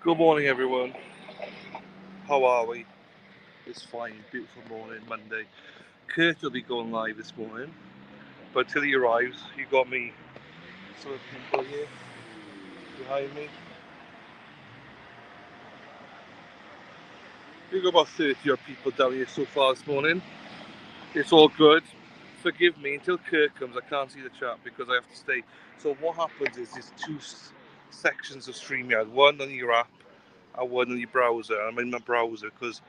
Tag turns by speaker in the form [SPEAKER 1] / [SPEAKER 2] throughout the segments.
[SPEAKER 1] Good morning, everyone. How are we? It's fine. Beautiful morning, Monday. Kurt will be going live this morning, but till he arrives, you got me. Sort of people here behind me. We've got about 30 odd people down here so far this morning. It's all good. Forgive me until Kurt comes. I can't see the chat because I have to stay. So what happens is there's two sections of StreamYard. One on your app and one on your browser. I'm in my browser because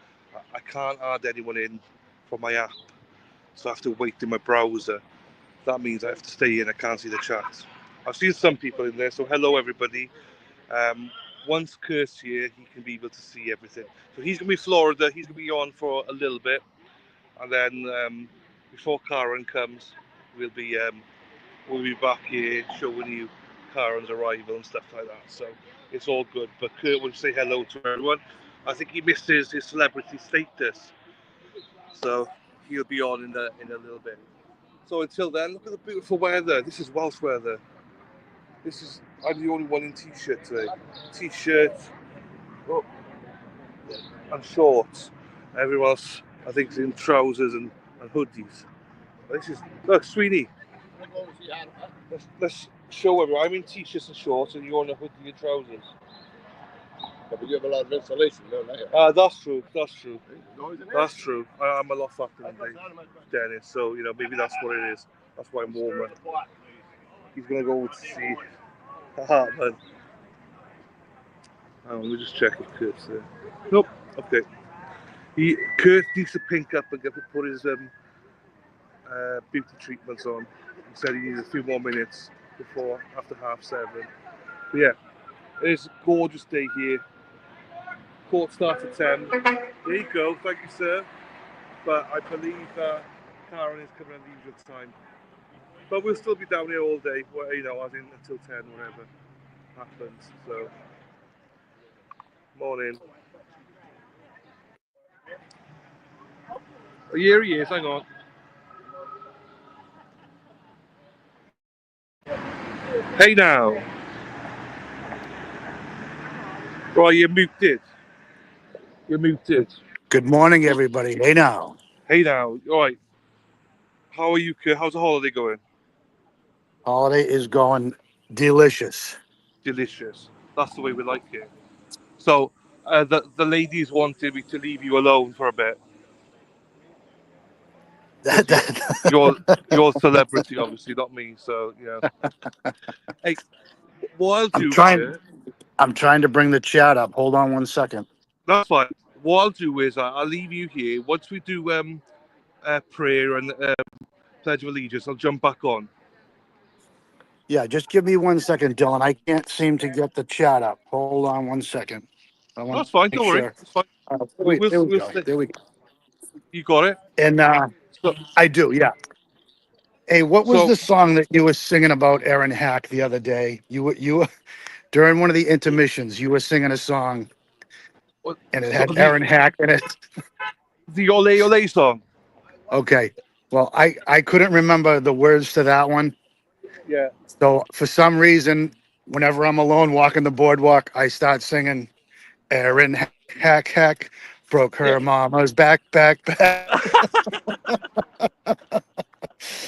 [SPEAKER 1] I can't add anyone in from my app. So I have to wait in my browser. That means I have to stay in. I can't see the chat. I've seen some people in there, so hello everybody. Um, Once Kurt's here, he can be able to see everything. So he's going to be Florida. He's going to be on for a little bit, and then before Karen comes, we'll be um, we'll be back here showing you Karen's arrival and stuff like that. So it's all good. But Kurt will say hello to everyone. I think he missed his celebrity status, so he'll be on in a little bit. So until then, look at the beautiful weather. This is Welsh weather. This is I'm the only one in t-shirt today. T-shirt oh, and shorts. Everyone else, I think, is in trousers and hoodies. This is look, Sweeney. Let's show everyone. I'm in t-shirts and shorts, and you're on a hoodie and trousers.
[SPEAKER 2] Yeah, but you have a lot of insulation, don't you?
[SPEAKER 1] That's true. That's true. That's true. I'm a lot fatter than Dennis, so maybe that's what it is. That's why I'm warmer. He's gonna go to see. Ah, man. Let me just check if Kurt's there. Nope. Okay. Kurt needs to pink up and get to put his beauty treatments on. He said he needs a few more minutes before after 7:30. But yeah, it's a gorgeous day here. Court starts at 10. There you go. Thank you, sir. But I believe Karen is coming at the usual time. But we'll still be down here all day. As in until 10, whatever happens. So, morning. Oh, here he is. Hang on. Hey now. Right, you're muted. You're muted.
[SPEAKER 3] Good morning, everybody. Hey now.
[SPEAKER 1] Hey now. All right. How are you, Kurt? How's the holiday going?
[SPEAKER 3] Holiday is going delicious.
[SPEAKER 1] Delicious. That's the way we like it. So, the ladies wanted me to leave you alone for a bit
[SPEAKER 3] That,
[SPEAKER 1] because you're
[SPEAKER 3] that,
[SPEAKER 1] you're a celebrity, obviously, not me. So, Hey, what I'll
[SPEAKER 3] I'm
[SPEAKER 1] do,
[SPEAKER 3] trying.
[SPEAKER 1] Kurt,
[SPEAKER 3] I'm trying to bring the chat up. Hold on one second.
[SPEAKER 1] that's fine. What I'll do is I'll leave you here. Once we do prayer and pledge of allegiance, I'll jump back on.
[SPEAKER 3] Yeah, just give me 1 second, Dylan. I can't seem to get the chat up. Hold on 1 second. I want
[SPEAKER 1] That's
[SPEAKER 3] to
[SPEAKER 1] fine.
[SPEAKER 3] make
[SPEAKER 1] Don't worry.
[SPEAKER 3] sure.
[SPEAKER 1] It's fine.
[SPEAKER 3] Wait, there we
[SPEAKER 1] We'll
[SPEAKER 3] go.
[SPEAKER 1] stay.
[SPEAKER 3] There we go.
[SPEAKER 1] You got it.
[SPEAKER 3] And
[SPEAKER 1] So,
[SPEAKER 3] I do. Yeah. Hey, what was
[SPEAKER 1] so
[SPEAKER 3] the song that you were singing about Aaron Hack the other day? You were during one of the intermissions. You were singing a song, and it
[SPEAKER 1] so
[SPEAKER 3] had Aaron Hack in it.
[SPEAKER 1] the Ole Ole song.
[SPEAKER 3] Okay. Well, I couldn't remember the words to that one.
[SPEAKER 1] Yeah.
[SPEAKER 3] So for some reason, whenever I'm alone walking the boardwalk, I start singing Erin Hack broke her mama's back.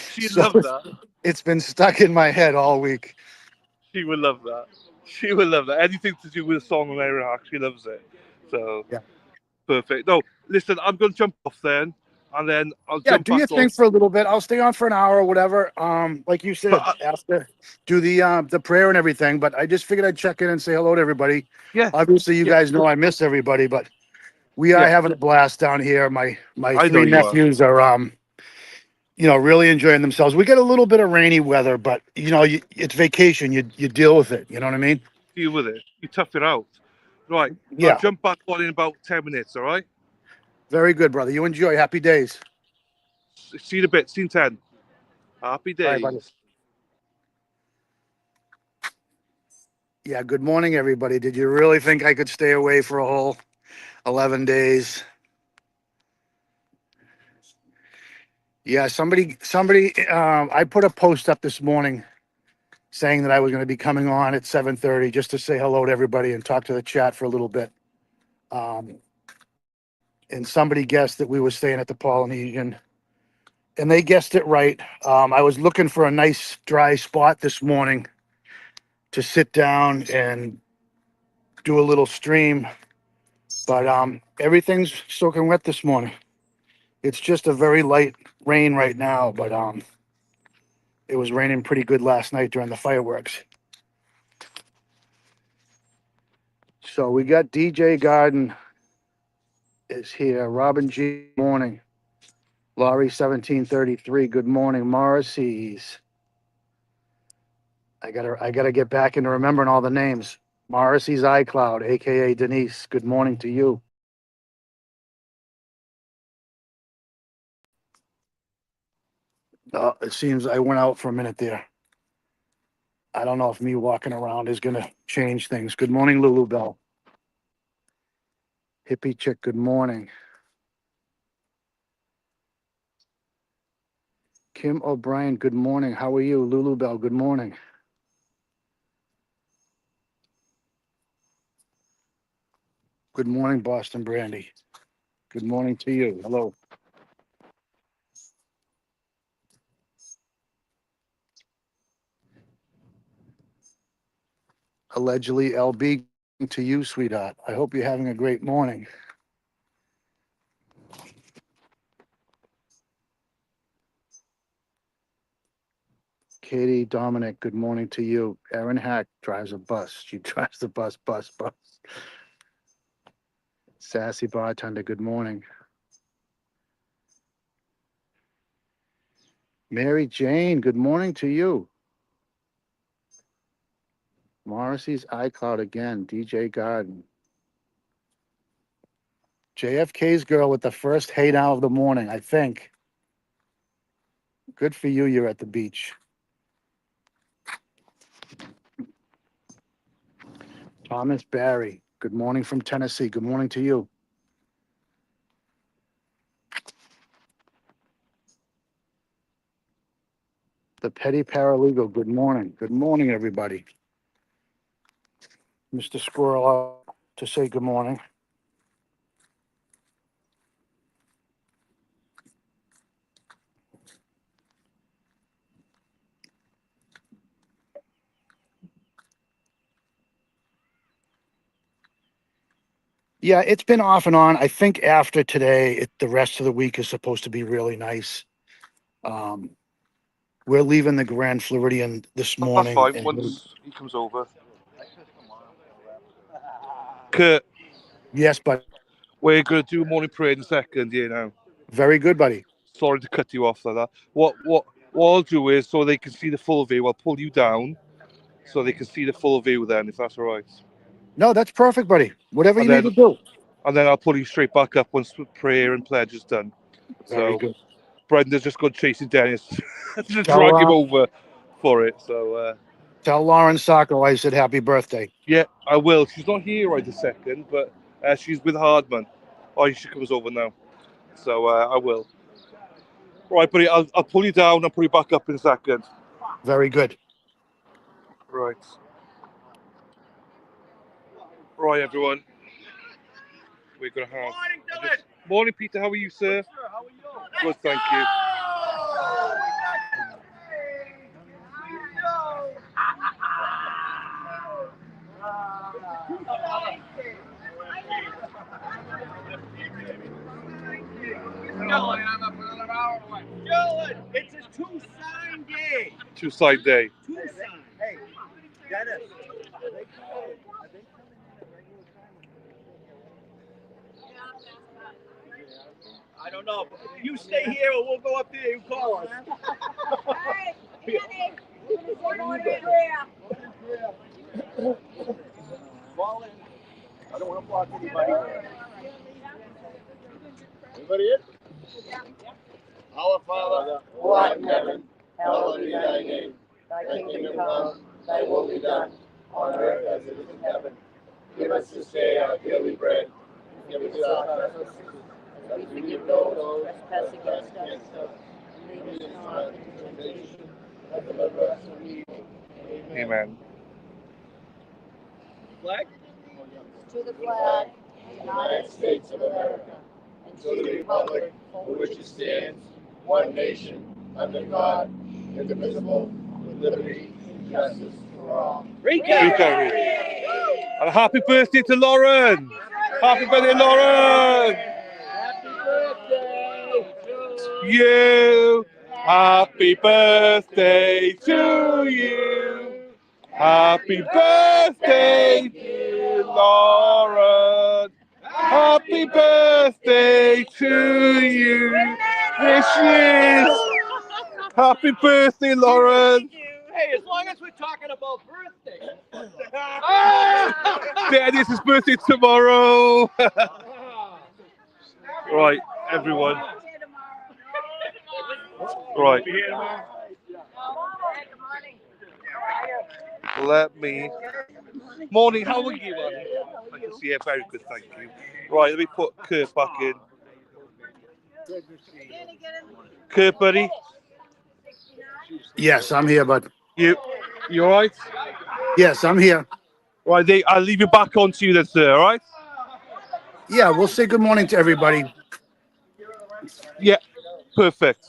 [SPEAKER 1] She
[SPEAKER 3] So
[SPEAKER 1] loved that.
[SPEAKER 3] it's been stuck in my head all week.
[SPEAKER 1] She would love that. She would love that. Anything to do with a song on Aaron Hack, she loves it. So
[SPEAKER 3] Yeah.
[SPEAKER 1] perfect. No, listen, I'm going to jump off then, and then I'll
[SPEAKER 3] Yeah,
[SPEAKER 1] jump
[SPEAKER 3] do your
[SPEAKER 1] back
[SPEAKER 3] thing
[SPEAKER 1] on.
[SPEAKER 3] for a little bit. I'll stay on for an hour or whatever. Like you
[SPEAKER 1] But
[SPEAKER 3] said, after do the prayer and everything. But I just figured I'd check in and say hello to everybody.
[SPEAKER 1] yeah,
[SPEAKER 3] Obviously, you
[SPEAKER 1] yeah,
[SPEAKER 3] guys know I miss everybody, but we are
[SPEAKER 1] yeah.
[SPEAKER 3] having a blast down here. My
[SPEAKER 1] I know
[SPEAKER 3] three
[SPEAKER 1] you are.
[SPEAKER 3] nephews are really enjoying themselves. We get a little bit of rainy weather, but it's vacation. You deal with it. You know what I mean?
[SPEAKER 1] Deal with it. You tough it out. Right. I'll
[SPEAKER 3] Yeah.
[SPEAKER 1] jump back on in about 10 minutes. All right.
[SPEAKER 3] Very good, brother. You enjoy. Happy days.
[SPEAKER 1] See you in a bit. See you in 10. Happy
[SPEAKER 3] All right, buddy.
[SPEAKER 1] days.
[SPEAKER 3] Yeah. Good morning, everybody. Did you really think I could stay away for a whole 11 days? Yeah. Somebody. I put a post up this morning saying that I was going to be coming on at 7:30 just to say hello to everybody and talk to the chat for a little bit. And somebody guessed that we were staying at the Polynesian, and they guessed it right. I was looking for a nice dry spot this morning to sit down and do a little stream, but everything's soaking wet this morning. It's just a very light rain right now, but it was raining pretty good last night during the fireworks. So we got DJ Garden is here. Robin G, morning. Laurie 1733, good morning. Morrissey's. I gotta get back into remembering all the names. Morrissey's iCloud, aka Denise. Good morning to you. It seems I went out for a minute there. I don't know if me walking around is gonna change things. Good morning, Lulu Bell. Hippie chick, good morning. Kim O'Brien, good morning. How are you? Lulu Bell, good morning. Good morning, Boston Brandy. Good morning to you. Hello. Allegedly, LB to you, sweetheart. I hope you're having a great morning. Katie, Dominic, good morning to you. Erin Hack drives a bus. She drives the bus. Sassy bartender, good morning. Mary Jane, good morning to you. Morrissey's iCloud again. DJ Garden. JFK's girl with the first hey now of the morning, I think. Good for you. You're at the beach. Thomas Barry, good morning from Tennessee. Good morning to you. The Petty Paralegal, good morning. Good morning, everybody. Mr. Squirrel to say good morning. Yeah, it's been off and on. I think after today, the rest of the week is supposed to be really nice. We're leaving the Grand Floridian this
[SPEAKER 1] That's
[SPEAKER 3] morning.
[SPEAKER 1] fine.
[SPEAKER 3] And
[SPEAKER 1] Once he comes over. Kurt,
[SPEAKER 3] yes, but
[SPEAKER 1] we're going to do morning prayer in a second, you know.
[SPEAKER 3] very good, buddy.
[SPEAKER 1] Sorry to cut you off like that. What I'll do is, so they can see the full view, I'll pull you down so they can see the full view then, if that's all right.
[SPEAKER 3] No, that's perfect, buddy. Whatever
[SPEAKER 1] And
[SPEAKER 3] you need
[SPEAKER 1] then,
[SPEAKER 3] to do.
[SPEAKER 1] and then I'll pull you straight back up once prayer and pledge is done.
[SPEAKER 3] Very
[SPEAKER 1] So
[SPEAKER 3] good.
[SPEAKER 1] Brenda's just gone chasing Dennis to
[SPEAKER 3] Tell,
[SPEAKER 1] drag him over for it. So
[SPEAKER 3] tell Lauren Sacco I said happy birthday.
[SPEAKER 1] yeah, I will. She's not here right this second, but she's with Hardman. Oh, she comes over now. So I will. Right, buddy, I'll pull you down and pull you back up in a second.
[SPEAKER 3] Very good.
[SPEAKER 1] Right. Right, everyone. We're going to have... Morning, Dylan! Morning, Peter. How are you, sir? Good, sir. How are you? Good, thank you.
[SPEAKER 4] Dylan, it's a two-sign day.
[SPEAKER 1] Two-side day.
[SPEAKER 4] Two-sign. Hey, Dennis. I don't know. You stay here or we'll go up there. You call us.
[SPEAKER 5] Hey, Andy, we're going in prayer.
[SPEAKER 4] Fall in. I don't want to block anybody.
[SPEAKER 2] Anybody in? Our Father, who art in heaven, hallowed be thy name. Thy kingdom come, thy will be done, on earth as it is in heaven. Give us this day our daily bread. Give us our trespasses, as we forgive those who trespass against us. And lead us not into temptation, but deliver us from evil.
[SPEAKER 1] Amen.
[SPEAKER 4] Flag?
[SPEAKER 2] To the flag of the United States of America, and to the republic for which it stands, one nation, under God, indivisible, with liberty and justice for all.
[SPEAKER 4] Rico!
[SPEAKER 1] And a happy birthday to Lauren. Happy birthday, Lauren.
[SPEAKER 4] Happy birthday to
[SPEAKER 1] You. Happy birthday to you. Happy birthday, dear Lauren. Happy birthday to you. Wishes. Happy birthday, Lauren.
[SPEAKER 4] Hey, as long as we're talking about birthdays.
[SPEAKER 1] Dennis's birthday tomorrow. Right, everyone. Right. Let me. Morning, how are you, Annie? I can see you. Very good, thank you. Right, let me put Kurt back in. Kurt, buddy.
[SPEAKER 3] Yes, I'm here, bud.
[SPEAKER 1] You all right?
[SPEAKER 3] Yes, I'm here.
[SPEAKER 1] Right, I'll leave you back on to you then, sir, all right?
[SPEAKER 3] Yeah, we'll say good morning to everybody.
[SPEAKER 1] Yeah, perfect.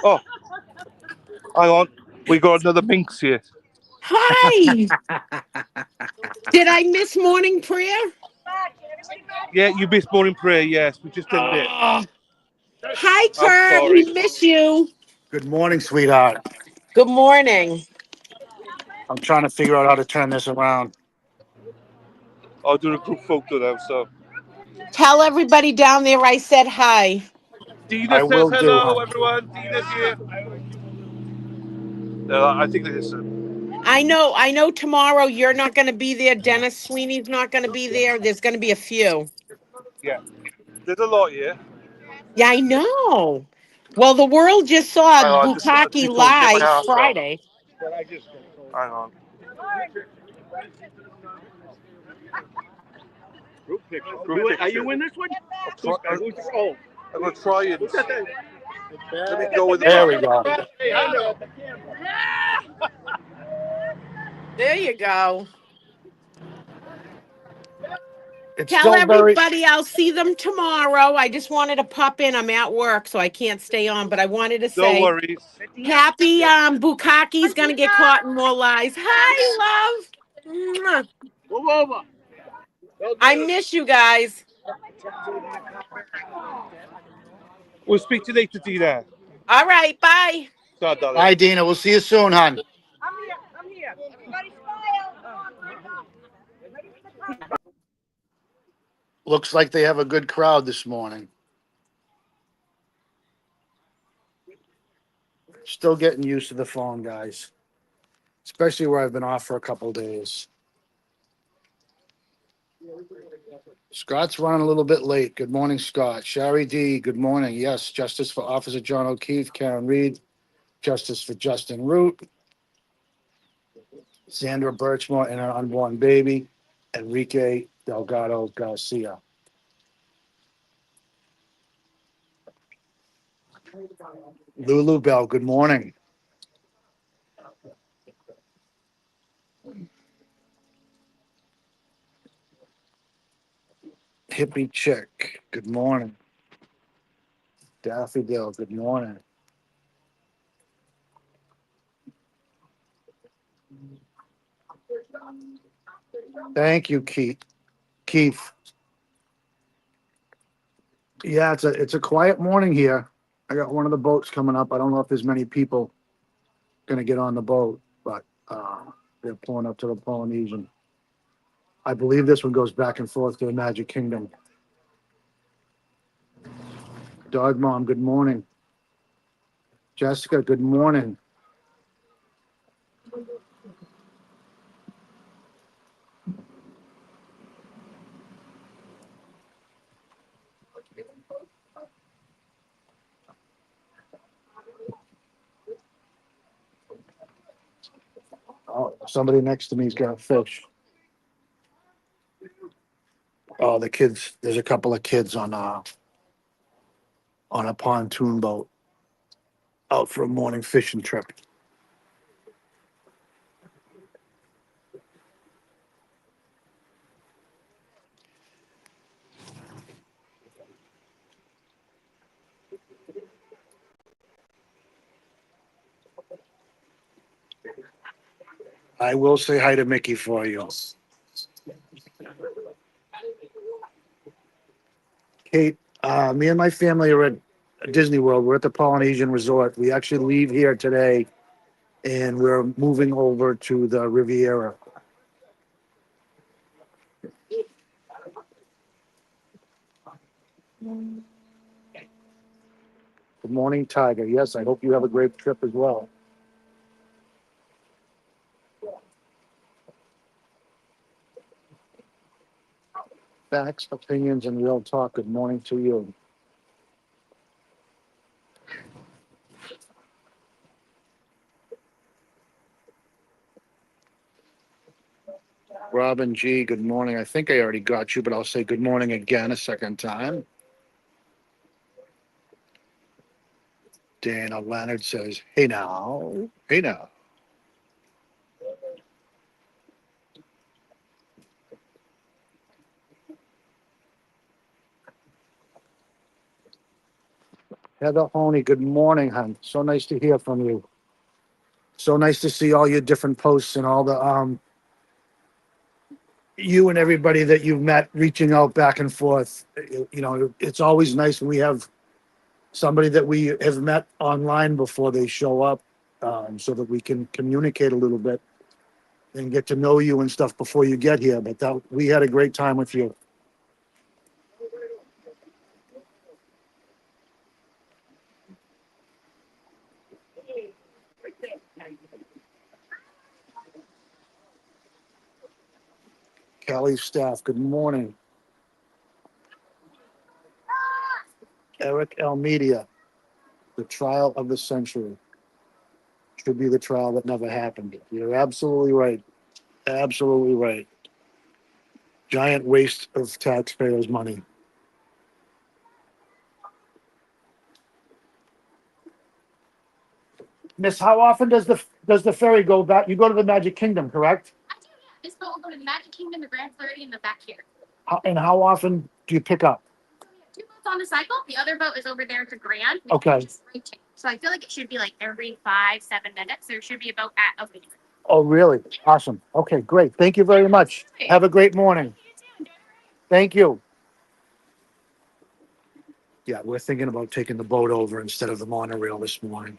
[SPEAKER 1] Oh, hang on. We got another minx here.
[SPEAKER 6] Hi. Did I miss morning prayer?
[SPEAKER 1] Yeah, you missed morning prayer, yes. We just did it.
[SPEAKER 6] Hi,
[SPEAKER 1] I'm
[SPEAKER 6] Kurt.
[SPEAKER 1] sorry.
[SPEAKER 6] We miss you.
[SPEAKER 3] Good morning, sweetheart.
[SPEAKER 6] Good morning.
[SPEAKER 3] I'm trying to figure out how to turn this around.
[SPEAKER 1] I'll do a group photo now, so.
[SPEAKER 6] Tell everybody down there I said hi.
[SPEAKER 1] Dina
[SPEAKER 3] I
[SPEAKER 1] says
[SPEAKER 3] will do,
[SPEAKER 1] hello,
[SPEAKER 3] hon.
[SPEAKER 1] everyone. Dina's here. I think that is it.
[SPEAKER 6] I know tomorrow you're not going to be there. Dennis Sweeney's not going to be there. There's going to be a few.
[SPEAKER 1] Yeah. There's a lot here.
[SPEAKER 6] Yeah, I know. Well, the world just saw
[SPEAKER 1] Hang on, just let
[SPEAKER 6] Bukaki
[SPEAKER 1] me go get my
[SPEAKER 6] live
[SPEAKER 1] ass out.
[SPEAKER 6] Friday.
[SPEAKER 1] Hang on.
[SPEAKER 4] Group picture.
[SPEAKER 1] Group picture.
[SPEAKER 4] Are you in this one?
[SPEAKER 1] I'm going to try and.
[SPEAKER 4] Who's that?
[SPEAKER 1] Let me go with
[SPEAKER 3] There we
[SPEAKER 1] the.
[SPEAKER 3] go.
[SPEAKER 4] Hey, I know.
[SPEAKER 6] There you go.
[SPEAKER 3] It's
[SPEAKER 6] Tell
[SPEAKER 3] still very.
[SPEAKER 6] everybody I'll see them tomorrow. I just wanted to pop in. I'm at work, so I can't stay on, but I wanted to
[SPEAKER 1] No
[SPEAKER 6] say
[SPEAKER 1] worries.
[SPEAKER 6] happy Bukaki's gonna get caught in more lies. Hi, love. Mwah.
[SPEAKER 4] Move over.
[SPEAKER 6] I miss you guys.
[SPEAKER 1] We'll speak to you later, Dina.
[SPEAKER 6] All right, bye.
[SPEAKER 1] Sorry, darling.
[SPEAKER 3] Hi, Dina. We'll see you soon, hon.
[SPEAKER 5] I'm here. Everybody smile.
[SPEAKER 3] Looks like they have a good crowd this morning. Still getting used to the phone, guys. Especially where I've been off for a couple days. Scott's running a little bit late. Good morning, Scott. Shari D, good morning. Yes, justice for Officer John O'Keefe, Karen Reed. Justice for Justin Root. Sandra Birchmore and her unborn baby. Enrique Delgado Garcia. Lulu Bell, good morning. Hippie Chick, good morning. Daffodil, good morning. Thank you, Keith. Keith. Yeah, it's a quiet morning here. I got one of the boats coming up. I don't know if there's many people gonna get on the boat, but they're pulling up to the Polynesian. I believe this one goes back and forth to the Magic Kingdom. Dog Mom, good morning. Jessica, good morning. Oh, somebody next to me's got a fish. Oh, the kids. There's a couple of kids on a pontoon boat. out for a morning fishing trip. I will say hi to Mickey for you. Kate, me and my family are at Disney World. We're at the Polynesian Resort. We actually leave here today and we're moving over to the Riviera. Good morning, Tiger. Yes, I hope you have a great trip as well. Facts, opinions, and real talk. Good morning to you. Robin G, good morning. I think I already got you, but I'll say good morning again a second time. Dana Leonard says, hey now, hey now. Heather Honey, good morning, hon. So nice to hear from you. So nice to see all your different posts and all the you and everybody that you've met reaching out back and forth. You know, it's always nice when we have somebody that we have met online before they show up, so that we can communicate a little bit and get to know you and stuff before you get here. But we had a great time with you. Kelly's staff, good morning. Eric Almedia, the trial of the century. Should be the trial that never happened. You're absolutely right. Absolutely right. Giant waste of taxpayers' money. Miss, how often does the ferry go back? You go to the Magic Kingdom, correct?
[SPEAKER 7] I do, yeah. This boat will go to the Magic Kingdom, the Grand Floridian, and the back here.
[SPEAKER 3] And how often do you pick up?
[SPEAKER 7] So we have two boats on the cycle. The other boat is over there at the Grand.
[SPEAKER 3] Okay.
[SPEAKER 7] Just rotate. So I feel like it should be like every 5-7 minutes. There should be a boat at a week.
[SPEAKER 3] Oh, really? Awesome. Okay, great. Thank you very much. Have a great morning. Thank you. Yeah, we're thinking about taking the boat over instead of the monorail this morning.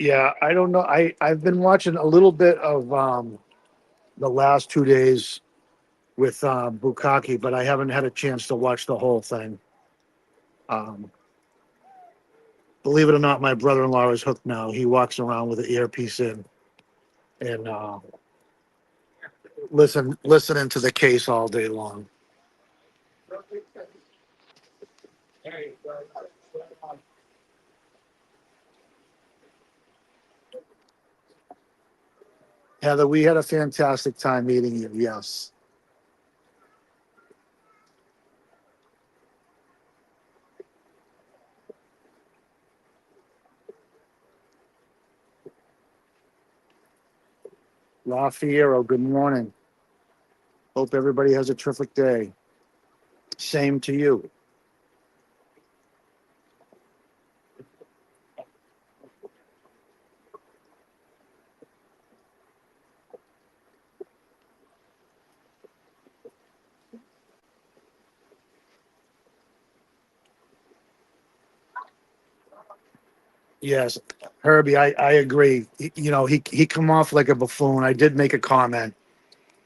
[SPEAKER 3] Yeah, I don't know. I've been watching a little bit of the last 2 days with Bukaki, but I haven't had a chance to watch the whole thing. Um, Believe it or not, my brother-in-law is hooked now. He walks around with an earpiece in and listening to the case all day long. Heather, we had a fantastic time meeting you. Yes. La Fiero, good morning. Hope everybody has a terrific day. Same to you. Yes, Herbie, I agree. He come off like a buffoon. I did make a comment.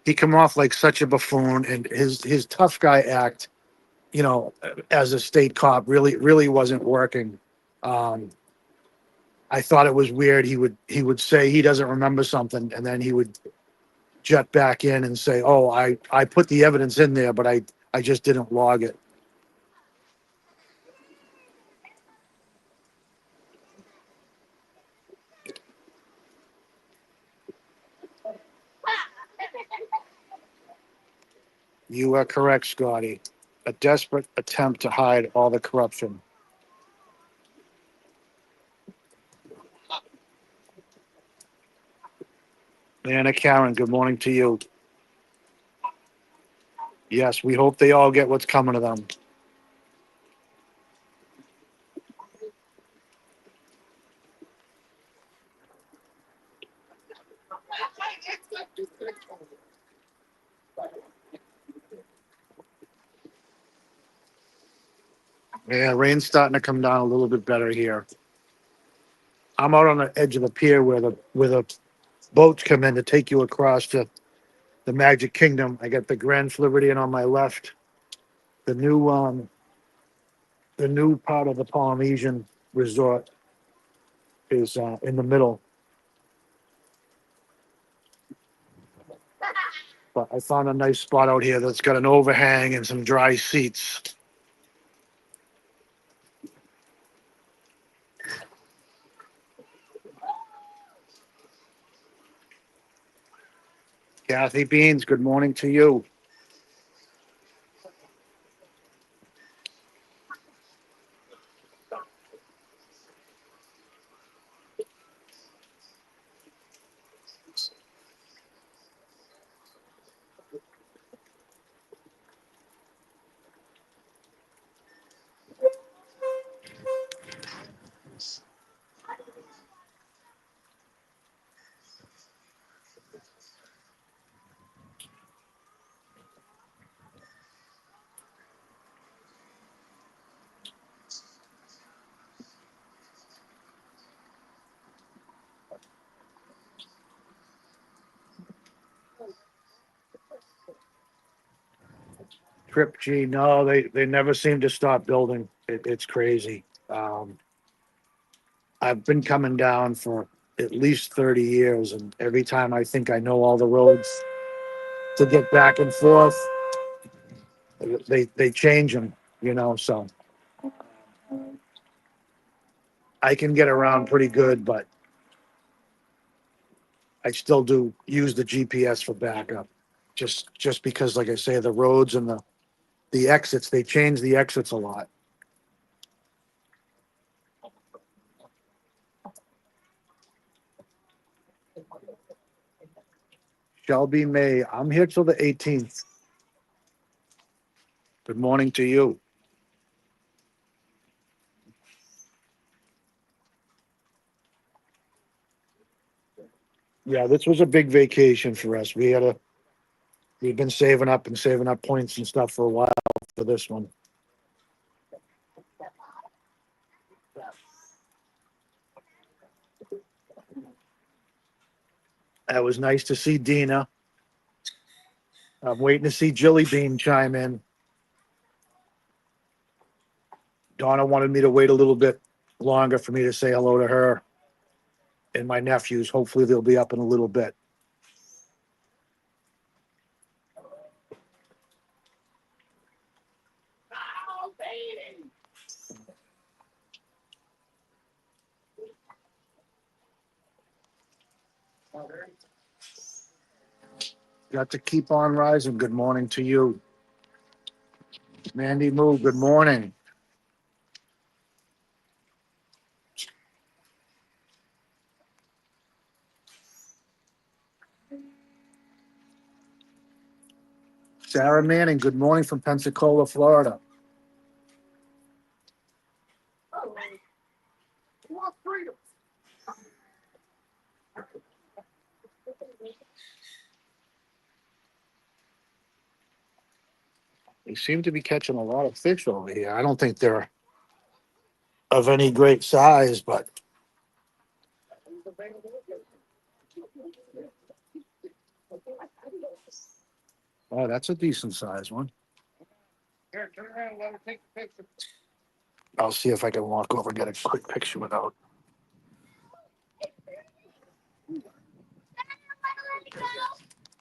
[SPEAKER 3] He come off like such a buffoon, and his tough guy act, as a state cop, really wasn't working. Um, I thought it was weird. He would say he doesn't remember something, and then he would jet back in and say, oh, I put the evidence in there, but I just didn't log it. You are correct, Scotty. A desperate attempt to hide all the corruption. Anna Karen, good morning to you. Yes, we hope they all get what's coming to them. Yeah, rain's starting to come down a little bit better here. I'm out on the edge of the pier where the boats come in to take you across to the Magic Kingdom. I got the Grand Floridian on my left. The new part of the Polynesian resort is in the middle. But I found a nice spot out here that's got an overhang and some dry seats. Kathy Beans, good morning to you. Trip G, no, they never seem to stop building. It's crazy. I've been coming down for at least 30 years, and every time I think I know all the roads to get back and forth, they change them, so I can get around pretty good, but I still do use the GPS for backup. Just because, like I say, the roads and the exits, they change the exits a lot. Shelby May, I'm here till the 18th. Good morning to you. Yeah, this was a big vacation for us. We've been saving up and saving up points and stuff for a while for this one. It was nice to see Dina. I'm waiting to see Jilly Bean chime in. Donna wanted me to wait a little bit longer for me to say hello to her and my nephews. Hopefully they'll be up in a little bit. Got to keep on rising. Good morning to you. Mandy Moo, good morning. Sarah Manning, good morning from Pensacola, Florida. They seem to be catching a lot of fish over here. I don't think they're of any great size, but oh, that's a decent size one. I'll see if I can walk over and get a quick picture without.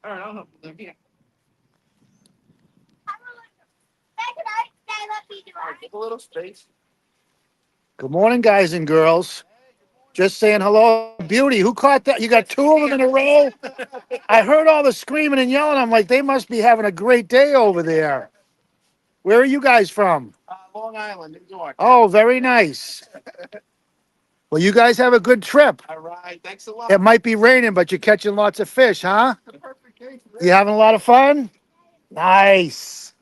[SPEAKER 6] All right, I'll help you. Here. Give a little space.
[SPEAKER 3] Good morning, guys and girls. Just saying hello. Beauty, who caught that? You got two of them in a row? I heard all the screaming and yelling. I'm like, they must be having a great day over there. Where are you guys from?
[SPEAKER 6] Long Island, New York.
[SPEAKER 3] Oh, very nice. Well, you guys have a good trip.
[SPEAKER 6] All right, thanks a lot.
[SPEAKER 3] It might be raining, but you're catching lots of fish, huh?
[SPEAKER 6] The perfect day for
[SPEAKER 3] You
[SPEAKER 6] this.
[SPEAKER 3] having a lot of fun? Nice.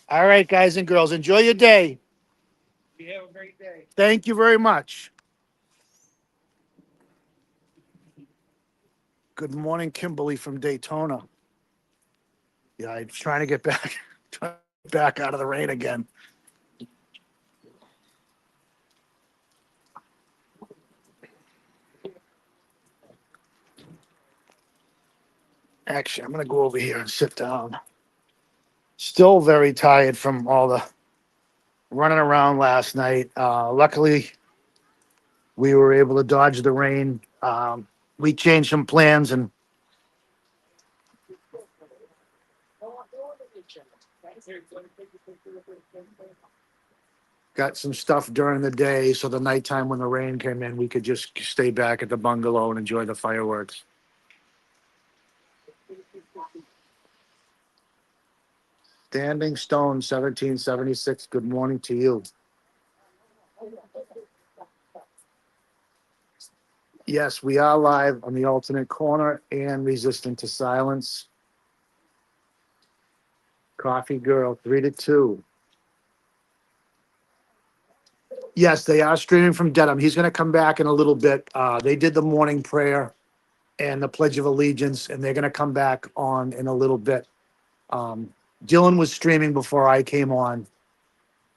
[SPEAKER 3] All right, guys and girls, enjoy your day.
[SPEAKER 6] You have a great day.
[SPEAKER 3] Thank you very much. Good morning, Kimberly from Daytona. Yeah, I'm trying to get back, trying to get back out of the rain again. Actually, I'm gonna go over here and sit down. Still very tired from all the running around last night. Luckily, we were able to dodge the rain. We changed some plans and got some stuff during the day. So the nighttime when the rain came in, we could just stay back at the bungalow and enjoy the fireworks. Standing Stone, 1776. Good morning to you. Yes, we are live on the alternate corner and resistant to silence. Coffee Girl, 3 to 2. Yes, they are streaming from Dedham. He's going to come back in a little bit. They did the morning prayer and the Pledge of Allegiance, and they're going to come back on in a little bit. Dylan was streaming before I came on,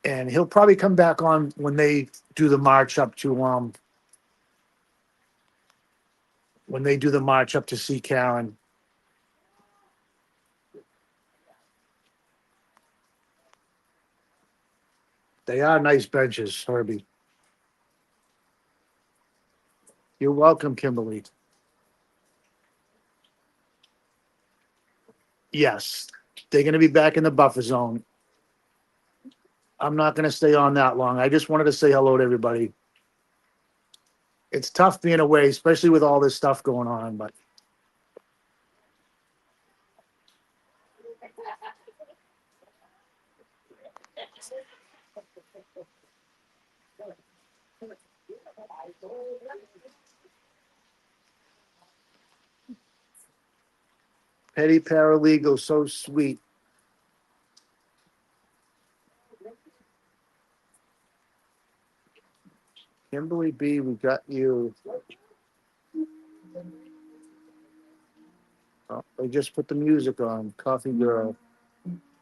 [SPEAKER 3] and he'll probably come back on when they do the march up to see Karen. They are nice benches, Herbie. You're welcome, Kimberly. Yes, they're going to be back in the buffer zone. I'm not going to stay on that long. I just wanted to say hello to everybody. It's tough being away, especially with all this stuff going on, but petty paralegal, so sweet. Kimberly B, we got you. Oh, they just put the music on. Coffee Girl.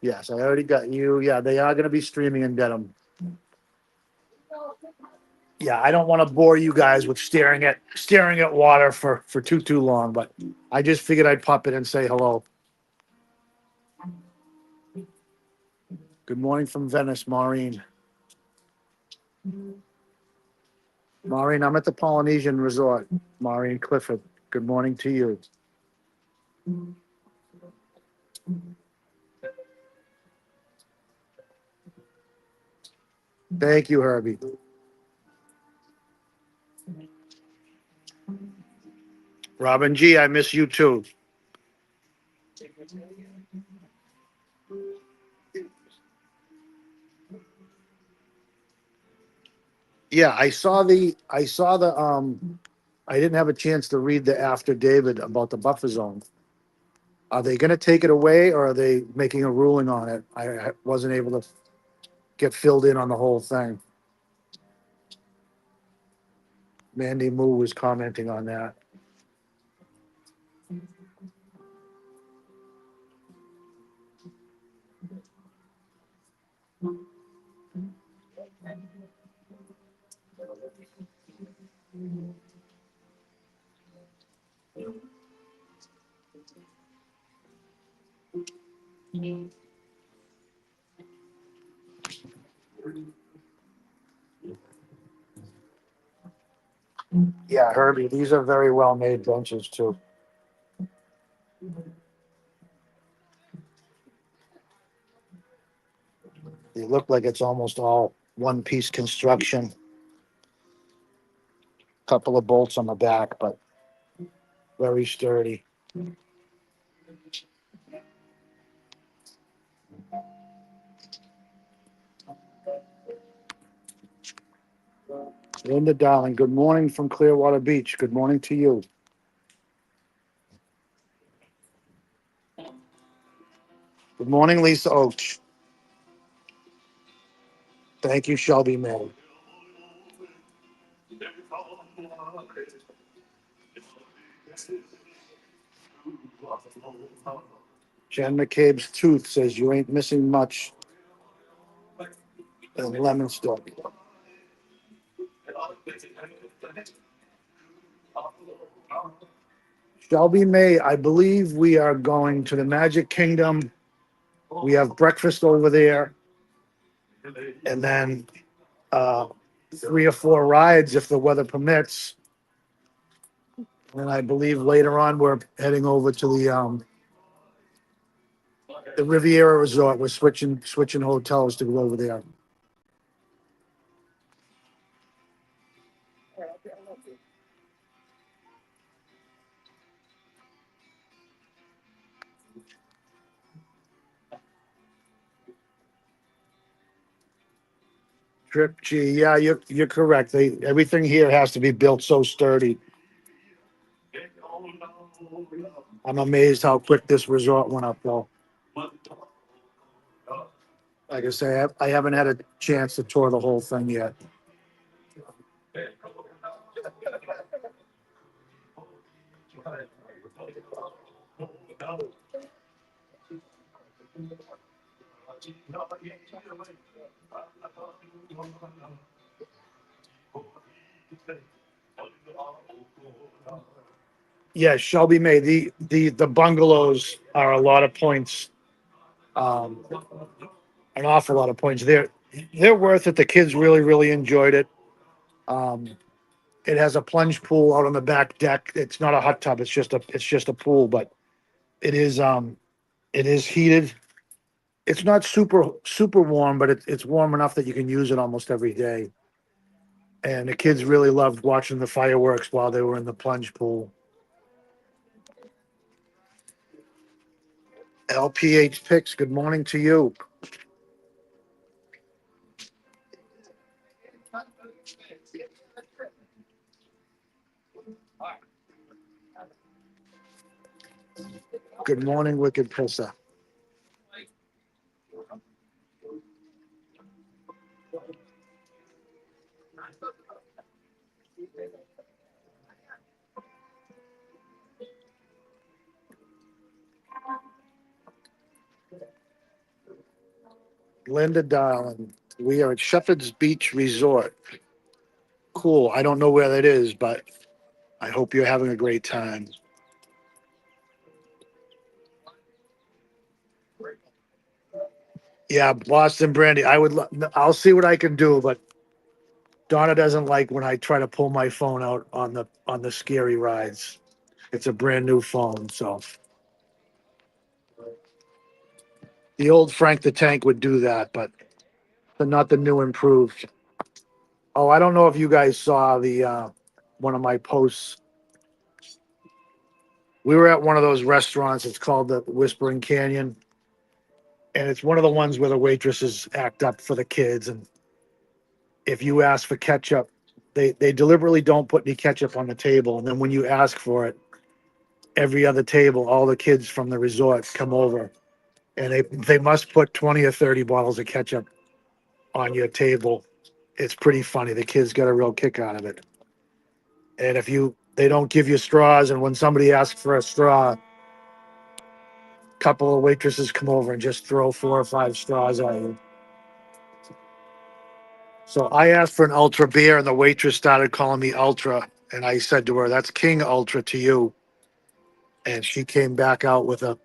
[SPEAKER 3] Yes, I already got you. Yeah, they are going to be streaming in Dedham. Yeah, I don't want to bore you guys with staring at water for too long, but I just figured I'd pop in and say hello. Good morning from Venice, Maureen. Maureen, I'm at the Polynesian Resort. Maureen Clifford. Good morning to you. Thank you, Herbie. Robin G, I miss you too. Yeah, I didn't have a chance to read the affidavit about the buffer zone. Are they gonna take it away or are they making a ruling on it? I wasn't able to get filled in on the whole thing. Mandy Moo was commenting on that. Yeah, Herbie, these are very well made benches too. They look like it's almost all one-piece construction. Couple of bolts on the back, but very sturdy. Linda, darling, good morning from Clearwater Beach. Good morning to you. Good morning, Lisa Oach. Thank you, Shelby May. Jen McCabe's tooth says you ain't missing much in Lemonster. Shelby May, I believe we are going to the Magic Kingdom. We have breakfast over there, and then 3 or 4 rides if the weather permits. And I believe later on we're heading over to the Riviera Resort. We're switching hotels to go over there. Trip G, yeah, you're correct. Everything here has to be built so sturdy. I'm amazed how quick this resort went up, though. Like I say, I haven't had a chance to tour the whole thing yet. Yeah, Shelby May. The bungalows are a lot of points. Um, an awful lot of points. They're worth it. The kids really enjoyed it. Um, it has a plunge pool out on the back deck. It's not a hot tub. It's just a pool, but it is heated. It's not super warm, but it's warm enough that you can use it almost every day. And the kids really loved watching the fireworks while they were in the plunge pool. LPH Picks, good morning to you. Good morning, Wicked Pisser. Linda Darling, we are at Shepherd's Beach Resort. Cool. I don't know where that is, but I hope you're having a great time. Yeah, Boston Brandy. I'll see what I can do, but Donna doesn't like when I try to pull my phone out on the scary rides. It's a brand new phone, so the old Frank the Tank would do that, but not the new improved. Oh, I don't know if you guys saw the one of my posts. We were at one of those restaurants. It's called the Whispering Canyon, and it's one of the ones where the waitresses act up for the kids. And if you ask for ketchup, they deliberately don't put any ketchup on the table. And then when you ask for it, every other table, all the kids from the resort come over, and they must put 20 or 30 bottles of ketchup on your table. It's pretty funny. The kids got a real kick out of it. And they don't give you straws, and when somebody asks for a straw, a couple of waitresses come over and just throw 4 or 5 straws at you. So I asked for an ultra beer, and the waitress started calling me ultra, and I said to her, "That's King Ultra to you." And she came back out with a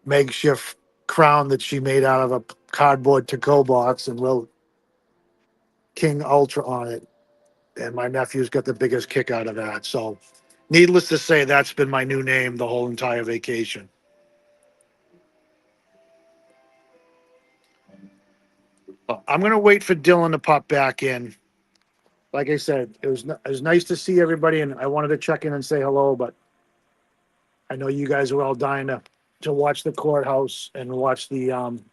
[SPEAKER 3] makeshift crown that she made out of a cardboard to-go box and wrote King Ultra on it. And my nephew's got the biggest kick out of that. So needless to say, that's been my new name the whole entire vacation. I'm gonna wait for Dylan to pop back in. Like I said, it was nice to see everybody, and I wanted to check in and say hello. But I know you guys are all dying to watch the courthouse and watch the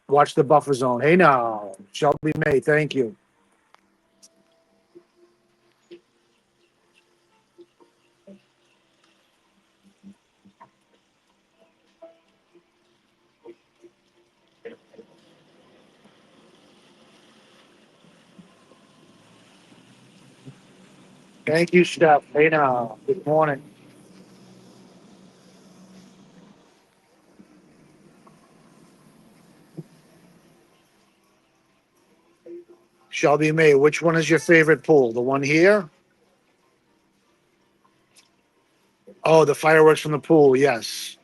[SPEAKER 3] buffer zone. Hey now, Shelby May, thank you. Thank you, Steph. Hey now, good morning. Shelby May, which one is your favorite pool? The one here? Oh, the fireworks from the pool, yes.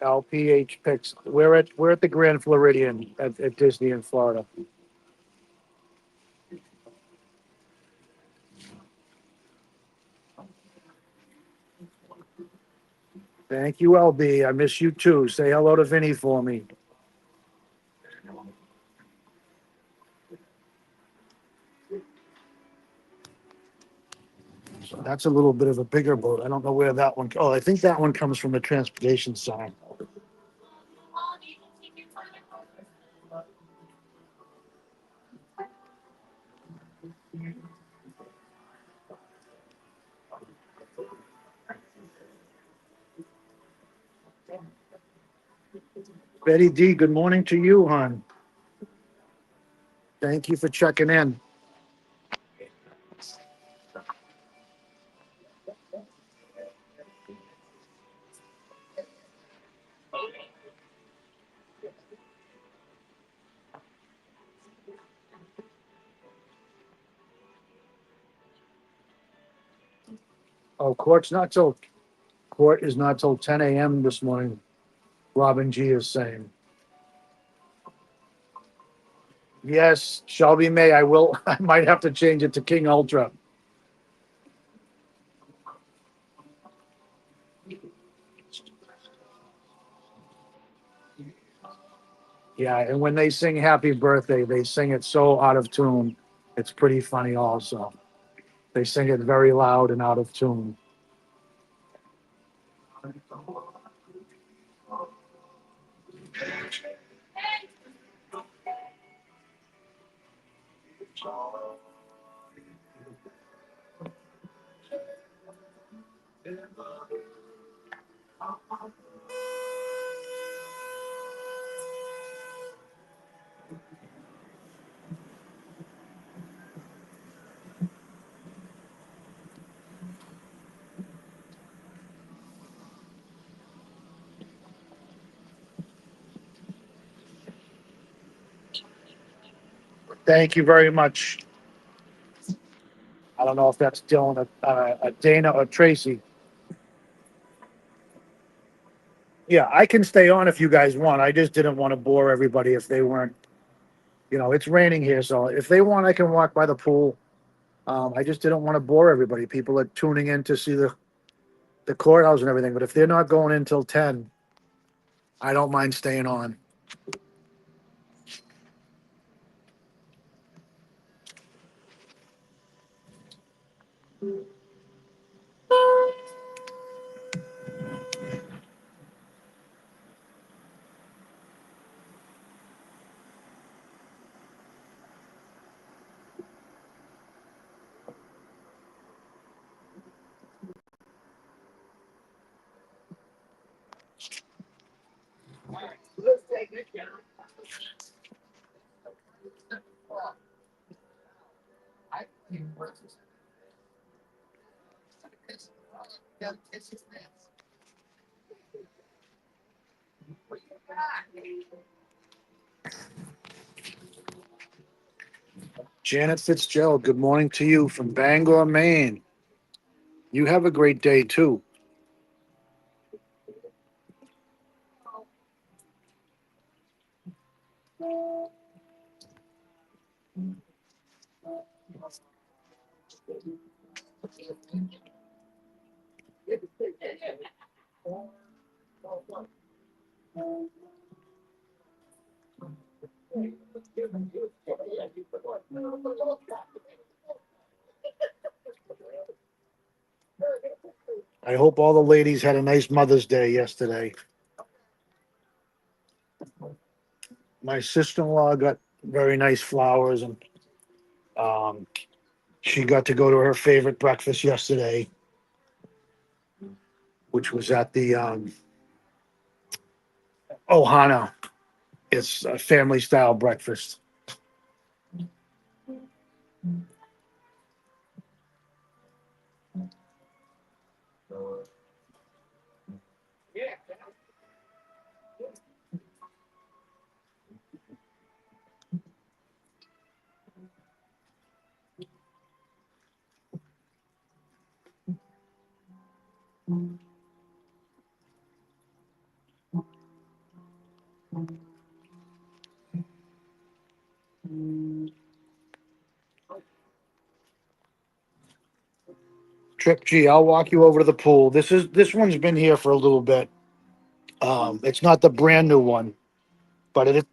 [SPEAKER 3] LPH picks. We're at the Grand Floridian at Disney in Florida. Thank you, LB. I miss you too. Say hello to Vinny for me. So that's a little bit of a bigger boat. I don't know where that one. Oh, I think that one comes from the transportation side. Betty D, good morning to you, hon. Thank you for checking in. Oh, court is not till 10 a.m. this morning. Robin G is saying. Yes, Shelby May, I will. I might have to change it to King Ultra. Yeah, and when they sing happy birthday, they sing it so out of tune. It's pretty funny also. They sing it very loud and out of tune. Thank you very much. I don't know if that's Dylan, Dana, or Tracy. Yeah, I can stay on if you guys want. I just didn't want to bore everybody if they weren't. It's raining here, so if they want, I can walk by the pool. I just didn't want to bore everybody. People are tuning in to see the courthouse and everything, but if they're not going in till 10, I don't mind staying on. Janet Fitzgerald, good morning to you from Bangor, Maine. You have a great day too. I hope all the ladies had a nice Mother's Day yesterday. My sister-in-law got very nice flowers, and um, she got to go to her favorite breakfast yesterday, which was at the Ohana. It's a family-style breakfast. Trip G, I'll walk you over to the pool. This one's been here for a little bit. It's not the brand new one, but it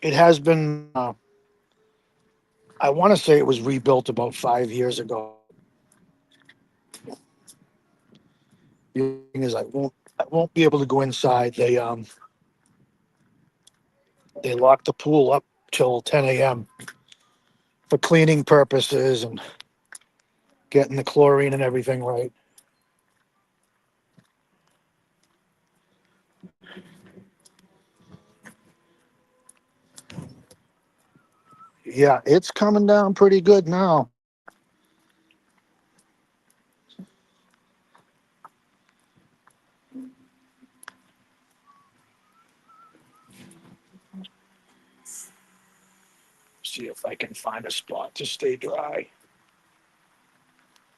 [SPEAKER 3] has been. I want to say it was rebuilt about 5 years ago. The thing is, I won't be able to go inside. They lock the pool up till 10 a.m. for cleaning purposes and getting the chlorine and everything right. Yeah, it's coming down pretty good now. See if I can find a spot to stay dry.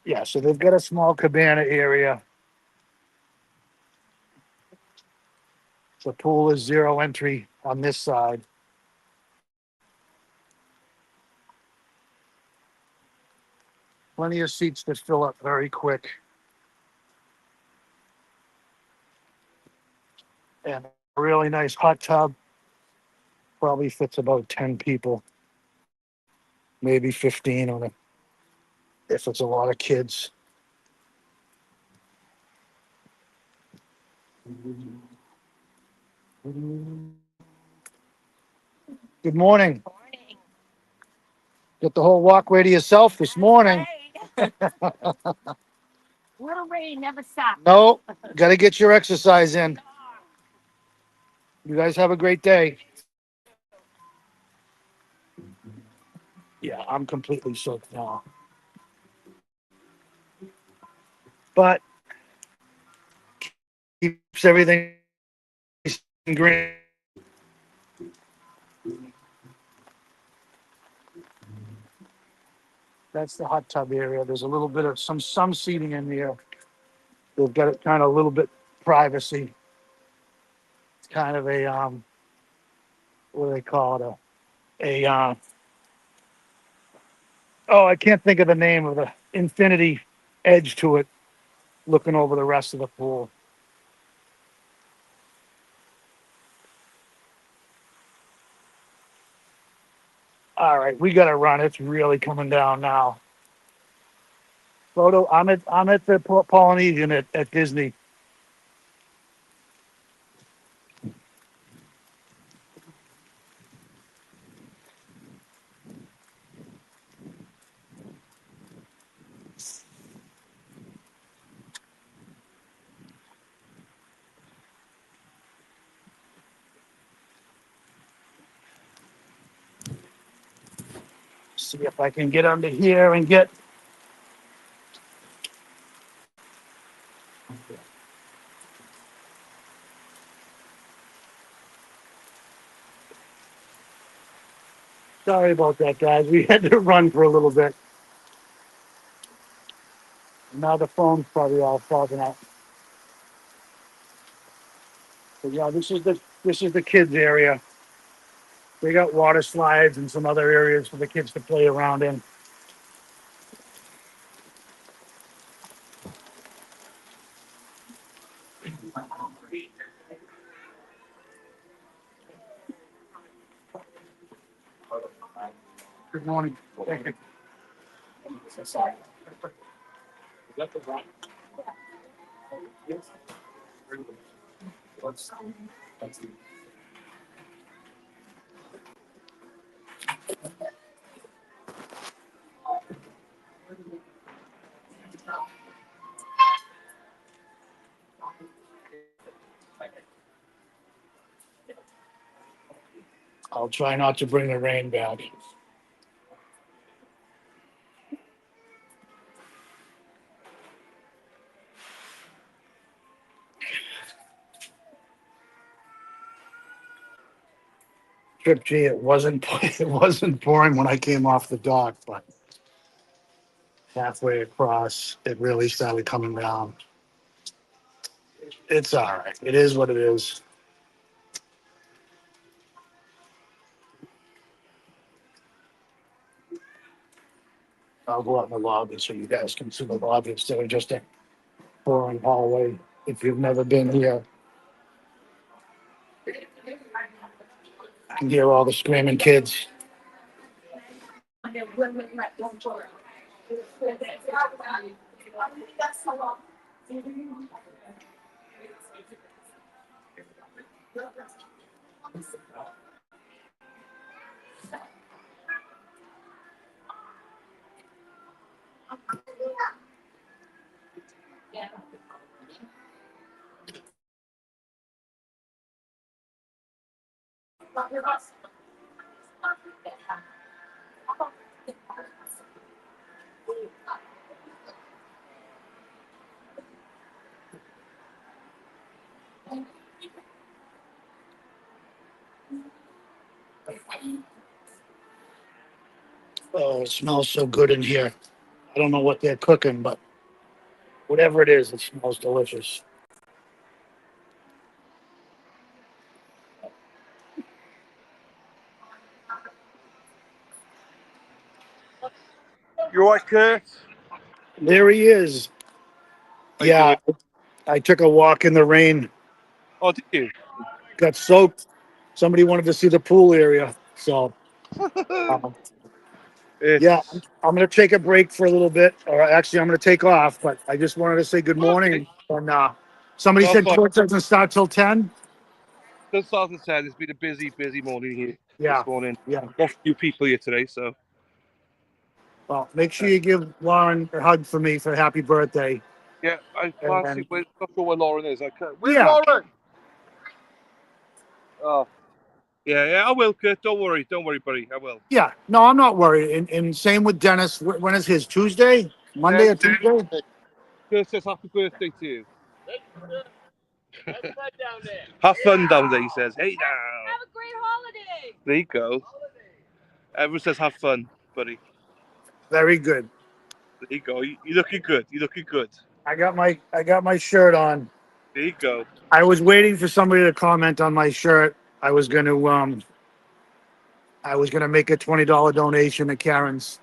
[SPEAKER 3] Yeah, so they've got a small cabana area. The pool is zero entry on this side. Plenty of seats that fill up very quick. And a really nice hot tub. Probably fits about 10 people. Maybe 15 on it if it's a lot of kids. Good morning. Get the whole walkway to yourself this morning.
[SPEAKER 7] Little rain never stops.
[SPEAKER 3] No, got to get your exercise in. You guys have a great day. Yeah, I'm completely soaked now. But keeps everything green. That's the hot tub area. There's a little bit of some seating in here. They've got it kind of a little bit privacy. It's kind of a what do they call it? Oh, I can't think of the name of the infinity edge to it, looking over the rest of the pool. All right, we got to run. It's really coming down now. Photo. I'm at the Polynesian at Disney. See if I can get under here and get. Sorry about that, guys. We had to run for a little bit. Now the phone's probably all fogging out. But yeah, this is the kids area. They got water slides and some other areas for the kids to play around in. Good morning. Thank you. I'll try not to bring the rain back. Trip G, it wasn't it wasn't pouring when I came off the dock, but halfway across, it really started coming down. It's all right. It is what it is. I'll go out in the lobby so you guys can see the lobby instead of just a boring hallway. If you've never been here, you can hear all the screaming kids. Oh, it smells so good in here. I don't know what they're cooking, but whatever it is, it smells delicious.
[SPEAKER 1] You all right, Kurt?
[SPEAKER 3] There he is.
[SPEAKER 1] How you
[SPEAKER 3] Yeah,
[SPEAKER 1] doing?
[SPEAKER 3] I took a walk in the rain,
[SPEAKER 1] Oh, did you?
[SPEAKER 3] got soaked. Somebody wanted to see the pool area. So, um, yeah,
[SPEAKER 1] It's
[SPEAKER 3] I'm going to take a break for a little bit. Or actually, I'm going to take off, but I just wanted to say good
[SPEAKER 1] okay.
[SPEAKER 3] morning. And somebody
[SPEAKER 1] That's
[SPEAKER 3] said
[SPEAKER 1] fine.
[SPEAKER 3] court doesn't start till 10.
[SPEAKER 1] Good start to said it's been a busy morning here
[SPEAKER 3] Yeah,
[SPEAKER 1] this morning.
[SPEAKER 3] yeah.
[SPEAKER 1] Got a few people here today, so
[SPEAKER 3] Well, make sure you give Lauren a hug for me for happy birthday.
[SPEAKER 1] yeah, I can't see
[SPEAKER 3] And
[SPEAKER 1] where not sure where Lauren is. I can't. Where's
[SPEAKER 3] yeah,
[SPEAKER 1] Lauren? Oh, yeah, I will, Kurt. Don't worry, buddy. I will.
[SPEAKER 3] yeah. No, I'm not worried. And same with Dennis. When is his? Tuesday?
[SPEAKER 1] Yeah,
[SPEAKER 3] Monday or Tuesday?
[SPEAKER 1] Kurt says happy birthday to you.
[SPEAKER 4] Have fun down there.
[SPEAKER 1] Have fun down there, he says. Hey now.
[SPEAKER 5] Have a great holiday.
[SPEAKER 1] There you go. Everyone says have fun, buddy.
[SPEAKER 3] Very good.
[SPEAKER 1] There you go. You're looking good. You're looking good.
[SPEAKER 3] I got my shirt on.
[SPEAKER 1] There you go.
[SPEAKER 3] I was waiting for somebody to comment on my shirt. I was gonna make a $20 donation to Karen's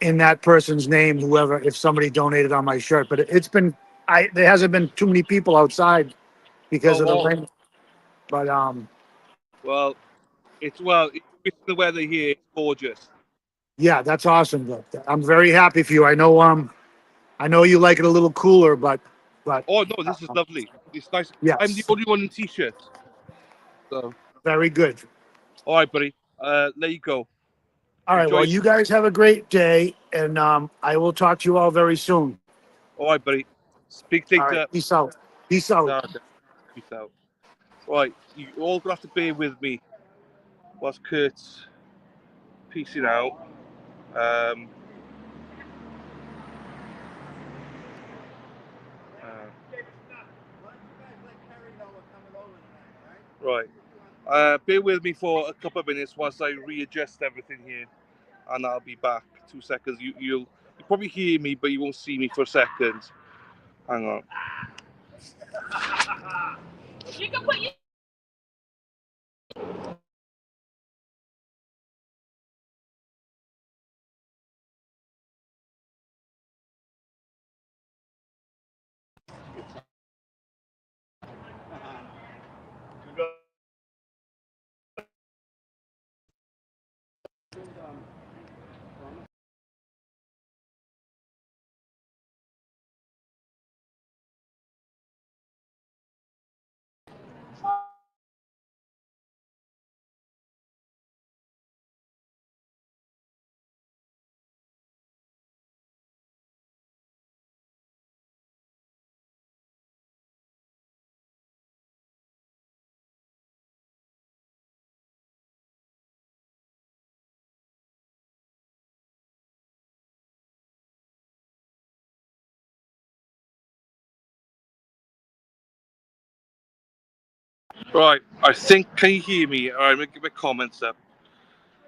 [SPEAKER 3] in that person's name, whoever, if somebody donated on my shirt. But it's been there hasn't been too many people outside because
[SPEAKER 1] Oh
[SPEAKER 3] of the
[SPEAKER 1] well.
[SPEAKER 3] rain. But
[SPEAKER 1] Well, it's the weather here. It's gorgeous.
[SPEAKER 3] yeah, that's awesome. I'm very happy for you. I know you like it a little cooler, but
[SPEAKER 1] Oh no, this is lovely. It's nice. I'm the
[SPEAKER 3] yes,
[SPEAKER 1] only one in t-shirt. So,
[SPEAKER 3] very good.
[SPEAKER 1] all right, buddy. There you go.
[SPEAKER 3] All right. Well,
[SPEAKER 1] Enjoy.
[SPEAKER 3] you guys have a great day, and I will talk to you all very soon.
[SPEAKER 1] All right, buddy. Speak
[SPEAKER 3] All right.
[SPEAKER 1] later.
[SPEAKER 3] Peace out. Peace out.
[SPEAKER 1] Peace out. Right, you all gonna have to bear with me whilst Kurt's piecing out. Um, uh, right. Bear with me for a couple of minutes whilst I readjust everything here, and I'll be back. 2 seconds. You'll probably hear me, but you won't see me for a second. Hang on.
[SPEAKER 5] You can put your
[SPEAKER 1] Right, I think, can you hear me? All right, I'm going to get my comments up.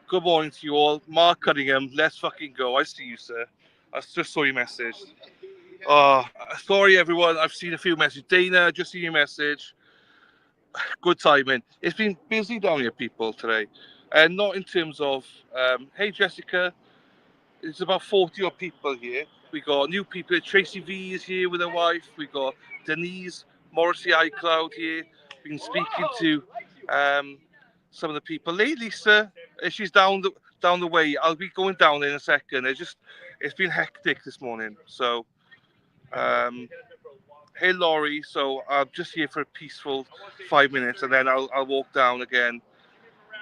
[SPEAKER 1] Good morning to you all. Mark Cunningham, let's fucking go. I see you, sir. I just saw your message. Sorry, everyone. I've seen a few messages. Dana, just seen your message. Good timing. It's been busy down here, people, today. And not in terms of, hey, Jessica, it's about 40 odd people here. We got new people. Tracy V is here with her wife. We got Denise Morrissey iCloud here. Been speaking to some of the people. Hey, Lisa, she's down the way. I'll be going down in a second. It's been hectic this morning. So, hey, Laurie. So I'm just here for a peaceful 5 minutes, and then I'll walk down again.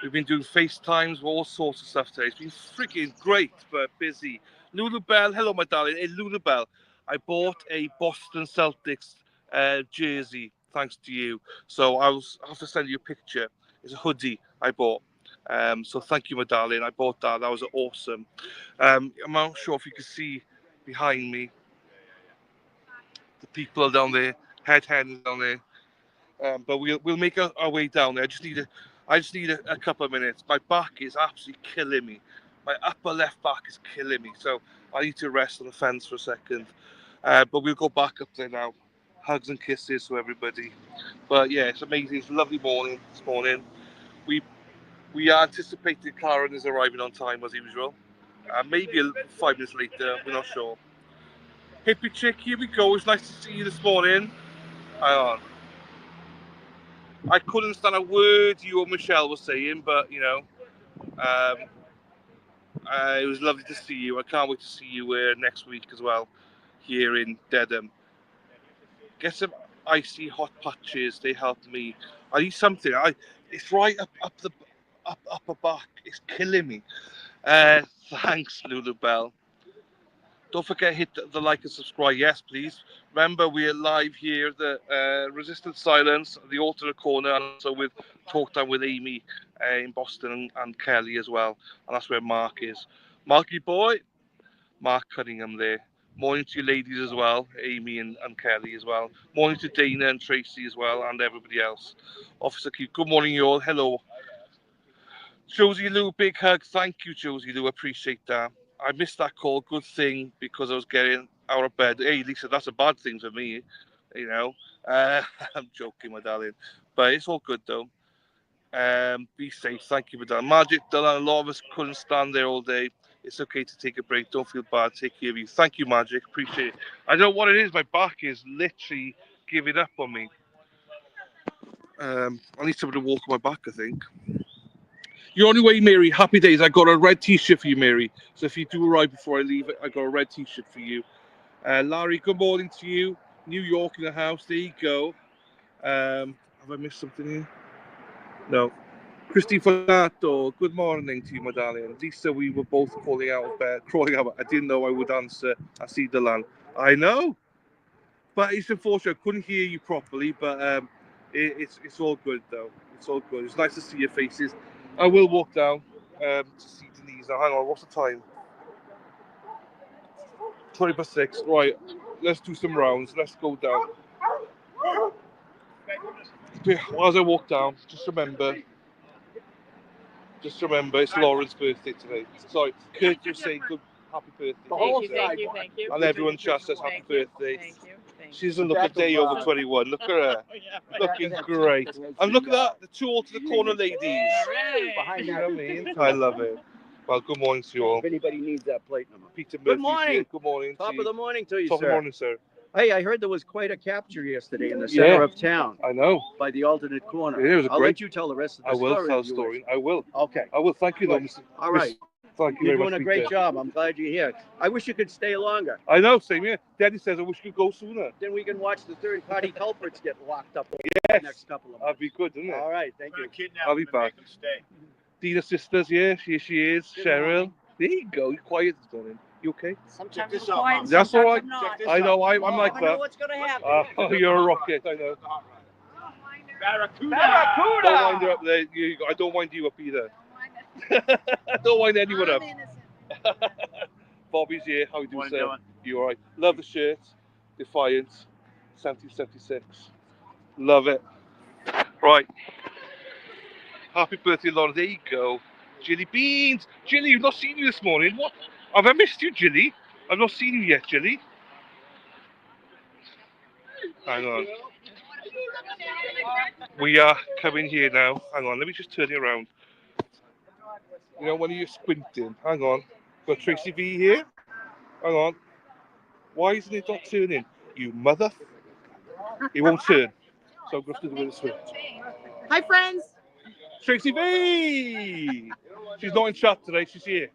[SPEAKER 1] We've been doing FaceTimes, all sorts of stuff today. It's been freaking great, but busy. Lulu Bell, hello, my darling. Hey, Lulu Bell, I bought a Boston Celtics jersey, thanks to you. So I'll have to send you a picture. It's a hoodie I bought. So thank you, my darling. I bought that. That was awesome. I'm not sure if you can see behind me. The people are down there. Head is down there. But we'll make our way down there. I just need a couple of minutes. My back is absolutely killing me. My upper left back is killing me. So I need to rest on the fence for a second. But we'll go back up there now. Hugs and kisses to everybody. But yeah, it's amazing. It's a lovely morning this morning. We anticipated Karen is arriving on time as usual. Maybe 5 minutes later. We're not sure. Hippie chick, here we go. It's nice to see you this morning. Hang on. I couldn't understand a word you or Michelle were saying, but you know, it was lovely to see you. I can't wait to see you next week as well, here in Dedham. Get some icy hot patches. They helped me. I need something. It's right up the upper back. It's killing me. Thanks, Lulu Bell. Don't forget hit the like and subscribe. Yes, please. Remember, we are live here at the Resistance Silence, the alternate corner, and also with Talk Time with Amy in Boston and Kelly as well. And that's where Mark is. Marky boy, Mark Cunningham there. Morning to you ladies as well, Amy and Kelly as well. Morning to Dana and Tracy as well, and everybody else. Officer Q, good morning you all. Hello. Josie Lou, big hug. Thank you, Josie Lou. Appreciate that. I missed that call. Good thing because I was getting out of bed. Hey, Lisa, that's a bad thing for me. You know, I'm joking, my darling, but it's all good though. Be safe. Thank you, my darling. Magic, Dylan. A lot of us couldn't stand there all day. It's okay to take a break. Don't feel bad. Take care of you. Thank you, Magic. Appreciate it. I don't know what it is. My back is literally giving up on me. I need someone to walk on my back, I think. You're on your way, Mary. Happy days. I got a red t-shirt for you, Mary. So if you do arrive before I leave, I got a red t-shirt for you. Larry, good morning to you. New York in the house. There you go. Have I missed something here? No. Christy Fonato, good morning to you, my darling. Lisa, we were both crawling out of bed. I didn't know I would answer. I see the land. I know. But it's unfortunate. I couldn't hear you properly, but it's all good, though. It's all good. It's nice to see your faces. I will walk down to see Denise. Now, hang on, what's the time? 6:20. Right, let's do some rounds. Let's go down. As I walk down, just remember, it's Lauren's birthday today. Sorry, Kurt just saying good happy birthday.
[SPEAKER 5] Thank you.
[SPEAKER 1] And everyone just says happy birthday.
[SPEAKER 5] Thank you.
[SPEAKER 1] She doesn't look a day over 21. Look at her. Looking great. And look at that, the two to the corner ladies.
[SPEAKER 2] Behind
[SPEAKER 1] You know
[SPEAKER 2] that.
[SPEAKER 1] what I mean? I love it. Well, good morning to you all.
[SPEAKER 2] If anybody needs that plate number.
[SPEAKER 1] Peter
[SPEAKER 2] Good
[SPEAKER 1] Murphy's
[SPEAKER 2] morning.
[SPEAKER 1] here. Good morning.
[SPEAKER 2] Top of the morning to you,
[SPEAKER 1] Top of
[SPEAKER 2] sir.
[SPEAKER 1] the morning, sir.
[SPEAKER 2] Hey, I heard there was quite a capture yesterday in the center of town
[SPEAKER 1] I know.
[SPEAKER 2] by the alternate corner.
[SPEAKER 1] It was a
[SPEAKER 2] I'll
[SPEAKER 1] great.
[SPEAKER 2] let you tell the rest of the
[SPEAKER 1] I will
[SPEAKER 2] story.
[SPEAKER 1] tell
[SPEAKER 2] if
[SPEAKER 1] the
[SPEAKER 2] you
[SPEAKER 1] story.
[SPEAKER 2] wish.
[SPEAKER 1] I will.
[SPEAKER 2] Okay.
[SPEAKER 1] I will. Thank you, though, Mr.
[SPEAKER 2] All right.
[SPEAKER 1] Thank you
[SPEAKER 2] You're
[SPEAKER 1] very
[SPEAKER 2] doing
[SPEAKER 1] much,
[SPEAKER 2] a great
[SPEAKER 1] Peter.
[SPEAKER 2] job. I'm glad you're here. I wish you could stay longer.
[SPEAKER 1] I know, same here. Daddy says I wish you could go sooner.
[SPEAKER 2] Then we can watch the third-party culprits get locked up over the next couple of months.
[SPEAKER 1] That'd be good, wouldn't it?
[SPEAKER 2] All right. Thank you.
[SPEAKER 1] I'll be back. Dina's sisters, yeah, here she is.
[SPEAKER 5] Good
[SPEAKER 1] Cheryl.
[SPEAKER 5] morning.
[SPEAKER 1] There you go. You're quiet this morning. You okay?
[SPEAKER 5] Sometimes
[SPEAKER 4] this
[SPEAKER 5] I'm
[SPEAKER 4] out,
[SPEAKER 5] quiet,
[SPEAKER 4] Mom.
[SPEAKER 1] That's
[SPEAKER 5] sometimes
[SPEAKER 1] all right.
[SPEAKER 5] I'm not.
[SPEAKER 1] I know. I'm
[SPEAKER 5] You
[SPEAKER 1] like
[SPEAKER 5] never know
[SPEAKER 1] that.
[SPEAKER 5] what's going to happen.
[SPEAKER 1] Oh, you're a rocket. I know.
[SPEAKER 4] Barracuda!
[SPEAKER 1] Don't wind her up there. I don't wind you up either. Don't wind anyone up. Bobby's here. How you doing, sir? You all right? Love the shirt. Defiance. 1776. Love it. Right. Happy birthday, Lauren. There you go. Jilly Beans. Jilly, I've not seen you this morning. What? Have I missed you, Jilly? I've not seen you yet, Jilly. Hang on. We are coming here now. Hang on, let me just turn it around. You know, when you're squinting. Hang on. Got Tracy V here. Hang on. Why isn't it not turning? You mother. It won't turn. So I'm going to have to do it this way.
[SPEAKER 8] Hi, friends.
[SPEAKER 1] Tracy V! She's not in chat today. She's here.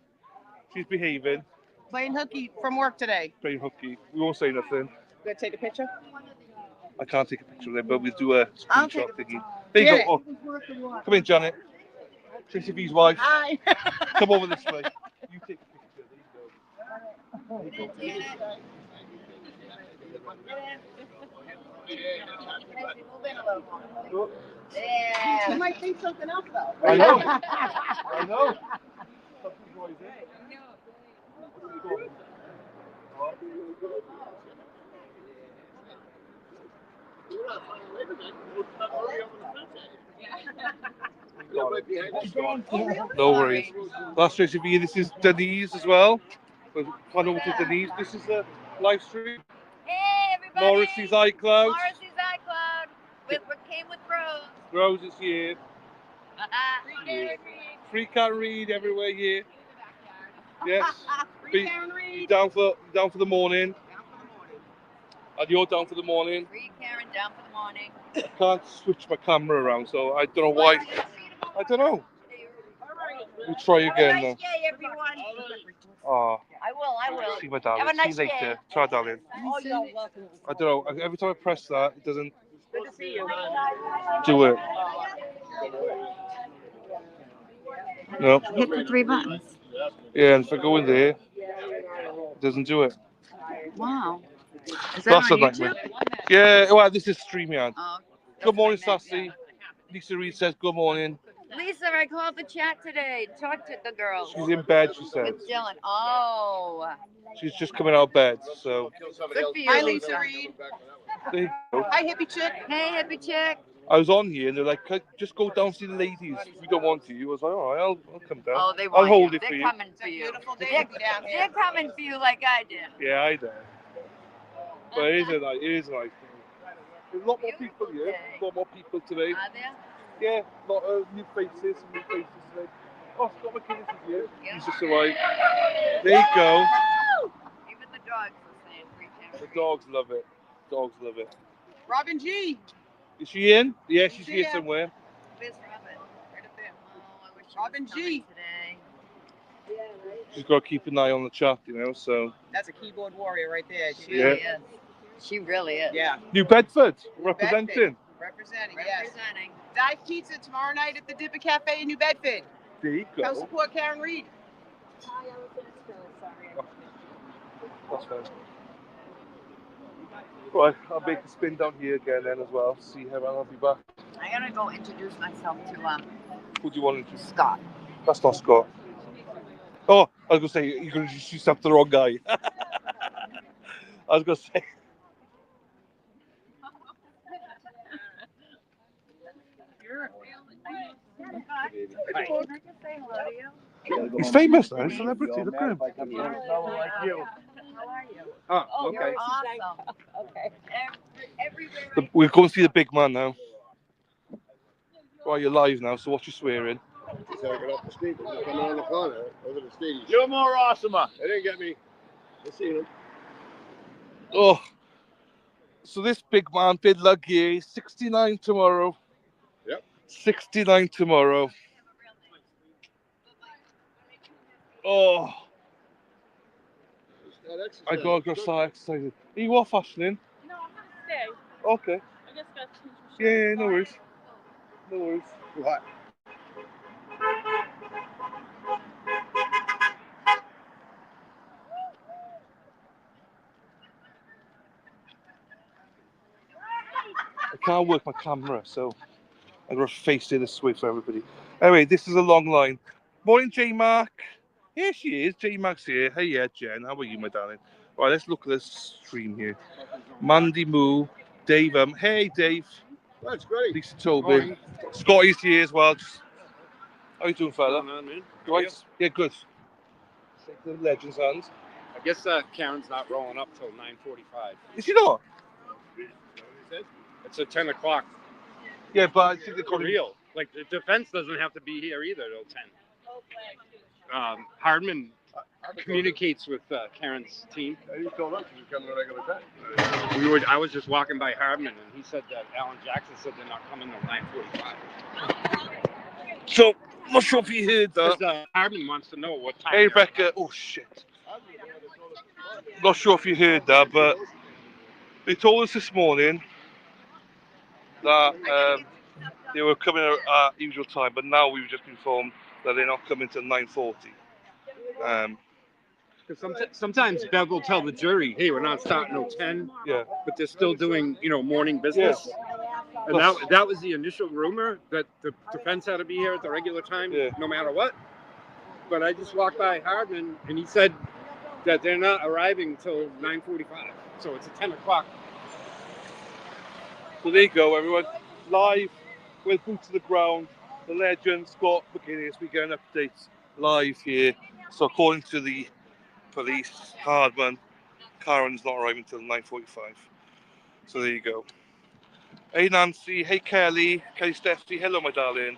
[SPEAKER 1] She's behaving.
[SPEAKER 8] Playing hooky from work today.
[SPEAKER 1] Playing hooky. We won't say nothing.
[SPEAKER 8] Gonna take a picture?
[SPEAKER 1] I can't take a picture of it, but we'll do a
[SPEAKER 8] I'll take
[SPEAKER 1] screenshot
[SPEAKER 8] a
[SPEAKER 1] thingy. There you
[SPEAKER 8] Janet.
[SPEAKER 1] go. Oh. Come in, Janet. Tracy V's wife.
[SPEAKER 8] Hi.
[SPEAKER 1] Come over this way. You take a picture. There you go. There you go.
[SPEAKER 8] Yeah. You might think something else though.
[SPEAKER 1] I know. I know. Something's always there. No worries. That's Tracy V. This is Denise as well. We'll pan over to Denise. This is a live stream.
[SPEAKER 9] Hey everybody!
[SPEAKER 1] Morrissey's iCloud.
[SPEAKER 9] Morrissey's iCloud. We came with Rose.
[SPEAKER 1] Rose is here. Free can read everywhere here. Yes.
[SPEAKER 8] Free Karen Reed.
[SPEAKER 1] Down for the morning. And you're down for the morning.
[SPEAKER 9] Free Karen down for the morning.
[SPEAKER 1] I can't switch my camera around, so I don't know why. I don't know. We'll try again
[SPEAKER 9] Have a
[SPEAKER 1] now.
[SPEAKER 9] nice day, everyone.
[SPEAKER 1] Oh,
[SPEAKER 9] I will.
[SPEAKER 1] see my darling.
[SPEAKER 9] Have a nice
[SPEAKER 1] See you later.
[SPEAKER 9] day.
[SPEAKER 1] Ciao, darling.
[SPEAKER 8] Oh, you're welcome.
[SPEAKER 1] I don't know. Every time I press that, it doesn't
[SPEAKER 8] Good to see you.
[SPEAKER 1] do it. No.
[SPEAKER 9] Hit the 3 buttons.
[SPEAKER 1] Yeah, and if I go in there, it doesn't do it.
[SPEAKER 9] Wow. Is that
[SPEAKER 1] That's a
[SPEAKER 9] on
[SPEAKER 1] nightmare.
[SPEAKER 9] YouTube?
[SPEAKER 1] Yeah, well, this is StreamYard.
[SPEAKER 9] Oh,
[SPEAKER 1] Good morning, Sassy. Lisa Reed says good morning.
[SPEAKER 9] Lisa, I called the chat today. Talk to the girls.
[SPEAKER 1] She's in bed, she says.
[SPEAKER 9] With Dylan. Oh.
[SPEAKER 1] She's just coming out of bed, so
[SPEAKER 9] Good for you,
[SPEAKER 8] Hi,
[SPEAKER 9] Lisa.
[SPEAKER 8] Lisa Reed.
[SPEAKER 1] there you go.
[SPEAKER 8] Hi, hippie chick.
[SPEAKER 9] Hey, hippie chick.
[SPEAKER 1] I was on here and they're like, just go down and see the ladies. If you don't want to, I was like, all right, I'll come down.
[SPEAKER 9] Oh, they
[SPEAKER 1] I'll
[SPEAKER 9] want
[SPEAKER 1] hold
[SPEAKER 9] you.
[SPEAKER 1] it for
[SPEAKER 9] They're
[SPEAKER 1] you.
[SPEAKER 9] coming
[SPEAKER 8] It's
[SPEAKER 9] for
[SPEAKER 8] a
[SPEAKER 9] you.
[SPEAKER 8] beautiful day
[SPEAKER 9] They're,
[SPEAKER 8] to be down
[SPEAKER 9] they're
[SPEAKER 8] here.
[SPEAKER 9] coming for you like I did.
[SPEAKER 1] Yeah, I know. But it is a nice thing. There's a lot more people here.
[SPEAKER 9] Beautiful
[SPEAKER 1] A lot more people today.
[SPEAKER 9] Are there?
[SPEAKER 1] Yeah, a lot of new faces today. Oh, Scott McKinnon is here.
[SPEAKER 9] Yeah.
[SPEAKER 1] He's just arrived. There you go.
[SPEAKER 9] Even the dogs are saying free Karen.
[SPEAKER 1] The dogs love it. Dogs love it.
[SPEAKER 8] Robin G.
[SPEAKER 1] Is she in? Yeah, she's
[SPEAKER 8] She's
[SPEAKER 1] here
[SPEAKER 8] here.
[SPEAKER 1] somewhere.
[SPEAKER 9] Where's Robin?
[SPEAKER 8] Right up there.
[SPEAKER 9] Oh, I wish she
[SPEAKER 8] Robin
[SPEAKER 9] was coming
[SPEAKER 8] G.
[SPEAKER 9] today.
[SPEAKER 1] She's got to keep an eye on the chat, so.
[SPEAKER 8] That's a keyboard warrior right there.
[SPEAKER 9] She really is. She really is.
[SPEAKER 8] Yeah.
[SPEAKER 1] New Bedford, representing.
[SPEAKER 8] Representing, yes.
[SPEAKER 9] Representing.
[SPEAKER 8] Dive Pizza tomorrow night at the Dipper Cafe in New Bedford.
[SPEAKER 1] There you
[SPEAKER 8] Come
[SPEAKER 1] go.
[SPEAKER 8] support Karen Reed.
[SPEAKER 1] That's fine. Right, I'll make a spin down here again then as well. See how I'll be back.
[SPEAKER 9] I gotta go introduce myself to
[SPEAKER 1] Who do you want to?
[SPEAKER 9] Scott.
[SPEAKER 1] That's not Scott. Oh, I was going to say, you're going to introduce yourself to the wrong guy. I was going to say.
[SPEAKER 9] Can I just say hello to you?
[SPEAKER 1] He's famous now, he's a celebrity. Look at him.
[SPEAKER 9] How are you?
[SPEAKER 4] Oh, okay.
[SPEAKER 9] You're awesome.
[SPEAKER 8] Okay.
[SPEAKER 9] Everywhere.
[SPEAKER 1] We're going to see the big man now. Right, you're live now, so watch your swearing.
[SPEAKER 2] So I got off the street, and come around the corner over the stage.
[SPEAKER 4] You're more awesomer.
[SPEAKER 2] They didn't get me. I seen him.
[SPEAKER 1] Oh, so this big man, big lug here, he's 69 tomorrow.
[SPEAKER 2] Yep.
[SPEAKER 1] 69 tomorrow. Oh, I got so excited. Are you off, Ashlyn?
[SPEAKER 5] No, I'm gonna stay.
[SPEAKER 1] Okay.
[SPEAKER 5] I just got to change my shirt.
[SPEAKER 1] Yeah, no worries. No worries.
[SPEAKER 2] Right.
[SPEAKER 1] I can't work my camera, so I'm going to face it this way for everybody. Anyway, this is a long line. Morning, J Mark. Here she is. J Mark's here. Hey, yeah, Jen. How are you, my darling? Right, let's look at this stream here. Mandy Moo, Dave. Hey, Dave.
[SPEAKER 2] That's great.
[SPEAKER 1] Lisa Tobin. Scotty's here as well. Just How you doing, fella?
[SPEAKER 10] Going on, man?
[SPEAKER 1] You right? Yeah, good. Shake the legend's hands.
[SPEAKER 10] I guess Karen's not rolling up till 9:45.
[SPEAKER 1] Is she not?
[SPEAKER 10] It's at 10 o'clock.
[SPEAKER 1] Yeah, but I think they're
[SPEAKER 10] For
[SPEAKER 1] calling
[SPEAKER 10] real. Like, the defense doesn't have to be here either till 10. Hardman communicates with Karen's team.
[SPEAKER 2] You told us you come to a regular time.
[SPEAKER 10] I was just walking by Hardman, and he said that Alan Jackson said they're not coming till 9:45.
[SPEAKER 1] So, I'm not sure if you heard that.
[SPEAKER 10] Because Hardman wants to know what time.
[SPEAKER 1] Hey, Rebecca. Oh, shit. Not sure if you heard that, but they told us this morning that they were coming at our usual time, but now we've just been informed that they're not coming till 9:40.
[SPEAKER 10] Because sometimes Bev will tell the jury, hey, we're not starting till 10.
[SPEAKER 1] Yeah.
[SPEAKER 10] But they're still doing, morning business. Yeah. And that was the initial rumor, that the defense had to be here at the regular time, no matter what. But I just walked by Hardman, and he said that they're not arriving till 9:45. So it's at 10 o'clock.
[SPEAKER 1] So there you go, everyone. Live with boots to the ground. The legend, Scott McGuinness. We get an update live here. So according to the police, Hardman, Karen's not arriving until 9:45. So there you go. Hey Nancy, hey Kelly Steffi, hello my darling.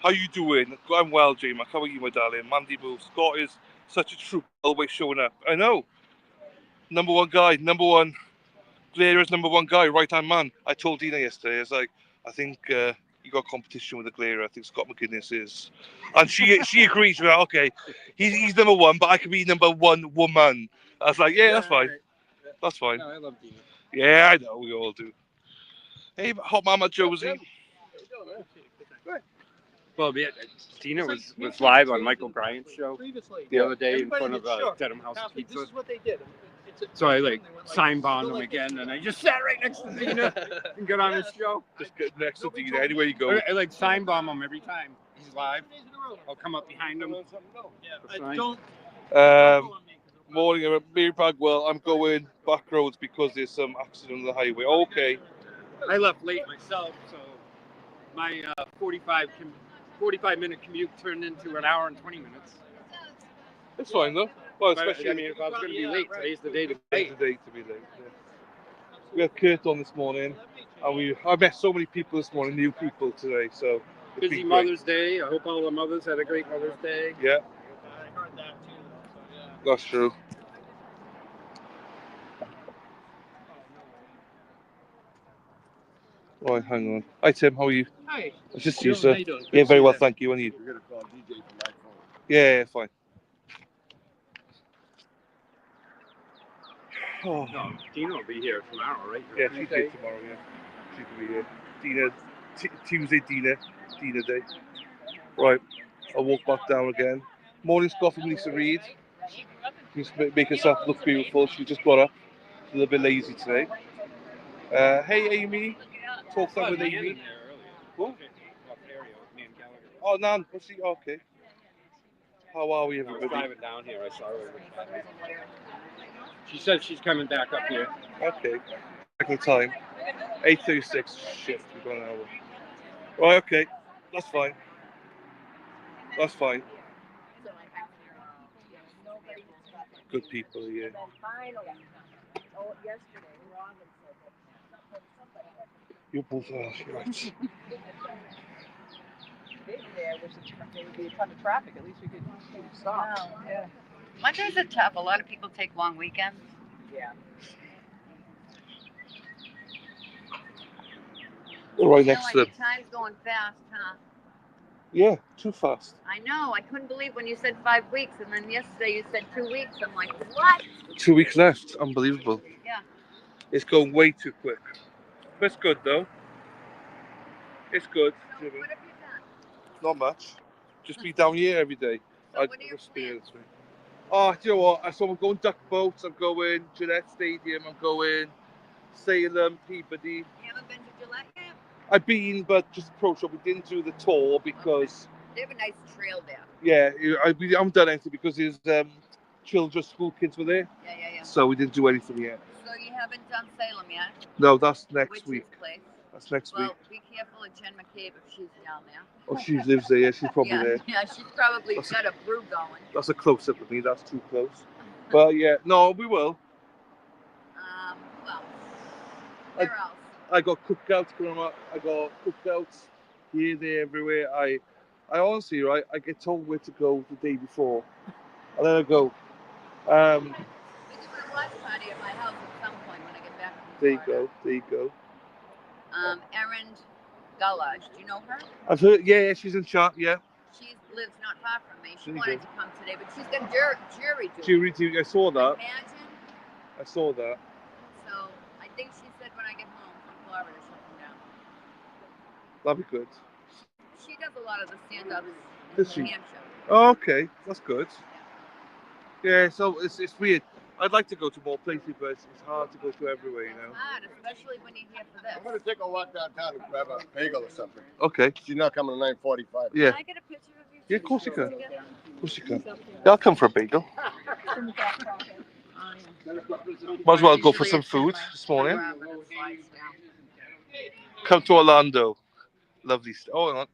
[SPEAKER 1] How you doing? I'm well, J-Mac. How are you, my darling? Mandy Boo. Scott is such a troop, always showing up. I know. Number one guy, number one. Blair is number one guy, right-hand man. I told Dina yesterday, I was like, I think you got competition with the Glare. I think Scott McGuinness is. And she agrees with that. Okay, he's number one, but I can be number one woman. I was like, yeah, that's fine. That's fine.
[SPEAKER 10] No, I love Dina.
[SPEAKER 1] Yeah, I know, we all do. Hey, hot mama Josie.
[SPEAKER 10] Well, yeah, Dina was live on Michael Bryant's show the other day in front of Dedham House Pizza.
[SPEAKER 4] This is what they did.
[SPEAKER 10] So I sign bombed him again, and I just sat right next to Dina and got on his show.
[SPEAKER 1] Just get next to Dina anywhere you go.
[SPEAKER 10] I sign bomb him every time he's live. I'll come up behind him.
[SPEAKER 1] Morning, Mary Bagwell. I'm going back roads because there's some accident on the highway. Okay.
[SPEAKER 10] I left late myself, so my 45-minute commute turned into an hour and 20 minutes.
[SPEAKER 1] It's fine though. Well,
[SPEAKER 10] especially, if I was going to be late, today's the day to be late.
[SPEAKER 1] Today's the day to be late. Yeah. We had Kurt on this morning, and I met so many people this morning, new people today. So
[SPEAKER 10] busy Mother's Day. I hope all the mothers had a great Mother's Day.
[SPEAKER 1] Yeah.
[SPEAKER 4] I heard that too. So, yeah.
[SPEAKER 1] That's true. Right, hang on. Hi Tim, how are you?
[SPEAKER 4] Hi.
[SPEAKER 1] It's just you, sir. Yeah, very well, thank you. And you?
[SPEAKER 2] We're gonna call DJ from my phone.
[SPEAKER 1] Yeah, fine. Oh.
[SPEAKER 10] No, Dina will be here tomorrow, right?
[SPEAKER 1] Yeah, she's here tomorrow, yeah. She can be here. Dina, Tuesday, Dina Day. Right, I'll walk back down again. Morning, Scott from Lisa Reed. She's making herself look beautiful. She just got up. She's a little bit lazy today. Hey, Amy. Talk time with Amy. What? Oh, Nan. What's she? Okay. How are we, everybody?
[SPEAKER 10] I was driving down here. I saw her. She said she's coming back up here.
[SPEAKER 1] Okay. Back in time. 8:36. Shit, we've got an hour. Right, okay. That's fine. That's fine. Good people here. You're both right.
[SPEAKER 8] There would be a ton of traffic. At least we could stop.
[SPEAKER 9] Wow, yeah. Mondays are tough. A lot of people take long weekends.
[SPEAKER 8] Yeah.
[SPEAKER 1] All right, next to them.
[SPEAKER 9] Time's going fast, huh?
[SPEAKER 1] Yeah, too fast.
[SPEAKER 9] I know. I couldn't believe when you said 5 weeks, and then yesterday you said 2 weeks. I'm like, what?
[SPEAKER 1] 2 weeks left. Unbelievable.
[SPEAKER 9] Yeah.
[SPEAKER 1] It's going way too quick. But it's good, though. It's good.
[SPEAKER 9] So what have you done?
[SPEAKER 1] Not much. Just be down here every day.
[SPEAKER 9] So what are your plans?
[SPEAKER 1] Oh, do you know what? So I'm going duck boats. I'm going Gillette Stadium. I'm going Salem, Peabody.
[SPEAKER 9] You haven't been to Gillette yet?
[SPEAKER 1] I've been, but just approached. We didn't do the tour because.
[SPEAKER 9] They have a nice trail there.
[SPEAKER 1] Yeah, we haven't done anything because his children's school kids were there.
[SPEAKER 9] Yeah.
[SPEAKER 1] So we didn't do anything yet.
[SPEAKER 9] So you haven't done Salem yet?
[SPEAKER 1] No, that's next
[SPEAKER 9] Which
[SPEAKER 1] week.
[SPEAKER 9] place?
[SPEAKER 1] That's next week.
[SPEAKER 9] Well, be careful of Jen McCabe if she's down there.
[SPEAKER 1] Oh, she lives there. Yeah, she's probably there.
[SPEAKER 9] Yeah, she's probably
[SPEAKER 1] That's
[SPEAKER 9] got a brew going.
[SPEAKER 1] That's a close up of me. That's too close. But yeah, no, we will.
[SPEAKER 9] Well, where else?
[SPEAKER 1] I got cookouts coming up. I got cookouts here, there, everywhere. I honestly, right, I get told where to go the day before, and then I go.
[SPEAKER 9] We're doing a watch party at my house at some point when I get back from Florida.
[SPEAKER 1] There you go.
[SPEAKER 9] Erin Gullage, do you know her?
[SPEAKER 1] I've heard. Yeah, she's in chat. Yeah.
[SPEAKER 9] She lives not far from me. She
[SPEAKER 1] There you
[SPEAKER 9] wanted
[SPEAKER 1] go.
[SPEAKER 9] to come today, but she's got jury duty.
[SPEAKER 1] Jury duty. I saw that.
[SPEAKER 9] Imagine.
[SPEAKER 1] I saw that.
[SPEAKER 9] So I think she said when I get home from Florida, she'll come down.
[SPEAKER 1] That'd be good.
[SPEAKER 9] She does a lot of the stand-ups in
[SPEAKER 1] Does
[SPEAKER 9] New
[SPEAKER 1] she?
[SPEAKER 9] Hampshire.
[SPEAKER 1] Oh, okay, that's good. Yeah, so it's weird. I'd like to go to more places, but it's hard to go to everywhere, you know.
[SPEAKER 9] It's hard, especially when you're here for this.
[SPEAKER 2] I'm going to take a walk downtown and grab a bagel or something.
[SPEAKER 1] Okay.
[SPEAKER 2] She's not coming at 9:45.
[SPEAKER 1] Yeah.
[SPEAKER 9] Can I get a picture of you?
[SPEAKER 1] Yeah, of course you can. Of course you can. Yeah, I'll come for a bagel. Might as well go for some food this morning. Come to Orlando. Lovely. Oh, hang on.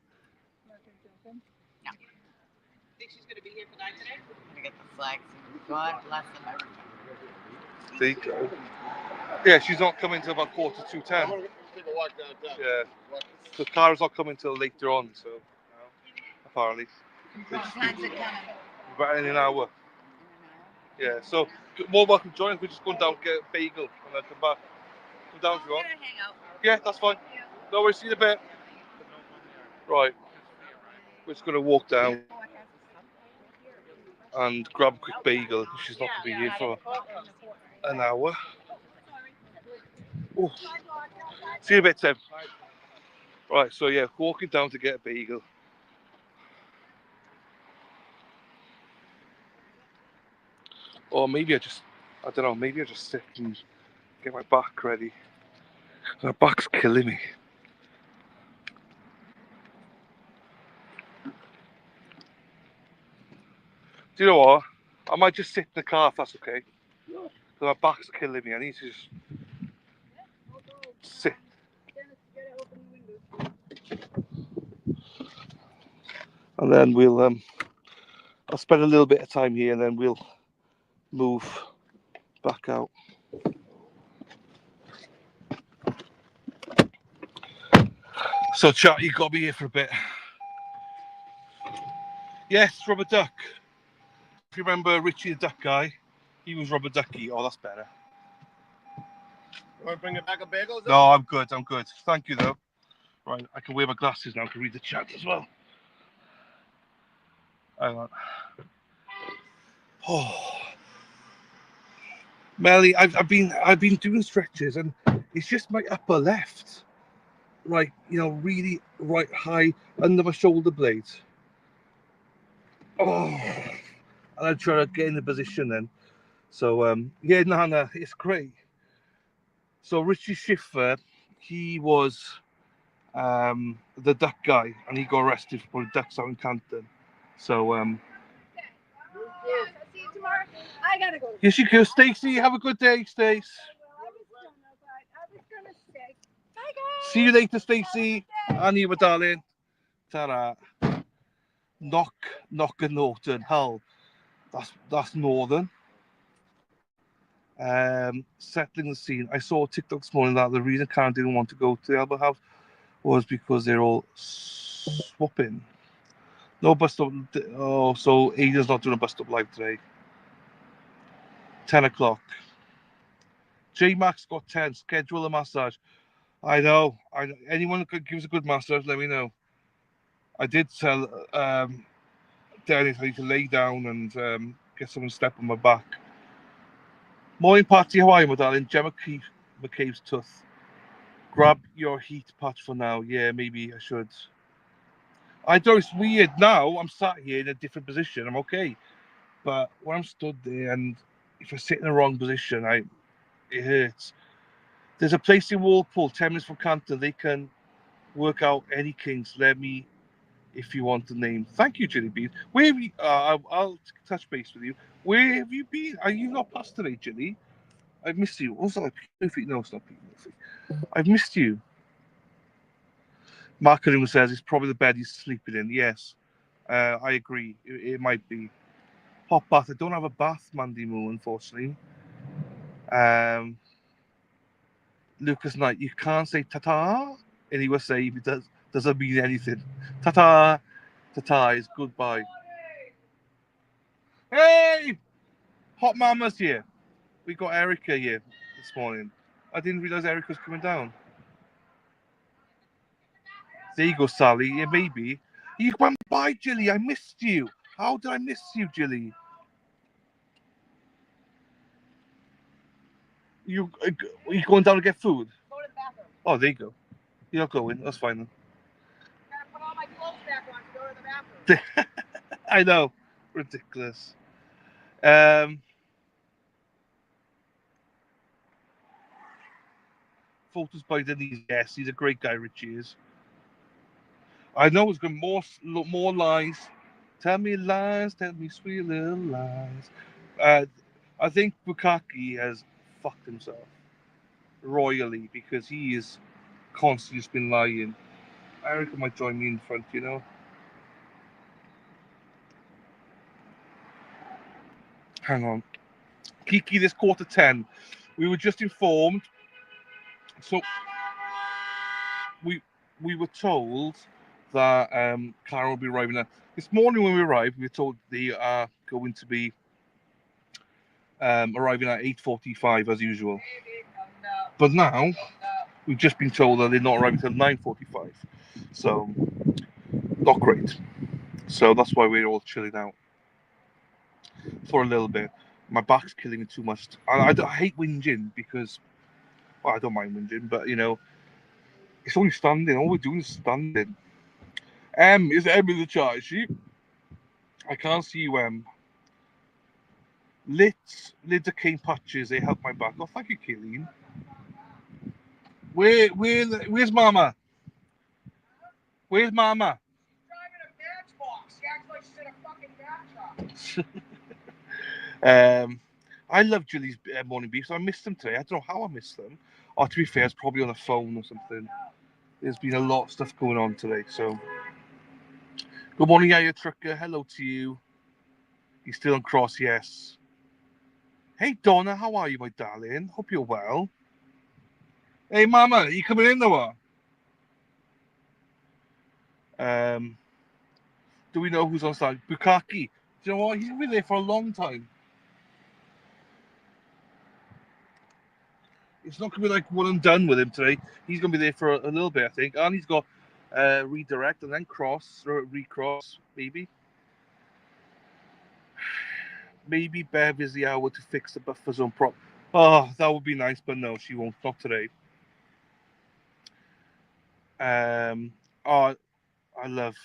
[SPEAKER 9] Think she's going to be here for night today? I'm going to get the flags. God bless America.
[SPEAKER 1] There you go. Yeah, she's not coming till about 10:45.
[SPEAKER 2] I'm going to take a walk downtown.
[SPEAKER 1] Yeah. So Cara's not coming till later on, so apparently.
[SPEAKER 9] What time's it coming?
[SPEAKER 1] About in an hour. Yeah, so more welcome to join us. We're just going down get a bagel and then come back. Come down if you want.
[SPEAKER 9] Hang out.
[SPEAKER 1] Yeah, that's fine. No worries, see you in a bit. Right. We're just going to walk down and grab a quick bagel. She's not going to be here for an hour. Oh. See you in a bit, Tim. Right, so yeah, walking down to get a bagel. Or maybe I don't know, maybe I just sit and get my back ready. My back's killing me. Do you know what? I might just sit in the car if that's okay. Because my back's killing me. I need to just sit. And then I'll spend a little bit of time here and then we'll move back out. So chat, you got me here for a bit. Yes, Rubber Duck. If you remember Richie the Duck guy, he was Rubber Ducky. Oh, that's better.
[SPEAKER 2] You want to bring it back a bagel?
[SPEAKER 1] No, I'm good. Thank you though. Right, I can wear my glasses now to read the chat as well. Hang on. Oh, Melly, I've been doing stretches and it's just my upper left, right, really right high under my shoulder blades. Oh, and I'm trying to get in the position then. So yeah, Nana, it's great. So Richie Schiffer, he was the duck guy, and he got arrested for the ducks out in Canton. So
[SPEAKER 8] I'll see you tomorrow. I gotta go.
[SPEAKER 1] Yes, you go, Stacey. Have a good day, Stace.
[SPEAKER 8] I was gonna stay. Bye, guys.
[SPEAKER 1] See you later, Stacey. And you, my darling. Ta-ra. Knock Norton. Hull. That's northern. Settling the scene. I saw a TikTok this morning that the reason Karen didn't want to go to the Albert House was because they're all swapping. No bus stop. Oh, so Aidan's not doing a bus stop live today. 10 o'clock. J Max got 10. Schedule a massage. I know. Anyone who gives a good massage, let me know. I did tell Dennis I need to lay down and get someone to step on my back. Morning, Patty. How are you, my darling? Gemma McCabe's tooth. Grab your heat patch for now. Yeah, maybe I should. I know it's weird now. I'm sat here in a different position. I'm okay. But when I'm stood there and if I sit in the wrong position, it hurts. There's a place in Walpole, 10 minutes from Canton. They can work out any kinks. Let me, if you want the name. Thank you, Ginny Bean. Where have you? I'll touch base with you. Where have you been? Are you not past today, Ginny? I've missed you. What's that? Like Peter Murphy? No, it's not Peter Murphy. I've missed you. Mark Karim says it's probably the bed he's sleeping in. Yes, I agree. It might be. Hot bath. I don't have a bath, Mandy Moo, unfortunately. Lucas Knight, you can't say ta-ta in USA if it doesn't mean anything. Ta-ta. Ta-ta is goodbye. Hey! Hot Mama's here. We got Erica here this morning. I didn't realise Erica was coming down. There you go, Sally. Yeah, maybe. You went by, Jilly. I missed you. How did I miss you, Jilly? You going down to get food?
[SPEAKER 8] Go to the bathroom.
[SPEAKER 1] Oh, there you go. You're not going. That's fine then.
[SPEAKER 8] Gotta put all my clothes back on to go to the bathroom.
[SPEAKER 1] I know. Ridiculous. Photos by Denise. Yes, he's a great guy, Richie is. I know it's got more lies. Tell me lies, tell me sweet little lies. I think Bukaki has fucked himself royally because he is constantly just been lying. Erica might join me in front, you know. Hang on. Kiki, this 10:15. We were just informed. So we were told that Karen will be arriving there. This morning when we arrived, we were told they are going to be arriving at 8:45 as usual. But now we've just been told that they're not arriving until 9:45. So not great. So that's why we're all chilling out for a little bit. My back's killing me too much. I hate whinging because, well, I don't mind whinging, but you know, it's only standing. All we're doing is standing. Is M in the chat sheet? I can't see you, Lids of cane patches, they help my back. Oh, thank you, Kayleen. Where's Mama? Where's Mama?
[SPEAKER 8] Driving a matchbox. She acts like she's in a fucking matchbox.
[SPEAKER 1] I love Julie's morning beef, so I missed them today. I don't know how I missed them. Or to be fair, it's probably on the phone or something. There's been a lot of stuff going on today, so. Good morning, Yaya Trucker. Hello to you. You're still on cross, yes. Hey, Donna, how are you, my darling? Hope you're well. Hey, Mama, are you coming in though? Do we know who's on stage? Bukaki. Do you know what? He's been there for a long time. It's not going to be like one and done with him today. He's going to be there for a little bit, I think. And he's got redirect and then recross, maybe. Maybe Bev is the hour to fix the buffer zone prop. Oh, that would be nice, but no, she won't. Not today. I love.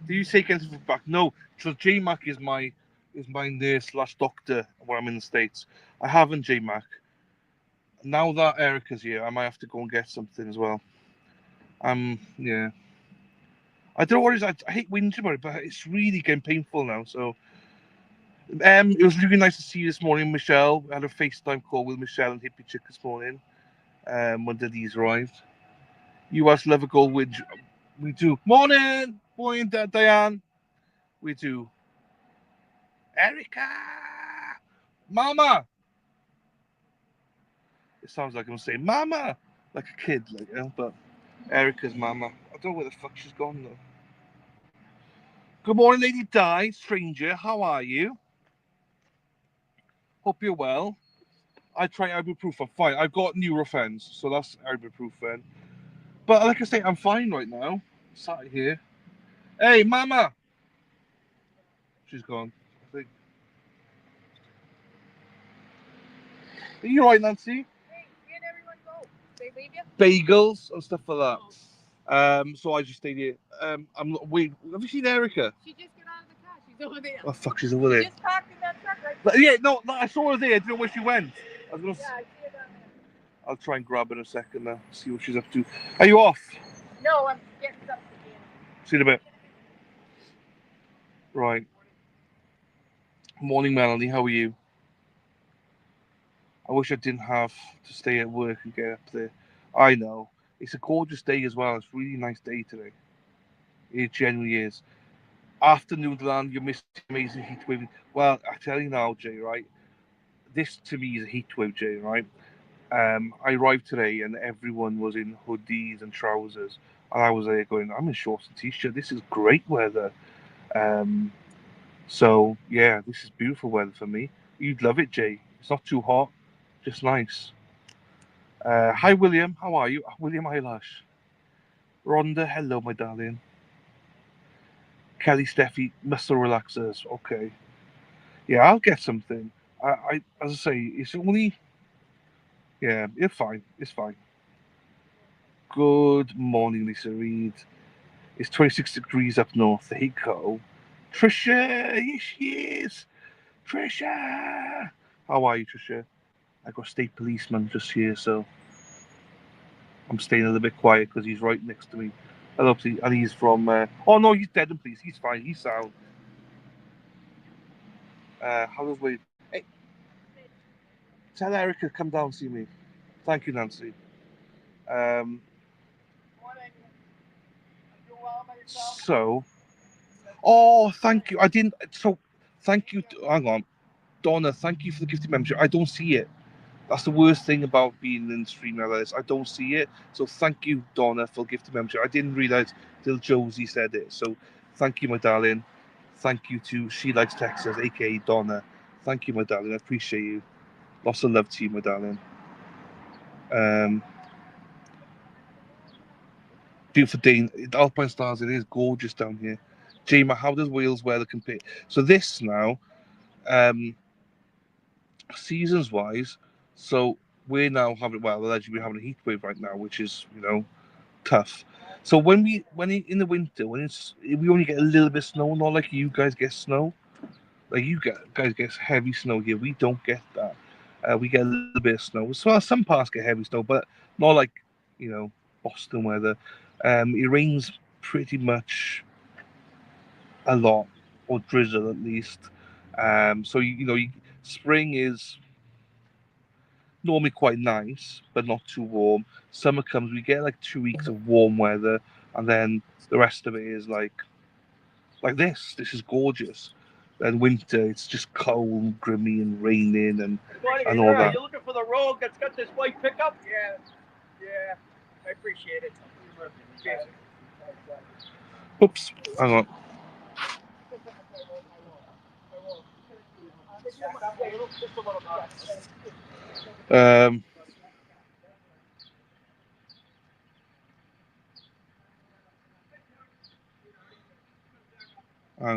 [SPEAKER 1] Do you take anything back? No. So JMac is my nurse/doctor when I'm in the States. I haven't JMac. Now that Erica's here, I might have to go and get something as well. Yeah. I don't know what it is. I hate whinging about it, but it's really getting painful now. So, it was really nice to see you this morning, Michelle. I had a FaceTime call with Michelle and Hippie Chick this morning. When Denise arrived. US love a goal whinge. We do. Morning, Diane. We do. Erica, Mama. It sounds like I'm saying Mama, like a kid, like, you know, but Erica's Mama. I don't know where the fuck she's gone though. Good morning, Lady Di, stranger. How are you? Hope you're well. I try ibuprofen. Fine. I've got Nurofen, so that's ibuprofen. But like I say, I'm fine right now. Sat here. Hey, Mama. She's gone. I think. Are you right, Nancy?
[SPEAKER 8] Hey, where'd everyone go? They leave you?
[SPEAKER 1] Bagels and stuff like that. So I just stayed here. Wait, have you seen Erica?
[SPEAKER 8] She just got out of the car. She's over there.
[SPEAKER 1] Oh fuck, she's over there.
[SPEAKER 8] She just parked in that truck right
[SPEAKER 1] But, yeah, no, I saw her there. I didn't know where she went. I was gonna.
[SPEAKER 8] Yeah, I see her down there.
[SPEAKER 1] I'll try and grab her in a second now. See what she's up to. Are you off?
[SPEAKER 8] No, I'm getting something to get.
[SPEAKER 1] See you in a bit. Right. Morning, Melanie. How are you? I wish I didn't have to stay at work and get up there. I know. It's a gorgeous day as well. It's a really nice day today. It genuinely is. Afternoon land, you missed the amazing heat wave. Well, I tell you now, Jay, right? This to me is a heat wave, Jay, right? I arrived today and everyone was in hoodies and trousers. And I was there going, I'm in shorts and t-shirt. This is great weather. Um, so, yeah, this is beautiful weather for me. You'd love it, Jay. It's not too hot, just nice. Hi, William. How are you? William Eyelash. Rhonda, hello, my darling. Kelly, Steffi, muscle relaxers. Okay. Yeah, I'll get something. As I say, it's only. Yeah, it's fine. It's fine. Good morning, Lisa Reed. It's 26 degrees up north. There you go. Trisha, yes, she is. Trisha. How are you, Trisha? I got state policeman just here, so I'm staying a little bit quiet because he's right next to me. Hello, please. And he's from. Oh no, he's dead and please. He's fine. He's sound. How does we? Hey, tell Erica to come down and see me. Thank you, Nancy. Um, so, oh, thank you. I didn't. So, thank you. Hang on, Donna. Thank you for the gifted membership. I don't see it. That's the worst thing about being in stream like this. I don't see it. So, thank you, Donna, for gifted membership. I didn't realize till Josie said it. So, thank you, my darling. Thank you to She Likes Texas, aka Donna. Thank you, my darling. I appreciate you. Lots of love to you, my darling. Beautiful day. The Alpine Stars, it is gorgeous down here. Jema, how does Wales weather compare? So this now, seasons wise, so we're now having, well, allegedly we're having a heat wave right now, which is, tough. So in the winter, we only get a little bit of snow, not like you guys get snow. Like guys get heavy snow here. We don't get that. We get a little bit of snow. So some parts get heavy snow, but not like Boston weather. It rains pretty much a lot, or drizzle at least. So spring is normally quite nice, but not too warm. Summer comes, we get like 2 weeks of warm weather, and then the rest of it is like this. This is gorgeous. Then winter, it's just cold, grimy, and raining, and all that.
[SPEAKER 4] You're looking for the road that's got this white pickup? Yeah. I appreciate it. Cheers.
[SPEAKER 1] Oops, hang on. Hang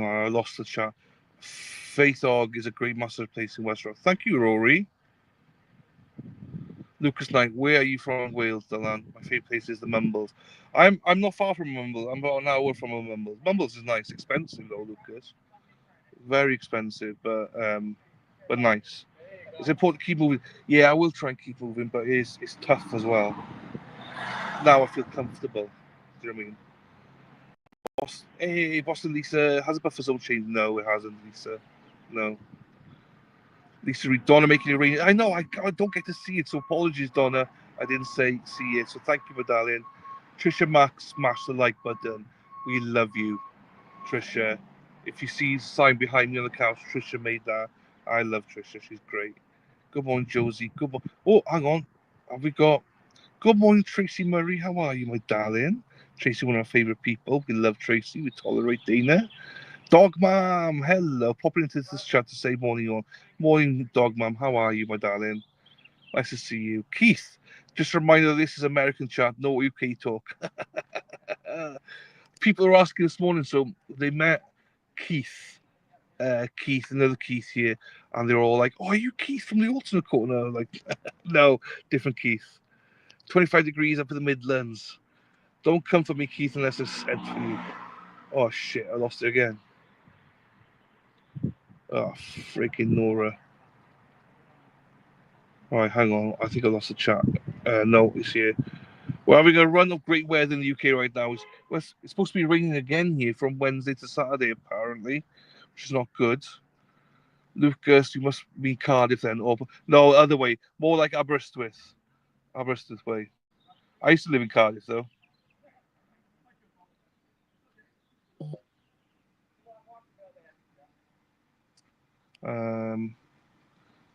[SPEAKER 1] on, I lost the chat. Faith Og is a great master place in Westeros. Thank you, Rory. Lucas Knight, where are you from, Wales, Dylan? My favourite place is the Mumbles. I'm not far from Mumbles. I'm about an hour from a Mumbles. Mumbles is nice, expensive though, Lucas. Very expensive, but nice. It's important to keep moving. Yeah, I will try and keep moving, but it's tough as well. Now I feel comfortable. Do you know what I mean? Hey, Boston Lisa, has a buffer zone changed? No, it hasn't, Lisa. No. Lisa Reed, Donna making it rain. I know, I don't get to see it, so apologies, Donna. I didn't see it, so thank you, my darling. Trisha Max, smash the like button. We love you, Trisha. If you see the sign behind me on the couch, Trisha made that. I love Trisha, she's great. Good morning, Josie. Good morning. Oh, hang on. Have we got... Good morning, Tracy Murray. How are you, my darling? Tracy, one of our favourite people. We love Tracy. We tolerate Dana. Dog Mom, hello. Popping into this chat to say morning on. Morning, Dog Mom. How are you, my darling? Nice to see you. Keith, just a reminder, this is American chat, no UK talk. People are asking this morning, so they met Keith. Another Keith here, and they're all like, "Oh, are you Keith from the alternate corner?" Like, no, different Keith. 25 degrees up in the Midlands. Don't come for me, Keith, unless it's said for you. Oh shit, I lost it again. Oh, freaking Nora. Alright, hang on. I think I lost the chat. No, it's here. We're having a run of great weather in the UK right now. It's supposed to be raining again here from Wednesday to Saturday, apparently, which is not good. Lucas, you must be Cardiff then. Or no, other way. More like Aberystwyth. Aberystwyth way. I used to live in Cardiff though.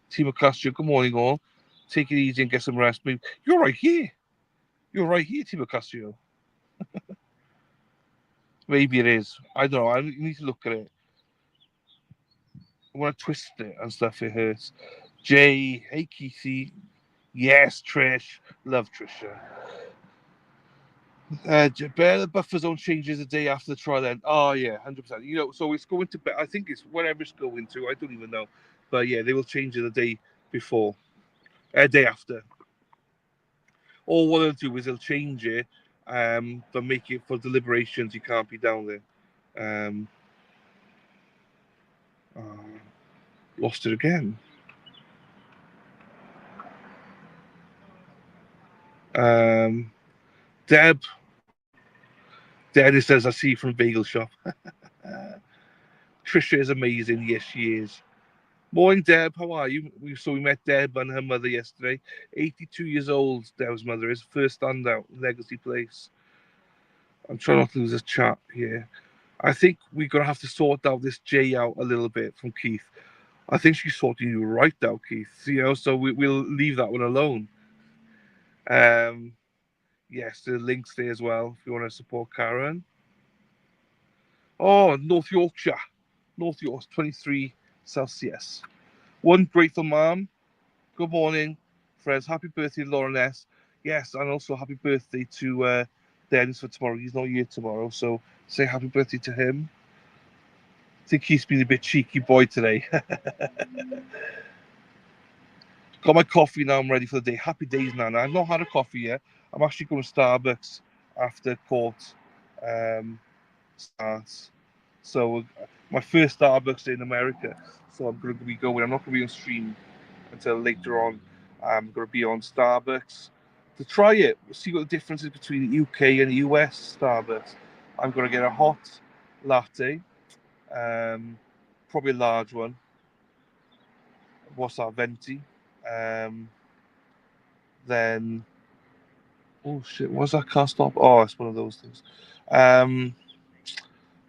[SPEAKER 1] Timo Castro, good morning all. Take it easy and get some rest. You're right here. You're right here, Timo Castro. Maybe it is. I don't know. I need to look at it. When I twist it and stuff, it hurts. Jay, hey Keithy. Yes, Trish. Love Trisha. Bear the buffer zone changes the day after the trial end. Oh yeah, 100%. You know, so it's going to. I think it's whatever it's going to. I don't even know, but yeah, they will change it the day before, day after. Or what they'll do is they'll change it, but make it for deliberations. You can't be down there. Oh, lost it again. Deb. Dennis says, I see you from Bagel Shop. Trisha is amazing. Yes, she is. Morning, Deb. How are you? We met Deb and her mother yesterday. 82 years old, Deb's mother is. First standout, Legacy Place. I'm trying not to lose this chat here. I think we're going to have to sort out this J out a little bit from Keith. I think she's sorting you right out, Keith. You know, so we'll leave that one alone. Yes, the links there as well if you want to support Karen. Oh, North Yorkshire. North Yorkshire, 23 Celsius. One grateful mom. Good morning, friends. Happy birthday, Lauren S. Yes, and also happy birthday to Dennis for tomorrow. He's not here tomorrow, so say happy birthday to him. I think he's been a bit cheeky boy today. Got my coffee now. I'm ready for the day. Happy days, Nana. I've not had a coffee yet. I'm actually going to Starbucks after court starts. So my first Starbucks day in America. So I'm going to be going. I'm not going to be on stream until later on. I'm going to be on Starbucks to try it. See what the difference is between the UK and the US Starbucks. I'm going to get a hot latte, probably a large one. What's that, venti? Then, oh shit, what's that car stop? Oh, it's one of those things. I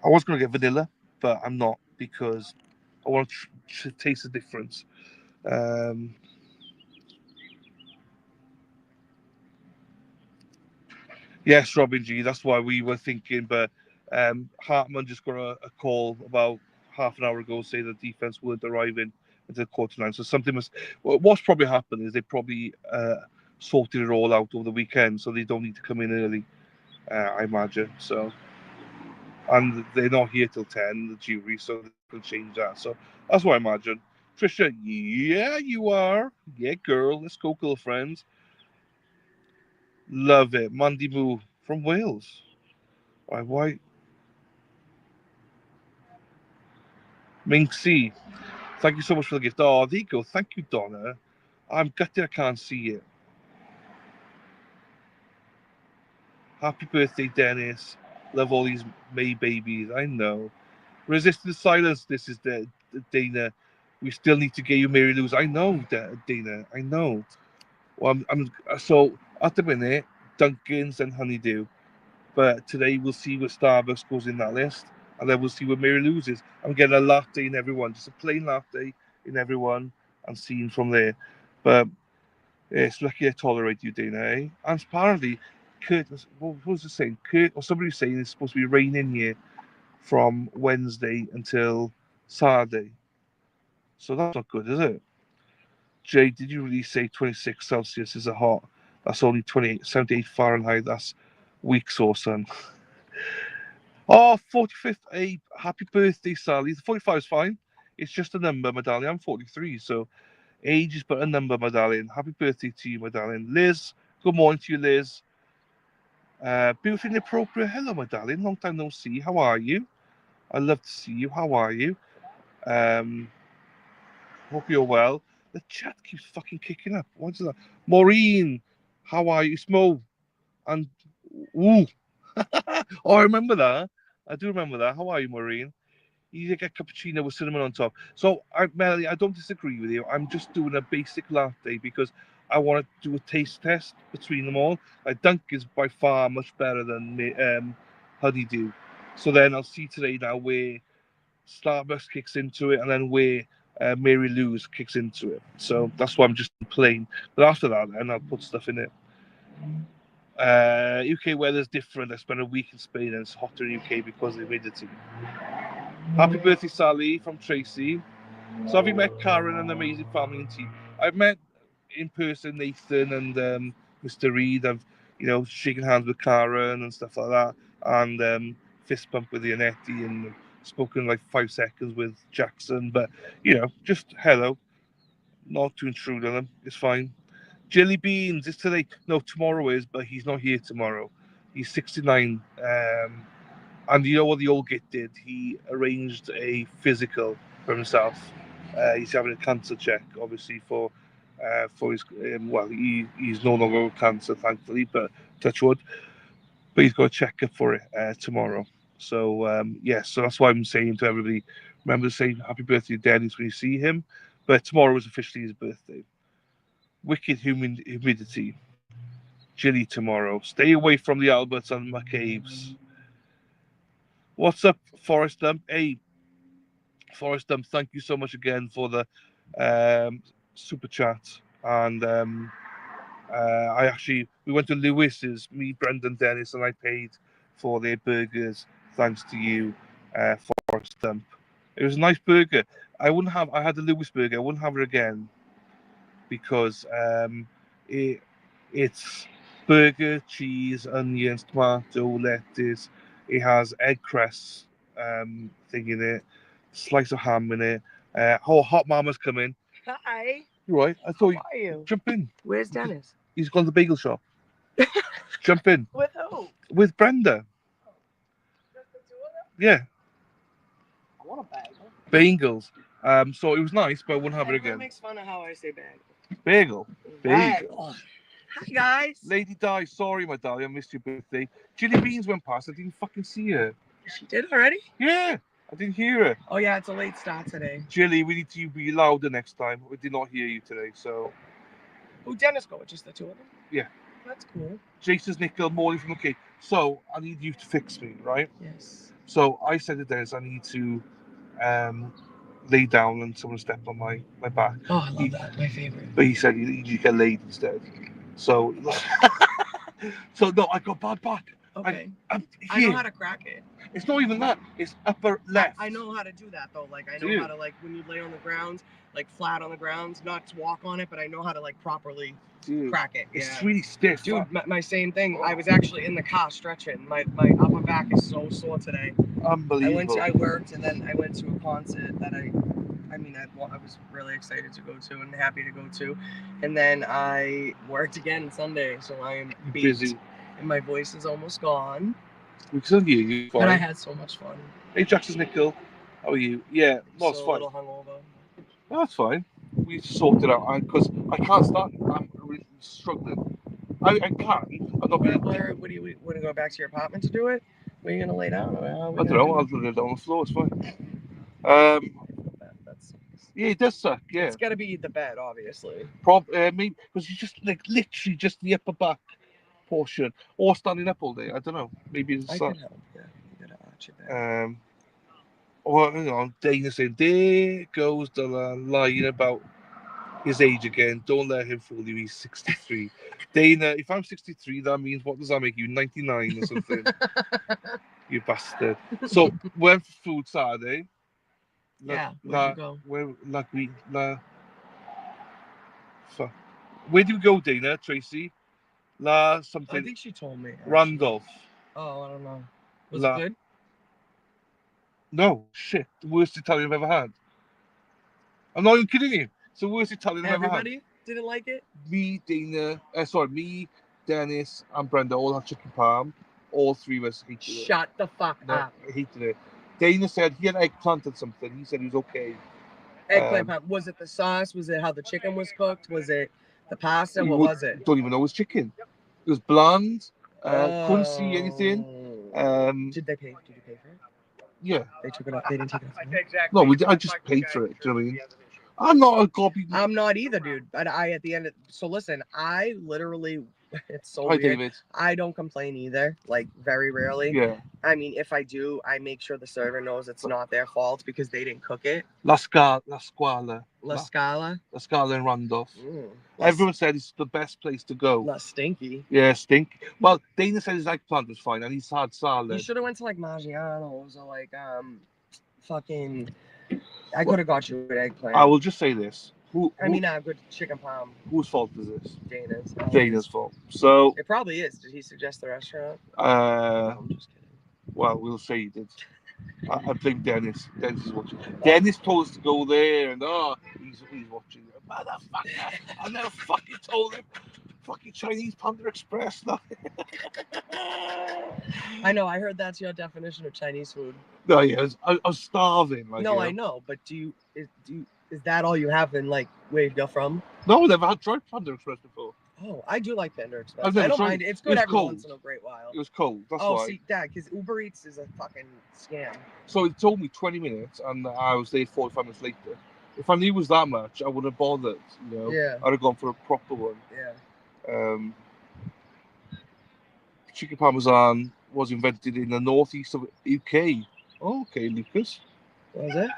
[SPEAKER 1] was going to get vanilla, but I'm not because I want to taste the difference. Yes, Robin G. That's why we were thinking, but Hartman just got a call about half an hour ago saying the defense weren't arriving until quarter nine. So something must. Well, what's probably happened is they probably sorted it all out over the weekend, so they don't need to come in early. I imagine so. And they're not here till 10, the jury, so they can change that. So that's what I imagine. Trisha, yeah, you are. Yeah, girl. Let's go, girlfriends. Love it. Mandy Moo from Wales. Why? Minxie, thank you so much for the gift. Oh, there you go. Thank you, Donna. I'm gutted I can't see it. Happy birthday, Dennis. Love all these May babies. I know. Resist the silence. This is Dana. We still need to get you Mary Lou's. I know, Dana. I know. Well, so at the minute, Dunkin's and Honeydew. But today we'll see what Starbucks goes in that list, and then we'll see what Mary Lou's is. I'm getting a latte in everyone, just a plain latte in everyone, and seeing from there. But it's lucky I tolerate you, Dana. Eh? And apparently, Kurt, what was it saying? Kurt or somebody was saying it's supposed to be raining here from Wednesday until Saturday. So that's not good, is it? Jay, did you really say 26 Celsius is a hot? That's only 78 Fahrenheit. That's weak sauce, son. Oh, 45th. Hey, happy birthday, Sally. 45 is fine. It's just a number, my darling. I'm 43, so age is but a number, my darling. Happy birthday to you, my darling. Liz, good morning to you, Liz. Beautiful and appropriate. Hello, my darling. Long time no see. How are you? I love to see you. How are you? Hope you're well. The chat keeps fucking kicking up. What's that? Maureen, how are you? Smo. And, ooh. Oh, I remember that. I do remember that. How are you, Maureen? You get a cappuccino with cinnamon on top. So, Melanie, I don't disagree with you. I'm just doing a basic latte because I want to do a taste test between them all. Like Dunk is by far much better than Honeydew. So then I'll see today now where Starbucks kicks into it, and then where Mary Lou's kicks into it. So that's why I'm just playing. But after that, then I'll put stuff in it. UK weather's different. I spent a week in Spain and it's hotter in UK because of the humidity. Happy birthday, Sally, from Tracy. So have you met Karen and the amazing family and team? I've met in person Nathan and Mr. Reed. I've shaken hands with Karen and stuff like that, and fist bump with Ionetti and spoken like 5 seconds with Jackson. But just hello, not to intrude on them. It's fine. Jelly Beans is today. No, tomorrow is, but he's not here tomorrow. He's 69. And you know what the old git did? He arranged a physical for himself. He's having a cancer check, obviously, for his. He's no longer with cancer, thankfully, but touch wood. But he's got a checkup for it tomorrow. So so that's why I'm saying to everybody, remember to say happy birthday to Dennis when you see him. But tomorrow is officially his birthday. Wicked humidity. Chilly tomorrow. Stay away from the Alberts and McCabe's. What's up, Forest Dump? Hey, Forest Dump, thank you so much again for the super chat. And we went to Lewis's, me, Brendan, Dennis, and I paid for their burgers thanks to you, Forest Dump. It was a nice burger. I had the Lewis burger. I wouldn't have it again because it's burger, cheese, onions, tomato, lettuce. It has egg cress thing in it, slice of ham in it. Hot Mama's coming.
[SPEAKER 11] Hi.
[SPEAKER 1] You right? I thought
[SPEAKER 11] How are you?
[SPEAKER 1] Jump in.
[SPEAKER 11] Where's Dennis?
[SPEAKER 1] He's gone to the bagel shop. Jump in.
[SPEAKER 11] With who?
[SPEAKER 1] With Brenda.
[SPEAKER 11] Just the two of them?
[SPEAKER 1] Yeah.
[SPEAKER 11] I want a bagel.
[SPEAKER 1] Bagels. So it was nice, but I wouldn't have it
[SPEAKER 11] Everyone
[SPEAKER 1] again.
[SPEAKER 11] makes fun of how I say bagel.
[SPEAKER 1] Bagel.
[SPEAKER 11] Bagel. Hi guys.
[SPEAKER 1] Lady Di, sorry my darling, I missed your birthday. Chili Beans went past, I didn't fucking see her.
[SPEAKER 11] She did already?
[SPEAKER 1] Yeah, I didn't hear her.
[SPEAKER 11] Oh yeah, it's a late start today.
[SPEAKER 1] Jilly, we need to be louder next time. We did not hear you today, so.
[SPEAKER 11] Who Dennis go with? Just the two of them?
[SPEAKER 1] Yeah.
[SPEAKER 11] That's cool.
[SPEAKER 1] Jason's Nickel, morning from okay. So I need you to fix me, right?
[SPEAKER 11] Yes.
[SPEAKER 1] So I said to Dennis, I need to lay down and someone step on my back.
[SPEAKER 11] Oh, I love that. My favorite.
[SPEAKER 1] But he said you get laid instead. So no, I got bad back.
[SPEAKER 11] Okay. I know how to crack it.
[SPEAKER 1] It's not even that. It's upper left.
[SPEAKER 11] I know how to do that though. Like I know how to when you lay on the ground, like flat on the ground, not to walk on it, but I know how to properly crack it.
[SPEAKER 1] It's really stiff.
[SPEAKER 11] Dude, my same thing. I was actually in the car stretching. My upper back is so sore today.
[SPEAKER 1] Unbelievable.
[SPEAKER 11] I worked and then I went to a concert that I was really excited to go to and happy to go to, and then I worked again Sunday, so I am busy. And my voice is almost gone.
[SPEAKER 1] We can hear you.
[SPEAKER 11] But I had so much fun.
[SPEAKER 1] Hey, Jackson's Nickel. How are you? Yeah, that's fine.
[SPEAKER 11] A little hungover.
[SPEAKER 1] No, that's fine. We sorted out because I can't start. I'm really struggling. I can. I'm not being.
[SPEAKER 11] What do you want to go back to your apartment to do it? Where are you gonna lay down?
[SPEAKER 1] I don't know. I'll lay down on the floor. It's fine. Yeah, it does suck. Yeah.
[SPEAKER 11] It's gotta be the bed, obviously.
[SPEAKER 1] Maybe because you just literally just the upper back portion, or standing up all day. I don't know. Maybe it's
[SPEAKER 11] I can help. Yeah, you gotta arch your back.
[SPEAKER 1] Or hang on, Dana saying there goes the lying about his age again. Don't let him fool you. He's 63. Dana, if I'm 63, that means what does that make you? 99 or something? You bastard. So went for food Saturday.
[SPEAKER 11] Yeah. Where'd you go?
[SPEAKER 1] Where do we go, Dana? Tracy? Something.
[SPEAKER 11] I think she told me. Actually.
[SPEAKER 1] Randolph.
[SPEAKER 11] Oh, I don't know. Was it good?
[SPEAKER 1] No, shit. The worst Italian I've ever had. I'm not even kidding you. It's the worst Italian I've ever had.
[SPEAKER 11] Everybody didn't like it?
[SPEAKER 1] Me, Dennis, and Brenda all had chicken parm. All three of us hated it.
[SPEAKER 11] Shut the fuck up.
[SPEAKER 1] I hated it. Dana said he had eggplant or something. He said he was okay.
[SPEAKER 11] Eggplant parm. Was it the sauce? Was it how the chicken was cooked? Was it the pasta? What was it?
[SPEAKER 1] Don't even know it was chicken. It was bland. Couldn't see anything.
[SPEAKER 11] Did you pay for it?
[SPEAKER 1] Yeah.
[SPEAKER 11] They took it off. They didn't take it off.
[SPEAKER 1] No, I just paid for it. Do you know what I mean? I'm not a gobby.
[SPEAKER 11] I'm not either, dude. But at the end so listen, I literally, it's so
[SPEAKER 1] Hi,
[SPEAKER 11] weird.
[SPEAKER 1] David.
[SPEAKER 11] I don't complain either, like very rarely.
[SPEAKER 1] Yeah.
[SPEAKER 11] I mean, if I do, I make sure the server knows it's not their fault because they didn't cook it.
[SPEAKER 1] La Scala.
[SPEAKER 11] La Scala.
[SPEAKER 1] La Scala in Randolph.
[SPEAKER 11] La
[SPEAKER 1] Everyone said it's the best place to go.
[SPEAKER 11] La Stinky.
[SPEAKER 1] Yeah, stinky. Well, Dana said his eggplant was fine and he's had salad.
[SPEAKER 11] You should have went to like Maggiano's or like fucking. I could have got you an eggplant.
[SPEAKER 1] I will just say this.
[SPEAKER 11] Good chicken palm.
[SPEAKER 1] Whose fault is this?
[SPEAKER 11] Dana's.
[SPEAKER 1] Dana's fault. So
[SPEAKER 11] it probably is. Did he suggest the restaurant?
[SPEAKER 1] No, I'm just kidding. Well, we'll say he did. I blame Dennis. Dennis is watching. Dennis told us to go there, and he's watching. Motherfucker! I never fucking told him. Fucking Chinese Panda Express. No.
[SPEAKER 11] I know. I heard that's your definition of Chinese food.
[SPEAKER 1] No, yeah, I was starving. Like,
[SPEAKER 11] no, I know, but is that all you have in like where you're from?
[SPEAKER 1] No, I never had tried Panda Express before.
[SPEAKER 11] Oh, I do like Panda Express.
[SPEAKER 1] I don't
[SPEAKER 11] mind it. It's good every once in a great while.
[SPEAKER 1] It was cold. That's why.
[SPEAKER 11] See, Dad, because Uber Eats is a fucking scam.
[SPEAKER 1] So it told me 20 minutes, and I was there 45 minutes later. If I knew it was that much, I wouldn't have bothered. You know.
[SPEAKER 11] Yeah.
[SPEAKER 1] I'd have gone for a proper one.
[SPEAKER 11] Yeah.
[SPEAKER 1] Chicken parmesan was invented in the northeast of UK. Oh, okay, Lucas.
[SPEAKER 11] Was it?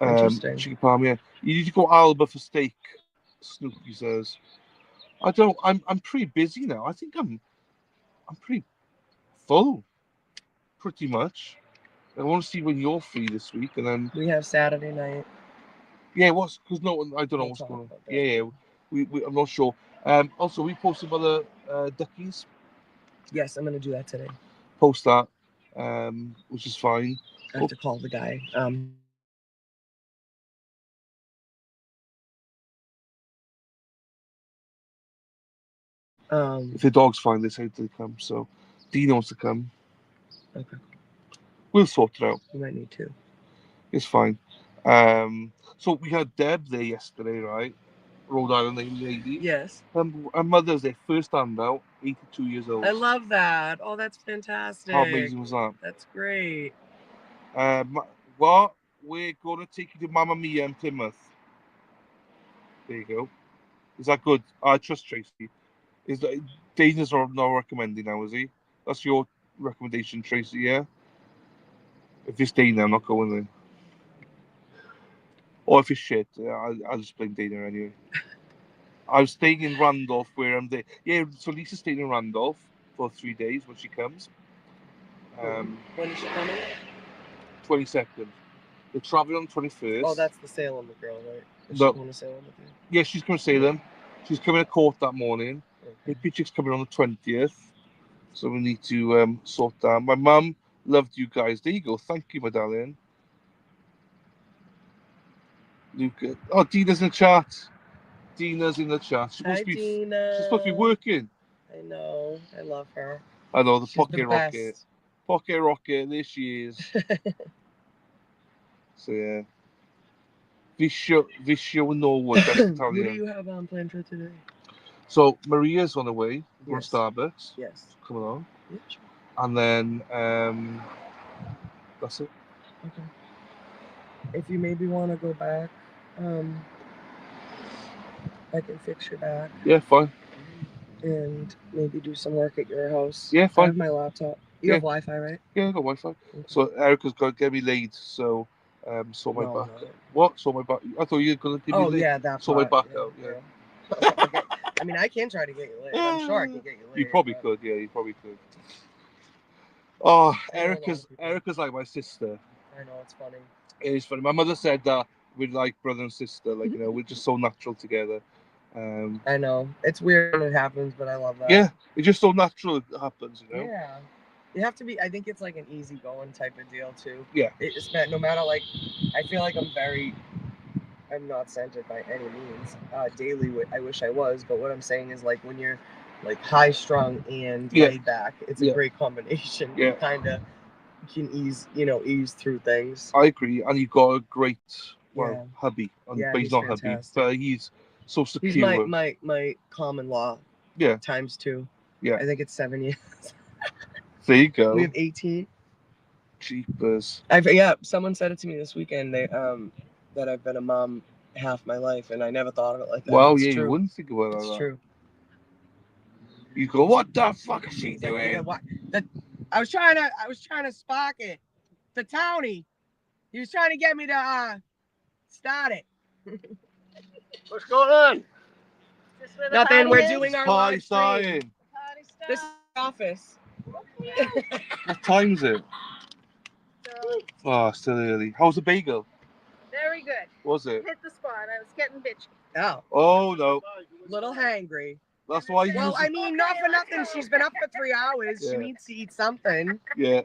[SPEAKER 11] Interesting.
[SPEAKER 1] Chicken parm, yeah. You need to go Alba for steak. Snoopy says. I'm pretty busy now. I think I'm pretty full. Pretty much. I want to see when you're free this week, and then
[SPEAKER 11] we have Saturday night.
[SPEAKER 1] Yeah, because I don't know what's going on. Yeah. I'm not sure. Also, we posted about the duckies.
[SPEAKER 11] Yes, I'm gonna do that today.
[SPEAKER 1] Post that, which is fine.
[SPEAKER 11] I have to call the guy.
[SPEAKER 1] If the dog's fine, they say they come. So, Dina wants to come.
[SPEAKER 11] Okay.
[SPEAKER 1] We'll sort it out.
[SPEAKER 11] You might need to.
[SPEAKER 1] It's fine. So we had Deb there yesterday, right? Rhode Island lady.
[SPEAKER 11] Yes.
[SPEAKER 1] Her mother's their first handout, 82 years old.
[SPEAKER 11] I love that. Oh, that's fantastic.
[SPEAKER 1] How amazing was that?
[SPEAKER 11] That's great.
[SPEAKER 1] What? We're going to take you to Mamma Mia in Plymouth. There you go. Is that good? I trust Tracy. Is that Dana's not recommending now, is he? That's your recommendation, Tracy, yeah? If it's Dana, I'm not going there. Or if it's shit, I'll just blame Dana anyway. I was staying in Randolph where I'm there. Yeah, so Lisa's staying in Randolph for 3 days when she comes.
[SPEAKER 11] When is she coming?
[SPEAKER 1] 22nd. They're traveling on 21st.
[SPEAKER 11] Oh, that's the Salem girl, right? Is
[SPEAKER 1] No.
[SPEAKER 11] she going to Salem with you?
[SPEAKER 1] Yeah, she's going to Salem. She's coming to court that morning. Her picture's coming on the 20th. So we need to sort that. My mum loved you guys. There you go. Thank you, my darling. Luca. Oh, Dina's in the chat. Dina's in the chat. She's supposed to be working.
[SPEAKER 11] I know. I love her.
[SPEAKER 1] I know, the
[SPEAKER 11] She's
[SPEAKER 1] pocket
[SPEAKER 11] the
[SPEAKER 1] rocket.
[SPEAKER 11] best.
[SPEAKER 1] Pocket rocket, there she is. So yeah. Viscio Norwood, that's Italian.
[SPEAKER 11] What do you have on planned for today?
[SPEAKER 1] So Maria's on the way from
[SPEAKER 11] Yes.
[SPEAKER 1] Starbucks.
[SPEAKER 11] Yes.
[SPEAKER 1] Come along.
[SPEAKER 11] Yeah, sure.
[SPEAKER 1] And then that's it.
[SPEAKER 11] Okay. If you maybe want to go back, I can fix your back.
[SPEAKER 1] Yeah, fine.
[SPEAKER 11] And maybe do some work at your house.
[SPEAKER 1] Yeah,
[SPEAKER 11] I
[SPEAKER 1] fine.
[SPEAKER 11] have my laptop. You have Wi-Fi, right?
[SPEAKER 1] Yeah, I got Wi-Fi.
[SPEAKER 11] Okay.
[SPEAKER 1] So Erica's got to get me laid, so sort my back.
[SPEAKER 11] No.
[SPEAKER 1] What? Sort my back? I thought you were going to give me laid.
[SPEAKER 11] Oh, yeah, that
[SPEAKER 1] sort my
[SPEAKER 11] part,
[SPEAKER 1] back out, yeah.
[SPEAKER 11] Okay. I mean, I can try to get you laid. I'm sure I can get you laid.
[SPEAKER 1] You probably could, yeah, you probably could. Oh, Erica's like my sister.
[SPEAKER 11] I know, it's funny.
[SPEAKER 1] It is funny. My mother said that we're like brother and sister, like, you know, we're just so natural together.
[SPEAKER 11] I know. It's weird when it happens, but I love that.
[SPEAKER 1] Yeah, it's just so natural it happens, you know?
[SPEAKER 11] Yeah. You have to be, I think it's like an easygoing type of deal, too.
[SPEAKER 1] Yeah.
[SPEAKER 11] It's no matter, like, I feel like I'm not centered by any means. Daily, I wish I was, but what I'm saying is, like, when you're, like, high-strung and laid back, it's a great combination.
[SPEAKER 1] Yeah.
[SPEAKER 11] You kind of can ease through things.
[SPEAKER 1] I agree, and you've got a great, hubby. But he's not
[SPEAKER 11] fantastic.
[SPEAKER 1] hubby, but he's so secure.
[SPEAKER 11] He's my common law.
[SPEAKER 1] Yeah.
[SPEAKER 11] Times 2.
[SPEAKER 1] Yeah.
[SPEAKER 11] I think it's 7 years.
[SPEAKER 1] There you go.
[SPEAKER 11] We have 18.
[SPEAKER 1] Jeepers.
[SPEAKER 11] Someone said it to me this weekend. They that I've been a mom half my life, and I never thought of it like that.
[SPEAKER 1] Well,
[SPEAKER 11] It's
[SPEAKER 1] yeah,
[SPEAKER 11] true.
[SPEAKER 1] you wouldn't think about it
[SPEAKER 11] It's
[SPEAKER 1] like
[SPEAKER 11] true.
[SPEAKER 1] that. You go, what the fuck is she
[SPEAKER 11] Yeah,
[SPEAKER 1] doing?
[SPEAKER 11] what? I was trying to spark it. The townie. He was trying to get me to start it.
[SPEAKER 2] What's going on?
[SPEAKER 11] Nothing. We're doing our
[SPEAKER 1] Party
[SPEAKER 11] live stream.
[SPEAKER 1] starting.
[SPEAKER 11] This is the office.
[SPEAKER 1] What time is it? Oh, still early. How's the bagel?
[SPEAKER 5] Very good.
[SPEAKER 1] Was it?
[SPEAKER 5] Hit the spot. I was getting bitchy.
[SPEAKER 11] Oh.
[SPEAKER 1] Oh no.
[SPEAKER 11] Little hangry.
[SPEAKER 1] That's why you.
[SPEAKER 11] Well, I mean, not for nothing. She's been up for 3 hours.
[SPEAKER 1] Yeah.
[SPEAKER 11] She needs to eat something.
[SPEAKER 1] Yeah.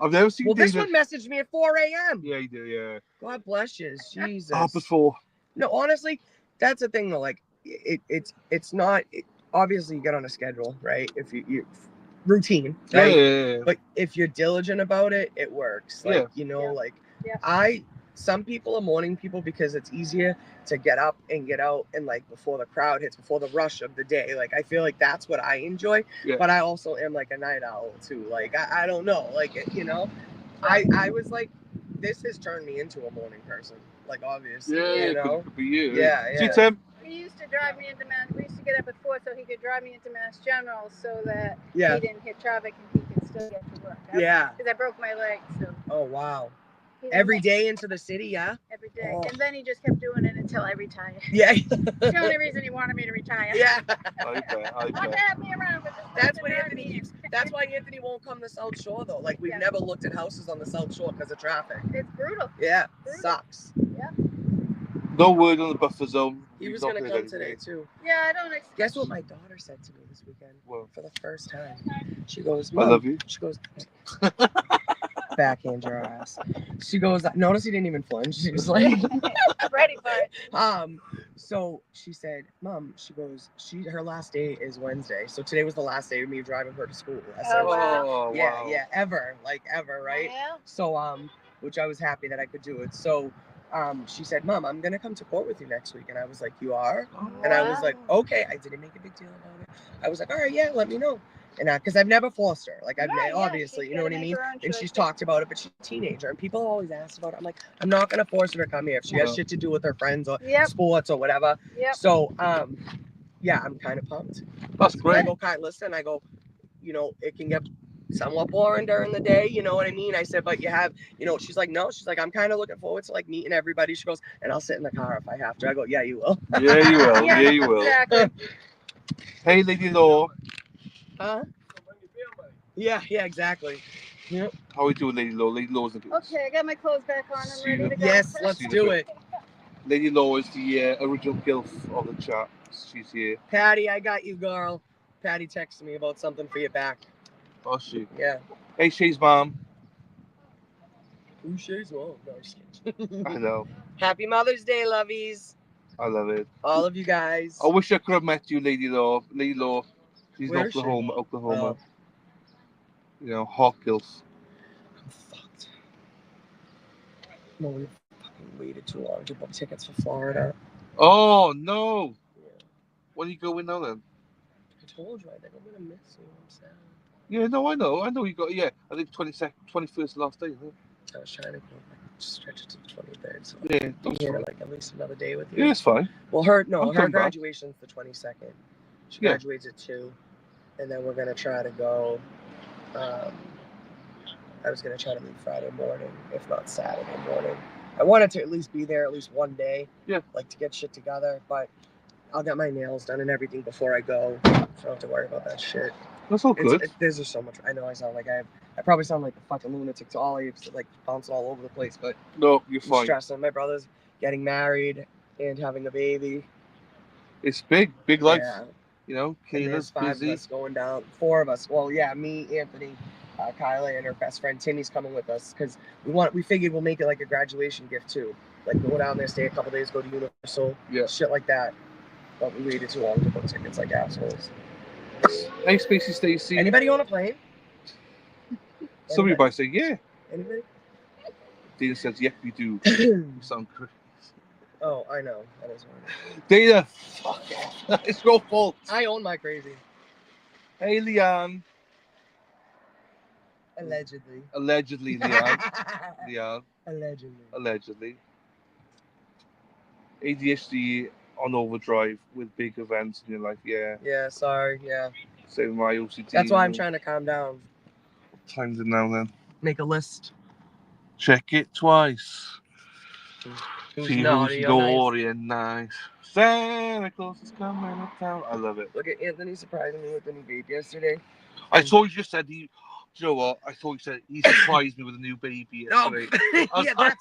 [SPEAKER 1] I've never seen.
[SPEAKER 11] Well, this
[SPEAKER 1] David.
[SPEAKER 11] one messaged me at 4 a.m.
[SPEAKER 1] Yeah, you do. Yeah.
[SPEAKER 11] God bless you, Jesus.
[SPEAKER 1] Half past 4.
[SPEAKER 11] No, honestly, that's the thing though. Like, it's not. Obviously, you get on a schedule, right? If you routine, right?
[SPEAKER 1] Yeah.
[SPEAKER 11] But if you're diligent about it, it works. Like,
[SPEAKER 1] Yeah.
[SPEAKER 11] you know, like
[SPEAKER 5] Yeah.
[SPEAKER 11] some people are morning people because it's easier to get up and get out and like before the crowd hits, before the rush of the day. Like, I feel like that's what I enjoy.
[SPEAKER 1] Yeah.
[SPEAKER 11] But I also am like a night owl too. Like, I don't know. Like, you know, I was like, this has turned me into a morning person. Like, obviously,
[SPEAKER 1] Yeah,
[SPEAKER 11] you know.
[SPEAKER 1] could be you.
[SPEAKER 11] Yeah.
[SPEAKER 1] See, Tim?
[SPEAKER 5] He used to drive me into Mass. We used to get up at 4 so he could drive me into Mass General so that
[SPEAKER 11] Yeah.
[SPEAKER 5] he didn't hit traffic and he could still get to work.
[SPEAKER 11] Yeah.
[SPEAKER 5] Because I broke my leg, so.
[SPEAKER 11] Oh wow.
[SPEAKER 5] he didn't
[SPEAKER 11] Every
[SPEAKER 5] hit
[SPEAKER 11] day into the city, yeah.
[SPEAKER 5] Every day.
[SPEAKER 11] Oh.
[SPEAKER 5] And then he just kept doing it until I retired.
[SPEAKER 11] Yeah.
[SPEAKER 5] It's the only reason he wanted me to retire.
[SPEAKER 11] Yeah.
[SPEAKER 1] I
[SPEAKER 5] Not
[SPEAKER 1] bet.
[SPEAKER 5] to have me around, but just
[SPEAKER 11] That's
[SPEAKER 5] to
[SPEAKER 11] what
[SPEAKER 5] drive
[SPEAKER 11] Anthony
[SPEAKER 5] me in.
[SPEAKER 11] keeps. That's why Anthony won't come to South Shore though. Like, we've
[SPEAKER 5] Yeah.
[SPEAKER 11] never looked at houses on the South Shore because of traffic.
[SPEAKER 5] It's brutal.
[SPEAKER 11] Yeah,
[SPEAKER 5] Brutal.
[SPEAKER 11] sucks.
[SPEAKER 5] Yeah.
[SPEAKER 1] No word on the buffer zone.
[SPEAKER 11] He
[SPEAKER 1] We've
[SPEAKER 11] was
[SPEAKER 1] not
[SPEAKER 11] gonna
[SPEAKER 1] heard
[SPEAKER 11] come
[SPEAKER 1] anything.
[SPEAKER 11] today too.
[SPEAKER 5] Yeah, I don't expect.
[SPEAKER 11] Guess what my daughter said to me this weekend?
[SPEAKER 1] What?
[SPEAKER 11] For the first time, she goes,
[SPEAKER 1] I
[SPEAKER 11] Mom,
[SPEAKER 1] love you.
[SPEAKER 11] She goes, backhand your ass. She goes, notice he didn't even flinch. She was like,
[SPEAKER 5] I'm ready for it.
[SPEAKER 11] So she said, Mom, she goes, her last day is Wednesday. So today was the last day of me driving her to school.
[SPEAKER 1] Oh,
[SPEAKER 11] Yeah,
[SPEAKER 1] wow.
[SPEAKER 11] yeah, ever, right?
[SPEAKER 5] Yeah.
[SPEAKER 11] So, which I was happy that I could do it. So, she said, Mom, I'm gonna come to court with you next week. And I was like, you are? And I was like, okay. I didn't make a big deal about it. I was like, all right, yeah, let me know. And because I've never forced her, like obviously, you know what I mean. And she's talked about it, but she's a teenager, and people always ask about it. I'm like, I'm not gonna force her to come here if she has shit to do with her friends or sports or whatever. So, yeah, I'm kind of pumped.
[SPEAKER 1] That's great.
[SPEAKER 11] I go, Kai, listen, I go, you know, it can get somewhat boring during the day, you know what I mean? I said, but you have, you know, she's like, no, she's like, I'm kind of looking forward to like meeting everybody. She goes, and I'll sit in the car if I have to. I go, yeah, you will.
[SPEAKER 1] Yeah, you will. Yeah, you will.
[SPEAKER 5] Exactly.
[SPEAKER 1] Hey, Lady Law.
[SPEAKER 11] Huh? Yeah, exactly. Yep.
[SPEAKER 1] How are we doing, Lady Law? Lady Law's the
[SPEAKER 5] Okay, I got my clothes back on. I'm ready to go.
[SPEAKER 11] Yes, let's do it.
[SPEAKER 1] Lady Law is the original gilf of the chat. She's here.
[SPEAKER 11] Patty, I got you, girl. Patty texted me about something for your back.
[SPEAKER 1] Oh, she.
[SPEAKER 11] Yeah.
[SPEAKER 1] Hey, Shay's mom.
[SPEAKER 11] Who's Shay's mom? No, I'm just kidding.
[SPEAKER 1] I know.
[SPEAKER 11] Happy Mother's Day, lovies.
[SPEAKER 1] I love it.
[SPEAKER 11] All of you guys.
[SPEAKER 1] I wish I could have met you, Lady Law. Lady Law. She's in
[SPEAKER 11] Where is she?
[SPEAKER 1] Oklahoma.
[SPEAKER 11] Oh.
[SPEAKER 1] You know, hot gilf.
[SPEAKER 11] I'm fucked. No, we fucking waited too long to book tickets for Florida.
[SPEAKER 1] Oh, no.
[SPEAKER 11] Yeah.
[SPEAKER 1] When are you going now, then?
[SPEAKER 11] I told you, I think I'm going to miss you. I'm sad.
[SPEAKER 1] Yeah, no, I know. I know you got, yeah. I think 21st last day, huh?
[SPEAKER 11] I was trying to go, like, stretch it to the 23rd. So
[SPEAKER 1] Yeah,
[SPEAKER 11] I'll
[SPEAKER 1] that's
[SPEAKER 11] be here,
[SPEAKER 1] fine.
[SPEAKER 11] like, at least another day with you.
[SPEAKER 1] Yeah, it's fine.
[SPEAKER 11] Well, her
[SPEAKER 1] I'm coming back.
[SPEAKER 11] graduation's the 22nd. She graduates at 2. And then we're going to try to go, I was going to try to leave Friday morning, if not Saturday morning. I wanted to at least be there at least one day.
[SPEAKER 1] Yeah.
[SPEAKER 11] Like, to get shit together. But I'll get my nails done and everything before I go. So I don't have to worry about that shit.
[SPEAKER 1] That's all good.
[SPEAKER 11] There's just so much. I know I sound like I probably sound like a fucking lunatic to all of you, like bouncing all over the place. But
[SPEAKER 1] No, you're
[SPEAKER 11] I'm
[SPEAKER 1] fine.
[SPEAKER 11] stressing. My brother's getting married and having a baby.
[SPEAKER 1] It's big life.
[SPEAKER 11] Yeah.
[SPEAKER 1] You know,
[SPEAKER 11] And
[SPEAKER 1] Kayla's
[SPEAKER 11] there's 5
[SPEAKER 1] busy.
[SPEAKER 11] of us going down. 4 of us. Well, yeah, me, Anthony, Kyla, and her best friend Timmy's coming with us because we figured we'll make it like a graduation gift too. Like go down there, stay a couple days, go to Universal, shit like that. But we waited too long to book tickets like assholes.
[SPEAKER 1] Hey, Spacey Stacy.
[SPEAKER 11] Anybody on a plane?
[SPEAKER 1] Somebody might say, yeah.
[SPEAKER 11] Anybody?
[SPEAKER 1] Dana says, yep, you do. You sound crazy.
[SPEAKER 11] Oh, I know. That is weird.
[SPEAKER 1] Dana, fuck off. It's your fault.
[SPEAKER 11] I own my crazy.
[SPEAKER 1] Hey, Leanne.
[SPEAKER 11] Allegedly.
[SPEAKER 1] Allegedly, Leanne. Leanne.
[SPEAKER 11] Allegedly.
[SPEAKER 1] Allegedly. ADHD on overdrive with big events in your life. Yeah.
[SPEAKER 11] Yeah, sorry. Yeah.
[SPEAKER 1] Same with my OCD.
[SPEAKER 11] That's why I'm trying to calm down.
[SPEAKER 1] What time's it now then?
[SPEAKER 11] Make a list.
[SPEAKER 1] Check it twice.
[SPEAKER 11] Who's
[SPEAKER 1] See
[SPEAKER 11] naughty
[SPEAKER 1] who's
[SPEAKER 11] or nice.
[SPEAKER 1] naughty and nice. Santa Claus is coming to town. I love it.
[SPEAKER 11] Look at Anthony surprising me with the new baby yesterday.
[SPEAKER 1] I thought you just said he. Do you know what? I thought you said he surprised me with a new baby yesterday.
[SPEAKER 11] Yeah, that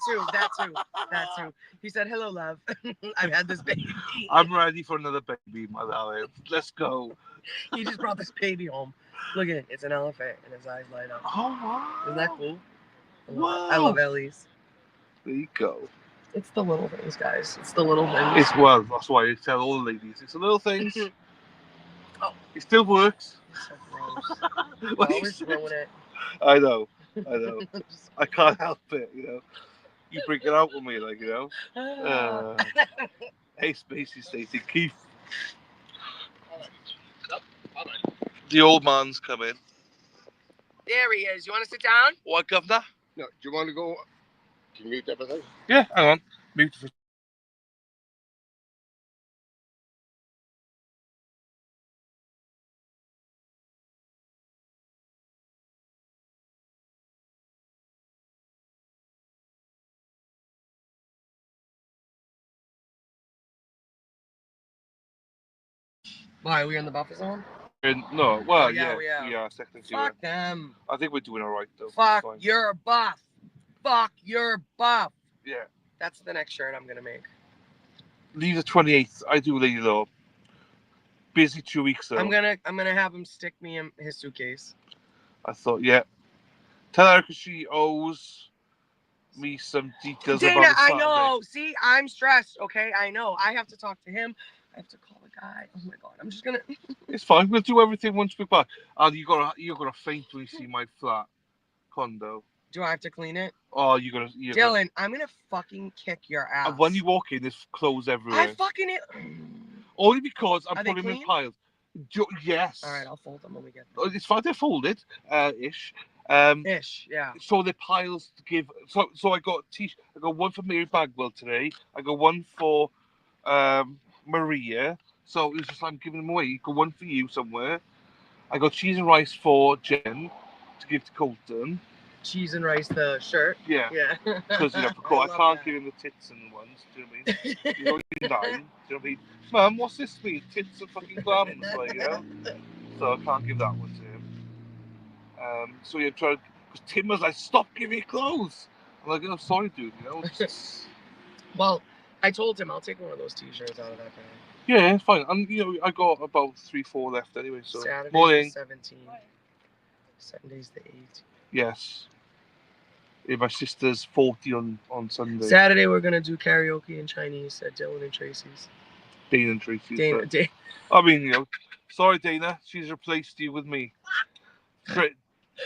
[SPEAKER 11] too. He said, "Hello, love. I've had this baby.
[SPEAKER 1] I'm ready for another baby, my darling. Let's go."
[SPEAKER 11] He just brought this baby home. Look at it. It's an elephant, and his eyes light up.
[SPEAKER 1] Oh wow!
[SPEAKER 11] Isn't that cool?
[SPEAKER 1] Wow!
[SPEAKER 11] I love Ellie's.
[SPEAKER 1] There you go.
[SPEAKER 11] It's the little things, guys. It's the little things.
[SPEAKER 1] That's why I tell all the ladies. It's the little things.
[SPEAKER 11] Oh,
[SPEAKER 1] it still works.
[SPEAKER 11] So gross. Always ruin it.
[SPEAKER 1] I know. I can't help it, you know. You bring it out with me, like, you know. Hey, Spacey Stacey, Keith. The old man's coming.
[SPEAKER 11] There he is. You want to sit down?
[SPEAKER 1] What, governor?
[SPEAKER 2] No, do you want to go? Can you mute everything?
[SPEAKER 1] Yeah, hang on. Mute for.
[SPEAKER 11] Why, are we in the buffer zone?
[SPEAKER 1] No, well,
[SPEAKER 11] Oh, yeah,
[SPEAKER 1] we are technically.
[SPEAKER 11] Fuck them.
[SPEAKER 1] I think we're doing all right, though.
[SPEAKER 11] Fuck your buff. Fuck your buff.
[SPEAKER 1] Yeah.
[SPEAKER 11] That's the next shirt I'm going to make.
[SPEAKER 1] Leave the 28th. I do Lady Law. Busy 2 weeks, though.
[SPEAKER 11] I'm gonna have him stick me in his suitcase.
[SPEAKER 1] I thought, yeah. Tell Erica she owes me some details
[SPEAKER 11] Dana,
[SPEAKER 1] about the
[SPEAKER 11] I
[SPEAKER 1] Saturday.
[SPEAKER 11] know. See, I'm stressed, okay? I know. I have to talk to him. I have to call the guy. Oh, my God. I'm just going to...
[SPEAKER 1] It's fine. We'll do everything once we're back. And you're gonna faint when you see my flat condo.
[SPEAKER 11] Do I have to clean it?
[SPEAKER 1] Oh, you're
[SPEAKER 11] Dylan,
[SPEAKER 1] gonna...
[SPEAKER 11] I'm going to fucking kick your ass.
[SPEAKER 1] And when you walk in, there's clothes everywhere.
[SPEAKER 11] I fucking...
[SPEAKER 1] Only because I'm
[SPEAKER 11] Are they
[SPEAKER 1] putting them in
[SPEAKER 11] clean?
[SPEAKER 1] piles. Yes.
[SPEAKER 11] All right, I'll fold them when we get there.
[SPEAKER 1] It's fine. They're folded, ish.
[SPEAKER 11] Ish, yeah.
[SPEAKER 1] So they're piles to give. So I got I got one for Mary Bagwell today. I got one for Maria. So it's just I'm giving them away. You got one for you somewhere. I got cheese and rice for Jen to give to Colton.
[SPEAKER 11] Cheese and rice, the shirt.
[SPEAKER 1] Yeah.
[SPEAKER 11] Yeah.
[SPEAKER 1] Because I can't give him the tits and ones. Do you know what I mean? He's only 9. Do you know what I mean? Mum, what's this mean? Tits and fucking clams, like, you know. So I can't give that one to him. So you're trying, because Tim was like, "Stop giving me clothes." I'm like, "I'm sorry, dude." You know. Just...
[SPEAKER 11] Well, I told him I'll take one of those T-shirts out of that bag.
[SPEAKER 1] Yeah, it's fine. And you know, I got about 3-4 left anyway. So
[SPEAKER 11] Saturday's
[SPEAKER 1] morning.
[SPEAKER 11] the 17th. Sunday's the 8th.
[SPEAKER 1] Yes. Yeah, my sister's 40 on Sunday.
[SPEAKER 11] Saturday we're gonna do karaoke in Chinese at Dylan and Tracy's.
[SPEAKER 1] Dana and Tracy's.
[SPEAKER 11] Dana.
[SPEAKER 1] I mean, you know, sorry, Dana. She's replaced you with me.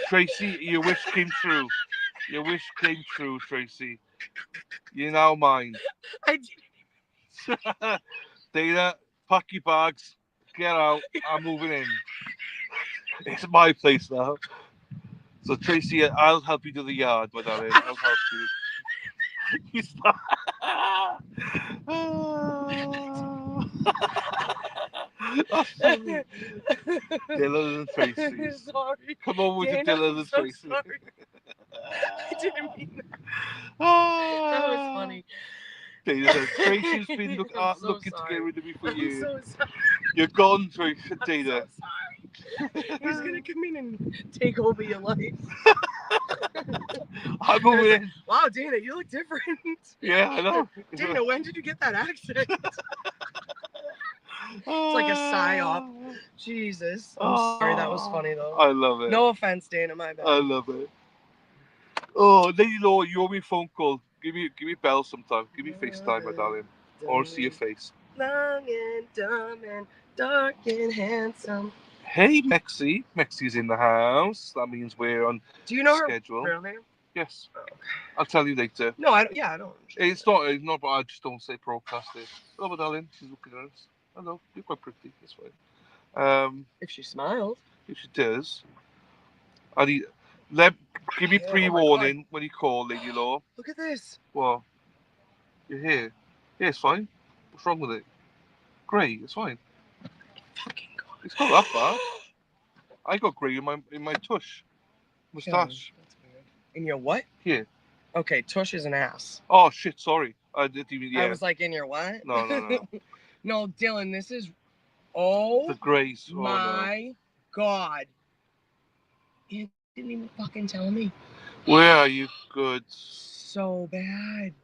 [SPEAKER 1] Tracy, your wish came true. Your wish came true, Tracy. You're now mine.
[SPEAKER 11] I didn't.
[SPEAKER 1] Dana, pack your bags. Get out. I'm moving in. It's my place now. So, Tracy, I'll help you do the yard, my darling. I'll help you. You stop. Dylan and Tracy.
[SPEAKER 11] Sorry.
[SPEAKER 1] Come on with
[SPEAKER 11] Dana,
[SPEAKER 1] the Dylan and
[SPEAKER 11] so
[SPEAKER 1] Tracy.
[SPEAKER 11] sorry. I didn't mean that.
[SPEAKER 1] Oh.
[SPEAKER 11] That was funny.
[SPEAKER 1] Dana said, "Tracy's been looking to get rid of me for years. You're gone, Tracy." Dana.
[SPEAKER 11] He's gonna come in and take over your life.
[SPEAKER 1] I'm moving in.
[SPEAKER 11] Wow, Dana, you look different.
[SPEAKER 1] Yeah, I know.
[SPEAKER 11] Dana, when did you get that accent? It's like a psyop. Jesus. I'm sorry, that was funny though.
[SPEAKER 1] I love it.
[SPEAKER 11] No offense, Dana, my bad.
[SPEAKER 1] I love it. Oh, Lady Law, you owe me a phone call. Give me a bell sometime. Give me FaceTime, my darling. I want to see your face.
[SPEAKER 11] Long and dumb and dark and handsome.
[SPEAKER 1] Hey, Mexi. Mexi's in the house. That means we're on
[SPEAKER 11] Do you know
[SPEAKER 1] schedule.
[SPEAKER 11] her real name?
[SPEAKER 1] Yes.
[SPEAKER 11] Oh, okay.
[SPEAKER 1] I'll tell you later.
[SPEAKER 11] No, I don't. Yeah, I don't.
[SPEAKER 1] It's not, but I just don't say broadcast it. Oh, my darling, she's looking at us. Hello, you're quite pretty. This way.
[SPEAKER 11] If she smiled.
[SPEAKER 1] If she does, give me pre-warning when you call, Lady Law.
[SPEAKER 11] Look at this.
[SPEAKER 1] What? You're here. Yeah, it's fine. What's wrong with it? Grey, it's fine.
[SPEAKER 11] Fucking God.
[SPEAKER 1] It's not that bad. I got grey in my tush. Moustache.
[SPEAKER 11] That's weird. In your what?
[SPEAKER 1] Here.
[SPEAKER 11] Okay, tush is an ass.
[SPEAKER 1] Oh shit, sorry. I didn't even. Yeah.
[SPEAKER 11] I was like, in your what?
[SPEAKER 1] No.
[SPEAKER 11] No, Dylan, this is. Oh.
[SPEAKER 1] The greys. Oh,
[SPEAKER 11] my God. You didn't even fucking tell me.
[SPEAKER 1] Where are you? Good.
[SPEAKER 11] So bad.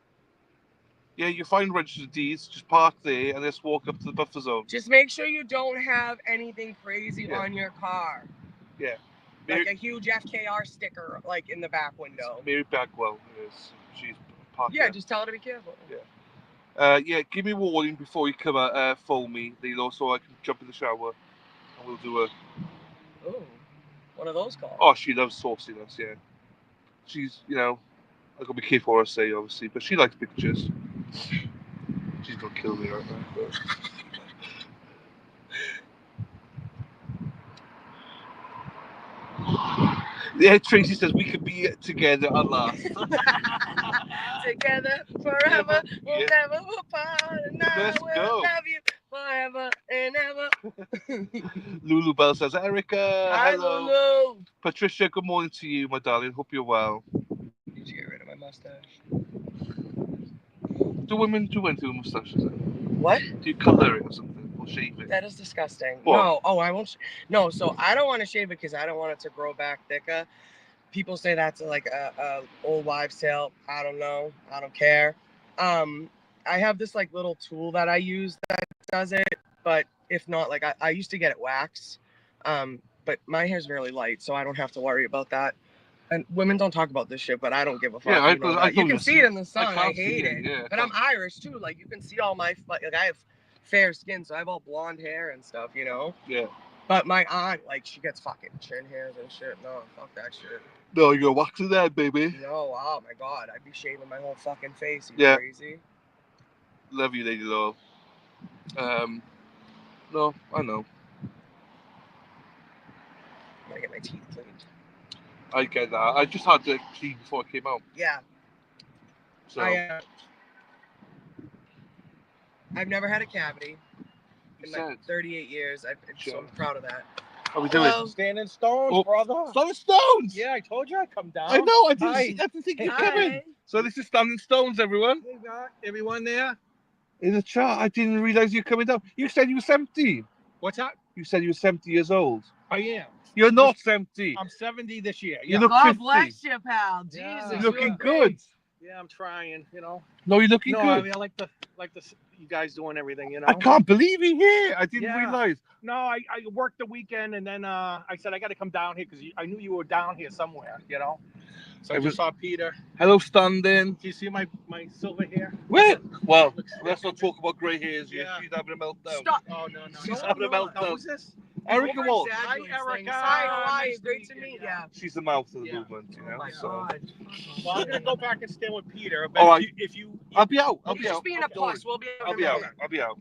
[SPEAKER 1] Yeah, you find registered deeds, just park there and just walk up to the buffer zone.
[SPEAKER 11] Just make sure you don't have anything crazy on your car.
[SPEAKER 1] Yeah.
[SPEAKER 11] Like a huge FKR sticker, like in the back window.
[SPEAKER 1] Mary Bagwell is. She's parked
[SPEAKER 11] Yeah,
[SPEAKER 1] there.
[SPEAKER 11] just tell her to be careful.
[SPEAKER 1] Yeah. Yeah, give me a warning before you come out, phone me, so I can jump in the shower and we'll do a.
[SPEAKER 11] Oh, what are those called?
[SPEAKER 1] Oh, she loves sauciness, yeah. She's, I gotta be careful what I say, obviously, but she likes pictures. She's gonna kill me right now. But... Yeah, Tracy says we could be together at last.
[SPEAKER 11] Together forever, we'll never apart, and I will love you forever and ever.
[SPEAKER 1] Lulu Bell says, Erica,
[SPEAKER 11] Hi,
[SPEAKER 1] hello.
[SPEAKER 11] Lulu.
[SPEAKER 1] Patricia, good morning to you, my darling. Hope you're well.
[SPEAKER 11] Did you get rid of my mustache?
[SPEAKER 1] Do women do mustaches?
[SPEAKER 11] What?
[SPEAKER 1] Do you color it or something? Or shave it?
[SPEAKER 11] That is disgusting.
[SPEAKER 1] What?
[SPEAKER 11] No, I won't. No, so I don't want to shave it because I don't want it to grow back thicker. People say that's like a old wives' tale. I don't know. I don't care. I have this like little tool that I use that does it, but if not, like I used to get it waxed. But my hair's really light, so I don't have to worry about that. And women don't talk about this shit, but I don't give a fuck.
[SPEAKER 1] Yeah,
[SPEAKER 11] you can see it in the sun. I hate it.
[SPEAKER 1] Yeah,
[SPEAKER 11] but I'm Irish too. Like you can see all my like I have fair skin, so I have all blonde hair and stuff.
[SPEAKER 1] Yeah.
[SPEAKER 11] But my aunt, like, she gets fucking chin hairs and shit. No, fuck that shit.
[SPEAKER 1] No, you're waxing that, baby.
[SPEAKER 11] No, oh my God, I'd be shaving my whole fucking face. You crazy?
[SPEAKER 1] Love you, lady love. No, I know.
[SPEAKER 11] I'm gonna get my teeth cleaned.
[SPEAKER 1] I get that. I just had to clean before I came out.
[SPEAKER 11] Yeah.
[SPEAKER 1] So.
[SPEAKER 11] I've never had a cavity in my 38 years. So I'm proud of that.
[SPEAKER 1] How we doing?
[SPEAKER 4] Standing stones, brother.
[SPEAKER 1] Standing stones?
[SPEAKER 4] Yeah, I told you I'd come down.
[SPEAKER 1] I know, I didn't think you'd come in. So this is Standing Stones, everyone.
[SPEAKER 4] Hey, got everyone there?
[SPEAKER 1] In the chat, I didn't realise you were coming down. You said you were 70.
[SPEAKER 4] What's that?
[SPEAKER 1] You said you were 70 years old.
[SPEAKER 4] I am.
[SPEAKER 1] You're not 70.
[SPEAKER 4] I'm 70 this year.
[SPEAKER 1] You look
[SPEAKER 11] God
[SPEAKER 1] 50.
[SPEAKER 11] bless you, pal. Jesus.
[SPEAKER 1] You're looking good.
[SPEAKER 4] Yeah, I'm trying,
[SPEAKER 1] No, you're looking good.
[SPEAKER 4] I mean, I like you guys doing everything,
[SPEAKER 1] I can't believe you're here. I didn't realise.
[SPEAKER 4] No, I worked the weekend, and then I said I got to come down here because I knew you were down here somewhere, So I just saw Peter.
[SPEAKER 1] Hello, Standing.
[SPEAKER 4] Do you see my silver hair?
[SPEAKER 1] Where? Well, let's not talk about grey hairs. Yeah. She's having a meltdown.
[SPEAKER 11] Stop.
[SPEAKER 4] Oh, no.
[SPEAKER 1] She's having a meltdown.
[SPEAKER 4] Who's this?
[SPEAKER 1] Erica Walsh.
[SPEAKER 4] Hi, Erica.
[SPEAKER 11] Hi, how are you? Great to meet you.
[SPEAKER 1] She's the mouth of the movement,
[SPEAKER 11] Oh my God.
[SPEAKER 4] Well, I'm gonna go back and stand with Peter. But
[SPEAKER 1] all right.
[SPEAKER 4] if you
[SPEAKER 1] I'll be out.
[SPEAKER 11] Just be in a plus. We'll be.
[SPEAKER 1] I'll be out. I'll be out.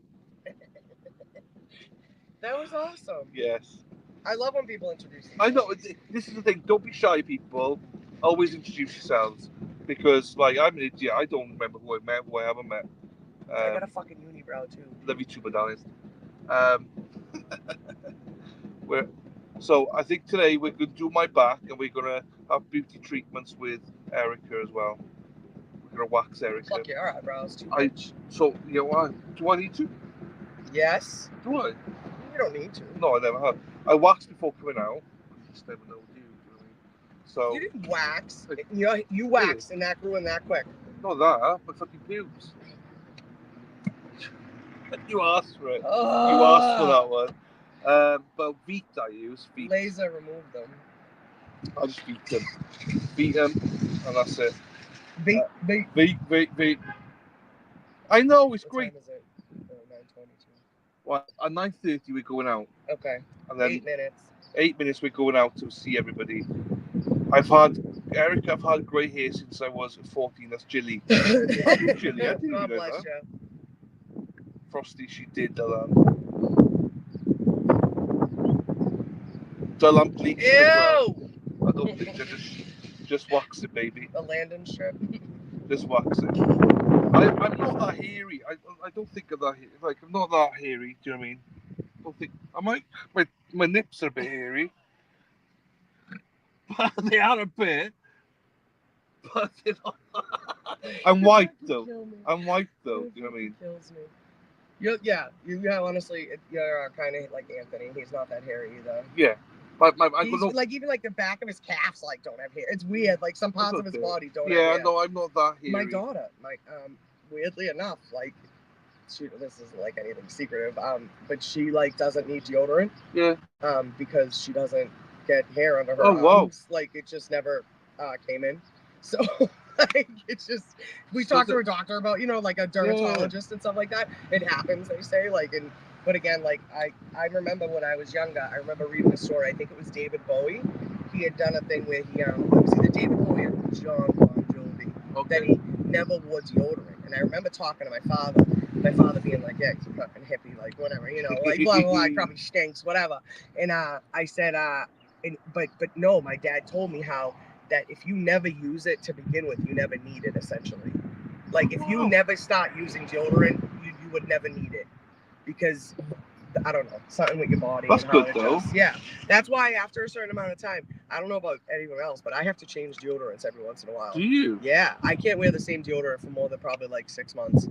[SPEAKER 11] That was awesome.
[SPEAKER 1] Yes.
[SPEAKER 11] I love when people introduce themselves.
[SPEAKER 1] I know. This is the thing. Don't be shy, people. Always introduce yourselves. Because, like, I'm an idiot. I don't remember who I met, who I haven't met.
[SPEAKER 11] I got a fucking unibrow, too.
[SPEAKER 1] Love you too, my darlings. So I think today we're going to do my back and we're going to have beauty treatments with Erica as well. We're going to wax Erica.
[SPEAKER 11] Fuck your eyebrows, too.
[SPEAKER 1] So, do I need to?
[SPEAKER 11] Yes.
[SPEAKER 1] Do I?
[SPEAKER 11] You don't need to.
[SPEAKER 1] No, I never have. I waxed before coming out. You just never know, do you? So
[SPEAKER 11] you didn't wax. You waxed and that grew in that quick.
[SPEAKER 1] Not that, but fucking pubes. You asked for it. You asked for that one. But Veet I use. Veet.
[SPEAKER 11] Laser removed them.
[SPEAKER 1] I just beat them. Beat them, and that's it.
[SPEAKER 11] Veet.
[SPEAKER 1] I know, it's great.
[SPEAKER 11] What time is it? 9:22.
[SPEAKER 1] Well, at 9:30 we're going out.
[SPEAKER 11] Okay.
[SPEAKER 1] And then
[SPEAKER 11] 8 minutes.
[SPEAKER 1] 8 minutes we're going out to see everybody. I've had grey hair since I was 14. That's Jilly. Jilly, I didn't
[SPEAKER 11] God
[SPEAKER 1] know
[SPEAKER 11] bless
[SPEAKER 1] that.
[SPEAKER 11] you.
[SPEAKER 1] Frosty, she did Dylan. Dylan bleached.
[SPEAKER 11] Ew!
[SPEAKER 1] I don't think they just wax it, baby.
[SPEAKER 11] A landing strip.
[SPEAKER 1] Just waxing. I'm not that hairy. I don't think of that. Like I'm not that hairy. Do you know what I mean? I don't think. Am I? My nips are a bit hairy. But they are a bit. But they're not. I'm white though. I'm white though. Do you know what I mean?
[SPEAKER 11] Kills me. You honestly, you're kind of like Anthony. He's not that hairy either.
[SPEAKER 1] Yeah.
[SPEAKER 11] He's, like even like the back of his calves like don't have hair. It's weird. Like some parts of his body don't have hair.
[SPEAKER 1] Yeah, no, I'm not that hairy.
[SPEAKER 11] My daughter, weirdly enough, like this isn't like anything secretive, but she like doesn't need deodorant.
[SPEAKER 1] Yeah.
[SPEAKER 11] Because she doesn't get hair under her arms.
[SPEAKER 1] Wow.
[SPEAKER 11] Like it just never came in. So like it's just we talked to her doctor about, like a dermatologist and stuff like that. It happens, they say, but again, like I remember when I was younger, I remember reading a story, I think it was David Bowie. He had done a thing where he it was either David Bowie or John Bon Jovi. Okay. That he never wore deodorant. And I remember talking to my father being like, yeah, he's a fucking hippie, like whatever, like blah blah blah, he probably stinks, whatever. And I said, but no, my dad told me how that if you never use it to begin with, you never need it essentially. Like if you never start using deodorant, you would never need it. Because I don't know, something with your body.
[SPEAKER 1] That's
[SPEAKER 11] and how
[SPEAKER 1] good though.
[SPEAKER 11] Yeah, that's why after a certain amount of time, I don't know about anyone else, but I have to change deodorants every once in a while.
[SPEAKER 1] Do you?
[SPEAKER 11] Yeah, I can't wear the same deodorant for more than probably like 6 months,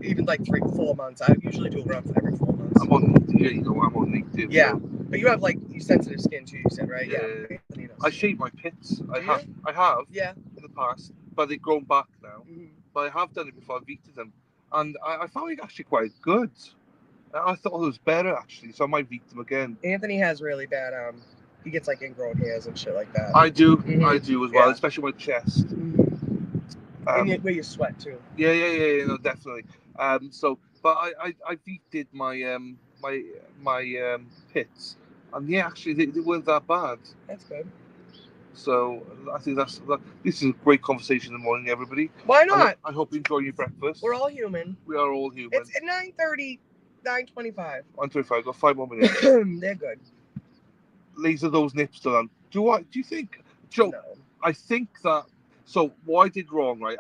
[SPEAKER 11] even like 3-4 months. I usually do it around for every 4 months.
[SPEAKER 1] I'm on native.
[SPEAKER 11] Yeah, so. But you have like sensitive skin too. You said, right?
[SPEAKER 1] Yeah. I shave my pits. I have.
[SPEAKER 11] Yeah.
[SPEAKER 1] In the past, but they've grown back now. Mm-hmm. But I have done it before. I've eaten them, and I found it actually quite good. I thought it was better actually, so I might eat them again.
[SPEAKER 11] Anthony has really bad. He gets like ingrown hairs and shit like that.
[SPEAKER 1] I do. Mm-hmm. I do as well, especially my chest.
[SPEAKER 11] Mm-hmm. And where you sweat too.
[SPEAKER 1] Yeah, no, definitely. But I've eaten my pits, and yeah, actually they weren't that bad.
[SPEAKER 11] That's good.
[SPEAKER 1] So I think this is a great conversation in the morning, everybody.
[SPEAKER 11] Why not?
[SPEAKER 1] I hope you enjoy your breakfast.
[SPEAKER 11] We're all human.
[SPEAKER 1] We are all human.
[SPEAKER 11] It's at 9:30, 9:25.
[SPEAKER 1] 9:25. Got 5 more minutes.
[SPEAKER 11] They're good.
[SPEAKER 1] Laser those nips done. Do you think, Joe? No. I think that. So what I did wrong, right?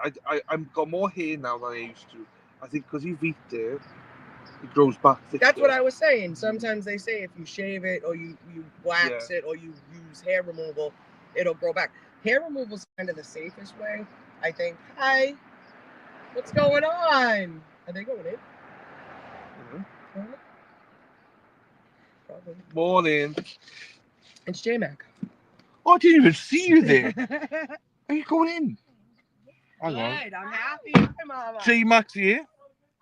[SPEAKER 1] I've got more hair now than I used to. I think because you've eaten there, it grows back thicker.
[SPEAKER 11] That's what I was saying. Sometimes they say if you shave it or you wax it or you use hair removal, it'll grow back. Hair removal is kind of the safest way, I think. Hi. What's going on? Are they going in? Mm-hmm. Probably.
[SPEAKER 1] Morning.
[SPEAKER 11] It's J-Mac.
[SPEAKER 1] Oh, I didn't even see you there. Are you going in? Hang on.
[SPEAKER 11] Good, I'm happy. Hi, Mama.
[SPEAKER 1] J-Mac's here.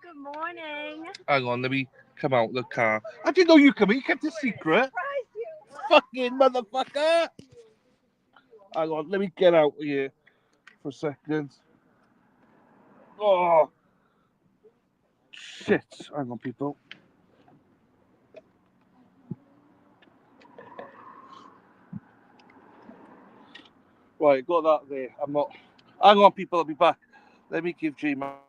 [SPEAKER 5] Good morning.
[SPEAKER 1] Hang on, let me come out of the car. I didn't know you coming. You kept it secret. Fucking motherfucker. Hang on, let me get out here for a second. Oh. Shit. Hang on, people. Right, got that there. I'm not. Hang on, people. I'll be back. Let me give J-Mac.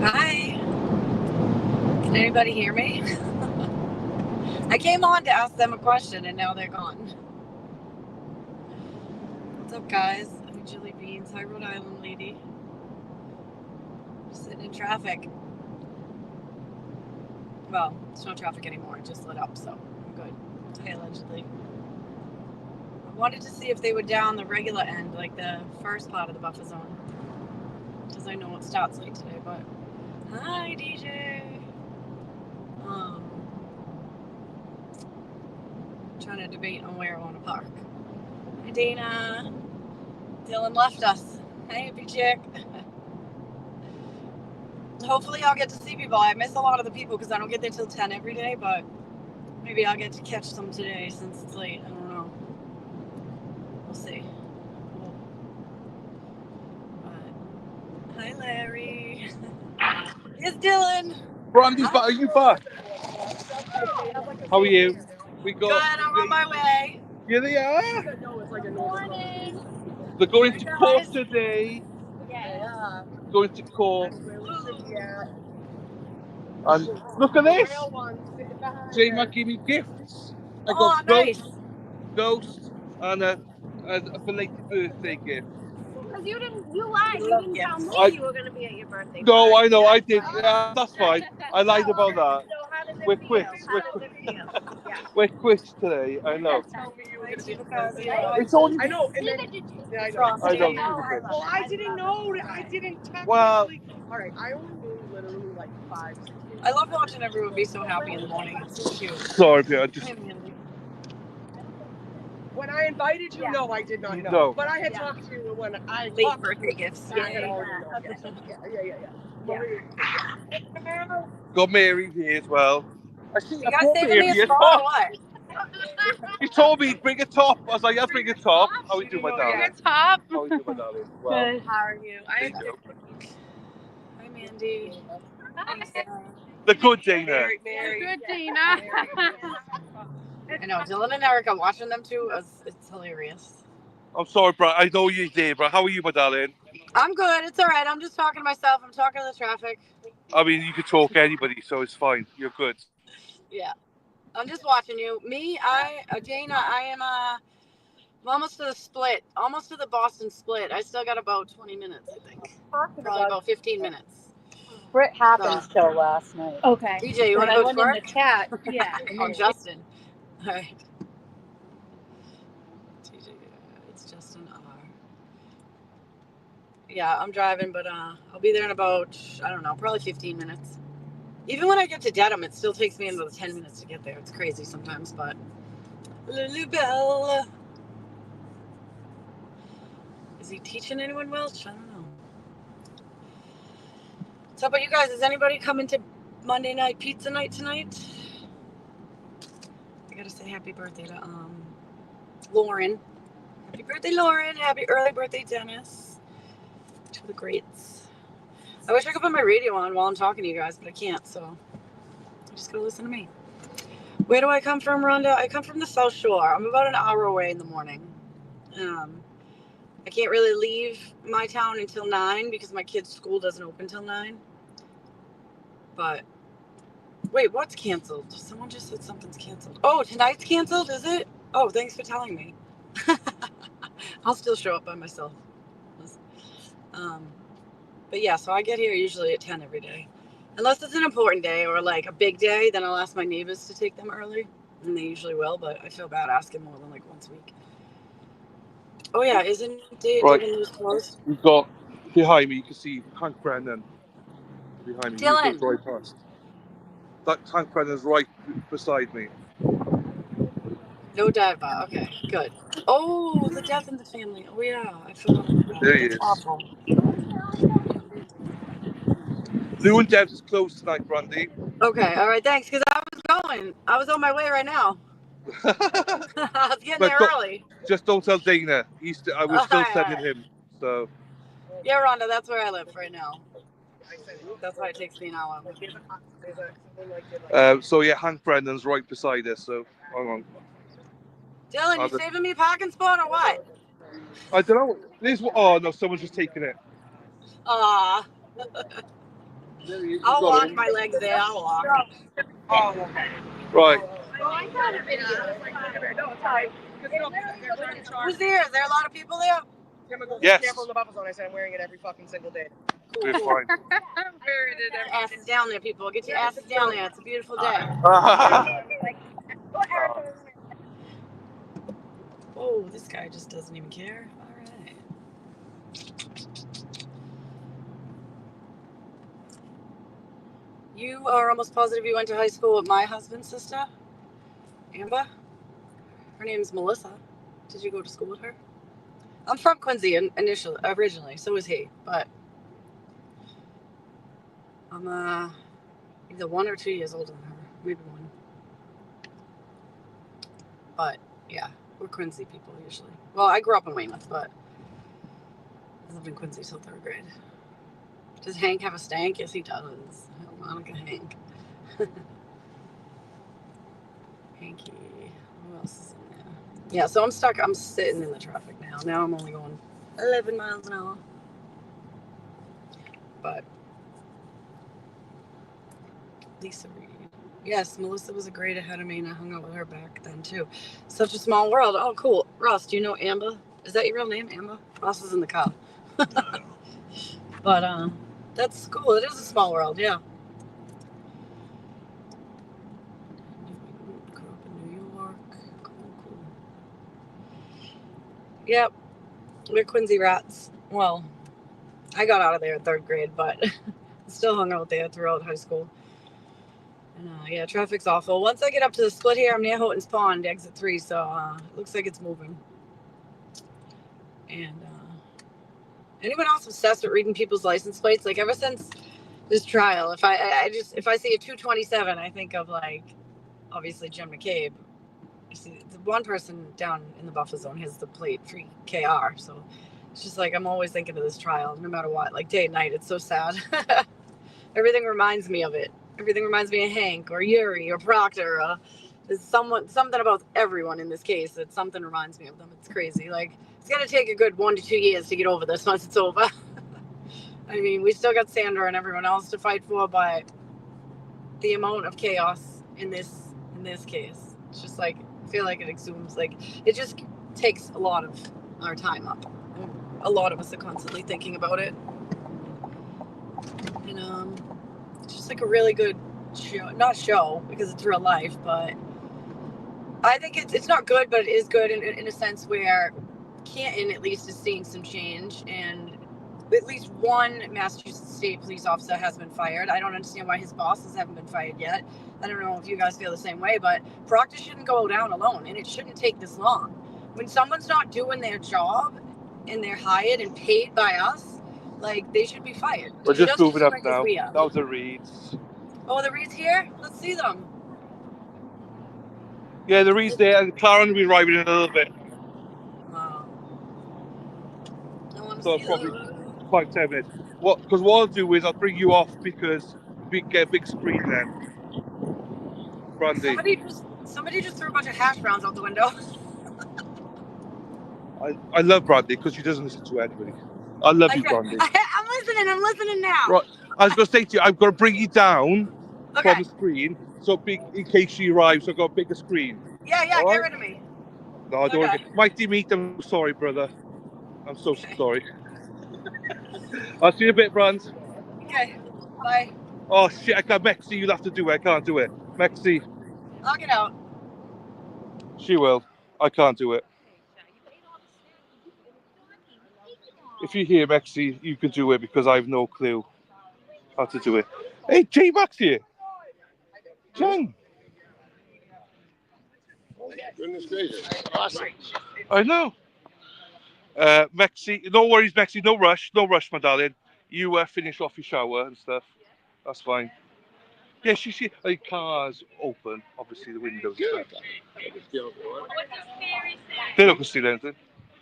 [SPEAKER 9] Hi. Can anybody hear me? I came on to ask them a question and now they're gone. What's up, guys? I'm Julie Beans. Hi, Rhode Island lady. Just sitting in traffic. Well, it's no traffic anymore. It just lit up, so I'm good. Hey, allegedly. I wanted to see if they were down the regular end, like the first part of the buffer zone. Because I know it starts late today, but... Hi, DJ. Trying to debate on where I want to park. Hi, Dana. Dylan left us. Hey, happy chick. Hopefully I'll get to see people. I miss a lot of the people because I don't get there till 10 every day, but maybe I'll get to catch some today since it's late. I don't know. We'll see. But, hi, Larry. Here's Dylan.
[SPEAKER 1] Brandy's back. Are you back? How are you? We
[SPEAKER 9] Good,
[SPEAKER 1] got.
[SPEAKER 9] I'm on my way.
[SPEAKER 1] Here they are.
[SPEAKER 5] Morning.
[SPEAKER 1] They're going to court today.
[SPEAKER 5] Yeah.
[SPEAKER 1] Going to court.
[SPEAKER 5] Yeah.
[SPEAKER 1] And look at this.
[SPEAKER 5] Real ones sitting behind
[SPEAKER 1] Jay
[SPEAKER 5] her.
[SPEAKER 1] might give me gifts. I
[SPEAKER 9] Oh,
[SPEAKER 1] got
[SPEAKER 9] nice.
[SPEAKER 1] Ghost, and a belated birthday gift.
[SPEAKER 5] Because you lied. You didn't tell me you were going to be at your birthday
[SPEAKER 1] No,
[SPEAKER 5] party.
[SPEAKER 1] I know, I did. Yeah, that's fine. I lied about that.
[SPEAKER 5] So how does it
[SPEAKER 1] We're
[SPEAKER 5] feel?
[SPEAKER 1] quits.
[SPEAKER 5] How does it feel? Yeah.
[SPEAKER 1] We're quits today. I know.
[SPEAKER 11] Told me you were
[SPEAKER 9] Hi,
[SPEAKER 11] gonna be
[SPEAKER 9] Tiva
[SPEAKER 11] Thursday.
[SPEAKER 9] Cosio.
[SPEAKER 1] It's only.
[SPEAKER 11] I know, and then yeah, I know.
[SPEAKER 1] I know.
[SPEAKER 11] Well, I didn't know that. I didn't technically.
[SPEAKER 1] Well,
[SPEAKER 11] All right, I only knew literally like 5, 6 days.
[SPEAKER 9] I love watching everyone be so happy in the morning. It's so cute.
[SPEAKER 1] sorry, Peter. I just.
[SPEAKER 11] When I invited you, no, I did not know.
[SPEAKER 1] No.
[SPEAKER 11] But I had talked to you when I
[SPEAKER 9] Late
[SPEAKER 11] talked
[SPEAKER 9] birthday gifts.
[SPEAKER 11] I had already known. Yeah.
[SPEAKER 1] Got Mary here as well. I see.
[SPEAKER 9] You
[SPEAKER 1] I
[SPEAKER 9] guys
[SPEAKER 1] brought
[SPEAKER 9] saving me
[SPEAKER 1] Mary
[SPEAKER 9] a
[SPEAKER 1] a
[SPEAKER 9] spot or
[SPEAKER 1] top.
[SPEAKER 9] what?
[SPEAKER 1] He told me bring a top. I was like, yeah, bring a top. How we do, my darling?
[SPEAKER 5] Top.
[SPEAKER 1] How we do, my darling? Well,
[SPEAKER 9] How are you?
[SPEAKER 1] there you go.
[SPEAKER 9] Hi, Mandy.
[SPEAKER 1] The good Dana.
[SPEAKER 11] Mary.
[SPEAKER 5] Good, Dina.
[SPEAKER 9] I know, Dylan and Erica watching them too, it's hilarious.
[SPEAKER 1] I'm sorry, bro. I know you're there, bro. How are you, my darling?
[SPEAKER 9] I'm good. It's all right. I'm just talking to myself. I'm talking to the traffic.
[SPEAKER 1] I mean, you could talk to anybody, so it's fine. You're good.
[SPEAKER 9] Yeah. I'm just watching you. Me, Dana, I am I'm almost to the split. Almost to the Boston split. I still got about 20 minutes, I think. Probably about 15 minutes.
[SPEAKER 12] Britt Happen's show last night.
[SPEAKER 5] Okay.
[SPEAKER 9] DJ, you want to
[SPEAKER 5] I
[SPEAKER 9] go
[SPEAKER 5] went
[SPEAKER 9] twerk?
[SPEAKER 5] in the chat. Yeah.
[SPEAKER 9] Oh, Justin. All right. TJ, it's Justin R. Yeah, I'm driving, but I'll be there in about, I don't know, probably 15 minutes. Even when I get to Dedham, it still takes me about 10 minutes to get there. It's crazy sometimes, but Lulu Bell. Is he teaching anyone Welsh? I don't know. So, but you guys, is anybody coming to Monday night pizza night tonight? I gotta say happy birthday to Lauren. Happy birthday, Lauren. Happy early birthday, Dennis. To the greats. I wish I could put my radio on while I'm talking to you guys, but I can't, so I'm just gonna listen to me. Where do I come from, Rhonda? I come from the South Shore. I'm about an hour away in the morning. I can't really leave my town until 9 because my kid's school doesn't open till 9. But wait, what's canceled? Someone just said something's canceled. Oh, tonight's canceled, is it? Oh, thanks for telling me. I'll still show up by myself. But yeah, so I get here usually at 10 every day. Unless it's an important day or like a big day, then I'll ask my neighbors to take them early. And they usually will, but I feel bad asking more than like once a week. Oh yeah, isn't David News closed?
[SPEAKER 1] We've got behind me, you can see Hank Brennan. Behind me,
[SPEAKER 9] Dylan.
[SPEAKER 1] he goes right past. That Hank Brennan's right beside me.
[SPEAKER 9] No diva. Okay, good. Oh, the death in the family. Oh yeah, I forgot about that.
[SPEAKER 1] There he
[SPEAKER 9] That's
[SPEAKER 1] is.
[SPEAKER 9] awful.
[SPEAKER 1] Lou and Deb's is closed tonight, Brandy.
[SPEAKER 9] Okay, all right, thanks. Because I was on my way right now. I was getting there early.
[SPEAKER 1] Just don't tell Dana. I was still sending him. So.
[SPEAKER 9] Yeah, Rhonda, that's where I live right now. That's why it takes me an hour.
[SPEAKER 1] So yeah, Hank Brennan's right beside us. So hang on.
[SPEAKER 9] Dylan, you saving me a parking spot or what?
[SPEAKER 1] I don't know. Oh no, someone's just taking it.
[SPEAKER 9] Aw. I'll walk my legs there. I'll walk.
[SPEAKER 11] Oh,
[SPEAKER 1] right.
[SPEAKER 9] Who's there? Is there a lot of people there?
[SPEAKER 1] Yes.
[SPEAKER 11] Careful in the buffer zone. I said I'm wearing it every fucking single day.
[SPEAKER 1] We're fine.
[SPEAKER 9] Asses down there, people. Get your asses down there. It's a beautiful day. Oh, this guy just doesn't even care. All right. You are almost positive you went to high school with my husband's sister, Amber? Her name's Melissa. Did you go to school with her? I'm from Quincy originally, so is he. But I'm either 1 or 2 years older than her, maybe 1. But yeah, we're Quincy people usually. Well, I grew up in Weymouth, but I lived in Quincy till 3rd grade. Does Hank have a stank? Yes, he does. Monica Hank. Hanky. Who else is in there? Yeah, so I'm stuck. I'm sitting in the traffic now. Now I'm only going 11 miles an hour. But Lisa Reed. Yes, Melissa was a grade ahead of me, and I hung out with her back then too. Such a small world. Oh, cool. Ross, do you know Amber? Is that your real name, Amber? Ross is in the car. But that's cool. It is a small world, yeah. Grew up in New York. Cool. Yep, we're Quincy rats. Well, I got out of there in 3rd grade, but still hung out there throughout high school. And yeah, traffic's awful. Once I get up to the split here, I'm near Houghton's Pond, exit 3, so it looks like it's moving. And anyone else obsessed with reading people's license plates? Like, ever since this trial, if I see a 227, I think of, like, obviously Jim McCabe. You see, the one person down in the buffer zone has the plate 3KR, so it's just like I'm always thinking of this trial, no matter what. Like, day and night, it's so sad. Everything reminds me of it. Everything reminds me of Hank or Yuri or Proctor. There's something about everyone in this case that something reminds me of them. It's crazy. Like, it's gonna take a good 1 to 2 years to get over this once it's over. I mean, we still got Sandra and everyone else to fight for, but the amount of chaos in this case, it's just like, I feel like it exhumes. Like, it just takes a lot of our time up. A lot of us are constantly thinking about it. And it's just like a really good show. Not show, because it's real life, but I think it's not good, but it is good in a sense where Canton at least is seeing some change, and at least one Massachusetts State police officer has been fired. I don't understand why his bosses haven't been fired yet. I don't know if you guys feel the same way, but Proctor shouldn't go down alone, and it shouldn't take this long. When someone's not doing their job and they're hired and paid by us, like, they should be fired.
[SPEAKER 1] We're just moving up now. That was the Reeds.
[SPEAKER 9] Oh, the Reeds here? Let's see them.
[SPEAKER 1] Yeah, the Reeds there, and Clara will be arriving in a little bit.
[SPEAKER 9] Wow. I want to
[SPEAKER 1] So
[SPEAKER 9] see
[SPEAKER 1] probably
[SPEAKER 9] them.
[SPEAKER 1] 5-10 minutes. Because what I'll do is I'll bring you off because we get a big screen then. Brandy.
[SPEAKER 9] Somebody just threw a bunch of hash browns out the window.
[SPEAKER 1] I love Brandy because she doesn't listen to anybody. I love you, Brandy.
[SPEAKER 9] I'm listening now.
[SPEAKER 1] Right, I was going to say to you, I've got to bring you down from the screen, so big in case she arrives. So I've got a bigger screen.
[SPEAKER 9] Yeah, get rid of me.
[SPEAKER 1] No, I don't want to get... Mighty Meat, I'm sorry, brother. I'm so sorry. I'll see you in a bit, Brand.
[SPEAKER 9] Okay, bye.
[SPEAKER 1] Oh, shit, I can't. Mexi, you'll have to do it. I can't do it. Mexi.
[SPEAKER 9] I'll get out.
[SPEAKER 1] She will. I can't do it. If you hear Mexi, you can do it because I have no clue how to do it. Hey, J-Max here. Jen.
[SPEAKER 2] Goodness gracious. Awesome.
[SPEAKER 1] I know. Mexi, no worries, Mexi. No rush, my darling. You finish off your shower and stuff. That's fine. Yeah, she the car's open, obviously the windows.
[SPEAKER 2] Good.
[SPEAKER 1] They don't steal anything.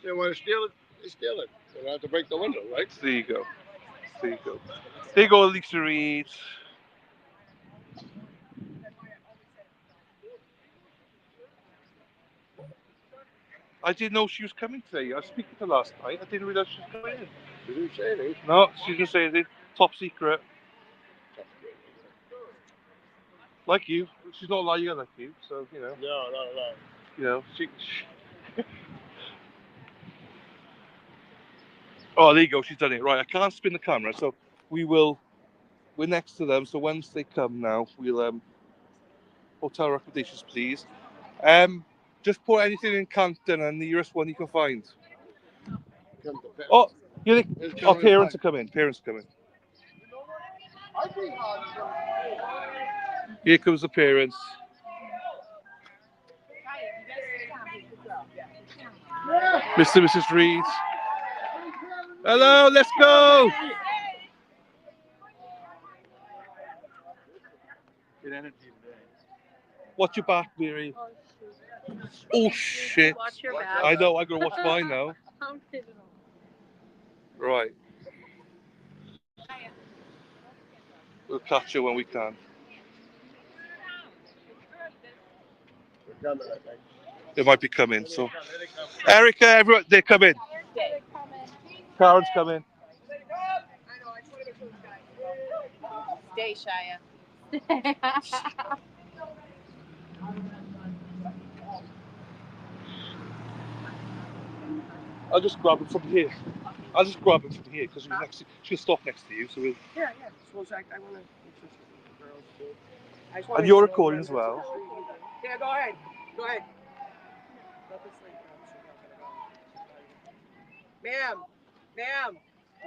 [SPEAKER 2] They want to steal it, they steal it. They don't have to break the window, right?
[SPEAKER 1] There you go. There you go, Lisa Reed. I didn't know she was coming today. I was speaking to her last night. I didn't realise she was coming in.
[SPEAKER 2] She didn't say anything.
[SPEAKER 1] No, she didn't say anything. Top secret. Like you. She's not like you, so, you know.
[SPEAKER 2] No, not at all.
[SPEAKER 1] You know, she... Oh, there you go. She's done it. Right, I can't spin the camera, so we're next to them, so once they come now, we'll, hotel recommendations, please. Just put anything in Canton and the nearest one you can find. Oh, parents are coming. Here comes the parents. Mr. and Mrs. Reed. Hello, let's go. Watch your back, Mary. Oh shit!
[SPEAKER 5] Watch your back.
[SPEAKER 1] I know. I gotta watch mine now. Right. We'll catch you when we can. They might be coming. So, Erica, everyone, they're coming. Karen's coming.
[SPEAKER 5] Stay, Shia.
[SPEAKER 1] I'll just grab it from here. I'll just grab it from here because she'll stop next to you. So we'll.
[SPEAKER 11] Yeah. So I want to.
[SPEAKER 1] And you're recording as well.
[SPEAKER 11] Yeah, go ahead. Go ahead. Ma'am. No,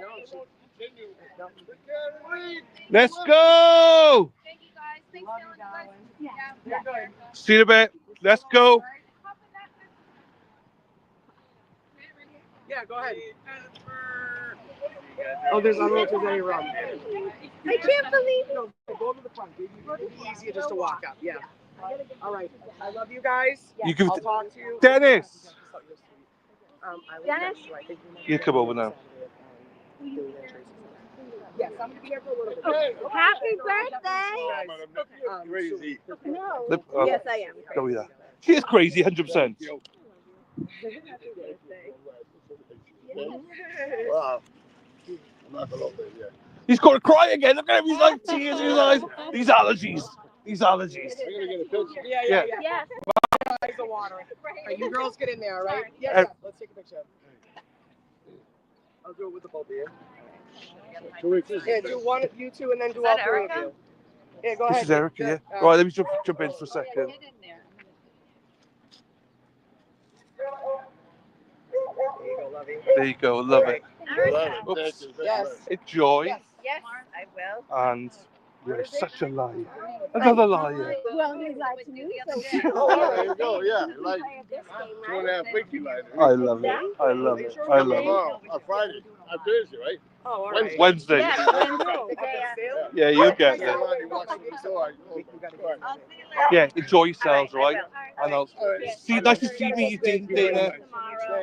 [SPEAKER 1] Let's go!
[SPEAKER 5] Thank you guys. Thanks, Dylan.
[SPEAKER 11] You're good.
[SPEAKER 1] See you in a bit. Let's go.
[SPEAKER 11] Yeah, go ahead. Oh, I don't know if there's any wrong.
[SPEAKER 5] I can't believe it.
[SPEAKER 11] No, go to the front. It'd be easier just to walk up. Yeah. All right. I love you guys.
[SPEAKER 1] You can.
[SPEAKER 11] I'll talk to you.
[SPEAKER 1] Dennis.
[SPEAKER 5] Dennis?
[SPEAKER 1] You come over now.
[SPEAKER 11] Yes, I'm gonna be here for a little bit.
[SPEAKER 5] Happy birthday!
[SPEAKER 11] Crazy.
[SPEAKER 5] No.
[SPEAKER 1] Oh,
[SPEAKER 5] Yes, I am.
[SPEAKER 1] oh yeah. She is crazy, 100%.
[SPEAKER 2] Wow. I'm not gonna open it yet.
[SPEAKER 1] He's going to cry again. Look at him. He's like tears in his eyes. These allergies. These allergies.
[SPEAKER 2] I'm gonna get a picture.
[SPEAKER 11] Yeah.
[SPEAKER 5] Yes.
[SPEAKER 11] Eyes are watering. All right, you girls get in there, all right? Yeah. Let's take a picture. I'll do it with the both of you. Yeah, do one of you two and then do all three of you. Yeah, go ahead.
[SPEAKER 1] This is Erica, yeah. Right, let me jump in for a second. There you go, love it. Oops.
[SPEAKER 11] Yes.
[SPEAKER 1] Enjoy.
[SPEAKER 5] Yes, I will.
[SPEAKER 1] And you're such a liar. Another liar.
[SPEAKER 5] Well, he's like me.
[SPEAKER 2] Oh, there you go. Yeah, like 2.5 weeks later.
[SPEAKER 1] I love it. I love it. I love it.
[SPEAKER 2] Tomorrow, on Friday, on Thursday, right?
[SPEAKER 11] Oh, all right.
[SPEAKER 1] Wednesday.
[SPEAKER 5] Yeah,
[SPEAKER 1] Yeah, you'll get there. Yeah, enjoy yourselves, right? And I'll see. Nice to see you, Dana.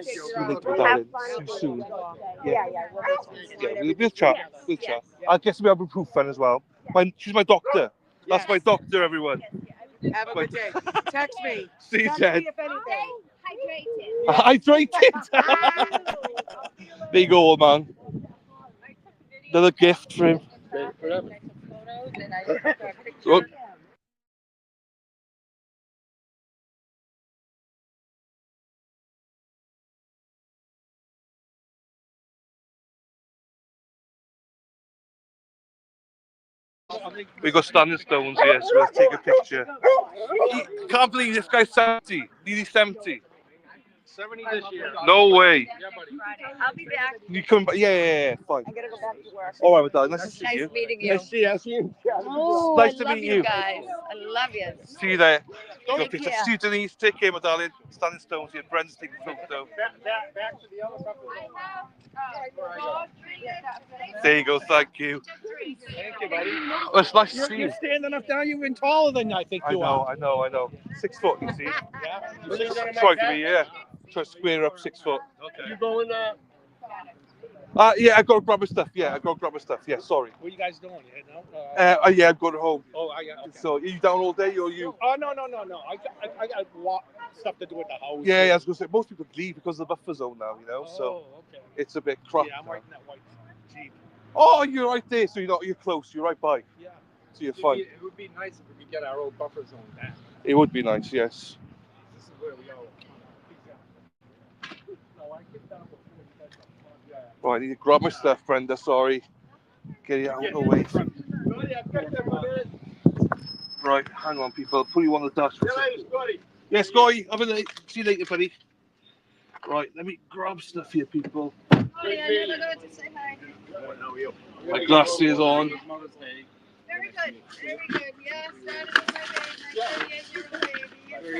[SPEAKER 1] See you later, darling. See you soon. Yeah, we'll chat. We'll chat. I guess we'll have a proof fan as well. She's my doctor. That's my doctor, everyone.
[SPEAKER 11] Have a good day. Text me.
[SPEAKER 1] See you,
[SPEAKER 11] Text
[SPEAKER 1] Ted.
[SPEAKER 11] me if anything.
[SPEAKER 1] Hydrated. There you go, old man. Another gift for him. Look. We got standing stones here, so we'll take a picture. Can't believe this guy's 70, nearly 70.
[SPEAKER 8] 70 this year.
[SPEAKER 1] No way.
[SPEAKER 5] I'll be back.
[SPEAKER 1] You come back? Yeah, fine.
[SPEAKER 5] I gotta go back to work.
[SPEAKER 1] All right, my darling. Nice to see you.
[SPEAKER 5] Nice meeting you.
[SPEAKER 2] Nice to see you.
[SPEAKER 5] Oh,
[SPEAKER 1] Nice
[SPEAKER 5] I
[SPEAKER 1] to
[SPEAKER 5] love
[SPEAKER 1] meet
[SPEAKER 5] you
[SPEAKER 1] you.
[SPEAKER 5] guys. I love you.
[SPEAKER 1] See you there. Got a
[SPEAKER 5] Take
[SPEAKER 1] picture.
[SPEAKER 5] care.
[SPEAKER 1] See you, Denise. Take care, my darling. Standing stones here. Brendan's taking a photo.
[SPEAKER 8] Back to the other couple.
[SPEAKER 1] There you go. Thank you.
[SPEAKER 8] Thank you, buddy.
[SPEAKER 1] Oh, it's nice to see you.
[SPEAKER 4] You're standing up now. You've been taller than I think
[SPEAKER 1] I
[SPEAKER 4] you are.
[SPEAKER 1] know. 6 foot, you see.
[SPEAKER 8] Yeah.
[SPEAKER 1] Try to be, yeah. Try to square up 6 foot.
[SPEAKER 8] Okay.
[SPEAKER 2] You going
[SPEAKER 1] Yeah, I got to grab my stuff. Yeah, sorry.
[SPEAKER 4] What are you guys doing? You know?
[SPEAKER 1] Yeah, I'm going home.
[SPEAKER 4] Oh, I got. Okay.
[SPEAKER 1] So, are you down all day or you?
[SPEAKER 4] Oh no. I got stuff to do with the house.
[SPEAKER 1] Yeah, I was going to say, most people leave because of the buffer zone now, you know, so
[SPEAKER 4] Oh, okay.
[SPEAKER 1] it's a bit crap.
[SPEAKER 4] Yeah, I'm
[SPEAKER 1] now.
[SPEAKER 4] right in that white Jeep.
[SPEAKER 1] Oh, you're right there, so you're close, you're right by.
[SPEAKER 4] Yeah.
[SPEAKER 1] So you're fine.
[SPEAKER 10] It would be nice if we could get our old buffer zone back.
[SPEAKER 1] It would be nice, yes.
[SPEAKER 10] This is where we are.
[SPEAKER 1] Right, I need to grab my stuff, Brenda, sorry. Get it out of the way. Right, hang on, people. Put you on the dash. Yeah, Scotty. See you later, buddy. Right, let me grab stuff here, people.
[SPEAKER 5] Oh, yeah, I never got to say hi.
[SPEAKER 1] My glasses on.
[SPEAKER 5] Very good. Very good. Yes, that is my baby. My 38-year-old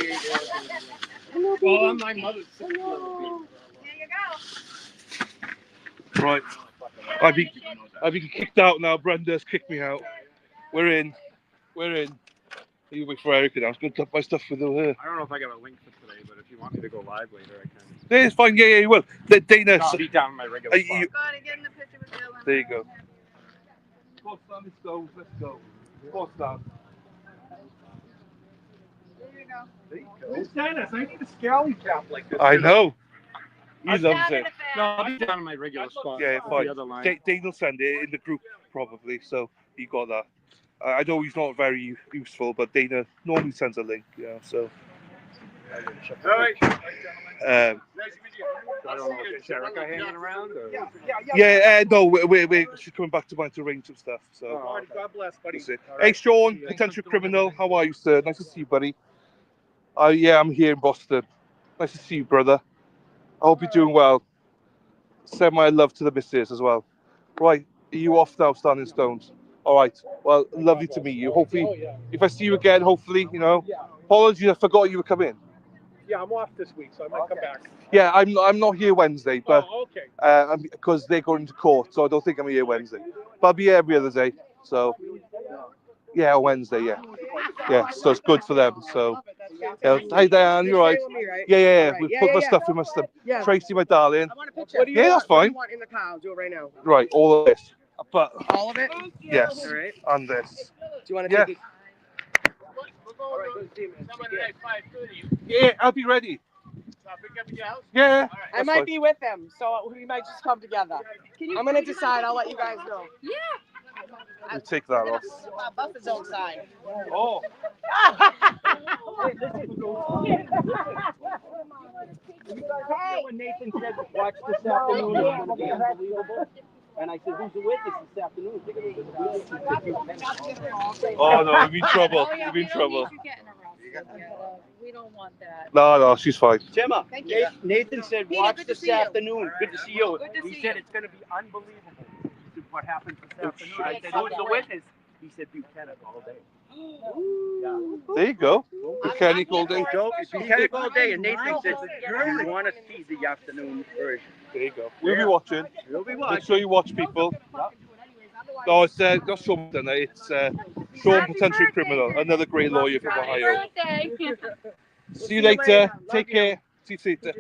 [SPEAKER 5] baby.
[SPEAKER 10] Well, I'm my mother's 6
[SPEAKER 5] Here you go.
[SPEAKER 1] Right. I've been kicked out now. Brenda's kicked me out. We're in. You wait for Erica now. I was going to put my stuff with her.
[SPEAKER 10] I don't know if I got a link for today, but if you want me to go live later, I can.
[SPEAKER 1] Yeah, it's fine. Yeah, you will. Dana.
[SPEAKER 10] I'll be down in my regular spot.
[SPEAKER 5] Get in the picture with Dylan.
[SPEAKER 1] There you go. Postal, let's go. Postal.
[SPEAKER 5] There you go.
[SPEAKER 4] Where's Dennis? I need a scally cap like this.
[SPEAKER 1] I know. He loves it.
[SPEAKER 10] No, I'll be down in my regular spot.
[SPEAKER 1] Yeah, fine.
[SPEAKER 10] The other line.
[SPEAKER 1] Dane will send it in the group probably, so you got that. I know he's not very useful, but Dana normally sends a link, so.
[SPEAKER 10] All right.
[SPEAKER 1] I
[SPEAKER 10] don't know if Erica hanging around or.
[SPEAKER 1] No, she's coming back to mine to arrange some stuff. So.
[SPEAKER 4] God bless, buddy.
[SPEAKER 1] Hey, Sean, potential criminal. How are you, sir? Nice to see you, buddy. I'm here in Boston. Nice to see you, brother. I hope you're doing well. Send my love to the missus as well. Right, are you off now, Standing Stones? All right. Well, lovely to meet you. Hopefully, if I see you again, apologies, I forgot you were coming.
[SPEAKER 4] Yeah, I'm off this week, so I might come back.
[SPEAKER 1] Yeah, I'm not here Wednesday, but
[SPEAKER 4] okay.
[SPEAKER 1] Because they're going to court, so I don't think I'm here Wednesday. But I'll be here every other day. So yeah, Wednesday, yeah. So it's good for them. So hi Diane, you're right. Yeah. We put my stuff in my stuff.
[SPEAKER 11] Yeah.
[SPEAKER 1] Tracy, my darling.
[SPEAKER 11] I want a picture.
[SPEAKER 1] Yeah, that's fine.
[SPEAKER 11] What do you want in the car? I'll do it right now.
[SPEAKER 1] Right, all of this. But
[SPEAKER 11] all of it?
[SPEAKER 1] Yes.
[SPEAKER 11] All right.
[SPEAKER 1] And this.
[SPEAKER 11] Do you want to take it?
[SPEAKER 1] Yeah, I'll be ready. Yeah.
[SPEAKER 11] I might be with them, so we might just come together. I'm gonna decide. I'll let you guys know.
[SPEAKER 5] Yeah.
[SPEAKER 1] We take that off.
[SPEAKER 11] Buffer zone side.
[SPEAKER 1] Oh.
[SPEAKER 4] When Nathan said, watch this afternoon, it's going to be unbelievable. And I said, who's the witness this afternoon?
[SPEAKER 1] Oh no, we're in trouble. We're in trouble.
[SPEAKER 12] We don't want that.
[SPEAKER 1] No, she's fine.
[SPEAKER 4] Gemma, Nathan said, watch this afternoon. Good to see you. He said it's going to be unbelievable. What happens this afternoon? I said, who's the witness? He said, Buchanan all day.
[SPEAKER 1] There you go. Buchanan all day.
[SPEAKER 4] Buchanan all day, and Nathan said, you want to see the afternoon version.
[SPEAKER 1] There you go. We'll be watching.
[SPEAKER 4] We'll be watching.
[SPEAKER 1] Make sure you watch, people. No, it's not Sean tonight. It's Sean, potential criminal, another great lawyer from Ohio. See you later. Take care. See you later.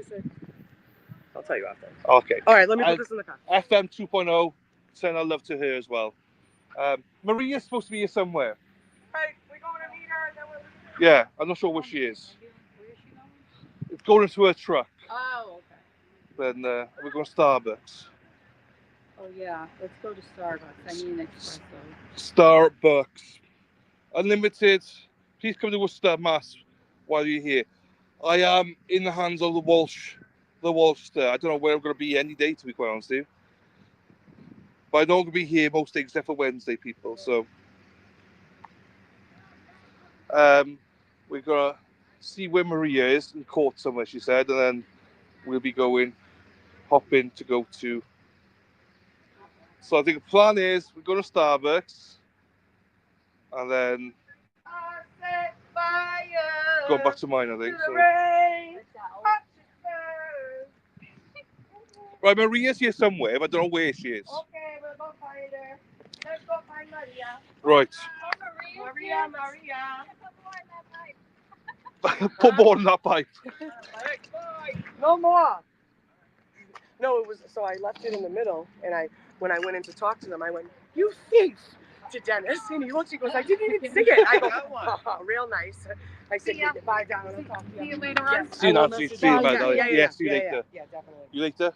[SPEAKER 11] I'll tell you after.
[SPEAKER 1] Okay.
[SPEAKER 11] All right, let me put this in the car.
[SPEAKER 1] FM 2.0. Send our love to her as well. Maria's supposed to be here somewhere.
[SPEAKER 11] Hey, we're going to meet her.
[SPEAKER 1] Yeah, I'm not sure where she is. It's going into her truck.
[SPEAKER 12] Oh, okay.
[SPEAKER 1] Then we're going to Starbucks.
[SPEAKER 12] Oh, yeah. Let's go to Starbucks. I need an espresso.
[SPEAKER 1] Starbucks. Unlimited. Please come to Worcester, Mass. While you're here. I am in the hands of the Walshster. I don't know where I'm going to be any day, to be quite honest with you. But I know I'm going to be here most days except for Wednesday, people. So we're going to see where Maria is in court somewhere, she said. And then we'll be hopping to go to. So I think the plan is we're going to Starbucks. And then go back to mine, I think. So. Right, Maria's here somewhere, but I don't know where she is.
[SPEAKER 5] Okay, we'll go find her. Let's go find Maria.
[SPEAKER 1] Right.
[SPEAKER 5] Maria.
[SPEAKER 1] Put more in that pipe.
[SPEAKER 11] No more. No, it was, so I left it in the middle, and when I went in to talk to them, I went, you thief, to Dennis, and he looks, he goes, I didn't even see it. I go, oh, real nice. I said, bye, down. I'll talk to you.
[SPEAKER 5] See you later on.
[SPEAKER 1] See you, Nancy. See you, man. Yeah, see you later.
[SPEAKER 11] Yeah, definitely.
[SPEAKER 1] You later?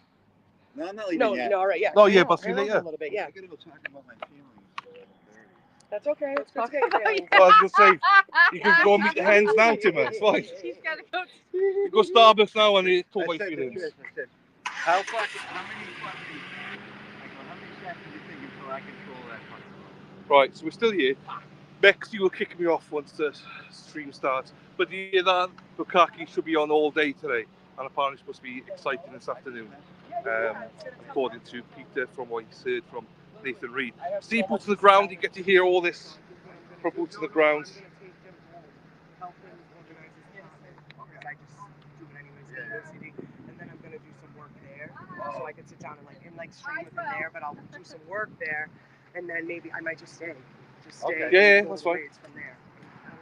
[SPEAKER 2] No, I'm not leaving yet.
[SPEAKER 11] No, all right, yeah.
[SPEAKER 1] No, yeah, but see you later.
[SPEAKER 11] A little bit, yeah.
[SPEAKER 2] I gotta go talk about my family.
[SPEAKER 11] That's okay. It's okay.
[SPEAKER 1] Well, I was going to say, you can go meet the hens now, Tim. It's fine.
[SPEAKER 5] She's got to go.
[SPEAKER 1] You go Starbucks now and you talk about feelings.
[SPEAKER 2] How many steps do you think until I control that part?
[SPEAKER 1] Right, so we're still here. Bex, you will kick me off once the stream starts. But you hear that? Bukaki should be on all day today. And apparently it's supposed to be exciting this afternoon. According to Peter, from what he's heard from Nathan Reed. See boots to the ground, you get to hear all this from boots to the ground.
[SPEAKER 11] And then I'm going to do some work there, so I can could sit down and stream with them there, but I'll do some work there, and then maybe I might just stay.
[SPEAKER 1] Okay. Yeah, that's fine.
[SPEAKER 11] From there.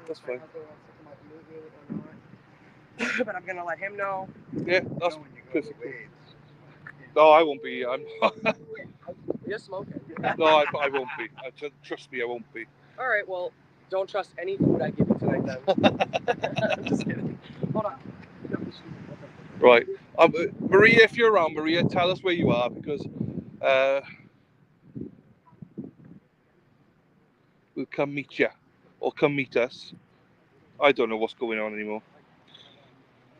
[SPEAKER 1] That's fine.
[SPEAKER 11] But I'm gonna let him know.
[SPEAKER 1] Yeah, that's perfect. No, I won't be. I'm.
[SPEAKER 11] You're smoking.
[SPEAKER 1] No, I won't be. Trust me, I won't be.
[SPEAKER 11] All right. Well, don't trust any food I give you tonight, then. I'm just kidding. Hold on.
[SPEAKER 1] Right, Maria, if you're around, Maria, tell us where you are because we'll come meet you or come meet us. I don't know what's going on anymore.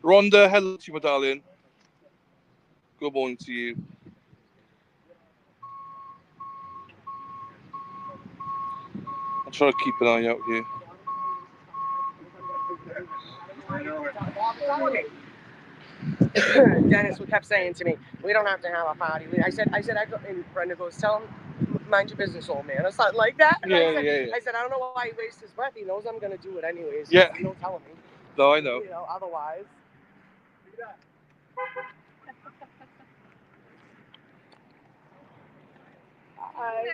[SPEAKER 1] Rhonda, hello to you, my darling. Good morning to you. I'm trying to keep an eye out here.
[SPEAKER 11] Dennis kept saying to me, "We don't have to have a party." I said, and Brenda goes, "Tell him, mind your business, old man," or something like that. And
[SPEAKER 1] Yeah.
[SPEAKER 11] I said, "I don't know why he wastes his breath. He knows I'm gonna do it anyways.
[SPEAKER 1] Yeah.
[SPEAKER 11] You don't tell him.
[SPEAKER 1] No, I know.
[SPEAKER 11] Otherwise."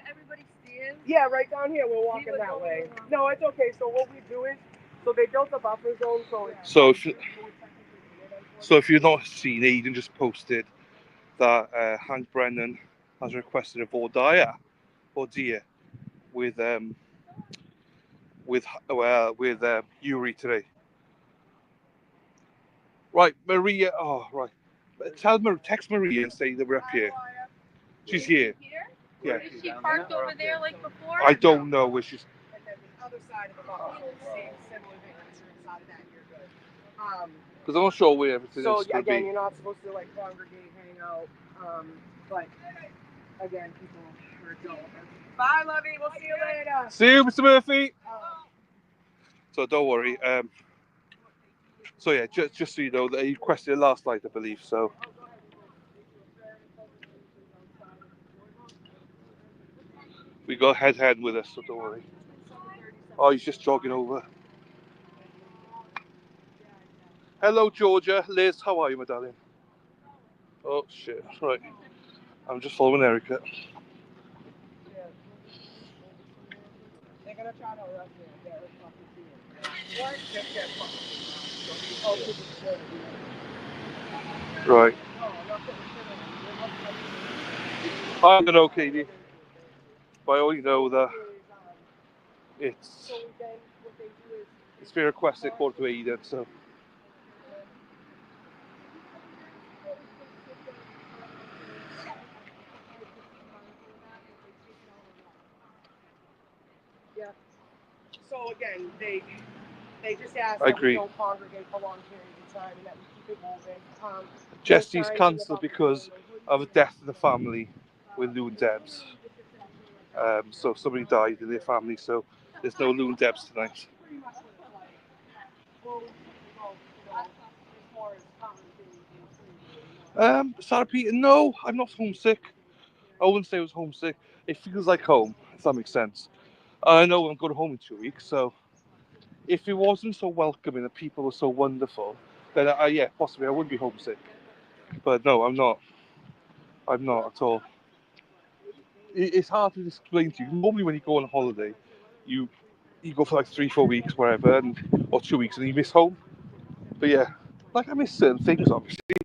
[SPEAKER 5] Everybody stands.
[SPEAKER 11] Yeah, right down here. We're walking that way. No, it's okay. So what we do is, they built a buffer zone.
[SPEAKER 1] So if you're not seen, Aidan just posted that Hank Brennan has requested a Vordia or deer with Yuri today. Right, Maria. Oh, right. Text Maria and say that we're up here. She's here. Yeah.
[SPEAKER 5] Is she parked over there like before?
[SPEAKER 1] I don't know where she's.
[SPEAKER 11] And then the other side of the buffer zone, same similar thing. Once you're inside of that, you're good.
[SPEAKER 1] Because I'm not sure where everything is
[SPEAKER 11] So
[SPEAKER 1] going to
[SPEAKER 11] again,
[SPEAKER 1] be.
[SPEAKER 11] you're not supposed to congregate, hang out. But again, people are adults. Bye, Lovey. We'll see you later.
[SPEAKER 1] See you, Mr. Murphy. So don't worry. So yeah, just so you know, that he requested it last night, I believe. So. We got head with us, so don't worry. Oh, he's just jogging over. Hello, Georgia. Liz, how are you, my darling? Oh, shit. Right. I'm just following Erica.
[SPEAKER 11] They're gonna try to arrest me. What?
[SPEAKER 1] Right. I don't know, Katie. But I only know that it's been requested according to Aidan, so.
[SPEAKER 11] Yeah. So again, they just ask
[SPEAKER 1] I
[SPEAKER 11] that
[SPEAKER 1] agree.
[SPEAKER 11] we don't congregate for long periods of time and that we keep it moving.
[SPEAKER 1] Jesse's cancelled because of a death in the family with Lou and Debs. So somebody died in their family, so there's no Lou and Debs tonight. Sarah Peter, no, I'm not homesick. I wouldn't say I was homesick. It feels like home, if that makes sense. I know I'm going home in 2 weeks, so if it wasn't so welcoming and people were so wonderful, then yeah, possibly I would be homesick. But no, I'm not. I'm not at all. It's hard to explain to you. Normally when you go on holiday, you go for like 3-4 weeks, wherever, or 2 weeks, and you miss home. But yeah, I miss certain things, obviously.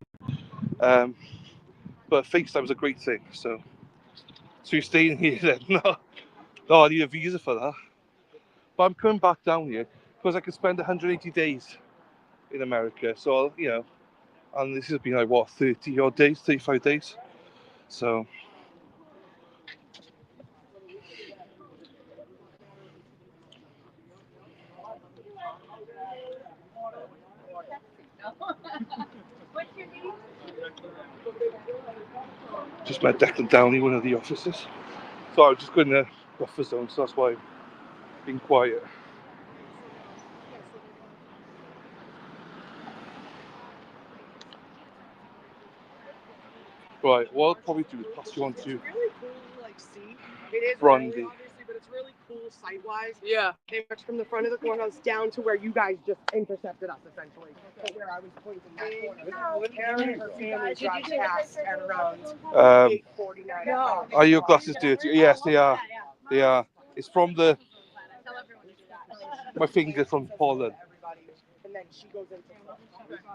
[SPEAKER 1] But FaceTime was a great thing, so you're staying here then? No, I need a visa for that. But I'm coming back down here because I can spend 180 days in America. So, and this has been 30 odd days, 35 days. So. Just met Declan Downey, one of the officers. So I'm just going to buffer zone, so that's why I've been quiet. Right, what I'll probably do is pass you on to
[SPEAKER 11] really cool, see. It is
[SPEAKER 1] Brandy.
[SPEAKER 11] obviously, but it's really full sight-wise.
[SPEAKER 9] Yeah.
[SPEAKER 11] They marched from the front of the courthouse down to where you guys just intercepted us, essentially. Where I was pointing that corner. Karen and her family drive past at around 8:49. No.
[SPEAKER 1] Are your glasses dirty? Yes, they are. They are. It's from the... My fingers from pollen.
[SPEAKER 11] And then she goes into...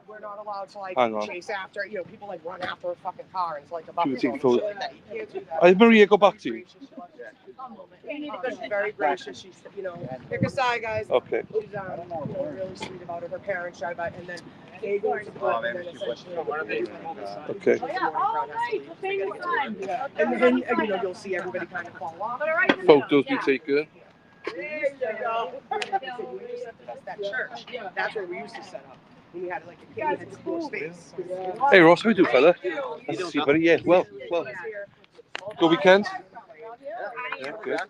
[SPEAKER 11] We're not allowed to, like,
[SPEAKER 1] Hang on.
[SPEAKER 11] chase after... You know, people, like, run after a fucking car and it's like a buffer
[SPEAKER 1] Should we
[SPEAKER 11] zone.
[SPEAKER 1] take a photo?
[SPEAKER 11] You can't do that.
[SPEAKER 1] Did Maria go back to you?
[SPEAKER 11] She's very gracious. She's, you know, pick a side, guys.
[SPEAKER 1] Okay.
[SPEAKER 11] She's, you know, really sweet about it. Her parents drive by, and then they go to the court, and then essentially...
[SPEAKER 1] Okay.
[SPEAKER 11] Yeah. And then, you know, you'll see everybody kind of fall off.
[SPEAKER 1] Photos be taken.
[SPEAKER 11] There you go. That church. That's where we used to set up. When we had like a kid had school space.
[SPEAKER 1] Hey Ross, how you doing, fella? Nice to see you, buddy. Yeah, well. Good weekend? Yeah, good.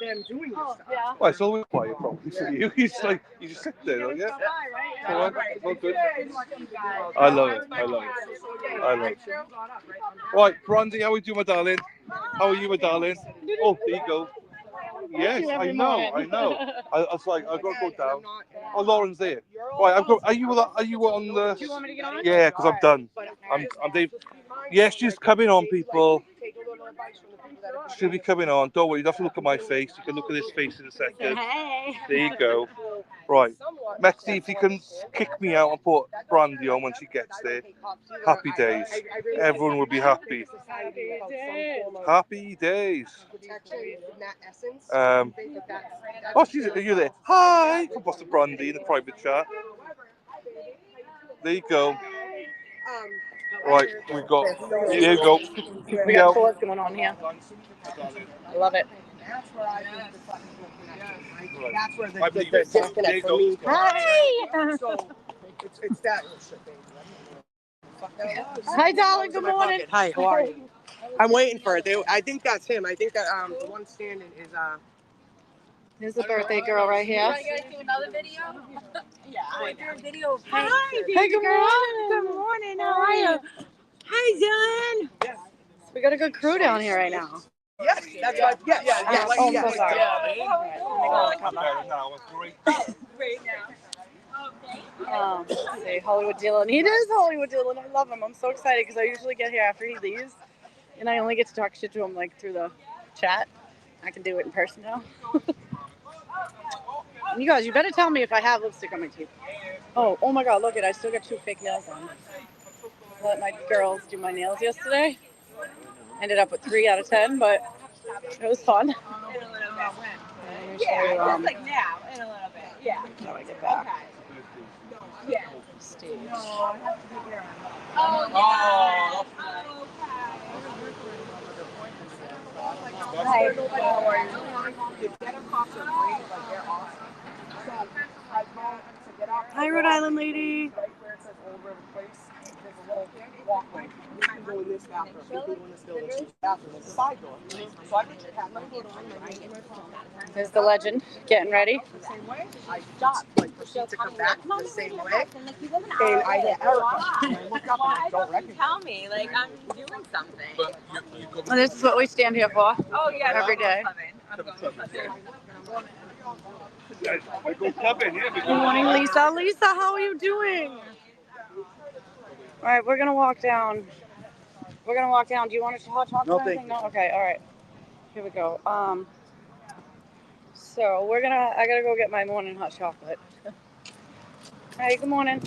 [SPEAKER 11] Them doing this stuff.
[SPEAKER 1] Well, it's always quiet probably for you. You just sit there, don't you? Well, good. I love it. Right, Brandy, how are you doing, my darling? How are you, my darling? Oh, there you go. Yes, I know. I was like, I've got to go down. Oh, Lauren's there. Right, I've got. Are you on the?
[SPEAKER 9] Do you want me to get on?
[SPEAKER 1] Yeah, because I'm done. I'm Dave. Yes, she's coming on, people. She'll be coming on. Don't worry, you don't have to look at my face. You can look at his face in a second.
[SPEAKER 9] Hey.
[SPEAKER 1] There you go. Right. Mexi, if you can kick me out and put Brandy on when she gets there. Happy days. Everyone will be happy. Happy days. Oh, you're there. Hi, from Postal Brandy in the private chat. There you go. Right, we got. There you go. Kick me out.
[SPEAKER 9] What's going on here? I love it.
[SPEAKER 11] That's where I think that's where the disconnect for me.
[SPEAKER 9] Hi.
[SPEAKER 11] So it's that.
[SPEAKER 9] Hi, darling. Good morning.
[SPEAKER 11] Hi, how are you? I'm waiting for it. I think that's him. I think that the one standing is
[SPEAKER 9] Here's the birthday girl right here.
[SPEAKER 5] You guys do another video? Yeah, I do a video.
[SPEAKER 9] Hi, good morning. Good morning. How are you? Hi, Dylan.
[SPEAKER 11] Yes.
[SPEAKER 9] We got a good crew down here right now.
[SPEAKER 11] Yes, that's right. Yeah.
[SPEAKER 9] Oh, I'm so sorry. Let's see, Hollywood Dylan. He is Hollywood Dylan. I love him. I'm so excited because I usually get here after he leaves, and I only get to talk shit to him like through the chat. I can do it in person now. You guys, you better tell me if I have lipstick on my teeth. Oh my God! Look I still got 2 fake nails on. I let my girls do my nails yesterday. Ended up with 3 out of 10, but it was fun.
[SPEAKER 5] Just like now, in a little bit. Yeah.
[SPEAKER 9] How do I get back?
[SPEAKER 5] Yeah.
[SPEAKER 9] Stage.
[SPEAKER 5] Oh,
[SPEAKER 9] Hi, Rhode Island lady.
[SPEAKER 11] Right where it says Old River Place, there's a little walkway. You can go in this bathroom. You can go in this building. There's a bathroom. There's a side door. So I literally had my foot on my
[SPEAKER 9] There's the legend getting ready.
[SPEAKER 11] the same way. I stopped, like, proceed to come back the same way. And I hit Erica. And I look up and I don't recognize
[SPEAKER 5] tell me, like I'm doing something.
[SPEAKER 9] And this is what we stand here for.
[SPEAKER 5] Oh yeah,
[SPEAKER 9] every day.
[SPEAKER 5] I'm going
[SPEAKER 9] Good morning, Lisa. Lisa, how are you doing? All right, we're gonna walk down. Do you want to talk about anything? No. Okay. All right. Here we go. So I gotta go get my morning hot chocolate. Hey, good morning.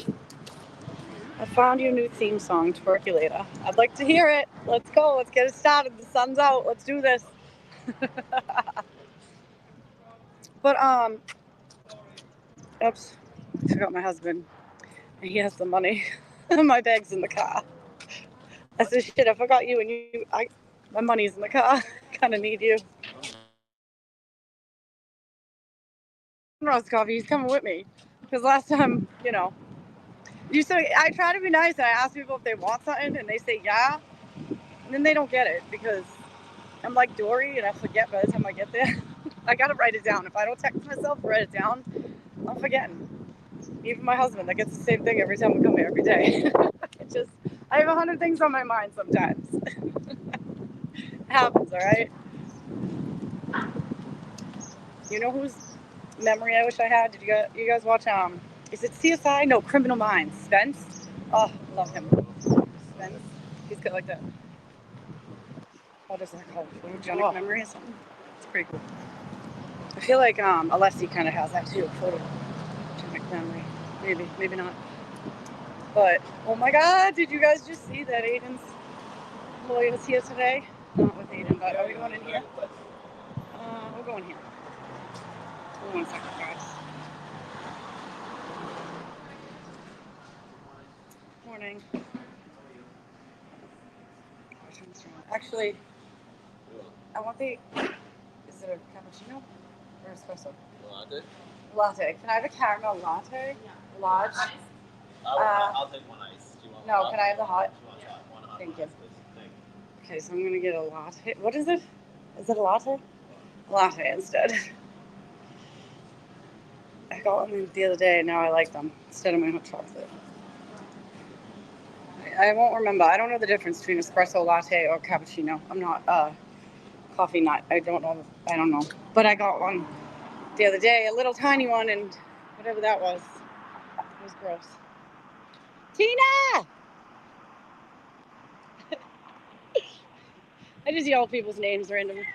[SPEAKER 9] I found your new theme song, Twerkulator. I'd like to hear it. Let's go. Let's get it started. The sun's out. Let's do this. But oops, I forgot my husband. And he has the money. My bag's in the car. I said, shit, I forgot you, and my money's in the car. Kind of need you. Roast coffee, he's coming with me. Because last time, I try to be nice, and I ask people if they want something, and they say yeah. And then they don't get it, because I'm like Dory, and I forget by the time I get there. I gotta write it down. If I don't text myself, write it down, I'm forgetting. Even my husband, that gets the same thing every time we come here every day. I have 100 things on my mind sometimes. It happens, all right? You know whose memory I wish I had? Did you guys watch is it CSI? No, Criminal Minds. Spence. Oh, love him. Spence. He's got like the, what is that called? Photogenic memory or something. It's pretty cool. I feel like Alessi kind of has that too. Photogenic memory. Maybe not. But oh my God, did you guys just see that Aiden's lawyer was here today? Not with Aiden, but are we going in here? We'll go in here. Hold on 1 second, guys. Morning. Actually, I want is it a cappuccino or espresso? Latte. Latte. Can I have a caramel latte? Large. I'll take one ice. Do you want no, can I have the hot? Thank you. Okay, so I'm gonna get a latte. What is it? Is it a latte? Latte instead. I got one the other day and now I like them instead of my hot chocolate. I won't remember. I don't know the difference between espresso latte or cappuccino. I'm not coffee nut. I don't know. But I got one the other day, a little tiny one, and whatever that was, it was gross. Tina! I just yell people's names randomly.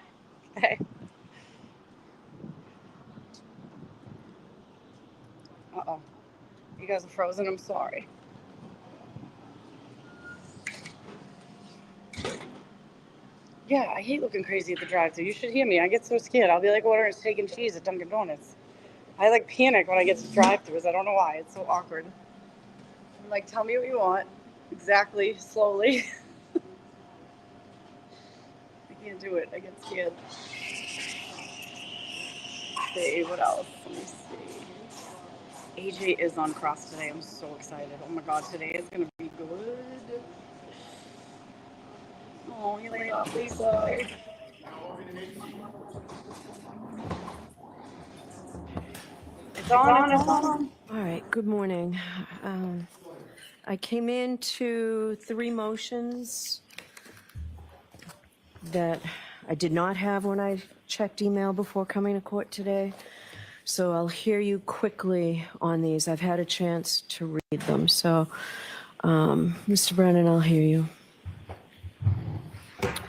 [SPEAKER 9] Okay. Uh-oh. You guys are frozen. I'm sorry. Yeah, I hate looking crazy at the drive-thru. You should hear me. I get so scared. I'll be like ordering steak and cheese at Dunkin' Donuts. I like panic when I get to drive-thrus. I don't know why. It's so awkward. I'm like, tell me what you want. Exactly. Slowly. I can't do it. I get scared. Okay, what else? Let me see. AJ is on cross today. I'm so excited. Oh my God, today is going to be good. Oh, you laid off Lisa. It's on.
[SPEAKER 13] All right, good morning. I came into 3 motions that I did not have when I checked email before coming to court today. So I'll hear you quickly on these. I've had a chance to read them. So, Mr. Brennan, I'll hear you.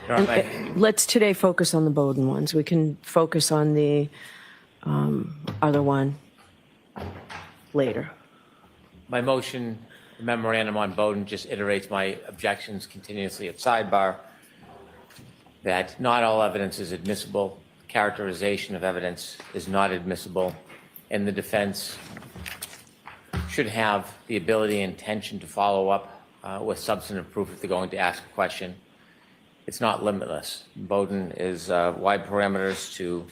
[SPEAKER 13] And let's today focus on the Bowden ones. We can focus on the other one later.
[SPEAKER 14] My motion memorandum on Bowden just iterates my objections continuously at sidebar that not all evidence is admissible, characterization of evidence is not admissible, and the defense should have the ability and intention to follow up with substantive proof if they're going to ask a question. It's not limitless. Bowden is wide parameters to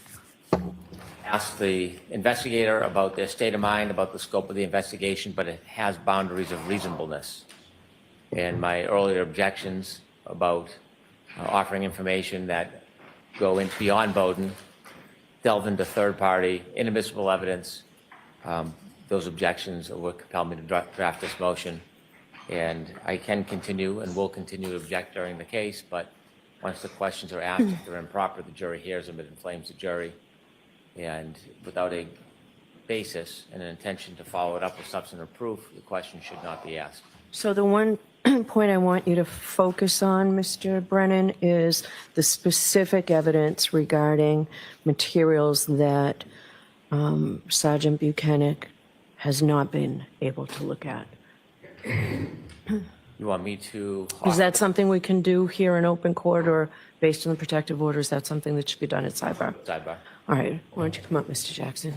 [SPEAKER 14] ask the investigator about their state of mind, about the scope of the investigation, but it has boundaries of reasonableness. And my earlier objections about offering information that go into beyond Bowden, delve into third-party, inadmissible evidence, those objections will compel me to draft this motion. And I can continue and will continue to object during the case, but once the questions are asked, if they're improper, the jury hears them, it inflames the jury. And without a basis and an intention to follow it up with substantive proof, the question should not be asked.
[SPEAKER 13] So the one point I want you to focus on, Mr. Brennan, is the specific evidence regarding materials that Sergeant Buchanan has not been able to look at.
[SPEAKER 14] You want me to?
[SPEAKER 13] Is that something we can do here in open court, or based on the protective order, is that something that should be done at sidebar?
[SPEAKER 14] Sidebar.
[SPEAKER 13] All right, why don't you come up, Mr. Jackson?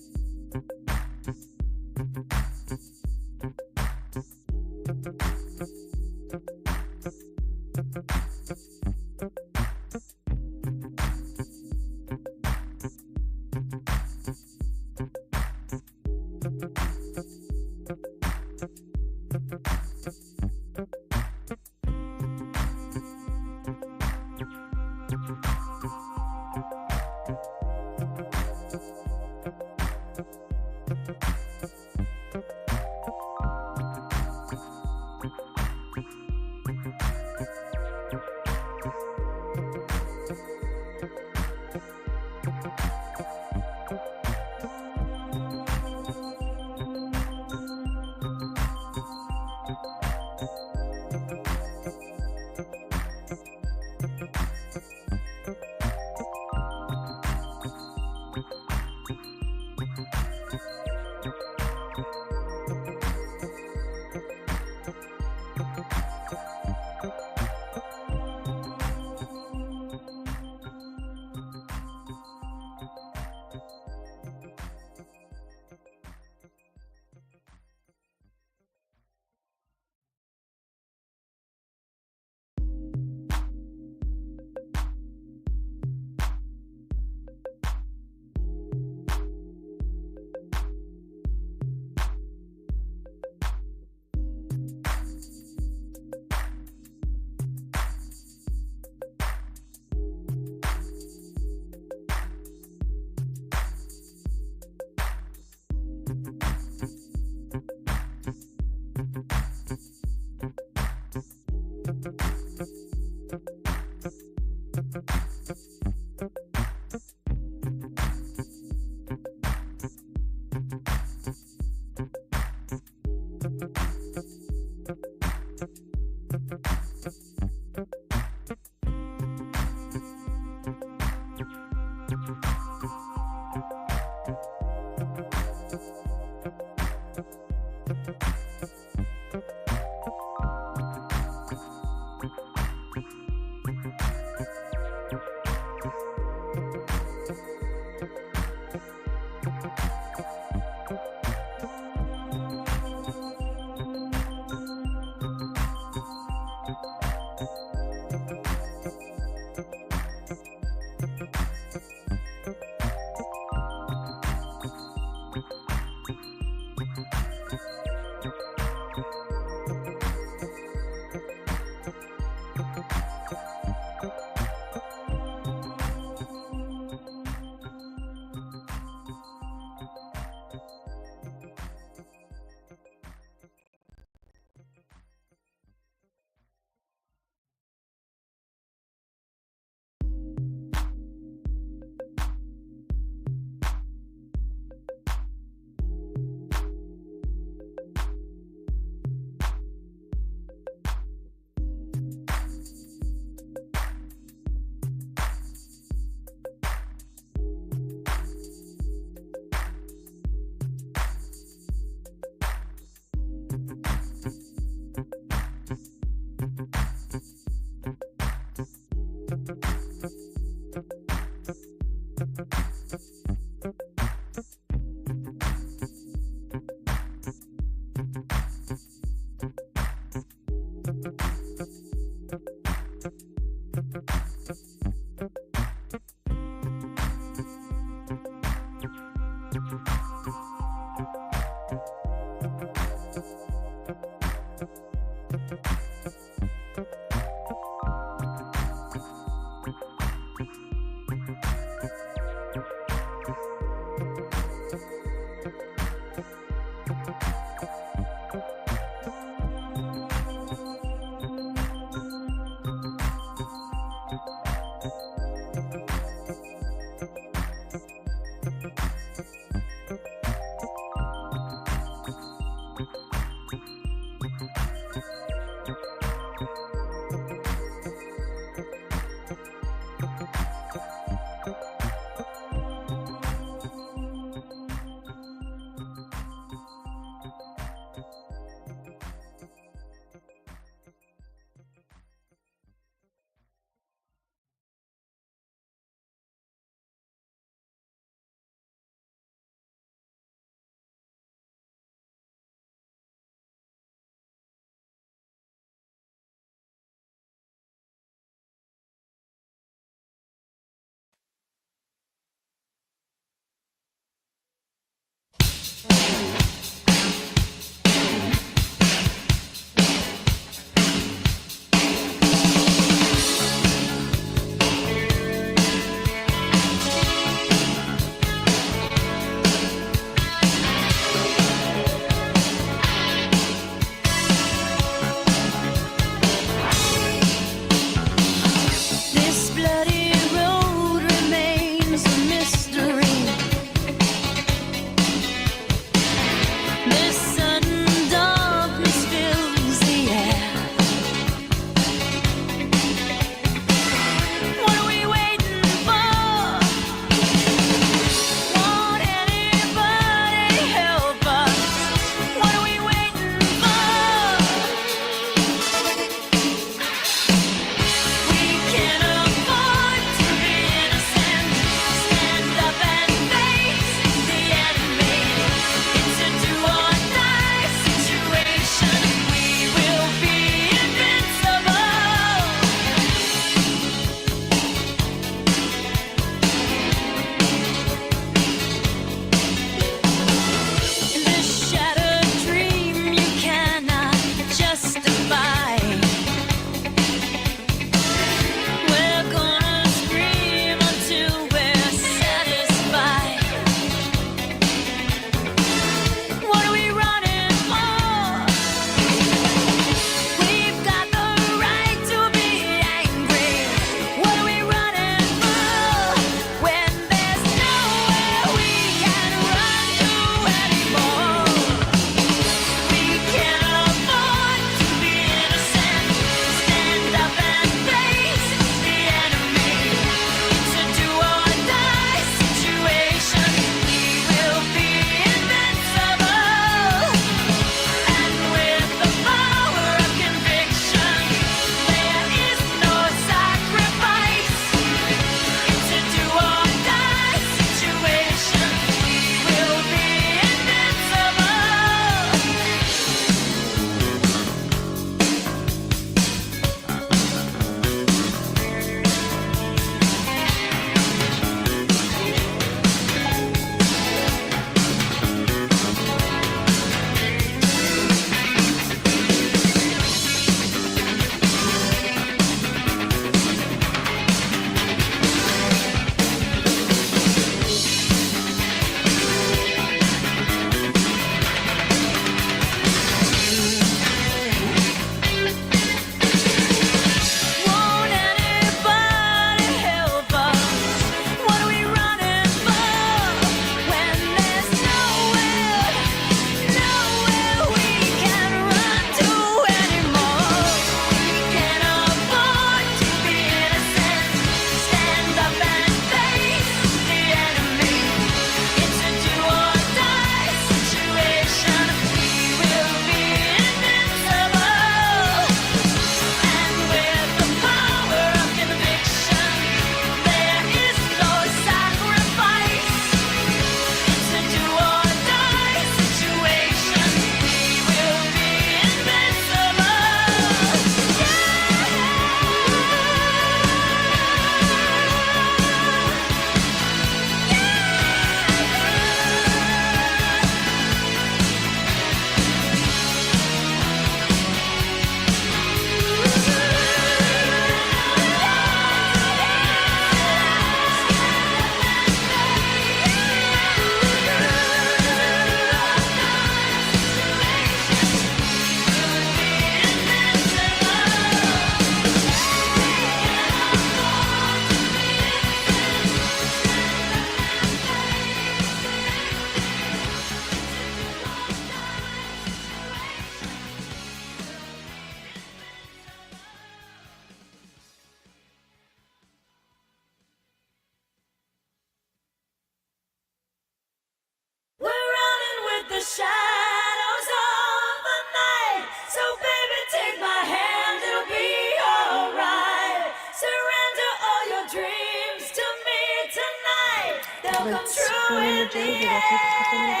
[SPEAKER 13] one in the Jersey. That takes a couple minutes.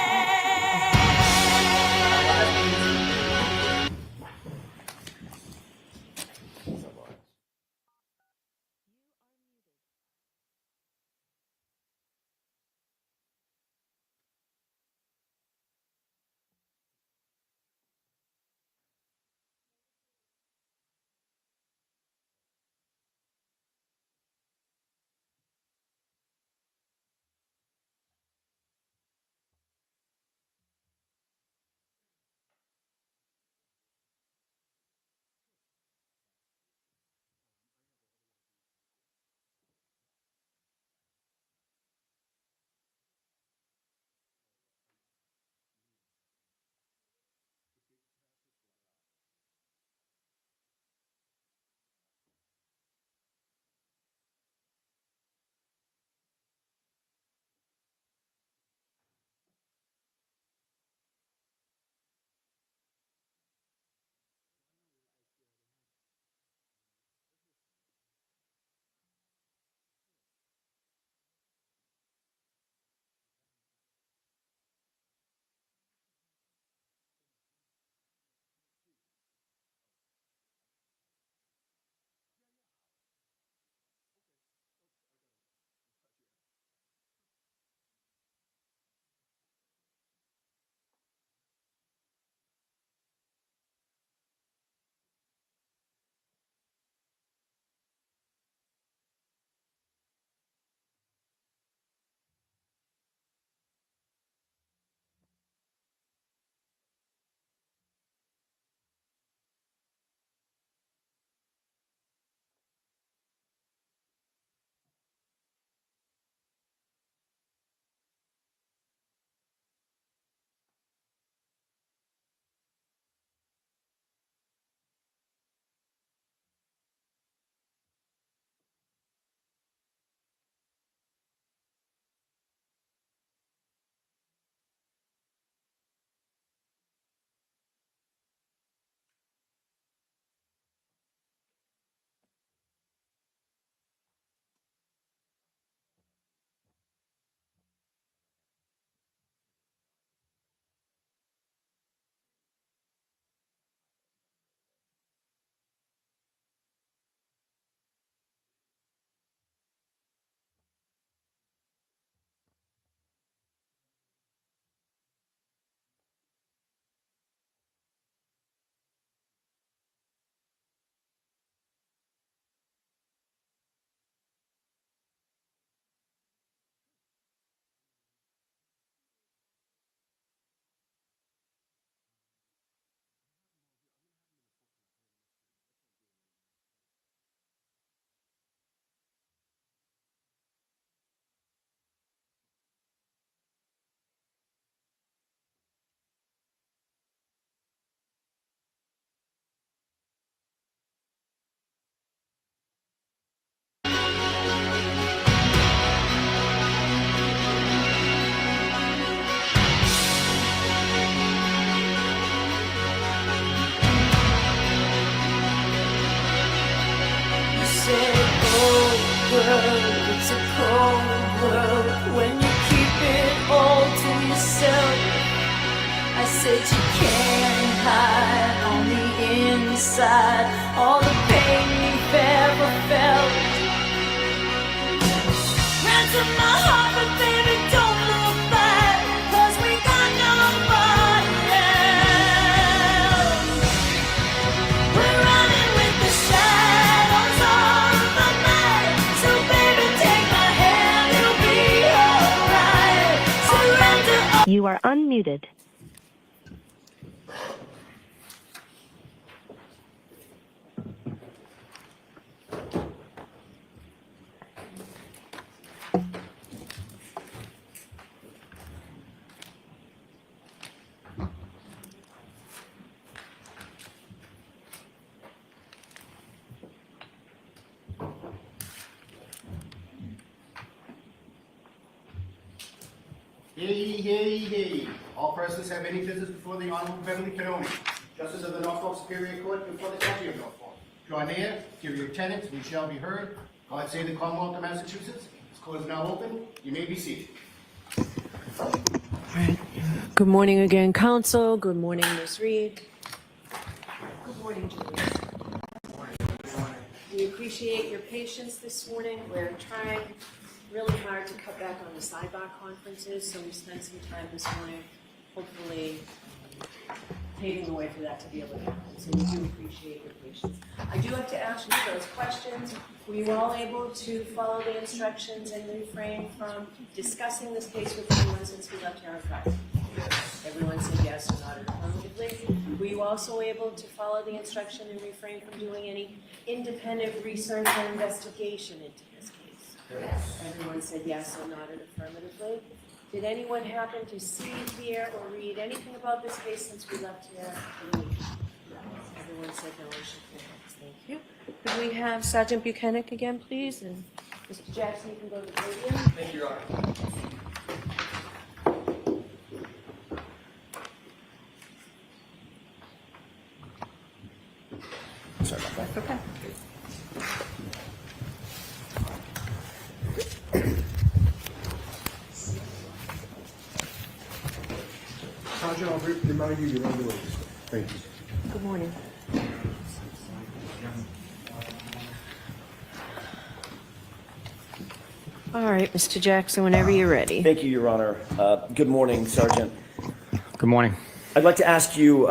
[SPEAKER 15] It's a cold world when you keep it all to yourself. I said you can't hide on the inside all the pain you've ever felt. Ransom my heart, but baby don't look back, 'cause we got nobody else. We're running with the shadows on the night, so baby take my hand, it'll be alright. Surrender.
[SPEAKER 16] You are unmuted.
[SPEAKER 17] Hear ye, hear ye, hear ye. All persons have any business before the Honorable Beverly Canoni, Justice of the Norfolk Superior Court before the County of Norfolk. Draw near, give your attendance, we shall be heard. God save the Commonwealth of Massachusetts. This court is now open. You may be seated.
[SPEAKER 13] Good morning again, council. Good morning, Ms. Reed. Good morning, Julie. We appreciate your patience this morning. We're trying really hard to cut back on the sidebar conferences, so we spent some time this morning, hopefully paving the way for that to be able to happen. So we do appreciate your patience. I do have to ask you those questions. Were you all able to follow the instructions and refrain from discussing this case with anyone since we left here on Friday? Everyone said yes or nodded affirmatively. Were you also able to follow the instruction and refrain from doing any independent research or investigation into this case? Yes. Everyone said yes or nodded affirmatively. Did anyone happen to see, hear, or read anything about this case since we left here? Everyone said no and shook their heads. Thank you. Could we have Sergeant Buchanan again, please? And Mr. Jackson, you can go to the podium.
[SPEAKER 8] Thank you, Your Honor.
[SPEAKER 13] Sorry about that. Okay.
[SPEAKER 16] Sergeant, I'll remind you you're under arrest. Thank you.
[SPEAKER 13] Good morning. All right, Mr. Jackson, whenever you're ready.
[SPEAKER 18] Thank you, Your Honor. Good morning, Sergeant.
[SPEAKER 19] Good morning.
[SPEAKER 18] I'd like to ask you,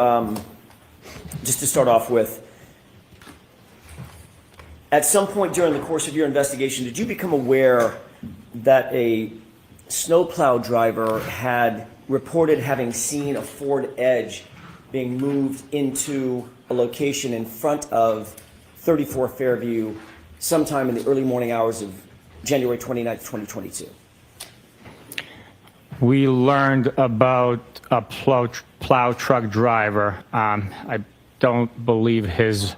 [SPEAKER 18] just to start off with, at some point during the course of your investigation, did you become aware that a snowplow driver had reported having seen a Ford Edge being moved into a location in front of 34 Fairview sometime in the early morning hours of January 29th, 2022?
[SPEAKER 19] We learned about a plow truck driver. I don't believe his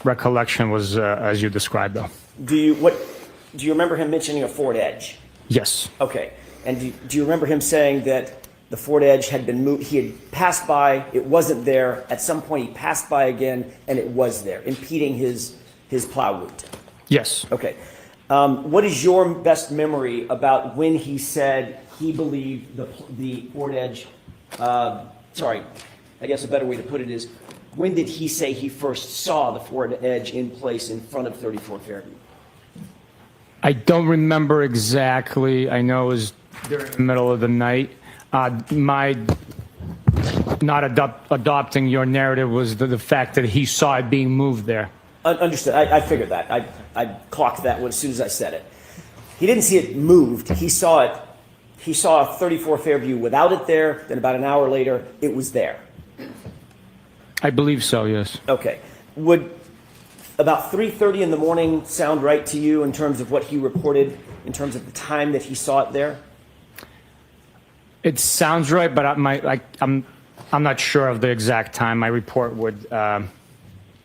[SPEAKER 19] recollection was as you described, though.
[SPEAKER 18] Do you remember him mentioning a Ford Edge?
[SPEAKER 19] Yes.
[SPEAKER 18] Okay. And do you remember him saying that the Ford Edge had been moved? He had passed by, it wasn't there. At some point, he passed by again, and it was there, impeding his plow route.
[SPEAKER 19] Yes.
[SPEAKER 18] Okay. What is your best memory about when he said he believed the Ford Edge? Sorry, I guess a better way to put it is, when did he say he first saw the Ford Edge in place in front of 34 Fairview?
[SPEAKER 19] I don't remember exactly. I know it was during the middle of the night. My not adopting your narrative was the fact that he saw it being moved there.
[SPEAKER 18] Understood. I figured that. I clocked that one as soon as I said it. He didn't see it moved. He saw it. He saw 34 Fairview without it there. Then about an hour later, it was there.
[SPEAKER 19] I believe so, yes.
[SPEAKER 18] Okay. Would about 3:30 in the morning sound right to you in terms of what he reported, in terms of the time that he saw it there?
[SPEAKER 19] It sounds right, but I'm not sure of the exact time. My report would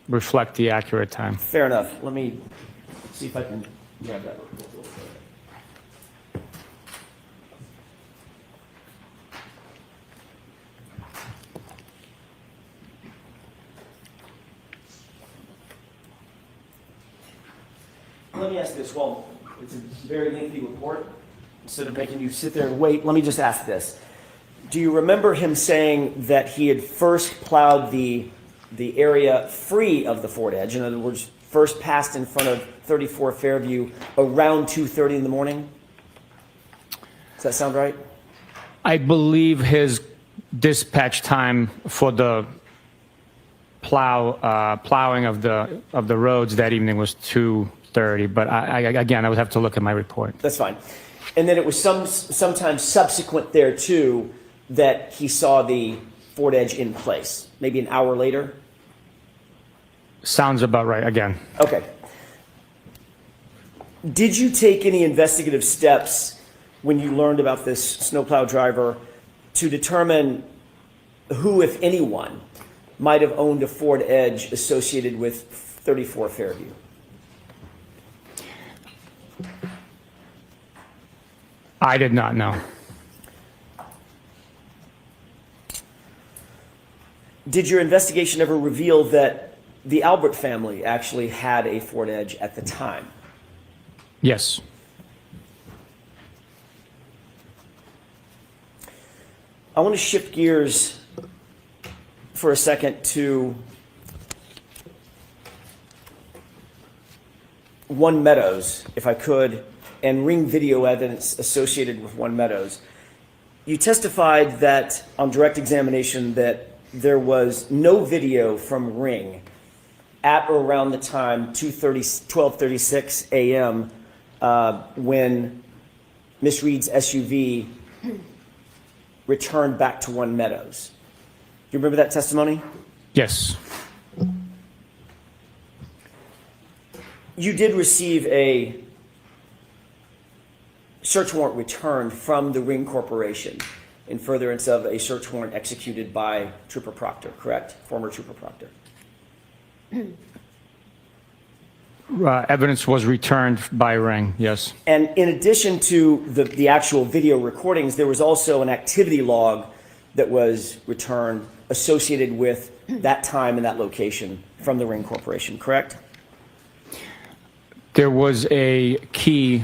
[SPEAKER 19] reflect the accurate time.
[SPEAKER 18] Fair enough. Let me see if I can grab that. Let me ask this. Well, it's a very lengthy report. Instead of making you sit there and wait, let me just ask this. Do you remember him saying that he had first plowed the area free of the Ford Edge? In other words, first passed in front of 34 Fairview around 2:30 in the morning? Does that sound right?
[SPEAKER 19] I believe his dispatch time for the plowing of the roads that evening was 2:30, but again, I would have to look at my report.
[SPEAKER 18] That's fine. And then it was sometime subsequent there too that he saw the Ford Edge in place, maybe an hour later?
[SPEAKER 19] Sounds about right, again.
[SPEAKER 18] Okay. Did you take any investigative steps when you learned about this snowplow driver to determine who, if anyone, might have owned a Ford Edge associated with 34 Fairview?
[SPEAKER 19] I did not know.
[SPEAKER 18] Did your investigation ever reveal that the Albert family actually had a Ford Edge at the time?
[SPEAKER 19] Yes.
[SPEAKER 18] I want to shift gears for a second to One Meadows, if I could, and ring video evidence associated with One Meadows. You testified that on direct examination that there was no video from Ring at or around the time 12:36 a.m. When Miss Reed's SUV returned back to One Meadows. Do you remember that testimony?
[SPEAKER 19] Yes.
[SPEAKER 18] You did receive a search warrant returned from the Ring Corporation in furtherance of a search warrant executed by Trooper Proctor, correct? Former Trooper Proctor.
[SPEAKER 19] Evidence was returned by Ring, yes.
[SPEAKER 18] And in addition to the actual video recordings, there was also an activity log that was returned associated with that time and that location from the Ring Corporation, correct?
[SPEAKER 19] There was a key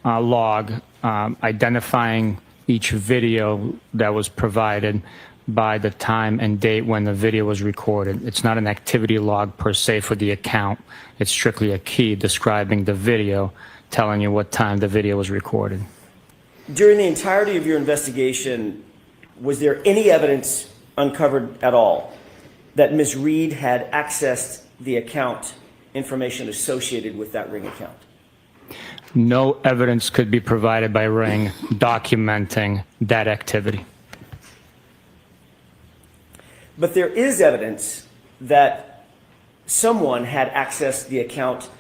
[SPEAKER 19] log identifying each video that was provided by the time and date when the video was recorded. It's not an activity log per se for the account. It's strictly a key describing the video, telling you what time the video was recorded.
[SPEAKER 18] During the entirety of your investigation, was there any evidence uncovered at all that Ms. Reed had accessed the account information associated with that Ring account?
[SPEAKER 19] No evidence could be provided by Ring documenting that activity.
[SPEAKER 18] But there is evidence that someone had accessed the account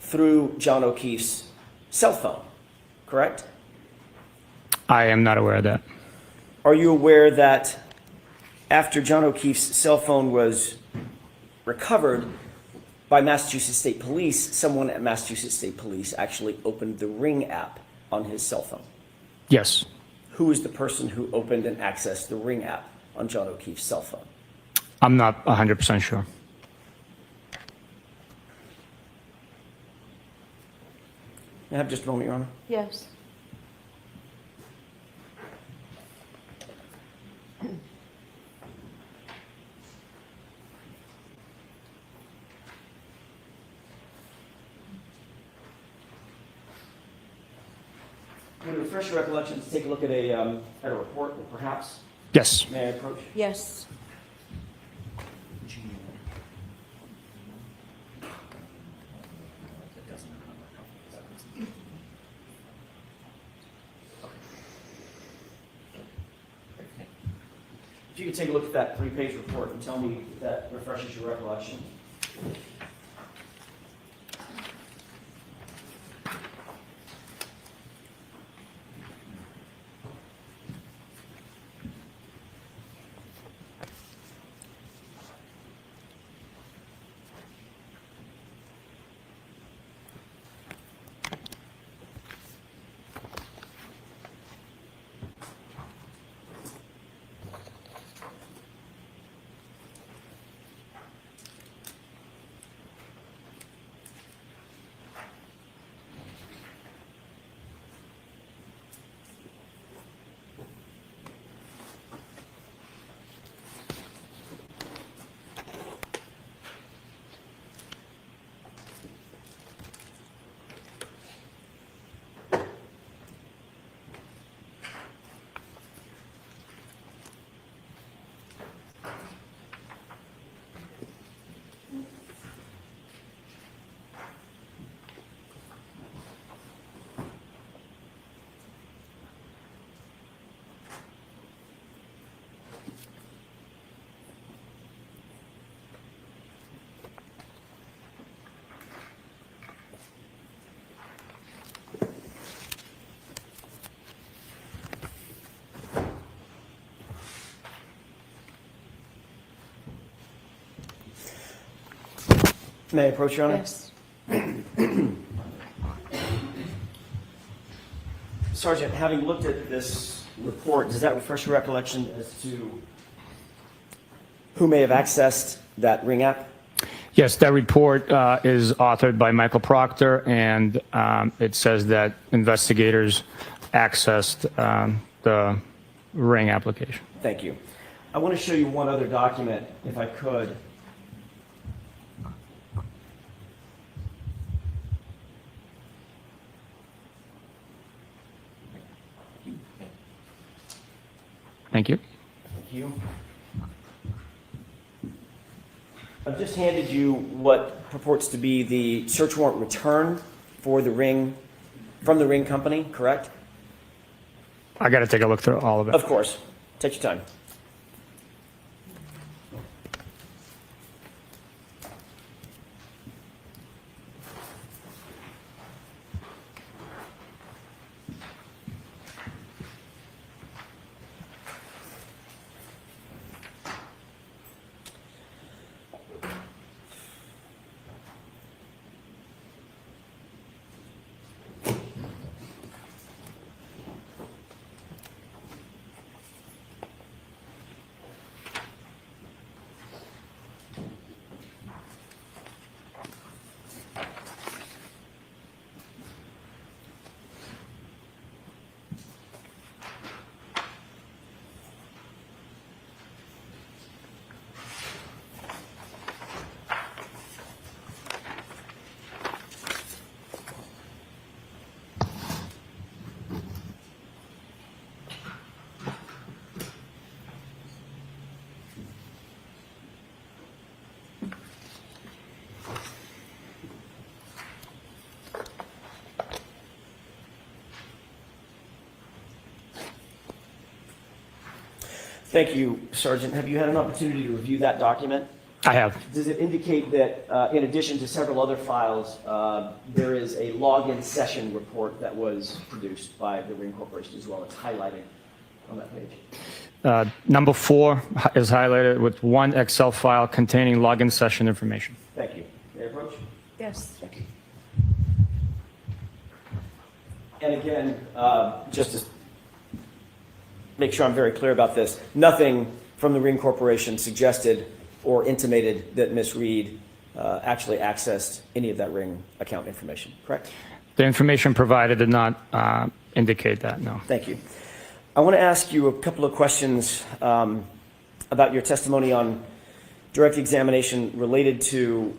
[SPEAKER 18] through John O'Keefe's cell phone, correct?
[SPEAKER 19] I am not aware of that.
[SPEAKER 18] Are you aware that after John O'Keefe's cell phone was recovered by Massachusetts State Police, someone at Massachusetts State Police actually opened the Ring app on his cell phone?
[SPEAKER 19] Yes.
[SPEAKER 18] Who is the person who opened and accessed the Ring app on John O'Keefe's cell phone?
[SPEAKER 19] I'm not 100% sure.
[SPEAKER 18] May I have just a moment, Your Honor?
[SPEAKER 13] Yes.
[SPEAKER 18] I'm going to refresh your recollection to take a look at a report, perhaps.
[SPEAKER 19] Yes.
[SPEAKER 18] May I approach?
[SPEAKER 13] Yes.
[SPEAKER 18] If you could take a look at that 3-page report and tell me if that refreshes your recollection. May I approach, Your Honor?
[SPEAKER 13] Yes.
[SPEAKER 18] Sergeant, having looked at this report, does that refresh your recollection as to who may have accessed that Ring app?
[SPEAKER 19] Yes, that report is authored by Michael Proctor, and it says that investigators accessed the ring application.
[SPEAKER 18] Thank you. I want to show you one other document, if I could.
[SPEAKER 19] Thank you.
[SPEAKER 18] Thank you. I've just handed you what purports to be the search warrant return for the ring, from the ring company, correct?
[SPEAKER 19] I got to take a look through all of it.
[SPEAKER 18] Of course. Take your time. Thank you, Sergeant. Have you had an opportunity to review that document?
[SPEAKER 19] I have.
[SPEAKER 18] Does it indicate that in addition to several other files, there is a login session report that was produced by the Ring Corporation as well? It's highlighted on that page.
[SPEAKER 19] Number 4 is highlighted with one Excel file containing login session information.
[SPEAKER 18] Thank you. May I approach?
[SPEAKER 13] Yes.
[SPEAKER 18] Thank you. And again, just to make sure I'm very clear about this, nothing from the Ring Corporation suggested or intimated that Ms. Reed actually accessed any of that Ring account information, correct?
[SPEAKER 19] The information provided did not indicate that, no.
[SPEAKER 18] Thank you. I want to ask you a couple of questions about your testimony on direct examination related to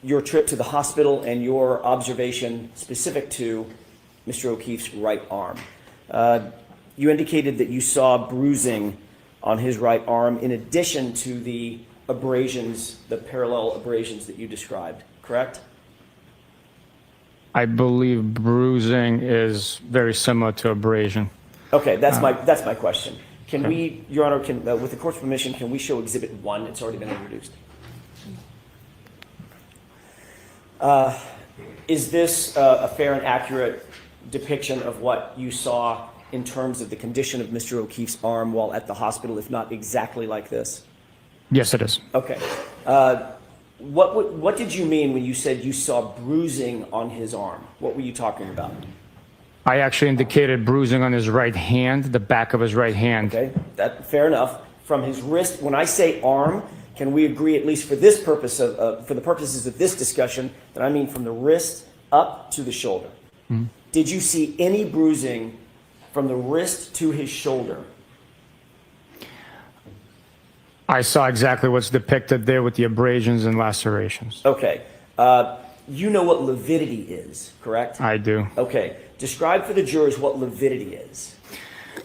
[SPEAKER 18] your trip to the hospital and your observation specific to Mr. O'Keefe's right arm. You indicated that you saw bruising on his right arm in addition to the abrasions, the parallel abrasions that you described, correct?
[SPEAKER 19] I believe bruising is very similar to abrasion.
[SPEAKER 18] Okay, that's my question. Can we, Your Honor, with the court's permission, can we show Exhibit 1? It's already been introduced. Is this a fair and accurate depiction of what you saw in terms of the condition of Mr. O'Keefe's arm while at the hospital, if not exactly like this?
[SPEAKER 19] Yes, it is.
[SPEAKER 18] Okay. What did you mean when you said you saw bruising on his arm? What were you talking about?
[SPEAKER 19] I actually indicated bruising on his right hand, the back of his right hand.
[SPEAKER 18] Okay, fair enough. From his wrist, when I say arm, can we agree, at least for this purpose for the purposes of this discussion, that I mean from the wrist up to the shoulder?
[SPEAKER 19] Mm-hmm.
[SPEAKER 18] Did you see any bruising from the wrist to his shoulder?
[SPEAKER 19] I saw exactly what's depicted there with the abrasions and lacerations.
[SPEAKER 18] Okay. You know what lividity is, correct?
[SPEAKER 19] I do.
[SPEAKER 18] Okay. Describe for the jurors what lividity is.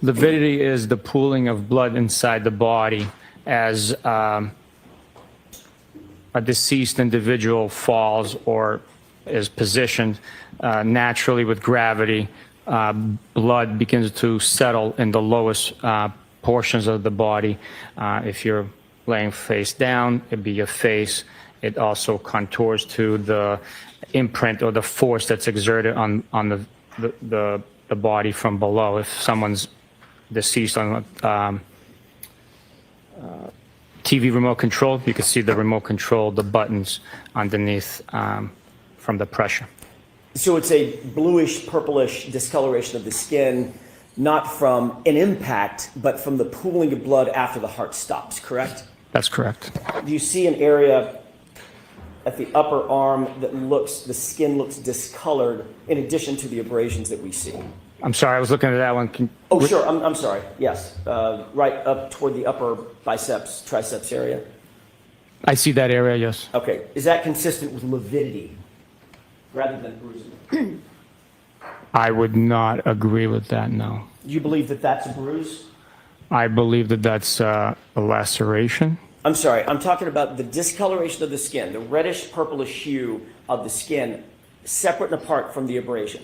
[SPEAKER 19] Lividity is the pooling of blood inside the body as a deceased individual falls or is positioned naturally with gravity. Blood begins to settle in the lowest portions of the body. If you're laying face down, it'd be your face. It also contours to the imprint or the force that's exerted on the body from below. If someone's deceased on TV remote control, you can see the remote control, the buttons underneath from the pressure.
[SPEAKER 18] So it's a bluish, purplish discoloration of the skin, not from an impact, but from the pooling of blood after the heart stops, correct?
[SPEAKER 19] That's correct.
[SPEAKER 18] Do you see an area at the upper arm that the skin looks discolored in addition to the abrasions that we see?
[SPEAKER 19] I'm sorry, I was looking at that one.
[SPEAKER 18] Oh, sure. I'm sorry. Yes. Right up toward the upper biceps, triceps area.
[SPEAKER 19] I see that area, yes.
[SPEAKER 18] Okay. Is that consistent with lividity rather than bruising?
[SPEAKER 19] I would not agree with that, no.
[SPEAKER 18] You believe that that's a bruise?
[SPEAKER 19] I believe that that's a laceration.
[SPEAKER 18] I'm sorry. I'm talking about the discoloration of the skin, the reddish purplish hue of the skin, separate and apart from the abrasion,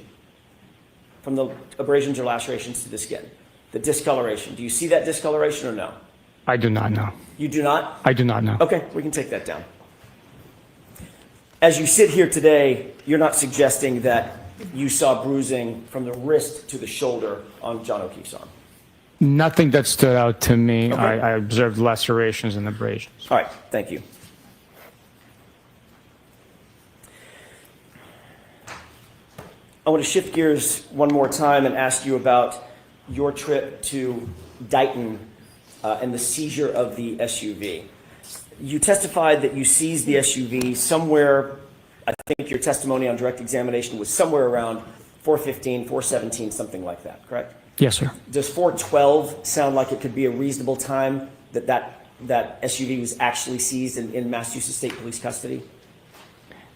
[SPEAKER 18] from the abrasions or lacerations to the skin. The discoloration. Do you see that discoloration or no?
[SPEAKER 19] I do not know.
[SPEAKER 18] You do not?
[SPEAKER 19] I do not know.
[SPEAKER 18] Okay, we can take that down. As you sit here today, you're not suggesting that you saw bruising from the wrist to the shoulder on John O'Keefe's arm?
[SPEAKER 19] Nothing that stood out to me.
[SPEAKER 18] Okay.
[SPEAKER 19] I observed lacerations and abrasions.
[SPEAKER 18] All right, thank you. I want to shift gears one more time and ask you about your trip to Dighton and the seizure of the SUV. You testified that you seized the SUV somewhere, I think your testimony on direct examination was somewhere around 4:15, 4:17, something like that, correct?
[SPEAKER 19] Yes, sir.
[SPEAKER 18] Does 4:12 sound like it could be a reasonable time that SUV was actually seized in Massachusetts State Police custody?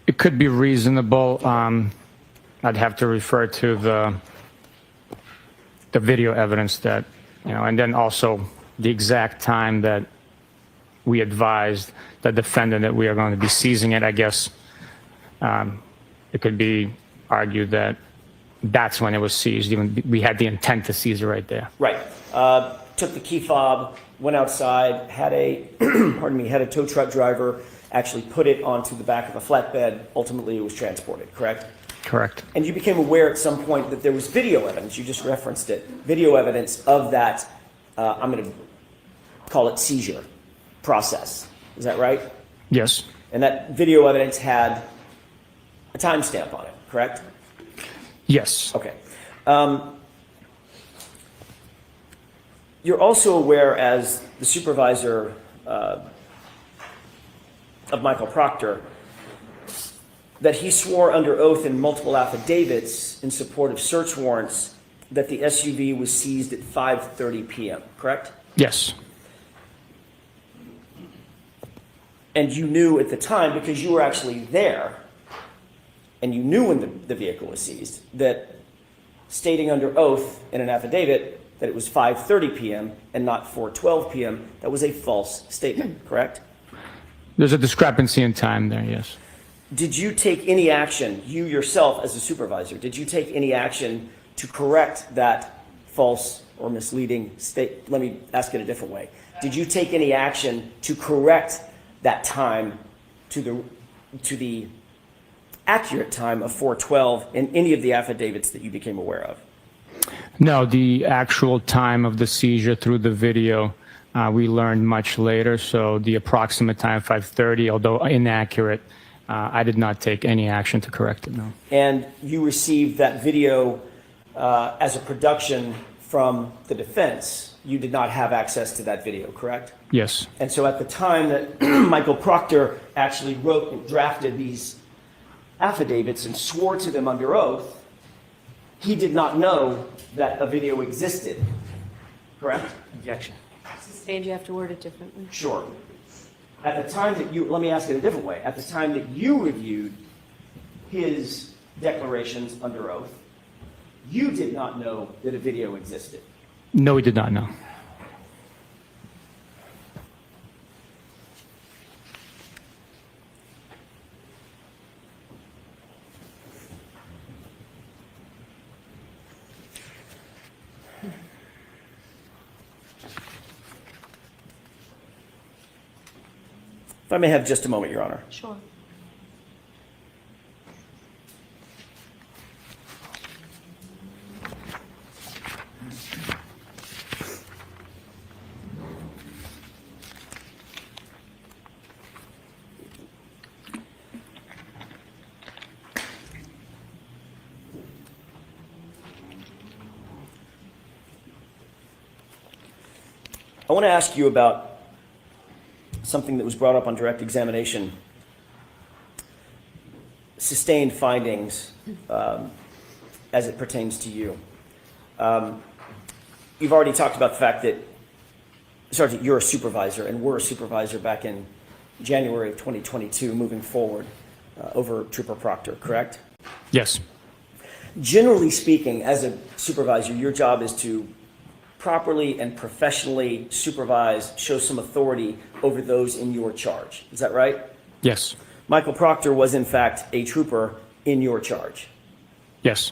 [SPEAKER 19] It could be reasonable. I'd have to refer to the video evidence that, and then also the exact time that we advised the defendant that we are going to be seizing it. I guess it could be argued that that's when it was seized. Even we had the intent to seize it right there.
[SPEAKER 18] Right. Took the key fob, went outside, had a had a tow truck driver actually put it onto the back of a flatbed. Ultimately, it was transported, correct?
[SPEAKER 19] Correct.
[SPEAKER 18] And you became aware at some point that there was video evidence. You just referenced it. Video evidence of that, I'm going to call it seizure process. Is that right?
[SPEAKER 19] Yes.
[SPEAKER 18] And that video evidence had a timestamp on it, correct?
[SPEAKER 19] Yes.
[SPEAKER 18] Okay. You're also aware, as the supervisor of Michael Proctor, that he swore under oath in multiple affidavits in support of search warrants that the SUV was seized at 5:30 p.m., correct?
[SPEAKER 19] Yes.
[SPEAKER 18] And you knew at the time, because you were actually there, and you knew when the vehicle was seized, that stating under oath in an affidavit that it was 5:30 p.m. and not 4:12 p.m., that was a false statement, correct?
[SPEAKER 19] There's a discrepancy in time there, yes.
[SPEAKER 18] Did you take any action, you yourself as a supervisor, did you take any action to correct that false or misleading state? Let me ask it a different way. Did you take any action to correct that time to the accurate time of 4:12 in any of the affidavits that you became aware of?
[SPEAKER 19] No, the actual time of the seizure through the video, we learned much later. So the approximate time, 5:30, although inaccurate, I did not take any action to correct it, no. And
[SPEAKER 18] you received that video as a production from the defense. You did not have access to that video, correct?
[SPEAKER 19] Yes.
[SPEAKER 18] And so at the time that Michael Proctor actually wrote and drafted these affidavits and swore to them under oath, he did not know that a video existed, correct?
[SPEAKER 19] Objection.
[SPEAKER 9] Sustained, you have to word it differently.
[SPEAKER 18] Sure. At the time that you, let me ask it a different way. At the time that you reviewed his declarations under oath, you did not know that a video existed.
[SPEAKER 19] No, we did not know.
[SPEAKER 18] If I may have just a moment, Your Honor.
[SPEAKER 9] Sure.
[SPEAKER 18] I want to ask you about something that was brought up on direct examination. Sustained findings as it pertains to you. You've already talked about the fact that, Sergeant, you're a supervisor and we're a supervisor back in January of 2022 moving forward over Trooper Proctor, correct?
[SPEAKER 19] Yes.
[SPEAKER 18] Generally speaking, as a supervisor, your job is to properly and professionally supervise, show some authority over those in your charge. Is that right?
[SPEAKER 19] Yes.
[SPEAKER 18] Michael Proctor was in fact a trooper in your charge.
[SPEAKER 19] Yes.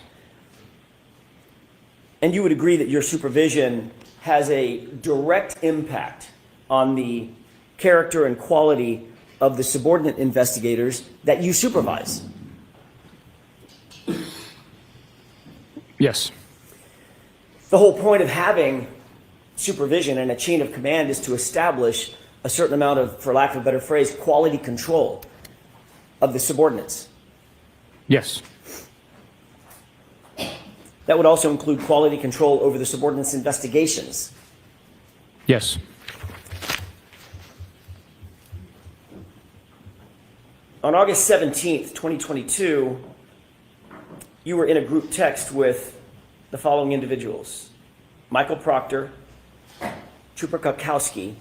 [SPEAKER 18] And you would agree that your supervision has a direct impact on the character and quality of the subordinate investigators that you supervise.
[SPEAKER 19] Yes.
[SPEAKER 18] The whole point of having supervision and a chain of command is to establish a certain amount of, for lack of a better phrase, quality control of the subordinates.
[SPEAKER 19] Yes.
[SPEAKER 18] That would also include quality control over the subordinates' investigations.
[SPEAKER 19] Yes.
[SPEAKER 18] On August 17th, 2022, you were in a group text with the following individuals: Michael Proctor, Trooper Kukowski,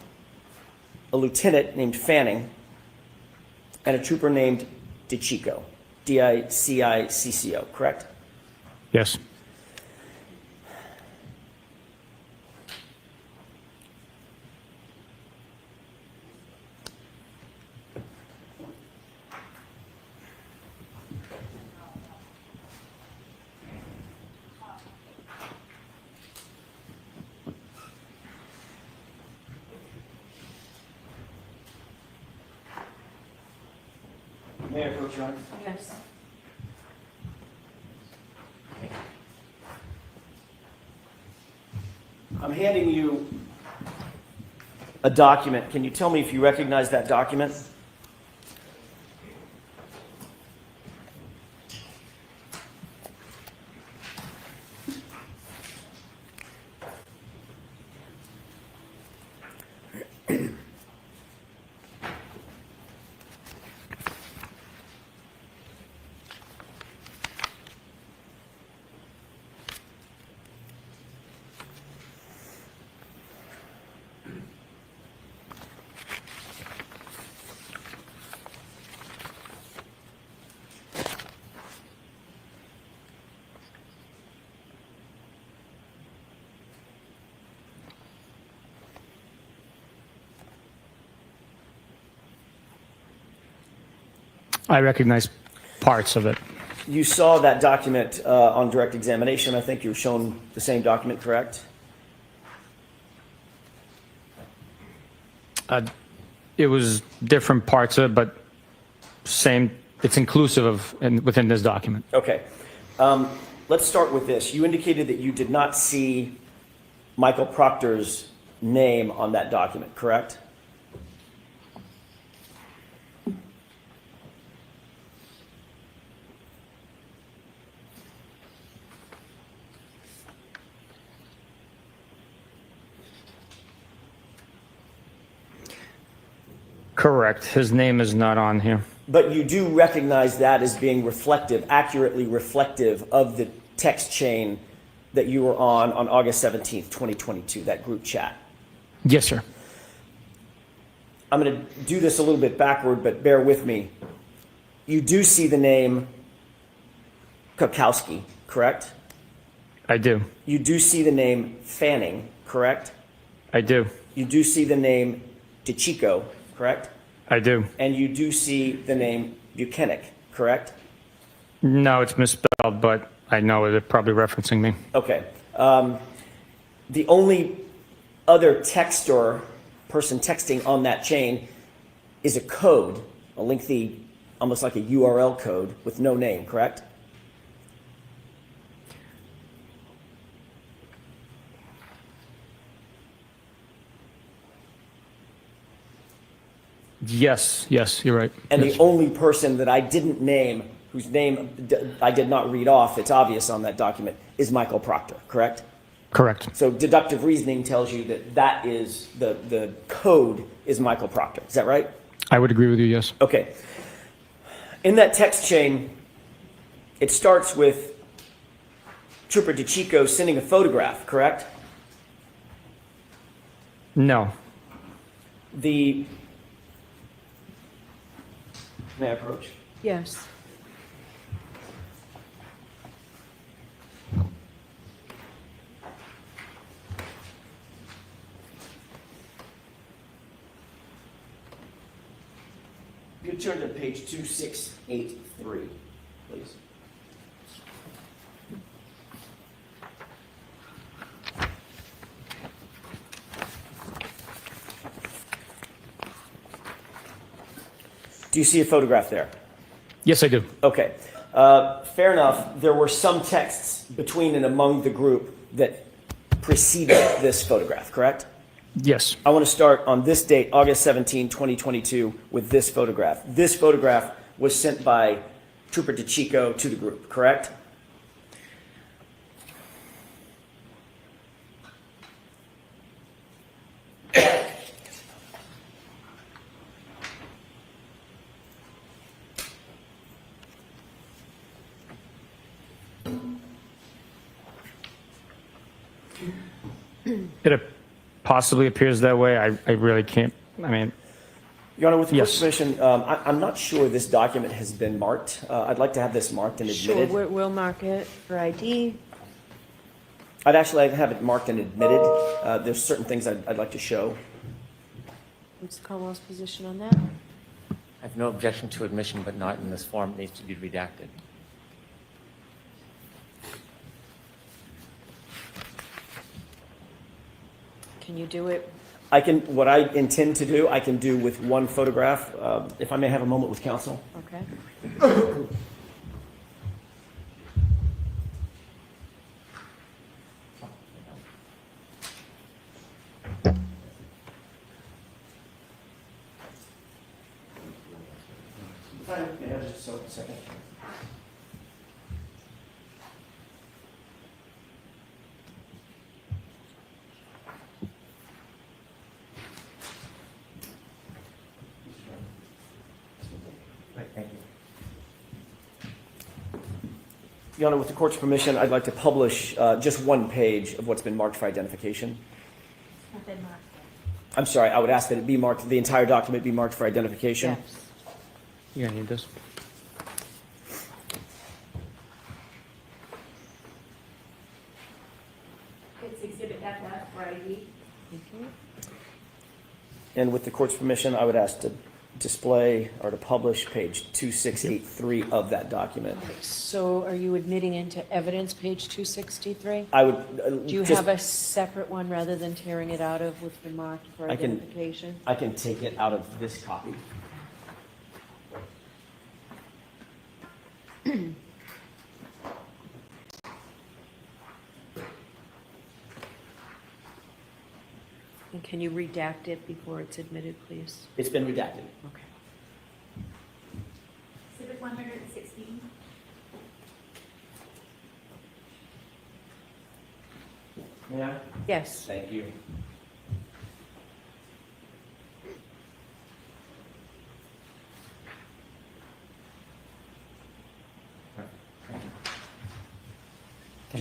[SPEAKER 18] a lieutenant named Fanning, and a trooper named DiCicco, D-I-C-I-C-C-O, correct?
[SPEAKER 19] Yes.
[SPEAKER 18] May I approach, Your Honor?
[SPEAKER 13] Yes.
[SPEAKER 18] I'm handing you a document. Can you tell me if you recognize that document?
[SPEAKER 19] I recognize parts of it.
[SPEAKER 18] You saw that document on direct examination. I think you were shown the same document, correct?
[SPEAKER 19] It was different parts of it, but same. It's inclusive of within this document.
[SPEAKER 18] Okay. Let's start with this. You indicated that you did not see Michael Proctor's name on that document, correct?
[SPEAKER 19] Correct. His name is not on here.
[SPEAKER 18] But you do recognize that as being reflective, accurately reflective of the text chain that you were on August 17th, 2022, that group chat.
[SPEAKER 19] Yes, sir.
[SPEAKER 18] I'm going to do this a little bit backward, but bear with me. You do see the name Kukowski, correct?
[SPEAKER 19] I do.
[SPEAKER 18] You do see the name Fanning, correct?
[SPEAKER 19] I do.
[SPEAKER 18] You do see the name DiCicco, correct?
[SPEAKER 19] I do.
[SPEAKER 18] And you do see the name Buchanan, correct?
[SPEAKER 19] No, it's misspelled, but I know they're probably referencing me.
[SPEAKER 18] Okay. The only other text or person texting on that chain is a code, a lengthy, almost like a URL code with no name, correct?
[SPEAKER 19] Yes, you're right.
[SPEAKER 18] And
[SPEAKER 19] yes.
[SPEAKER 18] the only person that I didn't name, whose name I did not read off, it's obvious on that document, is Michael Proctor, correct?
[SPEAKER 19] Correct.
[SPEAKER 18] So deductive reasoning tells you that that is, the code is Michael Proctor. Is that right?
[SPEAKER 19] I would agree with you, yes.
[SPEAKER 18] Okay. In that text chain, it starts with Trooper DeChico sending a photograph, correct?
[SPEAKER 19] No.
[SPEAKER 18] May I approach?
[SPEAKER 13] Yes.
[SPEAKER 18] You turn to page 2683, please. Do you see a photograph there?
[SPEAKER 19] Yes, I do.
[SPEAKER 18] Okay. Fair enough. There were some texts between and among the group that preceded this photograph, correct?
[SPEAKER 19] Yes.
[SPEAKER 18] I want to start on this date, August 17, 2022, with this photograph. This photograph was sent by Trooper DeChico to the group, correct?
[SPEAKER 19] It possibly appears that way. I really can't. I mean,
[SPEAKER 18] Your Honor, with the
[SPEAKER 19] Yes.
[SPEAKER 18] court's permission, I'm not sure this document has been marked. I'd like to have this marked and
[SPEAKER 13] Sure,
[SPEAKER 18] admitted.
[SPEAKER 13] we'll mark it for ID.
[SPEAKER 18] I'd actually like to have it marked and admitted. There's certain things I'd like to show.
[SPEAKER 13] What's the Commonwealth's position on that?
[SPEAKER 14] I have no objection to admission, but not in this form. It needs to be redacted.
[SPEAKER 13] Can you do it?
[SPEAKER 18] What I intend to do, I can do with one photograph. If I may have a moment with counsel.
[SPEAKER 13] Okay.
[SPEAKER 18] May I have just a second?
[SPEAKER 14] Thank you.
[SPEAKER 18] Your Honor, with the court's permission, I'd like to publish just one page of what's been marked for identification. I'm sorry, I would ask that it be marked, the entire document be marked for identification.
[SPEAKER 13] Yes.
[SPEAKER 19] you're gonna need this.
[SPEAKER 15] It's Exhibit FF for ID.
[SPEAKER 18] And with the court's permission, I would ask to display or to publish page 2683 of that document.
[SPEAKER 13] So are you admitting into evidence, page 263?
[SPEAKER 18] I would.
[SPEAKER 13] Do you
[SPEAKER 18] just-
[SPEAKER 13] have a separate one rather than tearing it out of with the mark for
[SPEAKER 18] I can-
[SPEAKER 13] identification?
[SPEAKER 18] I can take it out of this copy.
[SPEAKER 13] And can you redact it before it's admitted, please?
[SPEAKER 18] It's been redacted.
[SPEAKER 13] Okay.
[SPEAKER 7] Exhibit 116.
[SPEAKER 18] May I?
[SPEAKER 13] Yes.
[SPEAKER 18] Thank you.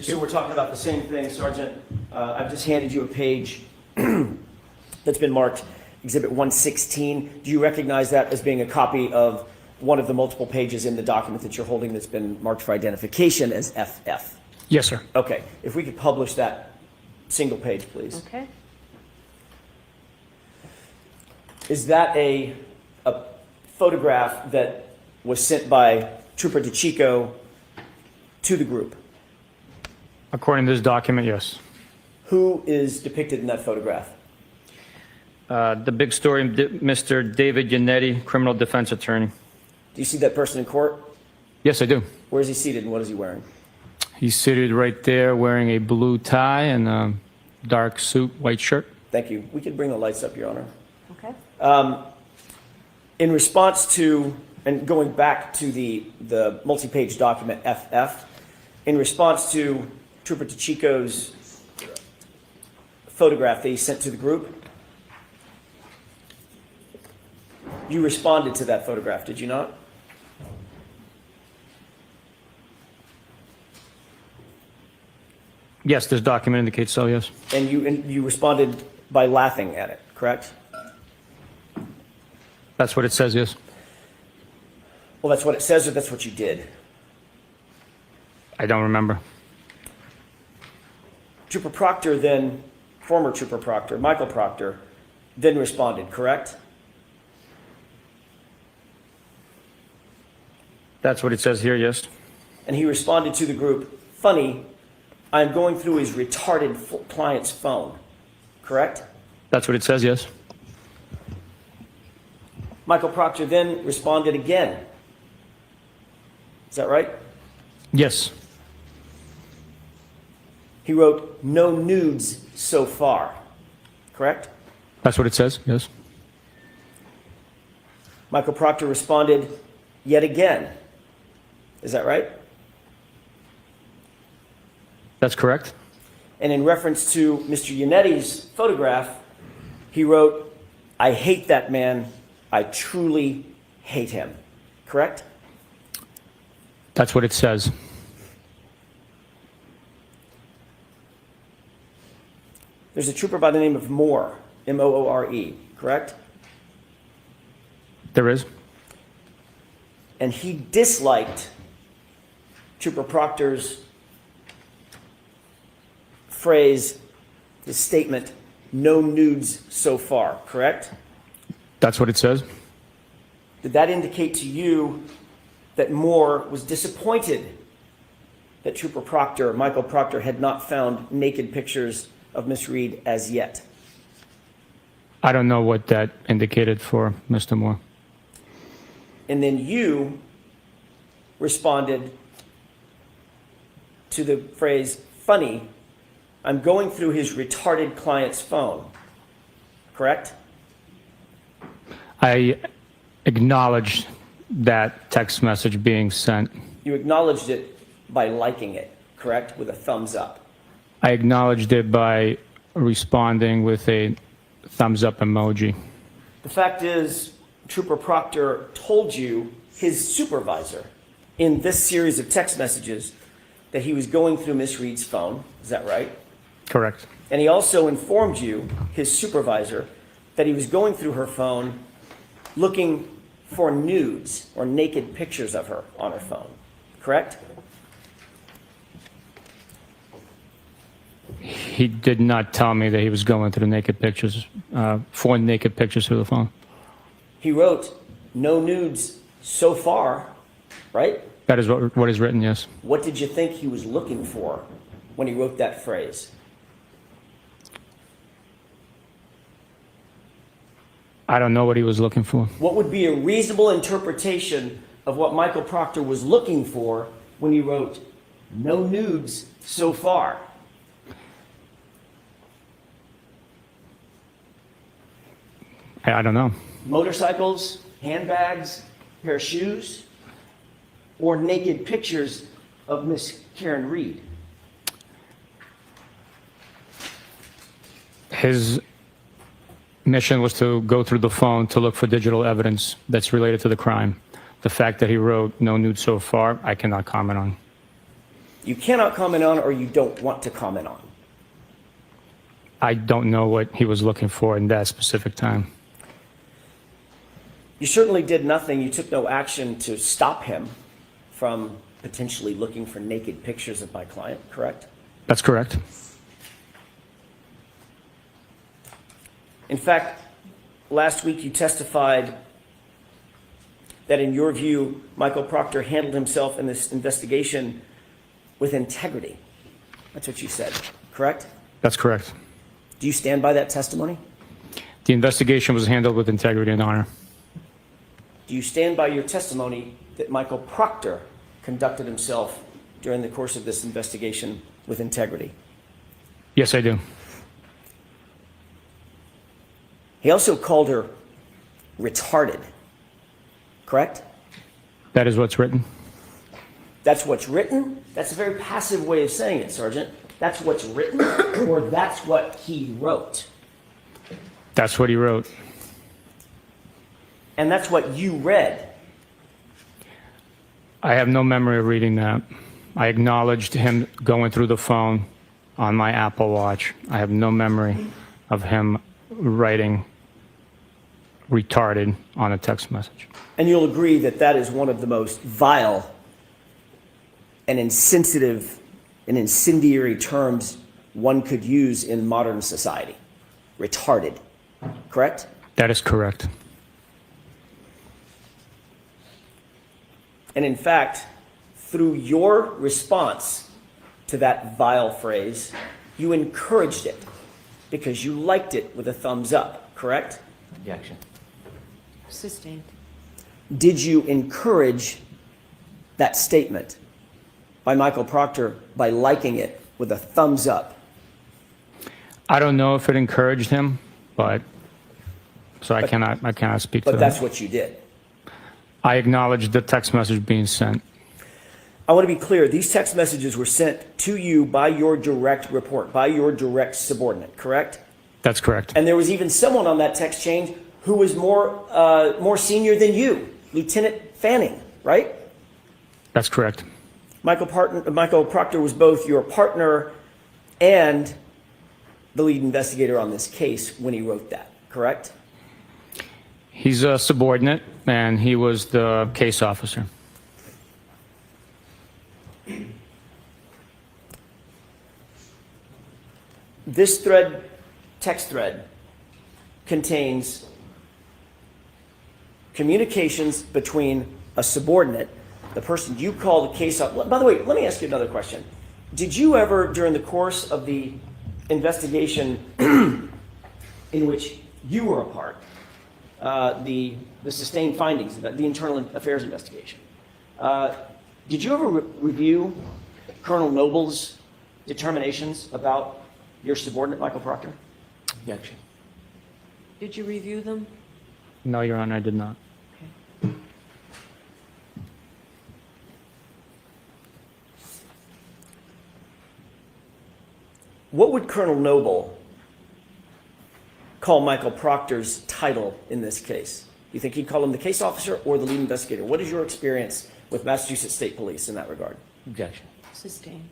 [SPEAKER 18] So we're talking about the same thing, Sergeant. I've just handed you a page that's been marked Exhibit 116. Do you recognize that as being a copy of one of the multiple pages in the document that you're holding that's been marked for identification as FF?
[SPEAKER 19] Yes, sir.
[SPEAKER 18] Okay. If we could publish that single page, please.
[SPEAKER 13] Okay.
[SPEAKER 18] Is that a photograph that was sent by Trooper DeChico to the group?
[SPEAKER 19] According to this document, yes.
[SPEAKER 18] Who is depicted in that photograph?
[SPEAKER 19] The big story, Mr. David Yannetti, criminal defense attorney.
[SPEAKER 18] Do you see that person in court?
[SPEAKER 19] Yes, I do.
[SPEAKER 18] Where is he seated and what is he wearing?
[SPEAKER 19] He's seated right there wearing a blue tie and a dark suit, white shirt.
[SPEAKER 18] Thank you. We could bring the lights up, Your Honor.
[SPEAKER 13] Okay.
[SPEAKER 18] In response to, and going back to the multi-page document FF, in response to Trooper DeChico's photograph that he sent to the group, you responded to that photograph, did you not?
[SPEAKER 19] Yes, this document indicates so, yes.
[SPEAKER 18] And you responded by laughing at it, correct?
[SPEAKER 19] That's what it says, yes.
[SPEAKER 18] Well, that's what it says, or that's what you did?
[SPEAKER 19] I don't remember.
[SPEAKER 18] Trooper Proctor then, former Trooper Proctor, Michael Proctor, then responded, correct?
[SPEAKER 19] That's what it says here, yes.
[SPEAKER 18] And he responded to the group, funny, I'm going through his retarded client's phone, correct?
[SPEAKER 19] That's what it says, yes.
[SPEAKER 18] Michael Proctor then responded again. Is that right?
[SPEAKER 19] Yes.
[SPEAKER 18] He wrote, no nudes so far, correct?
[SPEAKER 19] That's what it says, yes.
[SPEAKER 18] Michael Proctor responded yet again. Is that right?
[SPEAKER 19] That's correct.
[SPEAKER 18] And in reference to Mr. Yannetti's photograph, he wrote, I hate that man. I truly hate him. Correct?
[SPEAKER 19] That's what it says.
[SPEAKER 18] There's a trooper by the name of Moore, M-O-O-R-E, correct?
[SPEAKER 19] There is.
[SPEAKER 18] And he disliked Trooper Proctor's phrase, his statement, no nudes so far, correct?
[SPEAKER 19] That's what it says.
[SPEAKER 18] Did that indicate to you that Moore was disappointed that Trooper Proctor, Michael Proctor, had not found naked pictures of Miss Reed as yet?
[SPEAKER 19] I don't know what that indicated for Mr. Moore.
[SPEAKER 18] And then you responded to the phrase, funny, I'm going through his retarded client's phone, correct?
[SPEAKER 19] I acknowledged that text message being sent.
[SPEAKER 18] You acknowledged it by liking it, correct? With a thumbs up.
[SPEAKER 19] I acknowledged it by responding with a thumbs up emoji.
[SPEAKER 18] The fact is, Trooper Proctor told you, his supervisor, in this series of text messages, that he was going through Miss Reed's phone. Is that right?
[SPEAKER 19] Correct.
[SPEAKER 18] And he also informed you, his supervisor, that he was going through her phone looking for nudes or naked pictures of her on her phone. Correct?
[SPEAKER 19] He did not tell me that he was going through naked pictures, for naked pictures through the phone.
[SPEAKER 18] He wrote, no nudes so far, right?
[SPEAKER 19] That is what is written, yes.
[SPEAKER 18] What did you think he was looking for when he wrote that phrase?
[SPEAKER 19] I don't know what he was looking for.
[SPEAKER 18] What would be a reasonable interpretation of what Michael Proctor was looking for when he wrote, no nudes so far?
[SPEAKER 19] I don't know.
[SPEAKER 18] Motorcycles, handbags, pair of shoes, or naked pictures of Miss Karen Reed?
[SPEAKER 19] His mission was to go through the phone to look for digital evidence that's related to the crime. The fact that he wrote no nude so far, I cannot comment on.
[SPEAKER 18] You cannot comment on, or you don't want to comment on?
[SPEAKER 19] I don't know what he was looking for in that specific time.
[SPEAKER 18] You certainly did nothing. You took no action to stop him from potentially looking for naked pictures of my client, correct?
[SPEAKER 19] That's correct.
[SPEAKER 18] In fact, last week you testified that in your view, Michael Proctor handled himself in this investigation with integrity. That's what you said, correct?
[SPEAKER 19] That's correct.
[SPEAKER 18] Do you stand by that testimony?
[SPEAKER 19] The investigation was handled with integrity and honor.
[SPEAKER 18] Do you stand by your testimony that Michael Proctor conducted himself during the course of this investigation with integrity?
[SPEAKER 19] Yes, I do.
[SPEAKER 18] He also called her retarded, correct?
[SPEAKER 19] That is what's written.
[SPEAKER 18] That's what's written? That's a very passive way of saying it, Sergeant. That's what's written, or that's what he wrote?
[SPEAKER 19] That's what he wrote.
[SPEAKER 18] And that's what you read?
[SPEAKER 19] I have no memory of reading that. I acknowledged him going through the phone on my Apple Watch. I have no memory of him writing retarded on a text message.
[SPEAKER 18] And you'll agree that that is one of the most vile and insensitive and incendiary terms one could use in modern society. Retarded, correct?
[SPEAKER 19] That is correct.
[SPEAKER 18] And in fact, through your response to that vile phrase, you encouraged it because you liked it with a thumbs up, correct?
[SPEAKER 14] Objection.
[SPEAKER 13] Sustained.
[SPEAKER 18] Did you encourage that statement by Michael Proctor by liking it with a thumbs up?
[SPEAKER 19] I don't know if it encouraged him, but so I cannot speak to that.
[SPEAKER 18] But that's what you did.
[SPEAKER 19] I acknowledged the text message being sent.
[SPEAKER 18] I want to be clear. These text messages were sent to you by your direct report, by your direct subordinate, correct?
[SPEAKER 19] That's correct.
[SPEAKER 18] And there was even someone on that text chain who was more senior than you, Lieutenant Fanning, right?
[SPEAKER 19] That's correct.
[SPEAKER 18] Michael Proctor was both your partner and the lead investigator on this case when he wrote that, correct?
[SPEAKER 19] He's a subordinate, and he was the case officer.
[SPEAKER 18] This thread, text thread, contains communications between a subordinate, the person you call the case officer. By the way, let me ask you another question. Did you ever, during the course of the investigation in which you were a part, the sustained findings, the internal affairs investigation, did you ever review Colonel Noble's determinations about your subordinate, Michael Proctor?
[SPEAKER 14] Objection.
[SPEAKER 13] Did you review them?
[SPEAKER 19] No, Your Honor, I did not.
[SPEAKER 18] What would Colonel Noble call Michael Proctor's title in this case? You think he'd call him the case officer or the lead investigator? What is your experience with Massachusetts State Police in that regard?
[SPEAKER 14] Objection.
[SPEAKER 13] Sustained.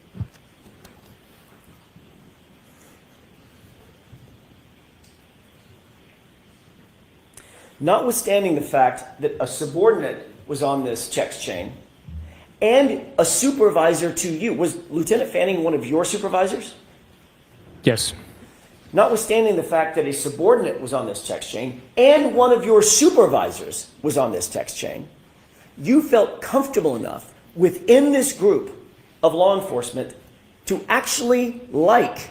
[SPEAKER 18] Notwithstanding the fact that a subordinate was on this text chain and a supervisor to you, was Lieutenant Fanning one of your supervisors?
[SPEAKER 19] Yes.
[SPEAKER 18] Notwithstanding the fact that a subordinate was on this text chain and one of your supervisors was on this text chain, you felt comfortable enough within this group of law enforcement to actually like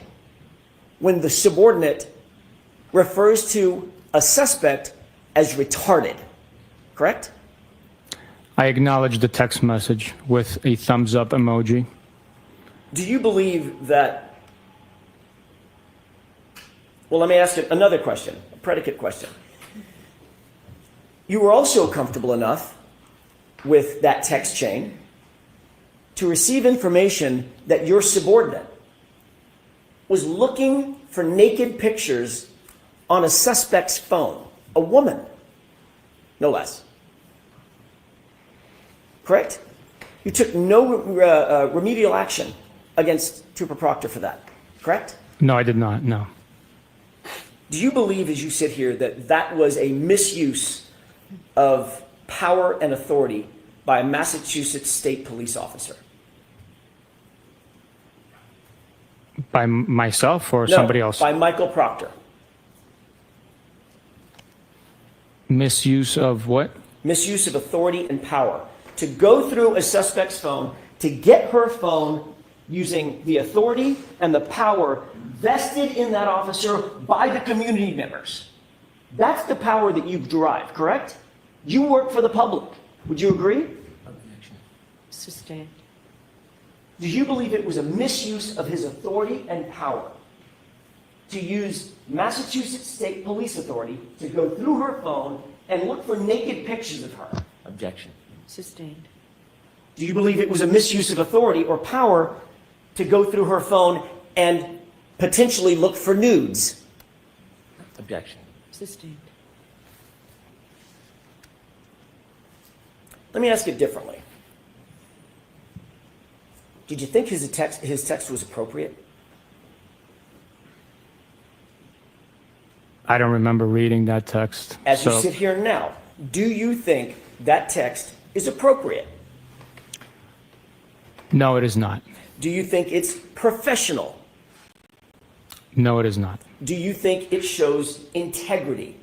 [SPEAKER 18] when the subordinate refers to a suspect as retarded, correct?
[SPEAKER 19] I acknowledged the text message with a thumbs up emoji.
[SPEAKER 18] Do you believe that? Well, let me ask you another question, a predicate question. You were also comfortable enough with that text chain to receive information that your subordinate was looking for naked pictures on a suspect's phone, a woman, no less. Correct? You took no remedial action against Trooper Proctor for that, correct?
[SPEAKER 19] No, I did not, no.
[SPEAKER 18] Do you believe, as you sit here, that that was a misuse of power and authority by a Massachusetts State Police officer?
[SPEAKER 19] By myself or somebody else?
[SPEAKER 18] By Michael Proctor.
[SPEAKER 19] Misuse of what?
[SPEAKER 18] Misuse of authority and power. To go through a suspect's phone, to get her phone using the authority and the power vested in that officer by the community members. That's the power that you've derived, correct? You work for the public. Would you agree?
[SPEAKER 13] Sustained.
[SPEAKER 18] Do you believe it was a misuse of his authority and power to use Massachusetts State Police authority to go through her phone and look for naked pictures of her?
[SPEAKER 14] Objection.
[SPEAKER 13] Sustained.
[SPEAKER 18] Do you believe it was a misuse of authority or power to go through her phone and potentially look for nudes?
[SPEAKER 14] Objection.
[SPEAKER 13] Sustained.
[SPEAKER 18] Let me ask it differently. Did you think his text was appropriate?
[SPEAKER 19] I don't remember reading that text.
[SPEAKER 18] As you
[SPEAKER 19] so-
[SPEAKER 18] sit here now, do you think that text is appropriate?
[SPEAKER 19] No, it is not.
[SPEAKER 18] Do you think it's professional?
[SPEAKER 19] No, it is not.
[SPEAKER 18] Do you think it shows integrity?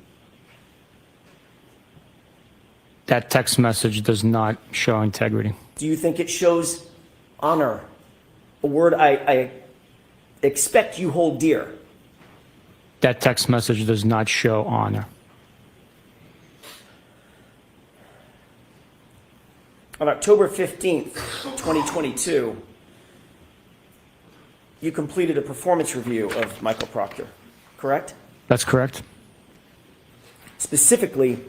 [SPEAKER 19] That text message does not show integrity.
[SPEAKER 18] Do you think it shows honor? A word I expect you hold dear.
[SPEAKER 19] That text message does not show honor.
[SPEAKER 18] On October 15th, 2022, you completed a performance review of Michael Proctor, correct?
[SPEAKER 19] That's correct.
[SPEAKER 18] Specifically,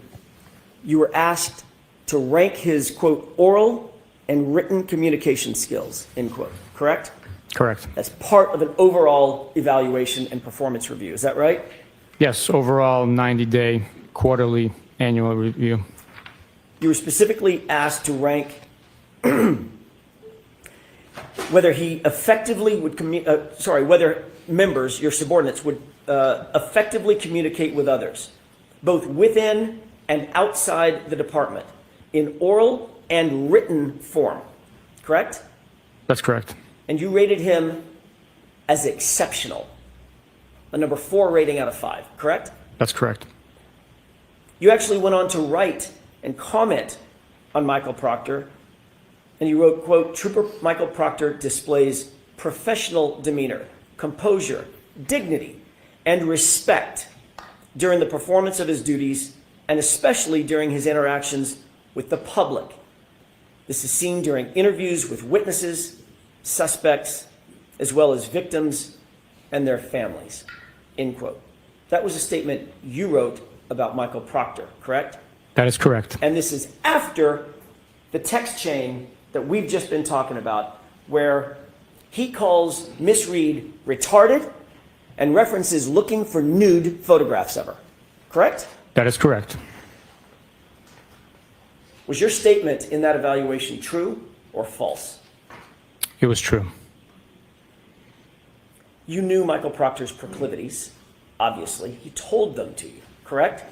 [SPEAKER 18] you were asked to rank his, quote, oral and written communication skills, end quote, correct?
[SPEAKER 19] Correct.
[SPEAKER 18] As part of an overall evaluation and performance review, is that right?
[SPEAKER 19] Yes, overall 90-day, quarterly, annual review.
[SPEAKER 18] You were specifically asked to rank whether he effectively would whether members, your subordinates, would effectively communicate with others, both within and outside the department, in oral and written form, correct?
[SPEAKER 19] That's correct.
[SPEAKER 18] And you rated him as exceptional, a number 4 rating out of 5, correct?
[SPEAKER 19] That's correct.
[SPEAKER 18] You actually went on to write and comment on Michael Proctor, and you wrote, quote, Trooper Michael Proctor displays professional demeanor, composure, dignity, and respect during the performance of his duties, and especially during his interactions with the public. This is seen during interviews with witnesses, suspects, as well as victims and their families, end quote. That was a statement you wrote about Michael Proctor, correct?
[SPEAKER 19] That is correct.
[SPEAKER 18] And this is after the text chain that we've just been talking about, where he calls Miss Reed retarded and references looking for nude photographs of her, correct?
[SPEAKER 19] That is correct.
[SPEAKER 18] Was your statement in that evaluation true or false?
[SPEAKER 19] It was true.
[SPEAKER 18] You knew Michael Proctor's proclivities, obviously. He told them to you, correct?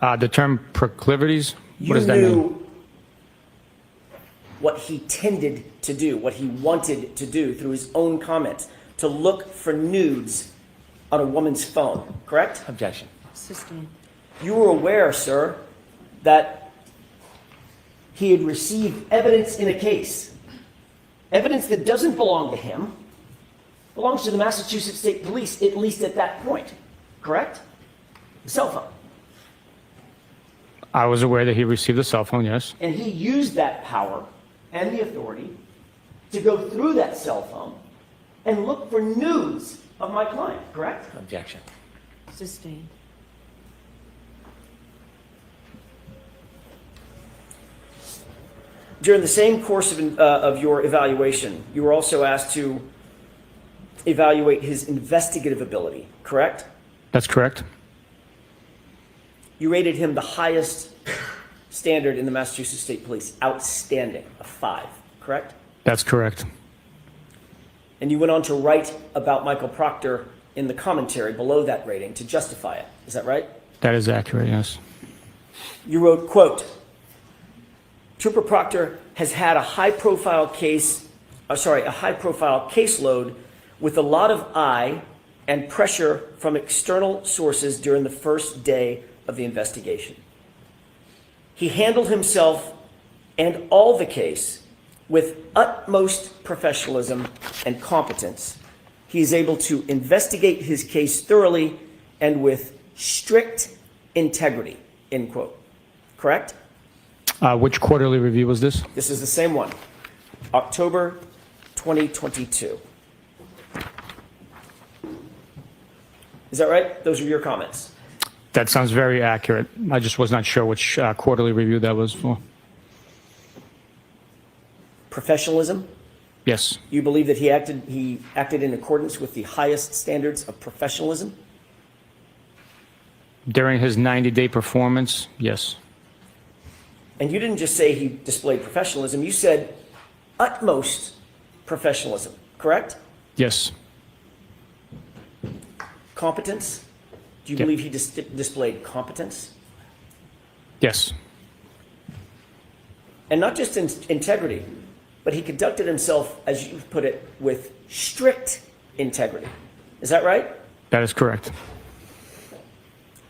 [SPEAKER 19] The term proclivities, what does that
[SPEAKER 18] You
[SPEAKER 19] mean?
[SPEAKER 18] knew what he tended to do, what he wanted to do through his own comments, to look for nudes on a woman's phone, correct?
[SPEAKER 14] Objection.
[SPEAKER 13] Sustained.
[SPEAKER 18] You were aware, sir, that he had received evidence in a case, evidence that doesn't belong to him, belongs to the Massachusetts State Police, at least at that point, correct? The cell phone.
[SPEAKER 19] I was aware that he received a cell phone, yes.
[SPEAKER 18] And he used that power and the authority to go through that cell phone and look for nudes of my client, correct?
[SPEAKER 14] Objection.
[SPEAKER 13] Sustained.
[SPEAKER 18] During the same course of your evaluation, you were also asked to evaluate his investigative ability, correct?
[SPEAKER 19] That's correct.
[SPEAKER 18] You rated him the highest standard in the Massachusetts State Police, outstanding, a 5, correct?
[SPEAKER 19] That's correct.
[SPEAKER 18] And you went on to write about Michael Proctor in the commentary below that rating to justify it. Is that right?
[SPEAKER 19] That is accurate, yes.
[SPEAKER 18] You wrote, quote, Trooper Proctor has had a high-profile caseload with a lot of eye and pressure from external sources during the first day of the investigation. He handled himself and all the case with utmost professionalism and competence. He is able to investigate his case thoroughly and with strict integrity, end quote. Correct?
[SPEAKER 19] Which quarterly review was this?
[SPEAKER 18] This is the same one, October 2022. Is that right? Those are your comments.
[SPEAKER 19] That sounds very accurate. I just was not sure which quarterly review that was for.
[SPEAKER 18] Professionalism?
[SPEAKER 19] Yes.
[SPEAKER 18] You believe that he acted in accordance with the highest standards of professionalism?
[SPEAKER 19] During his 90-day performance, yes.
[SPEAKER 18] And you didn't just say he displayed professionalism, you said utmost professionalism, correct?
[SPEAKER 19] Yes.
[SPEAKER 18] Competence? Do you
[SPEAKER 19] Yeah.
[SPEAKER 18] believe he displayed competence?
[SPEAKER 19] Yes.
[SPEAKER 18] And not just in integrity, but he conducted himself, as you put it, with strict integrity. Is that right?
[SPEAKER 19] That is correct.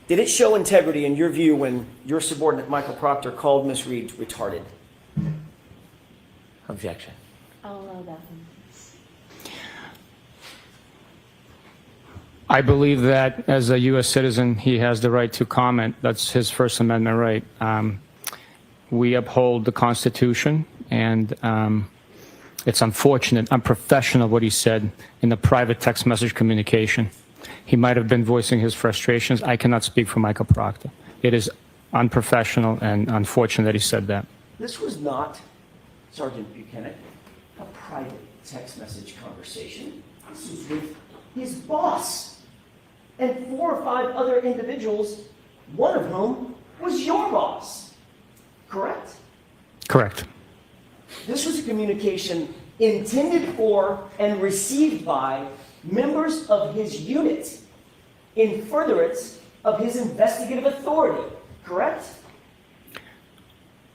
[SPEAKER 18] Did it show integrity in your view when your subordinate Michael Proctor called Miss Reed retarded?
[SPEAKER 14] Objection.
[SPEAKER 13] I'll allow that one.
[SPEAKER 19] I believe that as a U.S. citizen, he has the right to comment. That's his First Amendment right. We uphold the Constitution, and it's unfortunate, unprofessional what he said in the private text message communication. He might have been voicing his frustrations. I cannot speak for Michael Proctor. It is unprofessional and unfortunate that he said that.
[SPEAKER 18] This was not, Sergeant Buchanan, a private text message conversation. This was with his boss and 4 or 5 other individuals, one of whom was your boss. Correct?
[SPEAKER 19] Correct.
[SPEAKER 18] This was a communication intended for and received by members of his unit in furtherance of his investigative authority. Correct?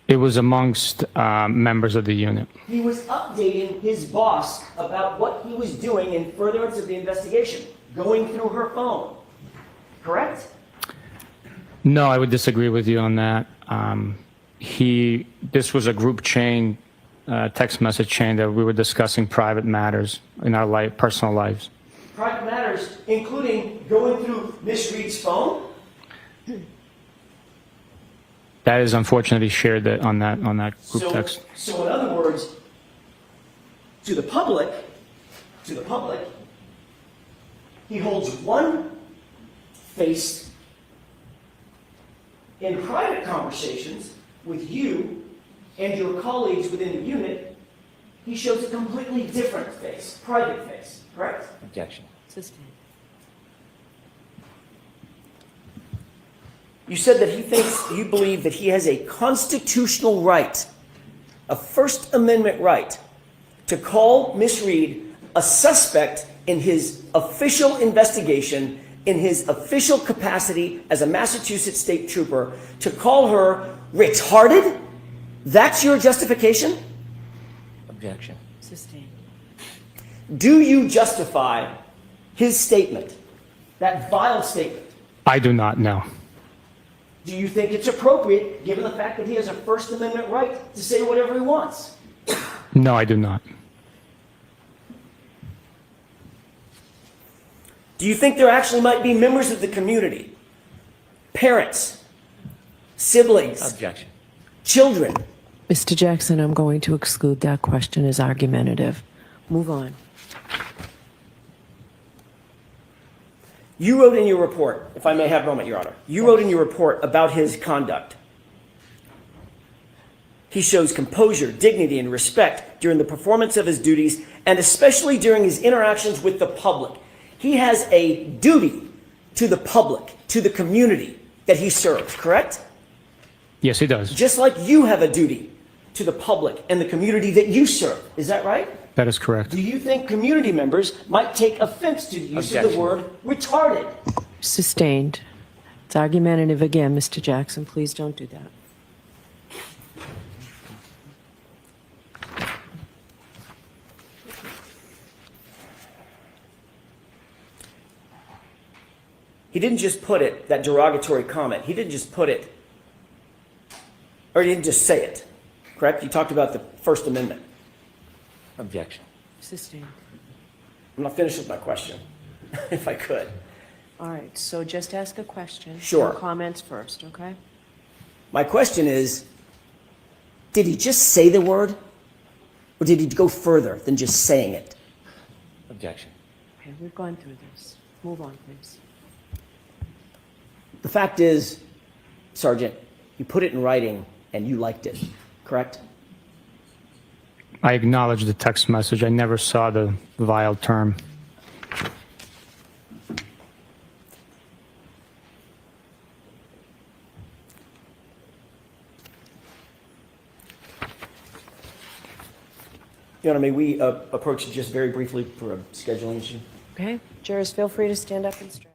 [SPEAKER 19] It was amongst members of the unit.
[SPEAKER 18] He was updating his boss about what he was doing in furtherance of the investigation, going through her phone. Correct?
[SPEAKER 19] No, I would disagree with you on that. This was a group chain, text message chain that we were discussing private matters in our personal lives.
[SPEAKER 18] Private matters, including going through Miss Reed's phone?
[SPEAKER 19] That is unfortunately shared on that group text.
[SPEAKER 18] So in other words, to the public, he holds one face in private conversations with you and your colleagues within the unit. He shows a completely different face, private face, correct?
[SPEAKER 14] Objection.
[SPEAKER 13] Sustained.
[SPEAKER 18] You said that you believe that he has a constitutional right, a First Amendment right, to call Miss Reed a suspect in his official investigation, in his official capacity as a Massachusetts state trooper, to call her retarded? That's your justification?
[SPEAKER 14] Objection.
[SPEAKER 13] Sustained.
[SPEAKER 18] Do you justify his statement, that vile statement?
[SPEAKER 19] I do not know.
[SPEAKER 18] Do you think it's appropriate, given the fact that he has a First Amendment right to say whatever he wants?
[SPEAKER 19] No, I do not.
[SPEAKER 18] Do you think there actually might be members of the community, parents, siblings,
[SPEAKER 14] Objection.
[SPEAKER 18] children?
[SPEAKER 13] Mr. Jackson, I'm going to exclude that question as argumentative. Move on.
[SPEAKER 18] You wrote in your report, if I may have a moment, Your Honor, you wrote in your report about his conduct. He shows composure, dignity, and respect during the performance of his duties, and especially during his interactions with the public. He has a duty to the public, to the community that he serves, correct?
[SPEAKER 19] Yes, he does.
[SPEAKER 18] Just like you have a duty to the public and the community that you serve. Is that right?
[SPEAKER 19] That is correct.
[SPEAKER 18] Do you think community members might take offense to the use of the word retarded?
[SPEAKER 13] Sustained. It's argumentative again, Mr. Jackson. Please don't do that.
[SPEAKER 18] He didn't just put it, that derogatory comment, he didn't just put it, or he didn't just say it, correct? You talked about the First Amendment.
[SPEAKER 14] Objection.
[SPEAKER 13] Sustained.
[SPEAKER 18] I'm not finished with my question, if I could.
[SPEAKER 13] All right, so just ask a question.
[SPEAKER 18] Sure.
[SPEAKER 13] No comments first, okay?
[SPEAKER 18] My question is, did he just say the word, or did he go further than just saying it?
[SPEAKER 14] Objection.
[SPEAKER 13] Okay, we've gone through this. Move on, please.
[SPEAKER 18] The fact is, Sergeant, you put it in writing and you liked it, correct?
[SPEAKER 19] I acknowledge the text message. I never saw the vile term.
[SPEAKER 18] Your Honor, may we approach just very briefly for a scheduling issue?
[SPEAKER 13] Okay, jurors, feel free to stand up and stretch.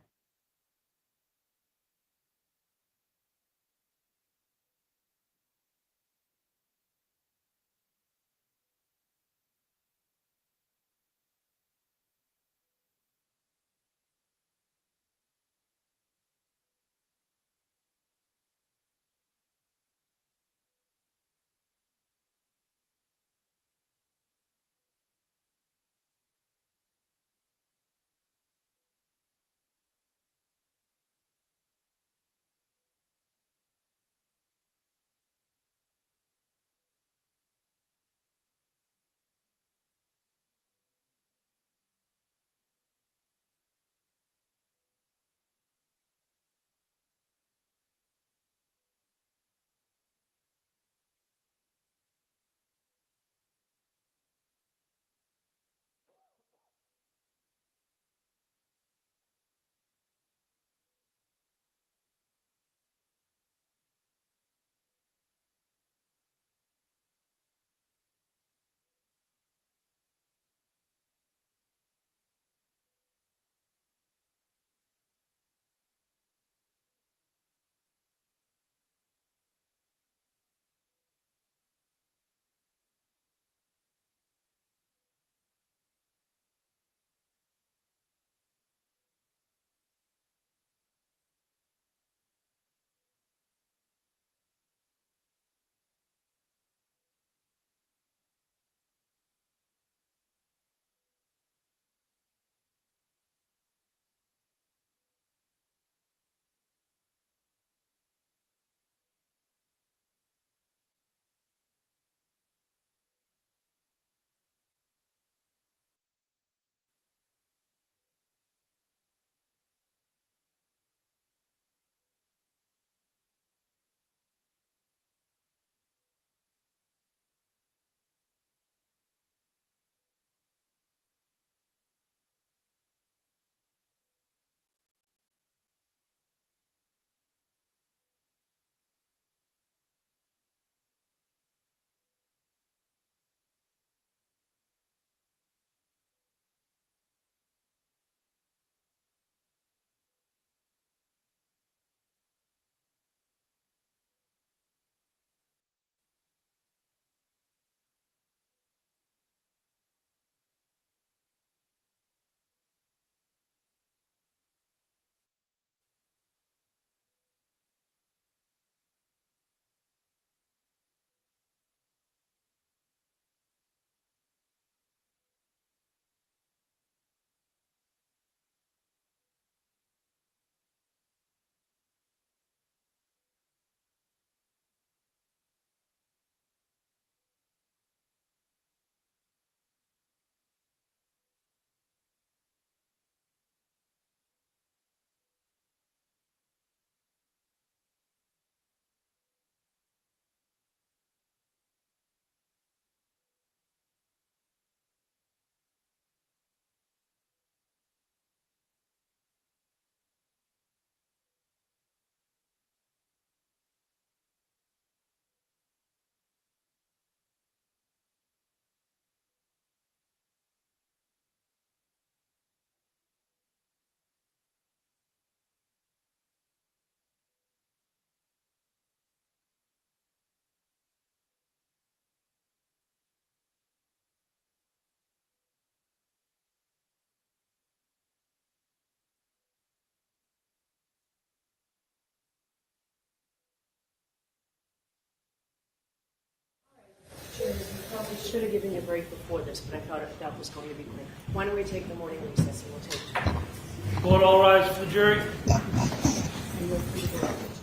[SPEAKER 13] should have given you a break before this, but I thought that was going to be quick. Why don't we take the morning recess and we'll take 2 minutes.
[SPEAKER 20] Board, all rise for the jury.
[SPEAKER 13] And we'll figure it out.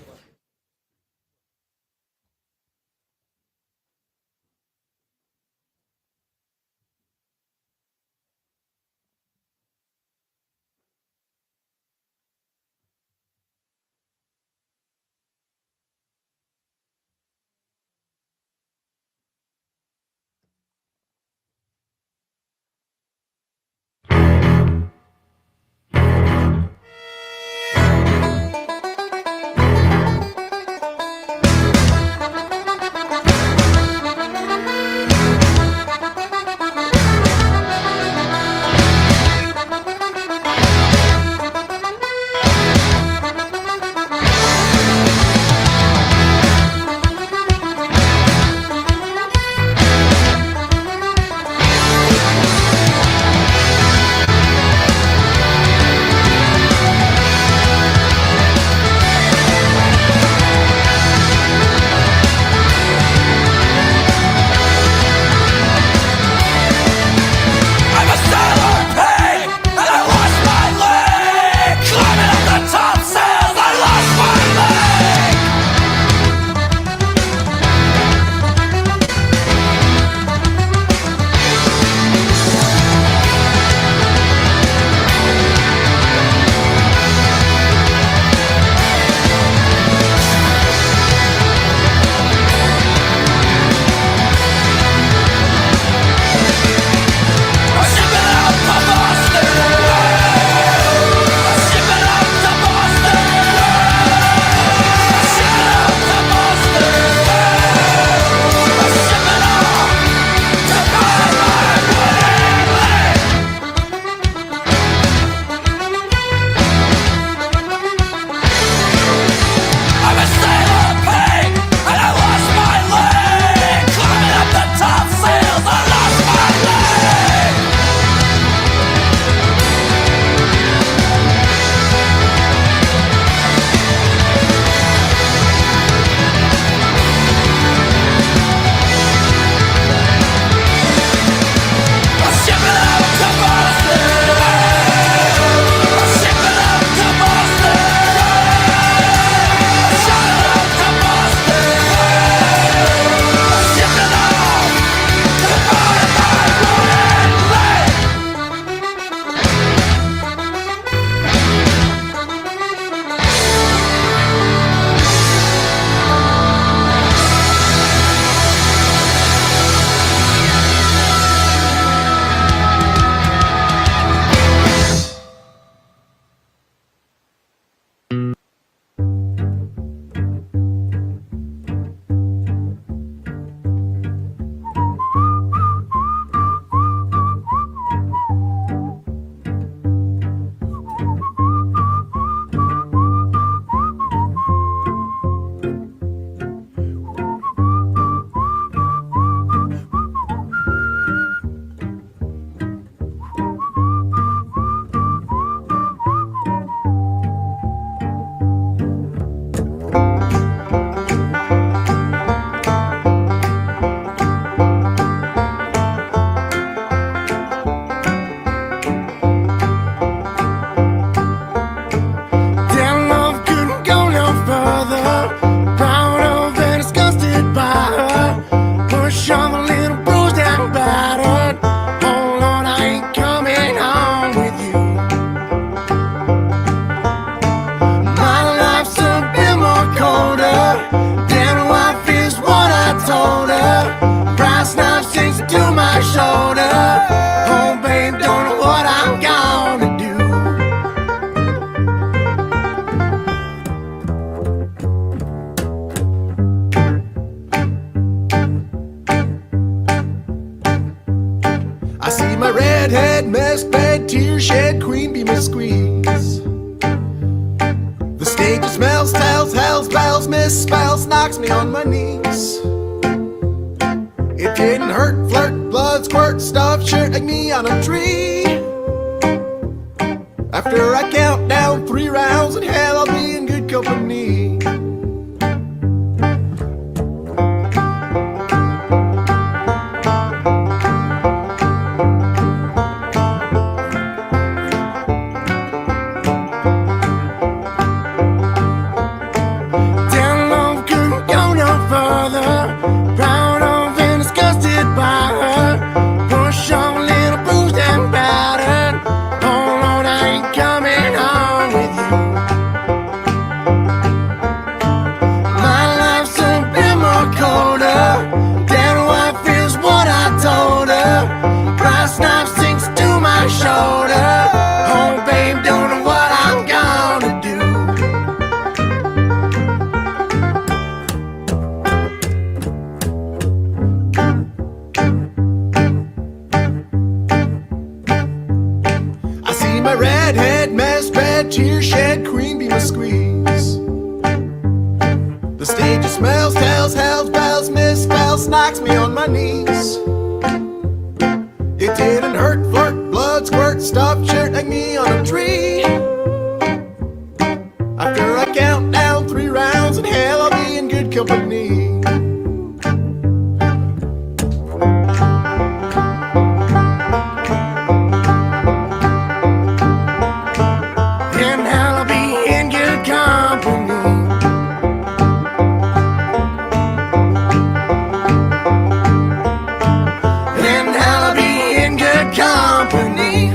[SPEAKER 2] tear shed queen bee must squeeze. The stage smells, tells, hells, bells, misspells, knocks me on my knees. It didn't hurt, flirt, blood, squirt, stuff, shirt like me on a tree. After I count down 3 rounds in hell, I'll be in good company.
[SPEAKER 20] tear shed, cream be my squeeze. The stage smells, tells, hells, bells, misspells, knocks me on my knees. It didn't hurt, flirt, blood squirt, stuffed shirt like me on a tree. After I count down 3 rounds in hell, I'll be in good company. In hell, I'll be in good company. In hell, I'll be in good company.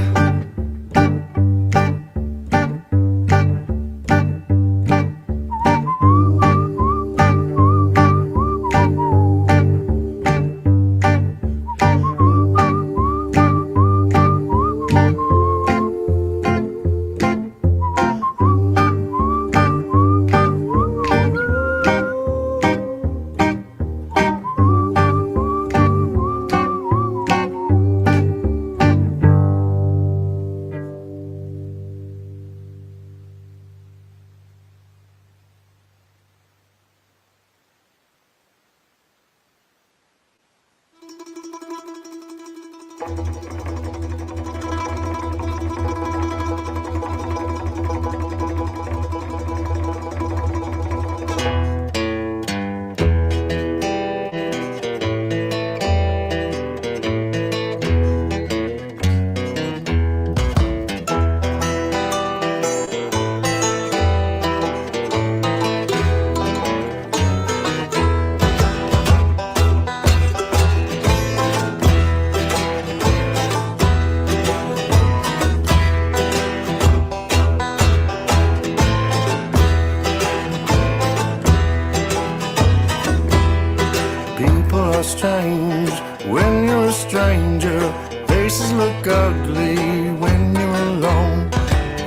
[SPEAKER 20] Strange when you're a stranger. Faces look ugly when you're alone.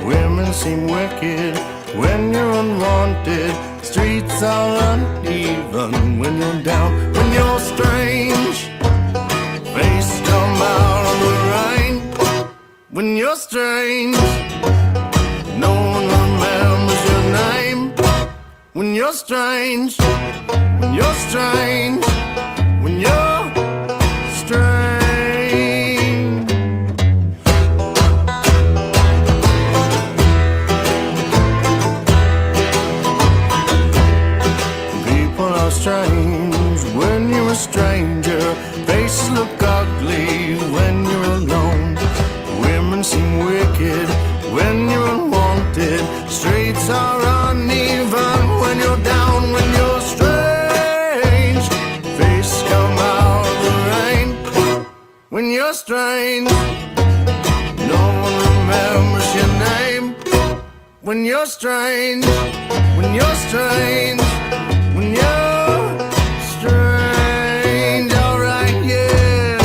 [SPEAKER 20] Women seem wicked when you're unwanted. Streets are uneven when you're down. When you're strange, face come out of the rain. When you're strange, no one remembers your name. When you're strange, when you're strange, when you're strange. People are strange when you're a stranger. Faces look ugly when you're alone. Women seem wicked when you're unwanted. Streets are uneven when you're down. When you're strange, face come out of the rain. When you're strange, no one remembers your name. When you're strange, when you're strange, when you're strange, alright, yeah.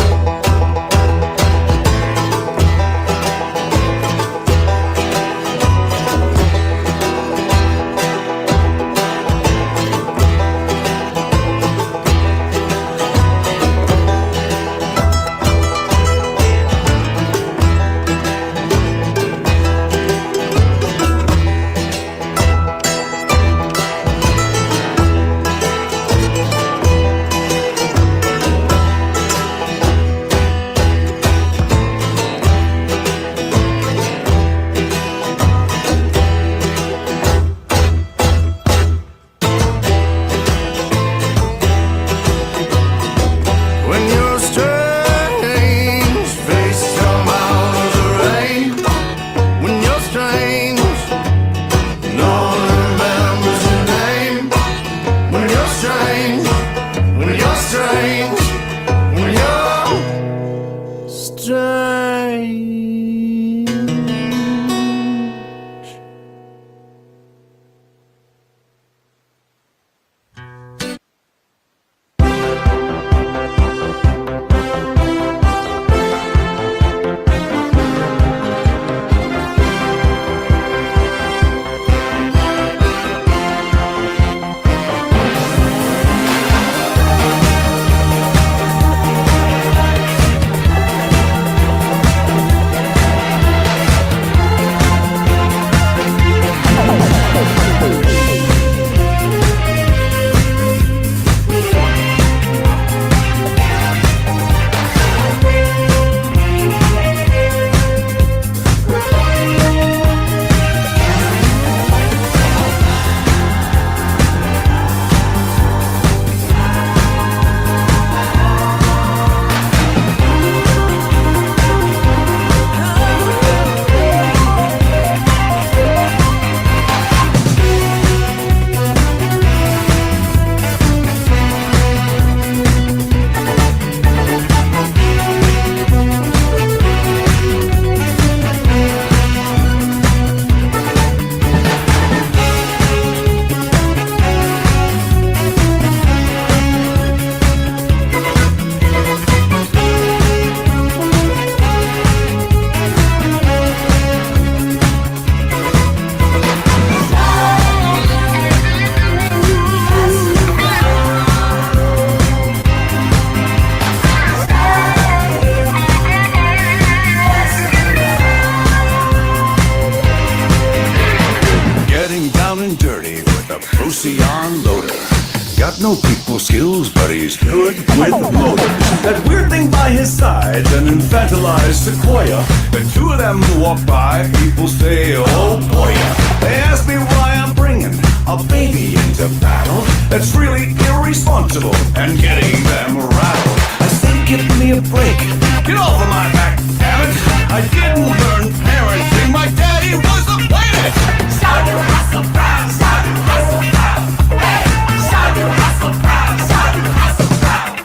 [SPEAKER 20] no people skills, but he's good with motives. That weird thing by his side, an infantilized sequoia. The two of them walk by, people say, oh boy. They ask me why I'm bringing a baby into battle. That's really irresponsible and getting them rattled. I say, give me a break, get off of my back, damn it. I didn't learn parenting, my daddy was a planet. Shout you hustle proud, shout you hustle proud. Hey, shout you hustle proud, shout you hustle proud.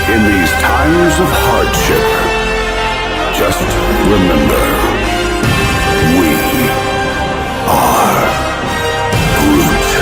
[SPEAKER 20] In these times of hardship, just remember, we are Groot.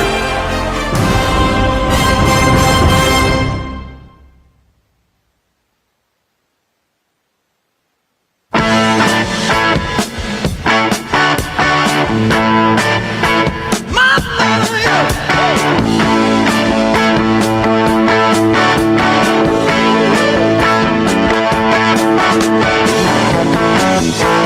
[SPEAKER 15] Hey!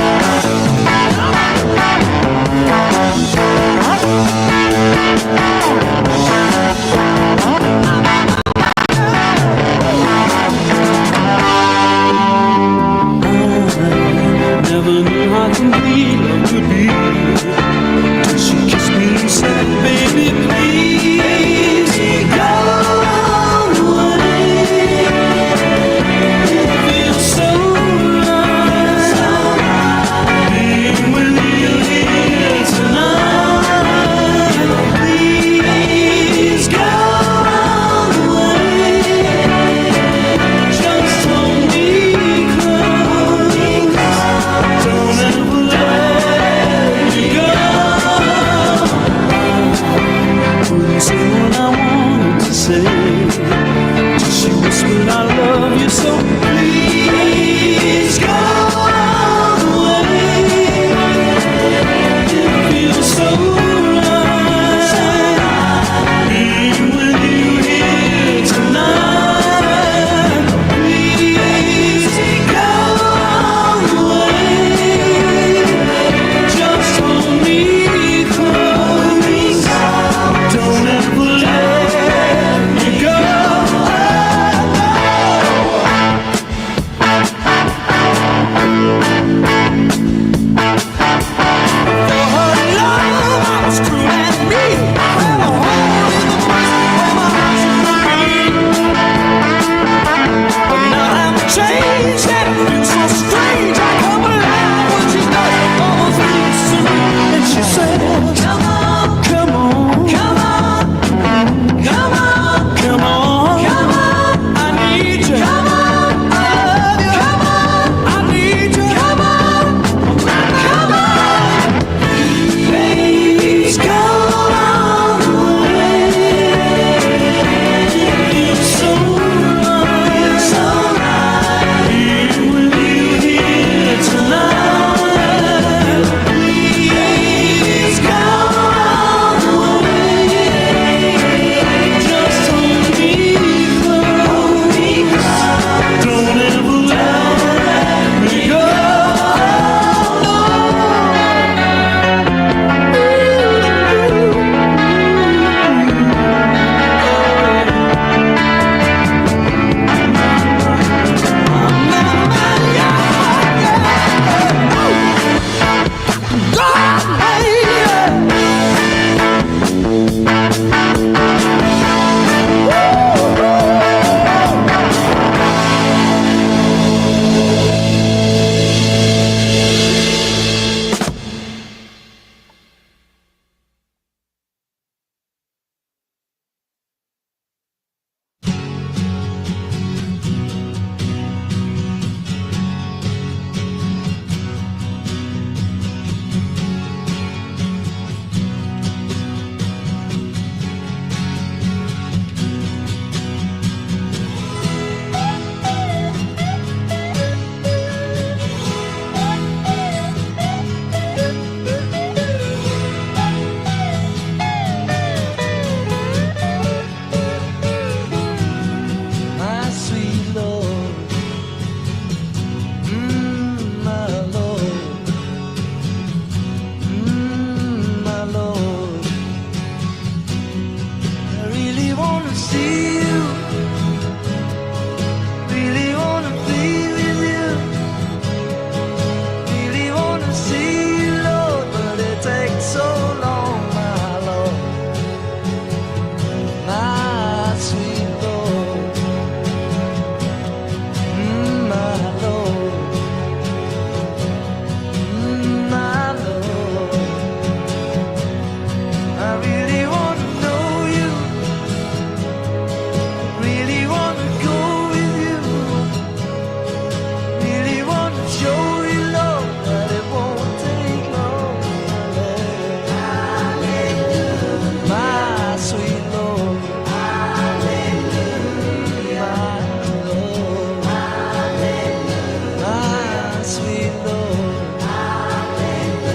[SPEAKER 15] sweet Lord. Hallelujah.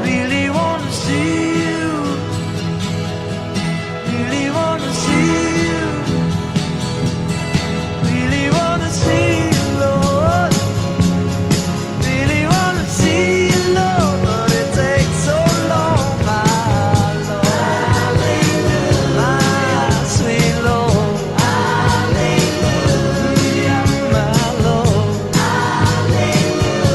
[SPEAKER 15] Really wanna see you. Really wanna see you. Really wanna see you, Lord. Really wanna see you, Lord, but it takes so long, my Lord. Hallelujah. My sweet Lord. Hallelujah. My Lord. Hallelujah.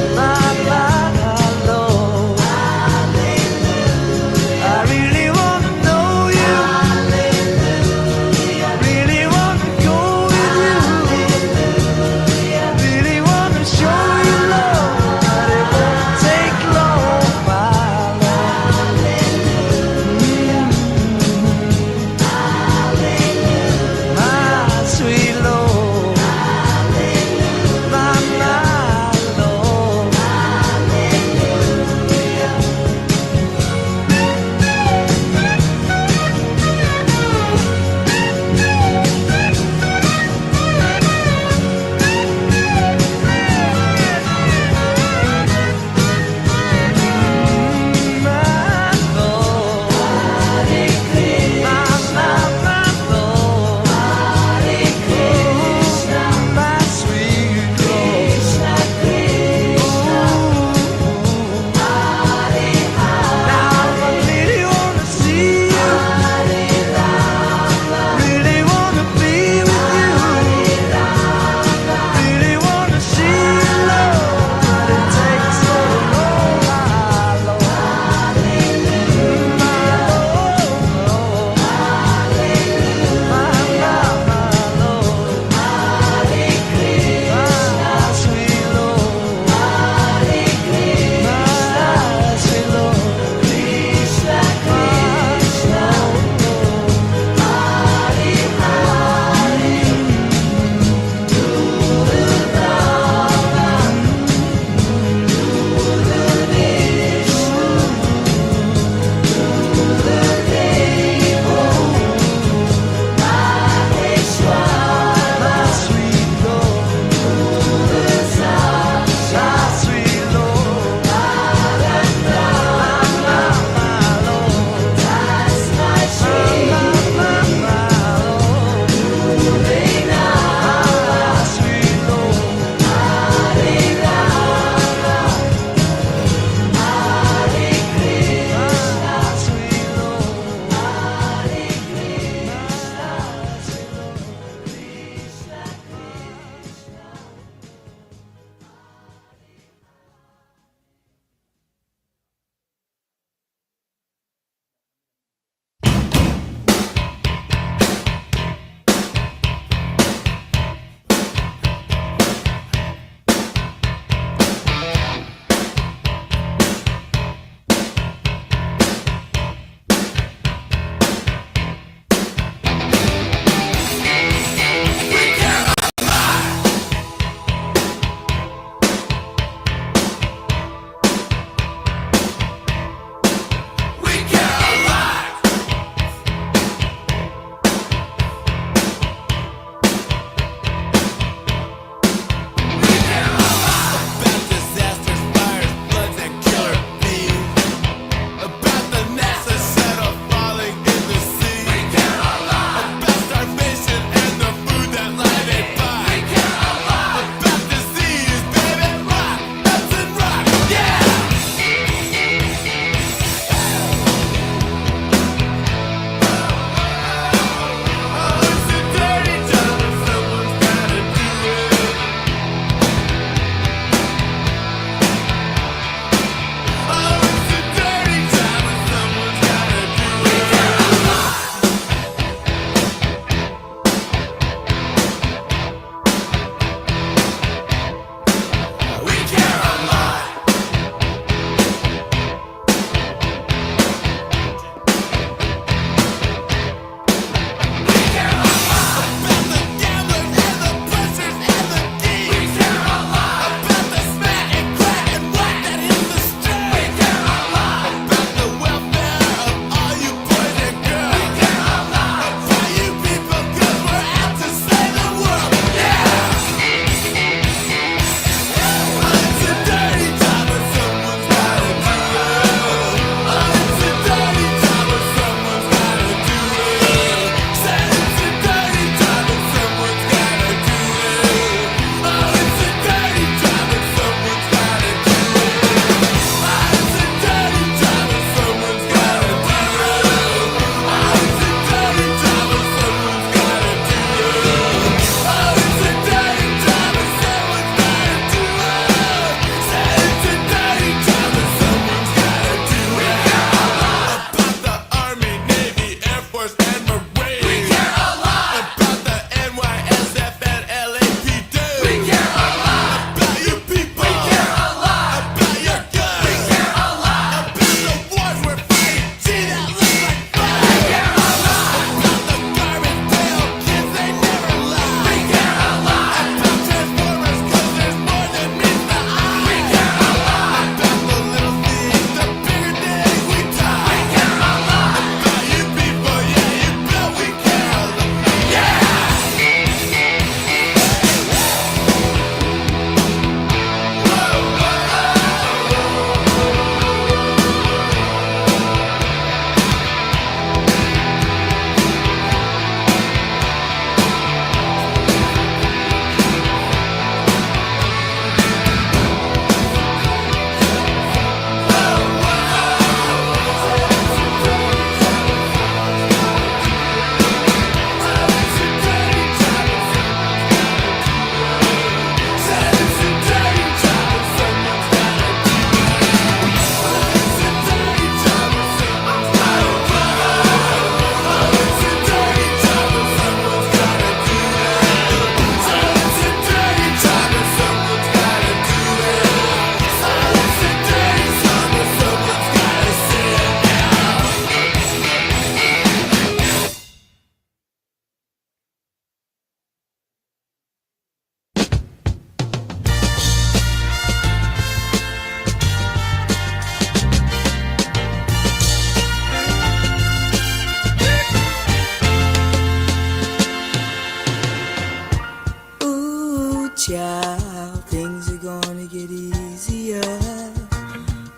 [SPEAKER 15] easier.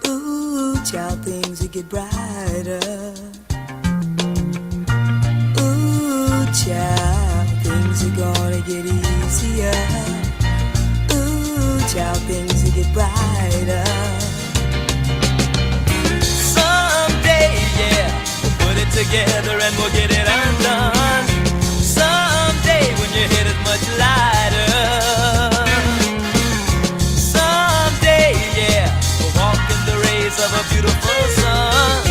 [SPEAKER 15] Ooh, child, things will get brighter. Ooh, child, things are gonna get easier. Ooh, child, things will get brighter. Someday, yeah, we'll put it together and we'll get it undone. Someday when your head is much lighter. Someday, yeah, we'll walk in the rays of a beautiful sun.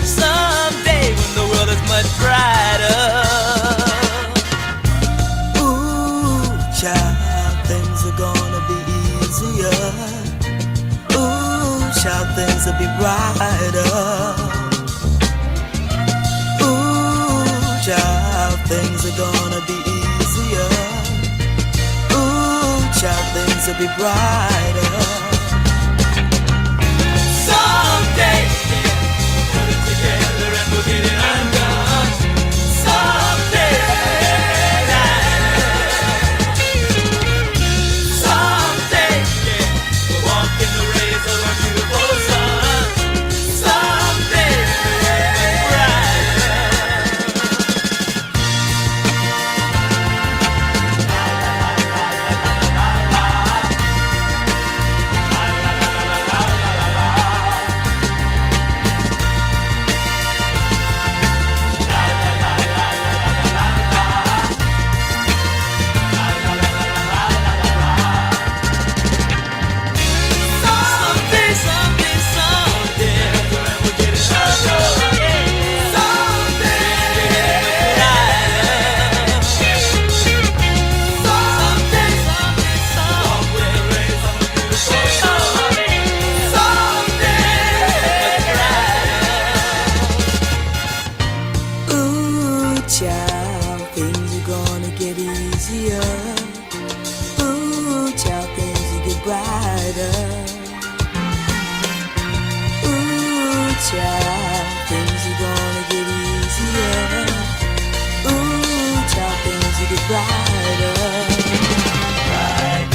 [SPEAKER 15] Someday when the world is much brighter. Ooh, child, things are gonna be easier. Ooh, child, things will be brighter. Ooh, child, things are gonna be easier. Ooh, child, things will be brighter. Someday, put it together and we'll get it undone. Someday, someday, yeah, we'll walk in the rays of a beautiful sun. Someday, ooh, child, things are gonna get easier. Ooh, child, things will get brighter. Ooh, child, things are gonna get easier. Ooh, child, things will get brighter. Right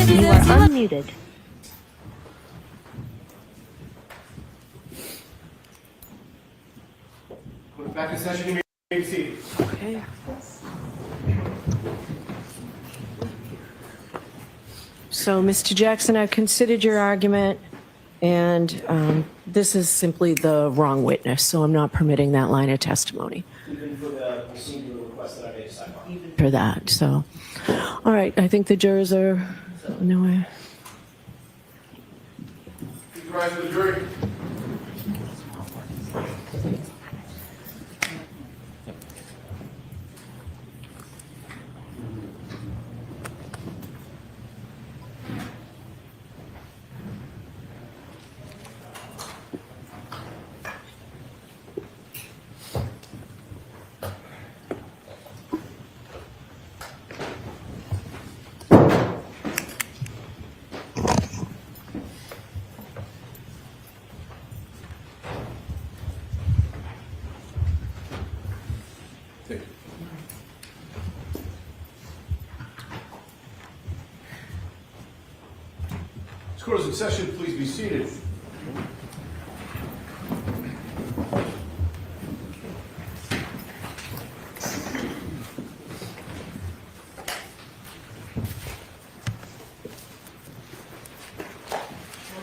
[SPEAKER 15] You are unmuted.
[SPEAKER 17] Back in session, you may be seated.
[SPEAKER 13] Okay. So, Mr. Jackson, I've considered your argument, and this is simply the wrong witness, so I'm not permitting that line of testimony.
[SPEAKER 18] Even for the procedural request that I made to sidebar.
[SPEAKER 13] Even for that, so. All right, I think the jurors are, no way.
[SPEAKER 17] Please rise to the jury. This court is in session. Please be seated.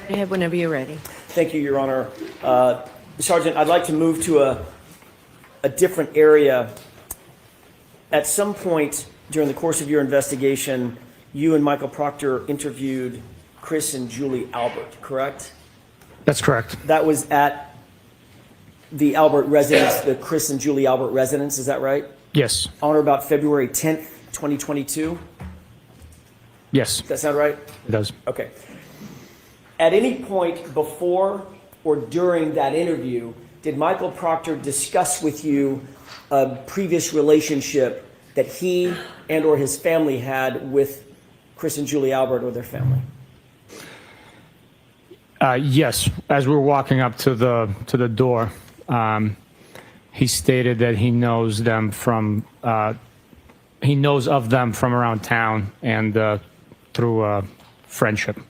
[SPEAKER 13] Go ahead whenever you're ready.
[SPEAKER 18] Thank you, Your Honor. Sergeant, I'd like to move to a different area. At some point during the course of your investigation, you and Michael Proctor interviewed Chris and Julie Albert, correct?
[SPEAKER 19] That's correct.
[SPEAKER 18] That was at the Albert residence, the Chris and Julie Albert residence, is that right?
[SPEAKER 19] Yes.
[SPEAKER 18] On or about February 10th, 2022?
[SPEAKER 19] Yes.
[SPEAKER 18] Does that sound right?
[SPEAKER 19] It does.
[SPEAKER 18] Okay. At any point before or during that interview, did Michael Proctor discuss with you a previous relationship that he and or his family had with Chris and Julie Albert or their family?
[SPEAKER 19] Yes. As we were walking up to the door, he stated that he knows them from he knows of them from around town and through friendship.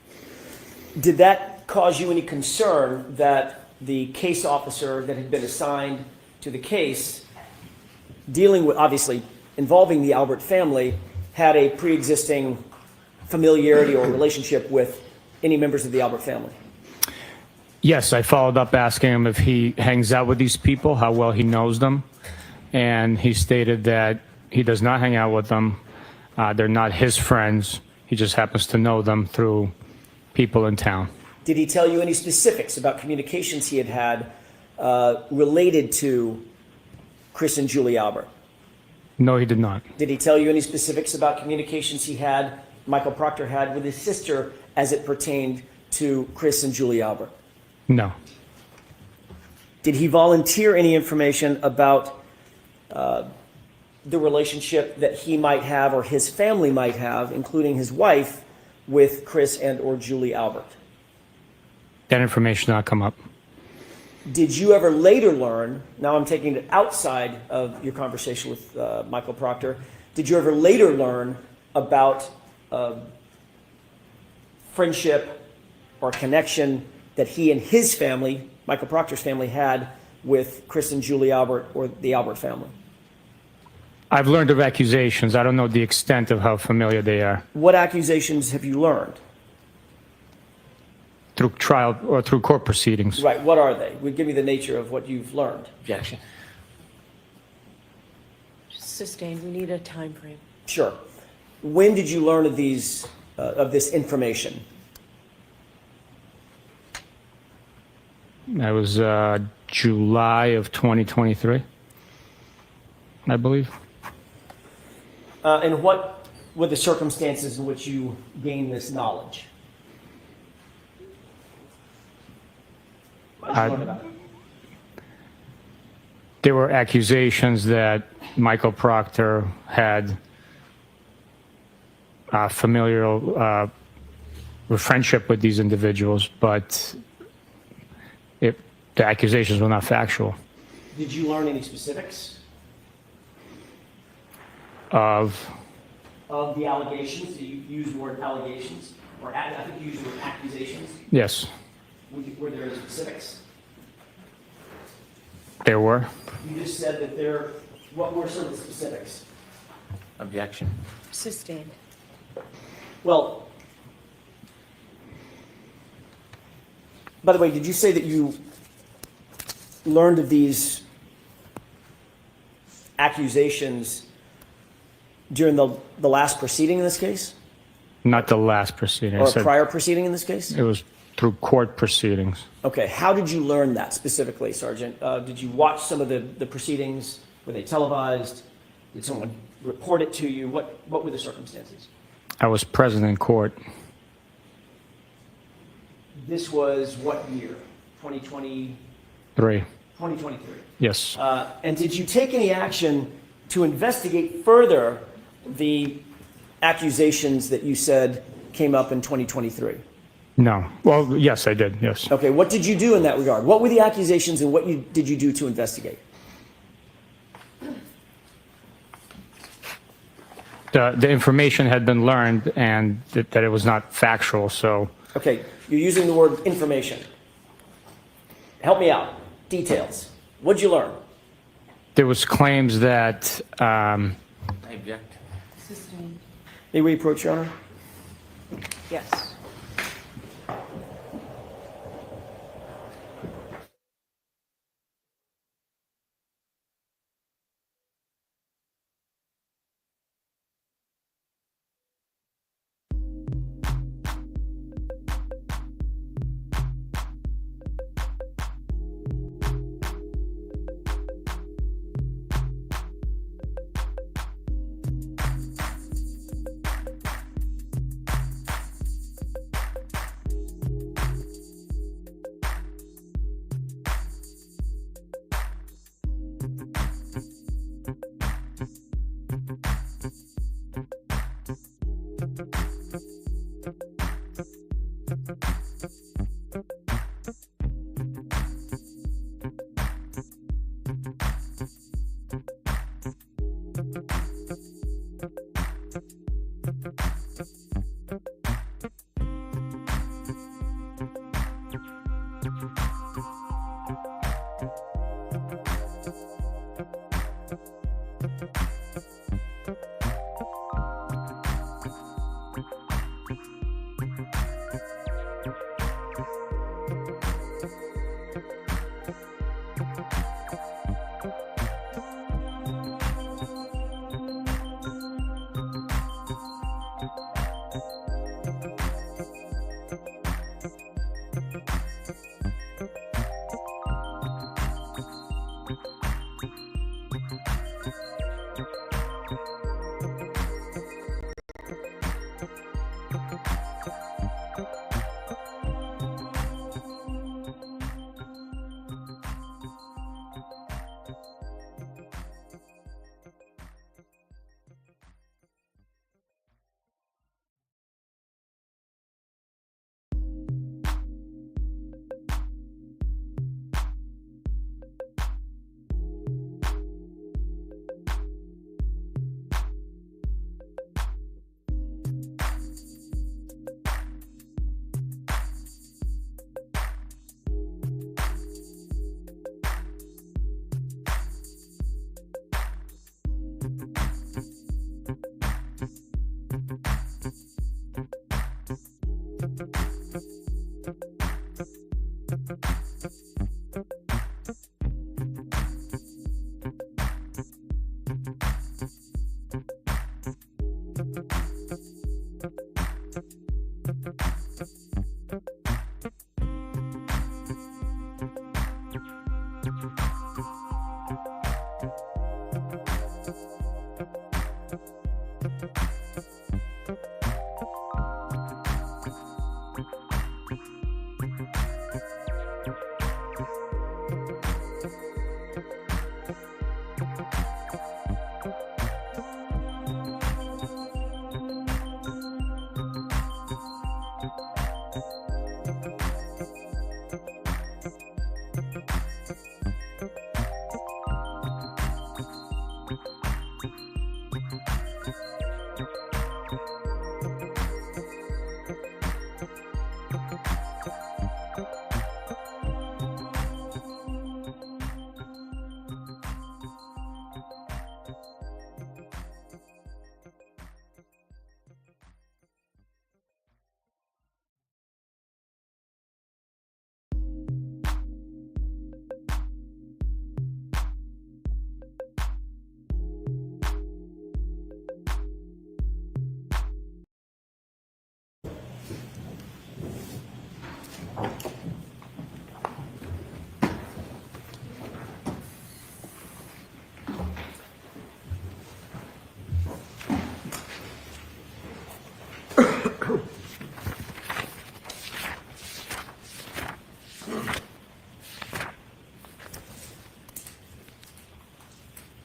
[SPEAKER 18] Did that cause you any concern that the case officer that had been assigned to the case, dealing with, obviously, involving the Albert family, had a pre-existing familiarity or relationship with any members of the Albert family?
[SPEAKER 19] Yes, I followed up asking him if he hangs out with these people, how well he knows them, and he stated that he does not hang out with them. They're not his friends. He just happens to know them through people in town.
[SPEAKER 18] Did he tell you any specifics about communications he had related to Chris and Julie Albert?
[SPEAKER 19] No, he did not.
[SPEAKER 18] Did he tell you any specifics about communications he had, Michael Proctor had, with his sister as it pertained to Chris and Julie Albert?
[SPEAKER 19] No.
[SPEAKER 18] Did he volunteer any information about the relationship that he might have or his family might have, including his wife, with Chris and or Julie Albert?
[SPEAKER 19] That information did not come up.
[SPEAKER 18] Did you ever later learn, now I'm taking it outside of your conversation with Michael Proctor, did you ever later learn about friendship or connection that he and his family, Michael Proctor's family, had with Chris and Julie Albert or the Albert family?
[SPEAKER 19] I've learned of accusations. I don't know the extent of how familiar they are.
[SPEAKER 18] What accusations have you learned?
[SPEAKER 19] Through trial or through court proceedings.
[SPEAKER 18] Right, what are they? Give me the nature of what you've learned.
[SPEAKER 14] Objection.
[SPEAKER 13] Sustained, we need a time frame.
[SPEAKER 18] Sure. When did you learn of these, of this information?
[SPEAKER 19] That was July of 2023, I believe.
[SPEAKER 18] And what were the circumstances in which you gained this knowledge?
[SPEAKER 19] There were accusations that Michael Proctor had familial friendship with these individuals, but the accusations were not factual.
[SPEAKER 18] Did you learn any specifics
[SPEAKER 19] Of
[SPEAKER 18] the allegations? Did you use the word allegations? Or I think you used the word accusations.
[SPEAKER 19] yes,
[SPEAKER 18] Were there any specifics?
[SPEAKER 19] there were.
[SPEAKER 18] You just said that there, what were some of the specifics?
[SPEAKER 14] Objection.
[SPEAKER 13] Sustained.
[SPEAKER 18] Well, by the way, did you say that you learned of these accusations during the last proceeding in this case?
[SPEAKER 19] Not the last proceeding.
[SPEAKER 18] Or a prior proceeding in this case?
[SPEAKER 19] It was through court proceedings.
[SPEAKER 18] Okay, how did you learn that specifically, Sergeant? Did you watch some of the proceedings? Were they televised? Did someone report it to you? What were the circumstances?
[SPEAKER 19] I was present in court.
[SPEAKER 18] This was what year? 2020? 2023.
[SPEAKER 19] Yes.
[SPEAKER 18] And did you take any action to investigate further the accusations that you said came up in 2023?
[SPEAKER 19] No. Well, yes, I did. Yes.
[SPEAKER 18] Okay, what did you do in that regard? What were the accusations and what did you do to investigate?
[SPEAKER 19] The information had been learned and that it was not factual, so
[SPEAKER 18] Okay, you're using the word information. Help me out. Details. What'd you learn?
[SPEAKER 19] There was claims that
[SPEAKER 14] I object.
[SPEAKER 18] May we approach, Your Honor?
[SPEAKER 9] Yes.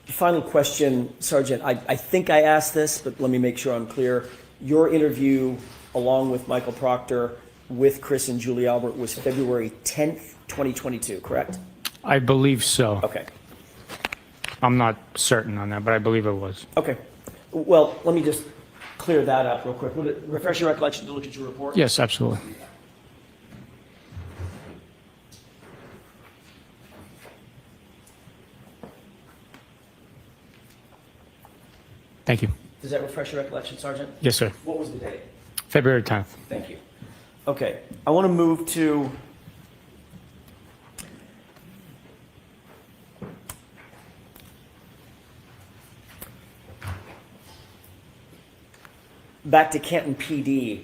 [SPEAKER 18] Final question, Sergeant. I think I asked this, but let me make sure I'm clear. Your interview, along with Michael Proctor, with Chris and Julie Albert, was February 10th, 2022, correct?
[SPEAKER 19] I believe so.
[SPEAKER 18] Okay.
[SPEAKER 19] I'm not certain on that, but I believe it was.
[SPEAKER 18] Okay. Well, let me just clear that up real quick. Would it refresh your recollection to look at your report?
[SPEAKER 19] Yes, absolutely. Thank you.
[SPEAKER 18] Does that refresh your recollection, Sergeant?
[SPEAKER 19] Yes, sir.
[SPEAKER 18] What was the date?
[SPEAKER 19] February 10th.
[SPEAKER 18] Thank you. Okay, I want to move to back to Canton PD.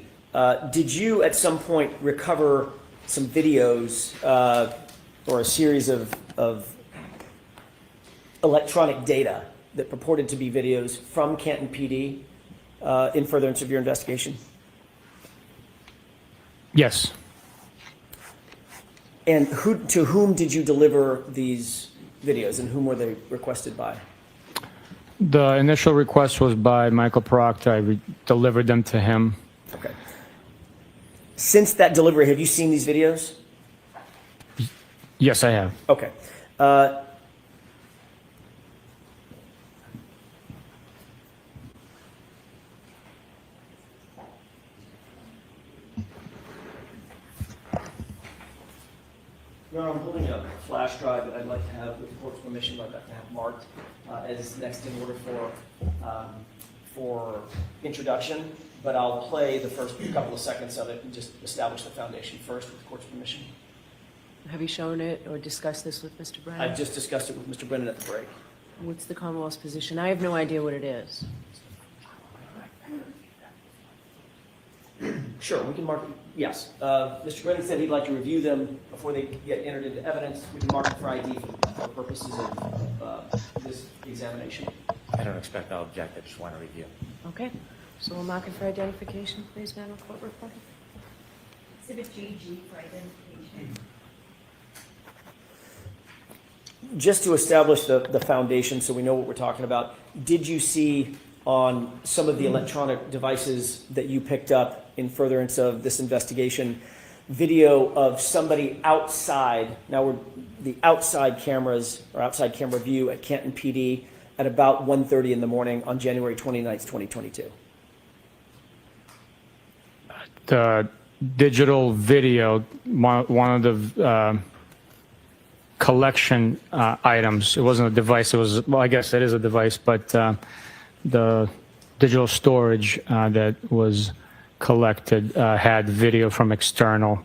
[SPEAKER 18] Did you at some point recover some videos or a series of electronic data that purported to be videos from Canton PD in furtherance of your investigation?
[SPEAKER 19] Yes.
[SPEAKER 18] And to whom did you deliver these videos, and whom were they requested by?
[SPEAKER 19] The initial request was by Michael Proctor. I delivered them to him.
[SPEAKER 18] Okay. Since that delivery, have you seen these videos?
[SPEAKER 19] Yes, I have.
[SPEAKER 18] Okay. I'm holding a flash drive that I'd like to have, with the court's permission, I'd like to have marked as next in order for introduction, but I'll play the first couple of seconds of it and just establish the foundation first with the court's permission.
[SPEAKER 13] Have you shown it or discussed this with Mr. Brennan?
[SPEAKER 18] I've just discussed it with Mr. Brennan at the break.
[SPEAKER 13] What's the Commonwealth's position? I have no idea what it is.
[SPEAKER 18] Sure, we can mark it. Yes. Mr. Brennan said he'd like to review them before they get entered into evidence. We can mark it for ID for purposes of this examination.
[SPEAKER 14] I don't expect I'll object. I just want to review.
[SPEAKER 13] Okay. So we'll mark it for identification, please, Madam Court Reporter.
[SPEAKER 12] Exhibit GG for identification.
[SPEAKER 18] Just to establish the foundation so we know what we're talking about, did you see on some of the electronic devices that you picked up in furtherance of this investigation video of somebody outside? Now, the outside cameras or outside camera view at Canton PD at about 1:30 in the morning on January 29th, 2022.
[SPEAKER 19] The digital video, one of the collection items. It wasn't a device. It was, well, I guess it is a device, but the digital storage that was collected had video from external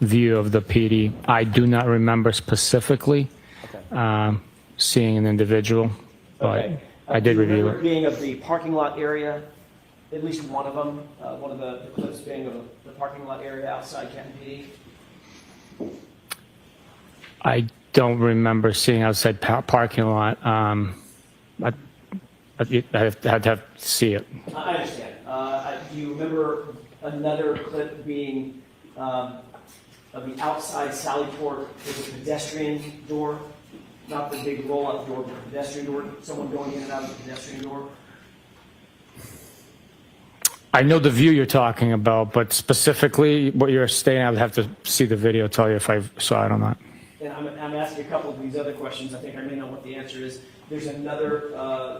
[SPEAKER 19] view of the PD. I do not remember specifically seeing an individual, but I did review it.
[SPEAKER 18] Being of the parking lot area, at least one of them, one of the clips being of the parking lot area outside Canton PD.
[SPEAKER 19] I don't remember seeing outside parking lot. I'd have to see it.
[SPEAKER 18] I understand. Do you remember another clip being of the outside sally port with a pedestrian door? Not the big roll-up door, but the pedestrian door. Someone going in and out of the pedestrian door.
[SPEAKER 19] I know the view you're talking about, but specifically what you're stating, I would have to see the video, tell you if I saw it or not.
[SPEAKER 18] And I'm asking a couple of these other questions. I think I may know what the answer is. There's another,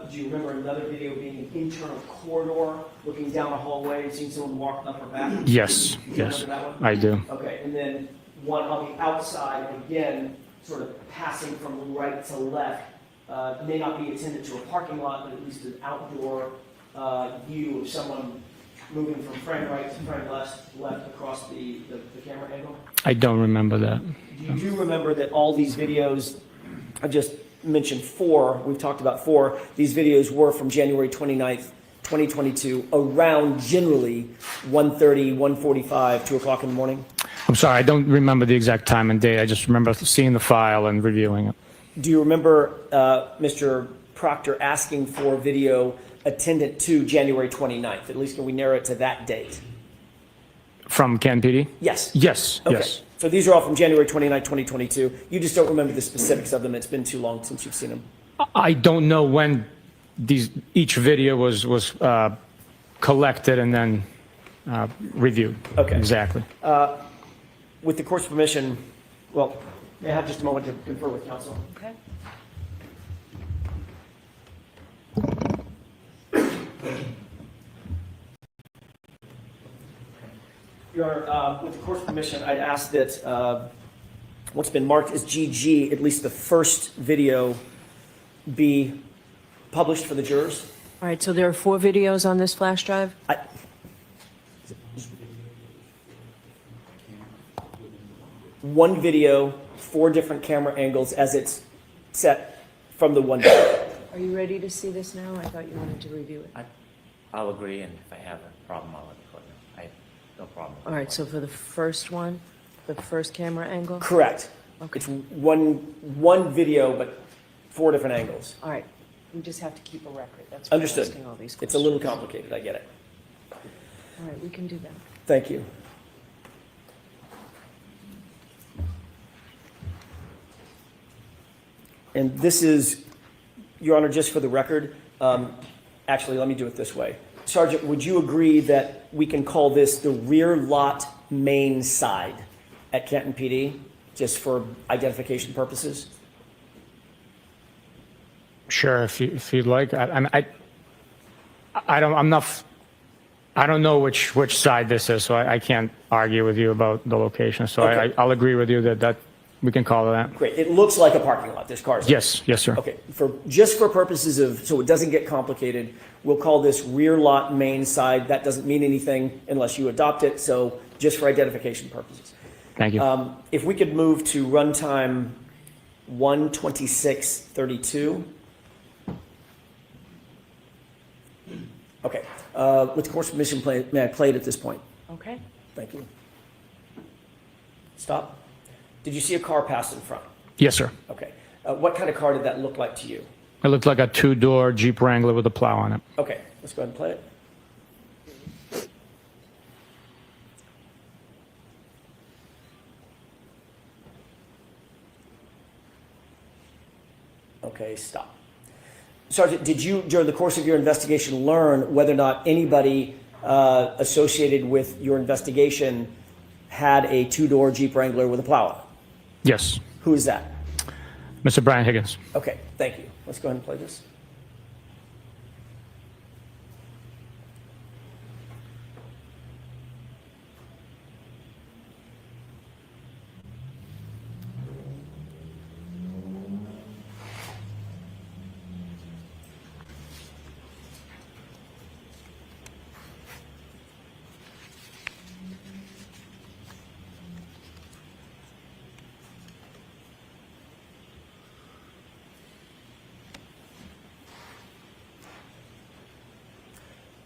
[SPEAKER 18] do you remember another video being an internal corridor, looking down a hallway and seeing someone walk up or back?
[SPEAKER 19] Yes, yes, I do.
[SPEAKER 18] Okay, and then one on the outside, again, sort of passing from right to left, may not be attended to a parking lot, but at least an outdoor view of someone moving from frame right to frame left across the camera angle?
[SPEAKER 19] I don't remember that.
[SPEAKER 18] You do remember that all these videos, I've just mentioned 4, we've talked about 4, these videos were from January 29th, 2022, around generally 1:30, 1:45, 2 o'clock in the morning?
[SPEAKER 19] I'm sorry, I don't remember the exact time and date. I just remember seeing the file and reviewing it.
[SPEAKER 18] Do you remember Mr. Proctor asking for video attendant to January 29th? At least can we narrow it to that date?
[SPEAKER 19] From Canton PD?
[SPEAKER 18] Yes.
[SPEAKER 19] Yes,
[SPEAKER 18] Okay.
[SPEAKER 19] yes.
[SPEAKER 18] So these are all from January 29th, 2022. You just don't remember the specifics of them. It's been too long since you've seen them.
[SPEAKER 19] I don't know when each video was collected and then reviewed.
[SPEAKER 18] Okay.
[SPEAKER 19] Exactly.
[SPEAKER 18] With the court's permission, well, may I have just a moment to confer with counsel?
[SPEAKER 13] Okay.
[SPEAKER 18] Your Honor, with the court's permission, I'd ask that what's been marked as GG, at least the first video, be published for the jurors.
[SPEAKER 13] All right, so there are 4 videos on this flash drive?
[SPEAKER 18] One video, 4 different camera angles as it's set from the one video.
[SPEAKER 13] Are you ready to see this now? I thought you wanted to review it.
[SPEAKER 14] I'll agree, and if I have a problem, I'll let the court know. I have no problem.
[SPEAKER 13] All right, so for the first one, the first camera angle?
[SPEAKER 18] Correct.
[SPEAKER 13] Okay.
[SPEAKER 18] It's one video, but 4 different angles.
[SPEAKER 13] All right, we just have to keep a record. That's why I'm
[SPEAKER 18] Understood.
[SPEAKER 13] asking all these
[SPEAKER 18] It's
[SPEAKER 13] questions.
[SPEAKER 18] a little complicated, I get it.
[SPEAKER 13] All right, we can do that.
[SPEAKER 18] Thank you. And this is, Your Honor, just for the record, actually, let me do it this way. Sergeant, would you agree that we can call this the rear lot main side at Canton PD, just for identification purposes?
[SPEAKER 19] Sure, if you'd like. I don't know which side this is, so I can't argue with you about the location. So
[SPEAKER 18] Okay.
[SPEAKER 19] I'll agree with you that we can call it that.
[SPEAKER 18] Great. It looks like a parking lot. There's cars.
[SPEAKER 19] Yes, sir.
[SPEAKER 18] Okay. Just for purposes of, so it doesn't get complicated, we'll call this rear lot main side. That doesn't mean anything unless you adopt it. So just for identification purposes.
[SPEAKER 19] Thank you.
[SPEAKER 18] If we could move to runtime 1:26:32. Okay. With the court's permission, may I play it at this point?
[SPEAKER 13] Okay.
[SPEAKER 18] Thank you. Stop. Did you see a car pass in front?
[SPEAKER 19] Yes, sir.
[SPEAKER 18] Okay. What kind of car did that look like to you?
[SPEAKER 19] It looked like a 2-door Jeep Wrangler with a plow on it.
[SPEAKER 18] Okay, let's go ahead and play it. Okay, stop. Sergeant, did you, during the course of your investigation, learn whether or not anybody associated with your investigation had a 2-door Jeep Wrangler with a plow on it?
[SPEAKER 19] Yes.
[SPEAKER 18] Who is that?
[SPEAKER 19] Mr. Brian Higgins.
[SPEAKER 18] Okay, thank you. Let's go ahead and play this.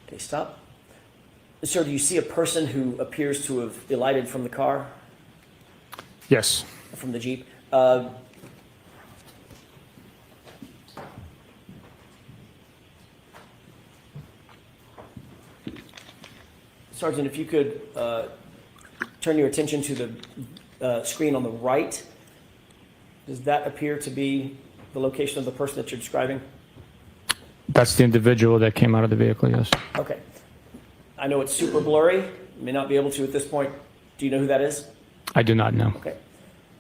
[SPEAKER 18] Okay, stop. Sir, do you see a person who appears to have alighted from the car?
[SPEAKER 19] Yes.
[SPEAKER 18] From the Jeep? Sergeant, if you could turn your attention to the screen on the right. Does that appear to be the location of the person that you're describing?
[SPEAKER 19] That's the individual that came out of the vehicle, yes.
[SPEAKER 18] Okay. I know it's super blurry. May not be able to at this point. Do you know who that is?
[SPEAKER 19] I do not know.
[SPEAKER 18] Okay.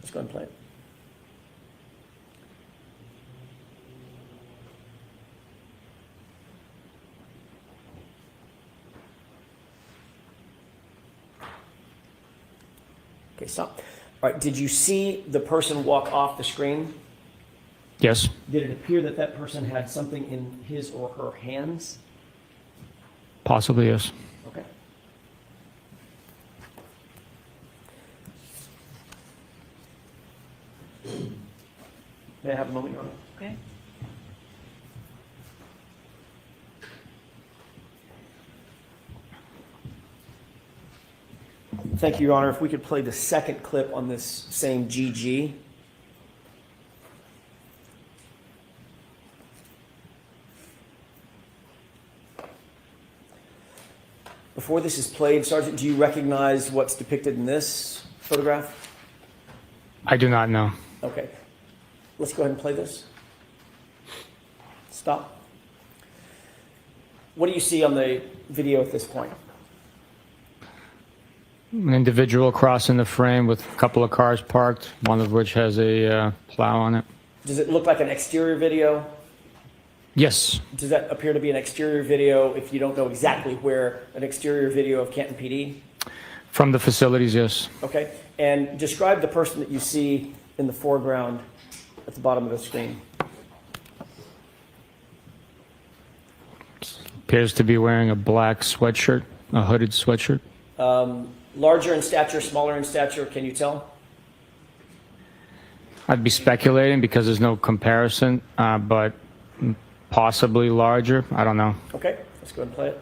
[SPEAKER 18] Let's go ahead and play it. Okay, stop. All right, did you see the person walk off the screen?
[SPEAKER 19] Yes.
[SPEAKER 18] Did it appear that that person had something in his or her hands?
[SPEAKER 19] Possibly, yes.
[SPEAKER 18] Okay. May I have a moment, Your Honor?
[SPEAKER 13] Okay.
[SPEAKER 18] Thank you, Your Honor. If we could play the second clip on this same GG. Before this is played, Sergeant, do you recognize what's depicted in this photograph?
[SPEAKER 19] I do not know.
[SPEAKER 18] Okay. Let's go ahead and play this. Stop. What do you see on the video at this point?
[SPEAKER 19] An individual crossing the frame with a couple of cars parked, one of which has a plow on it.
[SPEAKER 18] Does it look like an exterior video?
[SPEAKER 19] Yes.
[SPEAKER 18] Does that appear to be an exterior video if you don't know exactly where, an exterior video of Canton PD?
[SPEAKER 19] From the facilities, yes.
[SPEAKER 18] Okay. And describe the person that you see in the foreground at the bottom of the screen.
[SPEAKER 19] appears to be wearing a black sweatshirt, a hooded sweatshirt.
[SPEAKER 18] Larger in stature, smaller in stature, can you tell?
[SPEAKER 19] I'd be speculating because there's no comparison, but possibly larger. I don't know.
[SPEAKER 18] Okay, let's go ahead and play it.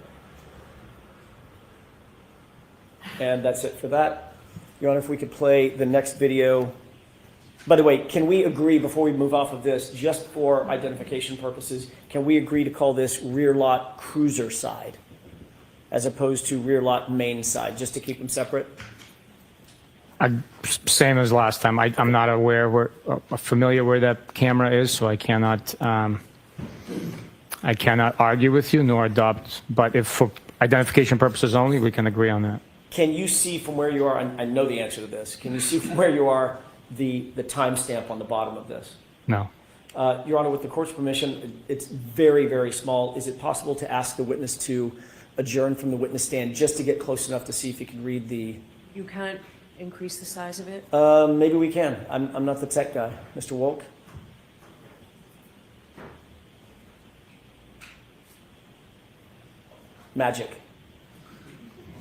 [SPEAKER 18] And that's it for that. Your Honor, if we could play the next video. By the way, can we agree, before we move off of this, just for identification purposes, can we agree to call this rear lot cruiser side as opposed to rear lot main side, just to keep them separate?
[SPEAKER 19] Same as last time. I'm not familiar where that camera is, so I cannot argue with you nor adopt. But if for identification purposes only, we can agree on that.
[SPEAKER 18] Can you see from where you are, I know the answer to this, can you see from where you are the timestamp on the bottom of this?
[SPEAKER 19] No.
[SPEAKER 18] Your Honor, with the court's permission, it's very, very small. Is it possible to ask the witness to adjourn from the witness stand just to get close enough to see if you can read the...
[SPEAKER 13] You can't increase the size of it?
[SPEAKER 18] Maybe we can. I'm not the tech guy. Mr. Wolk? Magic.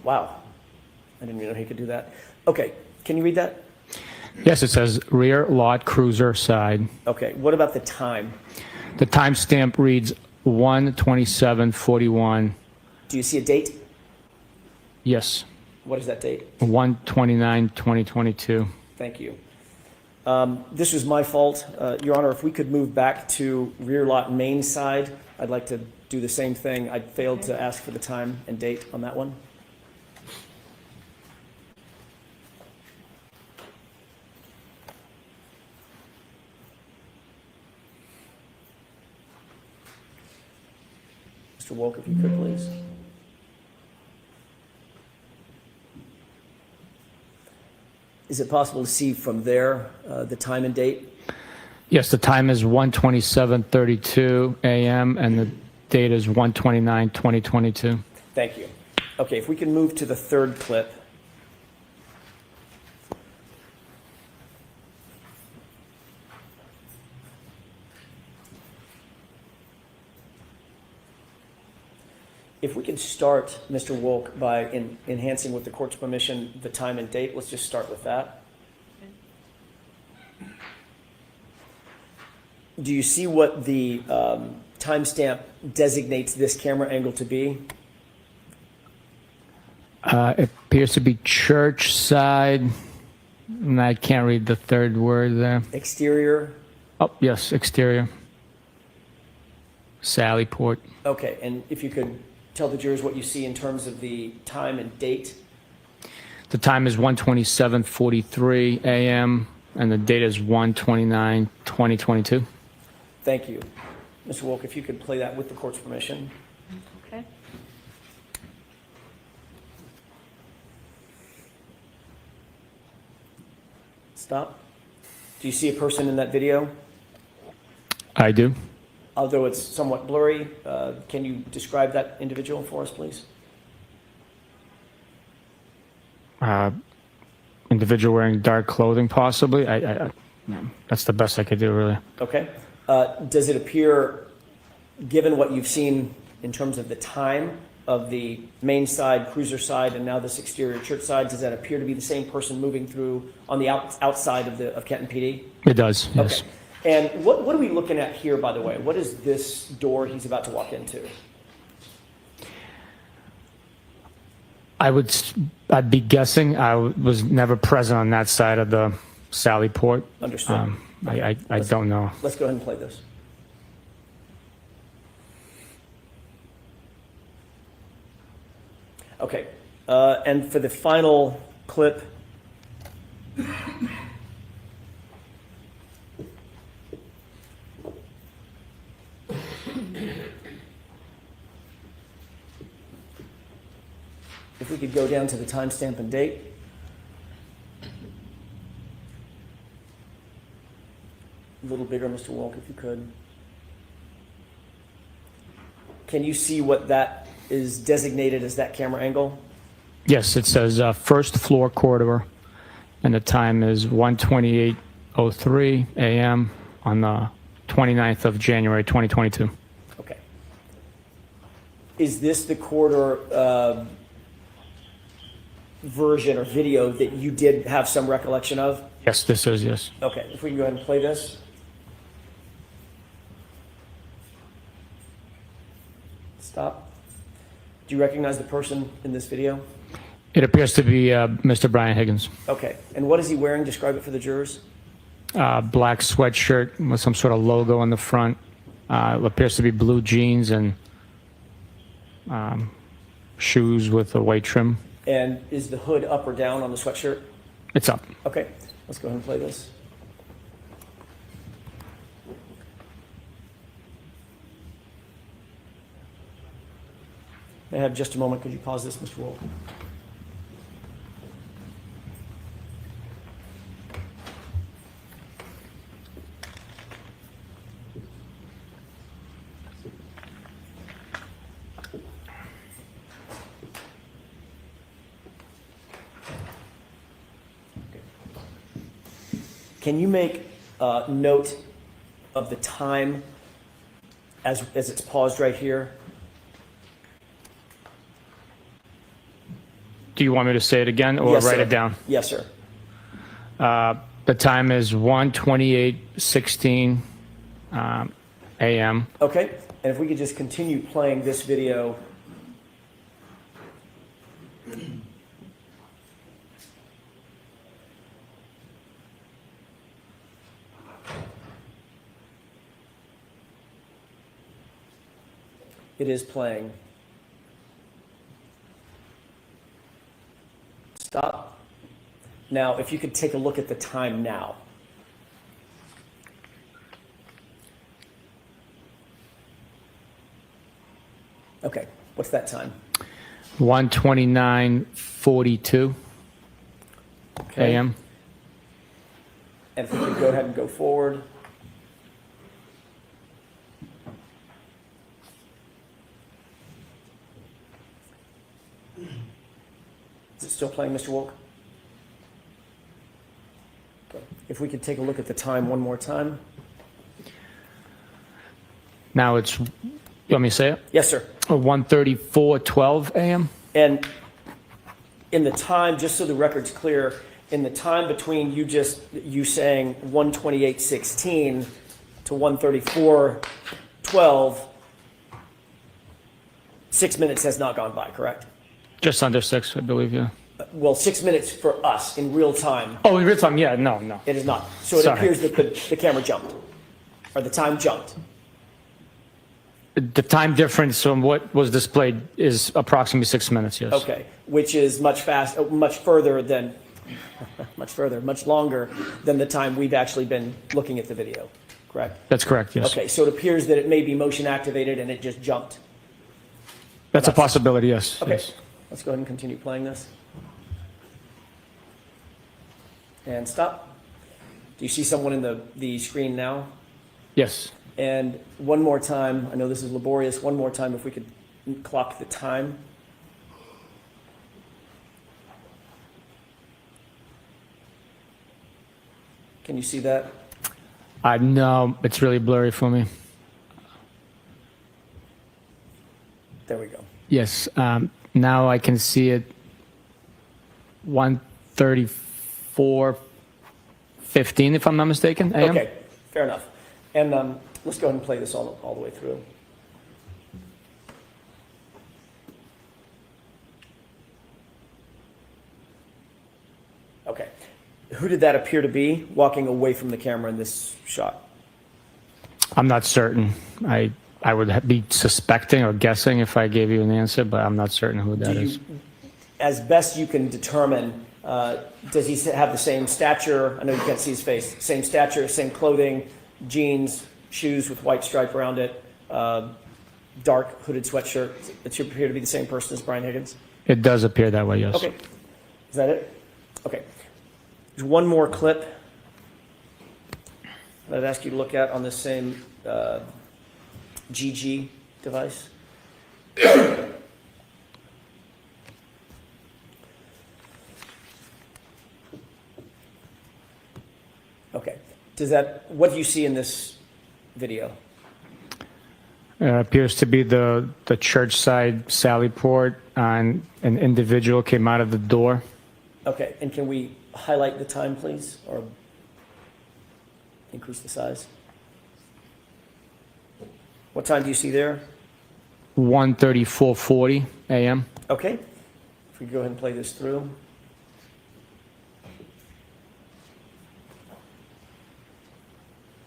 [SPEAKER 18] Wow. I didn't even know he could do that. Okay, can you read that?
[SPEAKER 19] Yes, it says rear lot cruiser side.
[SPEAKER 18] Okay, what about the time?
[SPEAKER 19] The timestamp reads 1:27:41.
[SPEAKER 18] Do you see a date?
[SPEAKER 19] Yes.
[SPEAKER 18] What is that date?
[SPEAKER 19] 1/29/2022.
[SPEAKER 18] Thank you. This was my fault. Your Honor, if we could move back to rear lot main side, I'd like to do the same thing. I failed to ask for the time and date on that one. Mr. Wolk, if you could, please. Is it possible to see from there the time and date?
[SPEAKER 19] Yes, the time is 1:27:32 a.m. and the date is 1/29/2022.
[SPEAKER 18] Thank you. Okay, if we can move to the third clip. If we can start, Mr. Wolk, by enhancing with the court's permission the time and date, let's just start with that. Do you see what the timestamp designates this camera angle to be?
[SPEAKER 19] It appears to be church side, and I can't read the third word there.
[SPEAKER 18] Exterior?
[SPEAKER 19] Oh, yes, exterior. Sally Port.
[SPEAKER 18] Okay, and if you could tell the jurors what you see in terms of the time and date.
[SPEAKER 19] The time is 1:27:43 a.m. and the date is 1/29/2022.
[SPEAKER 18] Thank you. Mr. Wolk, if you could play that with the court's permission.
[SPEAKER 13] Okay.
[SPEAKER 18] Stop. Do you see a person in that video?
[SPEAKER 19] I do.
[SPEAKER 18] Although it's somewhat blurry, can you describe that individual for us, please?
[SPEAKER 19] Individual wearing dark clothing, possibly. That's the best I could do, really.
[SPEAKER 18] Okay. Does it appear, given what you've seen in terms of the time of the main side, cruiser side, and now this exterior church side, does that appear to be the same person moving through on the outside of Kenton PD?
[SPEAKER 19] It does, yes.
[SPEAKER 18] Okay. And what are we looking at here, by the way? What is this door he's about to walk into?
[SPEAKER 19] I'd be guessing. I was never present on that side of the Sally Port.
[SPEAKER 18] Understood.
[SPEAKER 19] I don't know.
[SPEAKER 18] Let's go ahead and play this. Okay. And for the final clip, if we could go down to the timestamp and date. A little bigger, Mr. Wolk, if you could. Can you see what that is designated as that camera angle?
[SPEAKER 19] Yes, it says first floor corridor, and the time is 1:28:03 a.m. on the 29th of January, 2022.
[SPEAKER 18] Okay. is this the corridor version or video that you did have some recollection of?
[SPEAKER 19] Yes, this is, yes.
[SPEAKER 18] Okay, if we can go ahead and play this. Stop. Do you recognize the person in this video?
[SPEAKER 19] It appears to be Mr. Brian Higgins.
[SPEAKER 18] Okay, and what is he wearing? Describe it for the jurors.
[SPEAKER 19] Black sweatshirt with some sort of logo on the front. It appears to be blue jeans and shoes with a white trim.
[SPEAKER 18] And is the hood up or down on the sweatshirt?
[SPEAKER 19] It's up.
[SPEAKER 18] Okay, let's go ahead and play this. May I have just a moment? Could you pause this, Mr. Wolf? Can you make note of the time as it's paused right here?
[SPEAKER 19] Do you want me to say it again or
[SPEAKER 18] Yes,
[SPEAKER 19] write
[SPEAKER 18] sir.
[SPEAKER 19] it down?
[SPEAKER 18] Yes, sir.
[SPEAKER 19] The time is 1:28:16 a.m.
[SPEAKER 18] Okay, and if we could just continue playing this video. It is playing. Stop. Now, if you could take a look at the time now. Okay, what's that time?
[SPEAKER 19] 1:29:42
[SPEAKER 18] Okay.
[SPEAKER 19] a.m.
[SPEAKER 18] And if we could go ahead and go forward. Is it still playing, Mr. Wolk? Okay. If we could take a look at the time one more time.
[SPEAKER 19] Now it's, you want me to say it?
[SPEAKER 18] Yes, sir.
[SPEAKER 19] 1:34:12 a.m.
[SPEAKER 18] And in the time, just so the record's clear, in the time between you saying 1:28:16 to 1:34:12, 6 minutes has not gone by, correct?
[SPEAKER 19] Just under 6, I believe, yeah.
[SPEAKER 18] Well, 6 minutes for us in real time.
[SPEAKER 19] Oh, in real time, yeah, no.
[SPEAKER 18] It is not. So it
[SPEAKER 19] Sorry.
[SPEAKER 18] appears that the camera jumped, or the time jumped.
[SPEAKER 19] The time difference from what was displayed is approximately 6 minutes, yes.
[SPEAKER 18] Okay, which is much further, much longer than the time we've actually been looking at the video, correct?
[SPEAKER 19] That's correct, yes.
[SPEAKER 18] Okay, so it appears that it may be motion activated and it just jumped.
[SPEAKER 19] That's a possibility, yes.
[SPEAKER 18] Okay,
[SPEAKER 19] yes.
[SPEAKER 18] let's go ahead and continue playing this. And stop. Do you see someone in the screen now?
[SPEAKER 19] Yes.
[SPEAKER 18] And one more time, I know this is laborious, one more time if we could clock the time. Can you see that?
[SPEAKER 19] No, it's really blurry for me.
[SPEAKER 18] There we go.
[SPEAKER 19] Yes, now I can see it 1:34:15, if I'm not mistaken, a.m.
[SPEAKER 18] Okay, fair enough. And let's go ahead and play this all the way through. Okay. Who did that appear to be walking away from the camera in this shot?
[SPEAKER 19] I'm not certain. I would be suspecting or guessing if I gave you an answer, but I'm not certain who that is.
[SPEAKER 18] As best you can determine, does he have the same stature? I know you can't see his face. Same stature, same clothing, jeans, shoes with white stripe around it, dark hooded sweatshirt. It should appear to be the same person as Brian Higgins?
[SPEAKER 19] It does appear that way, yes.
[SPEAKER 18] Okay. Is that it? Okay. There's one more clip that I'd ask you to look at on this same GG device. Okay. What do you see in this video?
[SPEAKER 19] Appears to be the church side Sally Port, and an individual came out of the door.
[SPEAKER 18] Okay, and can we highlight the time, please, or increase the size? What time do you see there?
[SPEAKER 19] 1:34:40 a.m.
[SPEAKER 18] Okay, if we go ahead and play this through.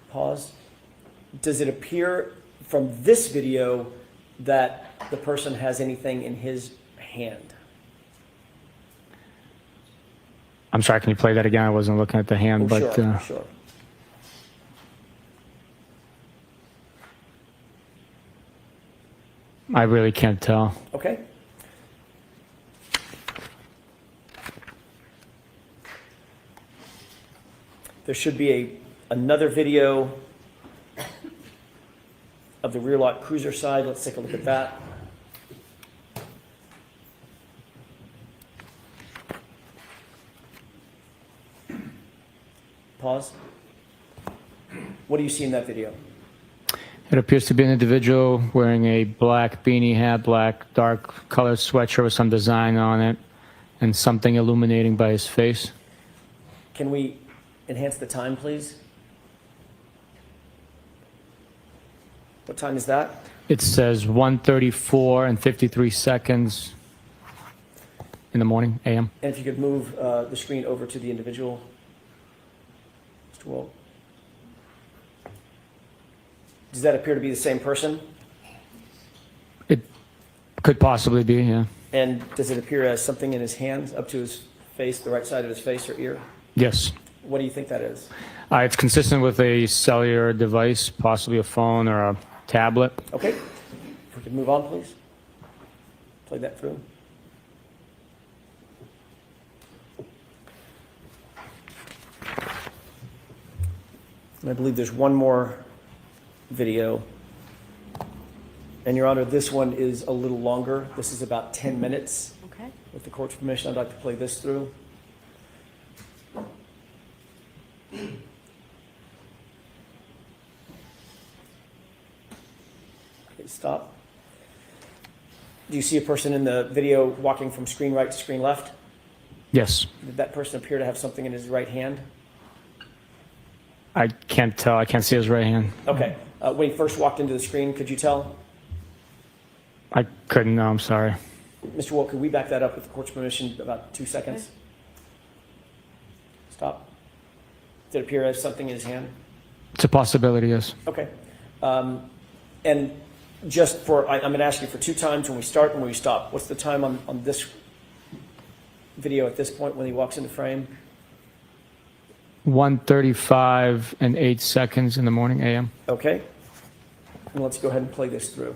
[SPEAKER 18] Pause. Does it appear from this video that the person has anything in his hand?
[SPEAKER 19] I'm sorry, can you play that again? I wasn't looking at the hand, but
[SPEAKER 18] Sure.
[SPEAKER 19] I really can't tell.
[SPEAKER 18] Okay. There should be another video of the rear lock cruiser side. Let's take a look at that. Pause. What do you see in that video?
[SPEAKER 19] It appears to be an individual wearing a black beanie hat, black dark colored sweatshirt with some design on it, and something illuminating by his face.
[SPEAKER 18] Can we enhance the time, please? What time is that?
[SPEAKER 19] It says 1:34 and 53 seconds in the morning, a.m.
[SPEAKER 18] And if you could move the screen over to the individual. Mr. Wolt. Does that appear to be the same person?
[SPEAKER 19] It could possibly be, yeah.
[SPEAKER 18] And does it appear as something in his hands up to his face, the right side of his face or ear?
[SPEAKER 19] Yes.
[SPEAKER 18] What do you think that is?
[SPEAKER 19] It's consistent with a cellular device, possibly a phone or a tablet.
[SPEAKER 18] Okay. If we could move on, please. Play that through. And I believe there's one more video. And Your Honor, this one is a little longer. This is about 10 minutes.
[SPEAKER 9] Okay.
[SPEAKER 18] With the court's permission, I'd like to play this through. Okay, stop. Do you see a person in the video walking from screen right to screen left?
[SPEAKER 19] Yes.
[SPEAKER 18] Did that person appear to have something in his right hand?
[SPEAKER 19] I can't tell. I can't see his right hand.
[SPEAKER 18] Okay. When he first walked into the screen, could you tell?
[SPEAKER 19] I couldn't. No, I'm sorry.
[SPEAKER 18] Mr. Wolt, could we back that up with the court's permission about 2 seconds? Okay. Stop. Did it appear as something in his hand?
[SPEAKER 19] It's a possibility, yes.
[SPEAKER 18] Okay. And just for, I'm going to ask you for 2 times when we start and when we stop. What's the time on this video at this point when he walks into frame?
[SPEAKER 19] 1:35 and 8 seconds in the morning, a.m.
[SPEAKER 18] Okay. And let's go ahead and play this through.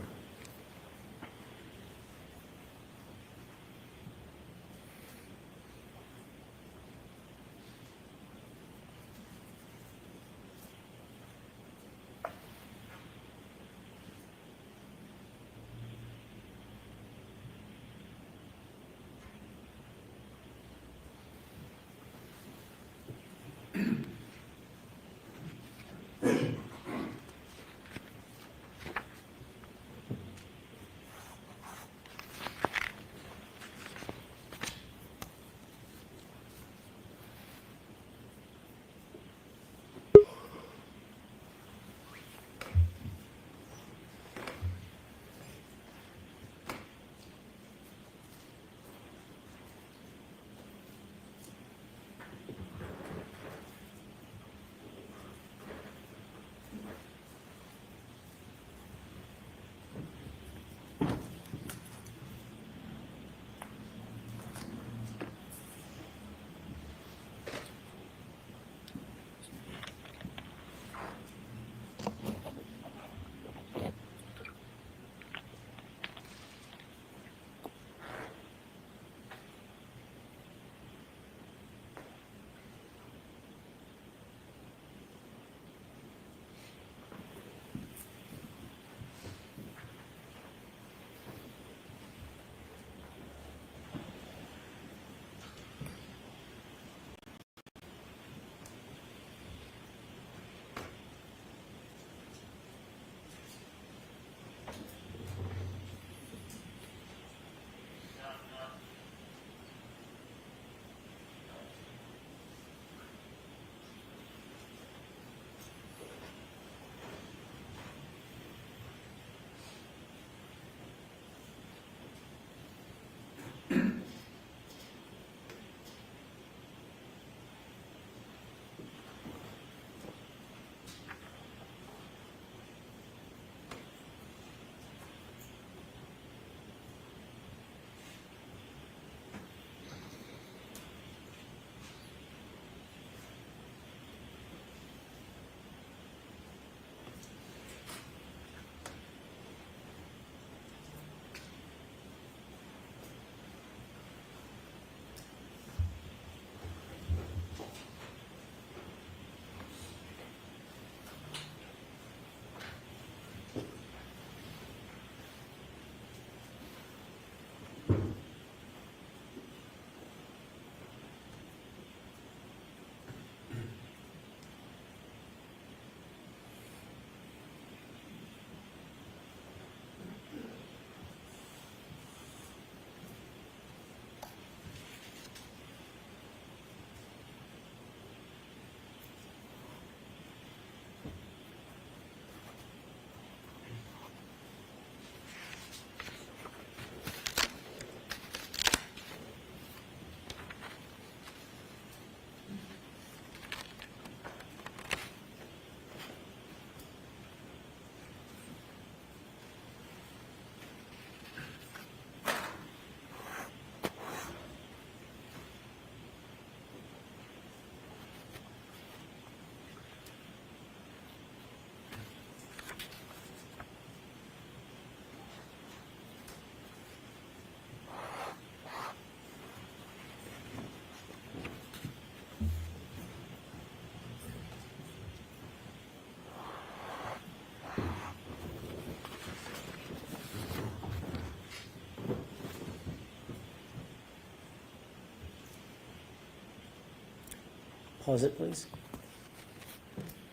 [SPEAKER 18] Pause it, please.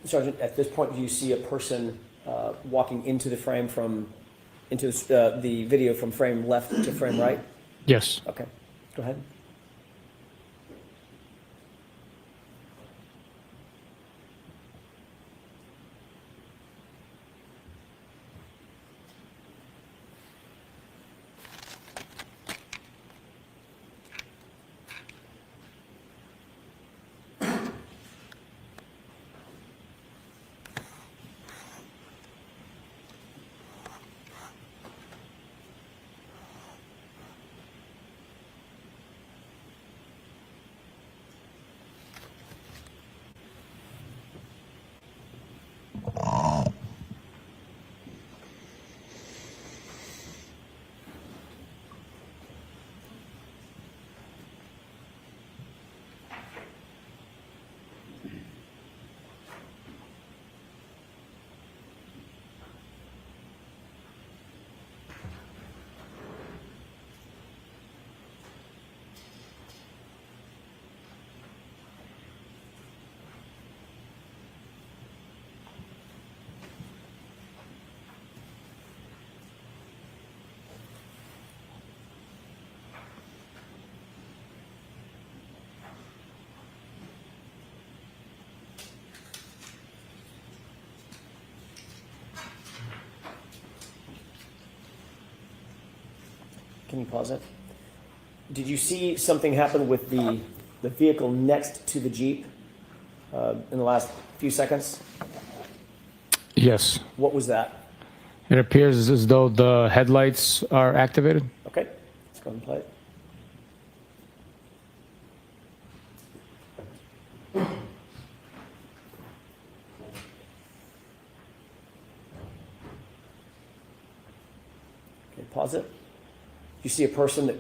[SPEAKER 18] Sergeant, at this point, do you see a person walking into the frame into the video from frame left to frame right?
[SPEAKER 19] Yes.
[SPEAKER 18] Okay, go ahead. Can you pause it? Did you see something happen with the vehicle next to the Jeep in the last few seconds?
[SPEAKER 19] Yes.
[SPEAKER 18] What was that?
[SPEAKER 19] It appears as though the headlights are activated.
[SPEAKER 18] Okay, let's go ahead and play it. Okay, pause it. You see a person that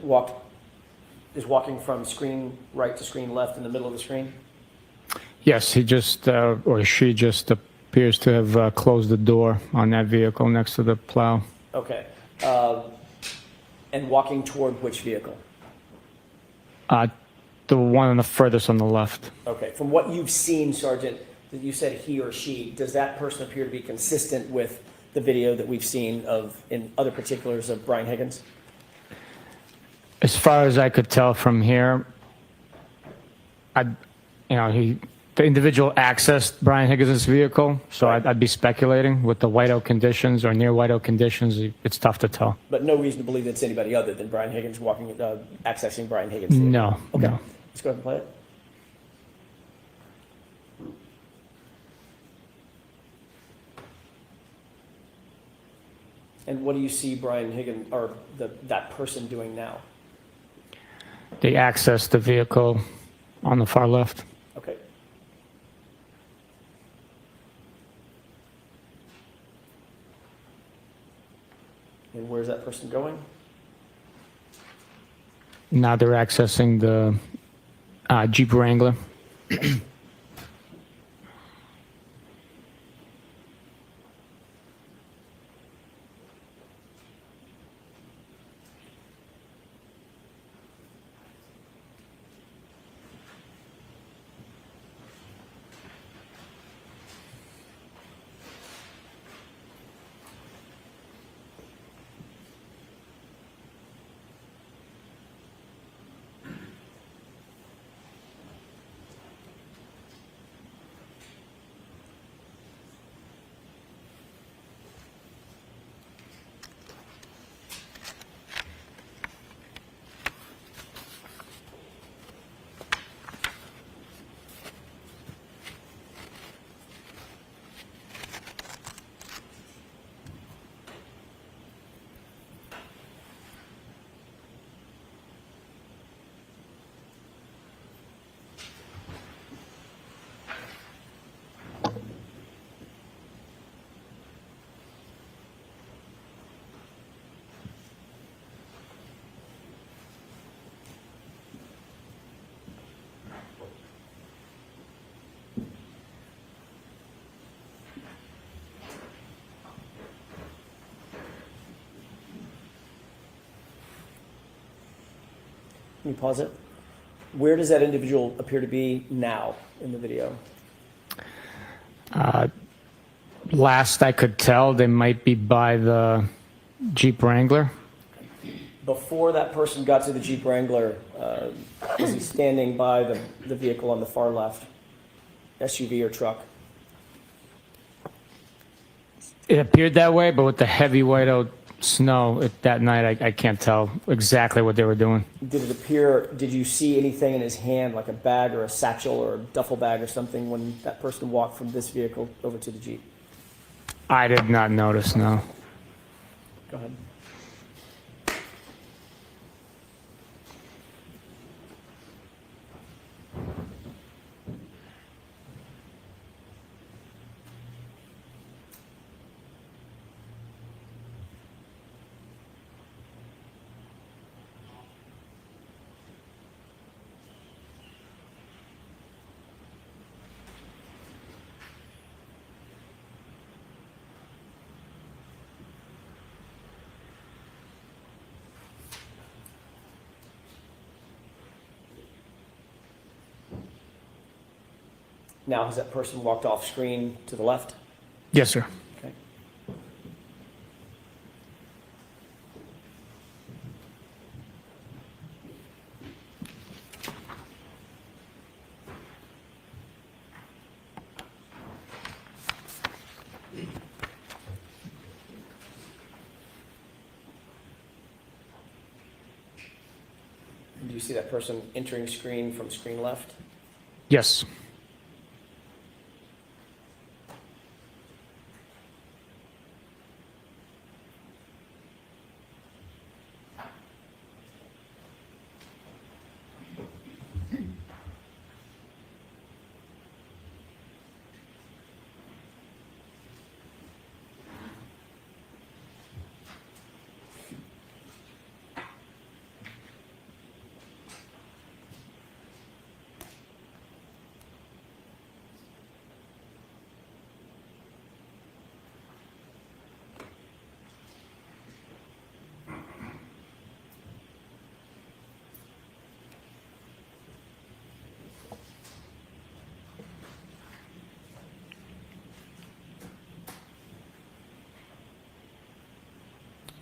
[SPEAKER 18] is walking from screen right to screen left in the middle of the screen?
[SPEAKER 19] Yes, he just, or she just appears to have closed the door on that vehicle next to the plow.
[SPEAKER 18] Okay. And walking toward which vehicle?
[SPEAKER 19] The one on the furthest on the left.
[SPEAKER 18] Okay. From what you've seen, Sergeant, that you said he or she, does that person appear to be consistent with the video that we've seen in other particulars of Brian Higgins?
[SPEAKER 19] As far as I could tell from here, the individual accessed Brian Higgins' vehicle, so I'd be speculating with the whiteout conditions or near whiteout conditions. It's tough to tell.
[SPEAKER 18] But no reason to believe it's anybody other than Brian Higgins accessing Brian Higgins' vehicle?
[SPEAKER 19] No.
[SPEAKER 18] Okay.
[SPEAKER 19] No.
[SPEAKER 18] Let's go ahead and play it. And what do you see Brian Higgins or that person doing now?
[SPEAKER 19] They accessed the vehicle on the far left.
[SPEAKER 18] Okay. And where's that person going?
[SPEAKER 19] Now they're accessing the Jeep Wrangler.
[SPEAKER 18] Can you pause it? Where does that individual appear to be now in the video?
[SPEAKER 19] Last I could tell, they might be by the Jeep Wrangler.
[SPEAKER 18] Before that person got to the Jeep Wrangler, was he standing by the vehicle on the far left? SUV or truck?
[SPEAKER 19] It appeared that way, but with the heavy whiteout snow that night, I can't tell exactly what they were doing.
[SPEAKER 18] Did you see anything in his hand, like a bag or a satchel or a duffel bag or something, when that person walked from this vehicle over to the Jeep?
[SPEAKER 19] I did not notice, no.
[SPEAKER 18] Go ahead. Now, has that person walked off screen to the left?
[SPEAKER 19] Yes, sir.
[SPEAKER 18] Okay. Do you see that person entering screen from screen left?
[SPEAKER 19] Yes.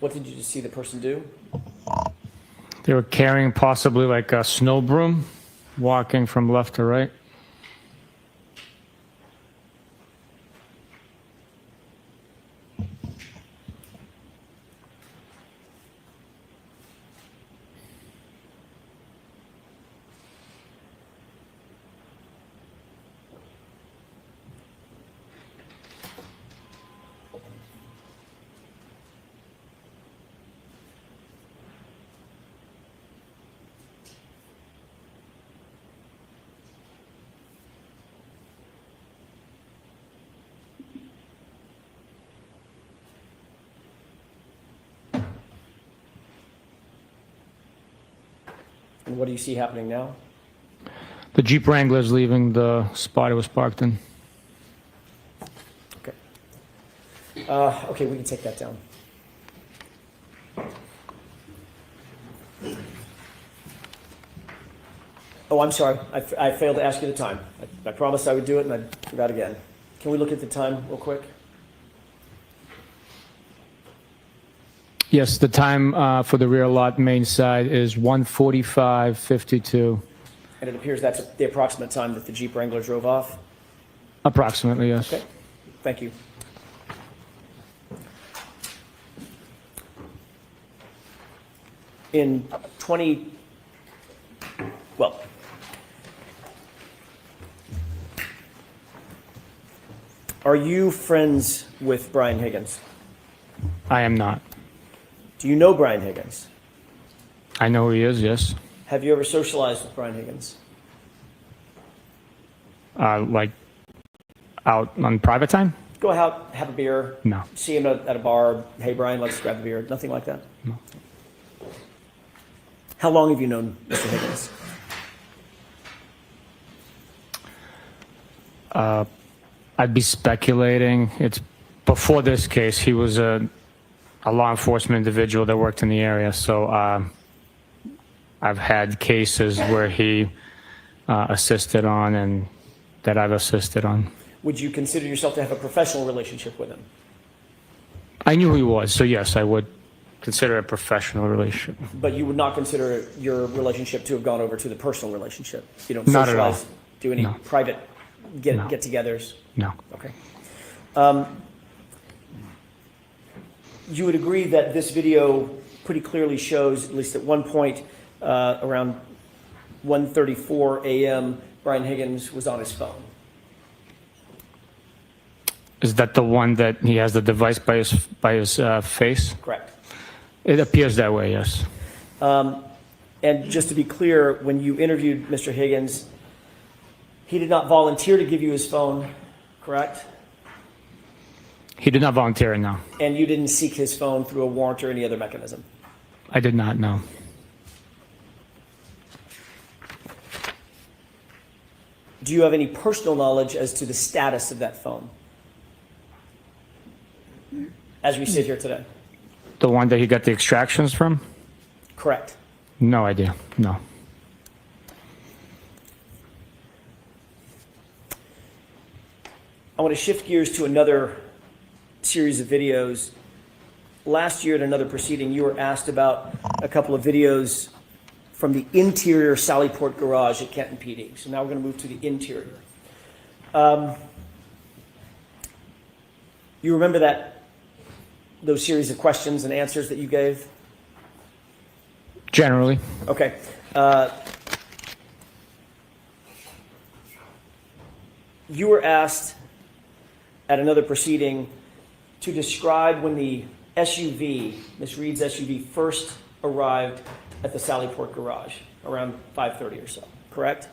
[SPEAKER 18] What did you just see the person do?
[SPEAKER 19] They were carrying possibly like a snow broom, walking from left to right.
[SPEAKER 18] And what do you see happening now?
[SPEAKER 19] The Jeep Wrangler's leaving the spot it was parked in.
[SPEAKER 18] Okay. Okay, we can take that down. Oh, I'm sorry. I failed to ask you the time. I promised I would do it, and I forgot again. Can we look at the time real quick?
[SPEAKER 19] Yes, the time for the rear lot main side is 1:45:52.
[SPEAKER 18] And it appears that's the approximate time that the Jeep Wrangler drove off?
[SPEAKER 19] Approximately, yes.
[SPEAKER 18] Okay, thank you. In are you friends with Brian Higgins?
[SPEAKER 19] I am not.
[SPEAKER 18] Do you know Brian Higgins?
[SPEAKER 19] I know who he is, yes.
[SPEAKER 18] Have you ever socialized with Brian Higgins?
[SPEAKER 19] Like out on private time?
[SPEAKER 18] Go out, have a beer.
[SPEAKER 19] No.
[SPEAKER 18] See him at a bar. Hey, Brian, let's grab a beer. Nothing like that?
[SPEAKER 19] No.
[SPEAKER 18] How long have you known Mr. Higgins?
[SPEAKER 19] I'd be speculating. It's before this case. He was a law enforcement individual that worked in the area. So I've had cases where he assisted on and that I've assisted on.
[SPEAKER 18] Would you consider yourself to have a professional relationship with him?
[SPEAKER 19] I knew who he was, so yes, I would consider it a professional relationship.
[SPEAKER 18] But you would not consider your relationship to have gone over to the personal relationship? You don't
[SPEAKER 19] Not at all.
[SPEAKER 18] socialize, do any
[SPEAKER 19] No.
[SPEAKER 18] private
[SPEAKER 19] No.
[SPEAKER 18] get-togethers?
[SPEAKER 19] No.
[SPEAKER 18] Okay. You would agree that this video pretty clearly shows, at least at one point, around 1:34 a.m., Brian Higgins was on his phone.
[SPEAKER 19] Is that the one that he has the device by his face?
[SPEAKER 18] Correct.
[SPEAKER 19] It appears that way, yes.
[SPEAKER 18] And just to be clear, when you interviewed Mr. Higgins, he did not volunteer to give you his phone, correct?
[SPEAKER 19] He did not volunteer, no.
[SPEAKER 18] And you didn't seek his phone through a warrant or any other mechanism?
[SPEAKER 19] I did not know.
[SPEAKER 18] Do you have any personal knowledge as to the status of that phone as we sit here today?
[SPEAKER 19] The one that he got the extractions from?
[SPEAKER 18] Correct.
[SPEAKER 19] No idea, no.
[SPEAKER 18] I want to shift gears to another series of videos. Last year at another proceeding, you were asked about a couple of videos from the interior Sallyport garage at Kenton PD. So now we're going to move to the interior. You remember those series of questions and answers that you gave?
[SPEAKER 19] Generally.
[SPEAKER 18] Okay. You were asked at another proceeding to describe when the SUV, Ms. Reed's SUV, first arrived at the Sallyport garage around 5:30 or so, correct?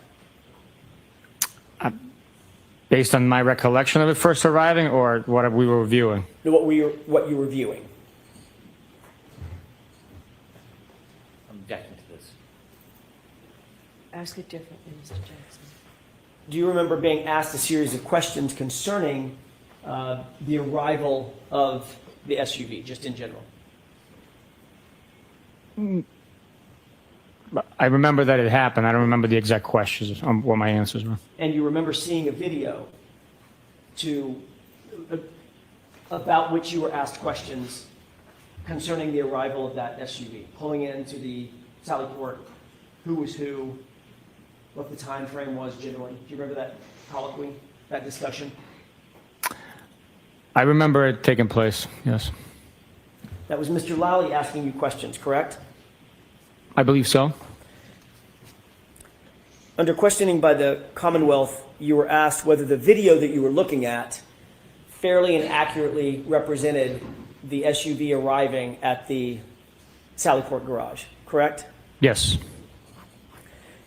[SPEAKER 19] Based on my recollection of it first arriving or what we were reviewing?
[SPEAKER 18] What you were viewing.
[SPEAKER 14] I'm objecting to this.
[SPEAKER 13] Ask it differently, Mr. Jackson.
[SPEAKER 18] Do you remember being asked a series of questions concerning the arrival of the SUV, just in general?
[SPEAKER 19] I remember that it happened. I don't remember the exact questions, what my answers were.
[SPEAKER 18] And you remember seeing a video about which you were asked questions concerning the arrival of that SUV, pulling into the Sallyport, who was who, what the time frame was generally. Do you remember that colloquy, that discussion?
[SPEAKER 19] I remember it taking place, yes.
[SPEAKER 18] That was Mr. Lally asking you questions, correct?
[SPEAKER 19] I believe so.
[SPEAKER 18] Under questioning by the Commonwealth, you were asked whether the video that you were looking at fairly and accurately represented the SUV arriving at the Sallyport garage, correct?
[SPEAKER 19] Yes.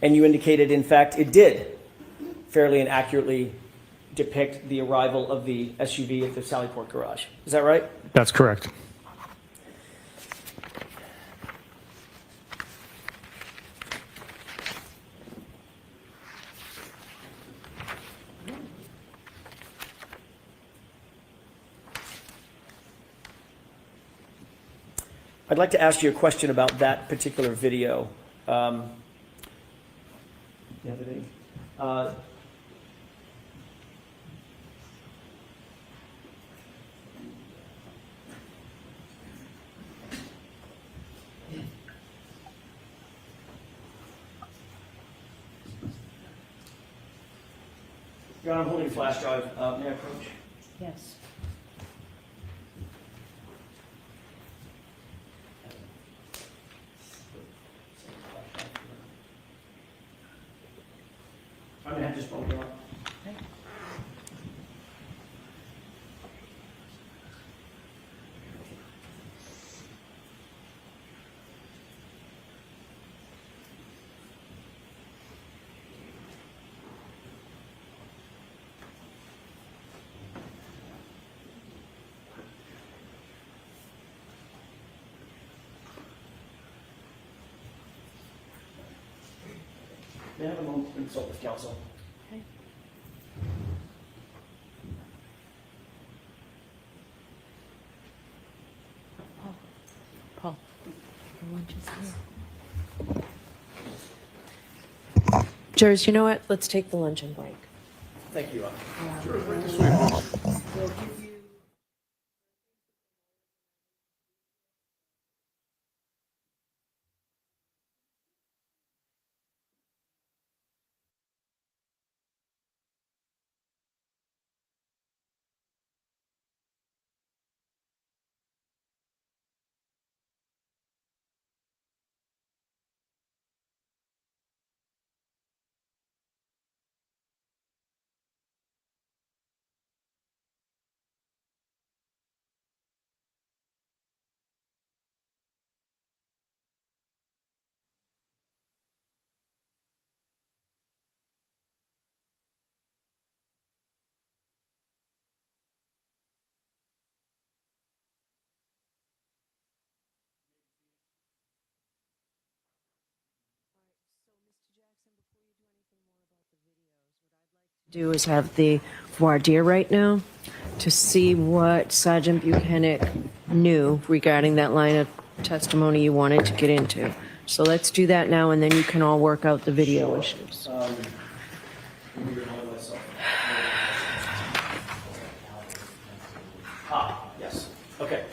[SPEAKER 18] And you indicated, in fact, it did fairly and accurately depict the arrival of the SUV at the Sallyport garage. Is that right?
[SPEAKER 19] That's correct.
[SPEAKER 18] I'd like to ask you a question about that particular video. The other day. Your Honor, I'm holding a flash drive. May I approach?
[SPEAKER 13] Yes.
[SPEAKER 18] I'm going to have to just roll it up. May I have a moment to consult with counsel?
[SPEAKER 13] Okay. Paul, your lunch is here. Jurors, you know what? Let's take the luncheon break.
[SPEAKER 18] Thank you.
[SPEAKER 13] Do is have the voir dire right now to see what Sergeant Buchanan knew regarding that line of testimony you wanted to get into. So let's do that now, and then you can all work out the video issues.
[SPEAKER 18] Yes. Okay.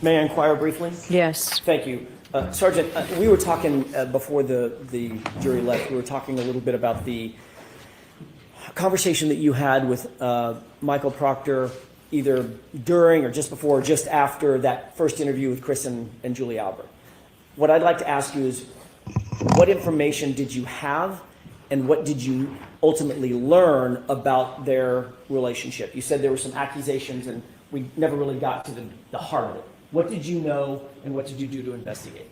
[SPEAKER 18] May I inquire briefly?
[SPEAKER 13] Yes.
[SPEAKER 18] Thank you. Sergeant, we were talking before the jury left, we were talking a little bit about the conversation that you had with Michael Proctor either during or just before or just after that first interview with Chris and Julie Albert. What I'd like to ask you is, what information did you have and what did you ultimately learn about their relationship? You said there were some accusations and we never really got to the heart of it. What did you know and what did you do to investigate?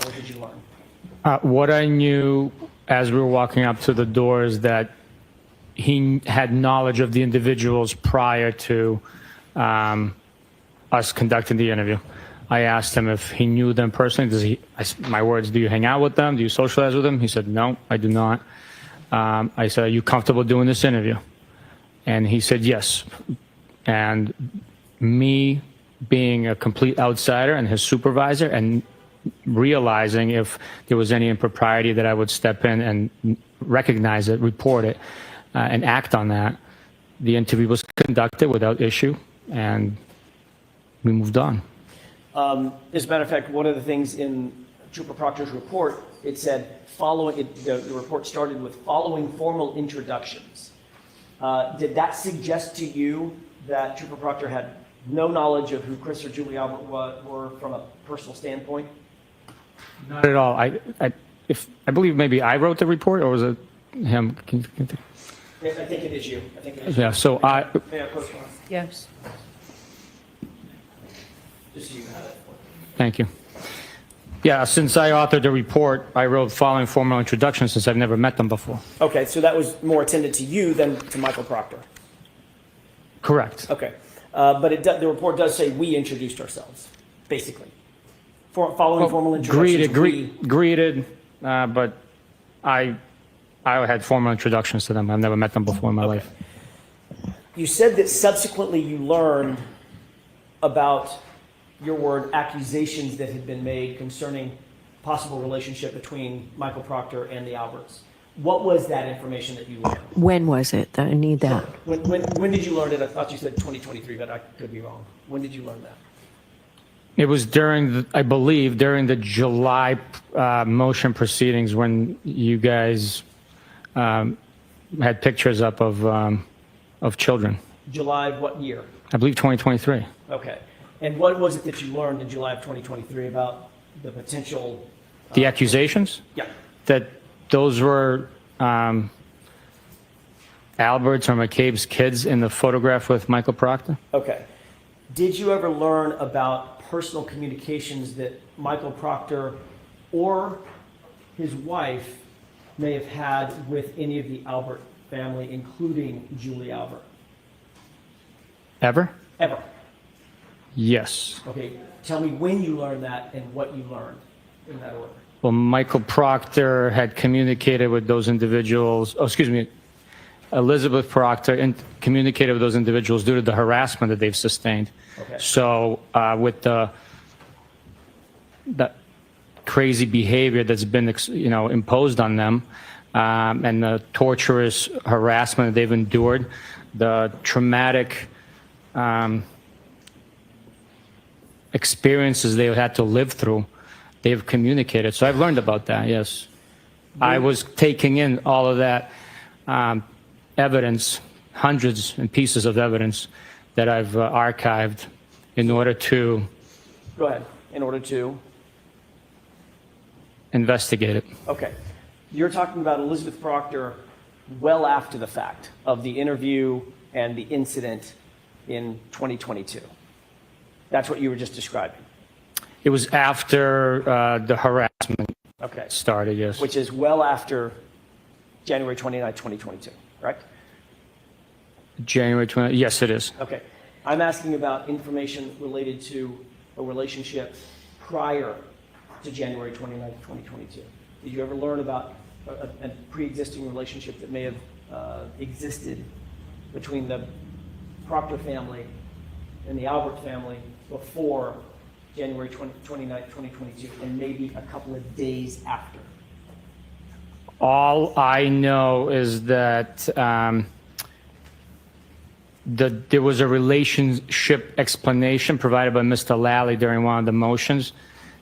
[SPEAKER 18] What did you learn?
[SPEAKER 19] What I knew as we were walking up to the door is that he had knowledge of the individuals prior to us conducting the interview. I asked him if he knew them personally. My words, do you hang out with them? Do you socialize with them? He said, no, I do not. I said, are you comfortable doing this interview? And he said, yes. And me being a complete outsider and his supervisor and realizing if there was any impropriety that I would step in and recognize it, report it, and act on that. The interview was conducted without issue, and we moved on.
[SPEAKER 18] As a matter of fact, one of the things in Trooper Proctor's report, it said, the report started with following formal introductions. Did that suggest to you that Trooper Proctor had no knowledge of who Chris or Julie Albert were from a personal standpoint?
[SPEAKER 19] Not at all. I believe maybe I wrote the report, or was it him?
[SPEAKER 18] I think it is you. I think it is
[SPEAKER 19] Yeah,
[SPEAKER 18] you.
[SPEAKER 19] so
[SPEAKER 18] May I postpone?
[SPEAKER 13] Yes.
[SPEAKER 18] Just so you have it.
[SPEAKER 19] thank you. Yeah, since I authored the report, I wrote following formal introductions since I've never met them before.
[SPEAKER 18] Okay, so that was more attended to you than to Michael Proctor.
[SPEAKER 19] Correct.
[SPEAKER 18] Okay, but the report does say we introduced ourselves, basically. Following formal introductions.
[SPEAKER 19] Greeted, but I had formal introductions to them. I've never met them before in my life.
[SPEAKER 18] You said that subsequently you learned about, your word, accusations that had been made concerning possible relationship between Michael Proctor and the Alberts. What was that information that you learned?
[SPEAKER 13] When was it? I need that.
[SPEAKER 18] When did you learn it? I thought you said 2023, but I could be wrong. When did you learn that?
[SPEAKER 19] It was I believe, during the July motion proceedings when you guys had pictures up of children.
[SPEAKER 18] July of what year?
[SPEAKER 19] I believe 2023.
[SPEAKER 18] Okay. And what was it that you learned in July of 2023 about the potential...
[SPEAKER 19] The accusations?
[SPEAKER 18] Yeah.
[SPEAKER 19] That those were Albert's or McCabe's kids in the photograph with Michael Proctor?
[SPEAKER 18] Okay. Did you ever learn about personal communications that Michael Proctor or his wife may have had with any of the Albert family, including Julie Albert?
[SPEAKER 19] Ever?
[SPEAKER 18] Ever.
[SPEAKER 19] Yes.
[SPEAKER 18] Okay. Tell me when you learned that and what you learned in that order.
[SPEAKER 19] Well, Michael Proctor had communicated with those individuals, Elizabeth Proctor communicated with those individuals due to the harassment that they've sustained.
[SPEAKER 18] Okay.
[SPEAKER 19] So with the crazy behavior that's been, imposed on them, and the torturous harassment that they've endured, the traumatic experiences they've had to live through, they've communicated. So I've learned about that, yes. I was taking in all of that evidence, hundreds and pieces of evidence that I've archived in order to...
[SPEAKER 18] Go ahead. In order to?
[SPEAKER 19] Investigate it.
[SPEAKER 18] Okay. You're talking about Elizabeth Proctor well after the fact of the interview and the incident in 2022. That's what you were just describing.
[SPEAKER 19] It was after the harassment started, yes.
[SPEAKER 18] Which is well after January 29, 2022, correct?
[SPEAKER 19] January 20, yes, it is.
[SPEAKER 18] Okay. I'm asking about information related to a relationship prior to January 29, 2022. Did you ever learn about a pre-existing relationship that may have existed between the Proctor family and the Albert family before January 29, 2022, and maybe a couple of days after?
[SPEAKER 19] All I know is that there was a relationship explanation provided by Mr. Lally during one of the motions,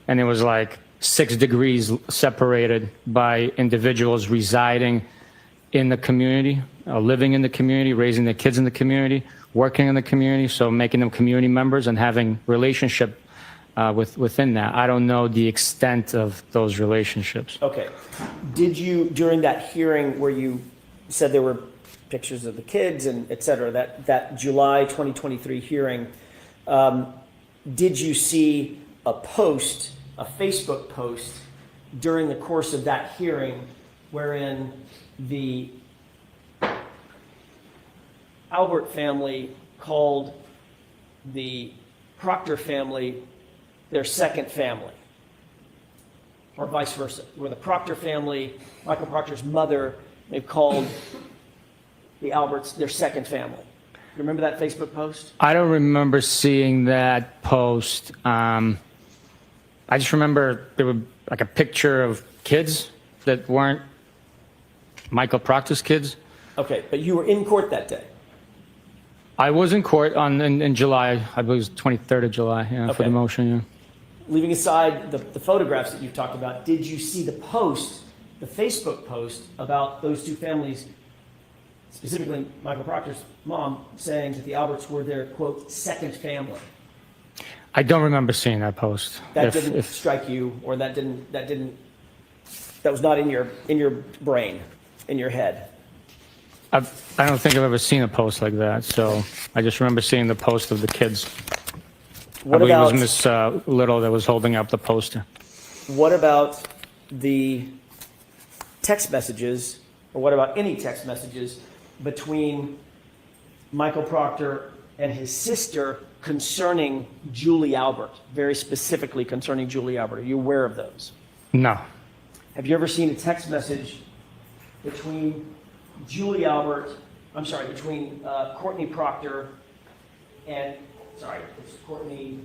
[SPEAKER 19] and it was like 6 degrees separated by individuals residing in the community, living in the community, raising their kids in the community, working in the community, so making them community members and having relationship within that. I don't know the extent of those relationships.
[SPEAKER 18] Okay. Did you, during that hearing where you said there were pictures of the kids and et cetera, that July 2023 hearing, did you see a post, a Facebook post during the course of that hearing wherein the Albert family called the Proctor family their second family, or vice versa, where the Proctor family, Michael Proctor's mother, they've called the Alberts their second family? You remember that Facebook post?
[SPEAKER 19] I don't remember seeing that post. I just remember there was like a picture of kids that weren't Michael Proctor's kids.
[SPEAKER 18] Okay, but you were in court that day.
[SPEAKER 19] I was in court in July, I believe it was 23rd of July, for the motion, yeah.
[SPEAKER 18] Leaving aside the photographs that you've talked about, did you see the post, the Facebook post about those two families, specifically Michael Proctor's mom, saying that the Alberts were their, quote, second family?
[SPEAKER 19] I don't remember seeing that post.
[SPEAKER 18] That didn't strike you, or that was not in your brain, in your head?
[SPEAKER 19] I don't think I've ever seen a post like that, so I just remember seeing the post of the kids.
[SPEAKER 18] What
[SPEAKER 19] I believe
[SPEAKER 18] about,
[SPEAKER 19] it was Miss Little that was holding up the poster.
[SPEAKER 18] What about the text messages, or what about any text messages between Michael Proctor and his sister concerning Julie Albert, very specifically concerning Julie Albert? Are you aware of those?
[SPEAKER 19] No.
[SPEAKER 18] Have you ever seen a text message between Julie Albert, between Courtney Proctor and, it's Courtney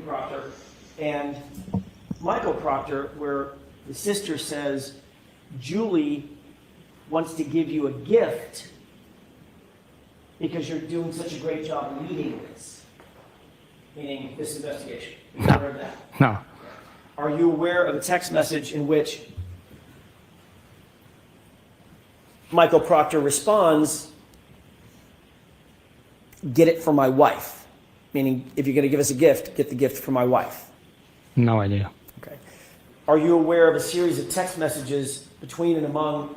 [SPEAKER 18] Proctor and Michael Proctor, where the sister says, Julie wants to give you a gift because you're doing such a great job leading this, meaning this investigation? Are you aware of that?
[SPEAKER 19] No.
[SPEAKER 18] Are you aware of a text message in which Michael Proctor responds, get it for my wife? Meaning, if you're going to give us a gift, get the gift for my wife.
[SPEAKER 19] No idea.
[SPEAKER 18] Okay. Are you aware of a series of text messages between and among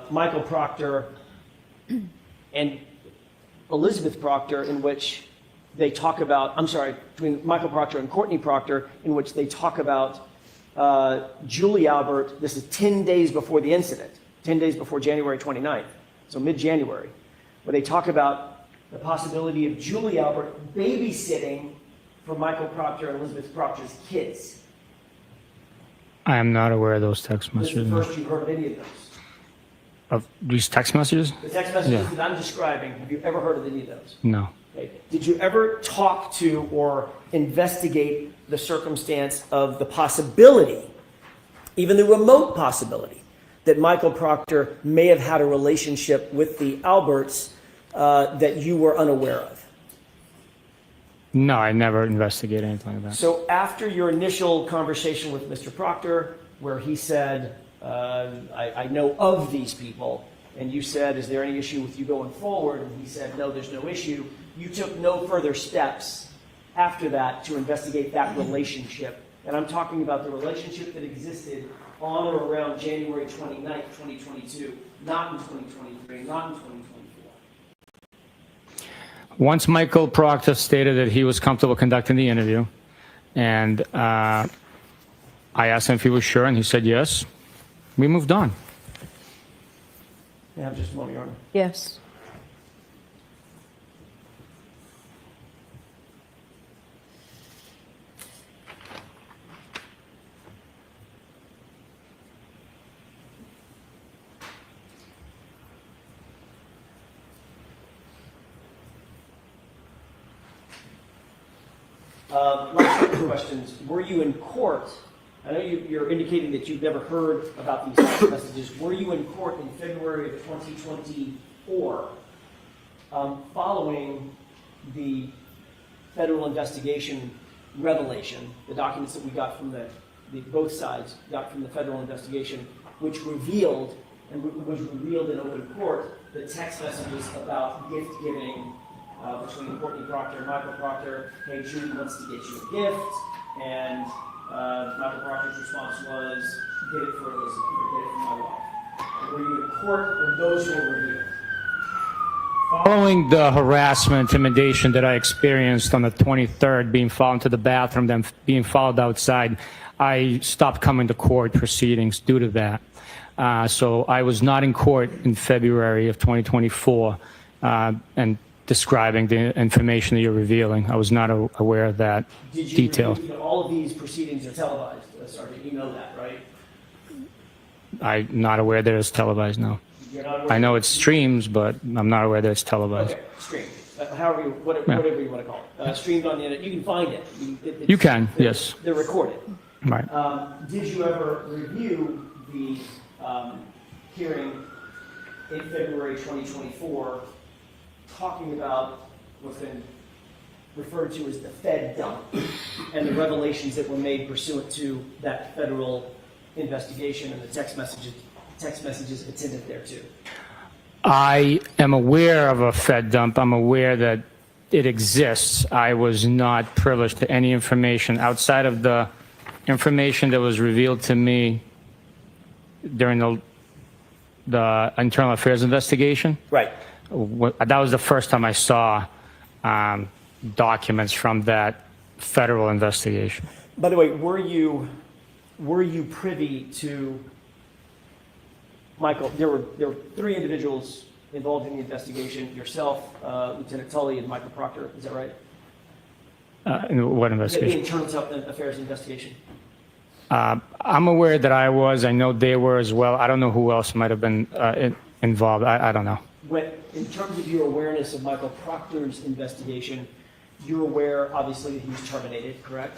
[SPEAKER 18] Michael Proctor and Elizabeth Proctor in which they talk about, between Michael Proctor and Courtney Proctor, in which they talk about Julie Albert? This is 10 days before the incident, 10 days before January 29th, so mid-January, where they talk about the possibility of Julie Albert babysitting for Michael Proctor and Elizabeth Proctor's kids.
[SPEAKER 19] I am not aware of those text
[SPEAKER 18] This is
[SPEAKER 19] messages.
[SPEAKER 18] the first you've heard of any of those.
[SPEAKER 19] Of these text messages?
[SPEAKER 18] The text messages
[SPEAKER 19] Yeah.
[SPEAKER 18] that I'm describing, have you ever heard of any of those?
[SPEAKER 19] No.
[SPEAKER 18] Okay. Did you ever talk to or investigate the circumstance of the possibility, even the remote possibility, that Michael Proctor may have had a relationship with the Alberts that you were unaware of?
[SPEAKER 19] No, I never investigated anything like that.
[SPEAKER 18] So after your initial conversation with Mr. Proctor, where he said, I know of these people, and you said, is there any issue with you going forward? And he said, no, there's no issue. You took no further steps after that to investigate that relationship. And I'm talking about the relationship that existed on or around January 29th, 2022, not in 2023, not in 2024.
[SPEAKER 19] Once Michael Proctor stated that he was comfortable conducting the interview, and I asked him if he was sure, and he said yes, we moved on.
[SPEAKER 18] May I have just a moment, Your Honor?
[SPEAKER 13] Yes.
[SPEAKER 18] Last couple of questions. Were you in court? I know you're indicating that you've never heard about these text messages. Were you in court in February of 2024 following the federal investigation revelation, the documents that we got from both sides got from the federal investigation, which revealed, and was revealed in open court, the text messages about gift giving between Courtney Proctor and Michael Proctor? Hey, Judy wants to get you a gift, and Michael Proctor's response was, get it for Elizabeth, or get it for my wife. Were you in court when those were revealed?
[SPEAKER 19] Following the harassment, intimidation that I experienced on the 23rd, being followed to the bathroom, then being followed outside, I stopped coming to court proceedings due to that. So I was not in court in February of 2024, and describing the information that you're revealing. I was not aware of that detail.
[SPEAKER 18] All of these proceedings are televised, Sergeant. You know that, right?
[SPEAKER 19] I'm not aware that it's televised, no. I know it streams, but I'm not aware that it's televised.
[SPEAKER 18] Okay, streamed. Whatever you want to call it. Streamed on the internet. You can find it.
[SPEAKER 19] You can, yes.
[SPEAKER 18] They're recorded.
[SPEAKER 19] Right.
[SPEAKER 18] Did you ever review the hearing in February 2024 talking about what's been referred to as the Fed dump and the revelations that were made pursuant to that federal investigation and the text messages attendant thereto?
[SPEAKER 19] I am aware of a Fed dump. I'm aware that it exists. I was not privileged to any information outside of the information that was revealed to me during the internal affairs investigation.
[SPEAKER 18] Right.
[SPEAKER 19] That was the first time I saw documents from that federal investigation.
[SPEAKER 18] By the way, were you privy to, Michael, there were three individuals involved in the investigation, yourself, Lieutenant Tully, and Michael Proctor, is that right?
[SPEAKER 19] In what investigation?
[SPEAKER 18] The internal affairs investigation.
[SPEAKER 19] I'm aware that I was. I know they were as well. I don't know who else might have been involved. I don't know.
[SPEAKER 18] In terms of your awareness of Michael Proctor's investigation, you're aware, obviously, that he was terminated, correct?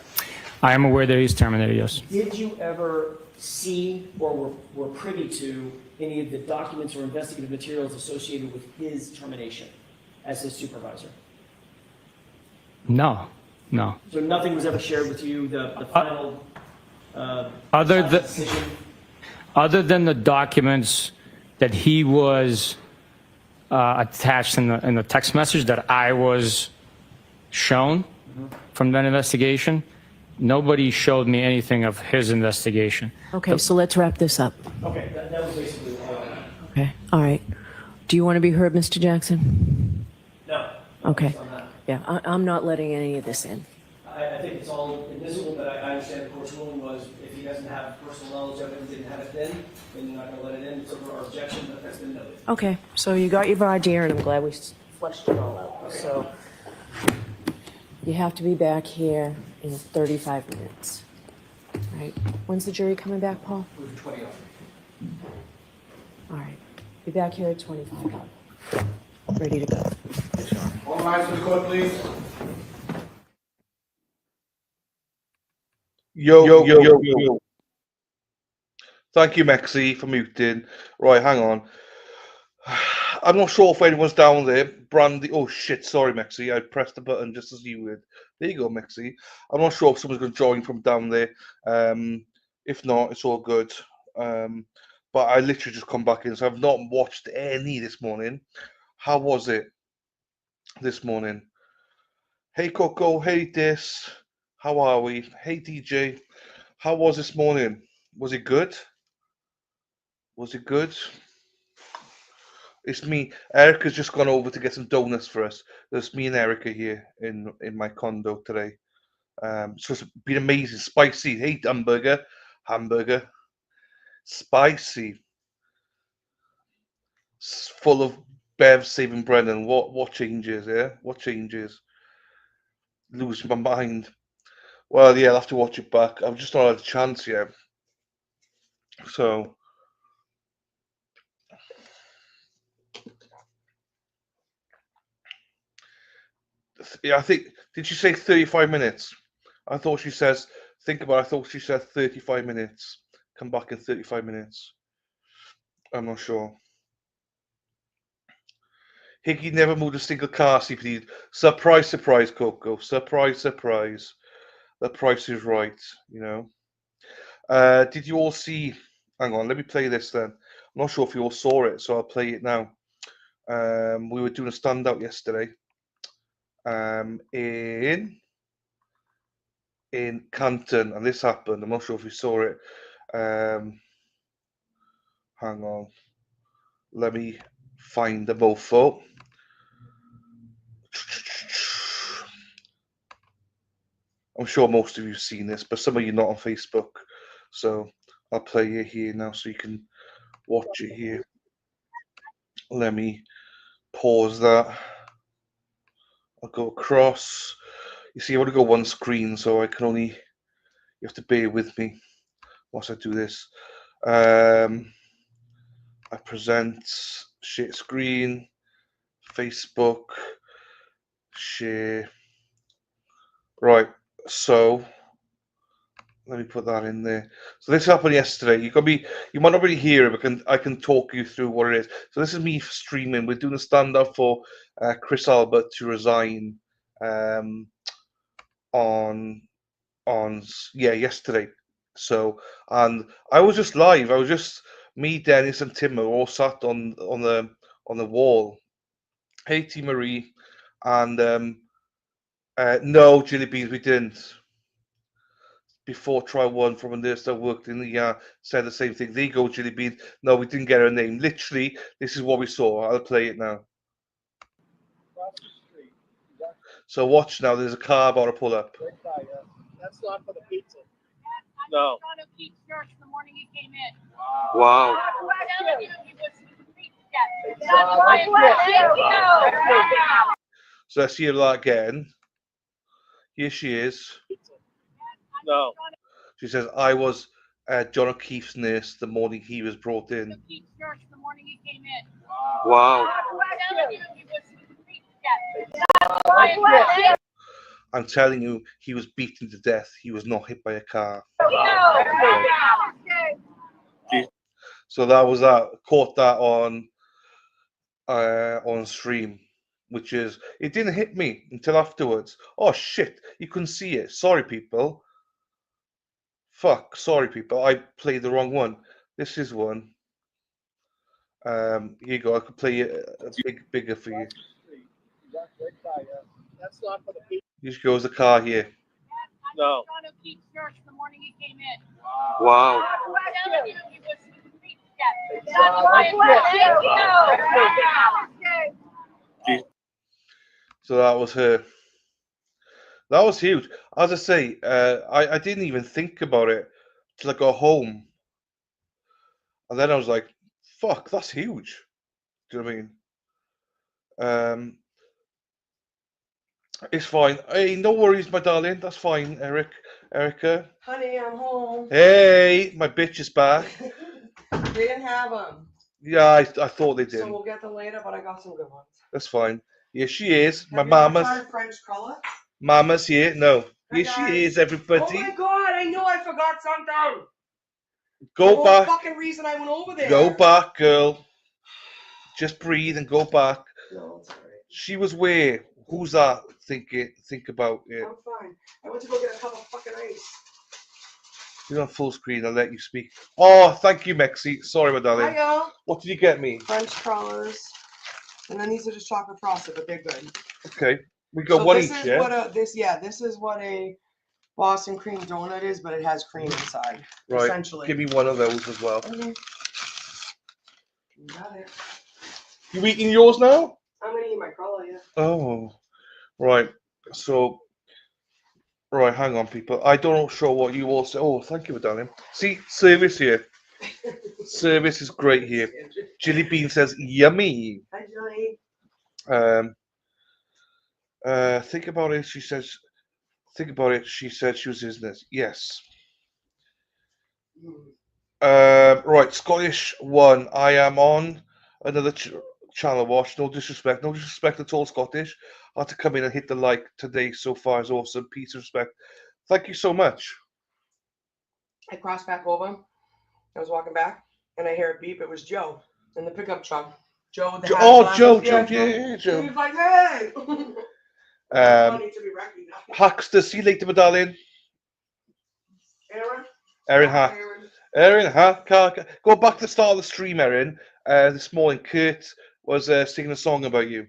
[SPEAKER 19] I am aware that he's terminated, yes.
[SPEAKER 18] Did you ever see or were privy to any of the documents or investigative materials associated with his termination as his supervisor?
[SPEAKER 19] No.
[SPEAKER 18] So nothing was ever shared with you, the final decision?
[SPEAKER 19] Other than the documents that he was attached in the text message that I was shown from that investigation, nobody showed me anything of his investigation.
[SPEAKER 13] Okay, so let's wrap this up.
[SPEAKER 18] Okay, that was basically all I had.
[SPEAKER 13] Okay, all right. Do you want to be heard, Mr. Jackson?
[SPEAKER 18] No.
[SPEAKER 13] Okay. Yeah, I'm not letting any of this in.
[SPEAKER 18] I think it's all admissible, but I understand the court's ruling was if he doesn't have personal knowledge of it and didn't have it then you're not going to let it in. It's over our objection, but that's been noted.
[SPEAKER 13] Okay, so you got your voir dire, and I'm glad we fleshed it all out. So you have to be back here in 35 minutes. All right. When's the jury coming back, Paul?
[SPEAKER 18] 20.
[SPEAKER 13] All right. Be back here at 25. ready to go.
[SPEAKER 17] All eyes to the court, please.
[SPEAKER 1] Yo. Thank you, Mexi, for muting. Right, hang on. I'm not sure if anyone's down there. Brandy. Oh, shit. Sorry, Mexi. I pressed the button just as you would. There you go, Mexi. I'm not sure if someone's going to join from down there. If not, it's all good. But I literally just come back in, so I've not watched any this morning. How was it this morning? Hey, Coco. Hey, Dis. How are we? Hey, DJ. How was this morning? Was it good? Was it good? It's me. Erica's just gone over to get some donuts for us. There's me and Erica here in my condo today. So it's been amazing. Spicy. Hey, hamburger. Spicy. Full of Bev saving Brennan. What changes? Yeah, what changes? Losing my mind. Well, yeah, I'll have to watch it back. I've just not had a chance yet. So. Yeah, I think. Did she say 35 minutes? I thought she says. Think about it. I thought she said 35 minutes. Come back in 35 minutes. I'm not sure. Higgy never moved a single car, CPD. Surprise, surprise, Coco. Surprise, surprise. The price is right, you know. Did you all see? Hang on, let me play this then. I'm not sure if you all saw it, so I'll play it now. We were doing a standout yesterday. In Canton, and this happened. I'm not sure if you saw it. Hang on. Let me find the mofo. I'm sure most of you have seen this, but some of you not on Facebook. So I'll play it here now so you can watch it here. Let me pause that. I'll go across. You see, I want to go one screen, so I can only. You have to bear with me whilst I do this. I present, share screen, Facebook, share. Right, so let me put that in there. So this happened yesterday. You might not really hear it, but I can talk you through what it is. So this is me streaming. We're doing a stand-up for Chris Albert to resign yesterday. So, and I was just live. I was just me, Dennis, and Tim were all sat on the wall. Hey, T Marie, and no, Jilly Beans, we didn't. Before trial one from a nurse that worked in the said the same thing. There you go, Jilly Beans. No, we didn't get her name. Literally, this is what we saw. I'll play it now. So watch now. There's a car about to pull up.
[SPEAKER 17] That's not for the pizza.
[SPEAKER 1] No.
[SPEAKER 5] The morning he came in.
[SPEAKER 1] Wow. So let's hear that again. Here she is. No. She says, I was John O'Keefe's nurse the morning he was brought in.
[SPEAKER 5] The morning he came in.
[SPEAKER 1] Wow. I'm telling you, he was beaten to death. He was not hit by a car. So that was that. Caught that on stream, which is it didn't hit me until afterwards. Oh shit! You couldn't see it. Sorry, people. Fuck. Sorry, people. I played the wrong one. This is one. Here you go. I could play it bigger for you.
[SPEAKER 17] That's not for the pizza.
[SPEAKER 1] Here goes the car here.
[SPEAKER 5] No. John O'Keefe's nurse the morning he came in.
[SPEAKER 1] Wow. So that was her. That was huge. As I say, I didn't even think about it till I got home. And then I was like, fuck, that's huge. Do you know what I mean? It's fine. Hey, no worries, my darling. That's fine, Erica.
[SPEAKER 11] Honey, I'm home.
[SPEAKER 1] Hey, my bitch is back.
[SPEAKER 11] They didn't have them.
[SPEAKER 1] Yeah, I thought they did.
[SPEAKER 11] So we'll get them later, but I got some good ones.
[SPEAKER 1] That's fine. Here she is. My
[SPEAKER 11] Have you ever
[SPEAKER 1] mama's.
[SPEAKER 11] tried French colour?
[SPEAKER 1] Mama's here. No.
[SPEAKER 11] Hi,
[SPEAKER 1] Here she
[SPEAKER 11] guys.
[SPEAKER 1] is, everybody.
[SPEAKER 11] Oh my god, I knew I forgot something.
[SPEAKER 1] Go
[SPEAKER 11] the whole
[SPEAKER 1] back.
[SPEAKER 11] fucking reason I went over there.
[SPEAKER 1] Go back, girl. Just breathe and go back.
[SPEAKER 11] No, it's alright.
[SPEAKER 1] She was where? Who's that? Think about it.
[SPEAKER 11] I'm fine. I went to go get a cup of fucking ice.
[SPEAKER 1] You're on full screen. I'll let you speak. Oh, thank you, Mexi. Sorry, my darling.
[SPEAKER 11] Hi, y'all.
[SPEAKER 1] What did you get me?
[SPEAKER 11] French crawlers. And then these are just chocolate frosted, but they're good.
[SPEAKER 1] Okay. We got one each, yeah?
[SPEAKER 11] This is what a Boston cream donut is, but it has cream inside.
[SPEAKER 1] Right.
[SPEAKER 11] Essentially.
[SPEAKER 1] Give me one of those as well.
[SPEAKER 11] Okay. Got it.
[SPEAKER 1] You eating yours now?
[SPEAKER 11] I'm gonna eat my crawler, yeah.
[SPEAKER 1] Oh, right. So, right, hang on, people. I don't show what you all say. Oh, thank you, darling. See, service here. Service is great here. Jilly Bean says, yummy.
[SPEAKER 11] Hi, Jilly.
[SPEAKER 1] Think about it. She says, think about it. She said she was business. Yes. Right, Scottish one. I am on another channel watch. No disrespect at all, Scottish. I had to come in and hit the like today. So far is awesome. Peace and respect. Thank you so much.
[SPEAKER 11] I crossed back over. I was walking back, and I hear a beep. It was Joe in the pickup truck. Joe with the hat on.
[SPEAKER 1] Joe.
[SPEAKER 11] He was like, hey. Funny to be recognized.
[SPEAKER 1] Huckster, see you later, my darling.
[SPEAKER 11] Aaron,
[SPEAKER 1] go back to the start of the stream, Erin. This morning, Kurt was singing a song about you.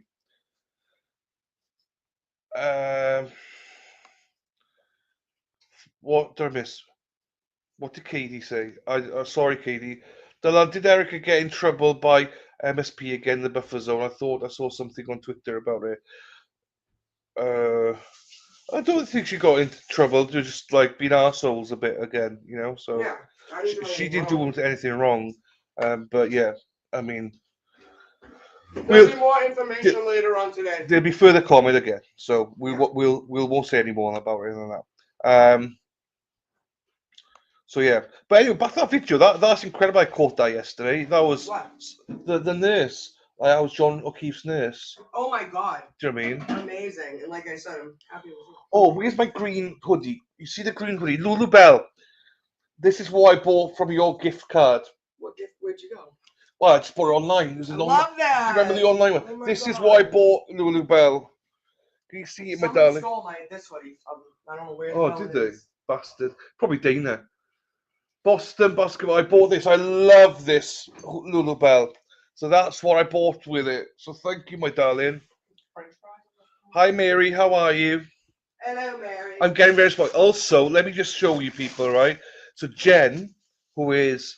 [SPEAKER 1] What did I miss? What did Katie say? Sorry, Katie. Did Erica get in trouble by MSP again in the buffer zone? I thought I saw something on Twitter about it. I don't think she got into trouble. They're just like being arseholes a bit again, you know. So
[SPEAKER 11] yeah,
[SPEAKER 1] she didn't do anything wrong. But yeah, I mean,
[SPEAKER 11] there'll be more information later on today.
[SPEAKER 1] There'll be further comment again, so we won't say any more about it than that. So yeah, but anyway, back to that video. That's incredible. I caught that yesterday. That was the nurse. I was John O'Keefe's nurse.
[SPEAKER 11] Oh my god.
[SPEAKER 1] Do you know what I mean?
[SPEAKER 11] Amazing. And like I said, I'm happy with it.
[SPEAKER 1] Oh, where's my green hoodie? You see the green hoodie? Lulu Bell. This is what I bought from your gift card.
[SPEAKER 11] What gift? Where'd you go?
[SPEAKER 1] Well, I just bought it online.
[SPEAKER 11] I love that.
[SPEAKER 1] Do you remember the online one?
[SPEAKER 11] Oh
[SPEAKER 1] this is what I bought, Lulu Bell. Can you see it, my darling?
[SPEAKER 11] Stole this hoodie. I don't know where.
[SPEAKER 1] Oh, did they? Bastard. Probably Dana. Boston basketball. I bought this. I love this, Lulu Bell. So that's what I bought with it. So thank you, my darling. Hi, Mary. How are you?
[SPEAKER 11] Hello, Mary.
[SPEAKER 1] I'm getting very spoiled. Also, let me just show you people, right? So Jen, who is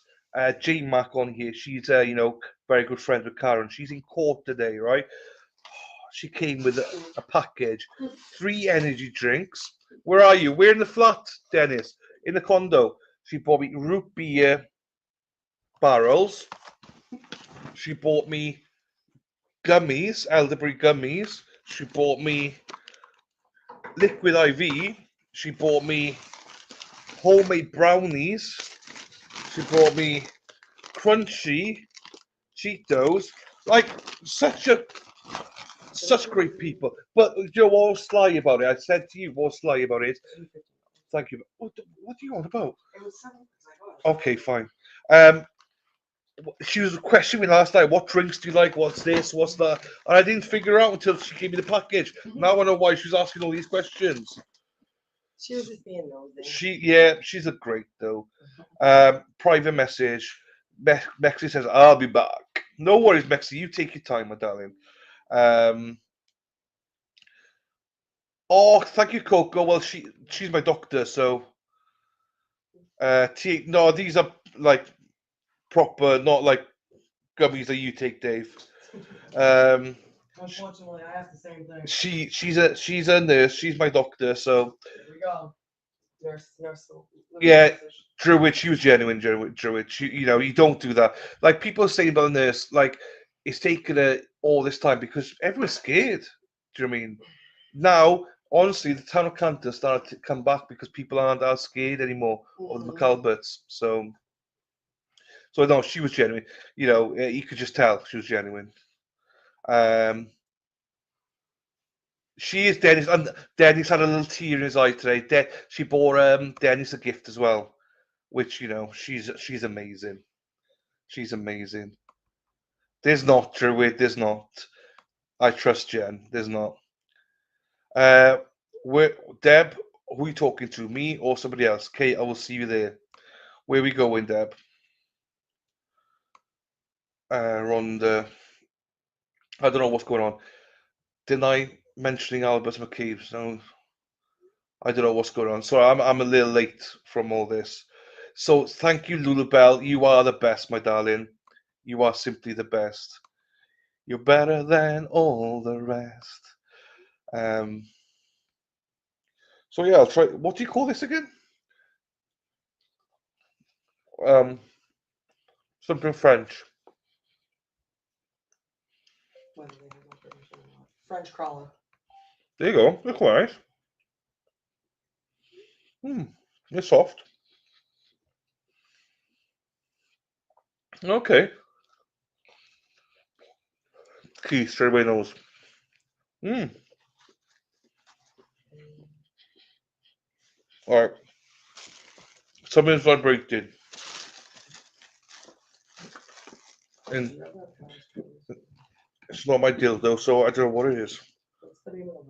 [SPEAKER 1] Jane Mack on here, she's very good friends with Karen. She's in court today, right? She came with a package, 3 energy drinks. Where are you? We're in the flat, Dennis. In the condo. She bought me root beer barrels. She bought me gummies, elderberry gummies. She bought me liquid IV. She bought me homemade brownies. She bought me crunchy Cheetos. Like such great people. But you know what was sly about it? I said to you, what's sly about it? Thank you. What are you on about? Okay, fine. She was questioning me last night, what drinks do you like, what's this, what's that? And I didn't figure out until she gave me the package. Now I know why she was asking all these questions.
[SPEAKER 11] She was just being nosy.
[SPEAKER 1] She's a great though. Private message. Mexi says, I'll be back. No worries, Mexi, you take your time, my darling. Oh, thank you, Coco. Well, she's my doctor, so no, these are like proper, not like gummies that you take, Dave.
[SPEAKER 11] Unfortunately, I asked the same thing.
[SPEAKER 1] She's a nurse. She's my doctor. So
[SPEAKER 11] there we go. Nurse.
[SPEAKER 1] Yeah, Druid. She was genuine. Druid. You don't do that. Like people are saying about the nurse, like it's taken her all this time because everyone's scared. Do you know what I mean? Now, honestly, the town of Cantor started to come back because people aren't as scared anymore of the McAlberts. So So no, she was genuine. You know, you could just tell she was genuine. She is Dennis, and Dennis had a little tear in his eye today. She bore Dennis a gift as well, which, you know, she's amazing. She's amazing. There's not, Druid. There's not. I trust Jen. There's not. Deb, who are you talking to? Me or somebody else? Kate, I will see you there. Where we going, Deb? Rhonda. I don't know what's going on. Didn't I mentioning Albert McCabe? No, I don't know what's going on. Sorry, I'm a little late from all this. So thank you, Lulabelle. You are the best, my darling. You are simply the best. You're better than all the rest. So yeah, I'll try. What do you call this again? Something French.
[SPEAKER 11] French crawler.
[SPEAKER 1] There you go. Look nice. It's soft. Okay. Keith straight away knows. Alright. Something's vibrating. And it's not my dildo, so I don't know what it is.
[SPEAKER 11] What's the name of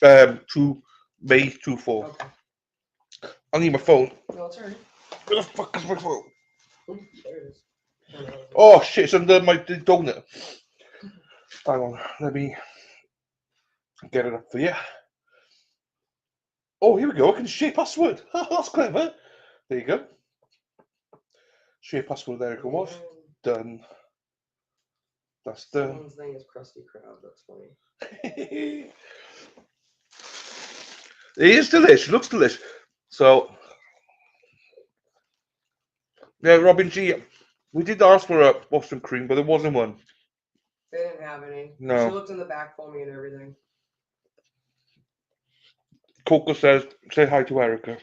[SPEAKER 11] the
[SPEAKER 1] 2 May 24.
[SPEAKER 11] Okay.
[SPEAKER 1] I need my phone.
[SPEAKER 11] No, it's alright.
[SPEAKER 1] Where the fuck is my phone?
[SPEAKER 11] There it is.
[SPEAKER 1] Oh shit, it's under my donut. Hang on, let me get it up for you. Oh, here we go. I can share password. That's clever. There you go. Share password. There it goes. Done. That's done.
[SPEAKER 11] Someone's name is Krusty Krab. That's funny.
[SPEAKER 1] It is delicious. It looks delicious. So, yeah, Robin G. We did ask for a Boston cream, but there wasn't one.
[SPEAKER 11] They didn't have any.
[SPEAKER 1] No.
[SPEAKER 11] She looked in the back for me and everything.
[SPEAKER 1] Coco says, say hi to Erica.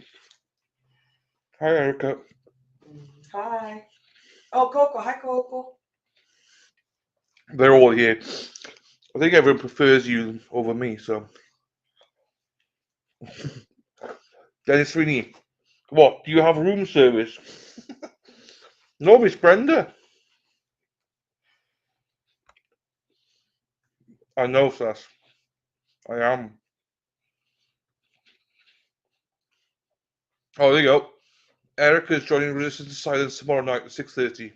[SPEAKER 1] Hi, Erica.
[SPEAKER 11] Hi. Oh, Coco. Hi, Coco.
[SPEAKER 1] They're all here. I think everyone prefers you over me, so. Dennis Sweeney, what? Do you have room service? No, Miss Brenda. I know, Sass. I am. Oh, there you go. Erica is joining Resistance to Silence tomorrow night at 6:30.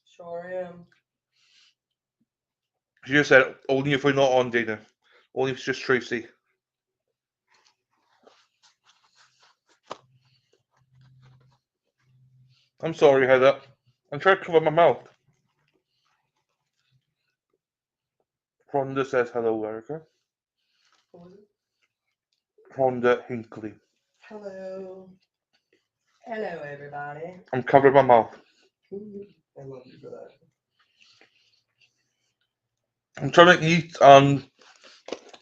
[SPEAKER 11] Sure am.
[SPEAKER 1] She just said, only if we're not on, Dana. Only if it's just Tracy. I'm sorry, Heather. I'm trying to cover my mouth. Rhonda says hello, Erica. Rhonda Hinkley.
[SPEAKER 11] Hello. Hello, everybody.
[SPEAKER 1] I'm covering my mouth.
[SPEAKER 11] I love you for that.
[SPEAKER 1] I'm trying to eat and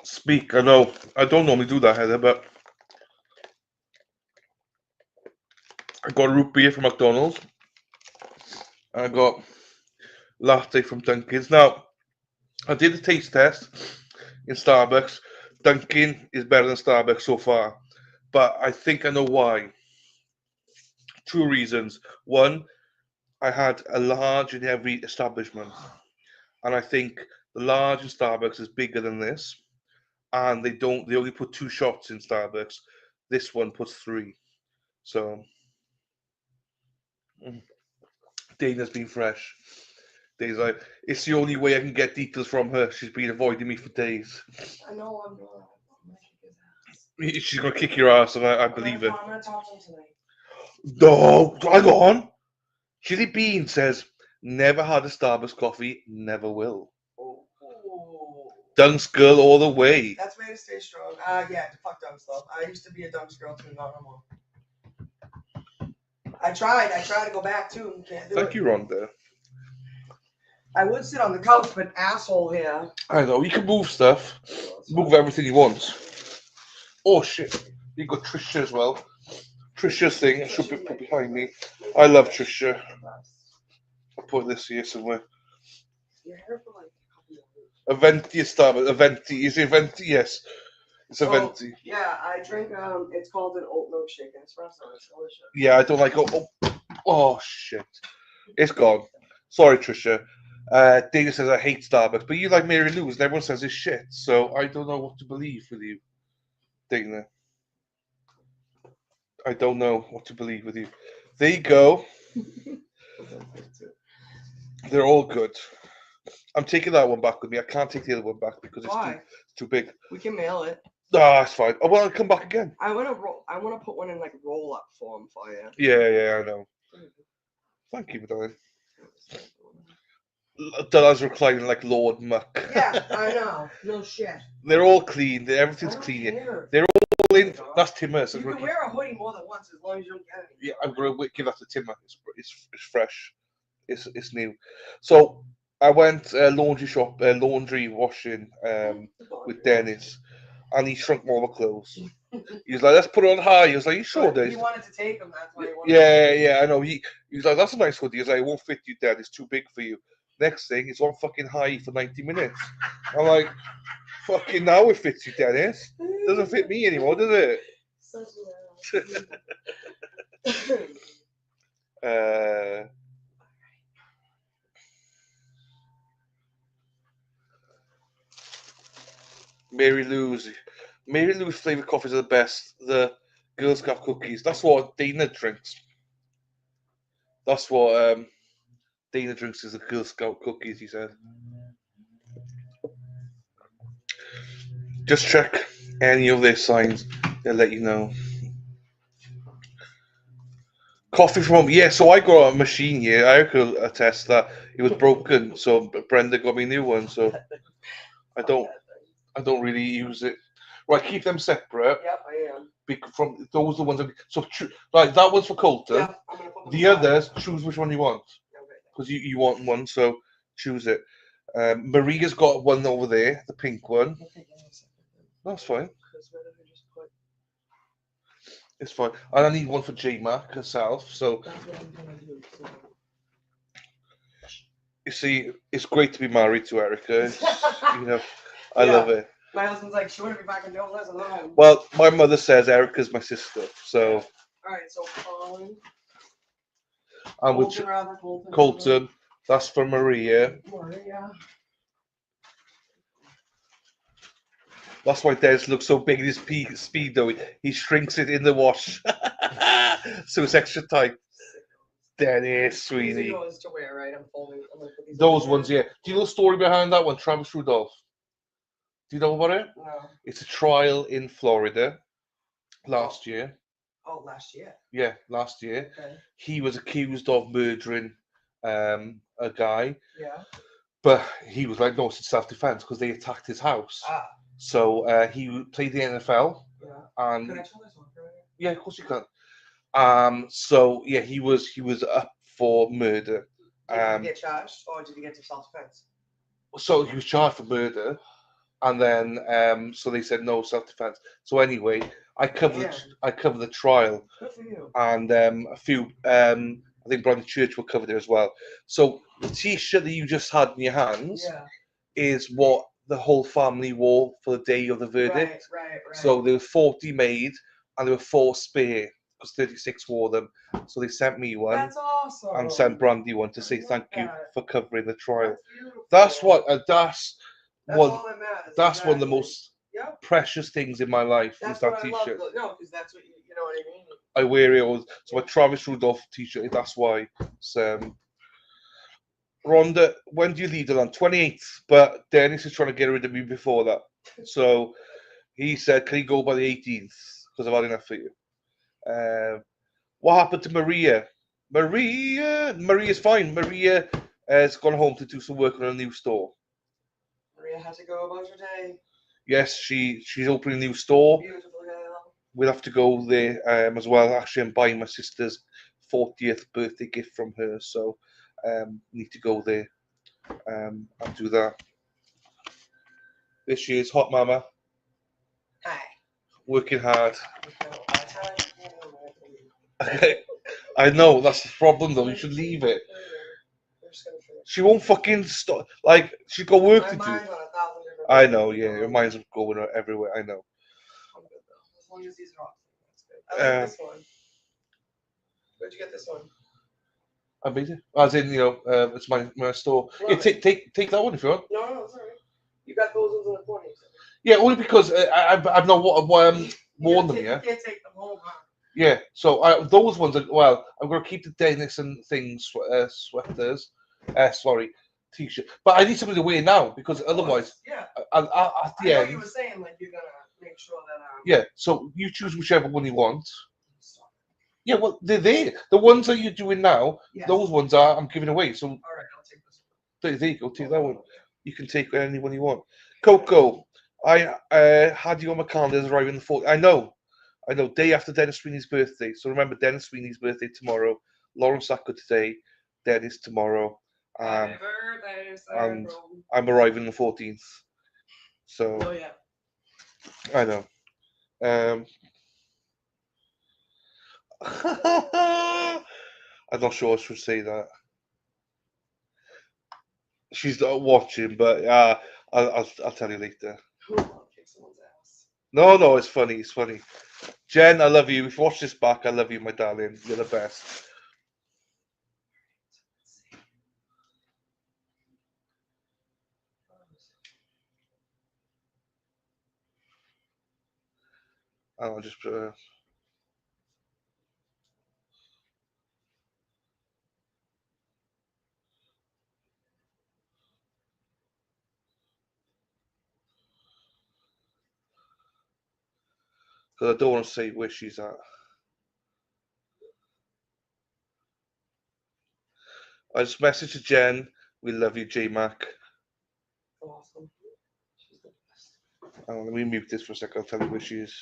[SPEAKER 1] speak. I know. I don't normally do that, Heather, but I got a root beer from McDonald's. And I got latte from Dunkin's. Now, I did a taste test in Starbucks. Dunkin' is better than Starbucks so far. But I think I know why. 2 reasons. One, I had a large in every establishment. And I think the large in Starbucks is bigger than this. And they only put 2 shots in Starbucks. This one puts 3. So Dana's been fresh. Dana's like, it's the only way I can get details from her. She's been avoiding me for days.
[SPEAKER 11] I know I'm not.
[SPEAKER 1] She's gonna kick your ass, and I believe it.
[SPEAKER 11] I'm gonna talk to him tonight.
[SPEAKER 1] No, hang on. Chili Bean says, never had a Starbucks coffee, never will. Dunks girl all the way.
[SPEAKER 11] That's way to stay strong. Yeah, fuck Dunks though. I used to be a Dunks girl too, not no more. I tried to go back too and can't do it.
[SPEAKER 1] Thank you, Rhonda.
[SPEAKER 11] I would sit on the couch, but asshole here.
[SPEAKER 1] I know, you can move stuff. Move everything you want. Oh shit. You got Trisha as well. Trisha's thing should be put behind me. I love Trisha. I'll put this here somewhere.
[SPEAKER 11] You're here for like
[SPEAKER 1] A venti Starbucks. A venti. Is it venti? Yes. It's a venti.
[SPEAKER 11] Yeah, I drink. It's called an oat milkshake and espresso. It's delicious.
[SPEAKER 1] Yeah, I don't like. Oh shit! It's gone. Sorry, Trisha. Dana says I hate Starbucks, but you like Mary Lou's, and everyone says it's shit. So I don't know what to believe with you, Dana. I don't know what to believe with you. There you go. They're all good. I'm taking that one back with me. I can't take the other one back because
[SPEAKER 11] Why?
[SPEAKER 1] it's too big.
[SPEAKER 11] We can mail it.
[SPEAKER 1] Ah, it's fine. Oh, well, I'll come back again.
[SPEAKER 11] I want to put one in like roll up form for you.
[SPEAKER 1] Yeah, I know. Thank you, darling. Della's reclining like Lord Muck.
[SPEAKER 11] Yeah, I know. No shit.
[SPEAKER 1] They're all clean. Everything's clean here. They're all in. That's Timmer.
[SPEAKER 11] You can wear a hoodie more than once as long as you don't get it.
[SPEAKER 1] Yeah, I'm gonna give that to Timmer. It's fresh. It's new. So I went laundry washing with Dennis, and he shrunk all the clothes. He was like, "Let's put it on high." He was like, "You sure, Dennis?"
[SPEAKER 11] He wanted to take them. That's why he wanted. To
[SPEAKER 1] Yeah, I know. He was like, "That's a nice hoodie." He was like, "It won't fit you, Dad. It's too big for you." Next thing, it's on fucking high for 90 minutes. I'm like, "Fucking now it fits you, Dennis. Doesn't fit me anymore, does it?" Mary Lou's flavored coffees are the best. The Girl Scout cookies. That's what Dana drinks. That's what Dana drinks is the Girl Scout cookies. He said. Just check any of their signs. They'll let you know. Coffee from home. Yeah, so I got a machine here. I could attest that it was broken. So Brenda got me a new one. So I don't really use it. Right, keep them separate.
[SPEAKER 11] Yep, I am.
[SPEAKER 1] From those are the ones that right, that one's for Colton.
[SPEAKER 11] Yeah,
[SPEAKER 1] the others, choose which one you want. Because you want one, so choose it. Maria's got one over there, the pink one. That's fine. It's fine. And I need one for J Mac herself. So you see, it's great to be married to Erica. I love it.
[SPEAKER 11] My husband's like, she wouldn't be back in Don't Listen Home.
[SPEAKER 1] Well, my mother says Erica's my sister, so.
[SPEAKER 11] All right, so Colin.
[SPEAKER 1] And with Colton, that's for Maria. That's why Des looks so big in his Speedo. He shrinks it in the wash. So it's extra tight. Dennis, sweetie.
[SPEAKER 11] These are yours to wear, right? I'm gonna put these
[SPEAKER 1] Those ones, yeah. Do you know the story behind that one, Travis Rudolph? Do you know about it?
[SPEAKER 11] No.
[SPEAKER 1] It's a trial in Florida last year.
[SPEAKER 11] Oh, last year?
[SPEAKER 1] Yeah, last year.
[SPEAKER 11] Okay.
[SPEAKER 1] He was accused of murdering a guy.
[SPEAKER 11] Yeah.
[SPEAKER 1] But he was like, no, it's self-defense because they attacked his house.
[SPEAKER 11] Ah.
[SPEAKER 1] So he played the NFL.
[SPEAKER 11] Yeah.
[SPEAKER 1] And
[SPEAKER 11] Can I tell this one?
[SPEAKER 1] yeah, of course you can. So yeah, he was up for murder.
[SPEAKER 11] Did he get charged or did he get to self-defense?
[SPEAKER 1] So he was charged for murder, and then so they said no, self-defense. So anyway, I covered the trial.
[SPEAKER 11] Good for you.
[SPEAKER 1] And a few I think Brandon Church will cover there as well. So the T-shirt that you just had in your hands is what the whole family wore for the day of the verdict.
[SPEAKER 11] Right.
[SPEAKER 1] So there were 40 made, and there were 4 spare because 36 wore them. So they sent me one.
[SPEAKER 11] That's awesome.
[SPEAKER 1] And sent Brandy one to say thank you for covering the trial. That's what that's one of the most precious things in my life is that T-shirt.
[SPEAKER 11] No, because that's what you know what I mean.
[SPEAKER 1] I wear it all. So my Travis Rudolph T-shirt. That's why. So, Rhonda, when do you leave the land? 28th. But Dennis is trying to get rid of me before that. So he said, "Can you go by the 18th? Because I've had enough for you." What happened to Maria? Maria's fine. Maria has gone home to do some work on a new store.
[SPEAKER 11] Maria had to go about her day.
[SPEAKER 1] Yes, she's opening a new store.
[SPEAKER 11] Beautiful girl.
[SPEAKER 1] We'll have to go there as well. Actually, I'm buying my sister's 40th birthday gift from her, so need to go there and do that. There she is, hot mama.
[SPEAKER 11] Hi.
[SPEAKER 1] Working hard. I know, that's the problem though. You should leave it.
[SPEAKER 11] just gonna finish.
[SPEAKER 1] She won't fucking stop. Like, she's got work to
[SPEAKER 11] My
[SPEAKER 1] do.
[SPEAKER 11] mind's on 1,000 different
[SPEAKER 1] I
[SPEAKER 11] things.
[SPEAKER 1] know, yeah. Your mind's going everywhere. I know.
[SPEAKER 11] I'm good though. As long as these are off, that's good. I like this one. Where'd you get this one?
[SPEAKER 1] I made it. As in, it's my store.
[SPEAKER 11] Love
[SPEAKER 1] Yeah, take that one if you want.
[SPEAKER 11] No, it's alright. You got those ones in the corner.
[SPEAKER 1] Yeah, only because I've not worn them
[SPEAKER 11] You
[SPEAKER 1] yet.
[SPEAKER 11] can't take them home, huh?
[SPEAKER 1] Yeah, so those ones are, well, I'm going to keep the Dennis and things sweaters, t-shirt. But I need something to wear now because otherwise,
[SPEAKER 11] Yeah.
[SPEAKER 1] at the
[SPEAKER 11] I know
[SPEAKER 1] end.
[SPEAKER 11] you were saying like you're gonna make sure that.
[SPEAKER 1] Yeah, so you choose whichever one you want. Yeah, well, they're there. The ones that you're doing now,
[SPEAKER 11] Yes.
[SPEAKER 1] those ones I'm giving away. So
[SPEAKER 11] All right, I'll take this one.
[SPEAKER 1] there you go, take that one. You can take any one you want. Coco, I had you on my calendar as arriving the 4th. I know, day after Dennis Sweeney's birthday. So remember, Dennis Sweeney's birthday tomorrow. Lauren Sacco today. Dennis tomorrow.
[SPEAKER 11] Happy birthday,
[SPEAKER 1] And
[SPEAKER 11] Sandro.
[SPEAKER 1] I'm arriving the 14th. So
[SPEAKER 11] Oh yeah.
[SPEAKER 1] I know. I'm not sure I should say that. She's not watching, but I'll tell you later.
[SPEAKER 11] Who will kick someone's ass?
[SPEAKER 1] No, it's funny. It's funny. Jen, I love you. If you watch this back, I love you, my darling. You're the best. I'll just because I don't want to say where she's at. I just messaged Jen. We love you, J Mac.
[SPEAKER 11] Awesome. She's the best.
[SPEAKER 1] Let me mute this for a second. I'll tell you where she is.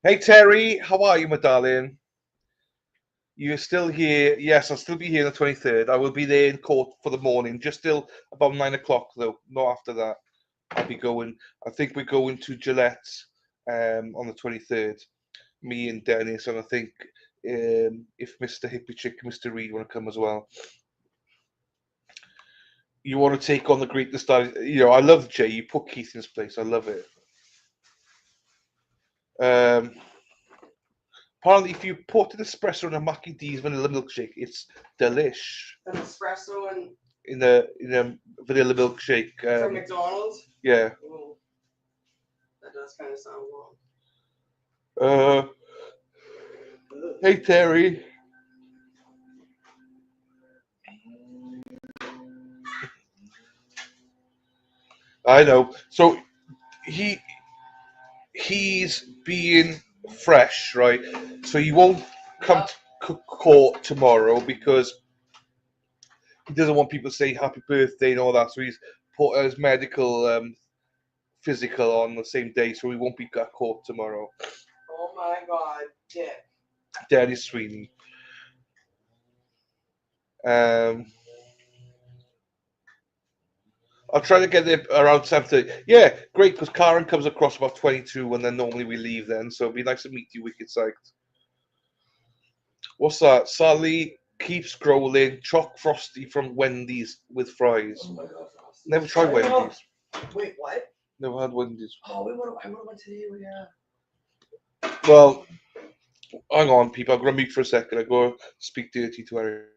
[SPEAKER 1] Hey Terry, how are you, my darling? You're still here? Yes, I'll still be here on the 23rd. I will be there in court for the morning, just till about 9 o'clock though. Not after that. I'll be going. I think we're going to Gillette on the 23rd. Me and Dennis, and I think if Mr. Hippie Chick, Mr. Reed want to come as well. You want to take on the greatest? I love Jay. You put Keith in his place. I love it. Apparently, if you put an espresso in a Mackie D's vanilla milkshake, it's delish.
[SPEAKER 11] An espresso and
[SPEAKER 1] In a vanilla milkshake.
[SPEAKER 11] from McDonald's.
[SPEAKER 1] Yeah.
[SPEAKER 11] Ooh. That does kind of sound wrong.
[SPEAKER 1] Hey Terry. I know. So he's being fresh, right? So he won't come to court tomorrow because he doesn't want people to say happy birthday and all that. So he's put his medical physical on the same day, so he won't be at court tomorrow.
[SPEAKER 11] Oh my God, Dick.
[SPEAKER 1] Dennis Sweeney. I'll try to get there around 7:30. Yeah, great, because Karen comes across about 22, and then normally we leave then, so it'd be nice to meet you, wicked psyched. What's that? Sally keeps scrolling. Choc Frosty from Wendy's with fries.
[SPEAKER 11] Oh my God, Frosty.
[SPEAKER 1] Never tried Wendy's.
[SPEAKER 11] Wait, what?
[SPEAKER 1] Never had Wendy's.
[SPEAKER 11] Oh, I would have went today. Yeah.
[SPEAKER 1] Well, hang on, people. I'm going to mute for a second. I go speak dirty to Eric.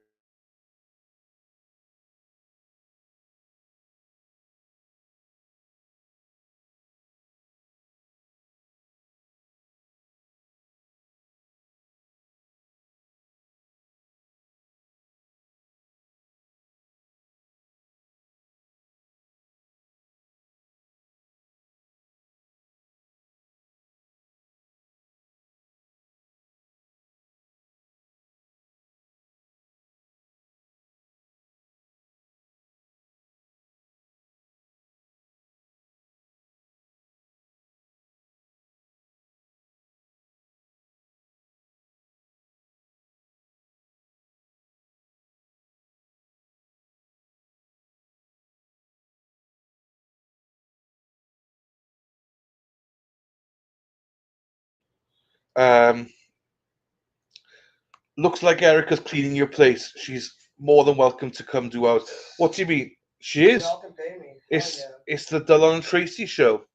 [SPEAKER 1] Looks like Erica's cleaning your place. She's more than welcome to come do ours. What do you mean? She is.
[SPEAKER 11] Y'all can pay me.
[SPEAKER 1] It's the Dillon and Tracy show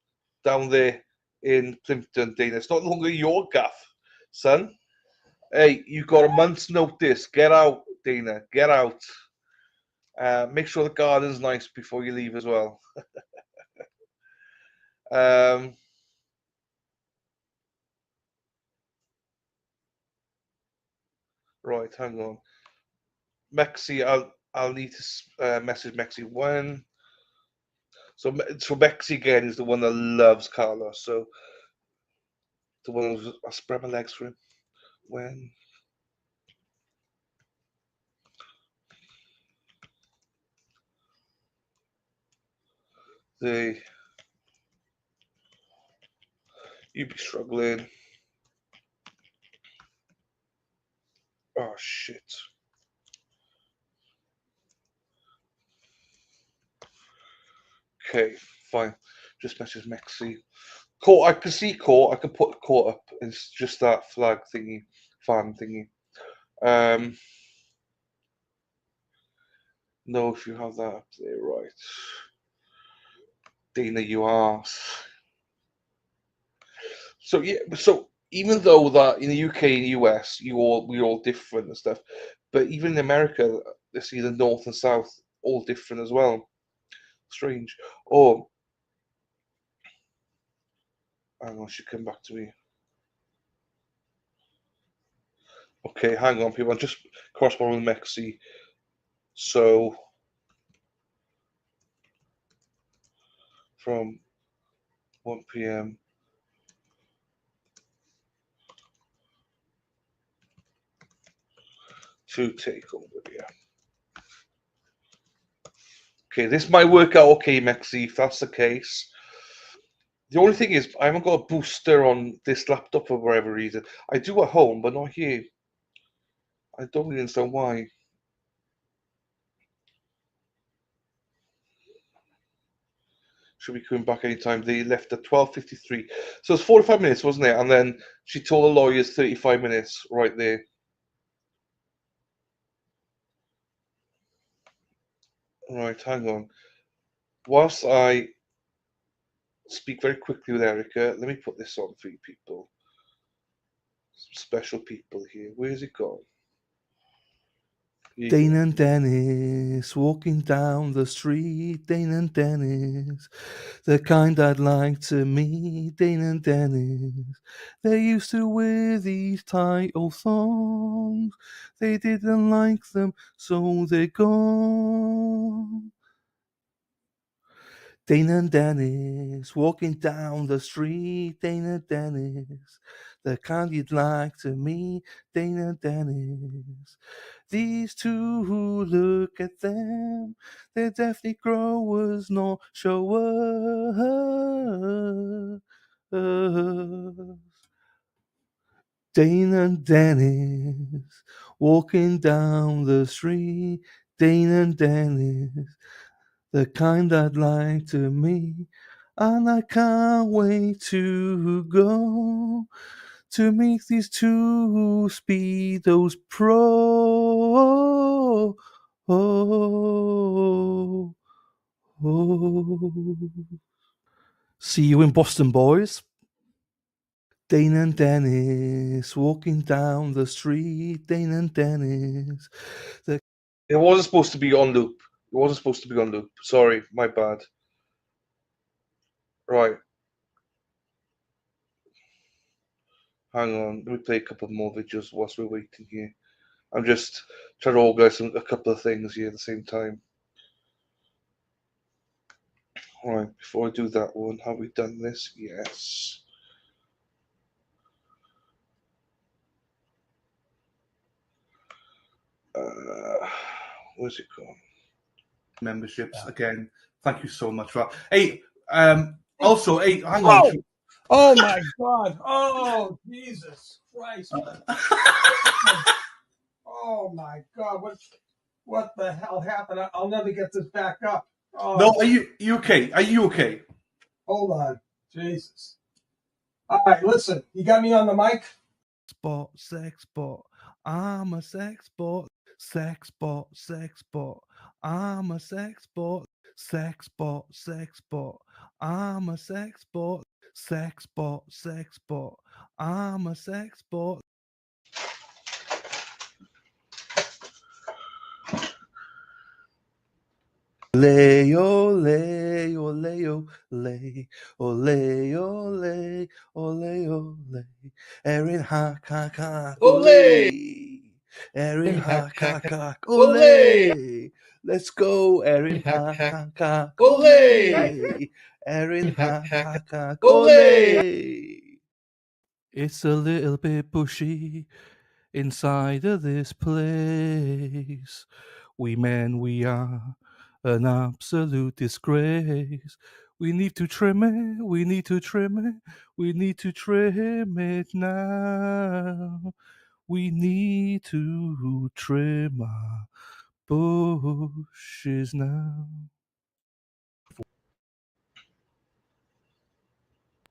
[SPEAKER 1] down there in Plimpton, Dana. It's not longer your gaff, son. Hey, you got a month's notice. Get out, Dana. Get out. Make sure the garden's nice before you leave as well. Right, hang on. Mexi, I'll need to message Mexi when. So Mexi again is the one that loves Carlos. So the one who's I spread my legs for him. When you'd be struggling. Oh shit. Okay, fine. Just message Mexi. Court, I can see court. I can put court up. It's just that flag thingy, fan thingy. No, if you have that up there, right. Dana, you arse. So yeah, so even though that in the UK and the US, we're all different and stuff, but even in America, they see the North and South all different as well. Strange. Oh, hang on, she come back to me. Okay, hang on, people. I'm just corresponding with Mexi. So from 1 p.m. to take over, yeah. Okay, this might work out okay, Mexi, if that's the case. The only thing is, I haven't got a booster on this laptop for whatever reason. I do at home, but not here. I don't really understand why. Should be coming back anytime. They left at 12:53. So it's 45 minutes, wasn't it? And then she told the lawyers 35 minutes right there. Right, hang on. Whilst I speak very quickly with Erica, let me put this on for you people. Some special people here. Where's it gone?
[SPEAKER 21] Dane and Dennis walking down the street. Dane and Dennis, the kind I'd like to meet. Dane and Dennis, they used to wear these tight old thongs. They didn't like them, so they're gone. Dane and Dennis walking down the street. Dane and Dennis, the kind you'd like to meet. Dane and Dennis. These two who look at them, they're definitely growers, not showers. Dane and Dennis walking down the street. Dane and Dennis, the kind I'd like to meet, and I can't wait to go to meet these two speedos pro. See you in Boston, boys. Dane and Dennis walking down the street. Dane and Dennis.
[SPEAKER 1] It wasn't supposed to be on loop. It wasn't supposed to be on loop. Sorry, my bad. Right. Hang on. Let me play a couple more videos whilst we're waiting here. I'm just trying to organize a couple of things here at the same time. All right, before I do that one, have we done this? Yes. Where's it gone?
[SPEAKER 3] Memberships again. Thank you so much for that. Hey, also, hey, hang on.
[SPEAKER 16] Oh my God! Oh Jesus Christ! Oh my God! What the hell happened? I'll never get this back up. Oh.
[SPEAKER 3] No, are you okay? Are you okay?
[SPEAKER 16] Hold on, Jesus. All right, listen. You got me on the mic?
[SPEAKER 21] sex bot, sex bot. I'm a sex bot, sex bot, sex bot. I'm a sex bot, sex bot, sex bot. I'm a sex bot, sex bot, sex bot. I'm a sex bot. Ole, ole, ole, ole, ole, ole, ole, ole. Erin hack, hack, hack, ole. Erin hack, hack, hack, ole. Let's go, Erin hack, hack, hack, ole. Erin hack, hack, hack, ole. It's a little bit bushy inside of this place. We men, we are an absolute disgrace. We need to trim it, we need to trim it, we need to trim it now. We need to trim our bushes now.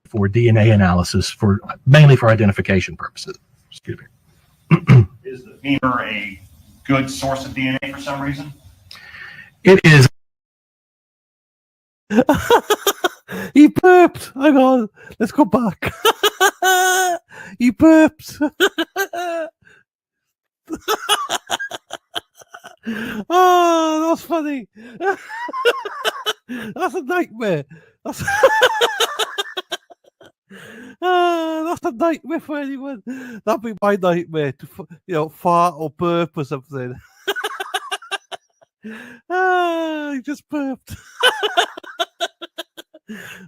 [SPEAKER 17] For DNA analysis, for mainly for identification purposes. Excuse me.
[SPEAKER 6] Is the femur a good source of DNA for some reason?
[SPEAKER 17] It is.
[SPEAKER 21] He burped. Hang on. Let's go back. He burped. Oh, that's funny. That's a nightmare. That's that's a nightmare for anyone. That'd be my nightmare to, fart or burp or something. He just burped.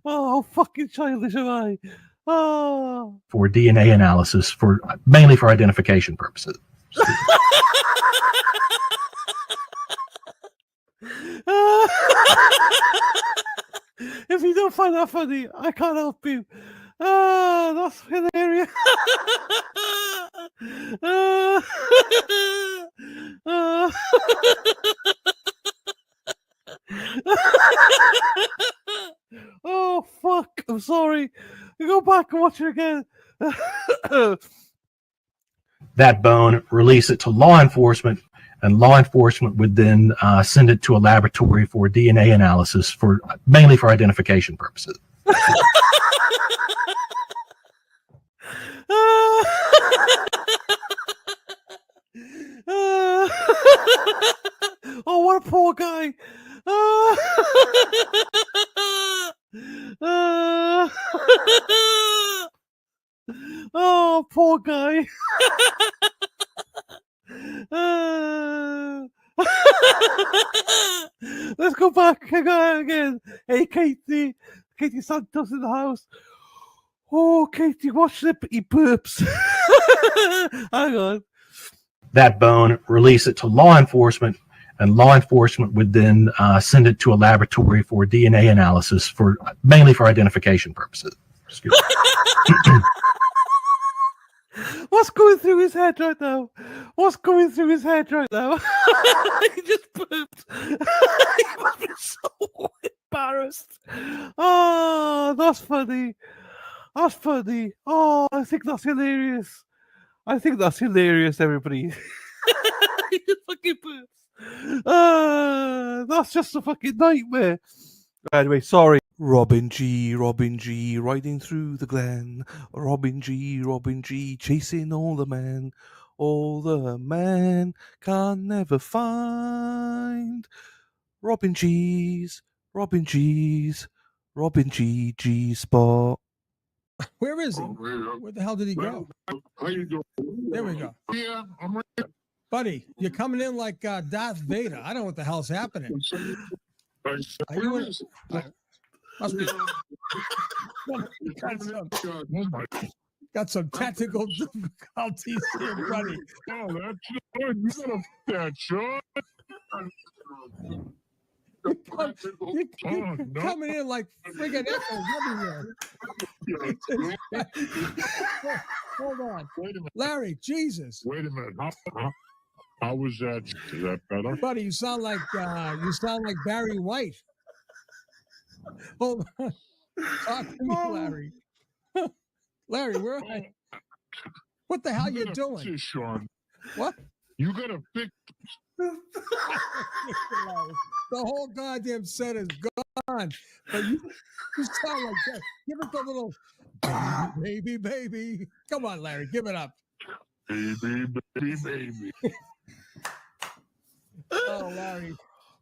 [SPEAKER 21] Oh, how fucking childish am I? Oh.
[SPEAKER 17] For DNA analysis, for mainly for identification purposes.
[SPEAKER 21] If you don't find that funny, I can't help you. Oh, that's hilarious. Oh, fuck. I'm sorry. Go back and watch it again.
[SPEAKER 17] That bone, release it to law enforcement, and law enforcement would then send it to a laboratory for DNA analysis, for mainly for identification purposes.
[SPEAKER 21] Oh, what a poor guy. Oh, poor guy. Let's go back again. Hey, Katie Santos in the house. Oh, Katie, watch it. He burps. Hang on.
[SPEAKER 17] That bone, release it to law enforcement, and law enforcement would then send it to a laboratory for DNA analysis, for mainly for identification purposes. Excuse me.
[SPEAKER 21] What's going through his head right now? What's going through his head right now? He just burped. He must be so embarrassed. Oh, that's funny. That's funny. Oh, I think that's hilarious. I think that's hilarious, everybody. He just fucking burps. That's just a fucking nightmare. Anyway, sorry. Robin G, riding through the glen. Robin G, chasing all the men. All the men can never find Robin G, G spot.
[SPEAKER 16] Where is he? Where the hell did he go?
[SPEAKER 22] How you doing?
[SPEAKER 16] There we go.
[SPEAKER 22] Yeah, I'm right.
[SPEAKER 16] Buddy, you're coming in like Darth Vader. I don't know what the hell's happening. Are you in? Must be. Got some technical difficulties here, buddy.
[SPEAKER 22] Oh, that's good. You got that shot.
[SPEAKER 16] You're coming in like friggin' echoes everywhere. Hold on.
[SPEAKER 22] Wait a minute.
[SPEAKER 16] Larry, Jesus.
[SPEAKER 22] Wait a minute. How was that? Is that better?
[SPEAKER 16] Buddy, you sound like Barry White. Hold on. Talk to me, Larry. Larry, where What the hell you doing?
[SPEAKER 22] This, Sean.
[SPEAKER 16] What?
[SPEAKER 22] You gotta fix.
[SPEAKER 16] The whole goddamn set is gone. But you sound like that. Give it the little baby, baby. Come on, Larry, give it up.
[SPEAKER 22] Baby, baby, baby.
[SPEAKER 16] Oh, Larry.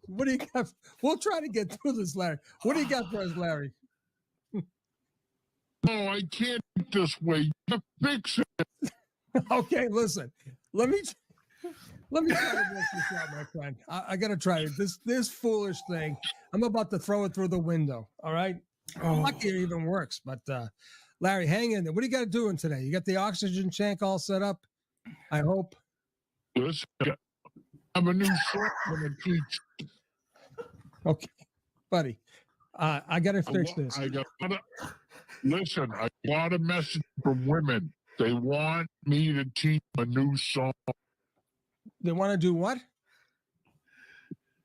[SPEAKER 16] What do you got? We'll try to get through this, Larry. What do you got for us, Larry?
[SPEAKER 22] No, I can't this way. You fix it.
[SPEAKER 16] Okay, listen. Let me try to work this out, my friend. I gotta try it. This foolish thing. I'm about to throw it through the window. All right. I'm lucky it even works. But Larry, hang in there. What are you got doing today? You got the oxygen tank all set up? I hope.
[SPEAKER 22] Listen, I have a new song I'm gonna teach.
[SPEAKER 16] Okay, buddy. I gotta fix this.
[SPEAKER 22] Listen, I got a message from women. They want me to teach a new song.
[SPEAKER 16] They want to do what?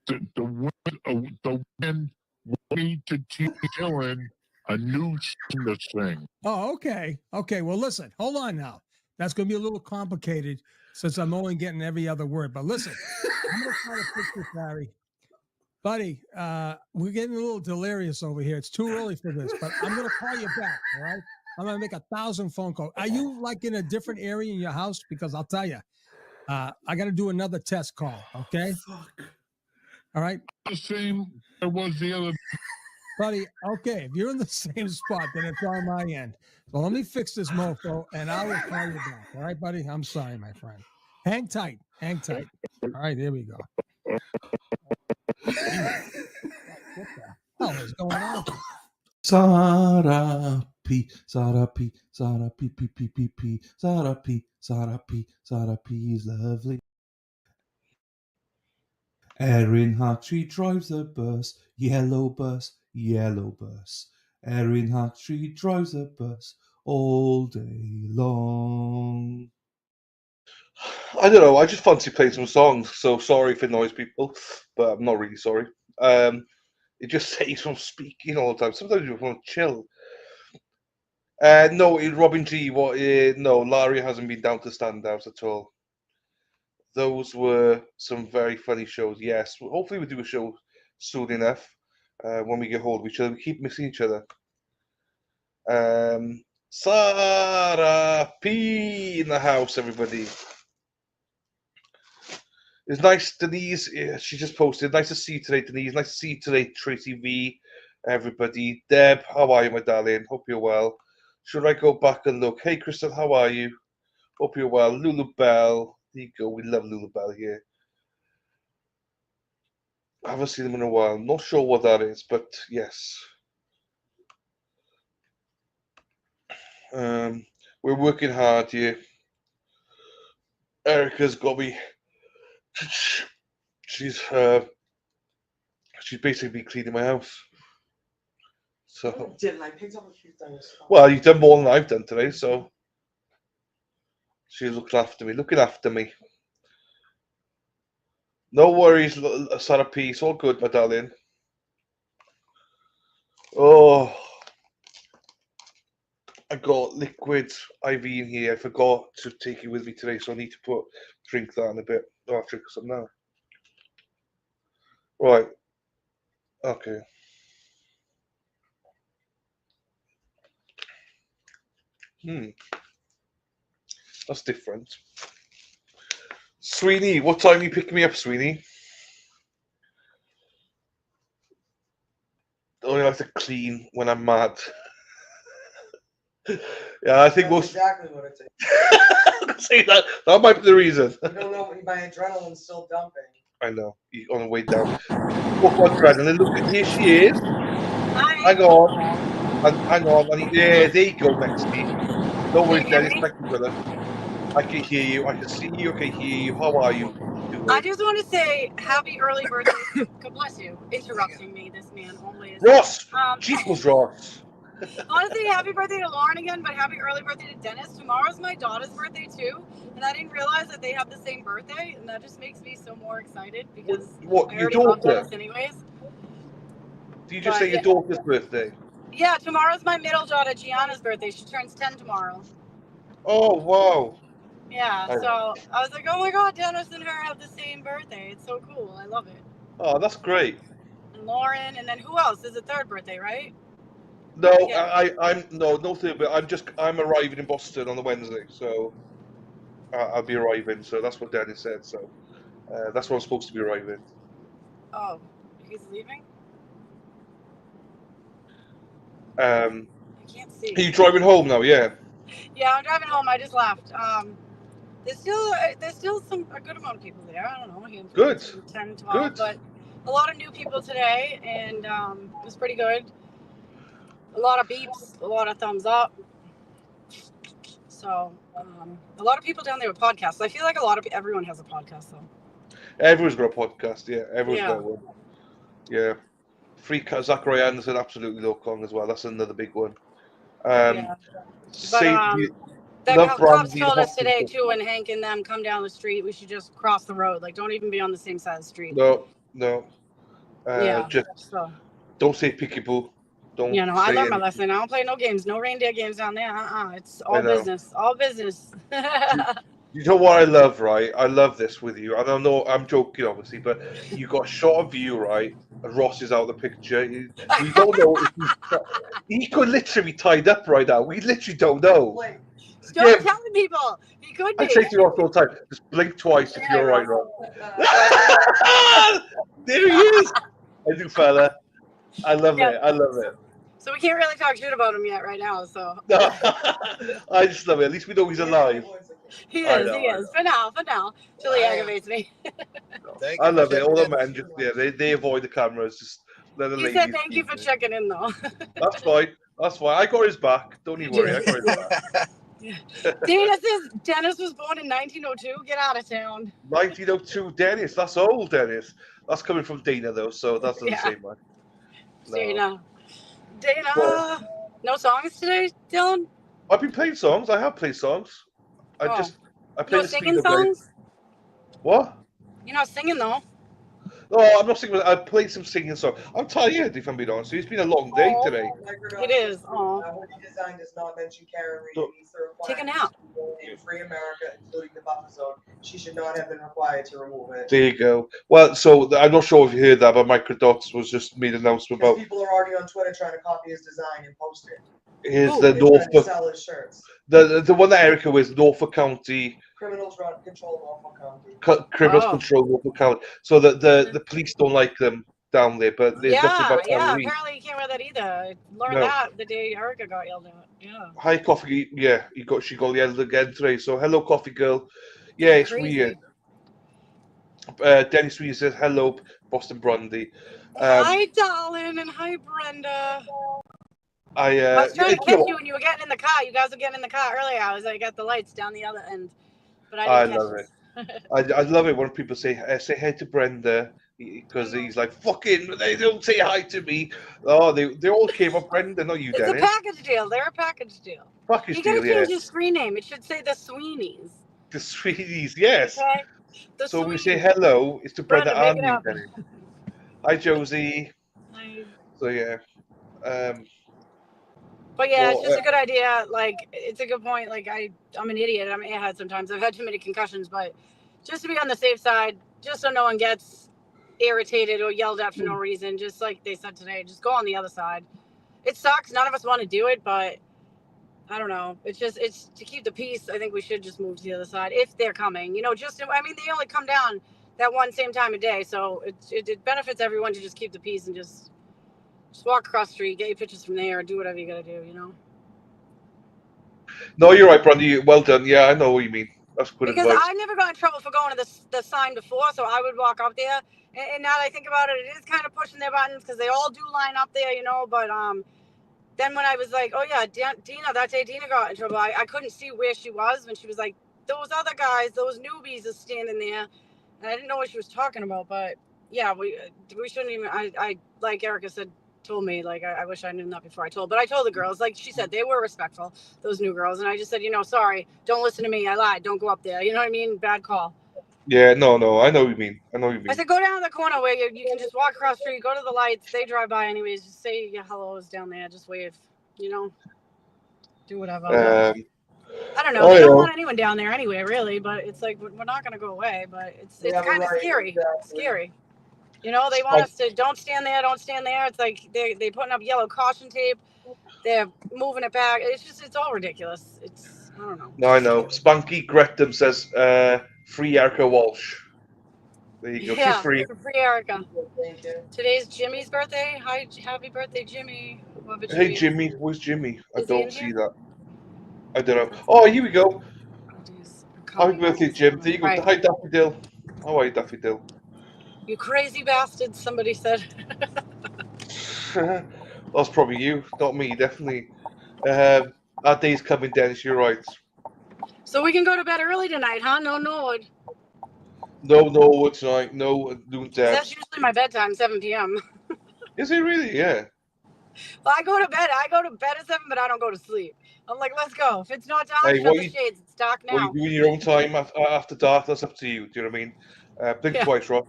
[SPEAKER 22] The women want me to teach Dylan a new song to sing.
[SPEAKER 16] Oh, okay. Okay. Well, listen, hold on now. That's going to be a little complicated since I'm only getting every other word. But listen, I'm going to try to fix this, Larry. Buddy, we're getting a little delirious over here. It's too early for this, but I'm going to call you back, all right? I'm going to make 1,000 phone calls. Are you like in a different area in your house? Because I'll tell you, I got to do another test call, okay? All right?
[SPEAKER 22] The same I was the other.
[SPEAKER 16] Buddy, okay, if you're in the same spot, then it's on my end. So let me fix this mofo, and I will call you back. All right, buddy? I'm sorry, my friend. Hang tight. Hang tight. All right, here we go. What the hell is going on?
[SPEAKER 21] Zara P, Zara P, Zara P, P, P, P, P, Zara P, Zara P, Zara P is lovely. Erin Hartree drives a bus, yellow bus, yellow bus. Erin Hartree drives a bus all day long.
[SPEAKER 1] I don't know. I just fancy playing some songs. So sorry if it annoys people, but I'm not really sorry. It just saves from speaking all the time. Sometimes you want to chill. No, Robin G. No, Larry hasn't been down to standouts at all. Those were some very funny shows. Yes, hopefully we'll do a show soon enough. When we get hold of each other, we keep missing each other. Sarah P in the house, everybody. It's nice, Denise. Yeah, she just posted. Nice to see you today, Denise. Nice to see you today, Tracy V. Everybody. Deb, how are you, my darling? Hope you're well. Should I go back and look? Hey, Crystal, how are you? Hope you're well. Lulu Bell. There you go. We love Lulu Bell here. I haven't seen them in a while. Not sure what that is, but yes. We're working hard here. Erica's got me. She's basically cleaning my house. So
[SPEAKER 11] Didn't I picked up a few things?
[SPEAKER 1] well, you've done more than I've done today, so she's looking after me. No worries, Sarah P. It's all good, my darling. Oh, I got liquid IV in here. I forgot to take it with me today, so I need to drink that in a bit. Oh, I'll drink some now. Right. Okay. That's different. Sweeney, what time are you picking me up, Sweeney? I like to clean when I'm mad. Yeah, I think
[SPEAKER 11] That's exactly what it takes.
[SPEAKER 1] See that might be the reason.
[SPEAKER 11] You don't know, my adrenaline's still dumping.
[SPEAKER 1] I know. You're on the way down. What adrenaline? Look, here she is. Hang on. Hang on. Yeah, there you go, Lexi. No worries, Dennis. Thank you, brother. I can hear you. I can see you. I can hear you. How are you?
[SPEAKER 9] I just want to say happy early birthday. God bless you. Interrupting me, this man always.
[SPEAKER 1] Ross! Jesus, Ross.
[SPEAKER 9] I want to say happy birthday to Lauren again, but happy early birthday to Dennis. Tomorrow's my daughter's birthday too, and I didn't realize that they have the same birthday, and that just makes me so more excited because I already love Dennis anyways.
[SPEAKER 1] Do you just say your daughter's birthday?
[SPEAKER 9] Yeah, tomorrow's my middle daughter Gianna's birthday. She turns 10 tomorrow.
[SPEAKER 1] Oh, wow.
[SPEAKER 9] Yeah,
[SPEAKER 1] I know.
[SPEAKER 9] so I was like, oh my God, Dennis and her have the same birthday. It's so cool. I love it.
[SPEAKER 1] Oh, that's great.
[SPEAKER 9] And Lauren, and then who else? There's a third birthday, right?
[SPEAKER 1] No,
[SPEAKER 9] Yeah.
[SPEAKER 1] I'm no thing, but I'm arriving in Boston on the Wednesday, so I'll be arriving. So that's what Dennis said. So that's what I'm supposed to be arriving.
[SPEAKER 9] Oh, he's leaving?
[SPEAKER 1] I
[SPEAKER 9] can't see.
[SPEAKER 1] Are you driving home now? Yeah.
[SPEAKER 9] Yeah, I'm driving home. I just left. There's still a good amount of people there. I don't know, a handful,
[SPEAKER 1] Good.
[SPEAKER 9] 10, 12,
[SPEAKER 1] Good.
[SPEAKER 9] but a lot of new people today, and it was pretty good. A lot of beeps, a lot of thumbs up. So a lot of people down there with podcasts. I feel like everyone has a podcast though.
[SPEAKER 1] Everyone's got a podcast. Yeah, everyone's
[SPEAKER 9] Yeah.
[SPEAKER 1] got one. Yeah. Zachary Anderson, absolutely local as well. That's another big one.
[SPEAKER 9] Yeah. But the
[SPEAKER 1] Love
[SPEAKER 9] cops
[SPEAKER 1] Brandy.
[SPEAKER 9] told us today too, when Hank and them come down the street, we should just cross the road. Like, don't even be on the same side of the street.
[SPEAKER 1] No.
[SPEAKER 9] Yeah.
[SPEAKER 1] Just
[SPEAKER 9] So.
[SPEAKER 1] don't say peekaboo. Don't.
[SPEAKER 9] You know, I
[SPEAKER 1] say
[SPEAKER 9] learned my
[SPEAKER 1] anything.
[SPEAKER 9] lesson. I don't play no games, no reindeer games down there. It's
[SPEAKER 1] I
[SPEAKER 9] all
[SPEAKER 1] know.
[SPEAKER 9] business. All business.
[SPEAKER 1] You know what I love, right? I love this with you. And I know I'm joking, obviously, but you got a shot of you, right? And Ross is out of the picture. We don't know if he could literally be tied up right now. We literally don't know.
[SPEAKER 9] Stop telling people. He could be.
[SPEAKER 1] I say to Ross all the time, just blink twice if you're all right, Ross. There he is. I do, fella. I love it. I love it.
[SPEAKER 9] So we can't really talk shit about him yet right now. So.
[SPEAKER 1] I just love it. At least we know he's alive.
[SPEAKER 9] He is. For now. Till he aggravates me.
[SPEAKER 1] I love it. All the men just they avoid the cameras. Just let the
[SPEAKER 9] He
[SPEAKER 1] ladies.
[SPEAKER 9] said thank you for checking in though.
[SPEAKER 1] That's fine. That's fine. I got his back. Don't you worry. I got his back.
[SPEAKER 9] Dennis was born in 1902. Get out of town.
[SPEAKER 1] 1902, Dennis. That's old, Dennis. That's coming from Dana though, so that's the same one.
[SPEAKER 9] No. Dana. No songs today, Dylan?
[SPEAKER 1] I've been playing songs. I have played songs. I play the
[SPEAKER 9] singing
[SPEAKER 1] speed of it.
[SPEAKER 9] songs?
[SPEAKER 1] What?
[SPEAKER 9] You're not singing though.
[SPEAKER 1] Oh, I'm not singing. I played some singing songs. I'm tired, if I'm being honest. It's been a long day today.
[SPEAKER 9] It is. Oh.
[SPEAKER 11] What he designed does not mention Karen Reed. Meets the
[SPEAKER 9] Take a
[SPEAKER 11] requirements
[SPEAKER 9] nap.
[SPEAKER 11] in free America, including the buffer zone. She should not have been required to remove it.
[SPEAKER 1] There you go. Well, so I'm not sure if you heard that, but Microdots was just made an announcement about.
[SPEAKER 11] People are already on Twitter trying to copy his design and post it.
[SPEAKER 1] Here's
[SPEAKER 11] They're
[SPEAKER 1] the
[SPEAKER 11] trying to
[SPEAKER 1] Norfolk.
[SPEAKER 11] sell his shirts.
[SPEAKER 1] The one that Erica wears, Norfolk County.
[SPEAKER 11] Criminals control Norfolk County.
[SPEAKER 1] Criminals control Norfolk County. So the police don't like them down there, but there's nothing about
[SPEAKER 9] apparently you can't wear that either. I learned that the day Erica got yelled at. Yeah.
[SPEAKER 1] Hi, Coffee. Yeah, she got yelled again today. So hello, Coffee Girl. Yeah, it's weird. Dennis Reed says hello, Boston Brandy.
[SPEAKER 9] Hi, darling, and hi, Brenda.
[SPEAKER 1] I
[SPEAKER 9] was trying to catch you when you were getting in the car. You guys were getting in the car earlier. I was like, got the lights down the other end, but I didn't
[SPEAKER 1] love it. I love it when people say hi to Brenda, because he's like, fucking, they don't say hi to me. Oh, they all came up Brenda, not you, Dennis.
[SPEAKER 9] It's a package deal. They're a package deal.
[SPEAKER 1] Package
[SPEAKER 9] you
[SPEAKER 1] deal,
[SPEAKER 9] gotta change your screen name. It should say the Sweeneys.
[SPEAKER 1] The Sweeneys, yes.
[SPEAKER 9] Okay?
[SPEAKER 1] So we say hello. It's to Brenda and
[SPEAKER 9] you,
[SPEAKER 1] Dennis. Hi, Josie.
[SPEAKER 9] Hi.
[SPEAKER 1] So yeah.
[SPEAKER 9] But yeah, it's just a good idea. Like, it's a good point. Like, I'm an idiot. I'm an airhead sometimes. I've had too many concussions, but just to be on the safe side, just so no one gets irritated or yelled at for no reason, just like they said today, just go on the other side. It sucks. None of us want to do it, but I don't know. It's to keep the peace. I think we should just move to the other side if they're coming. You know, they only come down that one same time of day, so it benefits everyone to just keep the peace and just walk across the street, get your pictures from there, do whatever you gotta do, you know?
[SPEAKER 1] No, you're right, Brandy. Well done. Yeah, I know what you mean. That's good
[SPEAKER 9] because
[SPEAKER 1] advice.
[SPEAKER 9] I never got in trouble for going to the sign before, so I would walk up there. And now that I think about it, it is kind of pushing their buttons because they all do line up there, you know. But then when I was like, oh yeah, Dina, that day Dina got in trouble, I couldn't see where she was when she was like, those other guys, those newbies are standing there. And I didn't know what she was talking about, but yeah, we shouldn't even, I like Erica told me, like, I wish I knew that before I told the girls, like she said, they were respectful, those new girls. And I just said, sorry, don't listen to me. I lied. Don't go up there. You know what I mean? Bad call.
[SPEAKER 1] Yeah, no, I know what you mean.
[SPEAKER 9] I said, go down the corner where you can just walk across the street, go to the lights. They drive by anyways. Just say your hellos down there. Just wave, do whatever. I don't know. They don't want anyone down there anyway, really. But it's like we're not going to go away. But it's kind of scary. Scary. You know, they want us to don't stand there. It's like they're putting up yellow caution tape. They're moving it back. It's all ridiculous. I don't know.
[SPEAKER 1] No, I know. Spunky Grettum says, free Erica Walsh. There you go.
[SPEAKER 9] Yeah,
[SPEAKER 1] She's free.
[SPEAKER 9] free Erica. Today's Jimmy's birthday. Hi, happy birthday, Jimmy.
[SPEAKER 1] Hey, Jimmy. Where's Jimmy? I
[SPEAKER 9] Is he
[SPEAKER 1] don't
[SPEAKER 9] in
[SPEAKER 1] see
[SPEAKER 9] here?
[SPEAKER 1] that. I don't know. Oh, here we go. Happy birthday, Jim. There you go.
[SPEAKER 9] Right.
[SPEAKER 1] Hi, Daffodil. How are you, Daffodil?
[SPEAKER 9] You crazy bastard, somebody said.
[SPEAKER 1] That's probably you, not me, definitely. Our day's coming, Dennis, you're right.
[SPEAKER 9] So we can go to bed early tonight, huh? No, Norwood.
[SPEAKER 1] No, tonight. No, doing that.
[SPEAKER 9] That's usually my bedtime, 7 p.m.
[SPEAKER 1] Is it really? Yeah.
[SPEAKER 9] Well, I go to bed at 7, but I don't go to sleep. I'm like, let's go. If it's not dark,
[SPEAKER 1] Hey,
[SPEAKER 9] shut the shades. It's dark now.
[SPEAKER 1] What you do in your own time after dark, that's up to you. Do you know what I mean? Blink twice, Rob.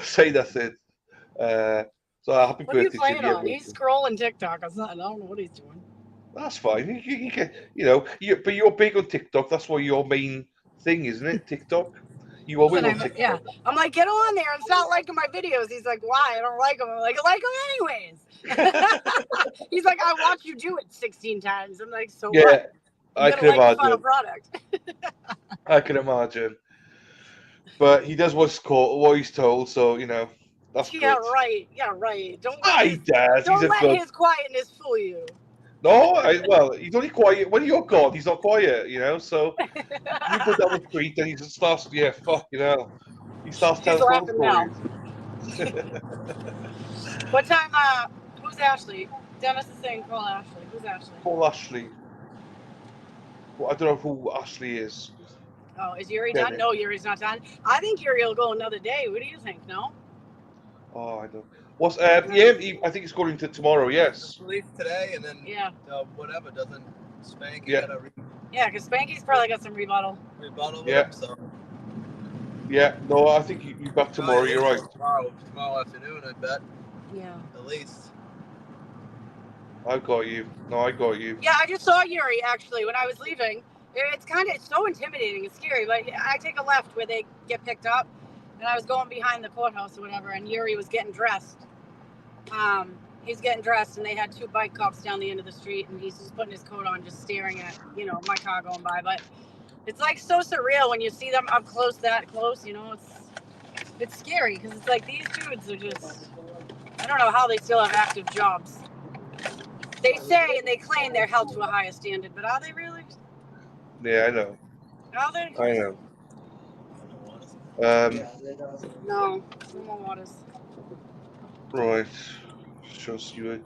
[SPEAKER 1] Say nothing. So happy
[SPEAKER 9] What are you
[SPEAKER 1] birthday,
[SPEAKER 9] playing
[SPEAKER 1] Jimmy.
[SPEAKER 9] on? He's scrolling TikTok or something. I don't know what he's doing.
[SPEAKER 1] That's fine. You can, but you're big on TikTok. That's what your main thing, isn't it? TikTok. You always on TikTok.
[SPEAKER 9] Yeah. I'm like, get on there and stop liking my videos. He's like, why? I don't like them. I'm like, I like them anyways. He's like, I watch you do it 16 times. I'm like, so
[SPEAKER 1] Yeah,
[SPEAKER 9] what?
[SPEAKER 1] I can
[SPEAKER 9] like the final
[SPEAKER 1] imagine.
[SPEAKER 9] product.
[SPEAKER 1] I can imagine. But he does what he's told, so that's good.
[SPEAKER 9] Yeah, right. Yeah, right. Don't
[SPEAKER 1] He does.
[SPEAKER 9] Don't
[SPEAKER 1] He's a
[SPEAKER 9] let
[SPEAKER 1] good.
[SPEAKER 9] his quietness fool you.
[SPEAKER 1] No, well, he's only quiet when you're gone. He's not quiet, So you put down the tweet, and he just starts. Yeah, fuck, He starts
[SPEAKER 9] He's
[SPEAKER 1] telling
[SPEAKER 9] laughing now.
[SPEAKER 1] stories.
[SPEAKER 9] What time? Who's Ashley? Dennis is saying call Ashley. Who's Ashley?
[SPEAKER 1] Call Ashley. Well, I don't know who Ashley is.
[SPEAKER 9] Oh, is Yuri done? No, Yuri's not done. I think Yuri will go another day. What do you think? No?
[SPEAKER 1] Oh, I don't. What's I think he's going into tomorrow. Yes.
[SPEAKER 11] Release today, and then whatever doesn't Spanky
[SPEAKER 1] Yeah.
[SPEAKER 9] Yeah, because Spanky's probably got some rebuttal.
[SPEAKER 11] With
[SPEAKER 1] Yeah.
[SPEAKER 11] him, so
[SPEAKER 1] Yeah. No, I think you back tomorrow. You're right.
[SPEAKER 11] Tomorrow afternoon, I bet.
[SPEAKER 9] Yeah.
[SPEAKER 11] At least.
[SPEAKER 1] I got you. No, I got you.
[SPEAKER 9] Yeah, I just saw Yuri actually when I was leaving. It's so intimidating. It's scary. But I take a left where they get picked up, and I was going behind the courthouse or whatever, and Yuri was getting dressed. He's getting dressed, and they had 2 bike cops down the end of the street, and he's just putting his coat on, just staring at my car going by. But it's like so surreal when you see them up close, that close. It's scary because it's like these dudes are just. I don't know how they still have active jobs. They say and they claim they're held to a higher standard, but are they really?
[SPEAKER 1] Yeah, I know.
[SPEAKER 9] Are they?
[SPEAKER 1] I know.
[SPEAKER 9] No more waters.
[SPEAKER 1] Right. Just you.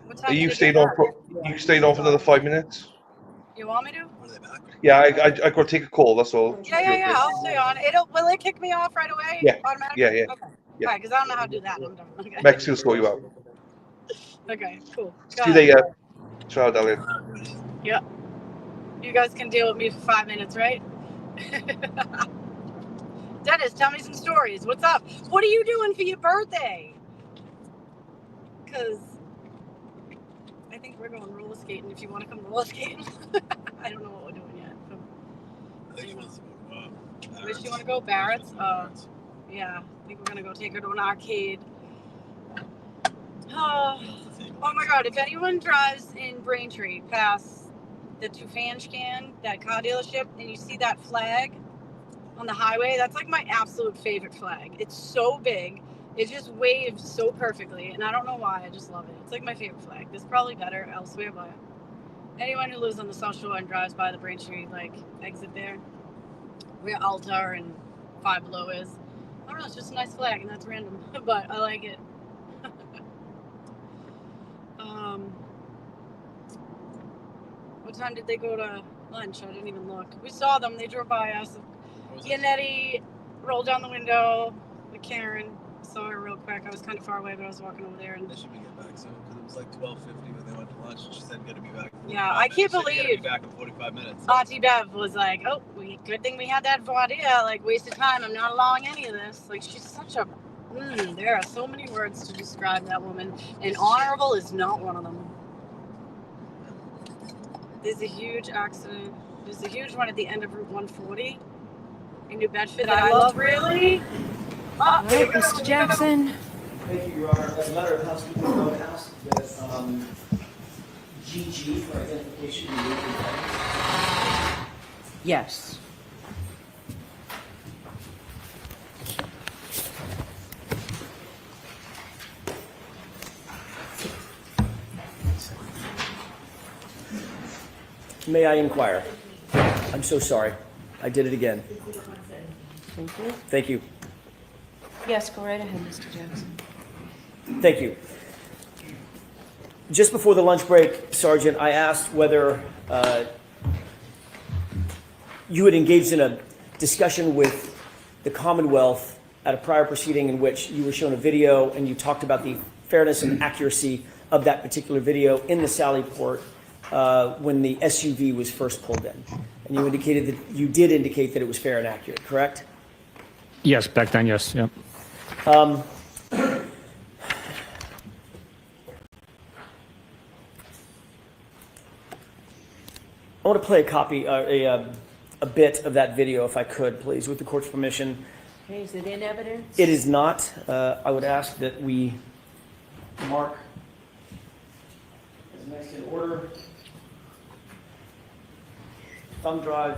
[SPEAKER 9] What time
[SPEAKER 1] Are you
[SPEAKER 9] did they
[SPEAKER 1] staying
[SPEAKER 9] get
[SPEAKER 1] on?
[SPEAKER 9] back?
[SPEAKER 1] You staying on for another 5 minutes?
[SPEAKER 9] You want me to?
[SPEAKER 1] Yeah, I got to take a call. That's all.
[SPEAKER 9] Yeah. I'll stay on. Will it kick me off right away?
[SPEAKER 1] Yeah.
[SPEAKER 9] Automatically?
[SPEAKER 1] Yeah.
[SPEAKER 9] Okay. Yeah. Because I don't know how to do that. I'm done. Okay.
[SPEAKER 1] Max will sort you out.
[SPEAKER 9] Okay. Cool.
[SPEAKER 1] See you later. Ciao, darling.
[SPEAKER 9] Yeah. You guys can deal with me for 5 minutes, right? Dennis, tell me some stories. What's up? What are you doing for your birthday? Because I think we're going roller skating. If you want to come roller skating, I don't know what we're doing yet. Where do you want to go? Barrett's? Yeah, I think we're going to go take her to an arcade. Oh my God, if anyone drives in Braintree past the Tufanchkan, that car dealership, and you see that flag on the highway, that's like my absolute favorite flag. It's so big. It just waves so perfectly, and I don't know why. I just love it. It's like my favorite flag. There's probably better elsewhere, but anyone who lives on the South Shore and drives by the Braintree exit there, where Alta and Five Below is, I don't know. It's just a nice flag, and that's random, but I like it. What time did they go to lunch? I didn't even look. We saw them. They drove by us. Yannetti rolled down the window with Karen. Saw her real quick. I was kind of far away, but I was walking over there. And
[SPEAKER 11] They should be getting back soon because it was like 12:50 when they went to lunch. And she said, "Got to be back."
[SPEAKER 9] yeah, I can't believe.
[SPEAKER 11] Be back in 45 minutes.
[SPEAKER 9] Auntie Bev was like, "Oh, good thing we had that idea. Like, wasted time. I'm not allowing any of this." Like, she's such a. There are so many words to describe that woman, and honorable is not one of them. There's a huge accident. There's a huge one at the end of Route 140 in New Bedford
[SPEAKER 5] that I love
[SPEAKER 9] really.
[SPEAKER 13] All right, Mr. Jackson.
[SPEAKER 18] Thank you, Your Honor. As a matter of housekeeping, I would ask that GG for identification be moved in evidence.
[SPEAKER 13] Yes.
[SPEAKER 18] May I inquire? I'm so sorry. I did it again.
[SPEAKER 13] Thank you.
[SPEAKER 18] Thank you.
[SPEAKER 13] Yes, go right ahead, Mr. Jackson.
[SPEAKER 18] Thank you. Just before the lunch break, Sergeant, I asked whether you had engaged in a discussion with the Commonwealth at a prior proceeding in which you were shown a video and you talked about the fairness and accuracy of that particular video in the Sally Port when the SUV was first pulled in. And you indicated that you did indicate that it was fair and accurate, correct?
[SPEAKER 19] Yes, back then, yes. Yep.
[SPEAKER 18] I want to play a copy, a bit of that video, if I could, please, with the court's permission.
[SPEAKER 13] Okay, is it in evidence?
[SPEAKER 18] It is not. I would ask that we mark as next in order. Thumb drive.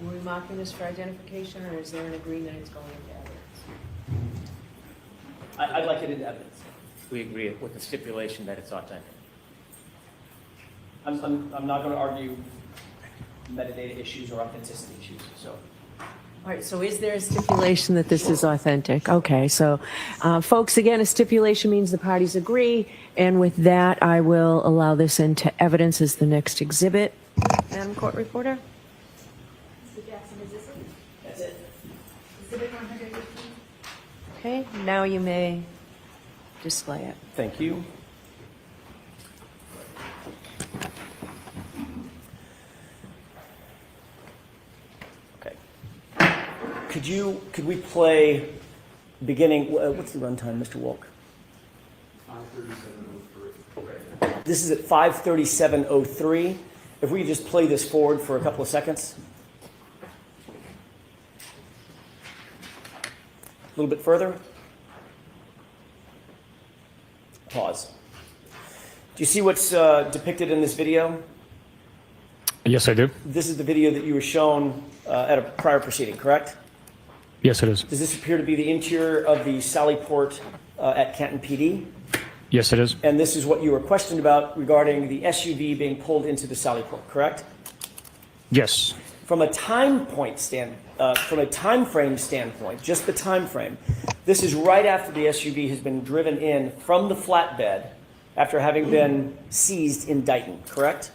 [SPEAKER 13] Are we marking this for identification, or is there an agreement it's going into evidence?
[SPEAKER 18] I'd like it in evidence.
[SPEAKER 14] We agree with the stipulation that it's authentic.
[SPEAKER 18] I'm not going to argue metadata issues or authenticity issues, so.
[SPEAKER 13] All right, so is there a stipulation that this is authentic? Okay, so folks, again, a stipulation means the parties agree, and with that, I will allow this into evidence as the next exhibit. Madam Court Reporter?
[SPEAKER 5] Mr. Jackson, is this it?
[SPEAKER 18] That's it.
[SPEAKER 5] Exhibit 118?
[SPEAKER 13] Okay, now you may display it.
[SPEAKER 18] Thank you. Okay. Could we play beginning, what's the runtime, Mr. Wolk? 5:37:03. This is at 5:37:03. If we could just play this forward for a couple of seconds. A little bit further. Pause. Do you see what's depicted in this video?
[SPEAKER 19] Yes, I do.
[SPEAKER 18] This is the video that you were shown at a prior proceeding, correct?
[SPEAKER 19] Yes, it is.
[SPEAKER 18] Does this appear to be the interior of the Sally Port at Canton PD?
[SPEAKER 19] Yes, it is.
[SPEAKER 18] And this is what you were questioned about regarding the SUV being pulled into the Sally Port, correct?
[SPEAKER 19] Yes.
[SPEAKER 18] From a time frame standpoint, just the time frame, this is right after the SUV has been driven in from the flatbed after having been seized in Dighton, correct?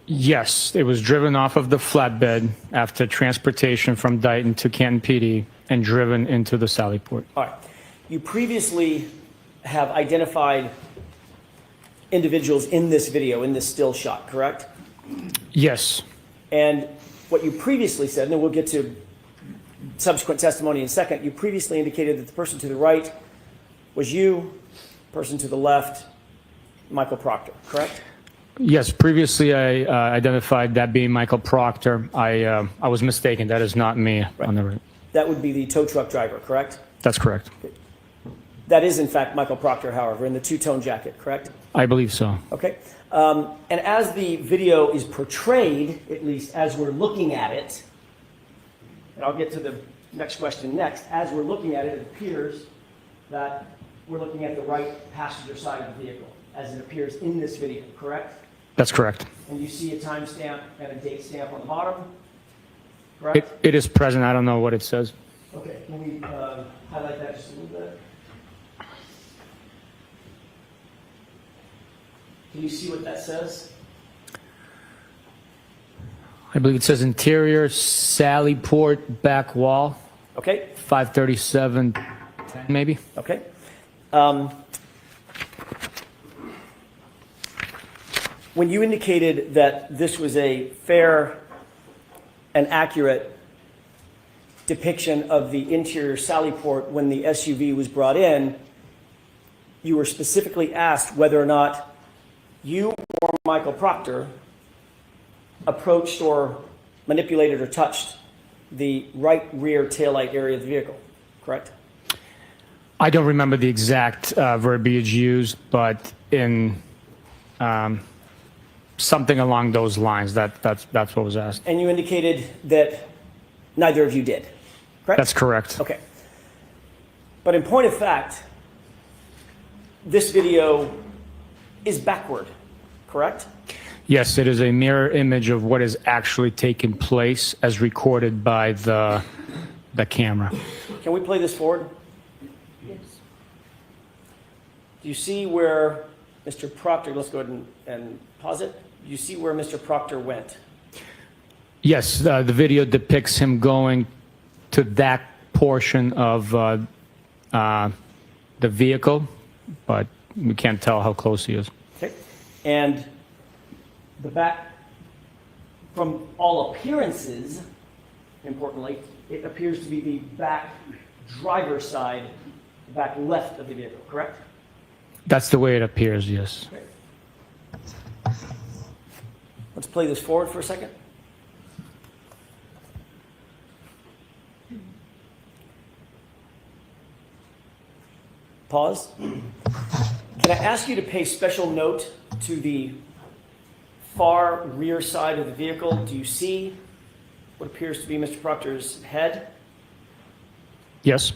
[SPEAKER 19] Yes, it was driven off of the flatbed after transportation from Dighton to Canton PD and driven into the Sally Port.
[SPEAKER 18] All right. You previously have identified individuals in this video, in this still shot, correct?
[SPEAKER 19] Yes.
[SPEAKER 18] And what you previously said, and then we'll get to subsequent testimony in a second, you previously indicated that the person to the right was you, person to the left, Michael Proctor, correct?
[SPEAKER 19] Yes, previously I identified that being Michael Proctor. I was mistaken. That is not me on the right.
[SPEAKER 18] That would be the tow truck driver, correct?
[SPEAKER 19] That's correct.
[SPEAKER 18] That is, in fact, Michael Proctor, however, in the two-tone jacket, correct?
[SPEAKER 19] I believe so.
[SPEAKER 18] Okay. And as the video is portrayed, at least as we're looking at it, and I'll get to the next question next, as we're looking at it, it appears that we're looking at the right passenger side of the vehicle, as it appears in this video, correct?
[SPEAKER 19] That's correct.
[SPEAKER 18] And you see a timestamp and a date stamp on the bottom, correct?
[SPEAKER 19] It is present. I don't know what it says.
[SPEAKER 18] Okay, can we highlight that just a little bit? Can you see what that says?
[SPEAKER 19] I believe it says interior, Sally Port, back wall.
[SPEAKER 18] Okay.
[SPEAKER 19] 537, maybe.
[SPEAKER 18] Okay. when you indicated that this was a fair and accurate depiction of the interior sally port when the SUV was brought in, you were specifically asked whether or not you or Michael Proctor approached or manipulated or touched the right rear taillight area of the vehicle, correct?
[SPEAKER 19] I don't remember the exact verbiage used, but in something along those lines, that's what was asked.
[SPEAKER 18] And you indicated that neither of you did, correct?
[SPEAKER 19] That's correct.
[SPEAKER 18] Okay. But in point of fact, this video is backward, correct?
[SPEAKER 19] Yes, it is a mirror image of what is actually taking place as recorded by the camera.
[SPEAKER 18] Can we play this forward?
[SPEAKER 12] Yes.
[SPEAKER 18] Do you see where Mr. Proctor, let's go ahead and pause it. Do you see where Mr. Proctor went?
[SPEAKER 19] Yes, the video depicts him going to that portion of the vehicle, but we can't tell how close he is.
[SPEAKER 18] Okay. And the back, from all appearances, importantly, it appears to be the back driver's side, the back left of the vehicle, correct?
[SPEAKER 19] That's the way it appears, yes.
[SPEAKER 18] Okay. Let's play this forward for a second. Pause. Can I ask you to pay special note to the far rear side of the vehicle? Do you see what appears to be Mr. Proctor's head?
[SPEAKER 19] Yes.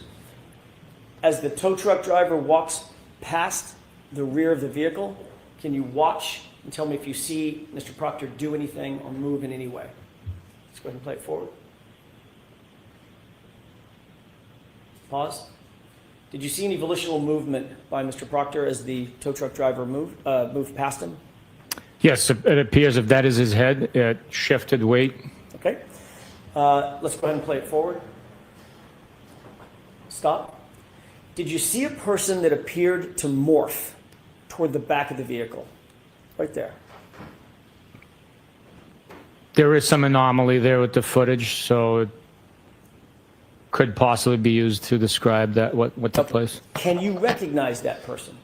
[SPEAKER 18] As the tow truck driver walks past the rear of the vehicle, can you watch and tell me if you see Mr. Proctor do anything or move in any way? Let's go ahead and play it forward. Pause. Did you see any volitional movement by Mr. Proctor as the tow truck driver moved past him?
[SPEAKER 19] Yes, it appears if that is his head, it shifted weight.
[SPEAKER 18] Okay. Let's go ahead and play it forward. Stop. Did you see a person that appeared to morph toward the back of the vehicle? Right there.
[SPEAKER 19] There is some anomaly there with the footage, so it could possibly be used to describe that what took place.
[SPEAKER 18] Can you recognize that person?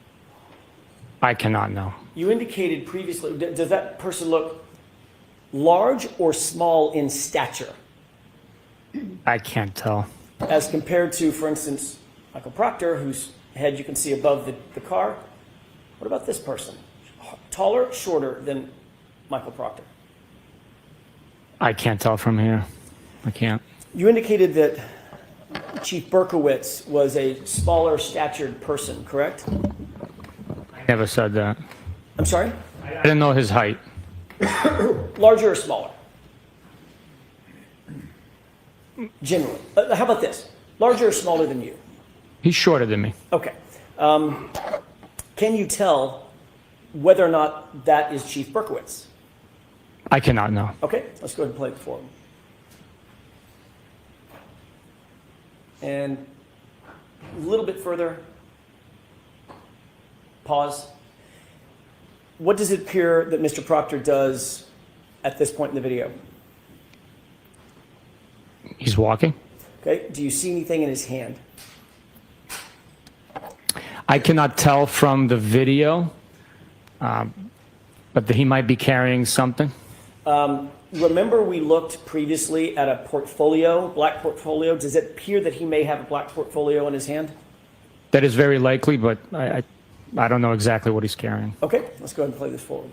[SPEAKER 19] I cannot know.
[SPEAKER 18] You indicated previously, does that person look large or small in stature?
[SPEAKER 19] I can't tell.
[SPEAKER 18] As compared to, for instance, Michael Proctor, whose head you can see above the car. What about this person? Taller, shorter than Michael Proctor?
[SPEAKER 19] I can't tell from here. I can't.
[SPEAKER 18] You indicated that Chief Berkowitz was a smaller statured person, correct?
[SPEAKER 19] I never said that.
[SPEAKER 18] I'm sorry?
[SPEAKER 19] I didn't know his height.
[SPEAKER 18] Larger or smaller? Generally. How about this? Larger or smaller than you?
[SPEAKER 19] He's shorter than me.
[SPEAKER 18] Okay. Can you tell whether or not that is Chief Berkowitz?
[SPEAKER 19] I cannot know.
[SPEAKER 18] Okay, let's go ahead and play it for him. And a little bit further. Pause. What does it appear that Mr. Proctor does at this point in the video?
[SPEAKER 19] He's walking.
[SPEAKER 18] Okay, do you see anything in his hand?
[SPEAKER 19] I cannot tell from the video, but he might be carrying something.
[SPEAKER 18] Remember we looked previously at a portfolio, black portfolio. Does it appear that he may have a black portfolio in his hand?
[SPEAKER 19] That is very likely, but I don't know exactly what he's carrying.
[SPEAKER 18] Okay, let's go ahead and play this forward.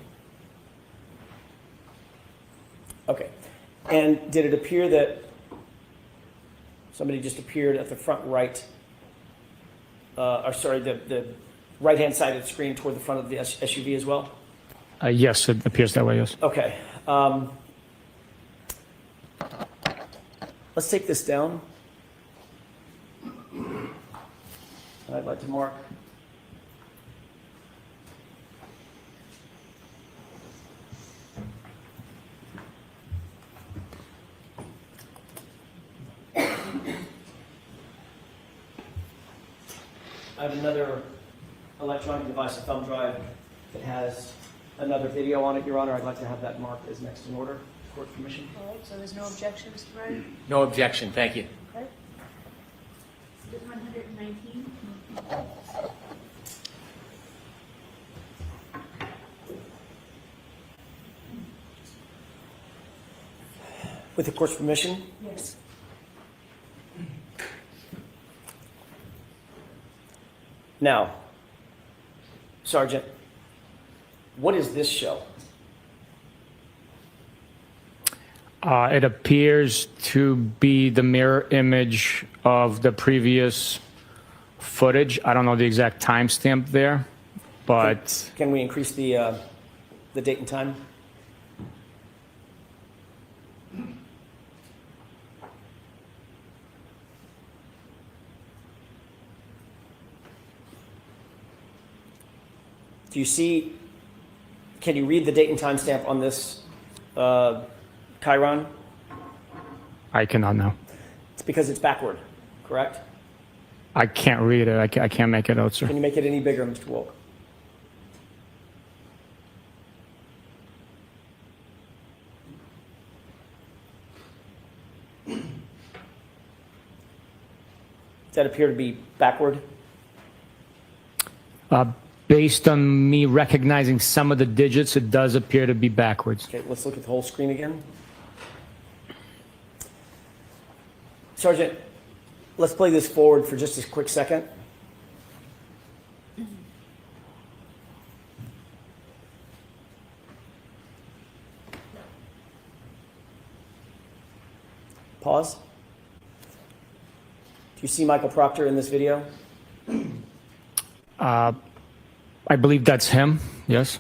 [SPEAKER 18] Okay, and did it appear that somebody just appeared at the front right, the right-hand side of the screen toward the front of the SUV as well?
[SPEAKER 19] Yes, it appears that way, yes.
[SPEAKER 18] Okay. Let's take this down. I'd like to mark. I have another electronic device, a thumb drive, that has another video on it, Your Honor, I'd like to have that marked as next in order. Court permission.
[SPEAKER 13] All right, so there's no objection, Mr. Ryan?
[SPEAKER 14] No objection, thank you.
[SPEAKER 13] Okay.
[SPEAKER 7] This is 119.
[SPEAKER 18] With the court's permission.
[SPEAKER 13] Yes.
[SPEAKER 18] Now, Sergeant, what does this show?
[SPEAKER 19] It appears to be the mirror image of the previous footage. I don't know the exact timestamp there, but
[SPEAKER 18] Can we increase the date and time? Do you see, can you read the date and time stamp on this Chiron?
[SPEAKER 19] I cannot know.
[SPEAKER 18] It's because it's backward, correct?
[SPEAKER 19] I can't read it. I can't make it out, sir.
[SPEAKER 18] Can you make it any bigger, Mr. Wolk? Does that appear to be backward?
[SPEAKER 19] Based on me recognizing some of the digits, it does appear to be backwards.
[SPEAKER 18] Okay, let's look at the whole screen again. Sergeant, let's play this forward for just a quick second. Pause. Do you see Michael Proctor in this video?
[SPEAKER 19] I believe that's him, yes.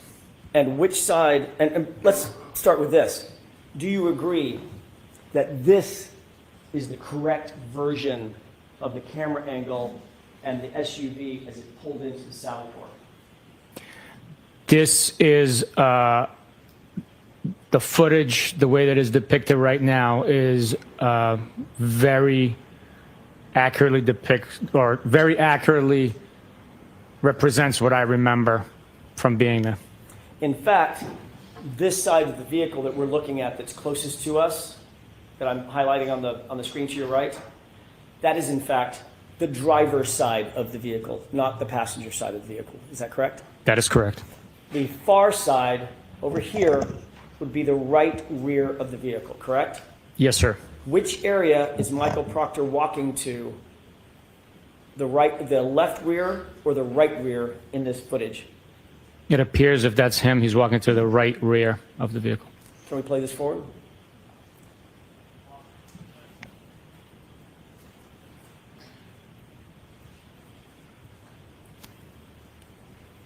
[SPEAKER 18] And which side, and let's start with this. Do you agree that this is the correct version of the camera angle and the SUV as it pulled into the Sally Port?
[SPEAKER 19] This is the footage, the way that is depicted right now is very accurately very accurately represents what I remember from being there.
[SPEAKER 18] In fact, this side of the vehicle that we're looking at that's closest to us, that I'm highlighting on the screen to your right, that is in fact the driver's side of the vehicle, not the passenger side of the vehicle. Is that correct?
[SPEAKER 19] That is correct.
[SPEAKER 18] The far side over here would be the right rear of the vehicle, correct?
[SPEAKER 19] Yes, sir.
[SPEAKER 18] Which area is Michael Proctor walking to? The left rear or the right rear in this footage?
[SPEAKER 19] It appears if that's him, he's walking to the right rear of the vehicle.
[SPEAKER 18] Can we play this forward?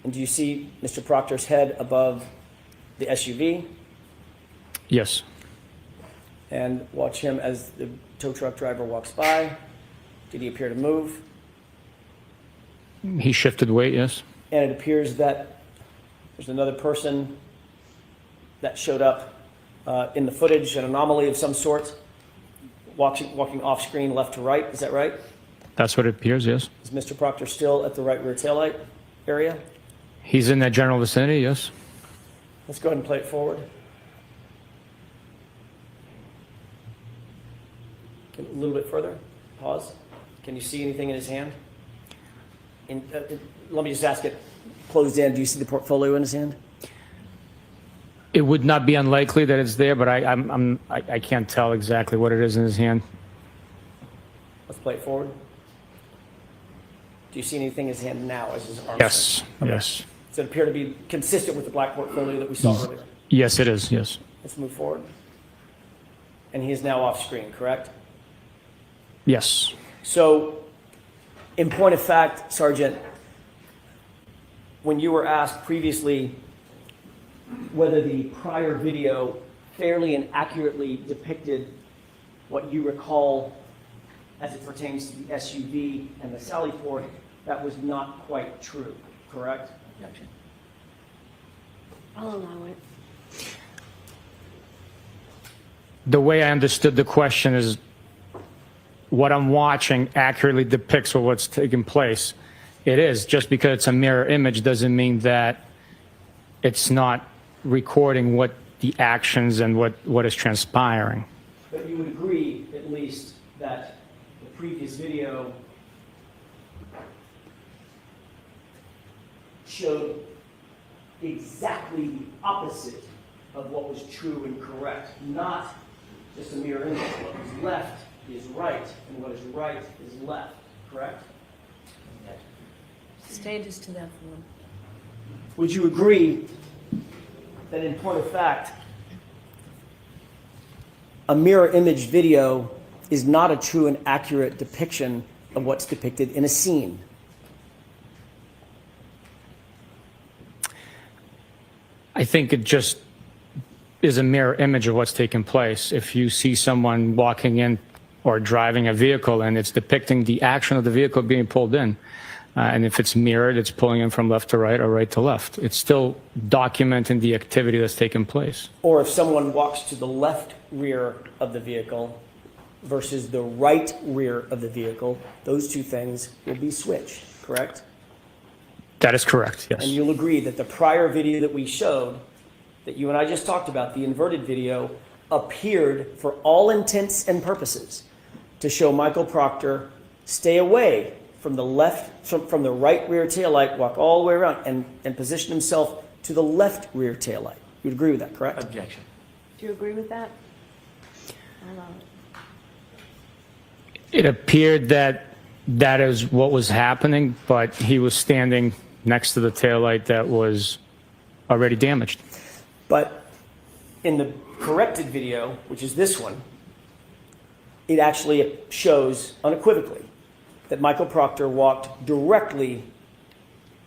[SPEAKER 18] And do you see Mr. Proctor's head above the SUV?
[SPEAKER 19] Yes.
[SPEAKER 18] And watch him as the tow truck driver walks by. Did he appear to move?
[SPEAKER 19] He shifted weight, yes.
[SPEAKER 18] And it appears that there's another person that showed up in the footage, an anomaly of some sort, walking off screen left to right. Is that right?
[SPEAKER 19] That's what it appears, yes.
[SPEAKER 18] Is Mr. Proctor still at the right rear taillight area?
[SPEAKER 19] He's in that general vicinity, yes.
[SPEAKER 18] Let's go ahead and play it forward. A little bit further. Pause. Can you see anything in his hand? Let me just ask it closed in. Do you see the portfolio in his hand?
[SPEAKER 19] It would not be unlikely that it's there, but I can't tell exactly what it is in his hand.
[SPEAKER 18] Let's play it forward. Do you see anything in his hand now as his arm?
[SPEAKER 19] Yes, yes.
[SPEAKER 18] Does it appear to be consistent with the black portfolio that we saw earlier?
[SPEAKER 19] Yes, it is, yes.
[SPEAKER 18] Let's move forward. And he is now off screen, correct?
[SPEAKER 19] Yes.
[SPEAKER 18] So, in point of fact, Sergeant, when you were asked previously whether the prior video fairly and accurately depicted what you recall as it pertains to the SUV and the Sally Port, that was not quite true, correct?
[SPEAKER 13] Objection. I'll allow it.
[SPEAKER 19] The way I understood the question is what I'm watching accurately depicts what's taking place. It is. Just because it's a mirror image doesn't mean that it's not recording what the actions and what is transpiring.
[SPEAKER 18] But you would agree, at least, that the previous video showed exactly the opposite of what was true and correct, not just a mirror image. What was left is right, and what is right is left, correct?
[SPEAKER 13] Stages to that form.
[SPEAKER 18] Would you agree that in point of fact, a mirror image video is not a true and accurate depiction of what's depicted in a scene?
[SPEAKER 19] I think it just is a mirror image of what's taking place. If you see someone walking in or driving a vehicle and it's depicting the action of the vehicle being pulled in, and if it's mirrored, it's pulling in from left to right or right to left. It's still documenting the activity that's taking place.
[SPEAKER 18] Or if someone walks to the left rear of the vehicle versus the right rear of the vehicle, those two things will be switched, correct?
[SPEAKER 19] That is correct, yes.
[SPEAKER 18] And you'll agree that the prior video that we showed, that you and I just talked about, the inverted video, appeared for all intents and purposes to show Michael Proctor stay away from the from the right rear taillight, walk all the way around, and position himself to the left rear taillight. You'd agree with that, correct?
[SPEAKER 14] Objection.
[SPEAKER 13] Do you agree with that?
[SPEAKER 19] It appeared that that is what was happening, but he was standing next to the taillight that was already damaged.
[SPEAKER 18] But in the corrected video, which is this one, it actually shows unequivocally that Michael Proctor walked directly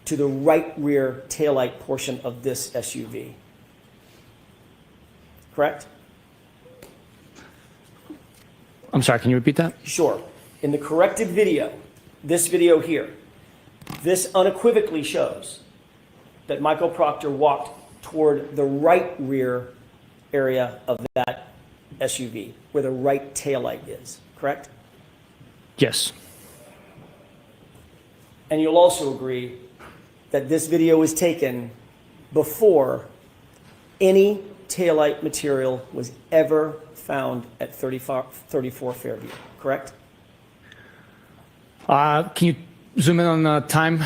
[SPEAKER 18] to the right rear taillight portion of this SUV. Correct?
[SPEAKER 19] I'm sorry, can you repeat that?
[SPEAKER 18] Sure. In the corrected video, this video here, this unequivocally shows that Michael Proctor walked toward the right rear area of that SUV, where the right taillight is, correct?
[SPEAKER 19] Yes.
[SPEAKER 18] And you'll also agree that this video was taken before any taillight material was ever found at 34 Fairview, correct?
[SPEAKER 19] Can you zoom in on the time?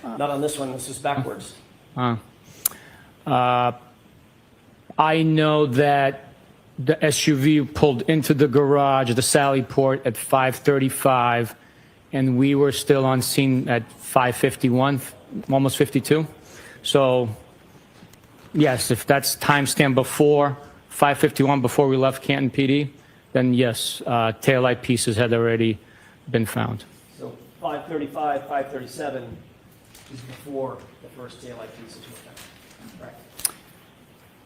[SPEAKER 18] Not on this one, this is backwards.
[SPEAKER 19] I know that the SUV pulled into the garage, the Sally Port, at 5:35, and we were still on scene at 5:51, almost 52. So, yes, if that's timestamp before 5:51, before we left Canton PD, then yes, taillight pieces had already been found.
[SPEAKER 18] So 5:35, 5:37 is before the first taillight pieces were found. Right.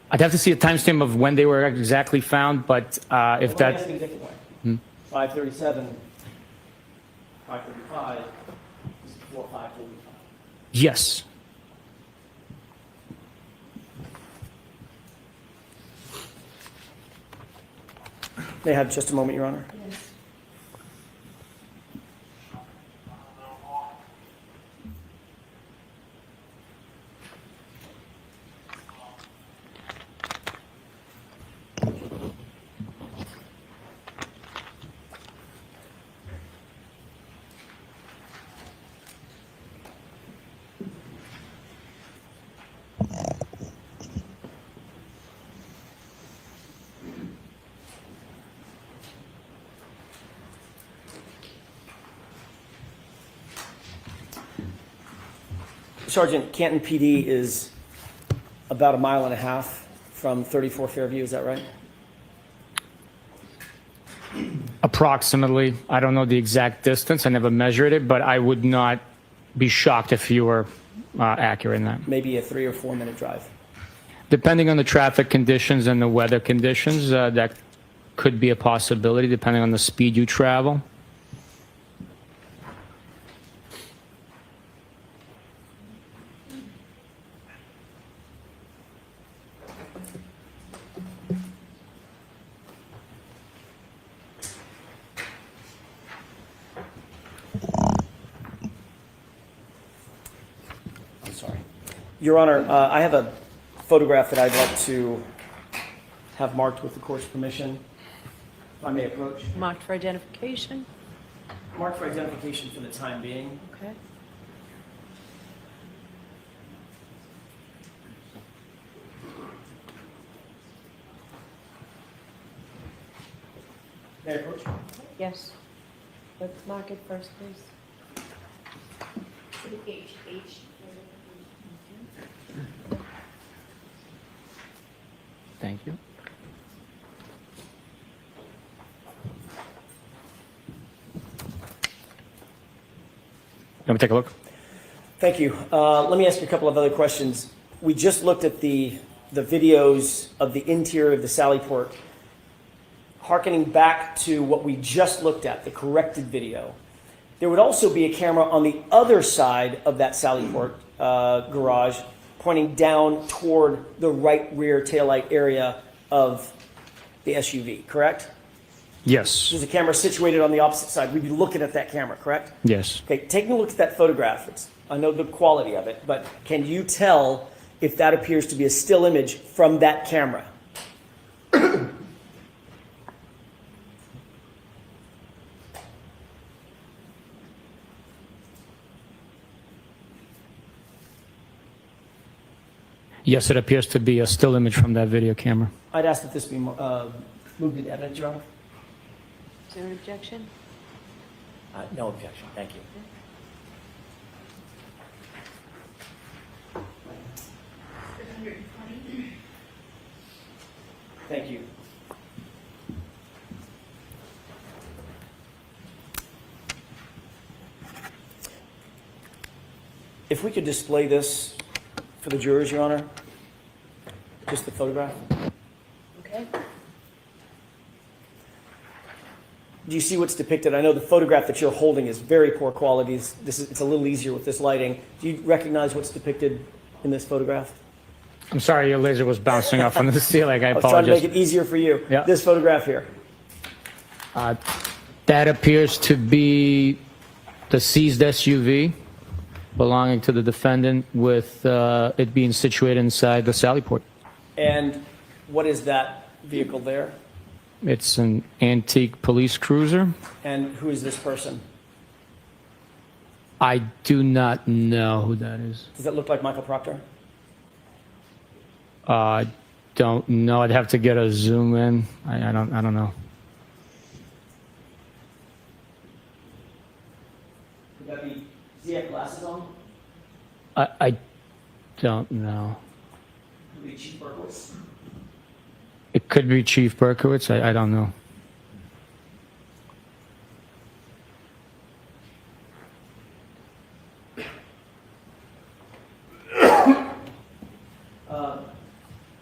[SPEAKER 19] I'd have to see a timestamp of when they were exactly found, but if
[SPEAKER 18] Well,
[SPEAKER 19] that...
[SPEAKER 18] a different way. 5:37, 5:35 is before 5:45.
[SPEAKER 19] Yes.
[SPEAKER 18] May I have just a moment, Your Honor?
[SPEAKER 13] Yes.
[SPEAKER 18] Sergeant, Canton PD is about a mile and a half from 34 Fairview, is that right?
[SPEAKER 19] Approximately. I don't know the exact distance. I never measured it, but I would not be shocked if you were accurate in that.
[SPEAKER 18] Maybe a 3 or 4 minute drive.
[SPEAKER 19] Depending on the traffic conditions and the weather conditions, that could be a possibility, depending on the speed you travel.
[SPEAKER 18] I'm sorry. Your Honor, I have a photograph that I'd like to have marked with the court's permission. If I may approach.
[SPEAKER 13] Marked for identification.
[SPEAKER 18] Marked for identification for the time being.
[SPEAKER 13] Okay.
[SPEAKER 18] May I approach?
[SPEAKER 13] Yes. Let's mark it first, please.
[SPEAKER 19] Thank you. Let me take a look.
[SPEAKER 18] Thank you. Let me ask you a couple of other questions. We just looked at the videos of the interior of the Sallyport. Harkening back to what we just looked at, the corrected video, there would also be a camera on the other side of that Sallyport garage pointing down toward the right rear taillight area of the SUV, correct?
[SPEAKER 19] Yes.
[SPEAKER 18] There's a camera situated on the opposite side. We'd be looking at that camera, correct?
[SPEAKER 19] Yes.
[SPEAKER 18] Okay, taking a look at that photograph, I know the quality of it, but can you tell if that appears to be a still image from that camera?
[SPEAKER 19] Yes, it appears to be a still image from that video camera.
[SPEAKER 18] I'd ask that this be moved into evidence, Your Honor.
[SPEAKER 13] Is there an objection?
[SPEAKER 18] No objection. Thank you. Thank you. If we could display this for the jurors, Your Honor, just the photograph.
[SPEAKER 13] Okay.
[SPEAKER 18] Do you see what's depicted? I know the photograph that you're holding is very poor quality. It's a little easier with this lighting. Do you recognize what's depicted in this photograph?
[SPEAKER 19] I'm sorry, your laser was bouncing off on the ceiling. I
[SPEAKER 18] was trying to
[SPEAKER 19] apologize.
[SPEAKER 18] make it easier for you.
[SPEAKER 19] Yeah.
[SPEAKER 18] This photograph here.
[SPEAKER 19] That appears to be the seized SUV belonging to the defendant, with it being situated inside the Sallyport.
[SPEAKER 18] And what is that vehicle there?
[SPEAKER 19] It's an antique police cruiser.
[SPEAKER 18] And who is this person?
[SPEAKER 19] I do not know who that is.
[SPEAKER 18] Does that look like Michael Proctor?
[SPEAKER 19] I don't know. I'd have to get a zoom in. I don't know.
[SPEAKER 18] Could that be? Does he have glasses on?
[SPEAKER 19] I don't know.
[SPEAKER 18] Could it be Chief Berkowitz?
[SPEAKER 19] It could be Chief Berkowitz. I don't know.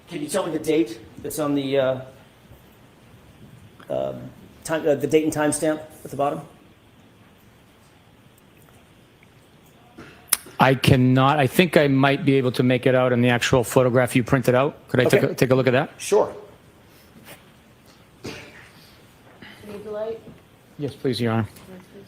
[SPEAKER 18] Can you tell me the date that's on the the date and timestamp at the bottom?
[SPEAKER 19] I cannot. I think I might be able to make it out in the actual photograph you printed out. Could I take a look at that?
[SPEAKER 18] Sure.
[SPEAKER 13] Need the light?
[SPEAKER 19] Yes, please, Your Honor.
[SPEAKER 13] Yes, please.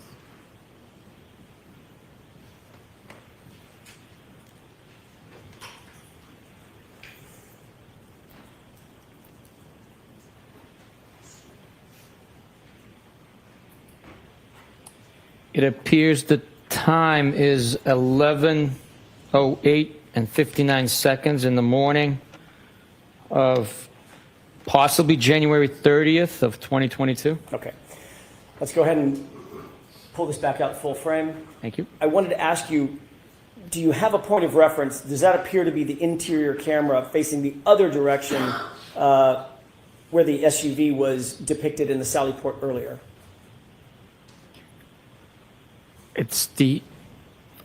[SPEAKER 19] It appears the time is 11:08 and 59 seconds in the morning of possibly January 30th of 2022.
[SPEAKER 18] Okay. Let's go ahead and pull this back out full frame.
[SPEAKER 19] Thank you.
[SPEAKER 18] I wanted to ask you, do you have a point of reference? Does that appear to be the interior camera facing the other direction where the SUV was depicted in the Sallyport earlier?
[SPEAKER 19] It's the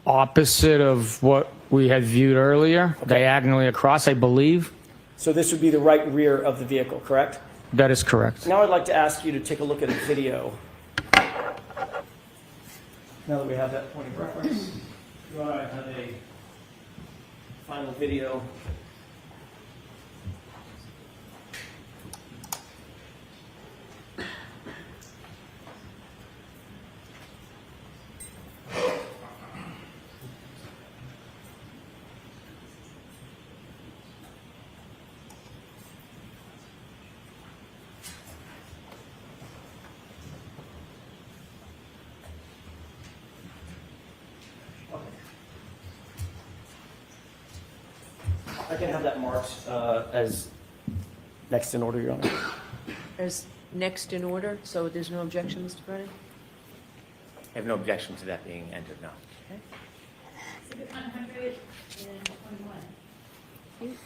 [SPEAKER 19] opposite of what we had viewed earlier, diagonally across, I believe.
[SPEAKER 18] So this would be the right rear of the vehicle, correct?
[SPEAKER 19] That is correct.
[SPEAKER 18] Now I'd like to ask you to take a look at a video. Now that we have that point of reference, Your Honor, I have a final video. I can have that marked as next in order, Your Honor.
[SPEAKER 13] As next in order, so there's no objection, Mr. Brennan?
[SPEAKER 14] I have no objection to that being entered now.
[SPEAKER 15] Exhibit 121.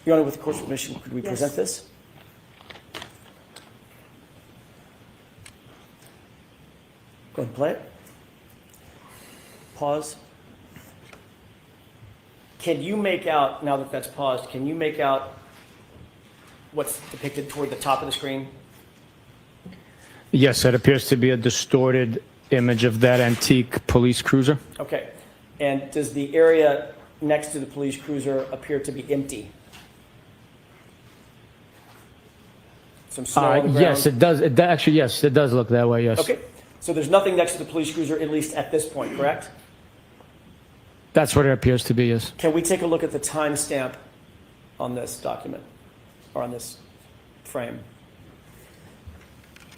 [SPEAKER 18] Your Honor, with the court's permission, could we
[SPEAKER 13] Yes.
[SPEAKER 18] present this? Go ahead and play it. Pause. Can you make out, now that that's paused, can you make out what's depicted toward the top of the screen?
[SPEAKER 19] Yes, it appears to be a distorted image of that antique police cruiser.
[SPEAKER 18] Okay. And does the area next to the police cruiser appear to be empty? Some snow on the ground?
[SPEAKER 19] Yes, it does. Actually, yes, it does look that way, yes.
[SPEAKER 18] Okay. So there's nothing next to the police cruiser, at least at this point, correct?
[SPEAKER 19] That's what it appears to be, yes.
[SPEAKER 18] Can we take a look at the timestamp on this document, or on this frame?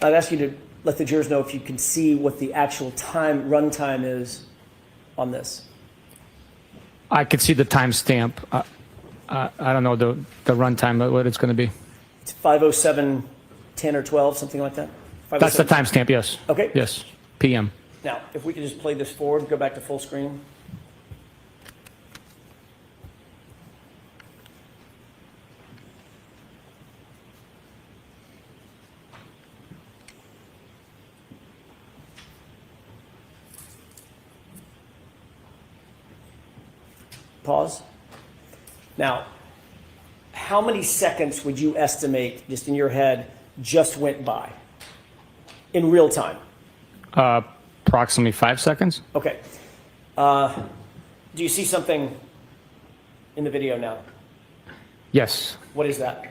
[SPEAKER 18] I'd ask you to let the jurors know if you can see what the actual run time is on this.
[SPEAKER 19] I could see the timestamp. I don't know the runtime, what it's going to be.
[SPEAKER 18] It's 5:07, 10 or 12, something like that?
[SPEAKER 19] That's the
[SPEAKER 18] 5:07?
[SPEAKER 19] timestamp, yes.
[SPEAKER 18] Okay.
[SPEAKER 19] Yes, PM.
[SPEAKER 18] Now, if we could just play this forward, go back to full screen. Pause. Now, how many seconds would you estimate, just in your head, just went by in real time?
[SPEAKER 19] Approximately 5 seconds.
[SPEAKER 18] Okay. Do you see something in the video now?
[SPEAKER 19] Yes.
[SPEAKER 18] What is that?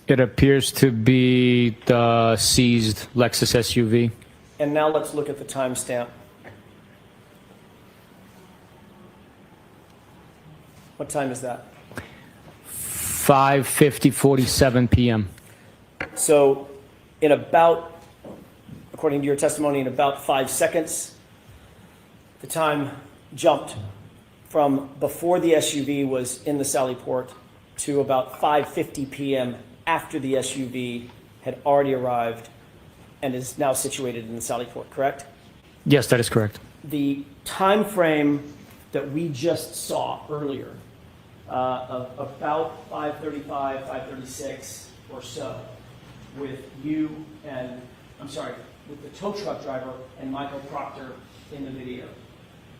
[SPEAKER 19] It appears to be the seized Lexus SUV.
[SPEAKER 18] And now let's look at the timestamp. What time is that?
[SPEAKER 19] 5:47 PM.
[SPEAKER 18] So in about, according to your testimony, in about 5 seconds, the time jumped from before the SUV was in the Sallyport to about 5:50 PM after the SUV had already arrived and is now situated in the Sallyport, correct?
[SPEAKER 19] Yes, that is correct.
[SPEAKER 18] The time frame that we just saw earlier, of about 5:35, 5:36 or so, with you and, with the tow truck driver and Michael Proctor in the video.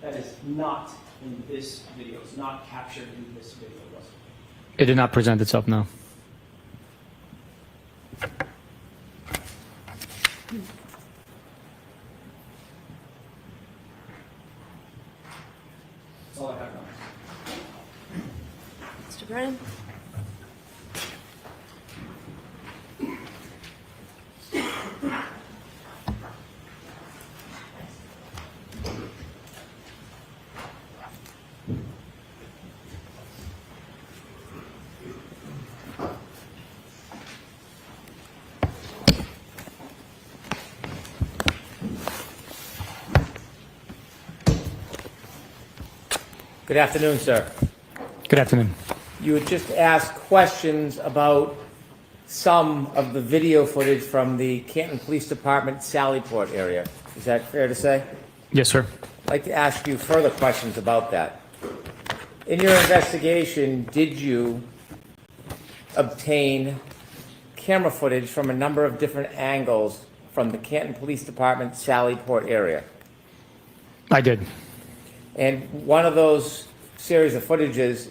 [SPEAKER 18] That is not in this video. It's not captured in this video, was it?
[SPEAKER 19] It did not present itself, no.
[SPEAKER 18] That's all I have now.
[SPEAKER 13] Mr. Brennan?
[SPEAKER 14] Good afternoon, sir.
[SPEAKER 19] Good afternoon.
[SPEAKER 14] You had just asked questions about some of the video footage from the Canton Police Department Sallyport area. Is that fair to say?
[SPEAKER 19] Yes, sir.
[SPEAKER 14] I'd like to ask you further questions about that. In your investigation, did you obtain camera footage from a number of different angles from the Canton Police Department Sallyport area?
[SPEAKER 19] I did.
[SPEAKER 14] And one of those series of footages,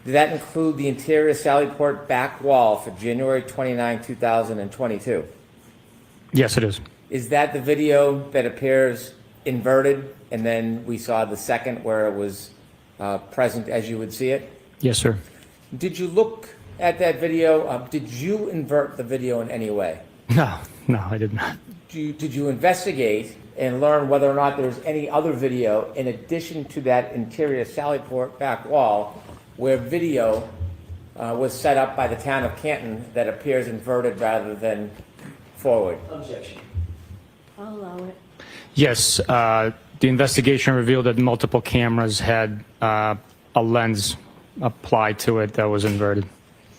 [SPEAKER 14] did that include the interior Sallyport back wall for January 29, 2022?
[SPEAKER 19] Yes, it is.
[SPEAKER 14] Is that the video that appears inverted, and then we saw the second where it was present as you would see it?
[SPEAKER 19] Yes, sir.
[SPEAKER 14] Did you look at that video? Did you invert the video in any way?
[SPEAKER 19] No, I did not.
[SPEAKER 14] Did you investigate and learn whether or not there was any other video in addition to that interior Sallyport back wall where video was set up by the town of Canton that appears inverted rather than forward?
[SPEAKER 18] Objection.
[SPEAKER 13] I'll allow it.
[SPEAKER 19] Yes, the investigation revealed that multiple cameras had a lens applied to it that was inverted.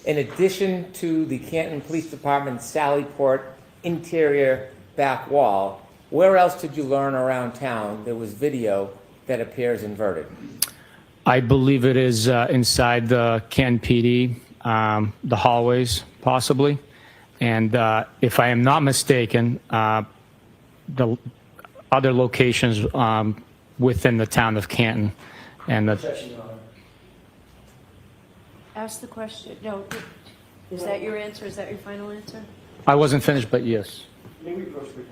[SPEAKER 14] In addition to the Canton Police Department Sallyport interior back wall, where else did you learn around town there was video that appears inverted?
[SPEAKER 19] I believe it is inside the Canton PD, the hallways, possibly. And if I am not mistaken, the other locations within the town of Canton. And
[SPEAKER 13] Ask the question. No, is that your answer? Is that your final answer?
[SPEAKER 19] I wasn't finished, but yes.
[SPEAKER 18] Maybe approach the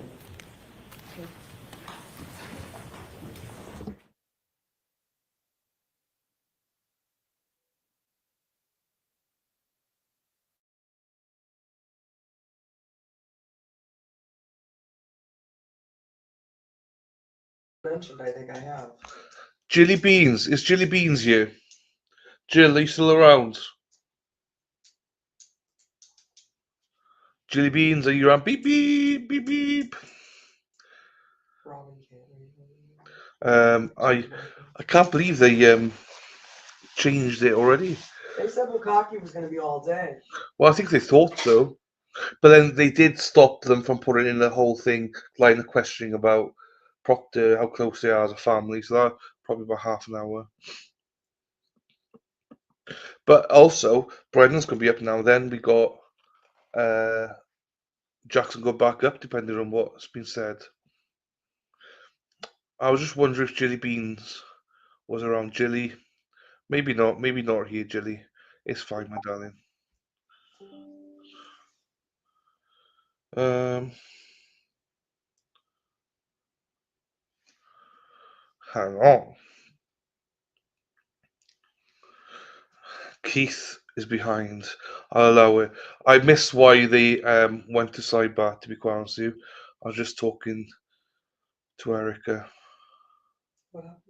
[SPEAKER 11] Mentioned, I think I have.
[SPEAKER 1] Jilly Beans. Is Jilly Beans here? Jill, are you still around? Jilly Beans, are you around? Beep, beep, beep, beep.
[SPEAKER 11] Robin can't read.
[SPEAKER 1] I can't believe they changed it already.
[SPEAKER 11] They said Bukaki was going to be all day.
[SPEAKER 1] Well, I think they thought so. But then they did stop them from putting in the whole thing, line of questioning about Proctor, how close they are as a family. So that probably about half an hour. But also, Brendan's going to be up now. Then we got Jackson go back up, depending on what's been said. I was just wondering if Jilly Beans was around. Jilly, maybe not. Maybe not here, Jilly. It's fine, my darling. Hang on. Keith is behind. I'll allow it. I missed why they went to sidebar, to be quite honest with you. I was just talking to Erica.
[SPEAKER 11] What happened?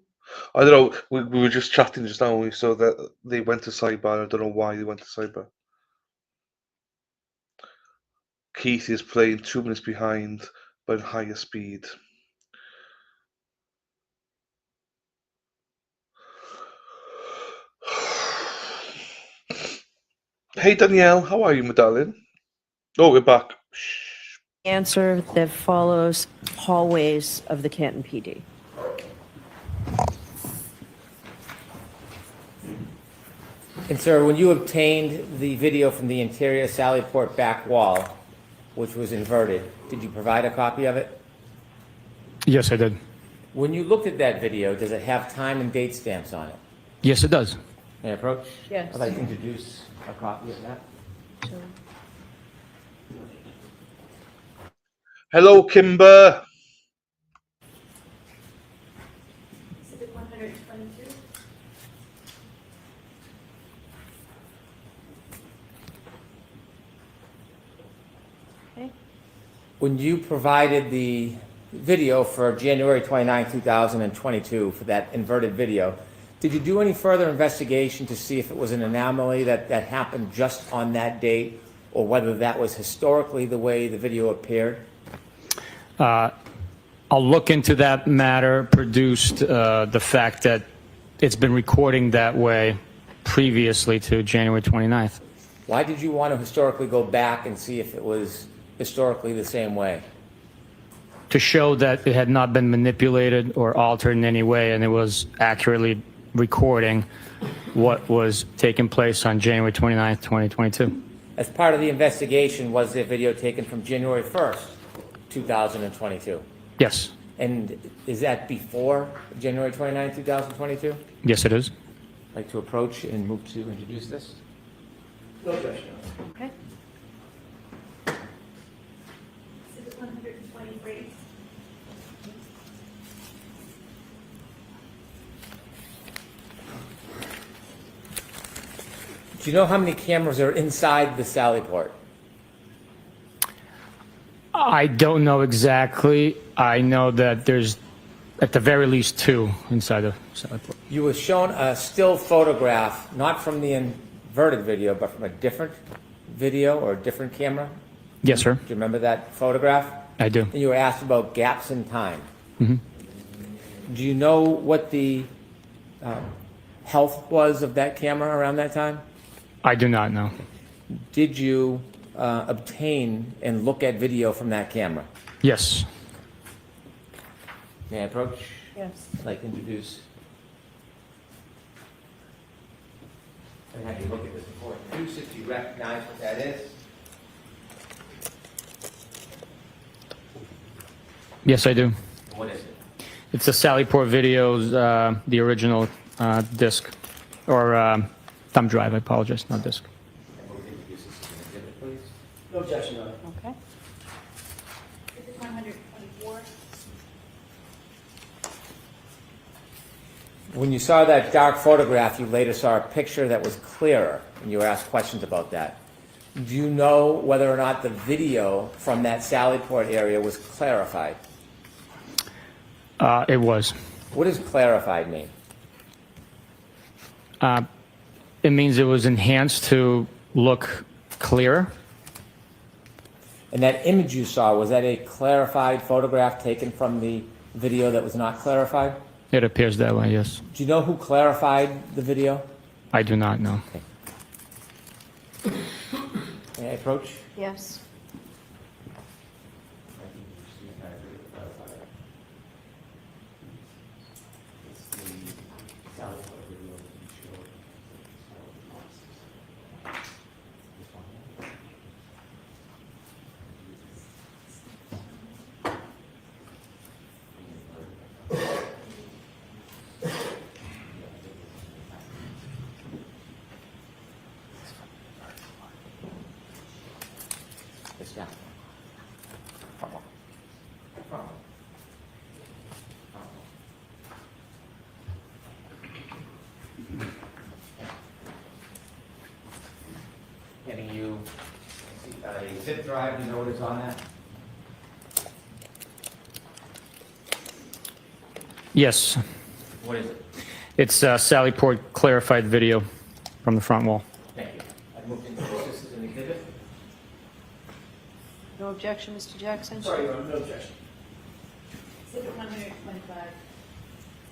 [SPEAKER 1] I don't know. We were just chatting just now, so that they went to sidebar. I don't know why they went to sidebar. Keith is playing 2 minutes behind, but higher speed. Hey Danielle, how are you, my darling? Oh, we're back.
[SPEAKER 13] Answer that follows hallways of the Canton PD.
[SPEAKER 14] And sir, when you obtained the video from the interior Sallyport back wall, which was inverted, did you provide a copy of it?
[SPEAKER 19] Yes, I did.
[SPEAKER 14] When you looked at that video, does it have time and date stamps on it?
[SPEAKER 19] Yes, it does.
[SPEAKER 14] May I approach?
[SPEAKER 13] Yes.
[SPEAKER 14] I'd like to introduce a copy of that.
[SPEAKER 1] Hello, Kimber.
[SPEAKER 14] When you provided the video for January 29, 2022, for that inverted video, did you do any further investigation to see if it was an anomaly that happened just on that date, or whether that was historically the way the video appeared?
[SPEAKER 19] I'll look into that matter, produced the fact that it's been recording that way previously to January 29th.
[SPEAKER 14] Why did you want to historically go back and see if it was historically the same way?
[SPEAKER 19] To show that it had not been manipulated or altered in any way, and it was accurately recording what was taking place on January 29th, 2022.
[SPEAKER 14] As part of the investigation, was the video taken from January 1st, 2022?
[SPEAKER 19] Yes.
[SPEAKER 14] And is that before January 29, 2022?
[SPEAKER 19] Yes, it is.
[SPEAKER 14] I'd like to approach and move to introduce this.
[SPEAKER 11] No objection.
[SPEAKER 13] Okay.
[SPEAKER 15] Exhibit 123.
[SPEAKER 14] Do you know how many cameras are inside the Sallyport?
[SPEAKER 19] I don't know exactly. I know that there's at the very least 2 inside the Sallyport.
[SPEAKER 14] You were shown a still photograph, not from the inverted video, but from a different video or a different camera?
[SPEAKER 19] Yes, sir.
[SPEAKER 14] Do you remember that photograph?
[SPEAKER 19] I do.
[SPEAKER 14] And you were asked about gaps in time.
[SPEAKER 19] Mhm.
[SPEAKER 14] Do you know what the health was of that camera around that time?
[SPEAKER 19] I do not know.
[SPEAKER 14] Did you obtain and look at video from that camera?
[SPEAKER 19] Yes.
[SPEAKER 14] May I approach?
[SPEAKER 13] Yes.
[SPEAKER 14] I'd like to introduce. And have you look at this before. Introduce if you recognize what that is.
[SPEAKER 19] Yes, I do.
[SPEAKER 14] What is it?
[SPEAKER 19] It's a Sallyport Videos, the original disc, or thumb drive. I apologize, not disc.
[SPEAKER 14] And we'll introduce this as an exhibit, please.
[SPEAKER 18] No objection, Your Honor.
[SPEAKER 13] Okay.
[SPEAKER 12] This is 124.
[SPEAKER 14] When you saw that dark photograph, you later saw a picture that was clearer, and you were asked questions about that. Do you know whether or not the video from that Sallyport area was clarified?
[SPEAKER 19] It was.
[SPEAKER 14] What does clarified mean?
[SPEAKER 19] It means it was enhanced to look clearer.
[SPEAKER 14] And that image you saw, was that a clarified photograph taken from the video that was not clarified?
[SPEAKER 19] It appears that way, yes.
[SPEAKER 14] Do you know who clarified the video?
[SPEAKER 19] I do not know.
[SPEAKER 14] Okay. May I approach?
[SPEAKER 13] Yes.
[SPEAKER 14] This down. Getting you a zip drive, you know what is on that?
[SPEAKER 19] Yes.
[SPEAKER 14] What is it?
[SPEAKER 19] It's Sallyport clarified video from the front wall.
[SPEAKER 14] Thank you. I've moved into this as an exhibit.
[SPEAKER 13] No objection, Mr. Jackson?
[SPEAKER 18] Sorry, Your Honor, no objection.
[SPEAKER 12] Exhibit 125.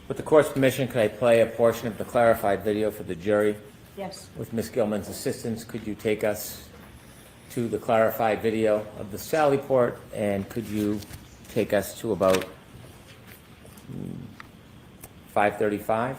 [SPEAKER 14] With the court's permission, could I play a portion of the clarified video for the jury?
[SPEAKER 13] Yes.
[SPEAKER 14] With Ms. Gilman's assistance, could you take us to the clarified video of the Sallyport, and could you take us to about 5:35?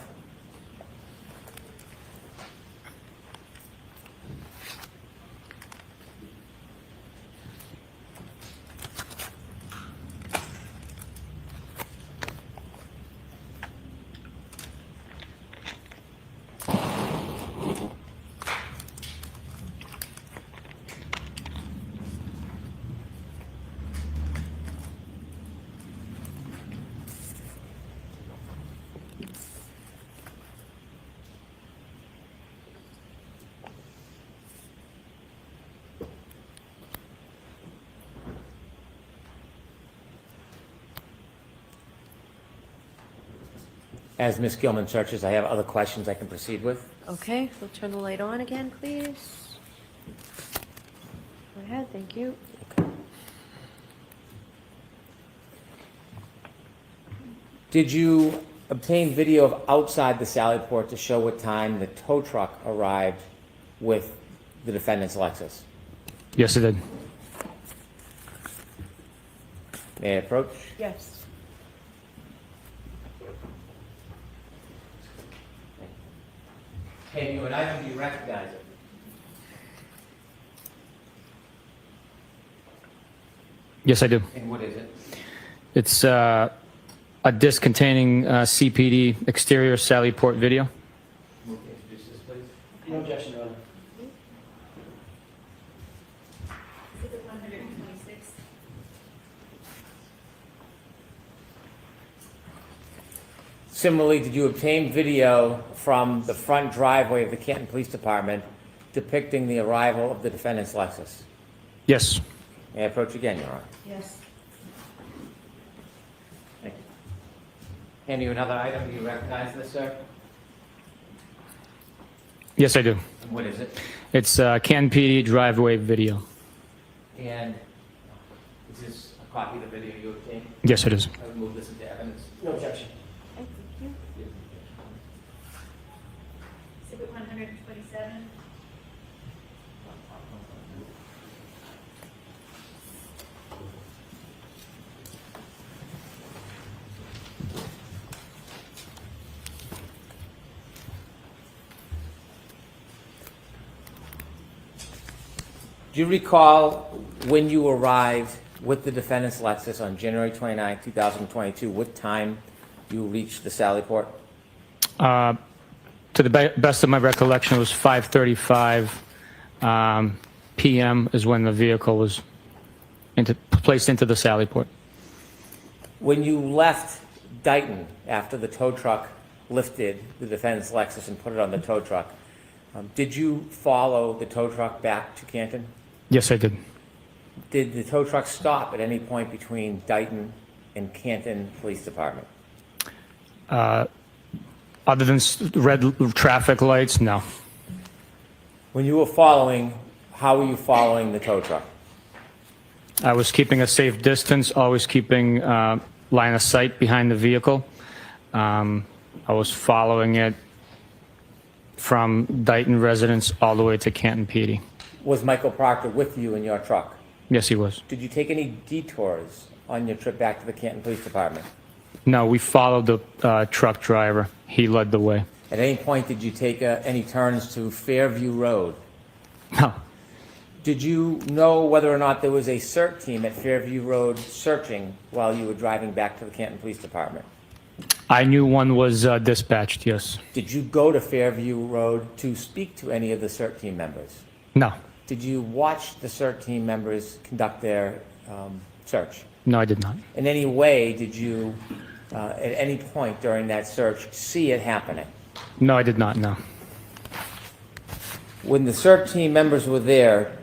[SPEAKER 14] As Ms. Gilman searches, I have other questions I can proceed with.
[SPEAKER 13] Okay, we'll turn the light on again, please. Go ahead, thank you.
[SPEAKER 14] Did you obtain video of outside the Sallyport to show what time the tow truck arrived with the defendant's Lexus?
[SPEAKER 19] Yes, it did.
[SPEAKER 14] May I approach?
[SPEAKER 13] Yes.
[SPEAKER 14] Can you and I, do you recognize it?
[SPEAKER 19] Yes, I do.
[SPEAKER 14] And what is it?
[SPEAKER 19] It's a disc containing CPD exterior Sallyport video.
[SPEAKER 14] Move to introduce this, please.
[SPEAKER 18] No objection, Your Honor.
[SPEAKER 12] Exhibit 126.
[SPEAKER 14] Similarly, did you obtain video from the front driveway of the Canton Police Department depicting the arrival of the defendant's Lexus?
[SPEAKER 19] Yes.
[SPEAKER 14] May I approach again, Your Honor?
[SPEAKER 13] Yes.
[SPEAKER 14] Thank you. Hand you another item. Do you recognize this, sir?
[SPEAKER 19] Yes, I do.
[SPEAKER 14] And what is it?
[SPEAKER 19] It's Canton PD driveway video.
[SPEAKER 14] And is this a copy of the video you obtained?
[SPEAKER 19] Yes, it is.
[SPEAKER 14] I would move this into evidence.
[SPEAKER 18] No objection.
[SPEAKER 7] Exhibit 127.
[SPEAKER 14] Do you recall when you arrived with the defendant's Lexus on January 29, 2022, what time you reached the Sallyport?
[SPEAKER 19] To the best of my recollection, it was 5:35 p.m. is when the vehicle was placed into the Sallyport.
[SPEAKER 14] When you left Dighton after the tow truck lifted the defendant's Lexus and put it on the tow truck, did you follow the tow truck back to Canton?
[SPEAKER 19] Yes, I did.
[SPEAKER 14] Did the tow truck stop at any point between Dighton and Canton Police Department?
[SPEAKER 19] Other than red traffic lights, no.
[SPEAKER 14] When you were following, how were you following the tow truck?
[SPEAKER 19] I was keeping a safe distance, always keeping line of sight behind the vehicle. I was following it from Dighton residence all the way to Canton PD.
[SPEAKER 14] Was Michael Proctor with you in your truck?
[SPEAKER 19] Yes, he was.
[SPEAKER 14] Did you take any detours on your trip back to the Canton Police Department?
[SPEAKER 19] No, we followed the truck driver. He led the way.
[SPEAKER 14] At any point, did you take any turns to Fairview Road?
[SPEAKER 19] No.
[SPEAKER 14] Did you know whether or not there was a CERT team at Fairview Road searching while you were driving back to the Canton Police Department?
[SPEAKER 19] I knew one was dispatched, yes.
[SPEAKER 14] Did you go to Fairview Road to speak to any of the CERT team members?
[SPEAKER 19] No.
[SPEAKER 14] Did you watch the CERT team members conduct their search?
[SPEAKER 19] No, I did not.
[SPEAKER 14] In any way, did you, at any point during that search, see it happening?
[SPEAKER 19] No, I did not, no.
[SPEAKER 14] When the CERT team members were there,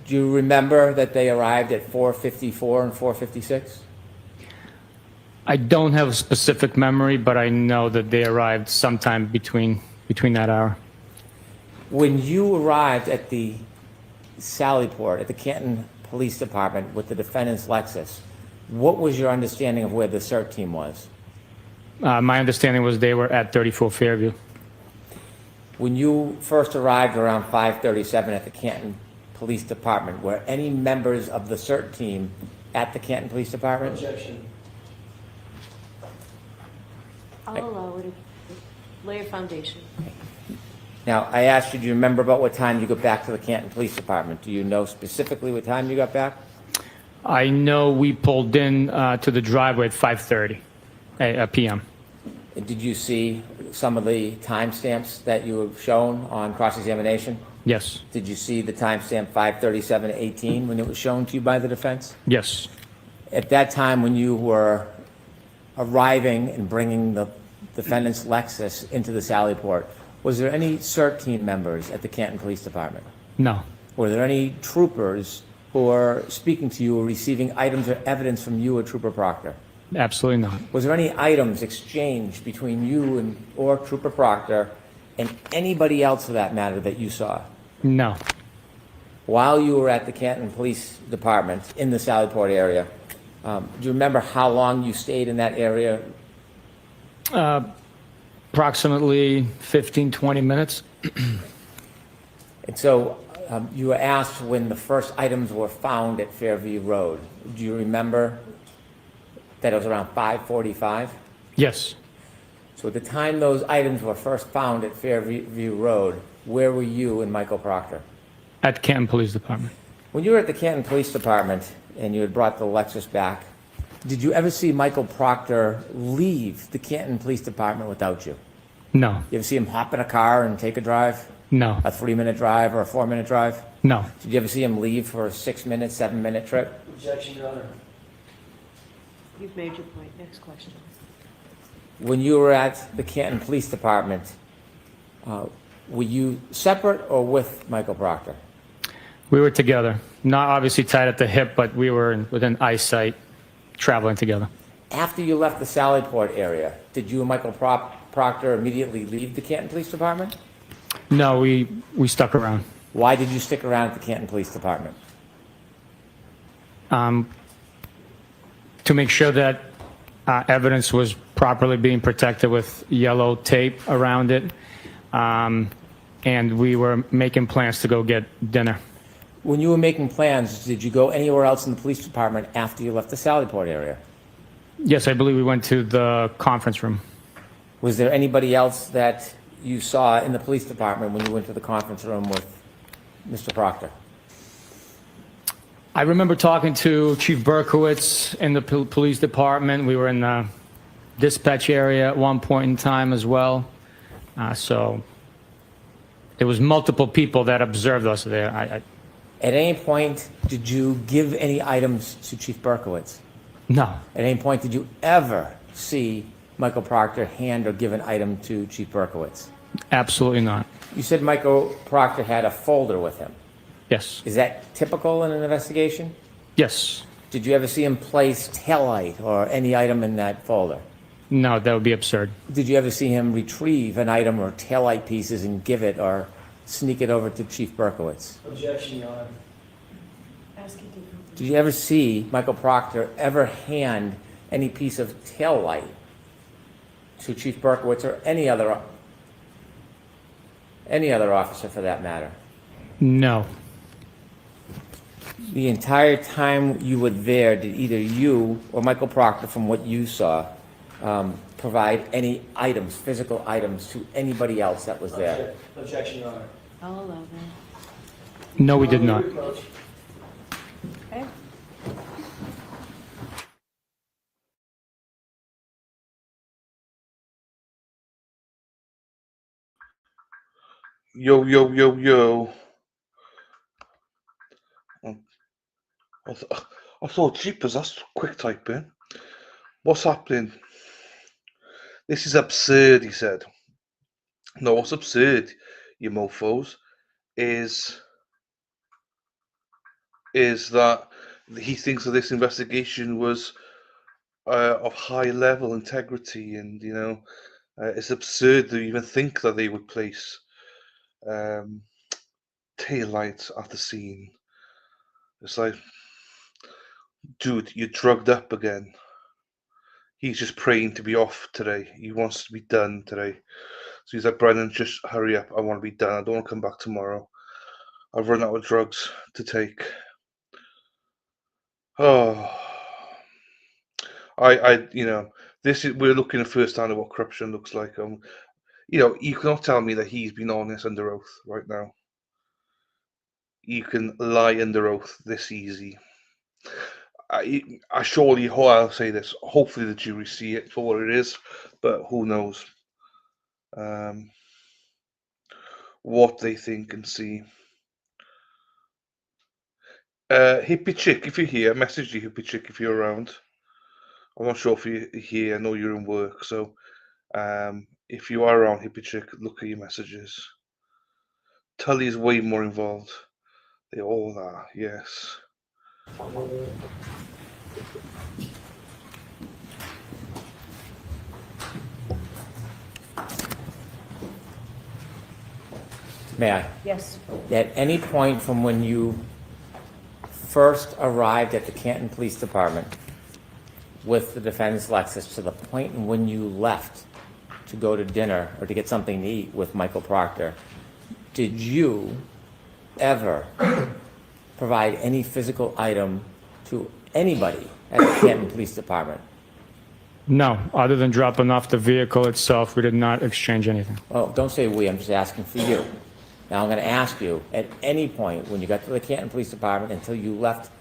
[SPEAKER 14] do you remember that they arrived at 4:54 and 4:56?
[SPEAKER 19] I don't have a specific memory, but I know that they arrived sometime between that hour.
[SPEAKER 14] When you arrived at the Sallyport, at the Canton Police Department with the defendant's Lexus, what was your understanding of where the CERT team was?
[SPEAKER 19] My understanding was they were at 34 Fairview.
[SPEAKER 14] When you first arrived around 5:37 at the Canton Police Department, were any members of the CERT team at the Canton Police Department?
[SPEAKER 18] Objection.
[SPEAKER 13] I'll allow it. Lay a foundation.
[SPEAKER 14] Now, I asked you, do you remember about what time you got back to the Canton Police Department? Do you know specifically what time you got back?
[SPEAKER 19] I know we pulled in to the driveway at 5:30 p.m.
[SPEAKER 14] Did you see some of the timestamps that you were shown on cross-examination?
[SPEAKER 19] Yes.
[SPEAKER 14] Did you see the timestamp 5:37:18 when it was shown to you by the defense?
[SPEAKER 19] Yes.
[SPEAKER 14] At that time, when you were arriving and bringing the defendant's Lexus into the Sallyport, was there any CERT team members at the Canton Police Department?
[SPEAKER 19] No.
[SPEAKER 14] Were there any troopers who were speaking to you or receiving items or evidence from you or Trooper Proctor?
[SPEAKER 19] Absolutely not.
[SPEAKER 14] Was there any items exchanged between you or Trooper Proctor and anybody else, for that matter, that you saw?
[SPEAKER 19] No.
[SPEAKER 14] While you were at the Canton Police Department in the Sallyport area, do you remember how long you stayed in that area?
[SPEAKER 19] Approximately 15, 20 minutes.
[SPEAKER 14] And so you were asked when the first items were found at Fairview Road. Do you remember that it was around 5:45?
[SPEAKER 19] Yes.
[SPEAKER 14] So at the time those items were first found at Fairview Road, where were you and Michael Proctor?
[SPEAKER 19] At the Canton Police Department.
[SPEAKER 14] When you were at the Canton Police Department and you had brought the Lexus back, did you ever see Michael Proctor leave the Canton Police Department without you?
[SPEAKER 19] No.
[SPEAKER 14] You ever see him hop in a car and take a drive?
[SPEAKER 19] No.
[SPEAKER 14] A 3-minute drive or a 4-minute drive?
[SPEAKER 19] No.
[SPEAKER 14] Did you ever see him leave for a 6-minute, 7-minute trip?
[SPEAKER 18] Objection, Your Honor.
[SPEAKER 13] You've made your point. Next question.
[SPEAKER 14] When you were at the Canton Police Department, were you separate or with Michael Proctor?
[SPEAKER 19] We were together. Not obviously tied at the hip, but we were within eyesight, traveling together.
[SPEAKER 14] After you left the Sallyport area, did you and Michael Proctor immediately leave the Canton Police Department?
[SPEAKER 19] No, we stuck around.
[SPEAKER 14] Why did you stick around at the Canton Police Department?
[SPEAKER 19] to make sure that evidence was properly being protected with yellow tape around it. And we were making plans to go get dinner.
[SPEAKER 14] When you were making plans, did you go anywhere else in the police department after you left the Sallyport area?
[SPEAKER 19] Yes, I believe we went to the conference room.
[SPEAKER 14] Was there anybody else that you saw in the police department when you went to the conference room with Mr. Proctor?
[SPEAKER 19] I remember talking to Chief Berkowitz in the police department. We were in the dispatch area at one point in time as well. So there was multiple people that observed us there.
[SPEAKER 14] At any point, did you give any items to Chief Berkowitz?
[SPEAKER 19] No.
[SPEAKER 14] At any point, did you ever see Michael Proctor hand or give an item to Chief Berkowitz?
[SPEAKER 19] Absolutely not.
[SPEAKER 14] You said Michael Proctor had a folder with him.
[SPEAKER 19] Yes.
[SPEAKER 14] Is that typical in an investigation?
[SPEAKER 19] Yes.
[SPEAKER 14] Did you ever see him place taillight or any item in that folder?
[SPEAKER 19] No, that would be absurd.
[SPEAKER 14] Did you ever see him retrieve an item or taillight pieces and give it or sneak it over to Chief Berkowitz?
[SPEAKER 18] Objection, Your Honor.
[SPEAKER 14] Did you ever see Michael Proctor ever hand any piece of taillight to Chief Berkowitz or any other officer for that matter?
[SPEAKER 19] No.
[SPEAKER 14] The entire time you were there, did either you or Michael Proctor, from what you saw, provide any items, physical items, to anybody else that was there?
[SPEAKER 18] Objection, Your Honor.
[SPEAKER 12] I'll allow that.
[SPEAKER 19] No, we did not.
[SPEAKER 12] Okay.
[SPEAKER 1] Yo, yo, yo, yo. I thought, jeepers, that's quick typing. What's happening? This is absurd, he said. No, what's absurd, you mofos, is that he thinks that this investigation was of high level integrity, and it's absurd to even think that they would place taillights at the scene. It's like, dude, you're drugged up again. He's just praying to be off today. He wants to be done today. So he's like, Brennan, just hurry up. I want to be done. I don't want to come back tomorrow. I've run out of drugs to take. Oh, we're looking at firsthand at what corruption looks like. You cannot tell me that he's been honest under oath right now. You can lie under oath this easy. I'll say this. Hopefully the jury see it for what it is, but who knows what they think and see. Hippie Chick, if you're here, message you, Hippie Chick, if you're around. I'm not sure if you're here. I know you're in work, so if you are around, Hippie Chick, look at your messages. Tully is way more involved. They all are, yes.
[SPEAKER 14] May I?
[SPEAKER 12] Yes.
[SPEAKER 14] At any point from when you first arrived at the Canton Police Department with the defendant's Lexus to the point when you left to go to dinner or to get something to eat with Michael Proctor, did you ever provide any physical item to anybody at the Canton Police Department?
[SPEAKER 19] No, other than dropping off the vehicle itself, we did not exchange anything.
[SPEAKER 14] Well, don't say we, I'm just asking for you. Now I'm going to ask you, at any point when you got to the Canton Police Department until you left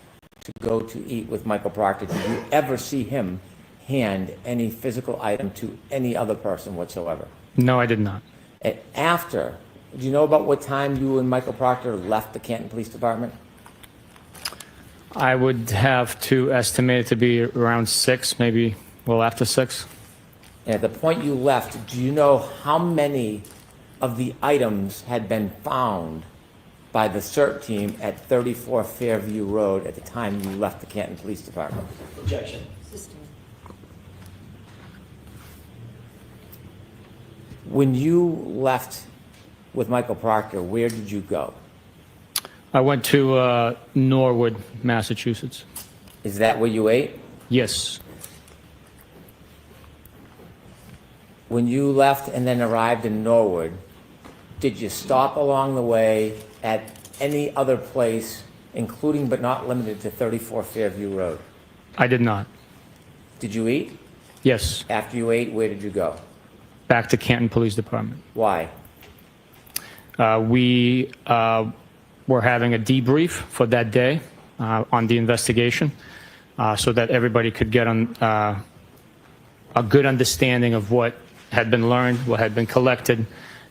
[SPEAKER 14] to go to eat with Michael Proctor, did you ever see him hand any physical item to any other person whatsoever?
[SPEAKER 19] No, I did not.
[SPEAKER 14] After, do you know about what time you and Michael Proctor left the Canton Police Department?
[SPEAKER 19] I would have to estimate it to be around 6, maybe after 6.
[SPEAKER 14] And at the point you left, do you know how many of the items had been found by the CERT team at 34 Fairview Road at the time you left the Canton Police Department?
[SPEAKER 18] Objection.
[SPEAKER 14] When you left with Michael Proctor, where did you go?
[SPEAKER 19] I went to Norwood, Massachusetts.
[SPEAKER 14] Is that where you ate?
[SPEAKER 19] Yes.
[SPEAKER 14] When you left and then arrived in Norwood, did you stop along the way at any other place, including but not limited to 34 Fairview Road?
[SPEAKER 19] I did not.
[SPEAKER 14] Did you eat?
[SPEAKER 19] Yes.
[SPEAKER 14] After you ate, where did you go?
[SPEAKER 19] Back to Canton Police Department.
[SPEAKER 14] Why?
[SPEAKER 19] We were having a debrief for that day on the investigation so that everybody could get a good understanding of what had been learned, what had been collected,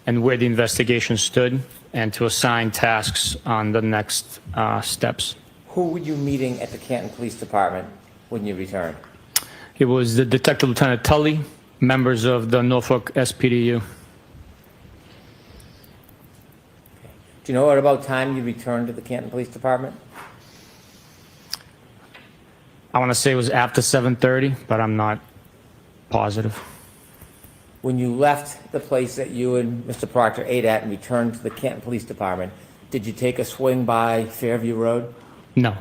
[SPEAKER 19] and where the investigation stood, and to assign tasks on the next steps.
[SPEAKER 14] Who were you meeting at the Canton Police Department when you returned?
[SPEAKER 19] It was the Detective Lieutenant Tully, members of the Norfolk SPDU.
[SPEAKER 14] Do you know at about time you returned to the Canton Police Department?
[SPEAKER 19] I want to say it was after 7:30, but I'm not positive.
[SPEAKER 14] When you left the place that you and Mr. Proctor ate at and returned to the Canton Police Department, did you take a swing by Fairview Road?
[SPEAKER 19] No.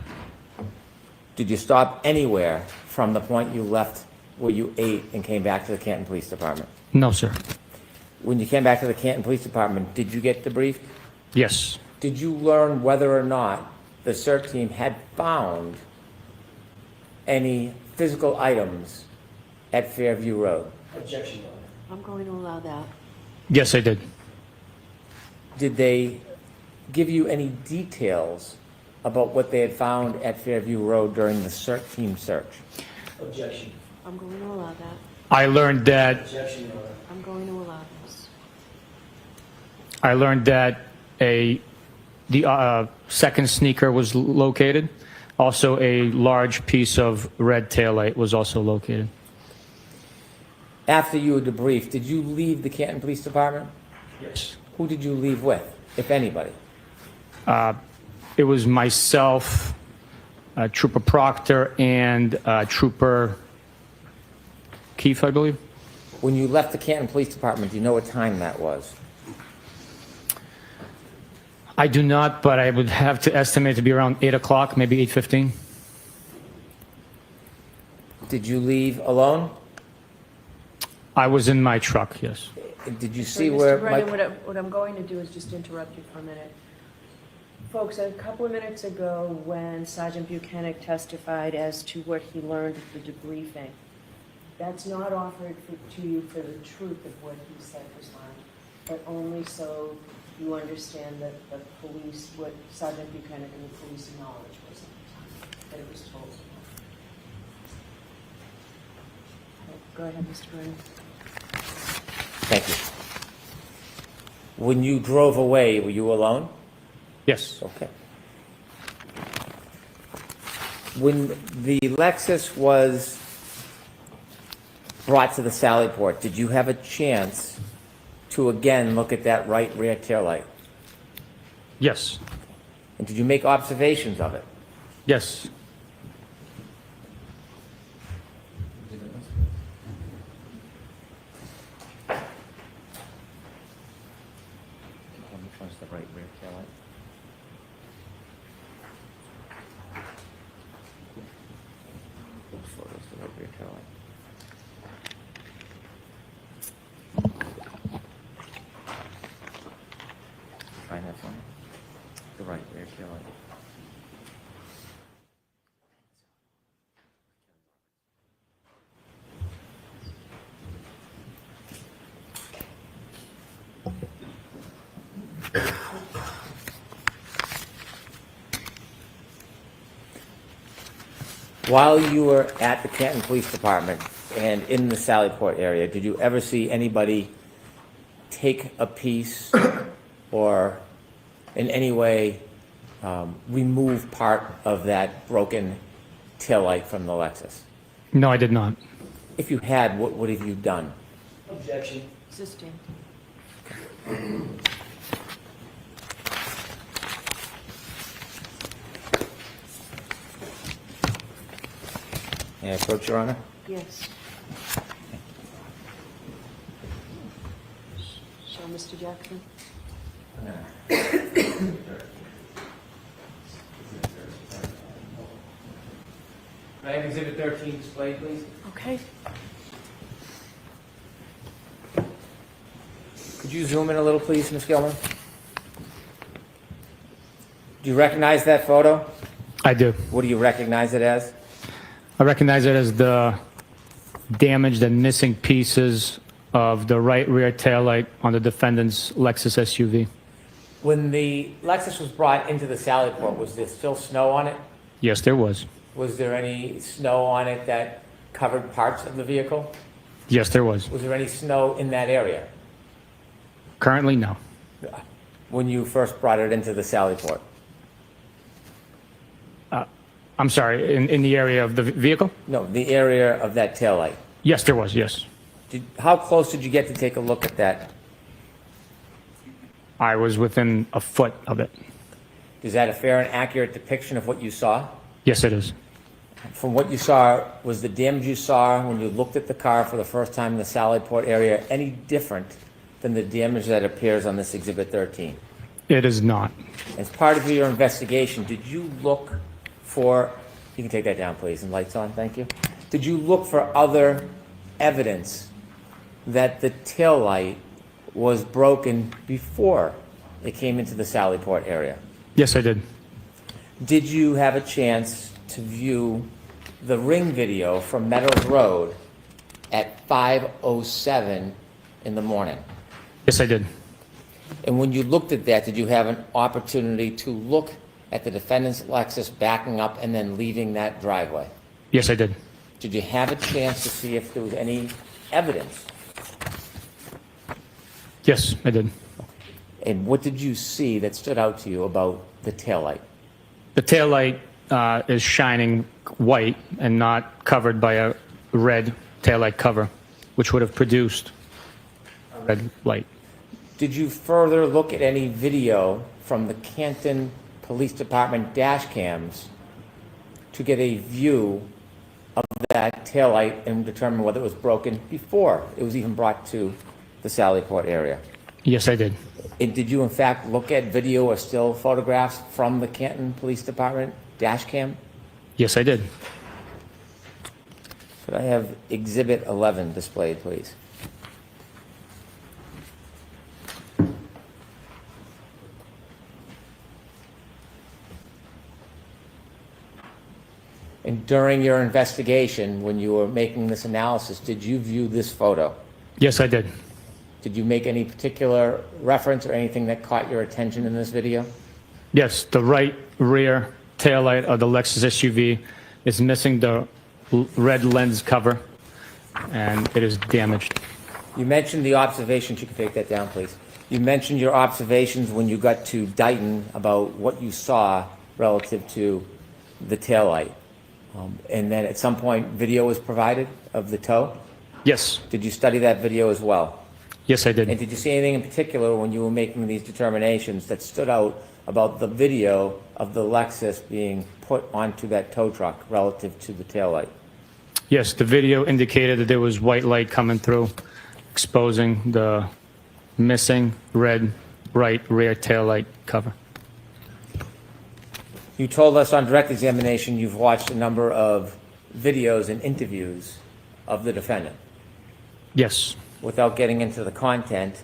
[SPEAKER 14] Did you stop anywhere from the point you left where you ate and came back to the Canton Police Department?
[SPEAKER 19] No, sir.
[SPEAKER 14] When you came back to the Canton Police Department, did you get debriefed?
[SPEAKER 19] Yes.
[SPEAKER 14] Did you learn whether or not the search team had found any physical items at Fairview Road?
[SPEAKER 18] Objection.
[SPEAKER 13] I'm going to allow that.
[SPEAKER 19] Yes, I did.
[SPEAKER 14] Did they give you any details about what they had found at Fairview Road during the search team search?
[SPEAKER 18] Objection.
[SPEAKER 13] I'm going to allow that.
[SPEAKER 19] I learned that
[SPEAKER 18] Objection, Your Honor.
[SPEAKER 13] I'm going to allow this.
[SPEAKER 19] the second sneaker was located. Also, a large piece of red taillight was also located.
[SPEAKER 14] After you were debriefed, did you leave the Canton Police Department?
[SPEAKER 19] Yes.
[SPEAKER 14] Who did you leave with, if anybody?
[SPEAKER 19] It was myself, Trooper Proctor, and Trooper Keefe, I believe.
[SPEAKER 14] When you left the Canton Police Department, do you know what time that was?
[SPEAKER 19] I do not, but I would have to estimate to be around 8 o'clock, maybe 8:15.
[SPEAKER 14] Did you leave alone?
[SPEAKER 19] I was in my truck, yes.
[SPEAKER 14] Did you see
[SPEAKER 13] Mr.
[SPEAKER 14] where
[SPEAKER 13] Brennan, what I'm going to do is just interrupt you for a minute. Folks, a couple of minutes ago, when Sergeant Buchanan testified as to what he learned at the debriefing, that's not offered to you for the truth of what he said was learned, but only so you understand that the police, what Sergeant Buchanan and the police knowledge was at the time, that it was told. Go ahead, Mr. Brennan.
[SPEAKER 14] Thank you. When you drove away, were you alone?
[SPEAKER 19] Yes.
[SPEAKER 14] Okay. When the Lexus was brought to the Sally Port, did you have a chance to again look at that right rear taillight?
[SPEAKER 19] Yes.
[SPEAKER 14] And did you make observations of it?
[SPEAKER 19] Yes.
[SPEAKER 14] Which one's the right rear taillight? Which photo's the right rear taillight? Find that for me. The right rear taillight. While you were at the Canton Police Department and in the Sallyport area, did you ever see anybody take a piece or in any way remove part of that broken taillight from the Lexus?
[SPEAKER 19] No, I did not.
[SPEAKER 14] If you had, what would have you done?
[SPEAKER 18] Objection.
[SPEAKER 13] Sustain.
[SPEAKER 14] May I approach, Your Honor?
[SPEAKER 13] Yes. So, Mr. Jackson?
[SPEAKER 14] Can I have Exhibit 13 displayed, please?
[SPEAKER 13] Okay.
[SPEAKER 14] Could you zoom in a little, please, Ms. Gilman? Do you recognize that photo?
[SPEAKER 19] I do.
[SPEAKER 14] What do you recognize it as?
[SPEAKER 19] I recognize it as the damaged and missing pieces of the right rear taillight on the defendant's Lexus SUV.
[SPEAKER 14] When the Lexus was brought into the Sally Port, was there still snow on it?
[SPEAKER 19] Yes, there was.
[SPEAKER 14] Was there any snow on it that covered parts of the vehicle?
[SPEAKER 19] Yes, there was.
[SPEAKER 14] Was there any snow in that area
[SPEAKER 19] Currently, no.
[SPEAKER 14] when you first brought it into the Sally Port?
[SPEAKER 19] I'm sorry, in the area of the vehicle?
[SPEAKER 14] No, the area of that taillight.
[SPEAKER 19] Yes, there was, yes.
[SPEAKER 14] How close did you get to take a look at that?
[SPEAKER 19] I was within a foot of it.
[SPEAKER 14] Is that a fair and accurate depiction of what you saw?
[SPEAKER 19] Yes, it is.
[SPEAKER 14] From what you saw, was the damage you saw when you looked at the car for the first time in the Sally Port area any different than the damage that appears on this Exhibit 13?
[SPEAKER 19] It is not.
[SPEAKER 14] As part of your investigation, did you look for, you can take that down, please, and lights on, thank you. Did you look for other evidence that the taillight was broken before it came into the Sally Port area?
[SPEAKER 19] Yes, I did.
[SPEAKER 14] Did you have a chance to view the ring video from Meadows Road at 5:07 in the morning?
[SPEAKER 19] Yes, I did.
[SPEAKER 14] And when you looked at that, did you have an opportunity to look at the defendant's Lexus backing up and then leaving that driveway?
[SPEAKER 19] Yes, I did.
[SPEAKER 14] Did you have a chance to see if there was any evidence?
[SPEAKER 19] Yes, I did.
[SPEAKER 14] And what did you see that stood out to you about the taillight?
[SPEAKER 19] The taillight is shining white and not covered by a red taillight cover, which would have produced a red light.
[SPEAKER 14] Did you further look at any video from the Canton Police Department dash cams to get a view of that taillight and determine whether it was broken before it was even brought to the Sally Port area?
[SPEAKER 19] Yes, I did.
[SPEAKER 14] And did you in fact look at video or still photographs from the Canton Police Department dash cam?
[SPEAKER 19] Yes, I did.
[SPEAKER 14] Could I have Exhibit 11 displayed, please? And during your investigation, when you were making this analysis, did you view this photo?
[SPEAKER 19] Yes, I did.
[SPEAKER 14] Did you make any particular reference or anything that caught your attention in this video?
[SPEAKER 19] Yes, the right rear taillight of the Lexus SUV is missing the red lens cover, and it is damaged.
[SPEAKER 14] You mentioned the observations. You can take that down, please. You mentioned your observations when you got to Dighton about what you saw relative to the taillight. And then at some point, video was provided of the tow?
[SPEAKER 19] Yes.
[SPEAKER 14] Did you study that video as well?
[SPEAKER 19] Yes, I did.
[SPEAKER 14] And did you see anything in particular when you were making these determinations that stood out about the video of the Lexus being put onto that tow truck relative to the taillight?
[SPEAKER 19] Yes, the video indicated that there was white light coming through, exposing the missing red right rear taillight cover.
[SPEAKER 14] You told us on direct examination you've watched a number of videos and interviews of the defendant.
[SPEAKER 19] Yes.
[SPEAKER 14] Without getting into the content,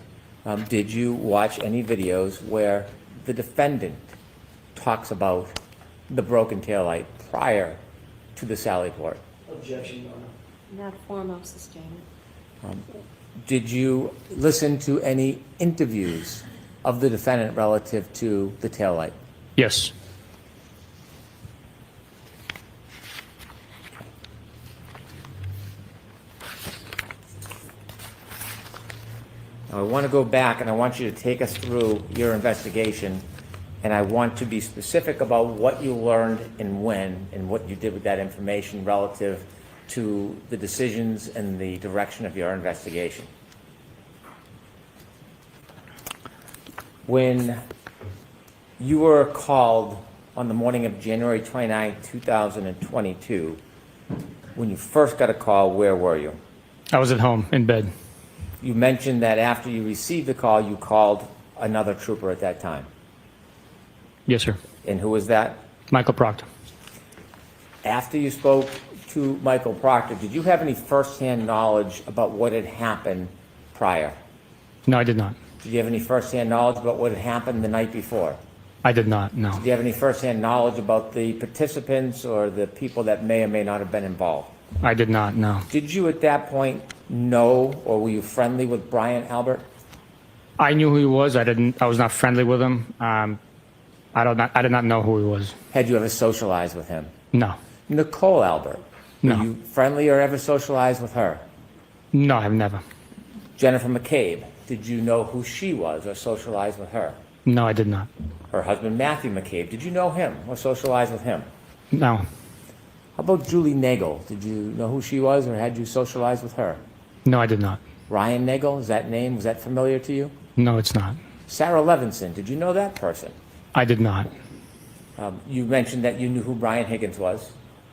[SPEAKER 14] did you watch any videos where the defendant talks about the broken taillight prior to the Sally Port?
[SPEAKER 18] Objection, Your Honor.
[SPEAKER 13] Not formal sustainment.
[SPEAKER 14] Did you listen to any interviews of the defendant relative to the taillight?
[SPEAKER 19] Yes.
[SPEAKER 14] Now, I want to go back and I want you to take us through your investigation, and I want to be specific about what you learned and when and what you did with that information relative to the decisions and the direction of your investigation. When you were called on the morning of January 29, 2022, when you first got a call, where were you?
[SPEAKER 19] I was at home in bed.
[SPEAKER 14] You mentioned that after you received the call, you called another trooper at that time.
[SPEAKER 19] Yes, sir.
[SPEAKER 14] And who was that?
[SPEAKER 19] Michael Proctor.
[SPEAKER 14] After you spoke to Michael Proctor, did you have any firsthand knowledge about what had happened prior?
[SPEAKER 19] No, I did not.
[SPEAKER 14] Did you have any firsthand knowledge about what had happened the night before?
[SPEAKER 19] I did not, no.
[SPEAKER 14] Did you have any firsthand knowledge about the participants or the people that may or may not have been involved?
[SPEAKER 19] I did not, no.
[SPEAKER 14] Did you at that point know, or were you friendly with Brian Albert?
[SPEAKER 19] I knew who he was. I was not friendly with him. I did not know who he was.
[SPEAKER 14] Had you ever socialized with him?
[SPEAKER 19] No.
[SPEAKER 14] Nicole Albert?
[SPEAKER 19] No.
[SPEAKER 14] Were you friendly or ever socialized with her?
[SPEAKER 19] No, I've never.
[SPEAKER 14] Jennifer McCabe? Did you know who she was or socialize with her?
[SPEAKER 19] No, I did not.
[SPEAKER 14] Her husband, Matthew McCabe, did you know him or socialize with him?
[SPEAKER 19] No.
[SPEAKER 14] How about Julie Nagel? Did you know who she was or had you socialized with her?
[SPEAKER 19] No, I did not.
[SPEAKER 14] Ryan Nagel, is that name, was that familiar to you?
[SPEAKER 19] No, it's not.
[SPEAKER 14] Sarah Levinson, did you know that person?
[SPEAKER 19] I did not.
[SPEAKER 14] You mentioned that you knew who Brian Higgins was.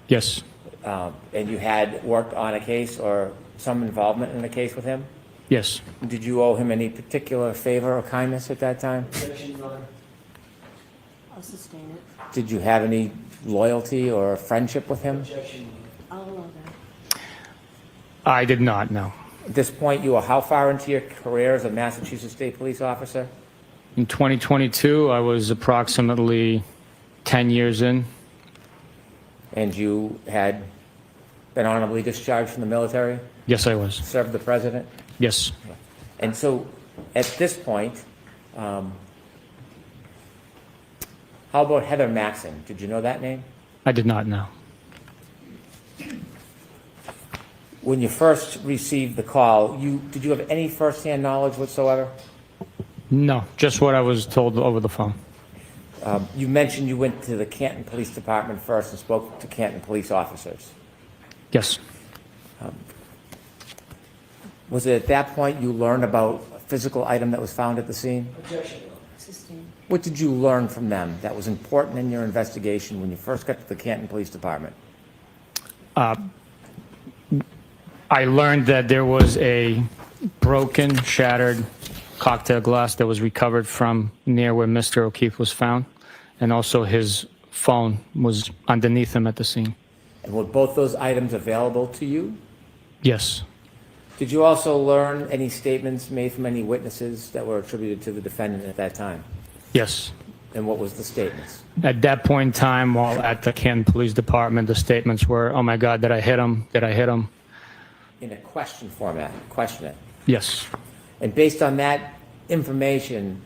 [SPEAKER 19] Yes.
[SPEAKER 14] And you had worked on a case or some involvement in a case with him?
[SPEAKER 19] Yes.
[SPEAKER 14] Did you owe him any particular favor or kindness at that time?
[SPEAKER 13] I'll sustain it.
[SPEAKER 14] Did you have any loyalty or friendship with him?
[SPEAKER 13] I'll allow that.
[SPEAKER 19] I did not, no.
[SPEAKER 14] At this point, you were how far into your career as a Massachusetts State Police officer?
[SPEAKER 19] In 2022, I was approximately 10 years in.
[SPEAKER 14] And you had been honorably discharged from the military?
[SPEAKER 19] Yes, I was.
[SPEAKER 14] Served the president?
[SPEAKER 19] Yes.
[SPEAKER 14] And so, at this point, how about Heather Maxon? Did you know that name?
[SPEAKER 19] I did not know.
[SPEAKER 14] When you first received the call, did you have any firsthand knowledge whatsoever?
[SPEAKER 19] No, just what I was told over the phone.
[SPEAKER 14] You mentioned you went to the Canton Police Department first and spoke to Canton police officers.
[SPEAKER 19] Yes.
[SPEAKER 14] Was it at that point you learned about a physical item that was found at the scene?
[SPEAKER 13] Sustain.
[SPEAKER 14] What did you learn from them that was important in your investigation when you first got to the Canton Police Department?
[SPEAKER 19] I learned that there was a broken, shattered cocktail glass that was recovered from near where Mr. O'Keefe was found, and also his phone was underneath him at the scene.
[SPEAKER 14] And were both those items available to you?
[SPEAKER 19] Yes.
[SPEAKER 14] Did you also learn any statements made from any witnesses that were attributed to the defendant at that time?
[SPEAKER 19] Yes.
[SPEAKER 14] And what was the statements?
[SPEAKER 19] At that point in time, while at the Canton Police Department, the statements were, "Oh my God, did I hit him? Did I hit him?"
[SPEAKER 14] In a question format, question it.
[SPEAKER 19] Yes.
[SPEAKER 14] And based on that information,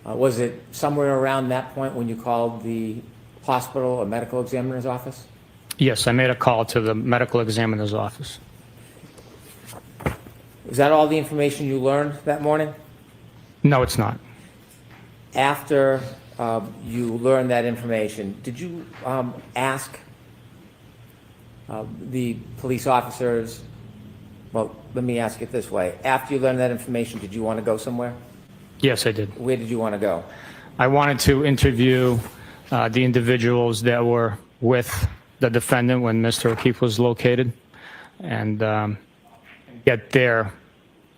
[SPEAKER 14] was it somewhere around that point when you called the hospital or medical examiner's office?
[SPEAKER 19] Yes, I made a call to the medical examiner's office.
[SPEAKER 14] Is that all the information you learned that morning?
[SPEAKER 19] No, it's not.
[SPEAKER 14] After you learned that information, did you ask the police officers, well, let me ask it this way. After you learned that information, did you want to go somewhere?
[SPEAKER 19] Yes, I did.
[SPEAKER 14] Where did you want to go?
[SPEAKER 19] I wanted to interview the individuals that were with the defendant when Mr. O'Keefe was located and get their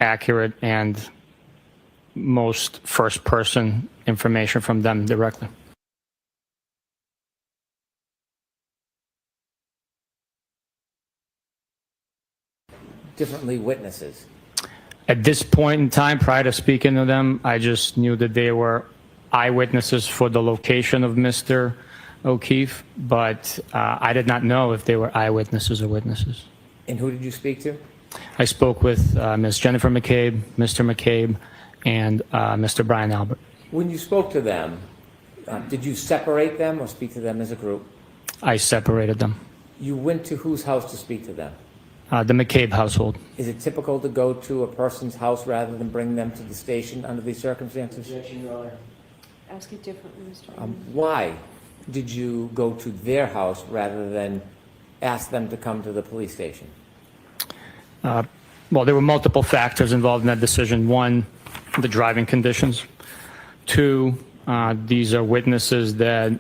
[SPEAKER 19] accurate and most first-person information from them directly.
[SPEAKER 14] Differently witnesses.
[SPEAKER 19] At this point in time, prior to speaking to them, I just knew that they were eyewitnesses for the location of Mr. O'Keefe, but I did not know if they were eyewitnesses or witnesses.
[SPEAKER 14] And who did you speak to?
[SPEAKER 19] I spoke with Ms. Jennifer McCabe, Mr. McCabe, and Mr. Brian Albert.
[SPEAKER 14] When you spoke to them, did you separate them or speak to them as a group?
[SPEAKER 19] I separated them.
[SPEAKER 14] You went to whose house to speak to them?
[SPEAKER 19] The McCabe household.
[SPEAKER 14] Is it typical to go to a person's house rather than bring them to the station under these circumstances?
[SPEAKER 13] Ask it differently, Mr.
[SPEAKER 14] Why did you go to their house rather than ask them to come to the police station?
[SPEAKER 19] Well, there were multiple factors involved in that decision. One, the driving conditions. Two, these are witnesses that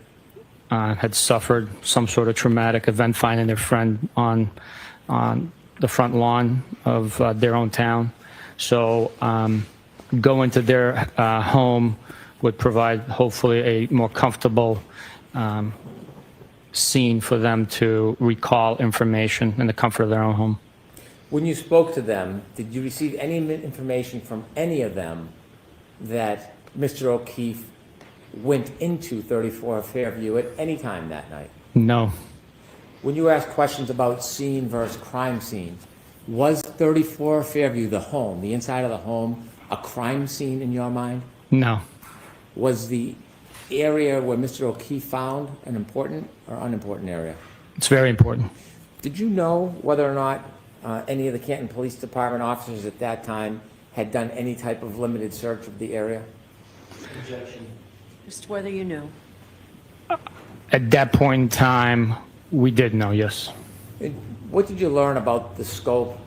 [SPEAKER 19] had suffered some sort of traumatic event, finding their friend on the front lawn of their own town. So going to their home would provide hopefully a more comfortable scene for them to recall information in the comfort of their own home.
[SPEAKER 14] When you spoke to them, did you receive any information from any of them that Mr. O'Keefe went into 34 Fairview at any time that night?
[SPEAKER 19] No.
[SPEAKER 14] When you asked questions about scene versus crime scene, was 34 Fairview, the home, the inside of the home, a crime scene in your mind?
[SPEAKER 19] No.
[SPEAKER 14] Was the area where Mr. O'Keefe found an important or unimportant area?
[SPEAKER 19] It's very important.
[SPEAKER 14] Did you know whether or not any of the Canton Police Department officers at that time had done any type of limited search of the area?
[SPEAKER 18] Objection.
[SPEAKER 13] Just whether you knew.
[SPEAKER 19] At that point in time, we did know, yes.
[SPEAKER 14] What did you learn about the scope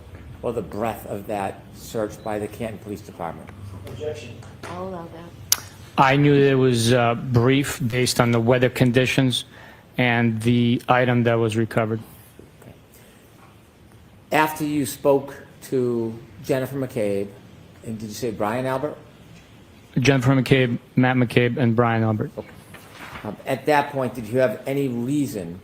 [SPEAKER 14] or the breadth of that search by the Canton Police Department?
[SPEAKER 18] Objection.
[SPEAKER 13] I'll allow that.
[SPEAKER 19] I knew that it was brief based on the weather conditions and the item that was recovered.
[SPEAKER 14] Okay. After you spoke to Jennifer McCabe, and did you say Brian Albert?
[SPEAKER 19] Jennifer McCabe, Matt McCabe, and Brian Albert.
[SPEAKER 14] Okay. At that point, did you have any reason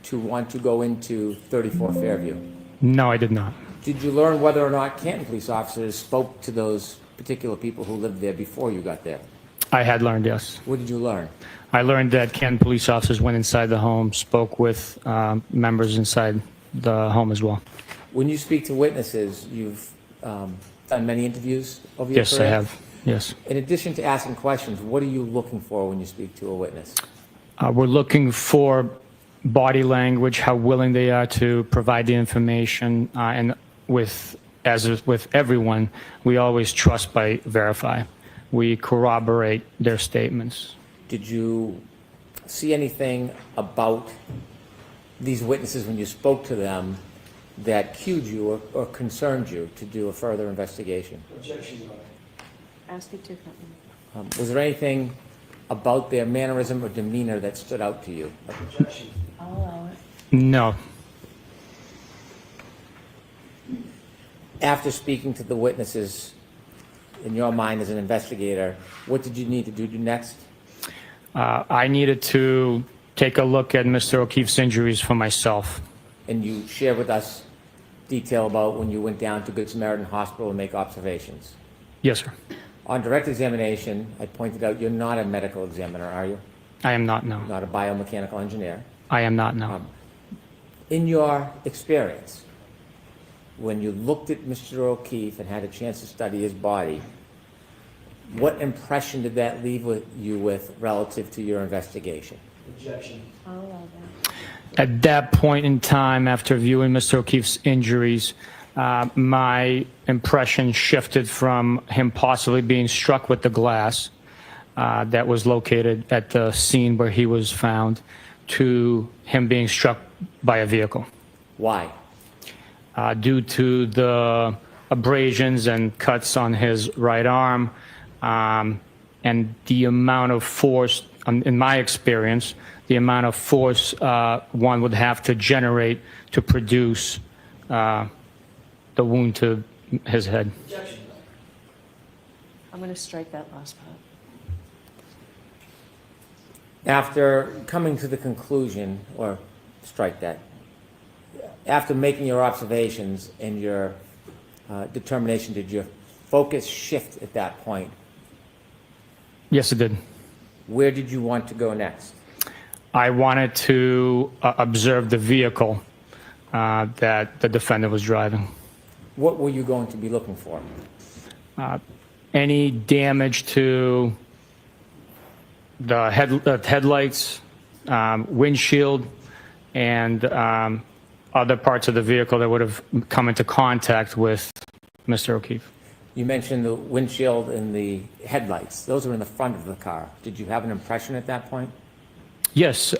[SPEAKER 14] to want to go into 34 Fairview?
[SPEAKER 19] No, I did not.
[SPEAKER 14] Did you learn whether or not Canton police officers spoke to those particular people who lived there before you got there?
[SPEAKER 19] I had learned, yes.
[SPEAKER 14] What did you learn?
[SPEAKER 19] I learned that Canton police officers went inside the home, spoke with members inside the home as well.
[SPEAKER 14] When you speak to witnesses, you've done many interviews over your
[SPEAKER 19] Yes,
[SPEAKER 14] career?
[SPEAKER 19] I have. Yes.
[SPEAKER 14] In addition to asking questions, what are you looking for when you speak to a witness?
[SPEAKER 19] We're looking for body language, how willing they are to provide the information, and as with everyone, we always trust by verify. We corroborate their statements.
[SPEAKER 14] Did you see anything about these witnesses when you spoke to them that cued you or concerned you to do a further investigation?
[SPEAKER 18] Objection, Your Honor.
[SPEAKER 13] Ask it differently.
[SPEAKER 14] Was there anything about their mannerism or demeanor that stood out to you?
[SPEAKER 18] Objection.
[SPEAKER 13] I'll allow it.
[SPEAKER 19] No.
[SPEAKER 14] After speaking to the witnesses, in your mind as an investigator, what did you need to do next?
[SPEAKER 19] I needed to take a look at Mr. O'Keefe's injuries for myself.
[SPEAKER 14] And you share with us detail about when you went down to Good Samaritan Hospital to make observations.
[SPEAKER 19] Yes, sir.
[SPEAKER 14] On direct examination, I pointed out you're not a medical examiner, are you?
[SPEAKER 19] I am not, no.
[SPEAKER 14] Not a biomechanical engineer.
[SPEAKER 19] I am not, no.
[SPEAKER 14] In your experience, when you looked at Mr. O'Keefe and had a chance to study his body, what impression did that leave you with relative to your investigation?
[SPEAKER 18] Objection.
[SPEAKER 13] I'll allow that.
[SPEAKER 19] At that point in time, after viewing Mr. O'Keefe's injuries, my impression shifted from him possibly being struck with the glass that was located at the scene where he was found to him being struck by a vehicle.
[SPEAKER 14] Why?
[SPEAKER 19] Due to the abrasions and cuts on his right arm, and the amount of force, in my experience, the amount of force one would have to generate to produce the wound to his head.
[SPEAKER 18] Objection.
[SPEAKER 13] I'm going to strike that last part.
[SPEAKER 14] After coming to the conclusion, or strike that, after making your observations and your determination, did your focus shift at that point?
[SPEAKER 19] Yes, it did.
[SPEAKER 14] Where did you want to go next?
[SPEAKER 19] I wanted to observe the vehicle that the defendant was driving.
[SPEAKER 14] What were you going to be looking for?
[SPEAKER 19] Any damage to the headlights, windshield, and other parts of the vehicle that would have come into contact with Mr. O'Keefe.
[SPEAKER 14] You mentioned the windshield and the headlights. Those are in the front of the car. Did you have an impression at that point?
[SPEAKER 19] Yes,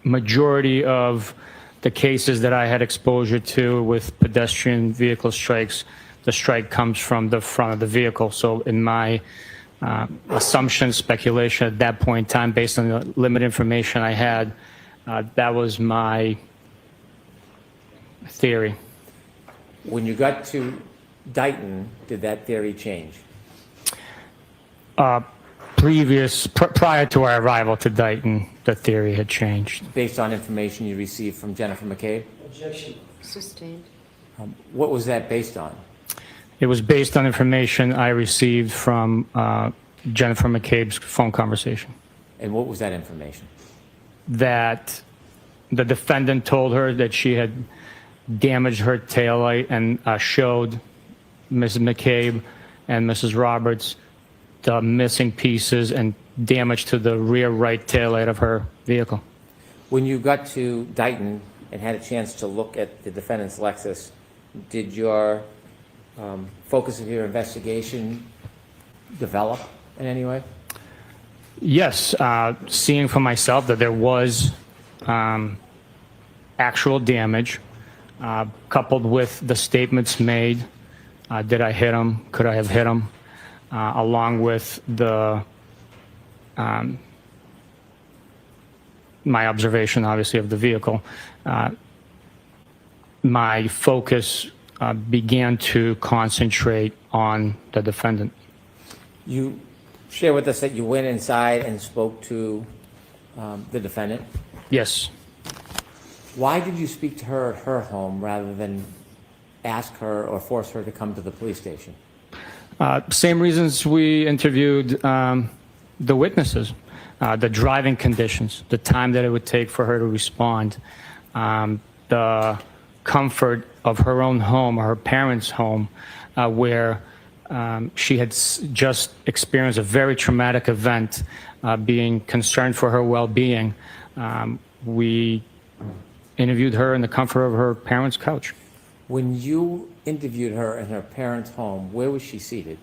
[SPEAKER 19] majority of the cases that I had exposure to with pedestrian vehicle strikes, the strike comes from the front of the vehicle. So in my assumption, speculation at that point in time, based on the limited information I had, that was my theory.
[SPEAKER 14] When you got to Dighton, did that theory change?
[SPEAKER 19] prior to our arrival to Dayton, the theory had changed.
[SPEAKER 14] Based on information you received from Jennifer McCabe?
[SPEAKER 18] Objection.
[SPEAKER 13] Sustained.
[SPEAKER 14] What was that based on?
[SPEAKER 19] It was based on information I received from Jennifer McCabe's phone conversation.
[SPEAKER 14] And what was that information?
[SPEAKER 19] That the defendant told her that she had damaged her taillight and showed Mrs. McCabe and Mrs. Roberts the missing pieces and damage to the rear right taillight of her vehicle.
[SPEAKER 14] When you got to Dayton and had a chance to look at the defendant's Lexus, did your focus of your investigation develop in any way?
[SPEAKER 19] Yes, seeing for myself that there was actual damage, coupled with the statements made, did I hit him, could I have hit him, along with the my observation, obviously, of the vehicle, my focus began to concentrate on the defendant.
[SPEAKER 14] You share with us that you went inside and spoke to the defendant?
[SPEAKER 19] Yes.
[SPEAKER 14] Why did you speak to her at her home rather than ask her or force her to come to the police station?
[SPEAKER 19] Same reasons we interviewed the witnesses. The driving conditions, the time that it would take for her to respond, the comfort of her own home, or her parents' home, where she had just experienced a very traumatic event, being concerned for her well-being. We interviewed her in the comfort of her parents' couch.
[SPEAKER 14] When you interviewed her in her parents' home, where was she seated?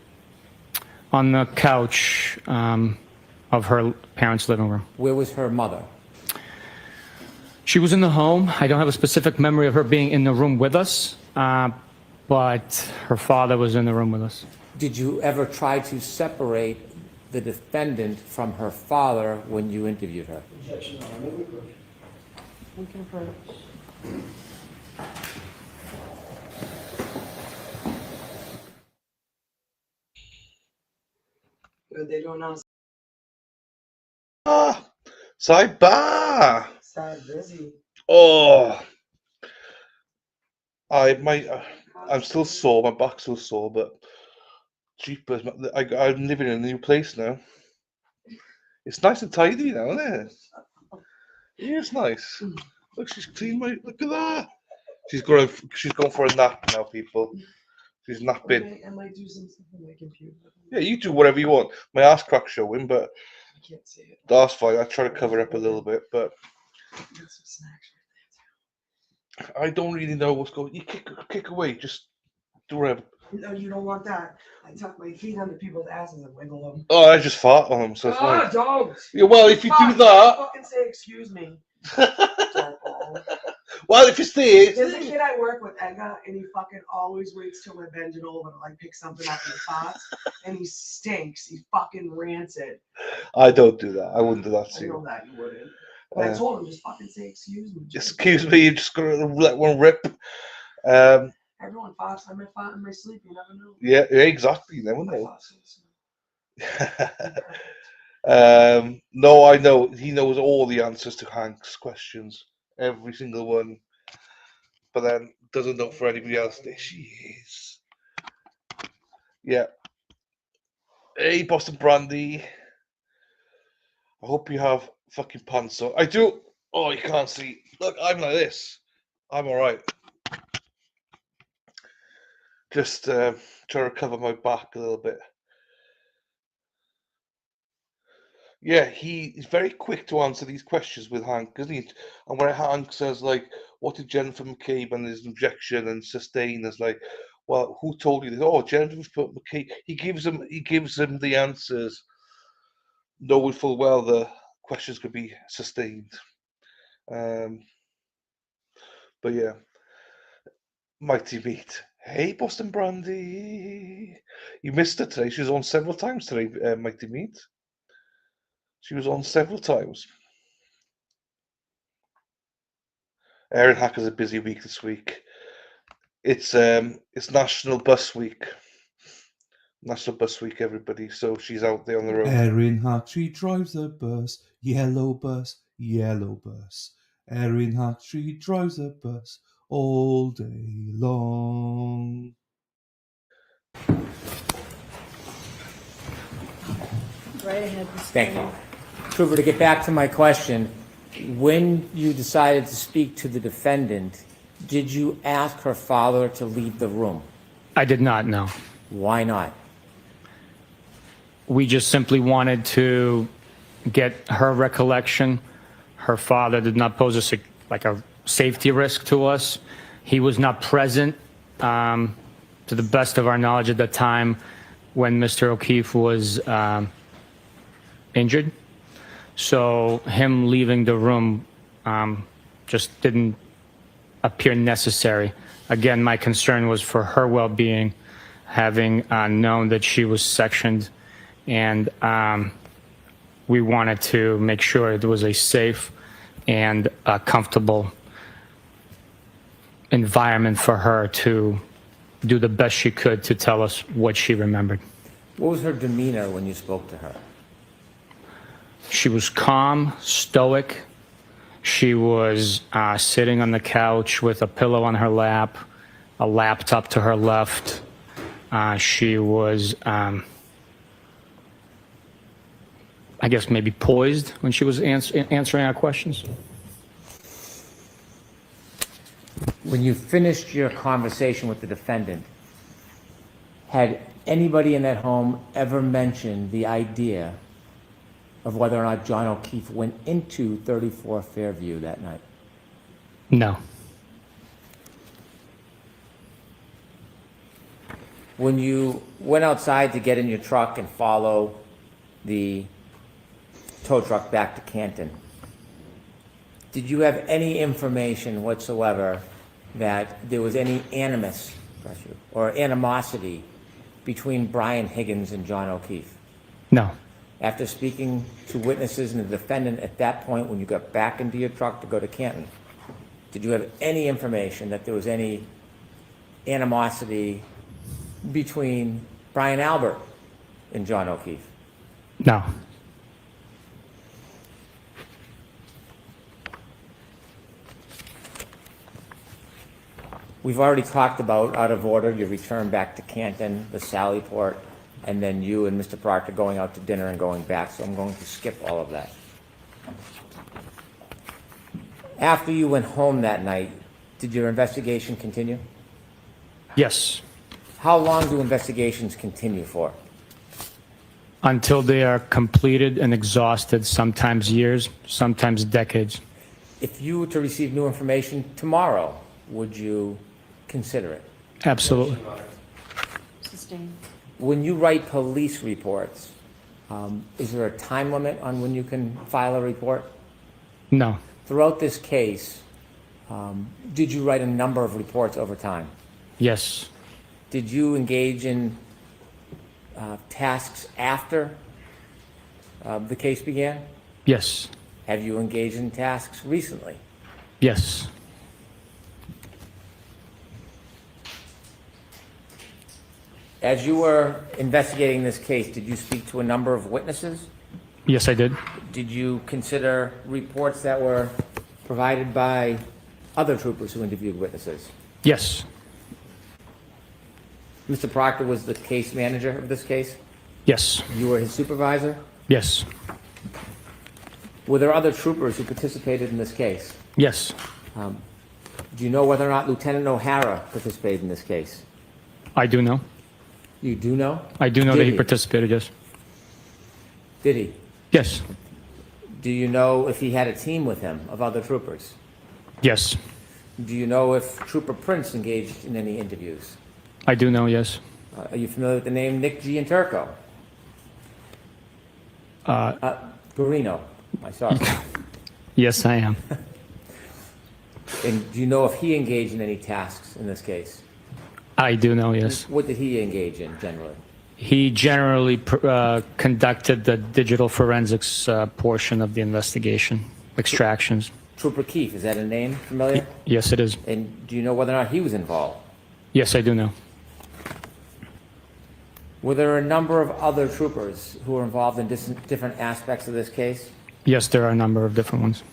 [SPEAKER 19] On the couch of her parents' living room.
[SPEAKER 14] Where was her mother?
[SPEAKER 19] She was in the home. I don't have a specific memory of her being in the room with us, but her father was in the room with us.
[SPEAKER 14] Did you ever try to separate the defendant from her father when you interviewed her?
[SPEAKER 18] Objection.
[SPEAKER 11] What are they doing now?
[SPEAKER 1] Sidebar.
[SPEAKER 11] Sad busy.
[SPEAKER 1] Oh, I'm still sore. My back's still sore, but jeepers, I'm living in a new place now. It's nice and tidy now, isn't it? Yeah, it's nice. Look, she's clean. Look at that. She's gone for a nap now, people. She's napping.
[SPEAKER 11] I might do some stuff on my computer.
[SPEAKER 1] Yeah, you do whatever you want. My ass crack's showing, but
[SPEAKER 11] I can't see it.
[SPEAKER 1] that's fine. I try to cover up a little bit, but
[SPEAKER 11] Got some snacks.
[SPEAKER 1] I don't really know what's going. You kick away. Just do whatever.
[SPEAKER 11] No, you don't want that. I tuck my feet under people's asses and wiggle them.
[SPEAKER 1] Oh, I just fart on them, so it's fine.
[SPEAKER 11] Don't.
[SPEAKER 1] Yeah, well, if you do
[SPEAKER 11] Fuck,
[SPEAKER 1] that,
[SPEAKER 11] fucking say excuse me.
[SPEAKER 1] well, if you stay,
[SPEAKER 11] There's a kid I work with, Edgar, and he fucking always waits till we're bending over to like pick something up in the pots, and he stinks. He's fucking rancid.
[SPEAKER 1] I don't do that. I wouldn't do that to
[SPEAKER 11] I know
[SPEAKER 1] you.
[SPEAKER 11] that you wouldn't. But I told him just fucking say excuse me.
[SPEAKER 1] Excuse me, you're just gonna let one rip.
[SPEAKER 11] Everyone farts. I might fart in my sleep. You never know.
[SPEAKER 1] Yeah, exactly. You never know. No, I know. He knows all the answers to Hank's questions, every single one. But then doesn't know for anybody else. There she is. Yeah. Hey, Boston Brandy. I hope you have fucking pants on. I do. Oh, you can't see. Look, I'm like this. I'm all right. Just trying to cover my back a little bit. Yeah, he's very quick to answer these questions with Hank, isn't he? And when Hank says, like, what did Jennifer McCabe and his objection and sustain, is like, well, who told you this? Oh, Jennifer McCabe. He gives him the answers, knowing full well the questions could be sustained. But yeah, Mighty Meat. Hey, Boston Brandy. You missed her today. She was on several times today, Mighty Meat. She was on several times. Aaron Hacker's a busy week this week. It's National Bus Week. National Bus Week, everybody. So she's out there on the road.
[SPEAKER 21] Erin Hartree drives a bus, yellow bus, yellow bus. Erin Hartree drives a bus all day long.
[SPEAKER 9] Right ahead.
[SPEAKER 14] Thank you. Trooper, to get back to my question, when you decided to speak to the defendant, did you ask her father to leave the room?
[SPEAKER 19] I did not know.
[SPEAKER 14] Why not?
[SPEAKER 19] We just simply wanted to get her recollection. Her father did not pose a safety risk to us. He was not present, to the best of our knowledge at the time when Mr. O'Keefe was injured. So him leaving the room just didn't appear necessary. Again, my concern was for her well-being, having known that she was sectioned, and we wanted to make sure it was a safe and comfortable environment for her to do the best she could to tell us what she remembered.
[SPEAKER 14] What was her demeanor when you spoke to her?
[SPEAKER 19] She was calm, stoic. She was sitting on the couch with a pillow on her lap, a laptop to her left. She was, I guess, maybe poised when she was answering our questions.
[SPEAKER 14] When you finished your conversation with the defendant, had anybody in that home ever mentioned the idea of whether or not John O'Keefe went into 34 Fairview that night?
[SPEAKER 19] No.
[SPEAKER 14] When you went outside to get in your truck and follow the tow truck back to Canton, did you have any information whatsoever that there was any animus or animosity between Brian Higgins and John O'Keefe?
[SPEAKER 19] No.
[SPEAKER 14] After speaking to witnesses and the defendant at that point when you got back into your truck to go to Canton, did you have any information that there was any animosity between Brian Albert and John O'Keefe?
[SPEAKER 19] No.
[SPEAKER 14] We've already talked about, out of order, your return back to Canton, the Sallyport, and then you and Mr. Proctor going out to dinner and going back, so I'm going to skip all of that. After you went home that night, did your investigation continue?
[SPEAKER 19] Yes.
[SPEAKER 14] How long do investigations continue for?
[SPEAKER 19] Until they are completed and exhausted, sometimes years, sometimes decades.
[SPEAKER 14] If you were to receive new information tomorrow, would you consider it?
[SPEAKER 19] Absolutely.
[SPEAKER 9] Sustained.
[SPEAKER 14] When you write police reports, is there a time limit on when you can file a report?
[SPEAKER 19] No.
[SPEAKER 14] Throughout this case, did you write a number of reports over time?
[SPEAKER 19] Yes.
[SPEAKER 14] Did you engage in tasks after the case began?
[SPEAKER 19] Yes.
[SPEAKER 14] Have you engaged in tasks recently?
[SPEAKER 19] Yes.
[SPEAKER 14] As you were investigating this case, did you speak to a number of witnesses?
[SPEAKER 19] Yes, I did.
[SPEAKER 14] Did you consider reports that were provided by other troopers who interviewed witnesses?
[SPEAKER 19] Yes.
[SPEAKER 14] Mr. Proctor was the case manager of this case?
[SPEAKER 19] Yes.
[SPEAKER 14] You were his supervisor?
[SPEAKER 19] Yes.
[SPEAKER 14] Were there other troopers who participated in this case?
[SPEAKER 19] Yes.
[SPEAKER 14] Do you know whether or not Lieutenant O'Hara participated in this case?
[SPEAKER 19] I do know.
[SPEAKER 14] You do know?
[SPEAKER 19] I do know
[SPEAKER 14] Did
[SPEAKER 19] that he participated, yes.
[SPEAKER 14] Did he?
[SPEAKER 19] Yes.
[SPEAKER 14] Do you know if he had a team with him of other troopers?
[SPEAKER 19] Yes.
[SPEAKER 14] Do you know if Trooper Prince engaged in any interviews?
[SPEAKER 19] I do know, yes.
[SPEAKER 14] Are you familiar with the name Nick Gianturco? Garino, sorry.
[SPEAKER 19] Yes, I am.
[SPEAKER 14] And do you know if he engaged in any tasks in this case?
[SPEAKER 19] I do know, yes.
[SPEAKER 14] What did he engage in generally?
[SPEAKER 19] He generally conducted the digital forensics portion of the investigation, extractions.
[SPEAKER 14] Trooper Keefe, is that a name familiar?
[SPEAKER 19] Yes, it is.
[SPEAKER 14] And do you know whether or not he was involved?
[SPEAKER 19] Yes, I do know.
[SPEAKER 14] Were there a number of other troopers who were involved in different aspects of this case?
[SPEAKER 19] Yes, there are a number of different ones.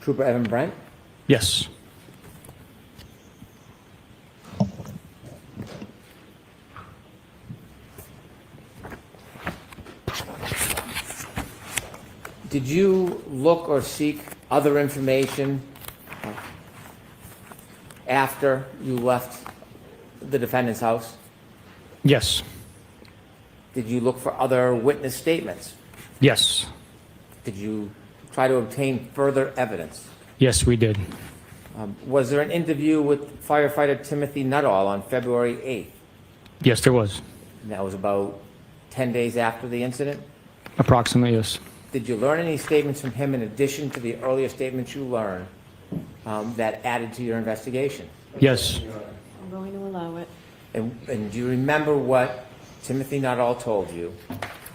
[SPEAKER 14] Trooper Evan Brent?
[SPEAKER 19] Yes.
[SPEAKER 14] Did you look or seek other information after you left the defendant's house?
[SPEAKER 19] Yes.
[SPEAKER 14] Did you look for other witness statements?
[SPEAKER 19] Yes.
[SPEAKER 14] Did you try to obtain further evidence?
[SPEAKER 19] Yes, we did.
[SPEAKER 14] Was there an interview with firefighter Timothy Nuttall on February 8th?
[SPEAKER 19] Yes, there was.
[SPEAKER 14] And that was about 10 days after the incident?
[SPEAKER 19] Approximately, yes.
[SPEAKER 14] Did you learn any statements from him in addition to the earlier statements you learned that added to your investigation?
[SPEAKER 19] Yes.
[SPEAKER 13] I'm going to allow it.
[SPEAKER 14] And do you remember what Timothy Nuttall told you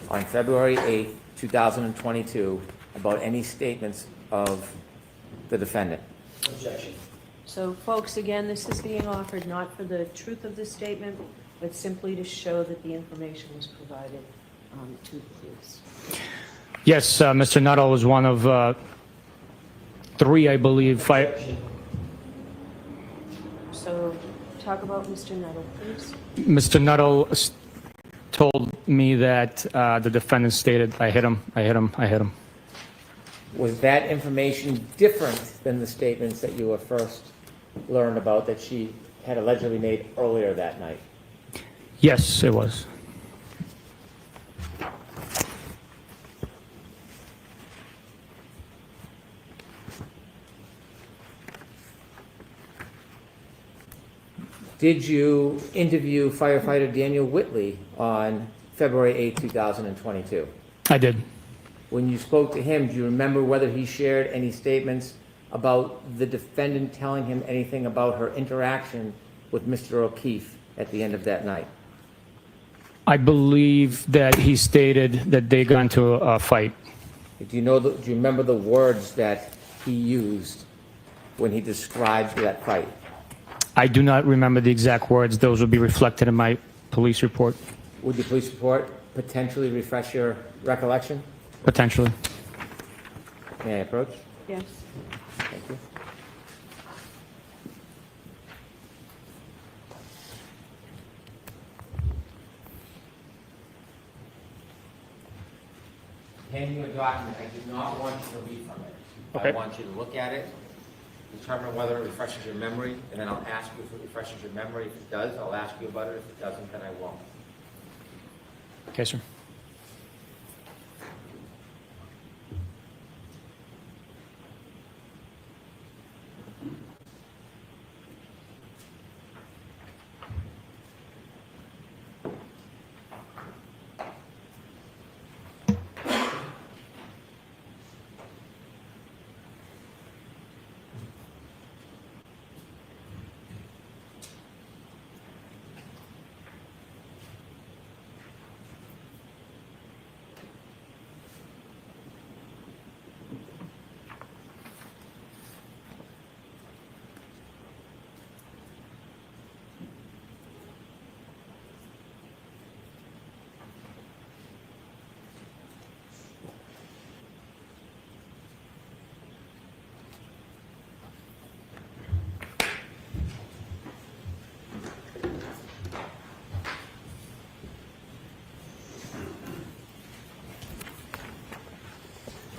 [SPEAKER 14] on February 8th, 2022 about any statements of the defendant?
[SPEAKER 18] Objection.
[SPEAKER 13] So, folks, again, this is being offered not for the truth of the statement, but simply to show that the information was provided to the police.
[SPEAKER 19] Yes, Mr. Nuttall was one of 3, I believe.
[SPEAKER 13] So, talk about Mr. Nuttall, please.
[SPEAKER 19] Mr. Nuttall told me that the defendant stated, I hit him, I hit him, I hit him.
[SPEAKER 14] Was that information different than the statements that you were first learned about that she had allegedly made earlier that night?
[SPEAKER 19] Yes, it was.
[SPEAKER 14] Did you interview firefighter Daniel Whitley on February 8, 2022?
[SPEAKER 19] I did.
[SPEAKER 14] When you spoke to him, do you remember whether he shared any statements about the defendant telling him anything about her interaction with Mr. O'Keefe at the end of that night?
[SPEAKER 19] I believe that he stated that they got into a fight.
[SPEAKER 14] Do you remember the words that he used when he described that fight?
[SPEAKER 19] I do not remember the exact words. Those will be reflected in my police report.
[SPEAKER 14] Would the police report potentially refresh your recollection?
[SPEAKER 19] Potentially.
[SPEAKER 14] May I approach?
[SPEAKER 13] Yes.
[SPEAKER 14] Thank you. Hand you a document. I do not want you to read from it.
[SPEAKER 19] Okay.
[SPEAKER 14] I want you to look at it, determine whether it refreshes your memory, and then I'll ask you if it refreshes your memory. If it does, I'll ask you about it. If it doesn't, then I won't.
[SPEAKER 19] Okay, sir.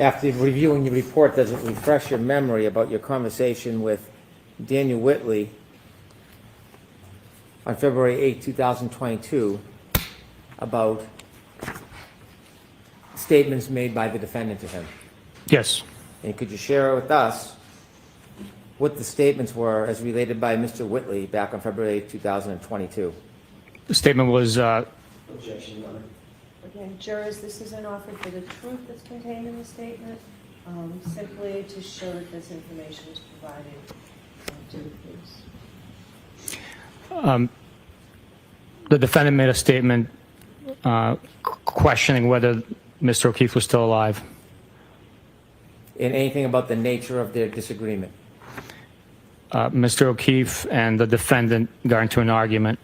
[SPEAKER 14] After reviewing your report, does it refresh your memory about your conversation with Daniel Whitley on February 8, 2022 about statements made by the defendant to him?
[SPEAKER 19] Yes.
[SPEAKER 14] And could you share with us what the statements were as related by Mr. Whitley back on February 8, 2022?
[SPEAKER 19] The statement was,
[SPEAKER 18] Objection, Your Honor.
[SPEAKER 13] Again, jurors, this isn't offered for the truth that's contained in the statement, simply to show that this information is provided to the police.
[SPEAKER 19] the defendant made a statement questioning whether Mr. O'Keefe was still alive.
[SPEAKER 14] And anything about the nature of their disagreement?
[SPEAKER 19] Mr. O'Keefe and the defendant got into an argument.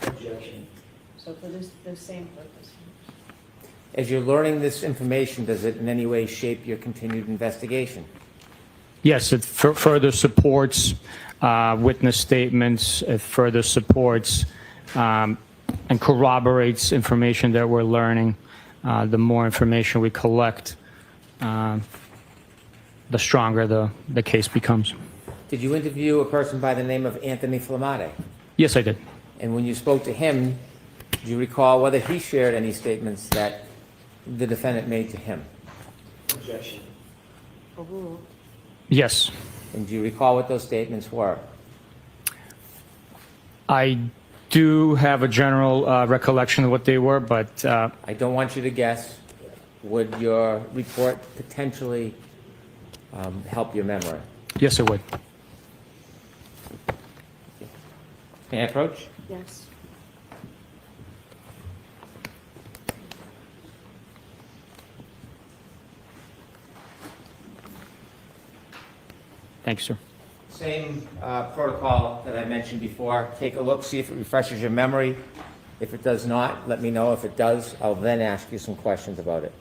[SPEAKER 18] Objection.
[SPEAKER 13] So for the the same purpose.
[SPEAKER 14] As you're learning this information, does it in any way shape your continued investigation?
[SPEAKER 19] Yes, it further supports witness statements. It further supports and corroborates information that we're learning. The more information we collect, the stronger the case becomes.
[SPEAKER 14] Did you interview a person by the name of Anthony Flamate?
[SPEAKER 19] Yes, I did.
[SPEAKER 14] And when you spoke to him, do you recall whether he shared any statements that the defendant made to him?
[SPEAKER 18] Objection.
[SPEAKER 19] Yes.
[SPEAKER 14] And do you recall what those statements were?
[SPEAKER 19] I do have a general recollection of what they were, but
[SPEAKER 14] I don't want you to guess. Would your report potentially help your memory?
[SPEAKER 19] yes, it would.
[SPEAKER 14] May I approach?
[SPEAKER 13] Yes.
[SPEAKER 19] Thanks, sir.
[SPEAKER 14] Same protocol that I mentioned before. Take a look, see if it refreshes your memory. If it does not, let me know. If it does, I'll then ask you some questions about it.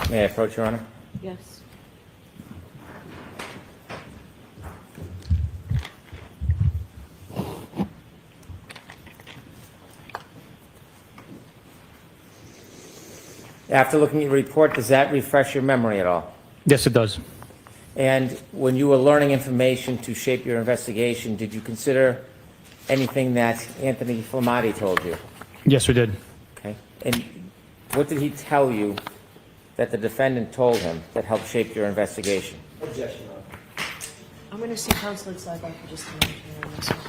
[SPEAKER 14] May I approach, Your Honor?
[SPEAKER 13] Yes.
[SPEAKER 14] After looking at your report, does that refresh your memory at all?
[SPEAKER 19] Yes, it does.
[SPEAKER 14] And when you were learning information to shape your investigation, did you consider anything that Anthony Flamati told you?
[SPEAKER 19] Yes, we did.
[SPEAKER 14] Okay. And what did he tell you that the defendant told him that helped shape your investigation?
[SPEAKER 18] Objection, Your Honor.
[SPEAKER 13] I'm going to see counsel at sidebar for just a minute here on this one.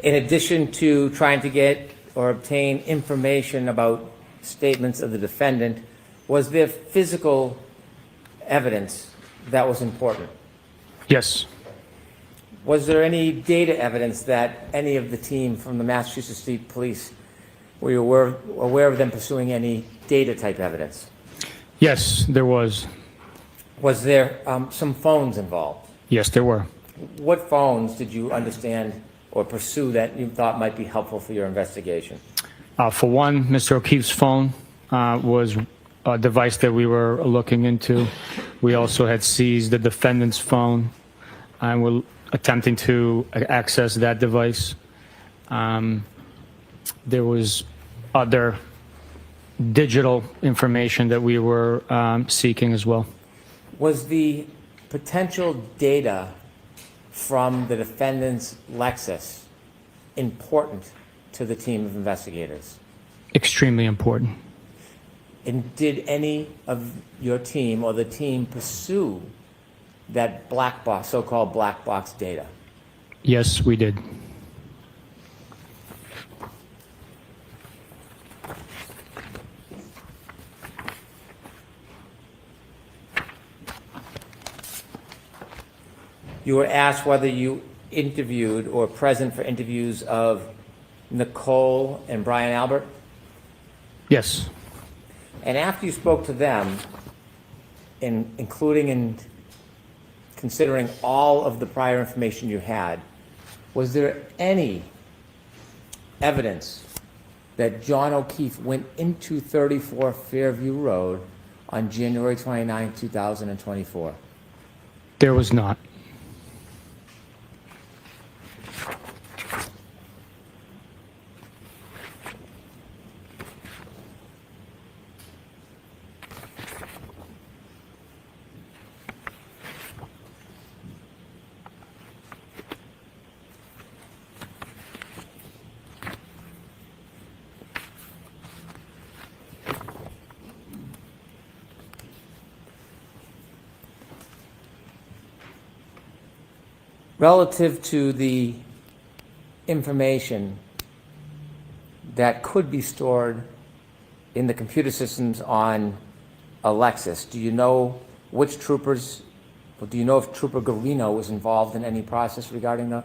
[SPEAKER 14] In addition to trying to get or obtain information about statements of the defendant, was there physical evidence that was important?
[SPEAKER 19] Yes.
[SPEAKER 14] Was there any data evidence that any of the team from the Massachusetts State Police, were you aware of them pursuing any data type evidence?
[SPEAKER 19] Yes, there was.
[SPEAKER 14] Was there some phones involved?
[SPEAKER 19] Yes, there were.
[SPEAKER 14] What phones did you understand or pursue that you thought might be helpful for your investigation?
[SPEAKER 19] For one, Mr. O'Keefe's phone was a device that we were looking into. We also had seized the defendant's phone and we're attempting to access that device. There was other digital information that we were seeking as well.
[SPEAKER 14] Was the potential data from the defendant's Lexus important to the team of investigators?
[SPEAKER 19] Extremely important.
[SPEAKER 14] And did any of your team or the team pursue that black box, so-called black box data?
[SPEAKER 19] Yes, we did.
[SPEAKER 14] You were asked whether you interviewed or present for interviews of Nicole and Brian Albert?
[SPEAKER 19] Yes.
[SPEAKER 14] And after you spoke to them, including and considering all of the prior information you had, was there any evidence that John O'Keefe went into 34 Fairview Road on January 29, 2024?
[SPEAKER 19] There was not.
[SPEAKER 14] Relative to the information that could be stored in the computer systems on a Lexus, do you know which troopers, or do you know if Trooper Garino was involved in any process regarding that?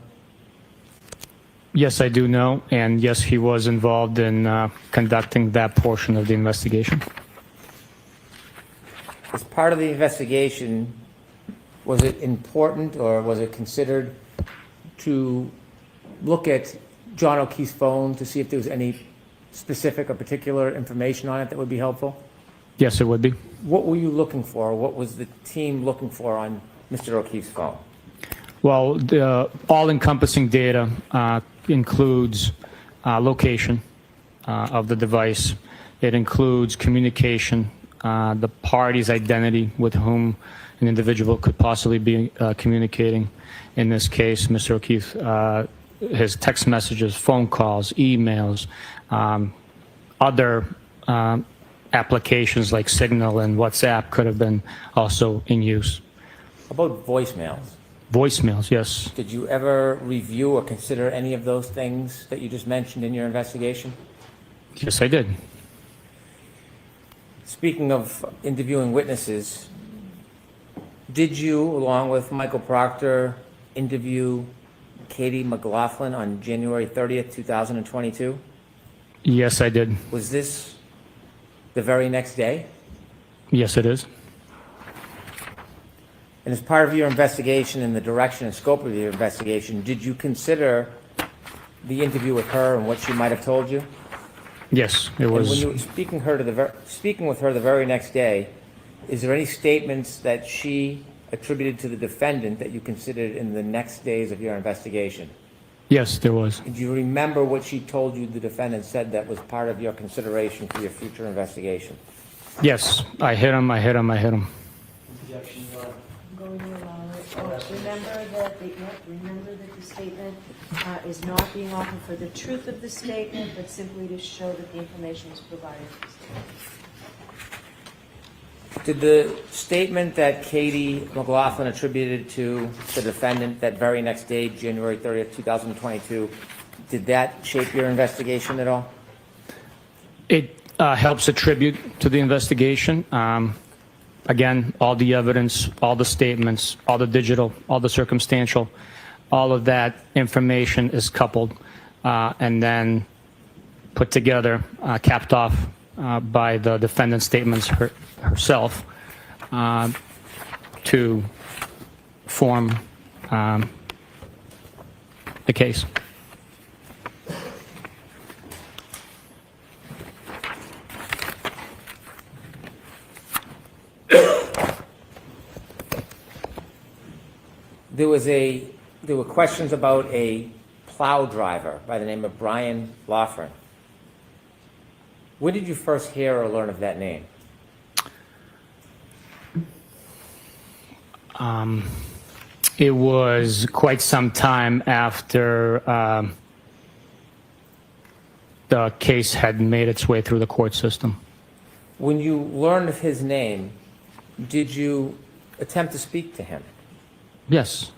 [SPEAKER 19] Yes, I do know, and yes, he was involved in conducting that portion of the investigation.
[SPEAKER 14] As part of the investigation, was it important or was it considered to look at John O'Keefe's phone to see if there was any specific or particular information on it that would be helpful?
[SPEAKER 19] Yes, it would be.
[SPEAKER 14] What were you looking for? What was the team looking for on Mr. O'Keefe's phone?
[SPEAKER 19] Well, the all-encompassing data includes location of the device. It includes communication, the party's identity with whom an individual could possibly be communicating. In this case, Mr. O'Keefe, his text messages, phone calls, emails, other applications like Signal and WhatsApp could have been also in use.
[SPEAKER 14] How about voicemails?
[SPEAKER 19] Voicemails, yes.
[SPEAKER 14] Did you ever review or consider any of those things that you just mentioned in your investigation?
[SPEAKER 19] Yes, I did.
[SPEAKER 14] Speaking of interviewing witnesses, did you, along with Michael Proctor, interview Katie McLaughlin on January 30th, 2022?
[SPEAKER 19] Yes, I did.
[SPEAKER 14] Was this the very next day?
[SPEAKER 19] Yes, it is.
[SPEAKER 14] And as part of your investigation and the direction and scope of your investigation, did you consider the interview with her and what she might have told you?
[SPEAKER 19] Yes, it was.
[SPEAKER 14] And when you were speaking with her the very next day, is there any statements that she attributed to the defendant that you considered in the next days of your investigation?
[SPEAKER 19] Yes, there was.
[SPEAKER 14] Do you remember what she told you the defendant said that was part of your consideration for your future investigation?
[SPEAKER 19] Yes, I hit him, I hit him, I hit him.
[SPEAKER 13] Going to allow it. Oh, remember that the statement is not being offered for the truth of the statement, but simply to show that the information is provided to the statement.
[SPEAKER 14] Did the statement that Katie McLaughlin attributed to the defendant that very next day, January 30th, 2022, did that shape your investigation at all?
[SPEAKER 19] It helps attribute to the investigation. Again, all the evidence, all the statements, all the digital, all the circumstantial, all of that information is coupled and then put together, capped off by the defendant's statements herself to form the case.
[SPEAKER 14] There were questions about a plow driver by the name of Brian Loughran. When did you first hear or learn of that name?
[SPEAKER 19] It was quite some time after the case had made its way through the court system.
[SPEAKER 14] When you learned of his name, did you attempt to speak to him?
[SPEAKER 19] Yes.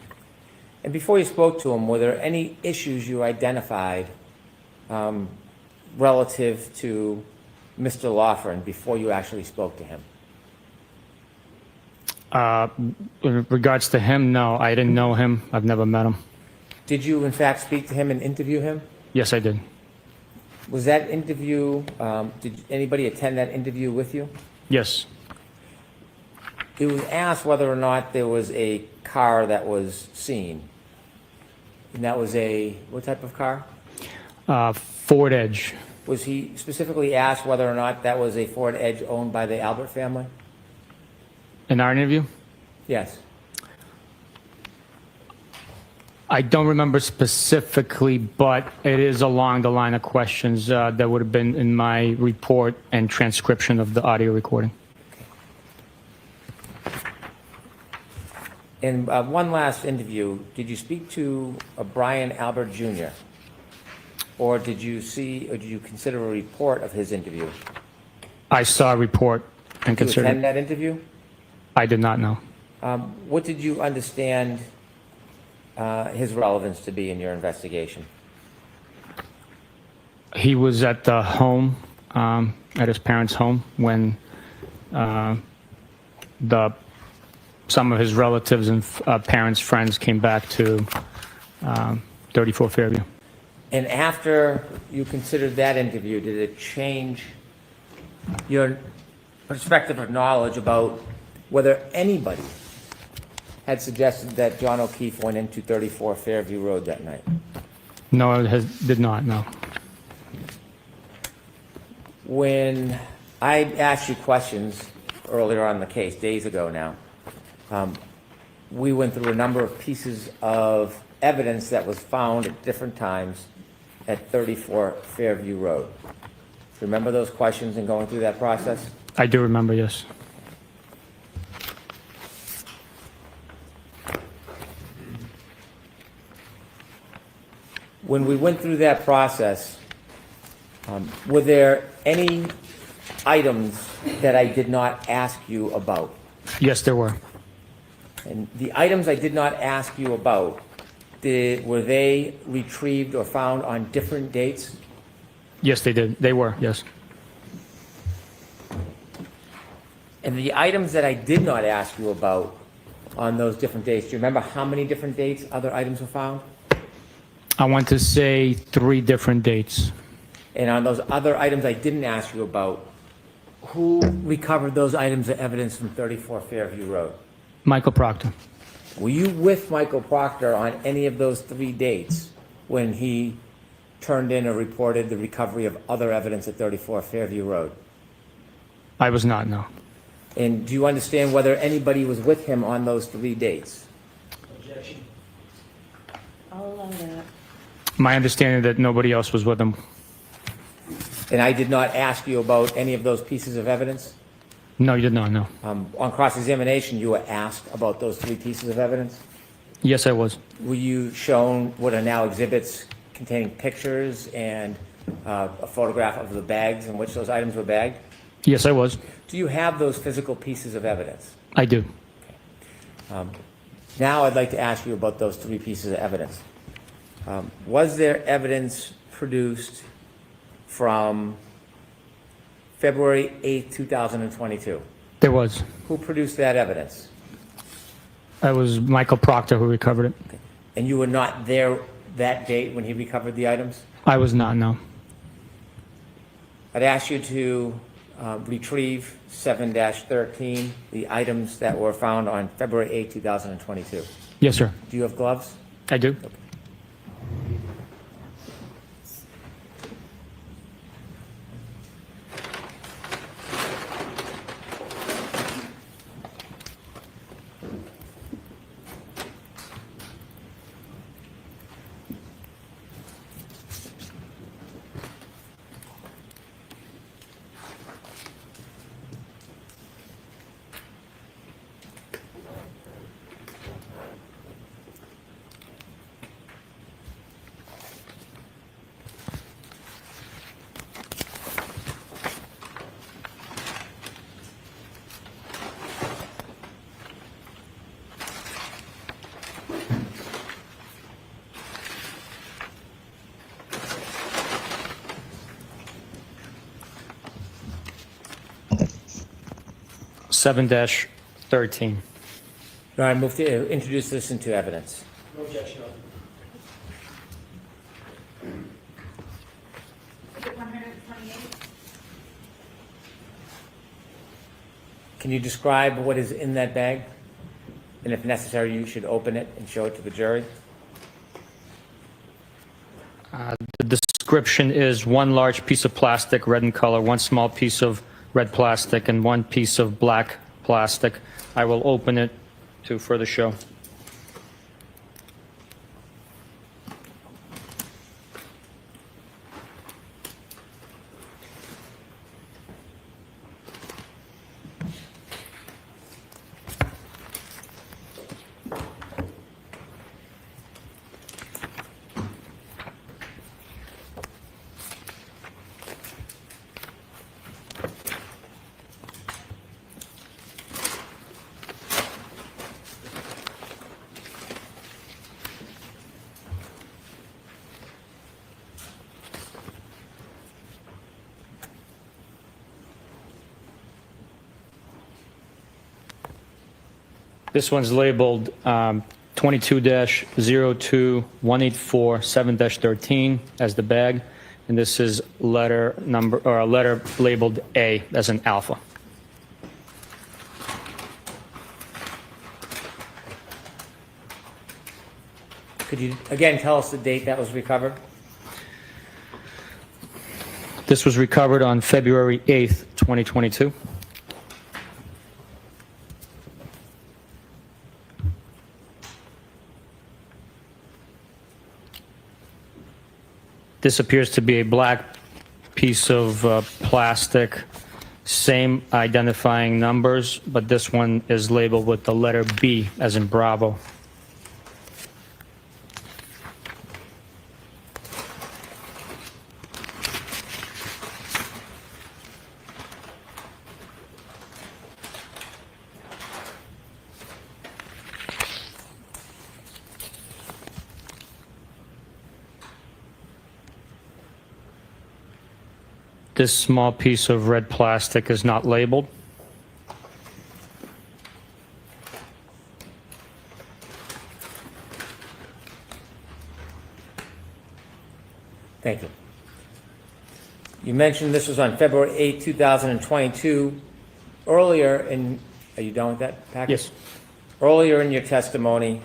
[SPEAKER 14] And before you spoke to him, were there any issues you identified relative to Mr. Loughran before you actually spoke to him?
[SPEAKER 19] In regards to him, no, I didn't know him. I've never met him.
[SPEAKER 14] Did you, in fact, speak to him and interview him?
[SPEAKER 19] Yes, I did.
[SPEAKER 14] Was that interview, did anybody attend that interview with you?
[SPEAKER 19] Yes.
[SPEAKER 14] It was asked whether or not there was a car that was seen. And that was what type of car?
[SPEAKER 19] Ford Edge.
[SPEAKER 14] Was he specifically asked whether or not that was a Ford Edge owned by the Albert family?
[SPEAKER 19] In our interview?
[SPEAKER 14] Yes.
[SPEAKER 19] I don't remember specifically, but it is along the line of questions that would have been in my report and transcription of the audio recording.
[SPEAKER 14] In one last interview, did you speak to Brian Albert Jr.? Or did you consider a report of his interview?
[SPEAKER 19] I saw a report and
[SPEAKER 14] Did you
[SPEAKER 19] considered.
[SPEAKER 14] attend that interview?
[SPEAKER 19] I did not know.
[SPEAKER 14] What did you understand his relevance to be in your investigation?
[SPEAKER 19] He was at the home, at his parents' home, when some of his relatives and parents' friends came back to 34 Fairview.
[SPEAKER 14] And after you considered that interview, did it change your perspective of knowledge about whether anybody had suggested that John O'Keefe went into 34 Fairview Road that night?
[SPEAKER 19] No, it did not, no.
[SPEAKER 14] When I asked you questions earlier on in the case, days ago now, we went through a number of pieces of evidence that was found at different times at 34 Fairview Road. Remember those questions and going through that process?
[SPEAKER 19] I do remember, yes.
[SPEAKER 14] When we went through that process, were there any items that I did not ask you about?
[SPEAKER 19] Yes, there were.
[SPEAKER 14] And the items I did not ask you about, were they retrieved or found on different dates?
[SPEAKER 19] Yes, they did. They were, yes.
[SPEAKER 14] And the items that I did not ask you about on those different dates, do you remember how many different dates other items were found?
[SPEAKER 19] I want to say 3 different dates.
[SPEAKER 14] And on those other items I didn't ask you about, who recovered those items of evidence from 34 Fairview Road?
[SPEAKER 19] Michael Proctor.
[SPEAKER 14] Were you with Michael Proctor on any of those 3 dates when he turned in or reported the recovery of other evidence at 34 Fairview Road?
[SPEAKER 19] I was not, no.
[SPEAKER 14] And do you understand whether anybody was with him on those 3 dates?
[SPEAKER 13] Objection. I'll allow that.
[SPEAKER 19] My understanding that nobody else was with him.
[SPEAKER 14] And I did not ask you about any of those pieces of evidence?
[SPEAKER 19] No, you did not, no.
[SPEAKER 14] On cross-examination, you were asked about those 3 pieces of evidence?
[SPEAKER 19] Yes, I was.
[SPEAKER 14] Were you shown what are now exhibits containing pictures and a photograph of the bags in which those items were bagged?
[SPEAKER 19] Yes, I was.
[SPEAKER 14] Do you have those physical pieces of evidence?
[SPEAKER 19] I do.
[SPEAKER 14] Now I'd like to ask you about those 3 pieces of evidence. Was there evidence produced from February 8, 2022?
[SPEAKER 19] There was.
[SPEAKER 14] Who produced that evidence?
[SPEAKER 19] It was Michael Proctor who recovered it.
[SPEAKER 14] And you were not there that date when he recovered the items?
[SPEAKER 19] I was not, no.
[SPEAKER 14] I'd ask you to retrieve 7-13, the items that were found on February 8, 2022.
[SPEAKER 19] Yes, sir.
[SPEAKER 14] Do you have gloves?
[SPEAKER 19] I do. Seven dash 13.
[SPEAKER 14] All right, move to introduce this into evidence.
[SPEAKER 18] No objection.
[SPEAKER 14] Can you describe what is in that bag? And if necessary, you should open it and show it to the jury.
[SPEAKER 19] The description is one large piece of plastic, red in color, one small piece of red plastic, and one piece of black plastic. I will open it to further show. This one's labeled 22-02-184-7-13 as the bag, and this is letter number or a letter labeled A as an alpha.
[SPEAKER 14] Could you again tell us the date that was recovered?
[SPEAKER 19] This was recovered on February 8th, 2022. This appears to be a black piece of plastic, same identifying numbers, but this one is labeled with the letter B as in Bravo. This small piece of red plastic is not labeled.
[SPEAKER 14] Thank you. You mentioned this was on February 8, 2022. Earlier in, are you done with that package?
[SPEAKER 19] Yes.
[SPEAKER 14] Earlier in your testimony,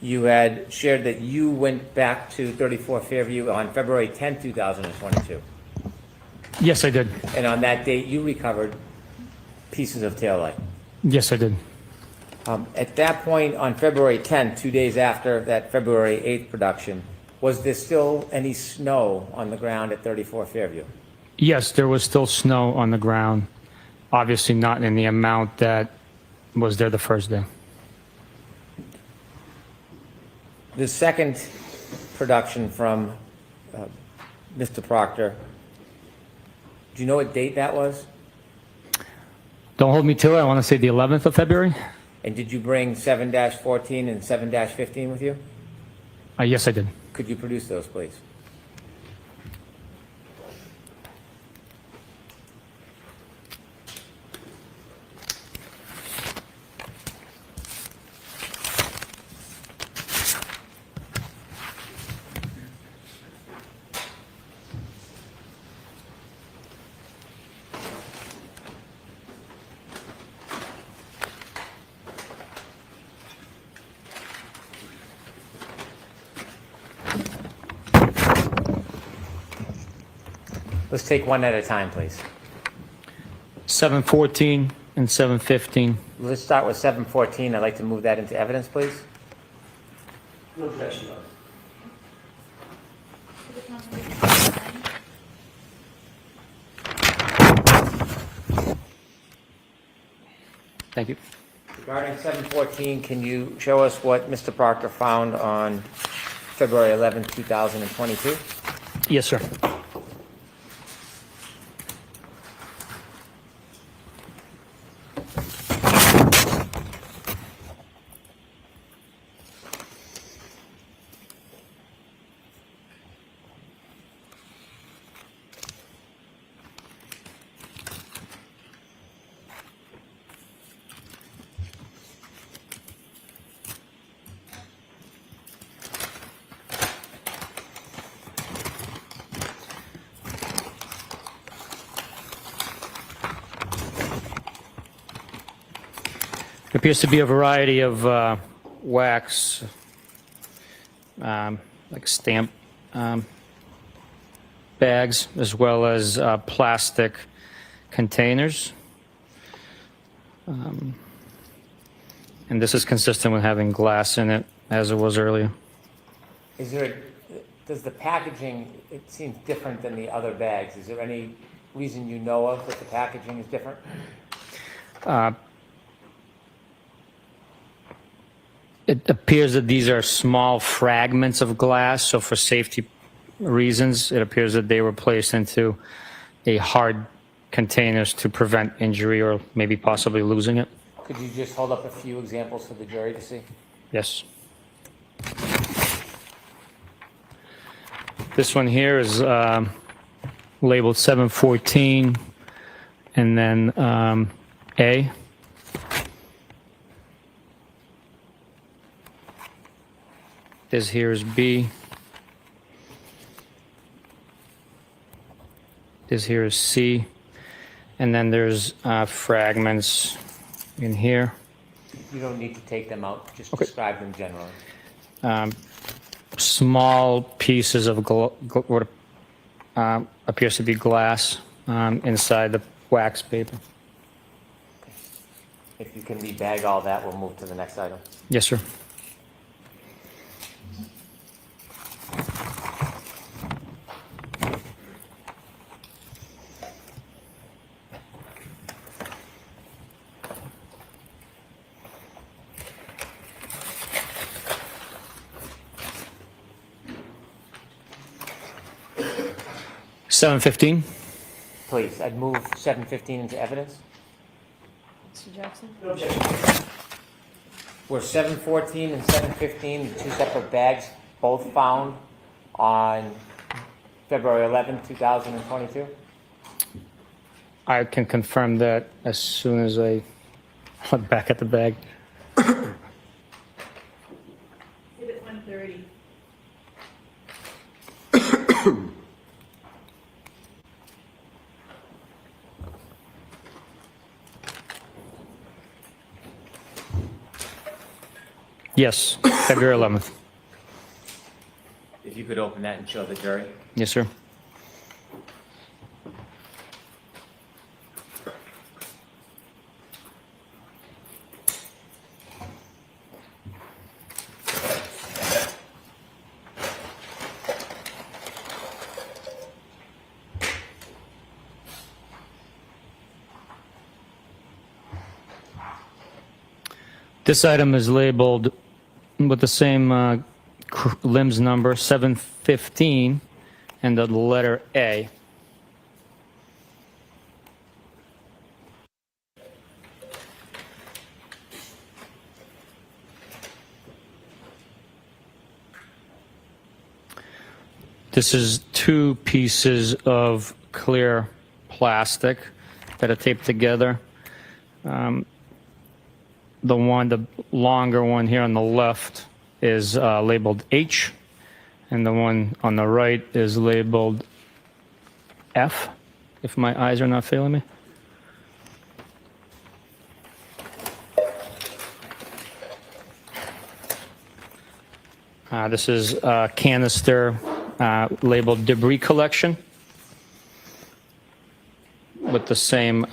[SPEAKER 14] you had shared that you went back to 34 Fairview on February 10, 2022.
[SPEAKER 19] Yes, I did.
[SPEAKER 14] And on that date, you recovered pieces of taillight.
[SPEAKER 19] Yes, I did.
[SPEAKER 14] At that point, on February 10, 2 days after that February 8th production, was there still any snow on the ground at 34 Fairview?
[SPEAKER 19] Yes, there was still snow on the ground. Obviously not in the amount that was there the first day.
[SPEAKER 14] The second production from Mr. Proctor, do you know what date that was?
[SPEAKER 19] Don't hold me to it. I want to say the 11th of February.
[SPEAKER 14] And did you bring 7-14 and 7-15 with you?
[SPEAKER 19] Yes, I did.
[SPEAKER 14] Could you produce those, please? Let's take one at a time, please.
[SPEAKER 19] 714 and 715.
[SPEAKER 14] Let's start with 714. I'd like to move that into evidence, please.
[SPEAKER 18] No objection.
[SPEAKER 19] Thank you.
[SPEAKER 14] Regarding 714, can you show us what Mr. Parker found on February 11, 2022?
[SPEAKER 19] Yes, sir. There appears to be a variety of wax, like stamp bags, as well as plastic containers. And this is consistent with having glass in it, as it was earlier.
[SPEAKER 14] Is there, does the packaging, it seems different than the other bags. Is there any reason you know of that the packaging is different?
[SPEAKER 19] It appears that these are small fragments of glass, so for safety reasons, it appears that they were placed into a hard containers to prevent injury or maybe possibly losing it.
[SPEAKER 14] Could you just hold up a few examples for the jury to see?
[SPEAKER 19] Yes. This one here is labeled 714 and then A. This here is B. This here is C. And then there's fragments in here.
[SPEAKER 14] You don't need to take them out, just describe them generally.
[SPEAKER 19] Small pieces of what appears to be glass inside the wax paper.
[SPEAKER 14] If you can rebag all that, we'll move to the next item.
[SPEAKER 19] Yes, sir. $7.15.
[SPEAKER 14] Please, I'd move 715 into evidence.
[SPEAKER 9] Mr. Jackson?
[SPEAKER 18] No objection.
[SPEAKER 14] Were 714 and 715 the two separate bags both found on February 11, 2022?
[SPEAKER 19] I can confirm that as soon as I look back at the bag.
[SPEAKER 12] Exhibit 130.
[SPEAKER 19] Yes, February 11th.
[SPEAKER 14] If you could open that and show the jury.
[SPEAKER 19] Yes, sir. This item is labeled with the same limbs number, 715, and the letter A. This is two pieces of clear plastic that are taped together. The longer one here on the left is labeled H, and the one on the right is labeled F, if my eyes are not failing me. This is a canister labeled debris collection. with the same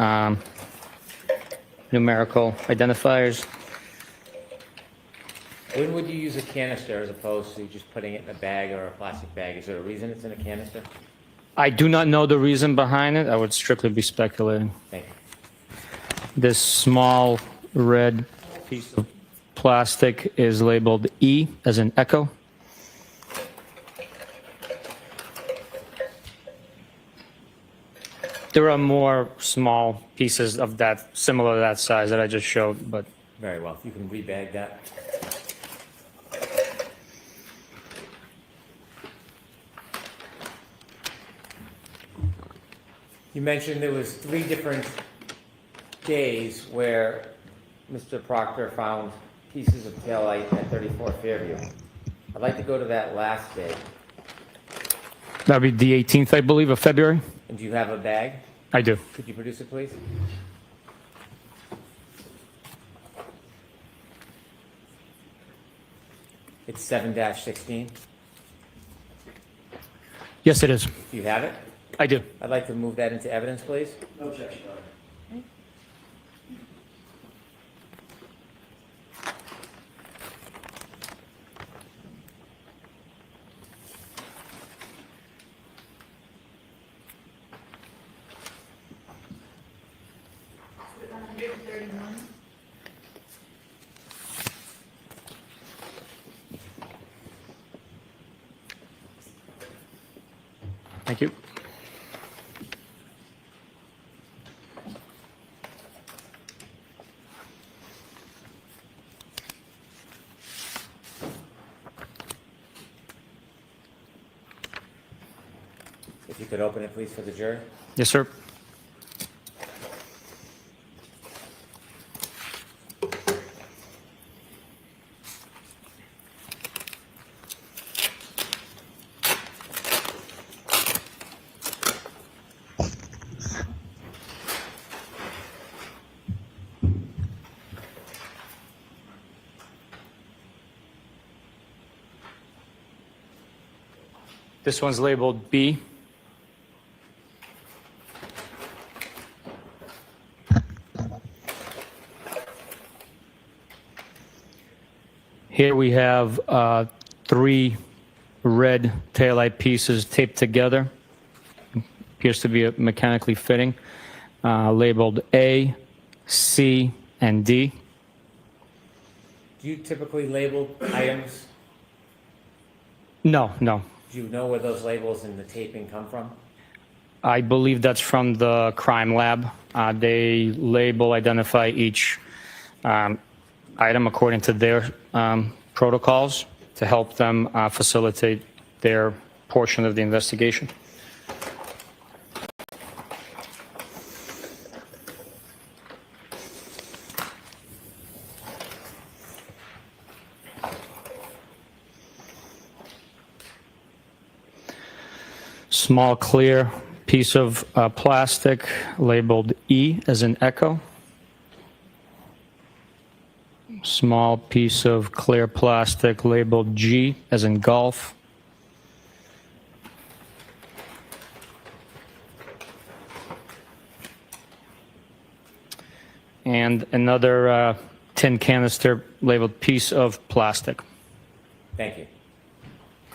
[SPEAKER 19] numerical identifiers.
[SPEAKER 14] When would you use a canister as opposed to just putting it in a bag or a plastic bag? Is there a reason it's in a canister?
[SPEAKER 19] I do not know the reason behind it. I would strictly be speculating.
[SPEAKER 14] Thank you.
[SPEAKER 19] This small red piece of plastic is labeled E as in echo. There are more small pieces of that, similar to that size that I just showed, but.
[SPEAKER 14] Very well. If you can rebag that. You mentioned there was 3 different days where Mr. Proctor found pieces of taillight at 34 Fairview. I'd like to go to that last day.
[SPEAKER 19] That would be the 18th, I believe, of February.
[SPEAKER 14] And do you have a bag?
[SPEAKER 19] I do.
[SPEAKER 14] Could you produce it, please? It's 7-16.
[SPEAKER 19] Yes, it is.
[SPEAKER 14] Do you have it?
[SPEAKER 19] I do.
[SPEAKER 14] I'd like to move that into evidence, please.
[SPEAKER 18] No objection, Your Honor.
[SPEAKER 19] Thank you.
[SPEAKER 14] If you could open it, please, for the jury.
[SPEAKER 19] Yes, sir. This one's labeled B. Here we have 3 red taillight pieces taped together. Appears to be mechanically fitting, labeled A, C, and D.
[SPEAKER 14] Do you typically label items?
[SPEAKER 19] No, no.
[SPEAKER 14] Do you know where those labels and the taping come from?
[SPEAKER 19] I believe that's from the crime lab. They label, identify each item according to their protocols to help them facilitate their portion of the investigation. Small clear piece of plastic labeled E as in echo. Small piece of clear plastic labeled G as in golf. And another tin canister labeled piece of plastic.
[SPEAKER 14] Thank you.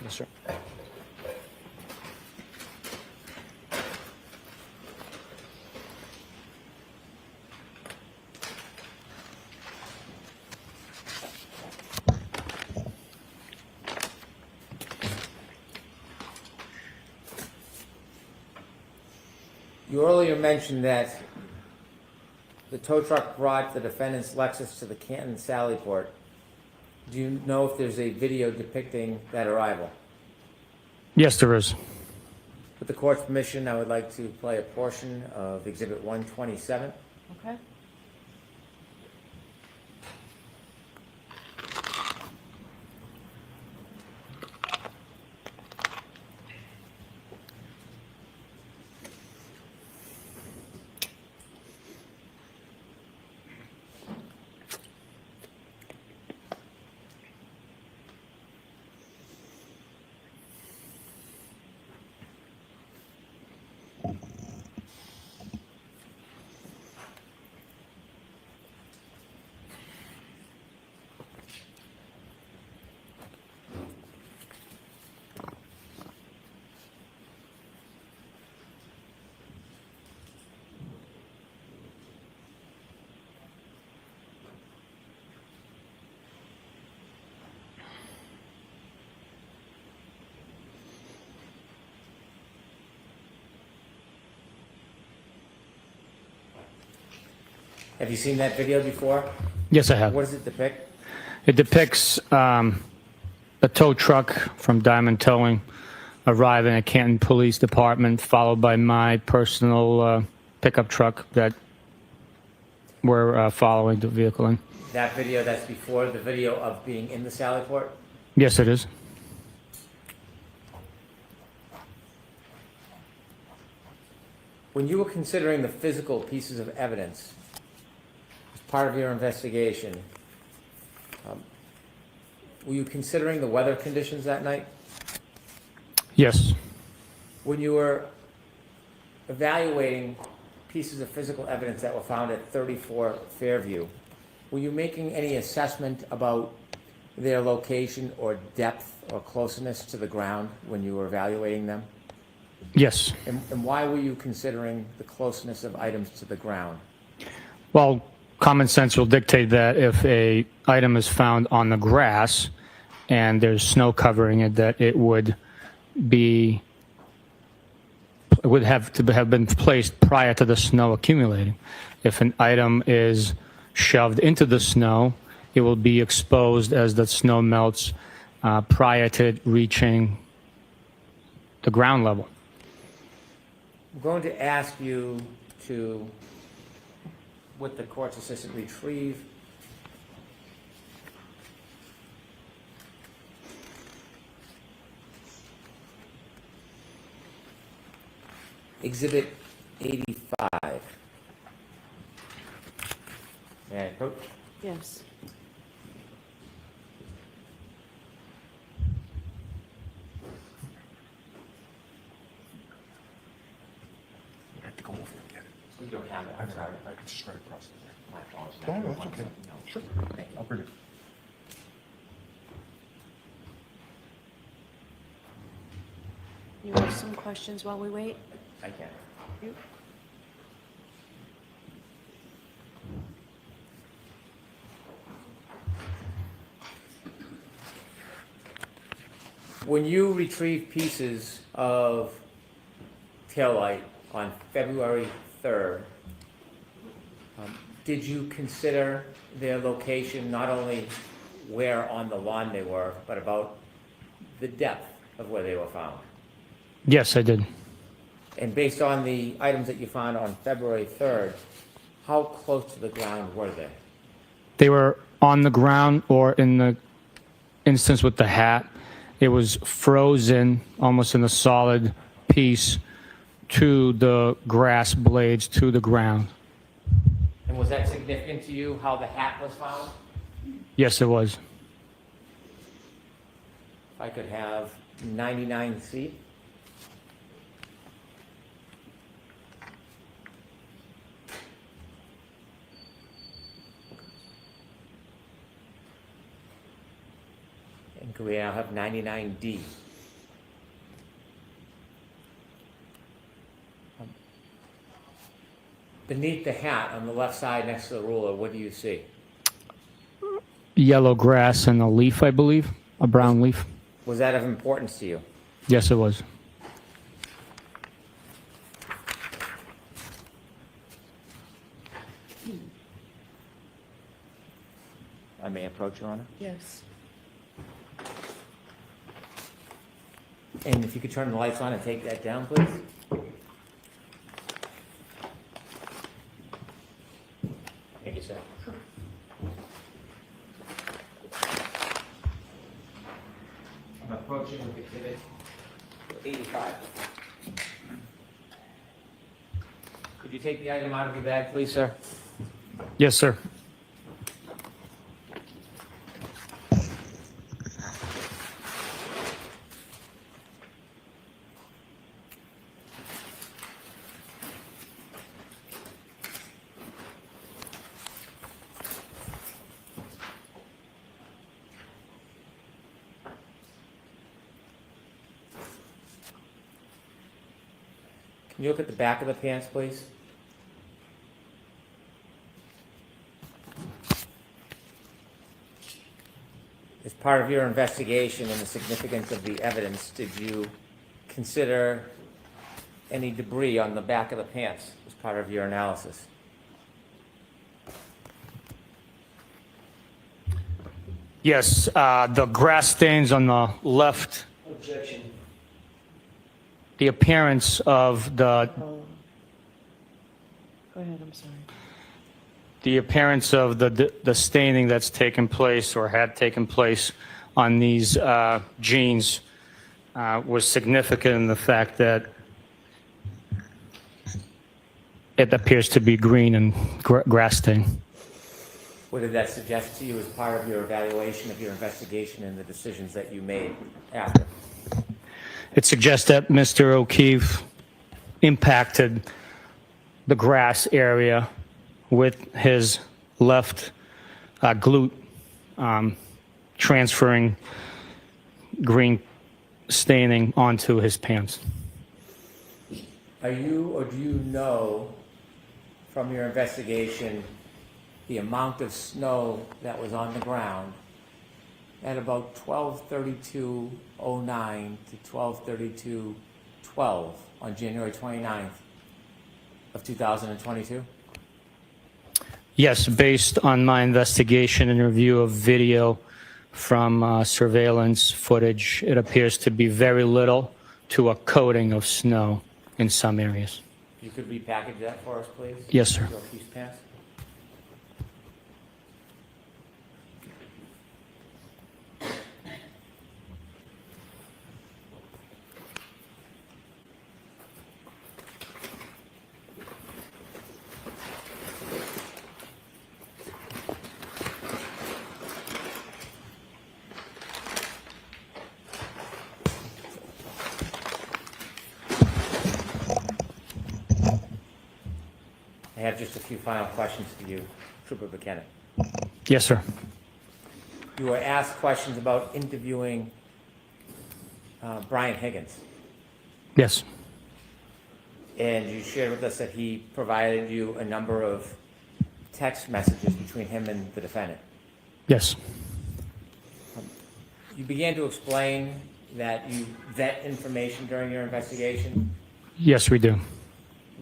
[SPEAKER 19] Yes, sir.
[SPEAKER 14] You earlier mentioned that the tow truck brought the defendant's Lexus to the Canton Sallyport. Do you know if there's a video depicting that arrival?
[SPEAKER 19] Yes, there is.
[SPEAKER 14] With the court's permission, I would like to play a portion of Exhibit 127.
[SPEAKER 9] Okay.
[SPEAKER 14] Have you seen that video before?
[SPEAKER 19] Yes, I have.
[SPEAKER 14] What does it depict?
[SPEAKER 19] It depicts a tow truck from Diamond Towing arriving at Canton Police Department, followed by my personal pickup truck that we're following the vehicle in.
[SPEAKER 14] That video, that's before the video of being in the Sallyport?
[SPEAKER 19] Yes, it is.
[SPEAKER 14] When you were considering the physical pieces of evidence as part of your investigation, were you considering the weather conditions that night?
[SPEAKER 19] Yes.
[SPEAKER 14] When you were evaluating pieces of physical evidence that were found at 34 Fairview, were you making any assessment about their location or depth or closeness to the ground when you were evaluating them?
[SPEAKER 19] Yes.
[SPEAKER 14] And why were you considering the closeness of items to the ground?
[SPEAKER 19] Well, common sense will dictate that if a item is found on the grass and there's snow covering it, that it would have to have been placed prior to the snow accumulating. If an item is shoved into the snow, it will be exposed as the snow melts prior to it reaching the ground level.
[SPEAKER 14] I'm going to ask you to, with the court's assistant, retrieve Exhibit 85. May I approach?
[SPEAKER 13] Yes.
[SPEAKER 3] I have to go over and get it.
[SPEAKER 14] We don't have it.
[SPEAKER 3] I can just write across there.
[SPEAKER 14] My apologies.
[SPEAKER 3] No, no, it's okay. Sure. I'll bring it.
[SPEAKER 13] You have some questions while we wait?
[SPEAKER 14] I can.
[SPEAKER 13] You?
[SPEAKER 14] When you retrieve pieces of taillight on February 3rd, did you consider their location, not only where on the lawn they were, but about the depth of where they were found?
[SPEAKER 19] Yes, I did.
[SPEAKER 14] And based on the items that you found on February 3rd, how close to the ground were they?
[SPEAKER 19] They were on the ground, or in the instance with the hat, it was frozen almost in a solid piece to the grass blades, to the ground.
[SPEAKER 14] And was that significant to you, how the hat was found?
[SPEAKER 19] Yes, it was.
[SPEAKER 14] If I could have 99C. And could we now have 99D? Beneath the hat on the left side next to the ruler, what do you see?
[SPEAKER 19] Yellow grass and a leaf, I believe, a brown leaf.
[SPEAKER 14] Was that of importance to you?
[SPEAKER 19] Yes, it was.
[SPEAKER 14] I may approach, Your Honor.
[SPEAKER 13] Yes.
[SPEAKER 14] And if you could turn the lights on and take that down, please. Thank you, sir. I'm approaching with exhibit 85. Could you take the item out of your bag, please, sir?
[SPEAKER 19] Yes, sir.
[SPEAKER 14] Can you look at the back of the pants, please? As part of your investigation and the significance of the evidence, did you consider any debris on the back of the pants as part of your analysis?
[SPEAKER 19] Yes, the grass stains on the left,
[SPEAKER 18] Objection.
[SPEAKER 19] the appearance of the
[SPEAKER 13] Go ahead, I'm sorry.
[SPEAKER 19] the appearance of the staining that's taken place or had taken place on these jeans was significant in the fact that it appears to be green and grass stain.
[SPEAKER 14] What did that suggest to you as part of your evaluation of your investigation and the decisions that you made after?
[SPEAKER 19] It suggests that Mr. O'Keefe impacted the grass area with his left glute, transferring green staining onto his pants.
[SPEAKER 14] Are you or do you know from your investigation the amount of snow that was on the ground at about 12:32:09 to 12:32:12 on January 29th of 2022?
[SPEAKER 19] Yes, based on my investigation and review of video from surveillance footage, it appears to be very little to a coating of snow in some areas.
[SPEAKER 14] You could repackage that for us, please?
[SPEAKER 19] Yes, sir.
[SPEAKER 14] Mr. O'Keefe's pants? I have just a few final questions for you, Trooper Buchanan.
[SPEAKER 19] Yes, sir.
[SPEAKER 14] You were asked questions about interviewing Brian Higgins,
[SPEAKER 19] Yes.
[SPEAKER 14] and you shared with us that he provided you a number of text messages between him and the defendant.
[SPEAKER 19] Yes.
[SPEAKER 14] You began to explain that you vet information during your investigation.
[SPEAKER 19] Yes, we do.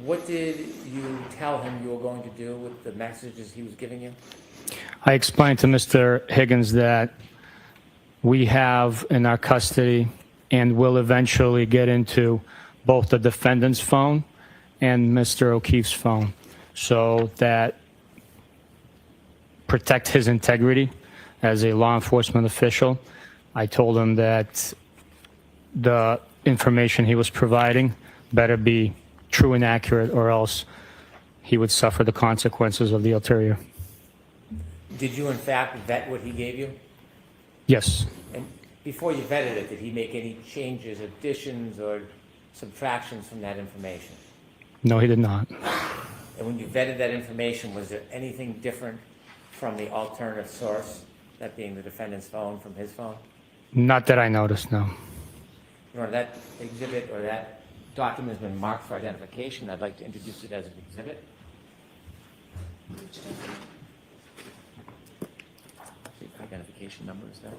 [SPEAKER 14] What did you tell him you were going to do with the messages he was giving you?
[SPEAKER 19] I explained to Mr. Higgins that we have in our custody and will eventually get into both the defendant's phone and Mr. O'Keefe's phone, so that protect his integrity as a law enforcement official. I told him that the information he was providing better be true and accurate, or else he would suffer the consequences of the ulterior.
[SPEAKER 14] Did you in fact vet what he gave you?
[SPEAKER 19] Yes.
[SPEAKER 14] And before you vetted it, did he make any changes, additions, or subtractions from that information?
[SPEAKER 19] No, he did not.
[SPEAKER 14] And when you vetted that information, was there anything different from the alternative source, that being the defendant's phone, from his phone?
[SPEAKER 19] Not that I noticed, no.
[SPEAKER 14] You know, that exhibit or that document has been marked for identification. I'd like to introduce it as an exhibit. The identification number is there.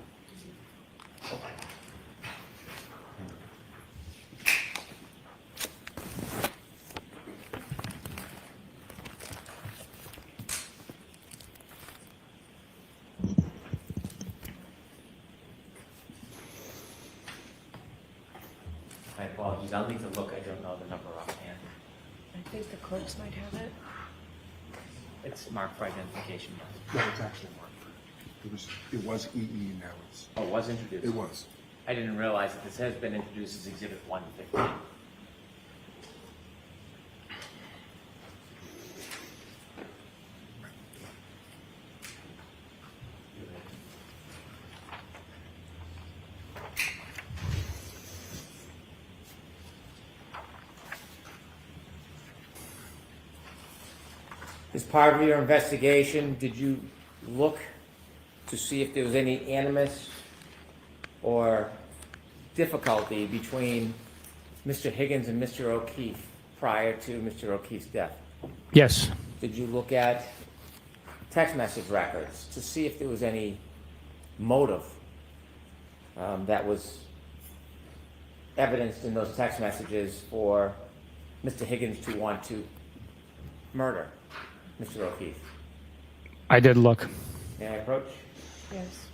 [SPEAKER 14] My apologies. I'll need to look. I don't know the number offhand.
[SPEAKER 13] I think the clerks might have it.
[SPEAKER 14] It's marked for identification.
[SPEAKER 4] No, it's actually marked. It was EE now.
[SPEAKER 14] Oh, it was introduced?
[SPEAKER 4] It was.
[SPEAKER 14] I didn't realize that this has been introduced as Exhibit 115. As part of your investigation, did you look to see if there was any animus or difficulty between Mr. Higgins and Mr. O'Keefe prior to Mr. O'Keefe's death?
[SPEAKER 19] Yes.
[SPEAKER 14] Did you look at text message records to see if there was any motive that was evidenced in those text messages for Mr. Higgins to want to murder Mr. O'Keefe?
[SPEAKER 19] I did look.
[SPEAKER 14] May I approach?
[SPEAKER 13] Yes.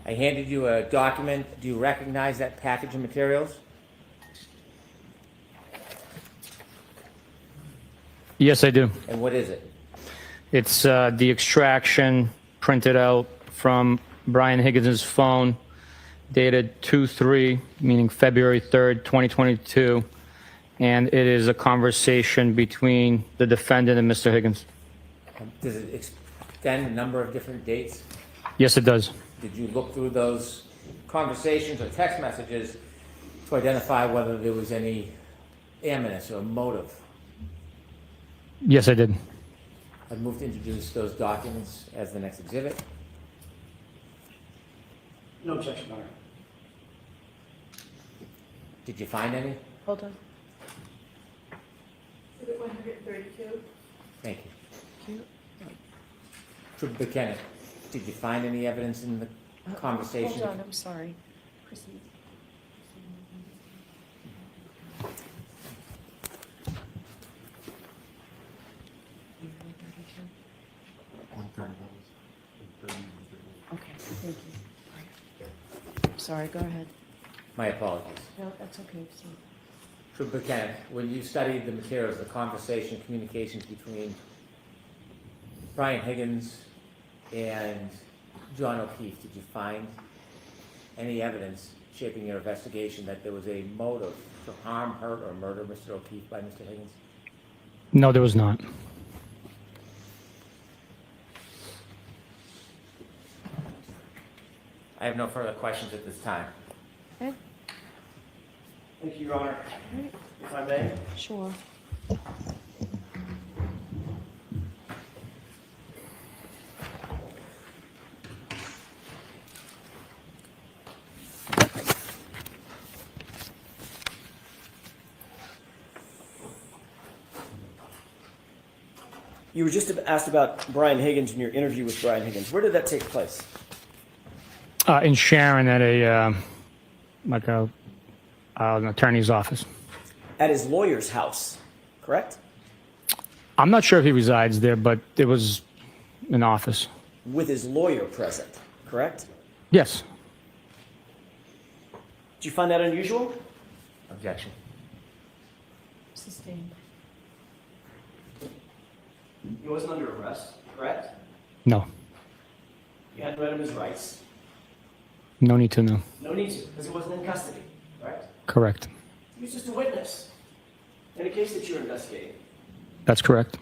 [SPEAKER 14] I handed you a document. Do you recognize that package of materials?
[SPEAKER 19] Yes, I do.
[SPEAKER 14] And what is it?
[SPEAKER 19] It's the extraction printed out from Brian Higgins' phone, dated 2/3, meaning February 3rd, 2022. And it is a conversation between the defendant and Mr. Higgins.
[SPEAKER 14] Does it extend a number of different dates?
[SPEAKER 19] Yes, it does.
[SPEAKER 14] Did you look through those conversations or text messages to identify whether there was any animus or motive?
[SPEAKER 19] Yes, I did.
[SPEAKER 14] I'd move to introduce those documents as the next exhibit.
[SPEAKER 18] No objection, Your Honor.
[SPEAKER 14] Did you find any?
[SPEAKER 13] Hold on.
[SPEAKER 5] Exhibit 132.
[SPEAKER 14] Thank you. Trooper Buchanan, did you find any evidence in the conversation?
[SPEAKER 13] Hold on, I'm sorry. Proceed. Okay, thank you. Sorry, go ahead.
[SPEAKER 14] My apologies.
[SPEAKER 13] No, that's okay. So,
[SPEAKER 14] Trooper Buchanan, when you studied the materials, the conversation, communications between Brian Higgins and John O'Keefe, did you find any evidence shaping your investigation that there was a motive to harm, hurt, or murder Mr. O'Keefe by Mr. Higgins?
[SPEAKER 19] No, there was not.
[SPEAKER 14] I have no further questions at this time.
[SPEAKER 13] okay.
[SPEAKER 18] Thank you, Your Honor. If I may.
[SPEAKER 13] Sure.
[SPEAKER 18] You were just asked about Brian Higgins and your interview with Brian Higgins. Where did that take place?
[SPEAKER 19] In Sharon at an attorney's office.
[SPEAKER 18] At his lawyer's house, correct?
[SPEAKER 19] I'm not sure if he resides there, but it was an office.
[SPEAKER 18] With his lawyer present, correct?
[SPEAKER 19] Yes.
[SPEAKER 18] Did you find that unusual?
[SPEAKER 14] Objection.
[SPEAKER 13] Sustained.
[SPEAKER 18] He wasn't under arrest, correct?
[SPEAKER 19] No.
[SPEAKER 18] You hadn't read him his rights.
[SPEAKER 19] No need to know.
[SPEAKER 18] No need to, because he wasn't in custody, right?
[SPEAKER 19] Correct.
[SPEAKER 18] He was just a witness in a case that you're investigating.
[SPEAKER 19] That's correct.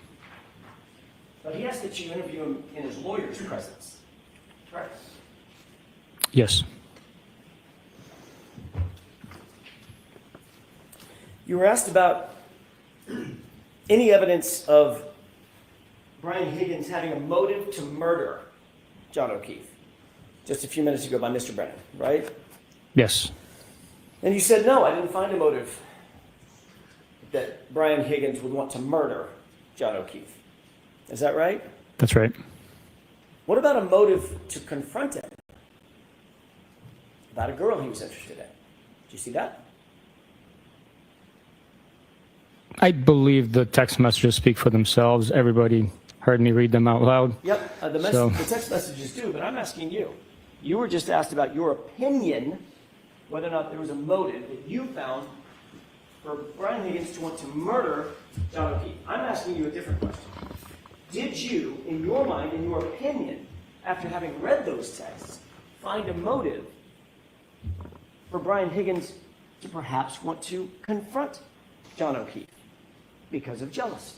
[SPEAKER 18] But he asked that you interview him in his lawyer's presence, correct?
[SPEAKER 19] Yes.
[SPEAKER 18] You were asked about any evidence of Brian Higgins having a motive to murder John O'Keefe just a few minutes ago by Mr. Brennan, right?
[SPEAKER 19] Yes.
[SPEAKER 18] And you said, no, I didn't find a motive that Brian Higgins would want to murder John O'Keefe. Is that right?
[SPEAKER 19] That's right.
[SPEAKER 18] What about a motive to confront him? About a girl he was interested in. Did you see that?
[SPEAKER 19] I believe the text messages speak for themselves. Everybody heard me read them out loud.
[SPEAKER 18] Yep, the text messages do, but I'm asking you. You were just asked about your opinion, whether or not there was a motive that you found for Brian Higgins to want to murder John O'Keefe. I'm asking you a different question. Did you, in your mind, in your opinion, after having read those texts, find a motive for Brian Higgins to perhaps want to confront John O'Keefe because of jealousy?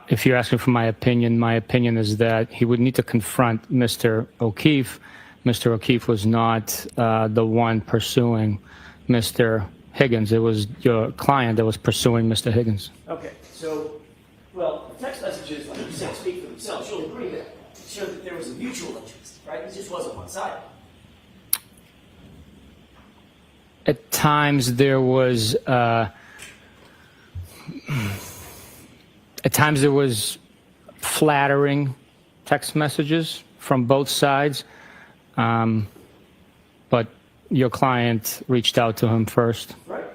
[SPEAKER 19] If you're asking for my opinion is that he would need to confront Mr. O'Keefe. Mr. O'Keefe was not the one pursuing Mr. Higgins. It was your client that was pursuing Mr. Higgins.
[SPEAKER 18] Okay, so, well, the text messages, like you said, speak for themselves. You'll agree that it showed that there was a mutual interest, right? It just wasn't one-sided.
[SPEAKER 19] At times there was flattering text messages from both sides, but your client reached out to him first.
[SPEAKER 18] Right.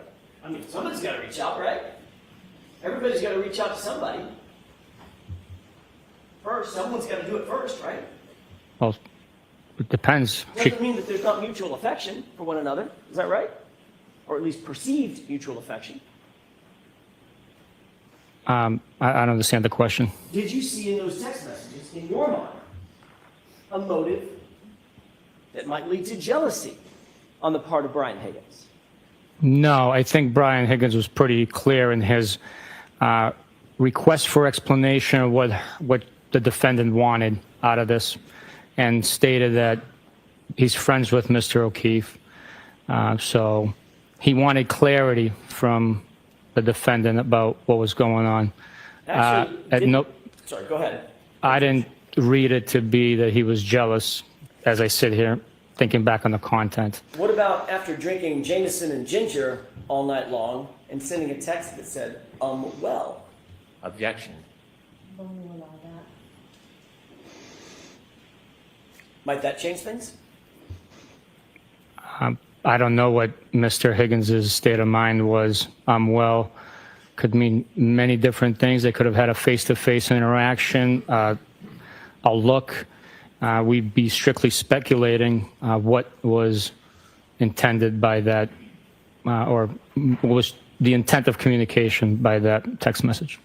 [SPEAKER 18] I mean, somebody's got to reach out, right? Everybody's got to reach out to somebody. First, someone's got to do it first, right?
[SPEAKER 19] Well, It depends.
[SPEAKER 18] Doesn't mean that there's not mutual affection for one another. Is that right? Or at least perceived mutual affection.
[SPEAKER 19] I don't understand the question.
[SPEAKER 18] Did you see in those text messages, in your mind, a motive that might lead to jealousy on the part of Brian Higgins?
[SPEAKER 19] No, I think Brian Higgins was pretty clear in his request for explanation of what the defendant wanted out of this, and stated that he's friends with Mr. O'Keefe. So he wanted clarity from the defendant about what was going on.
[SPEAKER 18] Actually, sorry, go ahead.
[SPEAKER 19] I didn't read it to be that he was jealous as I sit here thinking back on the content.
[SPEAKER 18] What about after drinking Jameson and ginger all night long and sending a text that said, well?
[SPEAKER 14] Objection.
[SPEAKER 18] Might that change things?
[SPEAKER 19] I don't know what Mr. Higgins' state of mind was. Well, could mean many different things. They could have had a face-to-face interaction, a look. We'd be strictly speculating what was intended by that, or what was the intent of communication by that text message.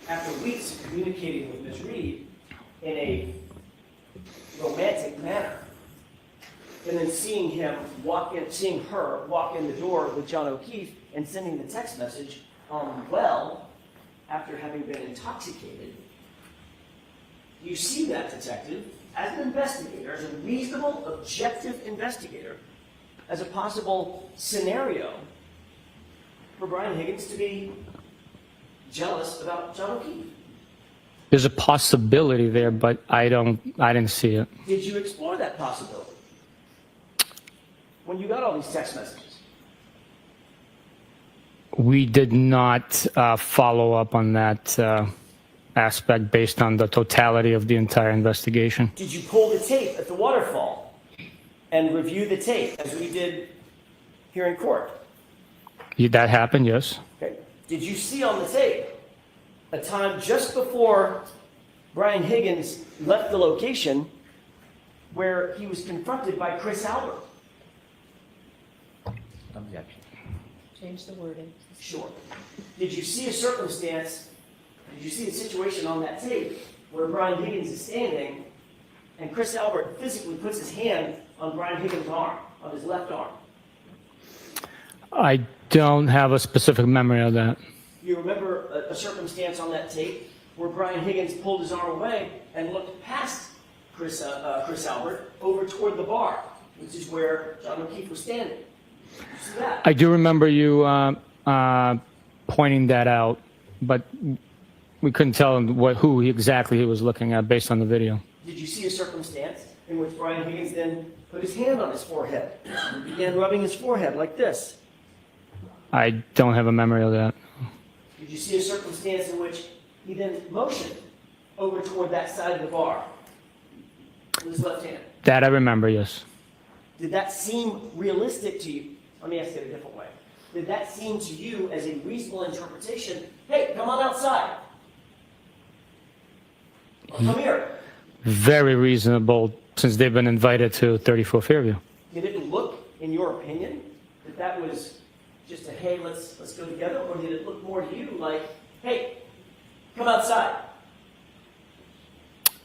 [SPEAKER 18] After weeks of communicating with Ms. Reed in a romantic manner, and then seeing her walk in the door with John O'Keefe and sending the text message, well, after having been intoxicated, you see that detective as an investigator, as a reasonable, objective investigator, as a possible scenario for Brian Higgins to be jealous about John O'Keefe.
[SPEAKER 19] There's a possibility there, but I didn't see it.
[SPEAKER 18] Did you explore that possibility when you got all these text messages?
[SPEAKER 19] We did not follow up on that aspect based on the totality of the entire investigation.
[SPEAKER 18] Did you pull the tape at the waterfall and review the tape as we did here in court?
[SPEAKER 19] That happened, yes.
[SPEAKER 18] Okay. Did you see on the tape a time just before Brian Higgins left the location where he was confronted by Chris Albert?
[SPEAKER 14] Objection.
[SPEAKER 13] Change the wording.
[SPEAKER 18] Sure. Did you see a circumstance, did you see a situation on that tape where Brian Higgins is standing and Chris Albert physically puts his hand on Brian Higgins' arm, on his left arm?
[SPEAKER 19] I don't have a specific memory of that.
[SPEAKER 18] You remember a circumstance on that tape where Brian Higgins pulled his arm away and looked past Chris Albert over toward the bar, which is where John O'Keefe was standing. Did you see that?
[SPEAKER 19] I do remember you pointing that out, but we couldn't tell him who exactly he was looking at based on the video.
[SPEAKER 18] Did you see a circumstance in which Brian Higgins then put his hand on his forehead and began rubbing his forehead like this?
[SPEAKER 19] I don't have a memory of that.
[SPEAKER 18] Did you see a circumstance in which he then motioned over toward that side of the bar with his left hand?
[SPEAKER 19] That I remember, yes.
[SPEAKER 18] Did that seem realistic to you? Let me ask it a different way. Did that seem to you as a reasonable interpretation? Hey, come on outside. Or come here.
[SPEAKER 19] Very reasonable, since they've been invited to 34 Fairview.
[SPEAKER 18] Did it look, in your opinion, that that was just a, hey, let's go together? Or did it look more to you like, hey, come outside?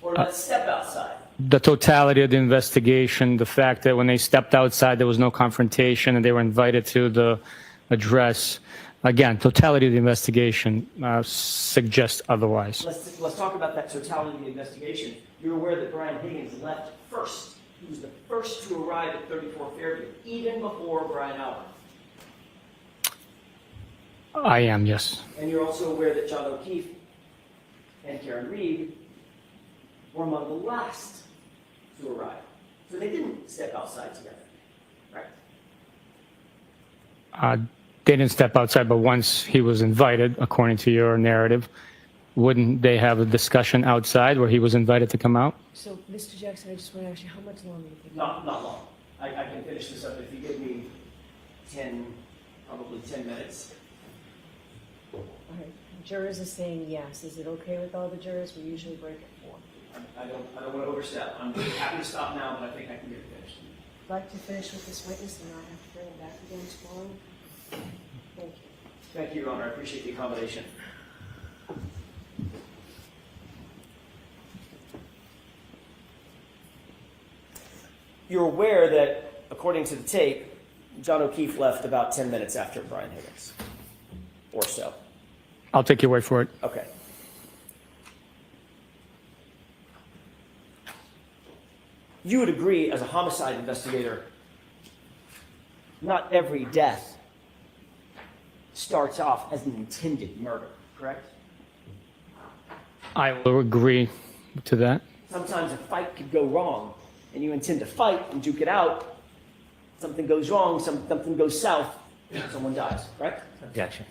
[SPEAKER 18] Or let's step outside?
[SPEAKER 19] The totality of the investigation, the fact that when they stepped outside, there was no confrontation and they were invited to the address. Again, totality of the investigation suggests otherwise.
[SPEAKER 18] Let's talk about that totality of the investigation. You're aware that Brian Higgins left first. He was the first to arrive at 34 Fairview, even before Brian Albert.
[SPEAKER 19] I am, yes.
[SPEAKER 18] And you're also aware that John O'Keefe and Karen Reed were among the last to arrive. So they didn't step outside together, right?
[SPEAKER 19] They didn't step outside, but once he was invited, according to your narrative, wouldn't they have a discussion outside where he was invited to come out?
[SPEAKER 13] So, Mr. Jackson, I just want to ask you, how much longer do you think?
[SPEAKER 18] Not long. I can finish this up if you give me probably 10 minutes.
[SPEAKER 13] All right. Jurors are saying yes. Is it okay with all the jurors? We usually break at 4.
[SPEAKER 18] I don't want to overstep. I'm happy to stop now, but I think I can get it finished.
[SPEAKER 13] I'd like to finish with this witness and not have to bring it back again tomorrow. Thank you.
[SPEAKER 18] Thank you, Your Honor. I appreciate the accommodation. You're aware that, according to the tape, John O'Keefe left about 10 minutes after Brian Higgins, or so.
[SPEAKER 19] I'll take your word for it.
[SPEAKER 18] Okay. You would agree, as a homicide investigator, not every death starts off as an intended murder, correct?
[SPEAKER 19] I will agree to that.
[SPEAKER 18] Sometimes a fight could go wrong, and you intend to fight and duke it out. Something goes wrong, something goes south, someone dies, correct?
[SPEAKER 14] Objection.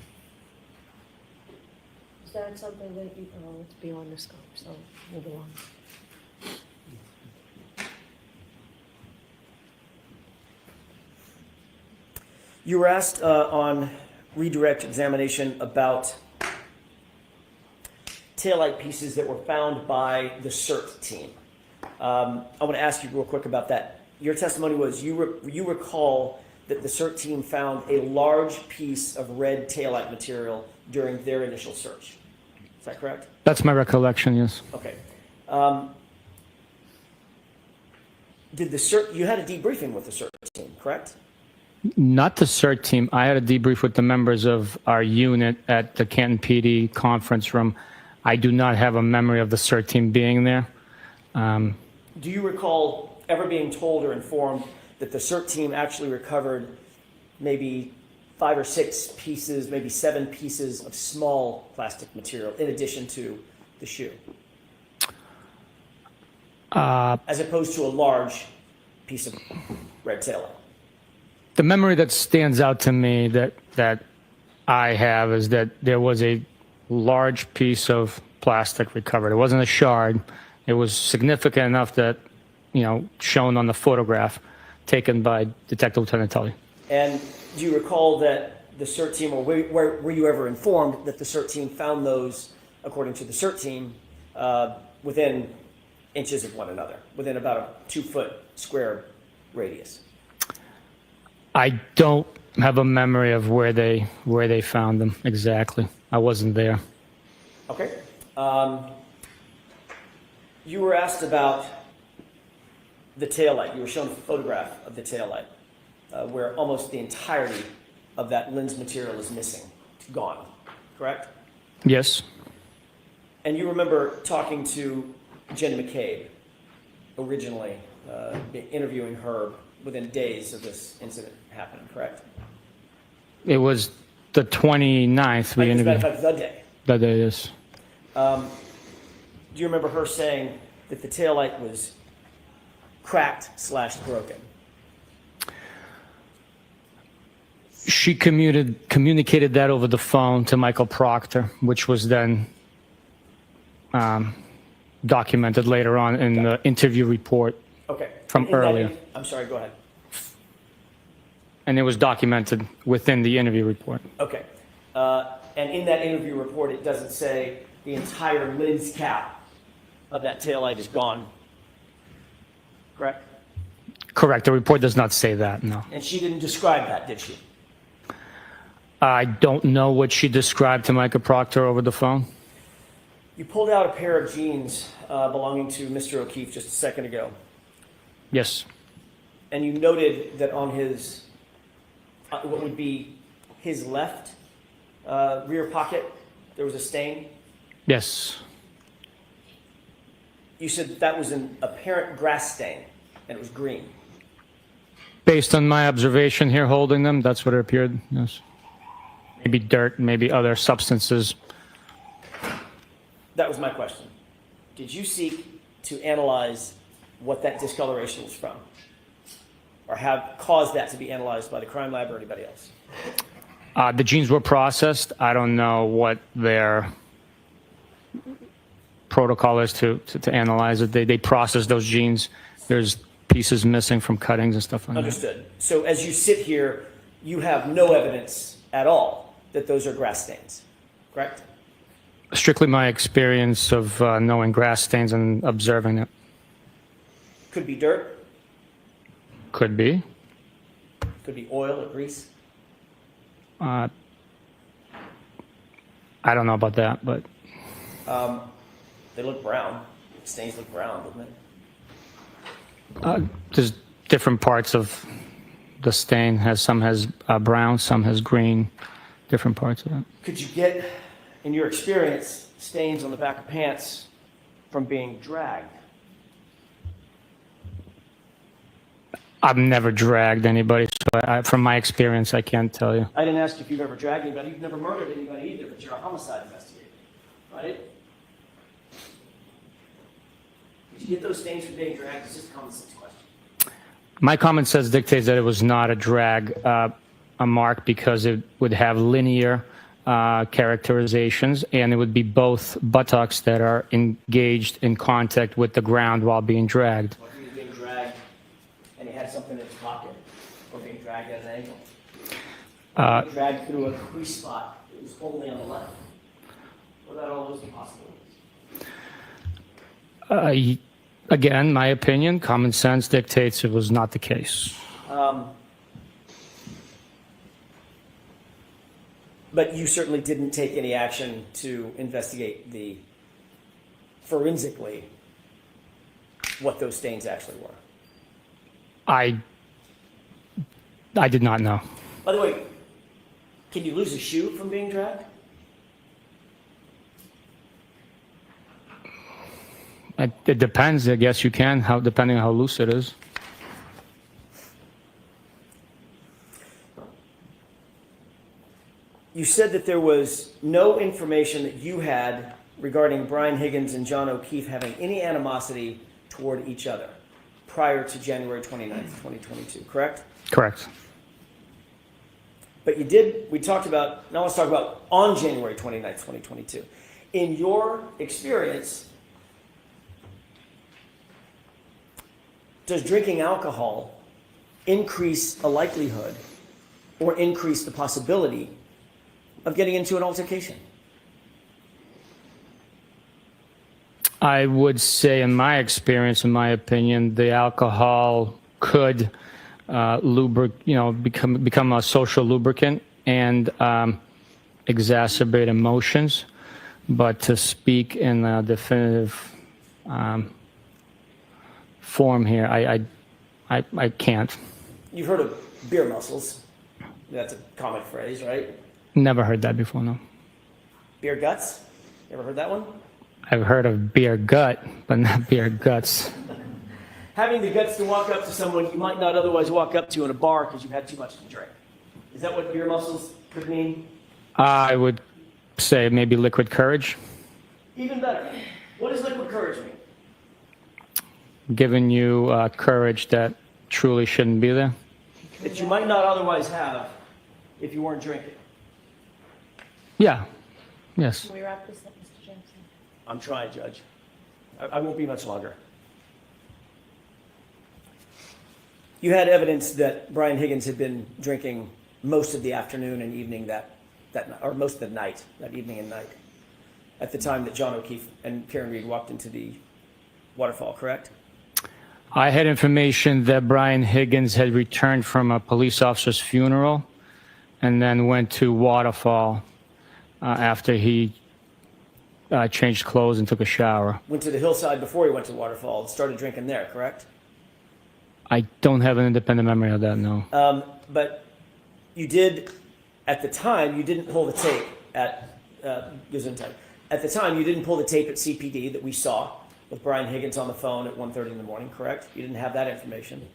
[SPEAKER 13] Is that something that you, it's beyond the scope, so move along.
[SPEAKER 18] You were asked on redirect examination about taillight pieces that were found by the CERT team. I want to ask you real quick about that. Your testimony was you recall that the CERT team found a large piece of red taillight material during their initial search. Is that correct?
[SPEAKER 19] That's my recollection, yes.
[SPEAKER 18] Okay. Did the CERT, you had a debriefing with the CERT team, correct?
[SPEAKER 19] Not the CERT team. I had a debrief with the members of our unit at the Canton PD conference room. I do not have a memory of the CERT team being there.
[SPEAKER 18] Do you recall ever being told or informed that the CERT team actually recovered maybe 5 or 6 pieces, maybe 7 pieces of small plastic material in addition to the shoe? As opposed to a large piece of red taillight?
[SPEAKER 19] The memory that stands out to me that I have is that there was a large piece of plastic recovered. It wasn't a shard. It was significant enough that, shown on the photograph taken by Detective Lieutenant Tully.
[SPEAKER 18] And do you recall that the CERT team, or were you ever informed that the CERT team found those, according to the CERT team, within inches of one another, within about a 2-foot square radius?
[SPEAKER 19] I don't have a memory of where they found them exactly. I wasn't there.
[SPEAKER 18] Okay. You were asked about the taillight. You were shown a photograph of the taillight, where almost the entirety of that lens material is missing. It's gone, correct?
[SPEAKER 19] Yes.
[SPEAKER 18] And you remember talking to Jen McCabe originally, interviewing her within days of this incident happening, correct?
[SPEAKER 19] It was the 29th we interviewed.
[SPEAKER 18] As a matter of fact, the day.
[SPEAKER 19] The day, yes.
[SPEAKER 18] Do you remember her saying that the taillight was cracked/broken?
[SPEAKER 19] She communicated that over the phone to Michael Proctor, which was then documented later on in the interview report from earlier.
[SPEAKER 18] I'm sorry, go ahead.
[SPEAKER 19] And it was documented within the interview report.
[SPEAKER 18] Okay. And in that interview report, it doesn't say the entire lens cap of that taillight is gone, correct?
[SPEAKER 19] Correct. The report does not say that, no.
[SPEAKER 18] And she didn't describe that, did she?
[SPEAKER 19] I don't know what she described to Michael Proctor over the phone.
[SPEAKER 18] You pulled out a pair of jeans belonging to Mr. O'Keefe just a second ago.
[SPEAKER 19] Yes.
[SPEAKER 18] And you noted that on his, what would be his left rear pocket, there was a stain?
[SPEAKER 19] Yes.
[SPEAKER 18] You said that was an apparent grass stain, and it was green.
[SPEAKER 19] Based on my observation here holding them, that's what it appeared, yes. Maybe dirt, maybe other substances.
[SPEAKER 18] That was my question. Did you seek to analyze what that discoloration was from? Or have caused that to be analyzed by the crime lab or anybody else?
[SPEAKER 19] The genes were processed. I don't know what their protocol is to analyze it. They process those genes. There's pieces missing from cuttings and stuff like that.
[SPEAKER 18] Understood. So as you sit here, you have no evidence at all that those are grass stains, correct?
[SPEAKER 19] Strictly my experience of knowing grass stains and observing it.
[SPEAKER 18] Could be dirt,
[SPEAKER 19] Could be.
[SPEAKER 18] could be oil or grease.
[SPEAKER 19] I don't know about that, but
[SPEAKER 18] They look brown. Stains look brown, doesn't it?
[SPEAKER 19] there's different parts of the stain. Some has brown, some has green, different parts of it.
[SPEAKER 18] Could you get, in your experience, stains on the back of pants from being dragged?
[SPEAKER 19] I've never dragged anybody, so from my experience, I can't tell you.
[SPEAKER 18] I didn't ask if you've ever dragged anybody. You've never murdered anybody either, but you're a homicide investigator, right? Did you get those stains from being dragged? It's just a common sense question.
[SPEAKER 19] My common sense dictates that it was not a drag, a mark, because it would have linear characterizations, and it would be both buttocks that are engaged in contact with the ground while being dragged.
[SPEAKER 18] Or if he was being dragged and he had something in his pocket, or being dragged at an angle. Being dragged through a crease spot that was only on the left. What about all those possibilities?
[SPEAKER 19] Again, my opinion, common sense dictates it was not the case.
[SPEAKER 18] But you certainly didn't take any action to investigate forensically what those stains actually were.
[SPEAKER 19] I did not know.
[SPEAKER 18] By the way, can you lose a shoe from being dragged?
[SPEAKER 19] It depends. I guess you can, depending on how loose it is.
[SPEAKER 18] You said that there was no information that you had regarding Brian Higgins and John O'Keefe having any animosity toward each other prior to January 29th, 2022, correct?
[SPEAKER 19] Correct.
[SPEAKER 18] But you did, now let's talk about on January 29th, 2022. In your experience, does drinking alcohol increase a likelihood or increase the possibility of getting into an altercation?
[SPEAKER 19] I would say, in my experience, in my opinion, the alcohol could become a social lubricant and exacerbate emotions. But to speak in a definitive form here, I can't.
[SPEAKER 18] You've heard of beer muscles. That's a common phrase, right?
[SPEAKER 19] Never heard that before, no.
[SPEAKER 18] Beer guts? You ever heard that one?
[SPEAKER 19] I've heard of beer gut, but not beer guts.
[SPEAKER 18] Having the guts to walk up to someone you might not otherwise walk up to in a bar because you've had too much to drink. Is that what beer muscles could mean?
[SPEAKER 19] I would say maybe liquid courage.
[SPEAKER 18] Even better. What does liquid courage mean?
[SPEAKER 19] Giving you courage that truly shouldn't be there.
[SPEAKER 18] That you might not otherwise have if you weren't drinking.
[SPEAKER 19] Yeah. Yes.
[SPEAKER 12] Can we wrap this up, Mr. Jameson?
[SPEAKER 18] I'm trying, Judge. I won't be much longer. You had evidence that Brian Higgins had been drinking most of the afternoon and evening or most of the night, that evening and night, at the time that John O'Keefe and Karen Reed walked into the waterfall, correct?
[SPEAKER 19] I had information that Brian Higgins had returned from a police officer's funeral and then went to Waterfall after he changed clothes and took a shower.
[SPEAKER 18] Went to the hillside before he went to Waterfall and started drinking there, correct?
[SPEAKER 19] I don't have an independent memory of that, no.
[SPEAKER 18] But you did, at the time, you didn't pull the tape at Gesundheit. At the time, you didn't pull the tape at CPD that we saw with Brian Higgins on the phone at 1:30 in the morning, correct? You didn't have that information.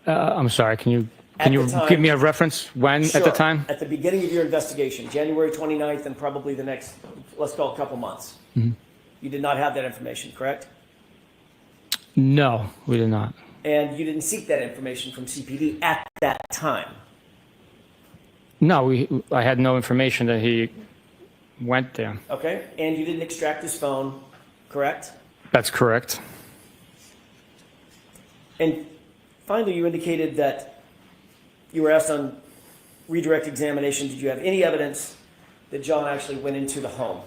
[SPEAKER 19] I'm sorry, can you
[SPEAKER 18] time-
[SPEAKER 19] give me a reference when
[SPEAKER 18] Sure.
[SPEAKER 19] at the time?
[SPEAKER 18] At the beginning of your investigation, January 29th and probably the next, let's call it a couple months.
[SPEAKER 19] Mhm.
[SPEAKER 18] You did not have that information, correct?
[SPEAKER 19] No, we did not.
[SPEAKER 18] And you didn't seek that information from CPD at that time.
[SPEAKER 19] No, I had no information that he went there.
[SPEAKER 18] Okay? And you didn't extract his phone, correct?
[SPEAKER 19] That's correct.
[SPEAKER 18] And finally, you indicated that you were asked on redirect examination, did you have any evidence that John actually went into the home.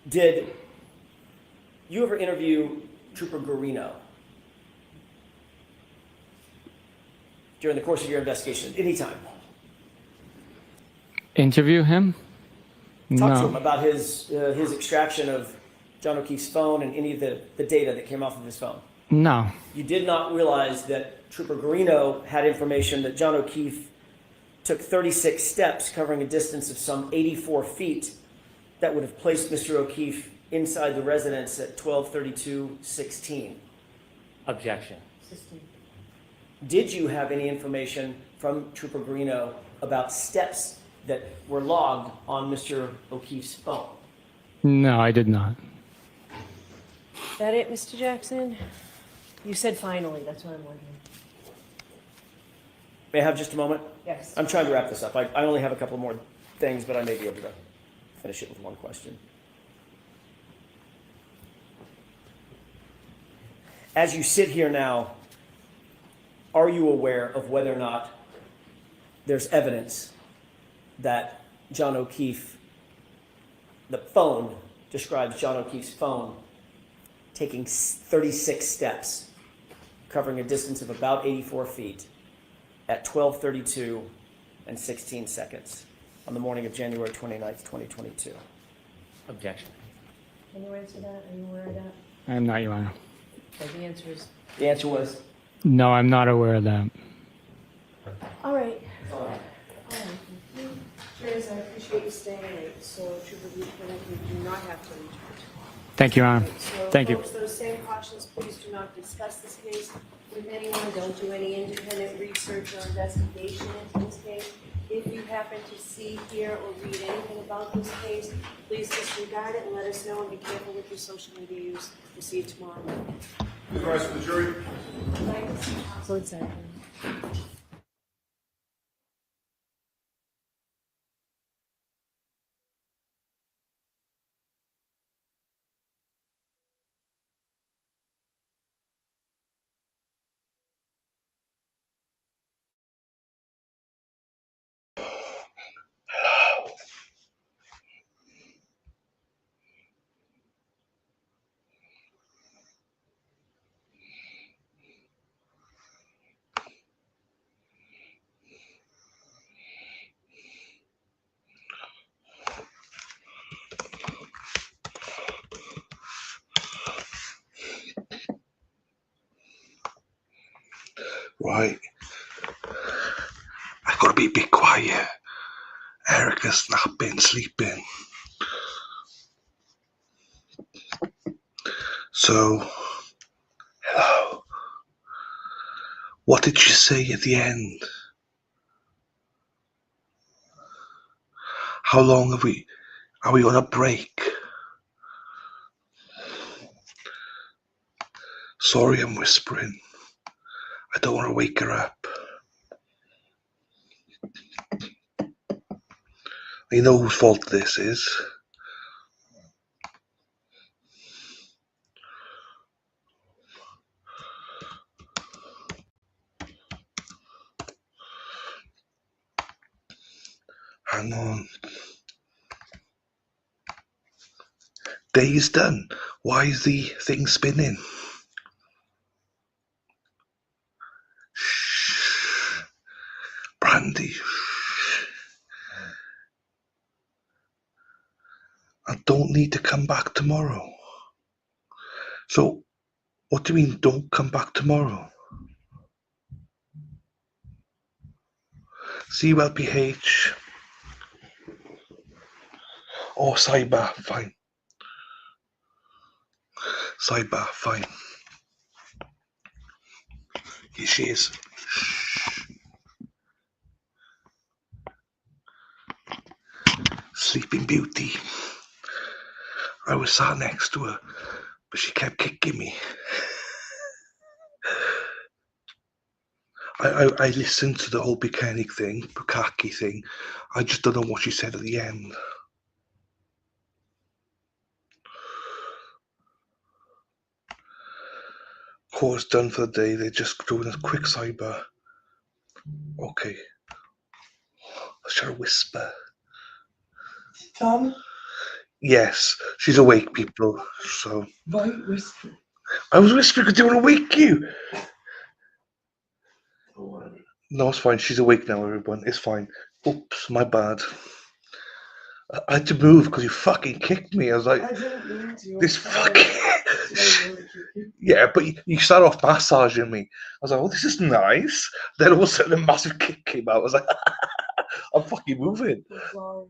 [SPEAKER 18] Did you ever interview Trooper Guarino during the course of your investigation? Anytime?
[SPEAKER 19] Interview him?
[SPEAKER 18] Talk to him
[SPEAKER 19] No.
[SPEAKER 18] about his extraction of John O'Keefe's phone and any of the data that came off of his phone.
[SPEAKER 19] No.
[SPEAKER 18] You did not realize that Trooper Guarino had information that John O'Keefe took 36 steps covering a distance of some 84 feet that would have placed Mr. O'Keefe inside the residence at 12:32:16.
[SPEAKER 14] Objection.
[SPEAKER 18] Did you have any information from Trooper Guarino about steps that were logged on Mr. O'Keefe's phone?
[SPEAKER 19] No, I did not.
[SPEAKER 13] Is that it, Mr. Jackson? You said finally, that's what I'm wondering.
[SPEAKER 18] May I have just a moment?
[SPEAKER 13] Yes.
[SPEAKER 18] I'm trying to wrap this up. I only have a couple more things, but I may be able to finish it with one question. As you sit here now, are you aware of whether or not there's evidence that John O'Keefe, the phone describes John O'Keefe's phone taking 36 steps, covering a distance of about 84 feet at 12:32:16 on the morning of January 29th, 2022?
[SPEAKER 14] Objection.
[SPEAKER 13] Can you answer that? Are you aware of that?
[SPEAKER 19] I am not, Your Honor.
[SPEAKER 13] So the answer is,
[SPEAKER 18] The answer was?
[SPEAKER 19] No, I'm not aware of that.
[SPEAKER 13] all right. All right. Cheers, I appreciate you staying late. So, Trooper Lieutenant, you do not have to return.
[SPEAKER 19] Thank you, Your Honor.
[SPEAKER 13] So,
[SPEAKER 19] Thank you.
[SPEAKER 13] folks, those same cautions, please do not discuss this case with anyone. Don't do any independent research or investigation into this case. If you happen to see, hear, or read anything about this case, please disregard it and let us know, and be careful with your social media use. We'll see you tomorrow morning.
[SPEAKER 4] The rest of the jury.
[SPEAKER 13] So it's that.
[SPEAKER 1] Right. I've got to be a bit quiet. Erica's napping, sleeping. So, hello. What did she say at the end? How long are we on a break? Sorry, I'm whispering. I don't want to wake her up. You know whose fault this is? Hang on. Day's done. Why is the thing spinning? Shh. Brandy. I don't need to come back tomorrow. So, what do you mean don't come back tomorrow? CULPH. Oh, cyber, fine. Cyber, fine. Here she is. Sleeping Beauty. I was sat next to her, but she kept kicking me. I listened to the whole Bukaki thing. I just don't know what she said at the end. Court's done for the day. They're just doing a quick cyber. Okay. was trying to whisper.
[SPEAKER 11] Tom?
[SPEAKER 1] Yes, she's awake, people. So
[SPEAKER 11] Why whisper?
[SPEAKER 1] I was whispering because they want to wake you. No, it's fine. She's awake now, everyone. It's fine. Oops, my bad. I had to move because you fucking kicked me. I was like,
[SPEAKER 11] I didn't mean to.
[SPEAKER 1] this fucking. Yeah, but you started off massaging me. I was like, oh, this is nice. Then all of a sudden a massive kick came out. I was like, I'm fucking moving.
[SPEAKER 11] I'm sorry.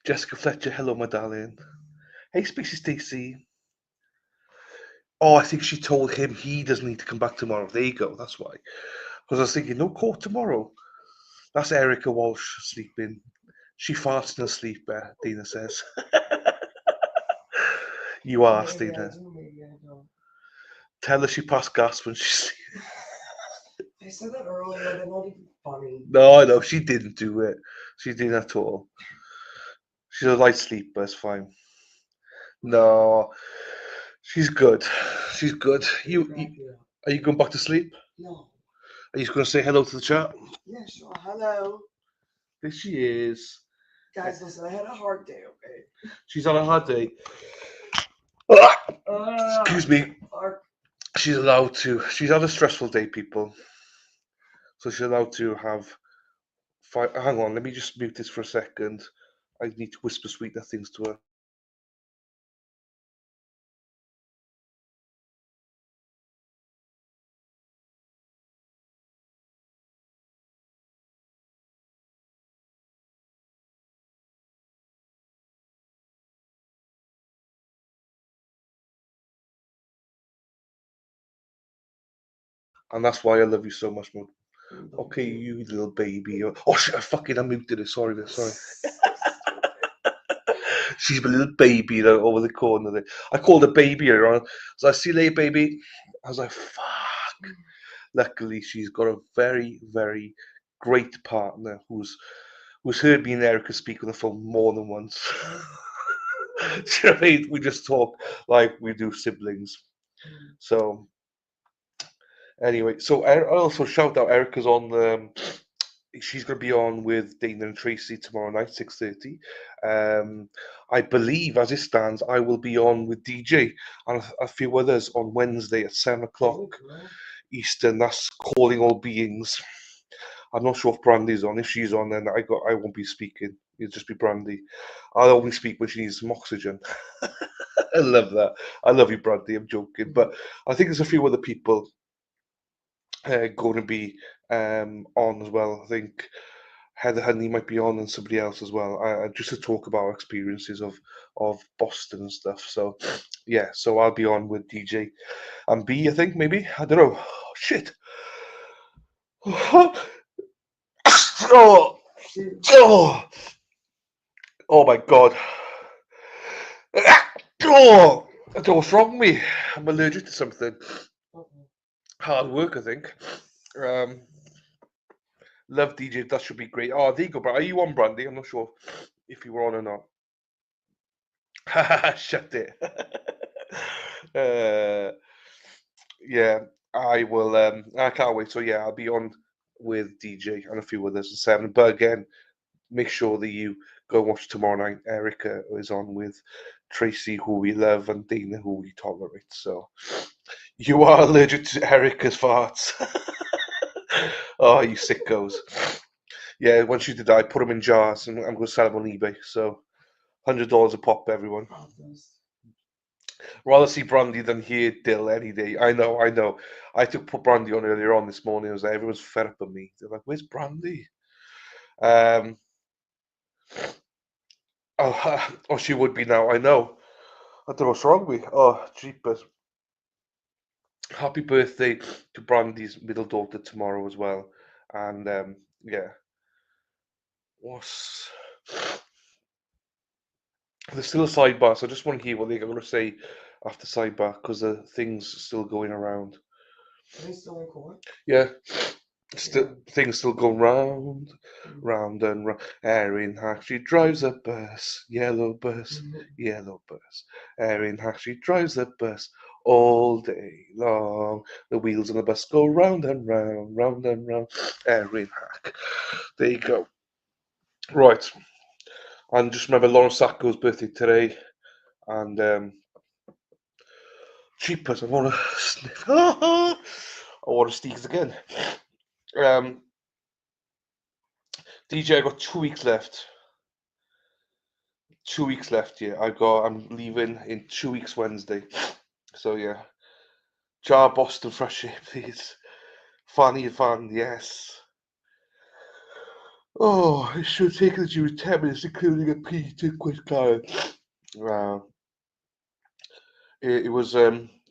[SPEAKER 1] Jessica Fletcher, hello, my darling. Hey, Spacey Stacy. Oh, I think she told him he doesn't need to come back tomorrow. There you go. That's why. Because I was thinking, no court tomorrow. That's Erica Walsh sleeping. She farts in her sleep, Dina says. You are,
[SPEAKER 11] Maybe I
[SPEAKER 1] Dina.
[SPEAKER 11] do, maybe I don't.
[SPEAKER 1] Tell her she passed gas when she's.
[SPEAKER 11] I said that earlier, they're not even funny.
[SPEAKER 1] No, she didn't do it. She didn't at all. She's a light sleeper, it's fine. No, she's good. She's good. Are you going back to sleep?
[SPEAKER 11] No.
[SPEAKER 1] Are you just going to say hello to the chat?
[SPEAKER 11] Yeah, sure. Hello.
[SPEAKER 1] There she is.
[SPEAKER 11] Guys, listen, I had a hard day, okay?
[SPEAKER 1] She's on a hard day. Excuse me. She's allowed to. She's had a stressful day, people. So she's allowed to have. Hang on, let me just mute this for a second. I need to whisper sweet nothings to her. And that's why I love you so much more. Okay, you little baby. Oh shit, I muted it. Sorry. She's my little baby over the corner there. I called her baby earlier on. So I see you later, baby. I was like, fuck. Luckily, she's got a very, very great partner who's heard me and Erica speak on the phone more than once. Do you know what I mean? We just talk like we do siblings. So anyway, so I also shout out Erica's on. She's going to be on with Dana and Tracy tomorrow night, 6:30. I believe, as it stands, I will be on with DJ and a few others on Wednesday at 7:00 Eastern. That's Calling All Beings. I'm not sure if Brandy's on. If she's on, then I won't be speaking. It'll just be Brandy. I'll only speak when she needs some oxygen. I love that. I love you, Brandy. I'm joking, but I think there's a few other people going to be on as well. I think Heather Honey might be on and somebody else as well. Just to talk about our experiences of Boston and stuff. So yeah, so I'll be on with DJ and B. I think maybe I don't know. Oh, shit. Oh my god. Oh, I don't know what's wrong with me. I'm allergic to something. Hard work, I think. Love DJ. That should be great. Oh, there you go, bro. Are you on, Brandy? I'm not sure if you were on or not. Shut it. Yeah, I will. I can't wait. So yeah, I'll be on with DJ and a few others at 7. But again, make sure that you go watch tomorrow night. Erica is on with Tracy, who we love, and Dana, who we tolerate. So you are allergic to Erica's farts. Oh, you sickos. Yeah, once you did, I put them in jars and I'm going to sell them on eBay. So $100 a pop, everyone. Rather see Brandy than hear Dill any day. I know. I put Brandy on earlier on this morning. I was like, everyone's fed up with me. They're like, where's Brandy? Oh, she would be now. I know. I don't know what's wrong with me. Oh, jeepers. Happy birthday to Brandy's middle daughter tomorrow as well. And yeah. There's still a sidebar, so I just want to hear what they're going to say after sidebar because the thing's still going around.
[SPEAKER 11] Are they still in court?
[SPEAKER 1] Yeah. Things still going round and round. Erin actually drives a bus, yellow bus, yellow bus. Erin actually drives a bus all day long. The wheels on the bus go round and round, round and round. Erin Hack. There you go. Right. And just remember Lauren Sacco's birthday today. And cheapers, I want to sniff. I want to sneeze again. DJ, I got 2 weeks left. 2 weeks left, yeah. I'm leaving in 2 weeks Wednesday. So yeah. Jar Boston fresh air, please. Fanny Van, yes. Oh, it should have taken you 10 minutes, including a pee to quit Karen. It was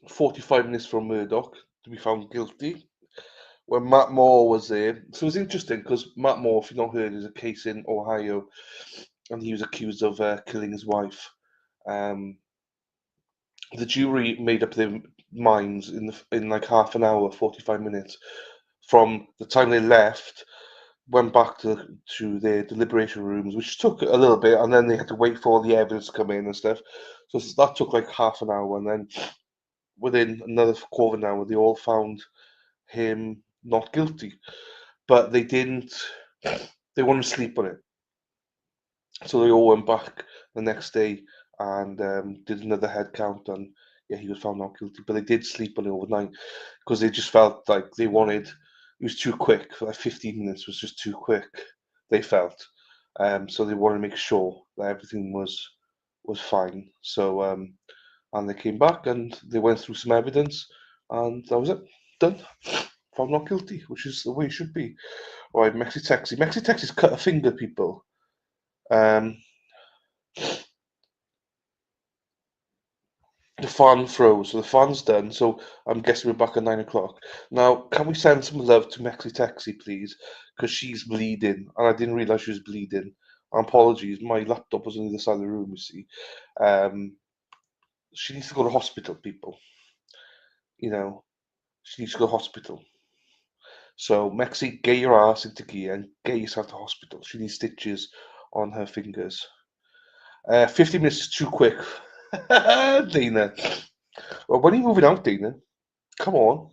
[SPEAKER 1] 45 minutes from Murdoch to be found guilty. When Matt Moore was there, so it was interesting because Matt Moore, if you've not heard, is a case in Ohio, and he was accused of killing his wife. The jury made up their minds in like half an hour, 45 minutes, from the time they left, went back to their deliberation rooms, which took a little bit, and then they had to wait for all the evidence to come in and stuff. So that took like half an hour, and then within another quarter of an hour, they all found him not guilty. But they didn't. They wanted to sleep on it, so they all went back the next day and did another head count, and yeah, he was found not guilty. But they did sleep on it overnight because they just felt like they wanted. It was too quick. Like 15 minutes was just too quick. They felt, so they wanted to make sure that everything was fine. So and they came back and they went through some evidence, and that was it. Done. Found not guilty, which is the way it should be. All right, Mexi Texi. Mexi Texi's cut a finger, people. The fan froze, so the fan's done. So I'm guessing we're back at 9 o'clock. Now, can we send some love to Mexi Texi, please? Because she's bleeding, and I didn't realise she was bleeding. Apologies, my laptop was on the other side of the room, you see. She needs to go to hospital, people. You know, she needs to go to hospital. So, Mexi, get your ass into gear and get yourself to hospital. She needs stitches on her fingers. 50 minutes is too quick. Dana. Well, when are you moving out, Dana? Come on.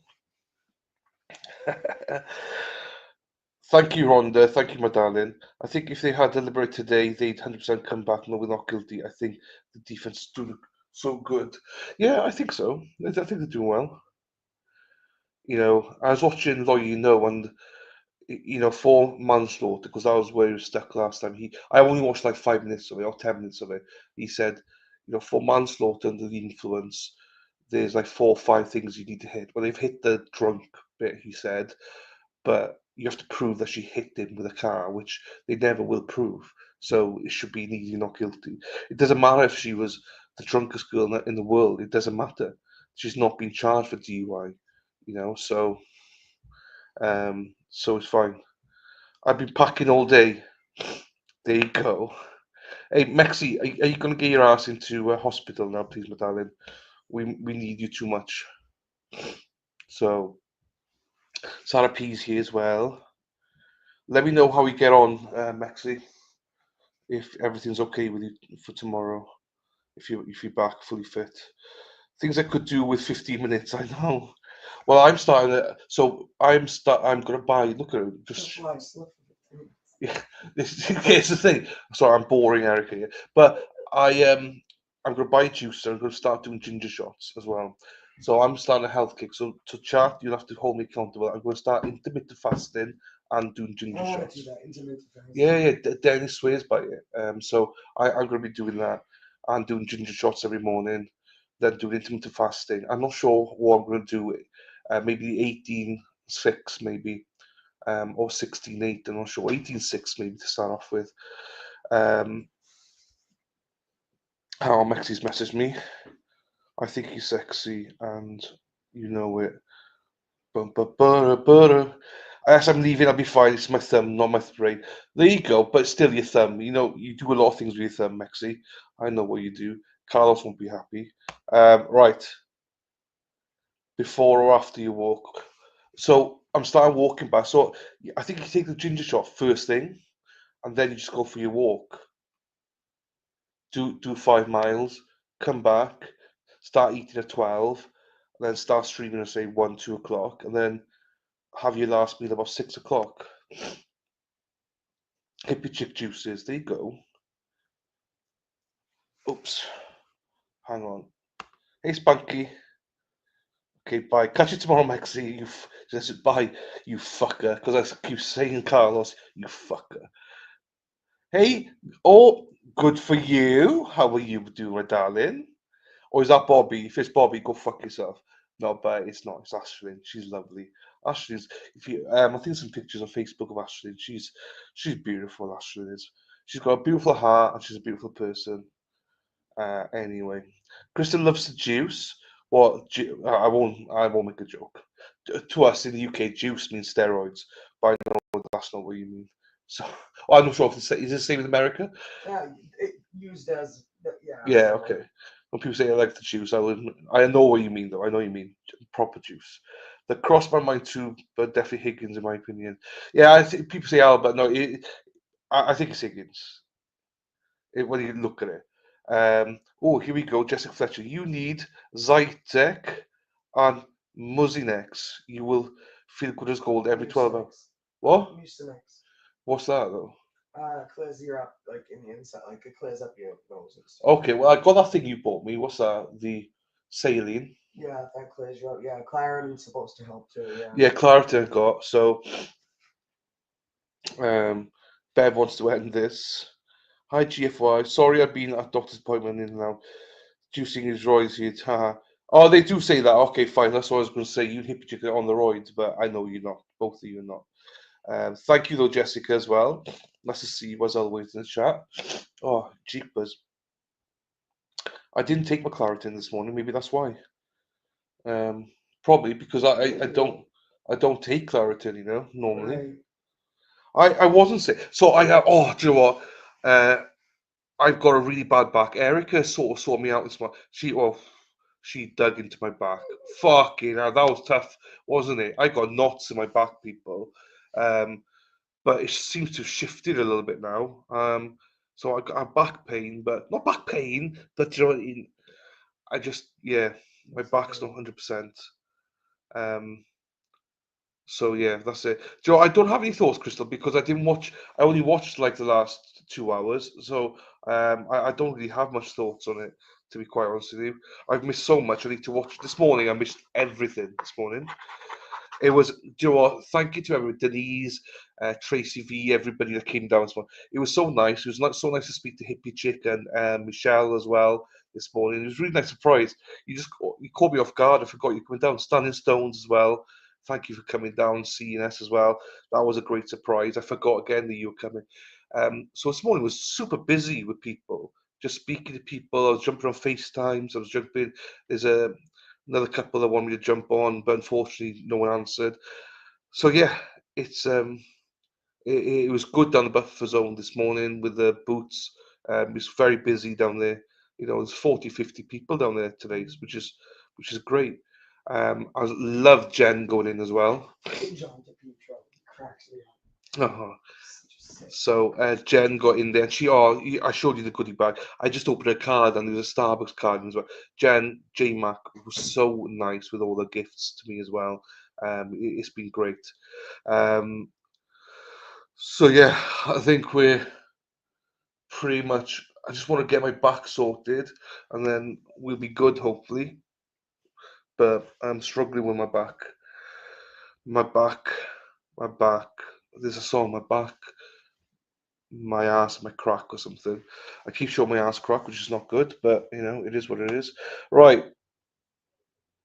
[SPEAKER 1] Thank you, Rhonda. Thank you, my darling. I think if they had deliberated today, they'd 100% come back. No, we're not guilty. I think the defense is doing so good. Yeah, I think so. I think they're doing well. You know, I was watching Lawyer You Know, and for manslaughter, because that was where he was stuck last time. I only watched like 5 minutes of it or 10 minutes of it. He said, for manslaughter under the influence, there's like 4 or 5 things you need to hit. Well, they've hit the drunk bit, he said, but you have to prove that she hit him with a car, which they never will prove. So it should be an easy not guilty. It doesn't matter if she was the drunkest girl in the world. It doesn't matter. She's not been charged for DUI, so it's fine. I've been packing all day. There you go. Hey, Mexi, are you going to get your ass into hospital now, please, my darling? We need you too much. So, Sarah P's here as well. Let me know how we get on, Mexi. If everything's okay with you for tomorrow, if you're back fully fit. Things I could do with 15 minutes, I know. Well, I'm starting to, so I'm gonna buy. Look at it, just. Yeah, here's the thing. Sorry, I'm boring Erica here, but I'm gonna buy a juicer. I'm gonna start doing ginger shots as well. So I'm starting a health kick. So to chat, you'll have to hold me accountable. I'm gonna start intermittent fasting and doing ginger shots. Yeah. Dennis swears by it. So I'm gonna be doing that and doing ginger shots every morning. Then doing intermittent fasting. I'm not sure what I'm gonna do. Maybe 18-6, maybe. Or 16-8, I'm not sure. 18-6 maybe to start off with. How Mexi's messaged me. I think he's sexy and you know it. As I'm leaving, I'll be fine. It's my thumb, not my brain. There you go, but still your thumb. You do a lot of things with your thumb, Mexi. I know what you do. Carlos won't be happy. Right. Before or after you walk. So I'm starting walking back. So I think you take the ginger shot first thing, and then you just go for your walk. Do 5 miles, come back, start eating at 12, and then start streaming at say 1, 2 o'clock, and then have your last meal about 6 o'clock. Hippie chick juices, there you go. Oops, hang on. Hey Spunky. Okay, bye. Catch you tomorrow, Maxie. Just bye, you fucker. Because I keep saying Carlos, you fucker. Hey, oh, good for you. How are you doing, my darling? Or is that Bobby? If it's Bobby, go fuck yourself. No, but it's not. It's Ashlyn. She's lovely. Ashlyn's. If you, I think some pictures on Facebook of Ashlyn. She's beautiful. Ashlyn is. She's got a beautiful heart and she's a beautiful person. Anyway, Kristen loves the juice. What? I won't make a joke. To us in the UK, juice means steroids, but I know that's not what you mean. So I'm not sure if it's is it the same in America.
[SPEAKER 11] Yeah, it used as
[SPEAKER 1] Yeah, okay. When people say I like the juice, I know what you mean though. I know what you mean proper juice. That crossed my mind too, but definitely Higgins in my opinion. Yeah, I think people say Albert. No, I think it's Higgins. When you look at it. Oh, here we go, Jessica Fletcher. You need Zytec and Mucinex. You will feel good as gold every 12 hours. What?
[SPEAKER 11] Mucinex.
[SPEAKER 1] What's that though?
[SPEAKER 11] Clears you up like in the inside, like it clears up your nose and stuff.
[SPEAKER 1] Okay, well I got that thing you bought me. What's that? The saline.
[SPEAKER 11] Yeah, that clears you up. Yeah, Claritin's supposed to help too. Yeah.
[SPEAKER 1] Yeah, Claritin I got. So, Bev wants to end this. Hi GFY. Sorry I've been at doctor's appointment in and out. Juicing is roids here. Haha. Oh, they do say that. Okay, fine. That's what I was going to say. You hippie chicken on the roids, but I know you're not. Both of you are not. Thank you though, Jessica, as well. Nice to see you as always in the chat. Oh, jeepers. I didn't take my Claritin this morning. Maybe that's why. Probably because I don't take Claritin, you know, normally. I wasn't sick. So I do you know what? I've got a really bad back. Erica sort of sorted me out this morning. She dug into my back. Fucking hell, that was tough, wasn't it? I got knots in my back, people. But it seems to have shifted a little bit now. So I got back pain, but not back pain, but you know what I mean? I just, yeah, my back's not 100%. So yeah, that's it. Joe, I don't have any thoughts, Crystal, because I didn't watch. I only watched like the last 2 hours, so I don't really have much thoughts on it. To be quite honest with you, I've missed so much. I need to watch this morning. I missed everything this morning. It was, do you know what? Thank you to everyone, Denise, Tracy V, everybody that came down this morning. It was so nice. It was so nice to speak to Hippie Chick and Michelle as well this morning. It was a really nice surprise. You caught me off guard. I forgot you coming down. Standing Stones as well. Thank you for coming down, seeing us as well. That was a great surprise. I forgot again that you were coming. So this morning was super busy with people, just speaking to people. I was jumping on FaceTimes. I was jumping. There's another couple that wanted me to jump on, but unfortunately no one answered. So yeah, it was good down the buffer zone this morning with the boots. It was very busy down there. You know, there's 40, 50 people down there today, which is great. I love Jen going in as well. Uh-huh. So Jen got in there, and I showed you the goodie bag. I just opened a card, and there was a Starbucks card as well. Jen J Mac was so nice with all the gifts to me as well. It's been great. So yeah, I think we're pretty much. I just want to get my back sorted, and then we'll be good, hopefully. But I'm struggling with my back. My back. There's a song, my back. My ass might crack or something. I keep showing my ass crack, which is not good, but you know, it is what it is. Right.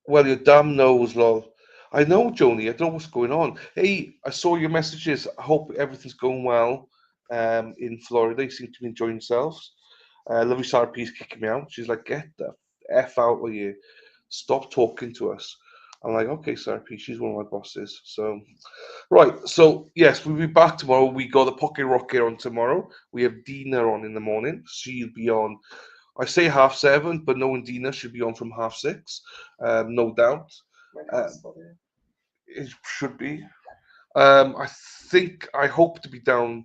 [SPEAKER 1] Well, your damn nose, lol. I know, Joni. I don't know what's going on. Hey, I saw your messages. I hope everything's going well in Florida. You seem to be enjoying yourselves. Lovely Sarah P's kicking me out. She's like, get the F out of here. Stop talking to us. I'm like, okay, Sarah P. She's one of my bosses. So, right. So, yes, we'll be back tomorrow. We got the Pocket Rocket on tomorrow. We have Dina on in the morning. She'll be on, I say 7:30, but knowing Dina, she'll be on from 6:30. No doubt. It should be. I hope to be down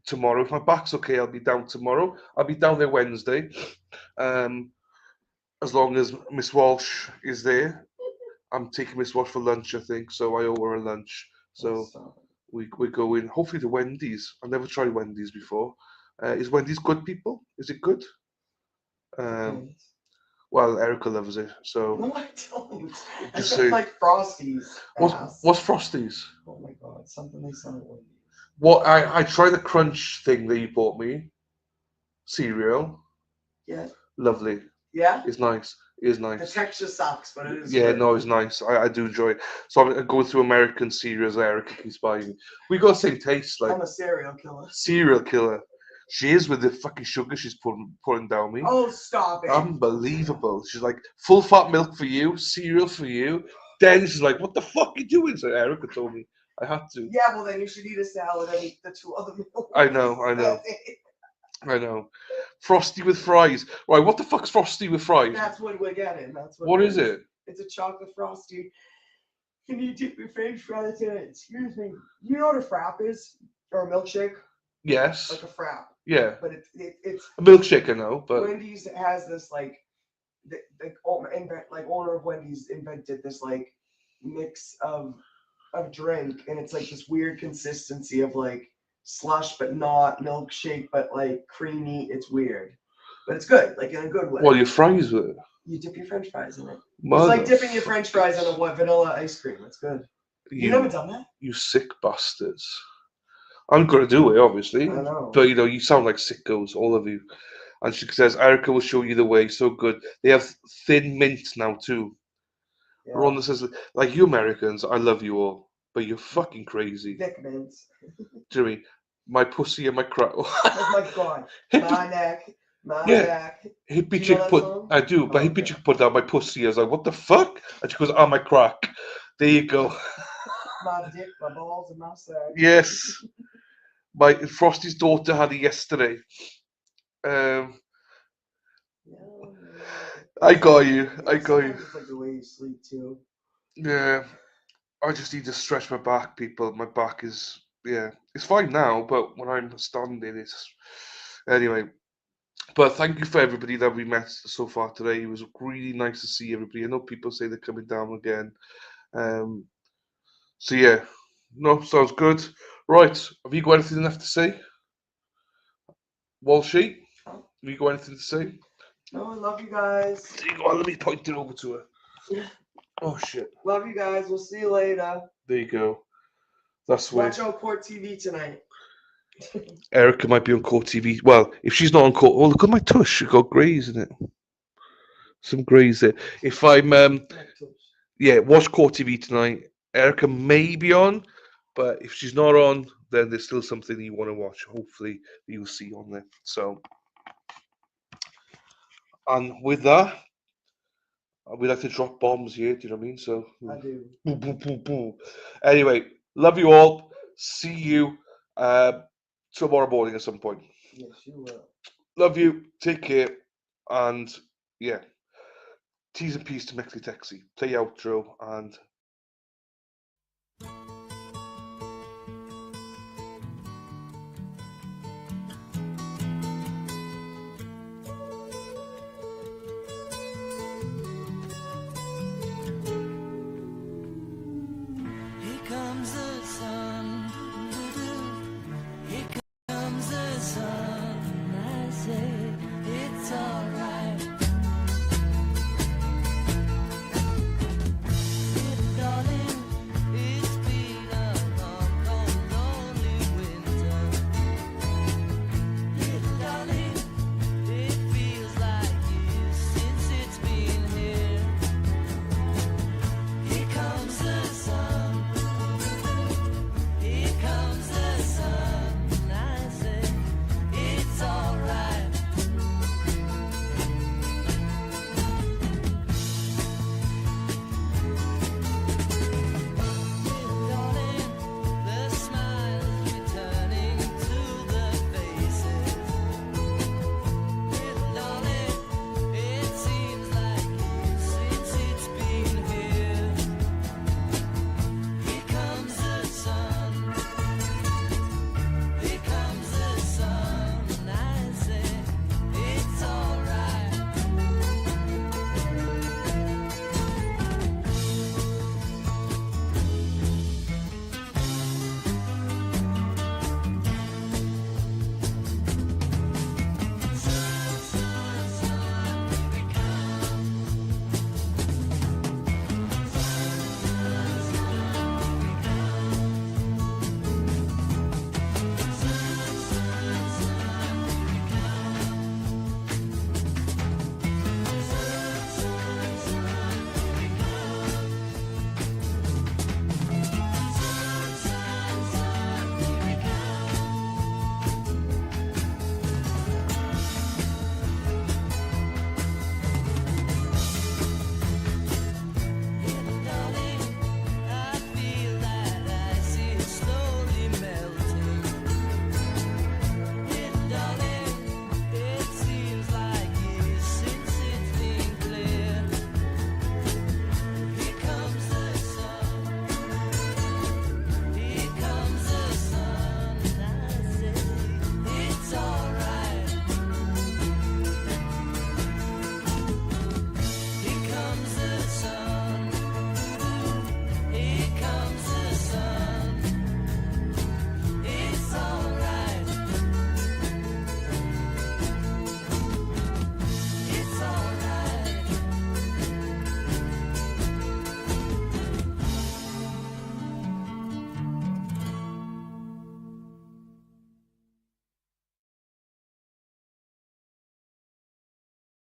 [SPEAKER 1] tomorrow. If my back's okay, I'll be down tomorrow. I'll be down there Wednesday. As long as Miss Walsh is there. I'm taking Miss Wash for lunch, I think, so I owe her a lunch. So we're going, hopefully, to Wendy's. I've never tried Wendy's before. Is Wendy's good, people? Is it good? Well, Erica loves it, so.
[SPEAKER 11] No, I don't. I
[SPEAKER 1] Just
[SPEAKER 11] said
[SPEAKER 1] say.
[SPEAKER 11] like Frosties.
[SPEAKER 1] What's Frosties?
[SPEAKER 11] Oh my god, something they sell at Wendy's.
[SPEAKER 1] What I tried the crunch thing that you bought me. Cereal.
[SPEAKER 11] Yeah.
[SPEAKER 1] Lovely.
[SPEAKER 11] Yeah?
[SPEAKER 1] It's nice. It is
[SPEAKER 11] The
[SPEAKER 1] nice.
[SPEAKER 11] texture sucks, but it is
[SPEAKER 1] Yeah,
[SPEAKER 11] good.
[SPEAKER 1] no, it's nice. I do enjoy it. So I'm going through American cereals that Erica keeps buying me. We got the same taste, like
[SPEAKER 11] I'm a serial killer.
[SPEAKER 1] serial killer. She is with the fucking sugar she's putting down me.
[SPEAKER 11] Oh, stop it.
[SPEAKER 1] Unbelievable. She's like, full fat milk for you, cereal for you. Then she's like, what the fuck are you doing? So Erica told me I had to.
[SPEAKER 11] Yeah, well then you should eat a salad and eat the 2 other meals.
[SPEAKER 1] I know. I know. Frosty with fries. Right, what the fuck's Frosty with fries?
[SPEAKER 11] That's what we're getting. That's
[SPEAKER 1] What is it?
[SPEAKER 11] It's a chocolate frosty. Can you dip your French fries in it? Excuse me. You know what a frap is? Or a milkshake?
[SPEAKER 1] Yes.
[SPEAKER 11] Like a frap.
[SPEAKER 1] Yeah.
[SPEAKER 11] But it's
[SPEAKER 1] a milkshake, I know, but
[SPEAKER 11] Wendy's has this like the owner of Wendy's invented this like mix of drink, and it's like this weird consistency of like slush but not milkshake but like creamy. It's weird, but it's good, like in a good way.
[SPEAKER 1] What, your fries with it?
[SPEAKER 11] You dip your French fries in it. It's like dipping your French fries in a vanilla ice cream. It's good. You never done that?
[SPEAKER 1] You sick bastards. I'm gonna do it, obviously.
[SPEAKER 11] I know.
[SPEAKER 1] But you know, you sound like sickos, all of you. And she says, Erica will show you the way. So good. They have thin mint now too.
[SPEAKER 11] Yeah.
[SPEAKER 1] Rhonda says, like you Americans, I love you all, but you're fucking crazy.
[SPEAKER 11] Thick mints.
[SPEAKER 1] Jimmy, my pussy and my crack.
[SPEAKER 11] Oh my god. My neck. My back.
[SPEAKER 1] Hippie chick put. I do, but hippie chick put down my pussy. I was like, what the fuck? And she goes, oh, my crack. There you go.
[SPEAKER 11] My dick, my balls, and my sack.
[SPEAKER 1] Yes. My Frosty's daughter had it yesterday. I got you.
[SPEAKER 11] It's like the way you sleep too.
[SPEAKER 1] Yeah. I just need to stretch my back, people. My back is, it's fine now, but when I'm standing, it's. Anyway. But thank you for everybody that we met so far today. It was really nice to see everybody. I know people say they're coming down again. So yeah, no, sounds good. Right, have you got anything left to say? Walshy, have you got anything to say?
[SPEAKER 11] No, I love you guys.
[SPEAKER 1] There you go. Let me point it over to her. Oh shit.
[SPEAKER 11] Love you guys. We'll see you later.
[SPEAKER 1] There you go. That's where.
[SPEAKER 11] Watch out Court TV tonight.
[SPEAKER 1] Erica might be on Court TV. Well, if she's not on Court, oh look at my tush. She's got greys in it. Some greys there. If I'm watch Court TV tonight. Erica may be on, but if she's not on, then there's still something you want to watch. Hopefully, you'll see on there. So, and with that, we like to drop bombs here. Do you know what I mean? So,
[SPEAKER 11] I do.
[SPEAKER 1] Boom, boom, boom, boom. Anyway, love you all. See you tomorrow morning at some point.
[SPEAKER 11] Yes, you will.
[SPEAKER 1] Love you. Take care. And yeah, T's and P's to Mexi Texi. Play outro and